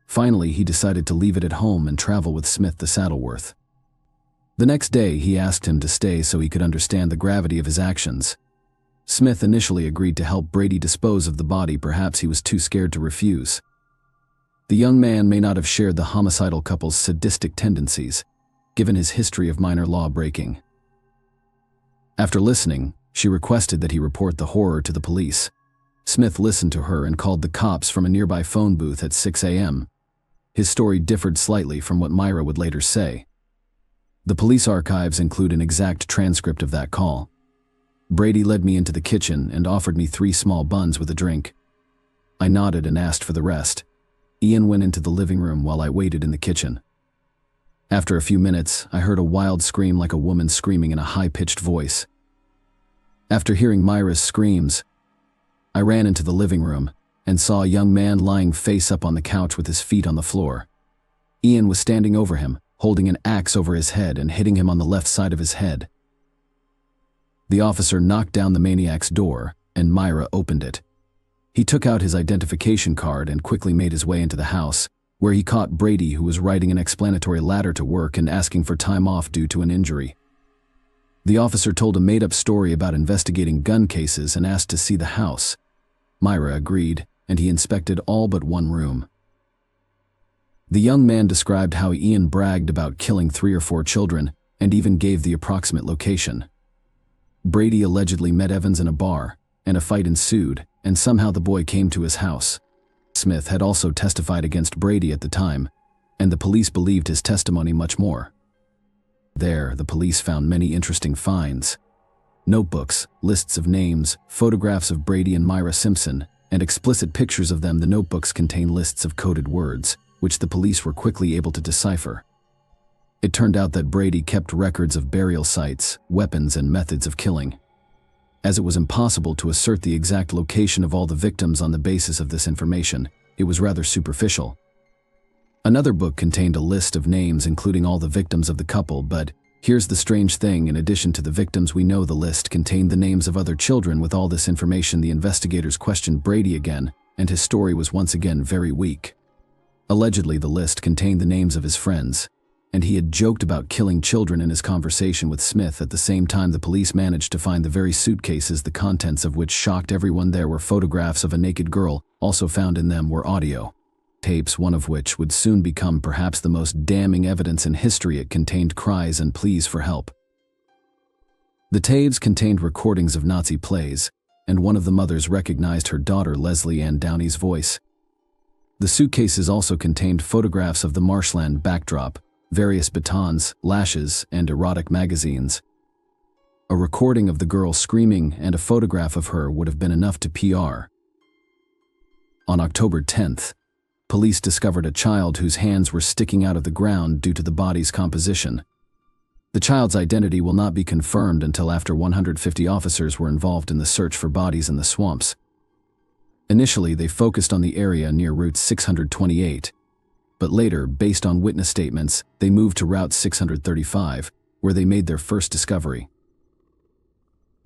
Finally, he decided to leave it at home and travel with Smith to Saddleworth. The next day, he asked him to stay so he could understand the gravity of his actions. Smith initially agreed to help Brady dispose of the body. Perhaps he was too scared to refuse. The young man may not have shared the homicidal couple's sadistic tendencies, given his history of minor law breaking. After listening, she requested that he report the horror to the police. Smith listened to her and called the cops from a nearby phone booth at 6 a.m. His story differed slightly from what Myra would later say. The police archives include an exact transcript of that call. Brady led me into the kitchen and offered me 3 small buns with a drink. I nodded and asked for the rest. Ian went into the living room while I waited in the kitchen. After a few minutes, I heard a wild scream like a woman screaming in a high-pitched voice. After hearing Myra's screams, I ran into the living room and saw a young man lying face up on the couch with his feet on the floor. Ian was standing over him, holding an axe over his head and hitting him on the left side of his head. The officer knocked down the maniac's door, and Myra opened it. He took out his identification card and quickly made his way into the house, where he caught Brady, who was writing an explanatory letter to work and asking for time off due to an injury. The officer told a made-up story about investigating gun cases and asked to see the house. Myra agreed, and he inspected all but one room. The young man described how Ian bragged about killing 3 or 4 children and even gave the approximate location. Brady allegedly met Evans in a bar, and a fight ensued, and somehow the boy came to his house. Smith had also testified against Brady at the time, and the police believed his testimony much more. There, the police found many interesting finds. Notebooks, lists of names, photographs of Brady and Myra Simpson, and explicit pictures of them. The notebooks contain lists of coded words, which the police were quickly able to decipher. It turned out that Brady kept records of burial sites, weapons, and methods of killing. As it was impossible to assert the exact location of all the victims on the basis of this information, it was rather superficial. Another book contained a list of names including all the victims of the couple, but here's the strange thing: in addition to the victims we know, the list contained the names of other children. With all this information, the investigators questioned Brady again, and his story was once again very weak. Allegedly, the list contained the names of his friends, and he had joked about killing children in his conversation with Smith. At the same time, the police managed to find the very suitcases, the contents of which shocked everyone. There were photographs of a naked girl. Also found in them were audio tapes, one of which would soon become perhaps the most damning evidence in history. It contained cries and pleas for help. The tapes contained recordings of Nazi plays, and one of the mothers recognized her daughter Leslie Ann Downey's voice. The suitcases also contained photographs of the marshland backdrop, various batons, lashes, and erotic magazines. A recording of the girl screaming and a photograph of her would have been enough to PR. On October 10th, police discovered a child whose hands were sticking out of the ground due to the body's composition. The child's identity will not be confirmed until after 150 officers were involved in the search for bodies in the swamps. Initially, they focused on the area near Route 628, but later, based on witness statements, they moved to Route 635, where they made their first discovery.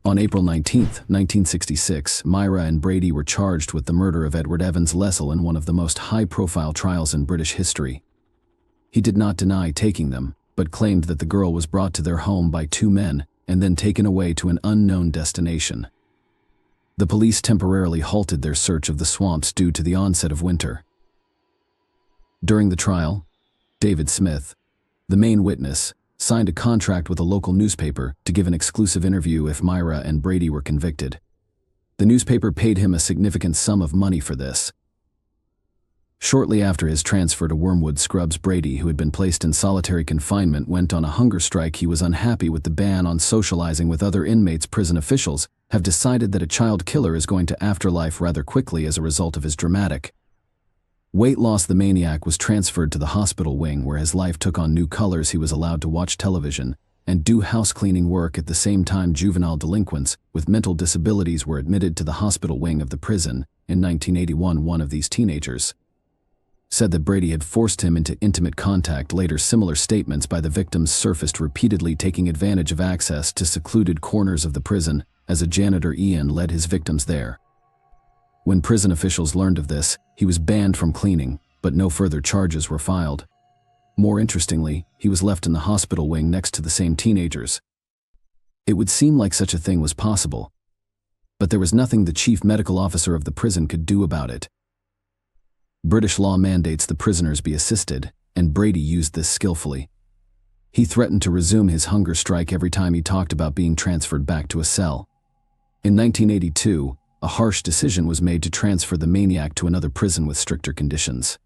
On April 19, 1966, Myra and Brady were charged with the murder of Edward Evans Lessell in one of the most high-profile trials in British history. He did not deny taking them, but claimed that the girl was brought to their home by two men and then taken away to an unknown destination. The police temporarily halted their search of the swamps due to the onset of winter. During the trial, David Smith, the main witness, signed a contract with a local newspaper to give an exclusive interview if Myra and Brady were convicted. The newspaper paid him a significant sum of money for this. Shortly after his transfer to Wormwood Scrubs, Brady, who had been placed in solitary confinement, went on a hunger strike. He was unhappy with the ban on socializing with other inmates. Prison officials have decided that a child killer is going to afterlife rather quickly as a result of his dramatic weight loss. The maniac was transferred to the hospital wing, where his life took on new colors. He was allowed to watch television and do house cleaning work. At the same time, juvenile delinquents with mental disabilities were admitted to the hospital wing of the prison. In 1981, one of these teenagers said that Brady had forced him into intimate contact. Later, similar statements by the victims surfaced repeatedly, taking advantage of access to secluded corners of the prison, as a janitor, Ian, led his victims there. When prison officials learned of this, he was banned from cleaning, but no further charges were filed. More interestingly, he was left in the hospital wing next to the same teenagers. It would seem like such a thing was possible, but there was nothing the chief medical officer of the prison could do about it. British law mandates the prisoners be assisted, and Brady used this skillfully. He threatened to resume his hunger strike every time he talked about being transferred back to a cell. In 1982, a harsh decision was made to transfer the maniac to another prison with stricter conditions.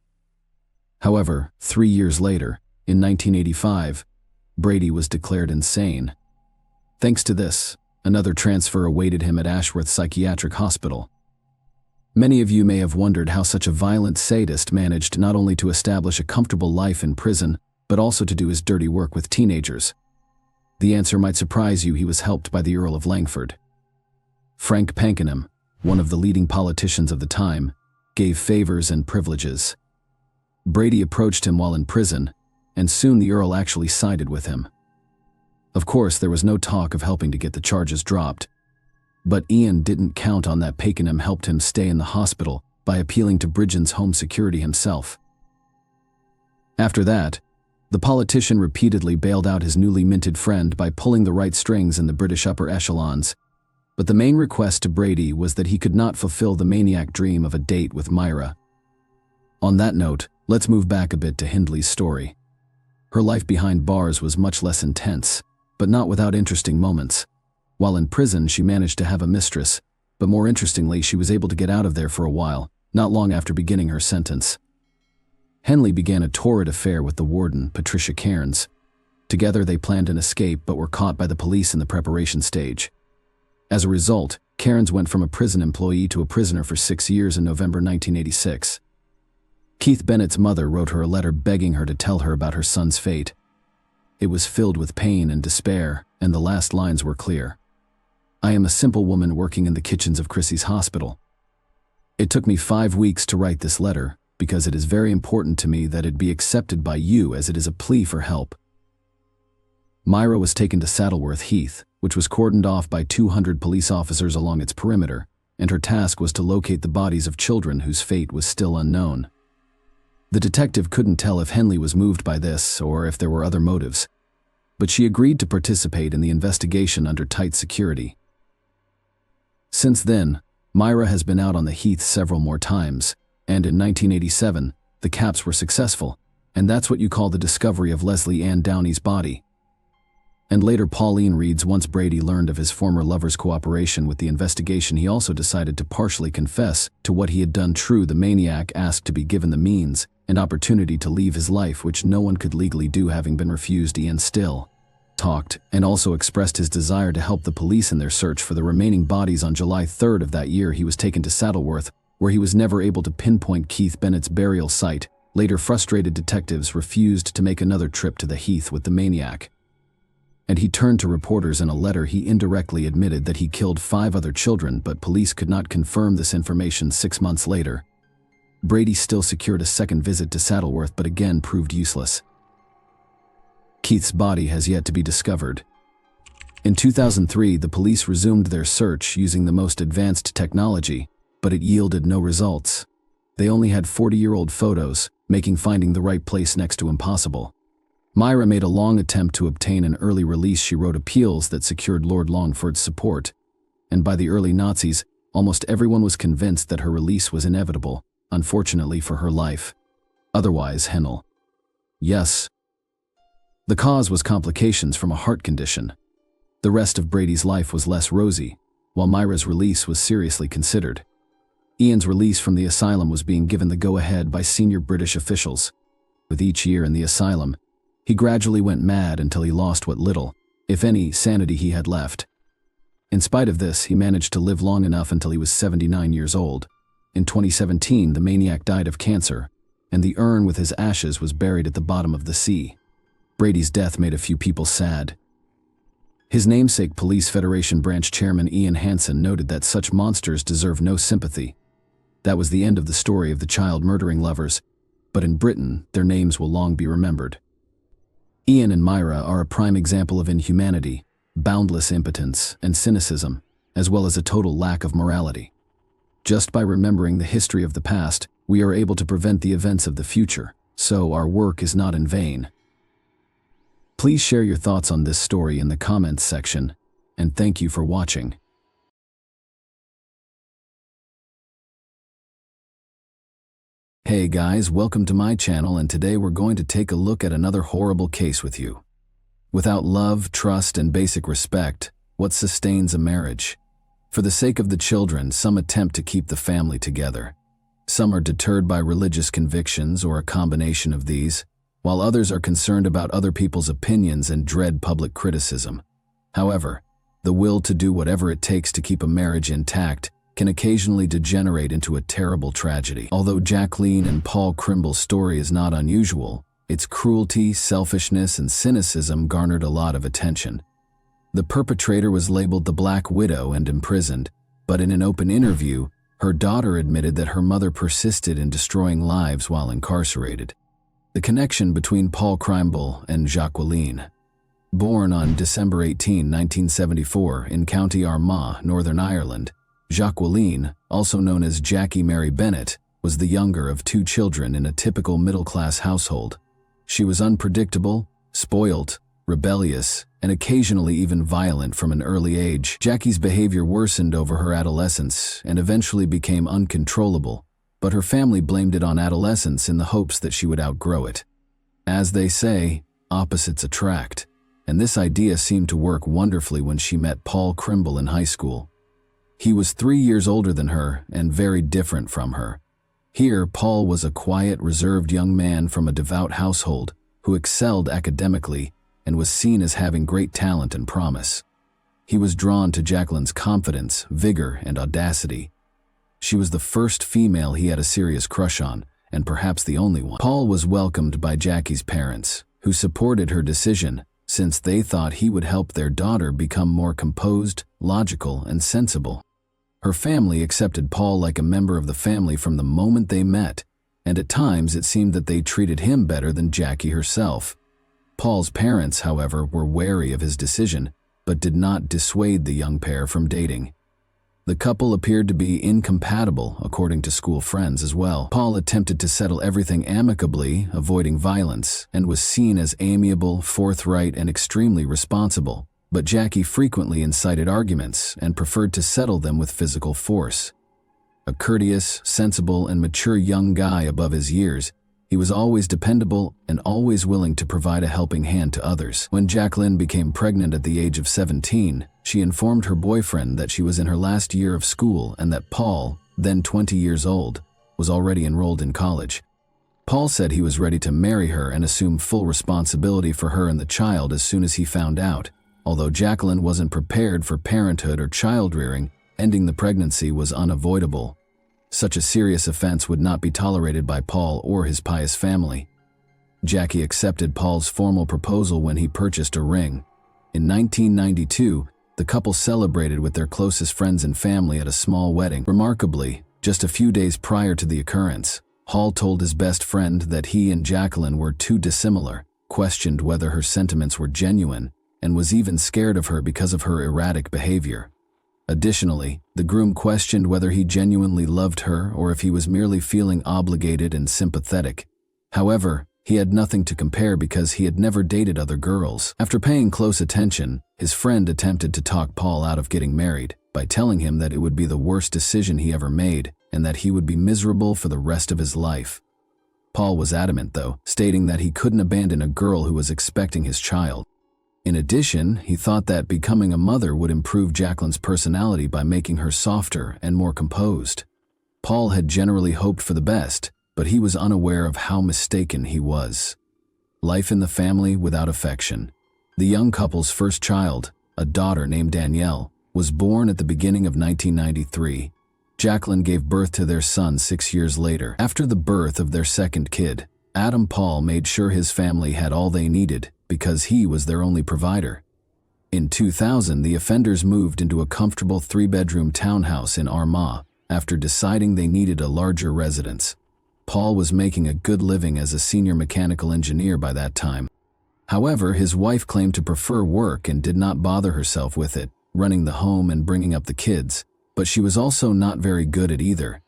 However, 3 years later, in 1985, Brady was declared insane. Thanks to this, another transfer awaited him at Ashworth Psychiatric Hospital. Many of you may have wondered how such a violent sadist managed not only to establish a comfortable life in prison, but also to do his dirty work with teenagers. The answer might surprise you. He was helped by the Earl of Langford. Frank Pakenham, one of the leading politicians of the time, gave favors and privileges. Brady approached him while in prison, and soon the Earl actually sided with him. Of course, there was no talk of helping to get the charges dropped. But Ian didn't count on that. Pakenham helped him stay in the hospital by appealing to Britain's Home Security himself. After that, the politician repeatedly bailed out his newly minted friend by pulling the right strings in the British upper echelons. But the main request to Brady was that he could not fulfill the maniac dream of a date with Myra. On that note, let's move back a bit to Hindley's story. Her life behind bars was much less intense, but not without interesting moments. While in prison, she managed to have a mistress, but more interestingly, she was able to get out of there for a while, not long after beginning her sentence. Henley began a torrid affair with the warden, Patricia Cairns. Together, they planned an escape but were caught by the police in the preparation stage. As a result, Cairns went from a prison employee to a prisoner for 6 years in November 1986. Keith Bennett's mother wrote her a letter begging her to tell her about her son's fate. It was filled with pain and despair, and the last lines were clear. "I am a simple woman working in the kitchens of Chrissy's hospital. It took me 5 weeks to write this letter because it is very important to me that it be accepted by you, as it is a plea for help." Myra was taken to Saddleworth Heath, which was cordoned off by 200 police officers along its perimeter, and her task was to locate the bodies of children whose fate was still unknown. The detective couldn't tell if Henley was moved by this or if there were other motives, but she agreed to participate in the investigation under tight security. Since then, Myra has been out on the heath several more times, and in 1987, the caps were successful, and that's what you call the discovery of Leslie Ann Downey's body. And later, Pauline reads, once Brady learned of his former lover's cooperation with the investigation, he also decided to partially confess to what he had done. True, the maniac asked to be given the means and opportunity to leave his life, which no one could legally do, having been refused. Ian still talked and also expressed his desire to help the police in their search for the remaining bodies. On July 3rd of that year, he was taken to Saddleworth, where he was never able to pinpoint Keith Bennett's burial site. Later, frustrated detectives refused to make another trip to the heath with the maniac. And he turned to reporters. In a letter, he indirectly admitted that he killed 5 other children, but police could not confirm this information 6 months later. Brady still secured a second visit to Saddleworth, but again proved useless. Keith's body has yet to be discovered. In 2003, the police resumed their search using the most advanced technology, but it yielded no results. They only had 40-year-old photos, making finding the right place next to impossible. Myra made a long attempt to obtain an early release. She wrote appeals that secured Lord Longford's support, and by the early Nazis, almost everyone was convinced that her release was inevitable, unfortunately for her life. Otherwise, Hennel. Yes. The cause was complications from a heart condition. The rest of Brady's life was less rosy, while Myra's release was seriously considered. Ian's release from the asylum was being given the go-ahead by senior British officials. With each year in the asylum, he gradually went mad until he lost what little, if any, sanity he had left. In spite of this, he managed to live long enough until he was 79 years old. In 2017, the maniac died of cancer, and the urn with his ashes was buried at the bottom of the sea. Brady's death made a few people sad. His namesake Police Federation branch chairman Ian Hansen noted that such monsters deserve no sympathy. That was the end of the story of the child-murdering lovers, but in Britain, their names will long be remembered. Ian and Myra are a prime example of inhumanity, boundless impotence, and cynicism, as well as a total lack of morality. Just by remembering the history of the past, we are able to prevent the events of the future, so our work is not in vain. Please share your thoughts on this story in the comments section, and thank you for watching. Hey guys, welcome to my channel, and today we're going to take a look at another horrible case with you. Without love, trust, and basic respect, what sustains a marriage? For the sake of the children, some attempt to keep the family together. Some are deterred by religious convictions or a combination of these, while others are concerned about other people's opinions and dread public criticism. However, the will to do whatever it takes to keep a marriage intact can occasionally degenerate into a terrible tragedy. Although Jacqueline and Paul Crimble's story is not unusual, its cruelty, selfishness, and cynicism garnered a lot of attention. The perpetrator was labeled the Black Widow and imprisoned, but in an open interview, her daughter admitted that her mother persisted in destroying lives while incarcerated. The connection between Paul Crimble and Jacqueline. Born on December 18, 1974, in County Armagh, Northern Ireland, Jacqueline, also known as Jackie Mary Bennett, was the younger of 2 children in a typical middle-class household. She was unpredictable, spoilt, rebellious, and occasionally even violent from an early age. Jackie's behavior worsened over her adolescence and eventually became uncontrollable, but her family blamed it on adolescence in the hopes that she would outgrow it. As they say, opposites attract, and this idea seemed to work wonderfully when she met Paul Crimble in high school. He was 3 years older than her and very different from her. Here, Paul was a quiet, reserved young man from a devout household who excelled academically and was seen as having great talent and promise. He was drawn to Jacqueline's confidence, vigor, and audacity. She was the first female he had a serious crush on, and perhaps the only one. Paul was welcomed by Jackie's parents, who supported her decision since they thought he would help their daughter become more composed, logical, and sensible. Her family accepted Paul like a member of the family from the moment they met, and at times it seemed that they treated him better than Jackie herself. Paul's parents, however, were wary of his decision, but did not dissuade the young pair from dating. The couple appeared to be incompatible, according to school friends as well. Paul attempted to settle everything amicably, avoiding violence, and was seen as amiable, forthright, and extremely responsible. But Jackie frequently incited arguments and preferred to settle them with physical force. A courteous, sensible, and mature young guy above his years, he was always dependable and always willing to provide a helping hand to others. When Jacqueline became pregnant at the age of 17, she informed her boyfriend that she was in her last year of school and that Paul, then 20 years old, was already enrolled in college. Paul said he was ready to marry her and assume full responsibility for her and the child as soon as he found out. Although Jacqueline wasn't prepared for parenthood or child-rearing, ending the pregnancy was unavoidable. Such a serious offense would not be tolerated by Paul or his pious family. Jackie accepted Paul's formal proposal when he purchased a ring. In 1992, the couple celebrated with their closest friends and family at a small wedding. Remarkably, just a few days prior to the occurrence, Hall told his best friend that he and Jacqueline were too dissimilar, questioned whether her sentiments were genuine, and was even scared of her because of her erratic behavior. Additionally, the groom questioned whether he genuinely loved her or if he was merely feeling obligated and sympathetic. However, he had nothing to compare because he had never dated other girls. After paying close attention, his friend attempted to talk Paul out of getting married by telling him that it would be the worst decision he ever made and that he would be miserable for the rest of his life. Paul was adamant, though, stating that he couldn't abandon a girl who was expecting his child. In addition, he thought that becoming a mother would improve Jacqueline's personality by making her softer and more composed. Paul had generally hoped for the best, but he was unaware of how mistaken he was. Life in the family without affection. The young couple's first child, a daughter named Danielle, was born at the beginning of 1993. Jacqueline gave birth to their son 6 years later. After the birth of their second kid, Adam Paul made sure his family had all they needed because he was their only provider. In 2000, the offenders moved into a comfortable 3-bedroom townhouse in Armagh after deciding they needed a larger residence. Paul was making a good living as a senior mechanical engineer by that time. However, his wife claimed to prefer work and did not bother herself with it, running the home and bringing up the kids, but she was also not very good at either.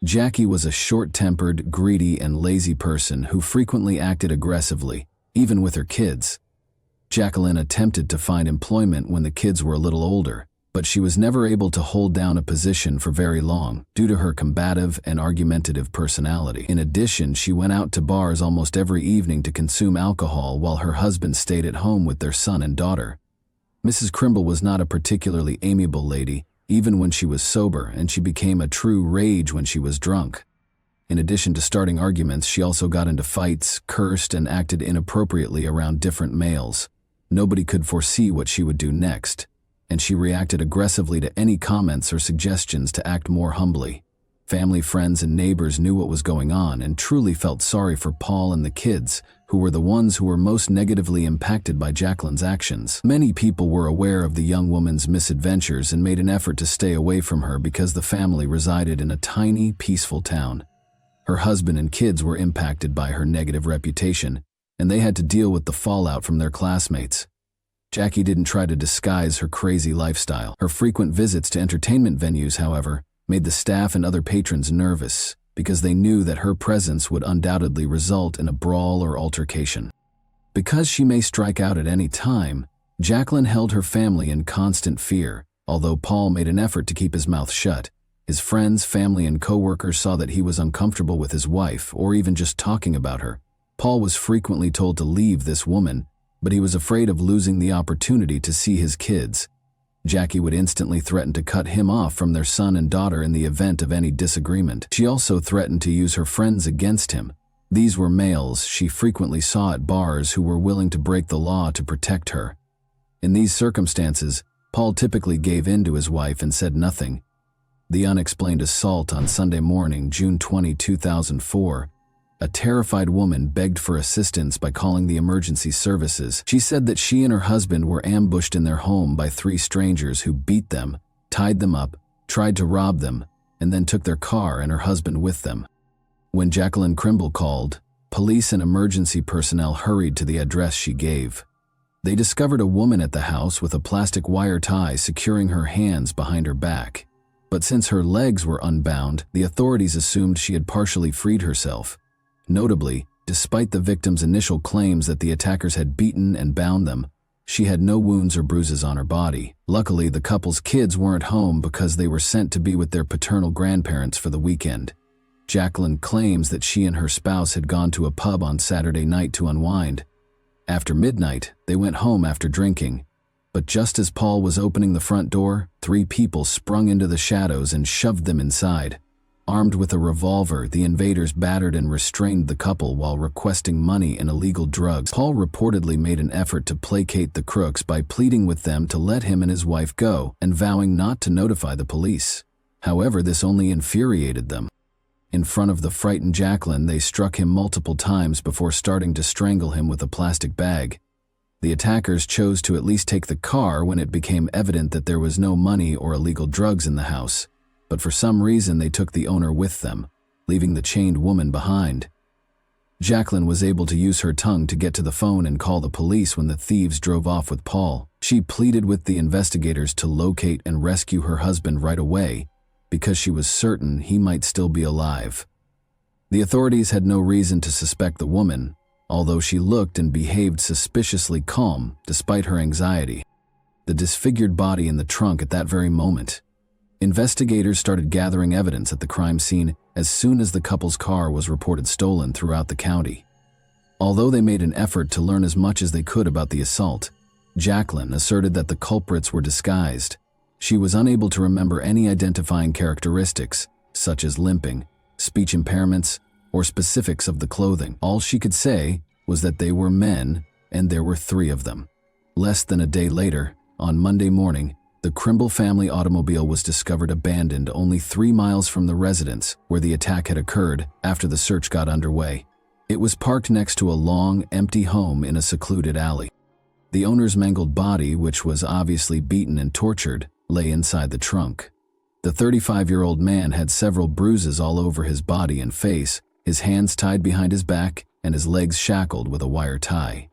Jackie was a short-tempered, greedy, and lazy person who frequently acted aggressively, even with her kids. Jacqueline attempted to find employment when the kids were a little older, but she was never able to hold down a position for very long due to her combative and argumentative personality. In addition, she went out to bars almost every evening to consume alcohol while her husband stayed at home with their son and daughter. Mrs. Crimble was not a particularly amiable lady, even when she was sober, and she became a true rage when she was drunk. In addition to starting arguments, she also got into fights, cursed, and acted inappropriately around different males. Nobody could foresee what she would do next, and she reacted aggressively to any comments or suggestions to act more humbly. Family, friends, and neighbors knew what was going on and truly felt sorry for Paul and the kids, who were the ones who were most negatively impacted by Jacqueline's actions. Many people were aware of the young woman's misadventures and made an effort to stay away from her because the family resided in a tiny, peaceful town. Her husband and kids were impacted by her negative reputation, and they had to deal with the fallout from their classmates. Jackie didn't try to disguise her crazy lifestyle. Her frequent visits to entertainment venues, however, made the staff and other patrons nervous because they knew that her presence would undoubtedly result in a brawl or altercation. Because she may strike out at any time, Jacqueline held her family in constant fear, although Paul made an effort to keep his mouth shut. His friends, family, and co-workers saw that he was uncomfortable with his wife or even just talking about her. Paul was frequently told to leave this woman, but he was afraid of losing the opportunity to see his kids. Jackie would instantly threaten to cut him off from their son and daughter in the event of any disagreement. She also threatened to use her friends against him. These were males she frequently saw at bars who were willing to break the law to protect her. In these circumstances, Paul typically gave in to his wife and said nothing. The unexplained assault on Sunday morning, June 20, 2004. A terrified woman begged for assistance by calling the emergency services. She said that she and her husband were ambushed in their home by 3 strangers who beat them, tied them up, tried to rob them, and then took their car and her husband with them. When Jacqueline Crimble called, police and emergency personnel hurried to the address she gave. They discovered a woman at the house with a plastic wire tie securing her hands behind her back. But since her legs were unbound, the authorities assumed she had partially freed herself. Notably, despite the victim's initial claims that the attackers had beaten and bound them, she had no wounds or bruises on her body. Luckily, the couple's kids weren't home because they were sent to be with their paternal grandparents for the weekend. Jacqueline claims that she and her spouse had gone to a pub on Saturday night to unwind. After midnight, they went home after drinking. But just as Paul was opening the front door, 3 people sprung into the shadows and shoved them inside. Armed with a revolver, the invaders battered and restrained the couple while requesting money and illegal drugs. Paul reportedly made an effort to placate the crooks by pleading with them to let him and his wife go and vowing not to notify the police. However, this only infuriated them. In front of the frightened Jacqueline, they struck him multiple times before starting to strangle him with a plastic bag. The attackers chose to at least take the car when it became evident that there was no money or illegal drugs in the house, but for some reason they took the owner with them, leaving the chained woman behind. Jacqueline was able to use her tongue to get to the phone and call the police when the thieves drove off with Paul. She pleaded with the investigators to locate and rescue her husband right away because she was certain he might still be alive. The authorities had no reason to suspect the woman, although she looked and behaved suspiciously calm despite her anxiety. The disfigured body in the trunk at that very moment. Investigators started gathering evidence at the crime scene as soon as the couple's car was reported stolen throughout the county. Although they made an effort to learn as much as they could about the assault, Jacqueline asserted that the culprits were disguised. She was unable to remember any identifying characteristics, such as limping, speech impairments, or specifics of the clothing. All she could say was that they were men, and there were 3 of them. Less than a day later, on Monday morning, the Crimble family automobile was discovered abandoned only 3 miles from the residence where the attack had occurred after the search got underway. It was parked next to a long, empty home in a secluded alley. The owner's mangled body, which was obviously beaten and tortured, lay inside the trunk. The 35-year-old man had several bruises all over his body and face, his hands tied behind his back, and his legs shackled with a wire tie.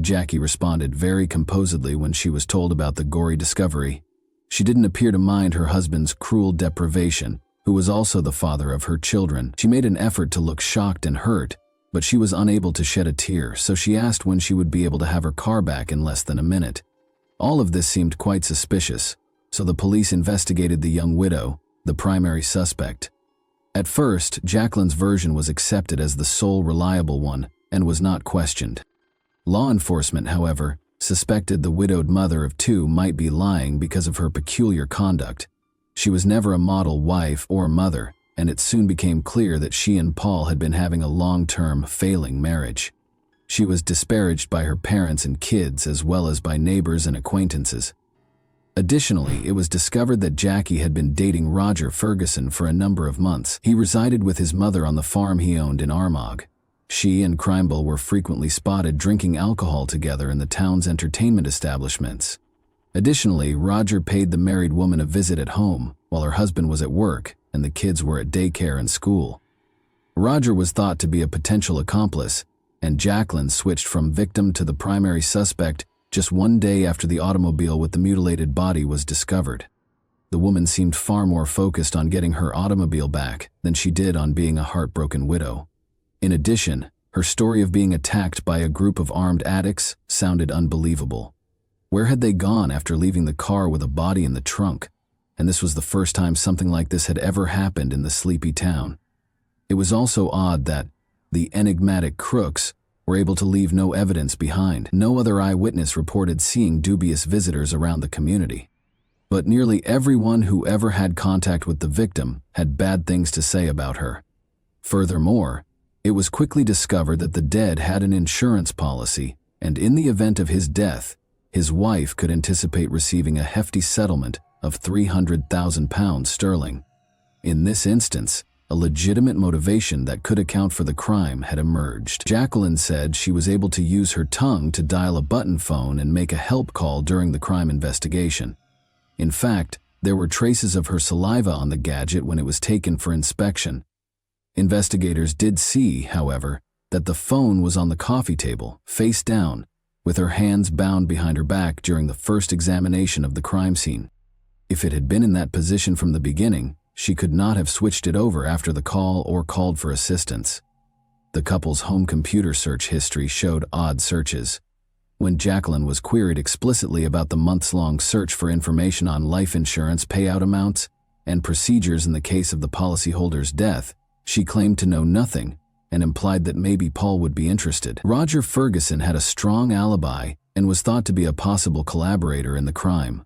Jackie responded very composedly when she was told about the gory discovery. She didn't appear to mind her husband's cruel deprivation, who was also the father of her children. She made an effort to look shocked and hurt, but she was unable to shed a tear, so she asked when she would be able to have her car back in less than a minute. All of this seemed quite suspicious, so the police investigated the young widow, the primary suspect. At first, Jacqueline's version was accepted as the sole reliable one and was not questioned. Law enforcement, however, suspected the widowed mother of 2 might be lying because of her peculiar conduct. She was never a model wife or mother, and it soon became clear that she and Paul had been having a long-term, failing marriage. She was disparaged by her parents and kids as well as by neighbors and acquaintances. Additionally, it was discovered that Jackie had been dating Roger Ferguson for a number of months. He resided with his mother on the farm he owned in Armagh. She and Crimble were frequently spotted drinking alcohol together in the town's entertainment establishments. Additionally, Roger paid the married woman a visit at home while her husband was at work and the kids were at daycare and school. Roger was thought to be a potential accomplice, and Jacqueline switched from victim to the primary suspect just 1 day after the automobile with the mutilated body was discovered. The woman seemed far more focused on getting her automobile back than she did on being a heartbroken widow. In addition, her story of being attacked by a group of armed addicts sounded unbelievable. Where had they gone after leaving the car with a body in the trunk? And this was the first time something like this had ever happened in the sleepy town. It was also odd that the enigmatic crooks were able to leave no evidence behind. No other eyewitness reported seeing dubious visitors around the community. But nearly everyone who ever had contact with the victim had bad things to say about her. Furthermore, it was quickly discovered that the dead had an insurance policy, and in the event of his death, his wife could anticipate receiving a hefty settlement of £300,000 sterling. In this instance, a legitimate motivation that could account for the crime had emerged. Jacqueline said she was able to use her tongue to dial a button phone and make a help call during the crime investigation. In fact, there were traces of her saliva on the gadget when it was taken for inspection. Investigators did see, however, that the phone was on the coffee table, face down, with her hands bound behind her back during the first examination of the crime scene. If it had been in that position from the beginning, she could not have switched it over after the call or called for assistance. The couple's home computer search history showed odd searches. When Jacqueline was queried explicitly about the months-long search for information on life insurance payout amounts and procedures in the case of the policyholder's death, she claimed to know nothing and implied that maybe Paul would be interested. Roger Ferguson had a strong alibi and was thought to be a possible collaborator in the crime.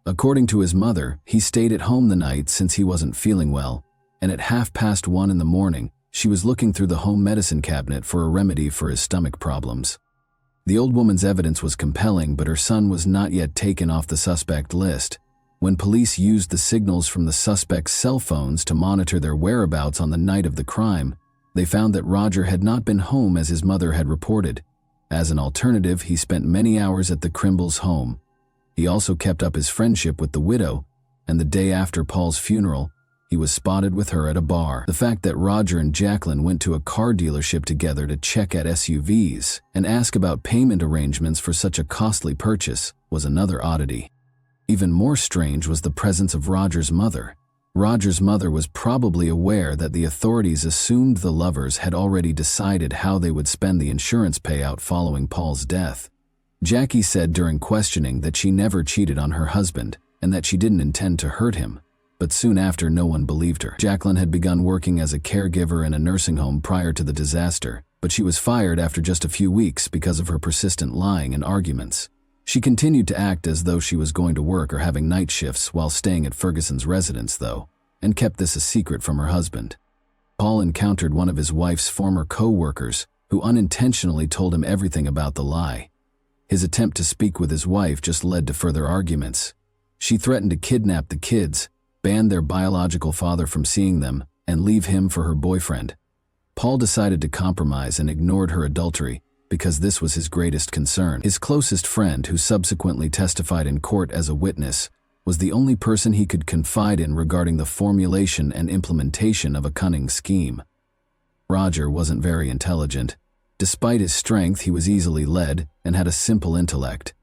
According to his mother, he stayed at home the night since he wasn't feeling well, and at 1:30 in the morning, she was looking through the home medicine cabinet for a remedy for his stomach problems. The old woman's evidence was compelling, but her son was not yet taken off the suspect list. When police used the signals from the suspect's cell phones to monitor their whereabouts on the night of the crime, they found that Roger had not been home as his mother had reported. As an alternative, he spent many hours at the Crimbles' home. He also kept up his friendship with the widow, and the day after Paul's funeral, he was spotted with her at a bar. The fact that Roger and Jacqueline went to a car dealership together to check at SUVs and ask about payment arrangements for such a costly purchase was another oddity. Even more strange was the presence of Roger's mother. Roger's mother was probably aware that the authorities assumed the lovers had already decided how they would spend the insurance payout following Paul's death. Jackie said during questioning that she never cheated on her husband and that she didn't intend to hurt him, but soon after no one believed her. Jacqueline had begun working as a caregiver in a nursing home prior to the disaster, but she was fired after just a few weeks because of her persistent lying and arguments. She continued to act as though she was going to work or having night shifts while staying at Ferguson's residence, though, and kept this a secret from her husband. Paul encountered one of his wife's former co-workers who unintentionally told him everything about the lie. His attempt to speak with his wife just led to further arguments. She threatened to kidnap the kids, ban their biological father from seeing them, and leave him for her boyfriend. Paul decided to compromise and ignored her adultery because this was his greatest concern. His closest friend, who subsequently testified in court as a witness, was the only person he could confide in regarding the formulation and implementation of a cunning scheme. Roger wasn't very intelligent. Despite his strength, he was easily led and had a simple intellect.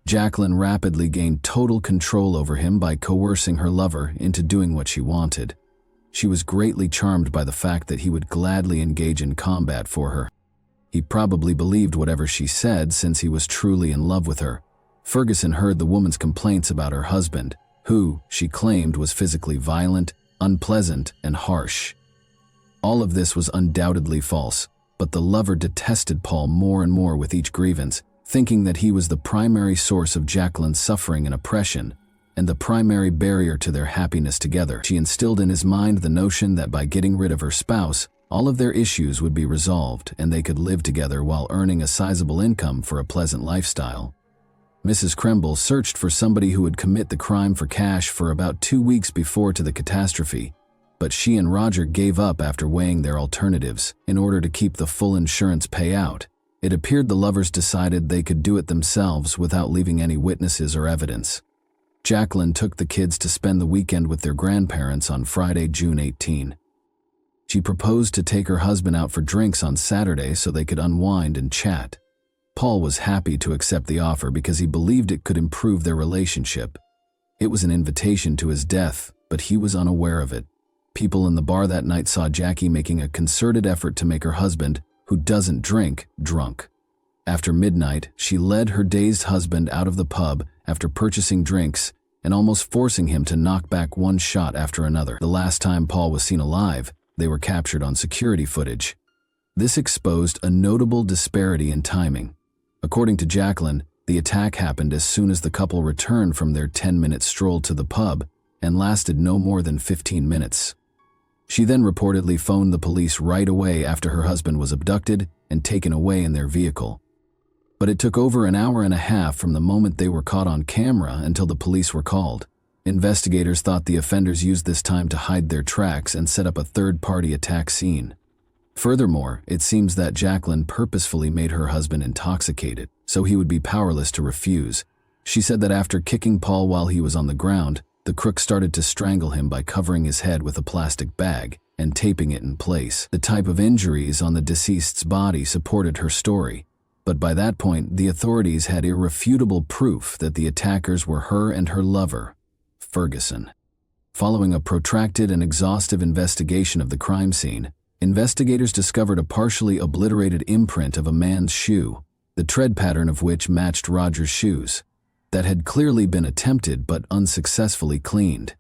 Jacqueline rapidly gained total control over him by coercing her lover into doing what she wanted. She was greatly charmed by the fact that he would gladly engage in combat for her. He probably believed whatever she said since he was truly in love with her. Ferguson heard the woman's complaints about her husband, who, she claimed, was physically violent, unpleasant, and harsh. All of this was undoubtedly false, but the lover detested Paul more and more with each grievance, thinking that he was the primary source of Jacqueline's suffering and oppression, and the primary barrier to their happiness together. She instilled in his mind the notion that by getting rid of her spouse, all of their issues would be resolved and they could live together while earning a sizable income for a pleasant lifestyle. Mrs. Crimble searched for somebody who would commit the crime for cash for about 2 weeks before to the catastrophe, but she and Roger gave up after weighing their alternatives in order to keep the full insurance payout. It appeared the lovers decided they could do it themselves without leaving any witnesses or evidence. Jacqueline took the kids to spend the weekend with their grandparents on Friday, June 18. She proposed to take her husband out for drinks on Saturday so they could unwind and chat. Paul was happy to accept the offer because he believed it could improve their relationship. It was an invitation to his death, but he was unaware of it. People in the bar that night saw Jackie making a concerted effort to make her husband, who doesn't drink, drunk. After midnight, she led her dazed husband out of the pub after purchasing drinks and almost forcing him to knock back one shot after another. The last time Paul was seen alive, they were captured on security footage. This exposed a notable disparity in timing. According to Jacqueline, the attack happened as soon as the couple returned from their 10-minute stroll to the pub and lasted no more than 15 minutes. She then reportedly phoned the police right away after her husband was abducted and taken away in their vehicle. But it took over an hour and a half from the moment they were caught on camera until the police were called. Investigators thought the offenders used this time to hide their tracks and set up a third-party attack scene. Furthermore, it seems that Jacqueline purposefully made her husband intoxicated, so he would be powerless to refuse. She said that after kicking Paul while he was on the ground, the crook started to strangle him by covering his head with a plastic bag and taping it in place. The type of injuries on the deceased's body supported her story, but by that point, the authorities had irrefutable proof that the attackers were her and her lover, Ferguson. Following a protracted and exhaustive investigation of the crime scene, investigators discovered a partially obliterated imprint of a man's shoe, the tread pattern of which matched Roger's shoes, that had clearly been attempted but unsuccessfully cleaned.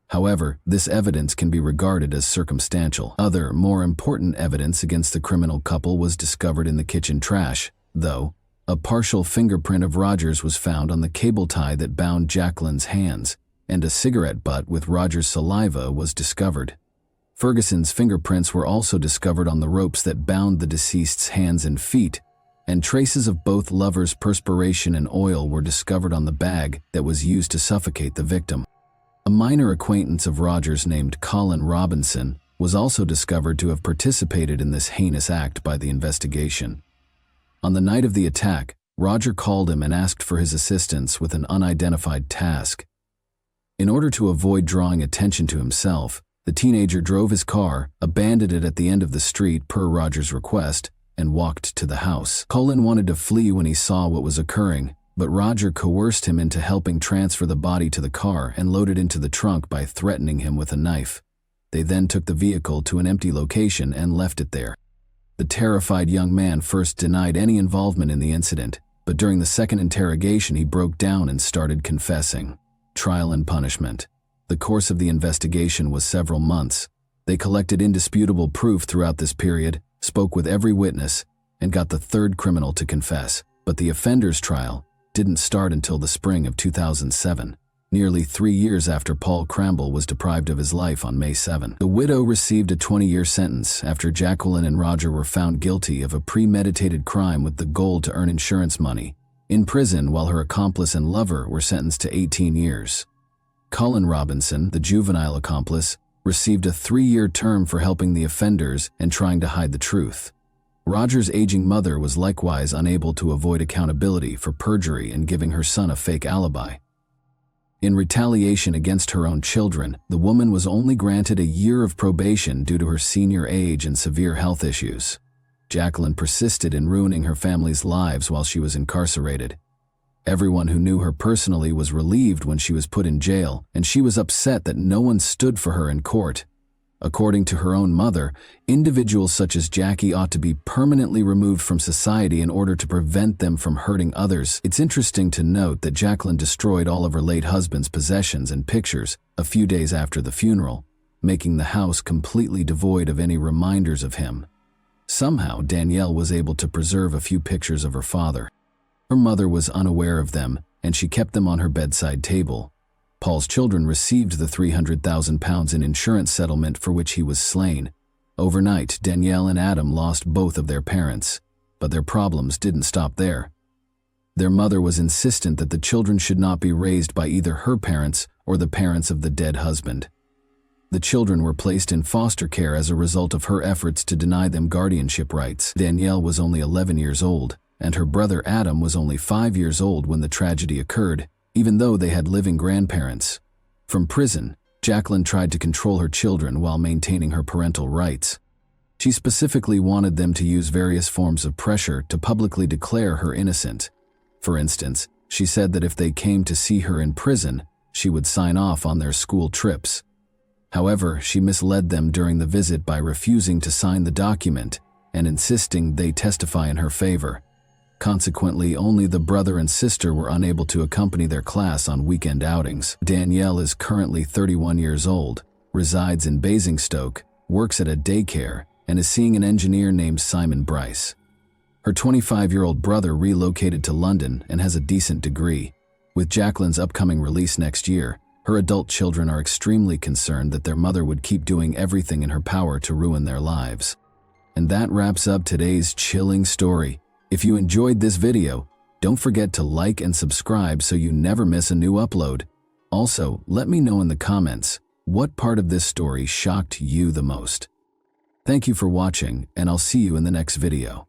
However, this evidence can be regarded as circumstantial. Other, more important evidence against the criminal couple was discovered in the kitchen trash, though. A partial fingerprint of Roger's was found on the cable tie that bound Jacqueline's hands, and a cigarette butt with Roger's saliva was discovered. Ferguson's fingerprints were also discovered on the ropes that bound the deceased's hands and feet, and traces of both lovers' perspiration and oil were discovered on the bag that was used to suffocate the victim. A minor acquaintance of Roger's named Colin Robinson was also discovered to have participated in this heinous act by the investigation. On the night of the attack, Roger called him and asked for his assistance with an unidentified task. In order to avoid drawing attention to himself, the teenager drove his car, abandoned it at the end of the street per Roger's request, and walked to the house. Cullen wanted to flee when he saw what was occurring, but Roger coerced him into helping transfer the body to the car and load it into the trunk by threatening him with a knife. They then took the vehicle to an empty location and left it there. The terrified young man first denied any involvement in the incident, but during the second interrogation he broke down and started confessing. Trial and punishment. The course of the investigation was several months. They collected indisputable proof throughout this period, spoke with every witness, and got the third criminal to confess. But the offender's trial didn't start until the spring of 2007, nearly 3 years after Paul Cramble was deprived of his life on May 7. The widow received a 20-year sentence after Jacqueline and Roger were found guilty of a premeditated crime with the goal to earn insurance money in prison, while her accomplice and lover were sentenced to 18 years. Cullen Robinson, the juvenile accomplice, received a 3-year term for helping the offenders and trying to hide the truth. Roger's aging mother was likewise unable to avoid accountability for perjury and giving her son a fake alibi. In retaliation against her own children, the woman was only granted a year of probation due to her senior age and severe health issues. Jacqueline persisted in ruining her family's lives while she was incarcerated. Everyone who knew her personally was relieved when she was put in jail, and she was upset that no one stood for her in court. According to her own mother, individuals such as Jackie ought to be permanently removed from society in order to prevent them from hurting others. It's interesting to note that Jacqueline destroyed all of her late husband's possessions and pictures a few days after the funeral, making the house completely devoid of any reminders of him. Somehow, Danielle was able to preserve a few pictures of her father. Her mother was unaware of them, and she kept them on her bedside table. Paul's children received the £300,000 in insurance settlement for which he was slain. Overnight, Danielle and Adam lost both of their parents, but their problems didn't stop there. Their mother was insistent that the children should not be raised by either her parents or the parents of the dead husband. The children were placed in foster care as a result of her efforts to deny them guardianship rights. Danielle was only 11 years old, and her brother Adam was only 5 years old when the tragedy occurred, even though they had living grandparents. From prison, Jacqueline tried to control her children while maintaining her parental rights. She specifically wanted them to use various forms of pressure to publicly declare her innocent. For instance, she said that if they came to see her in prison, she would sign off on their school trips. However, she misled them during the visit by refusing to sign the document and insisting they testify in her favor. Consequently, only the brother and sister were unable to accompany their class on weekend outings. Danielle is currently 31 years old, resides in Basingstoke, works at a daycare, and is seeing an engineer named Simon Bryce. Her 25-year-old brother relocated to London and has a decent degree. With Jacqueline's upcoming release next year, her adult children are extremely concerned that their mother would keep doing everything in her power to ruin their lives. And that wraps up today's chilling story. If you enjoyed this video, don't forget to like and subscribe so you never miss a new upload. Also, let me know in the comments, what part of this story shocked you the most? Thank you for watching, and I'll see you in the next video.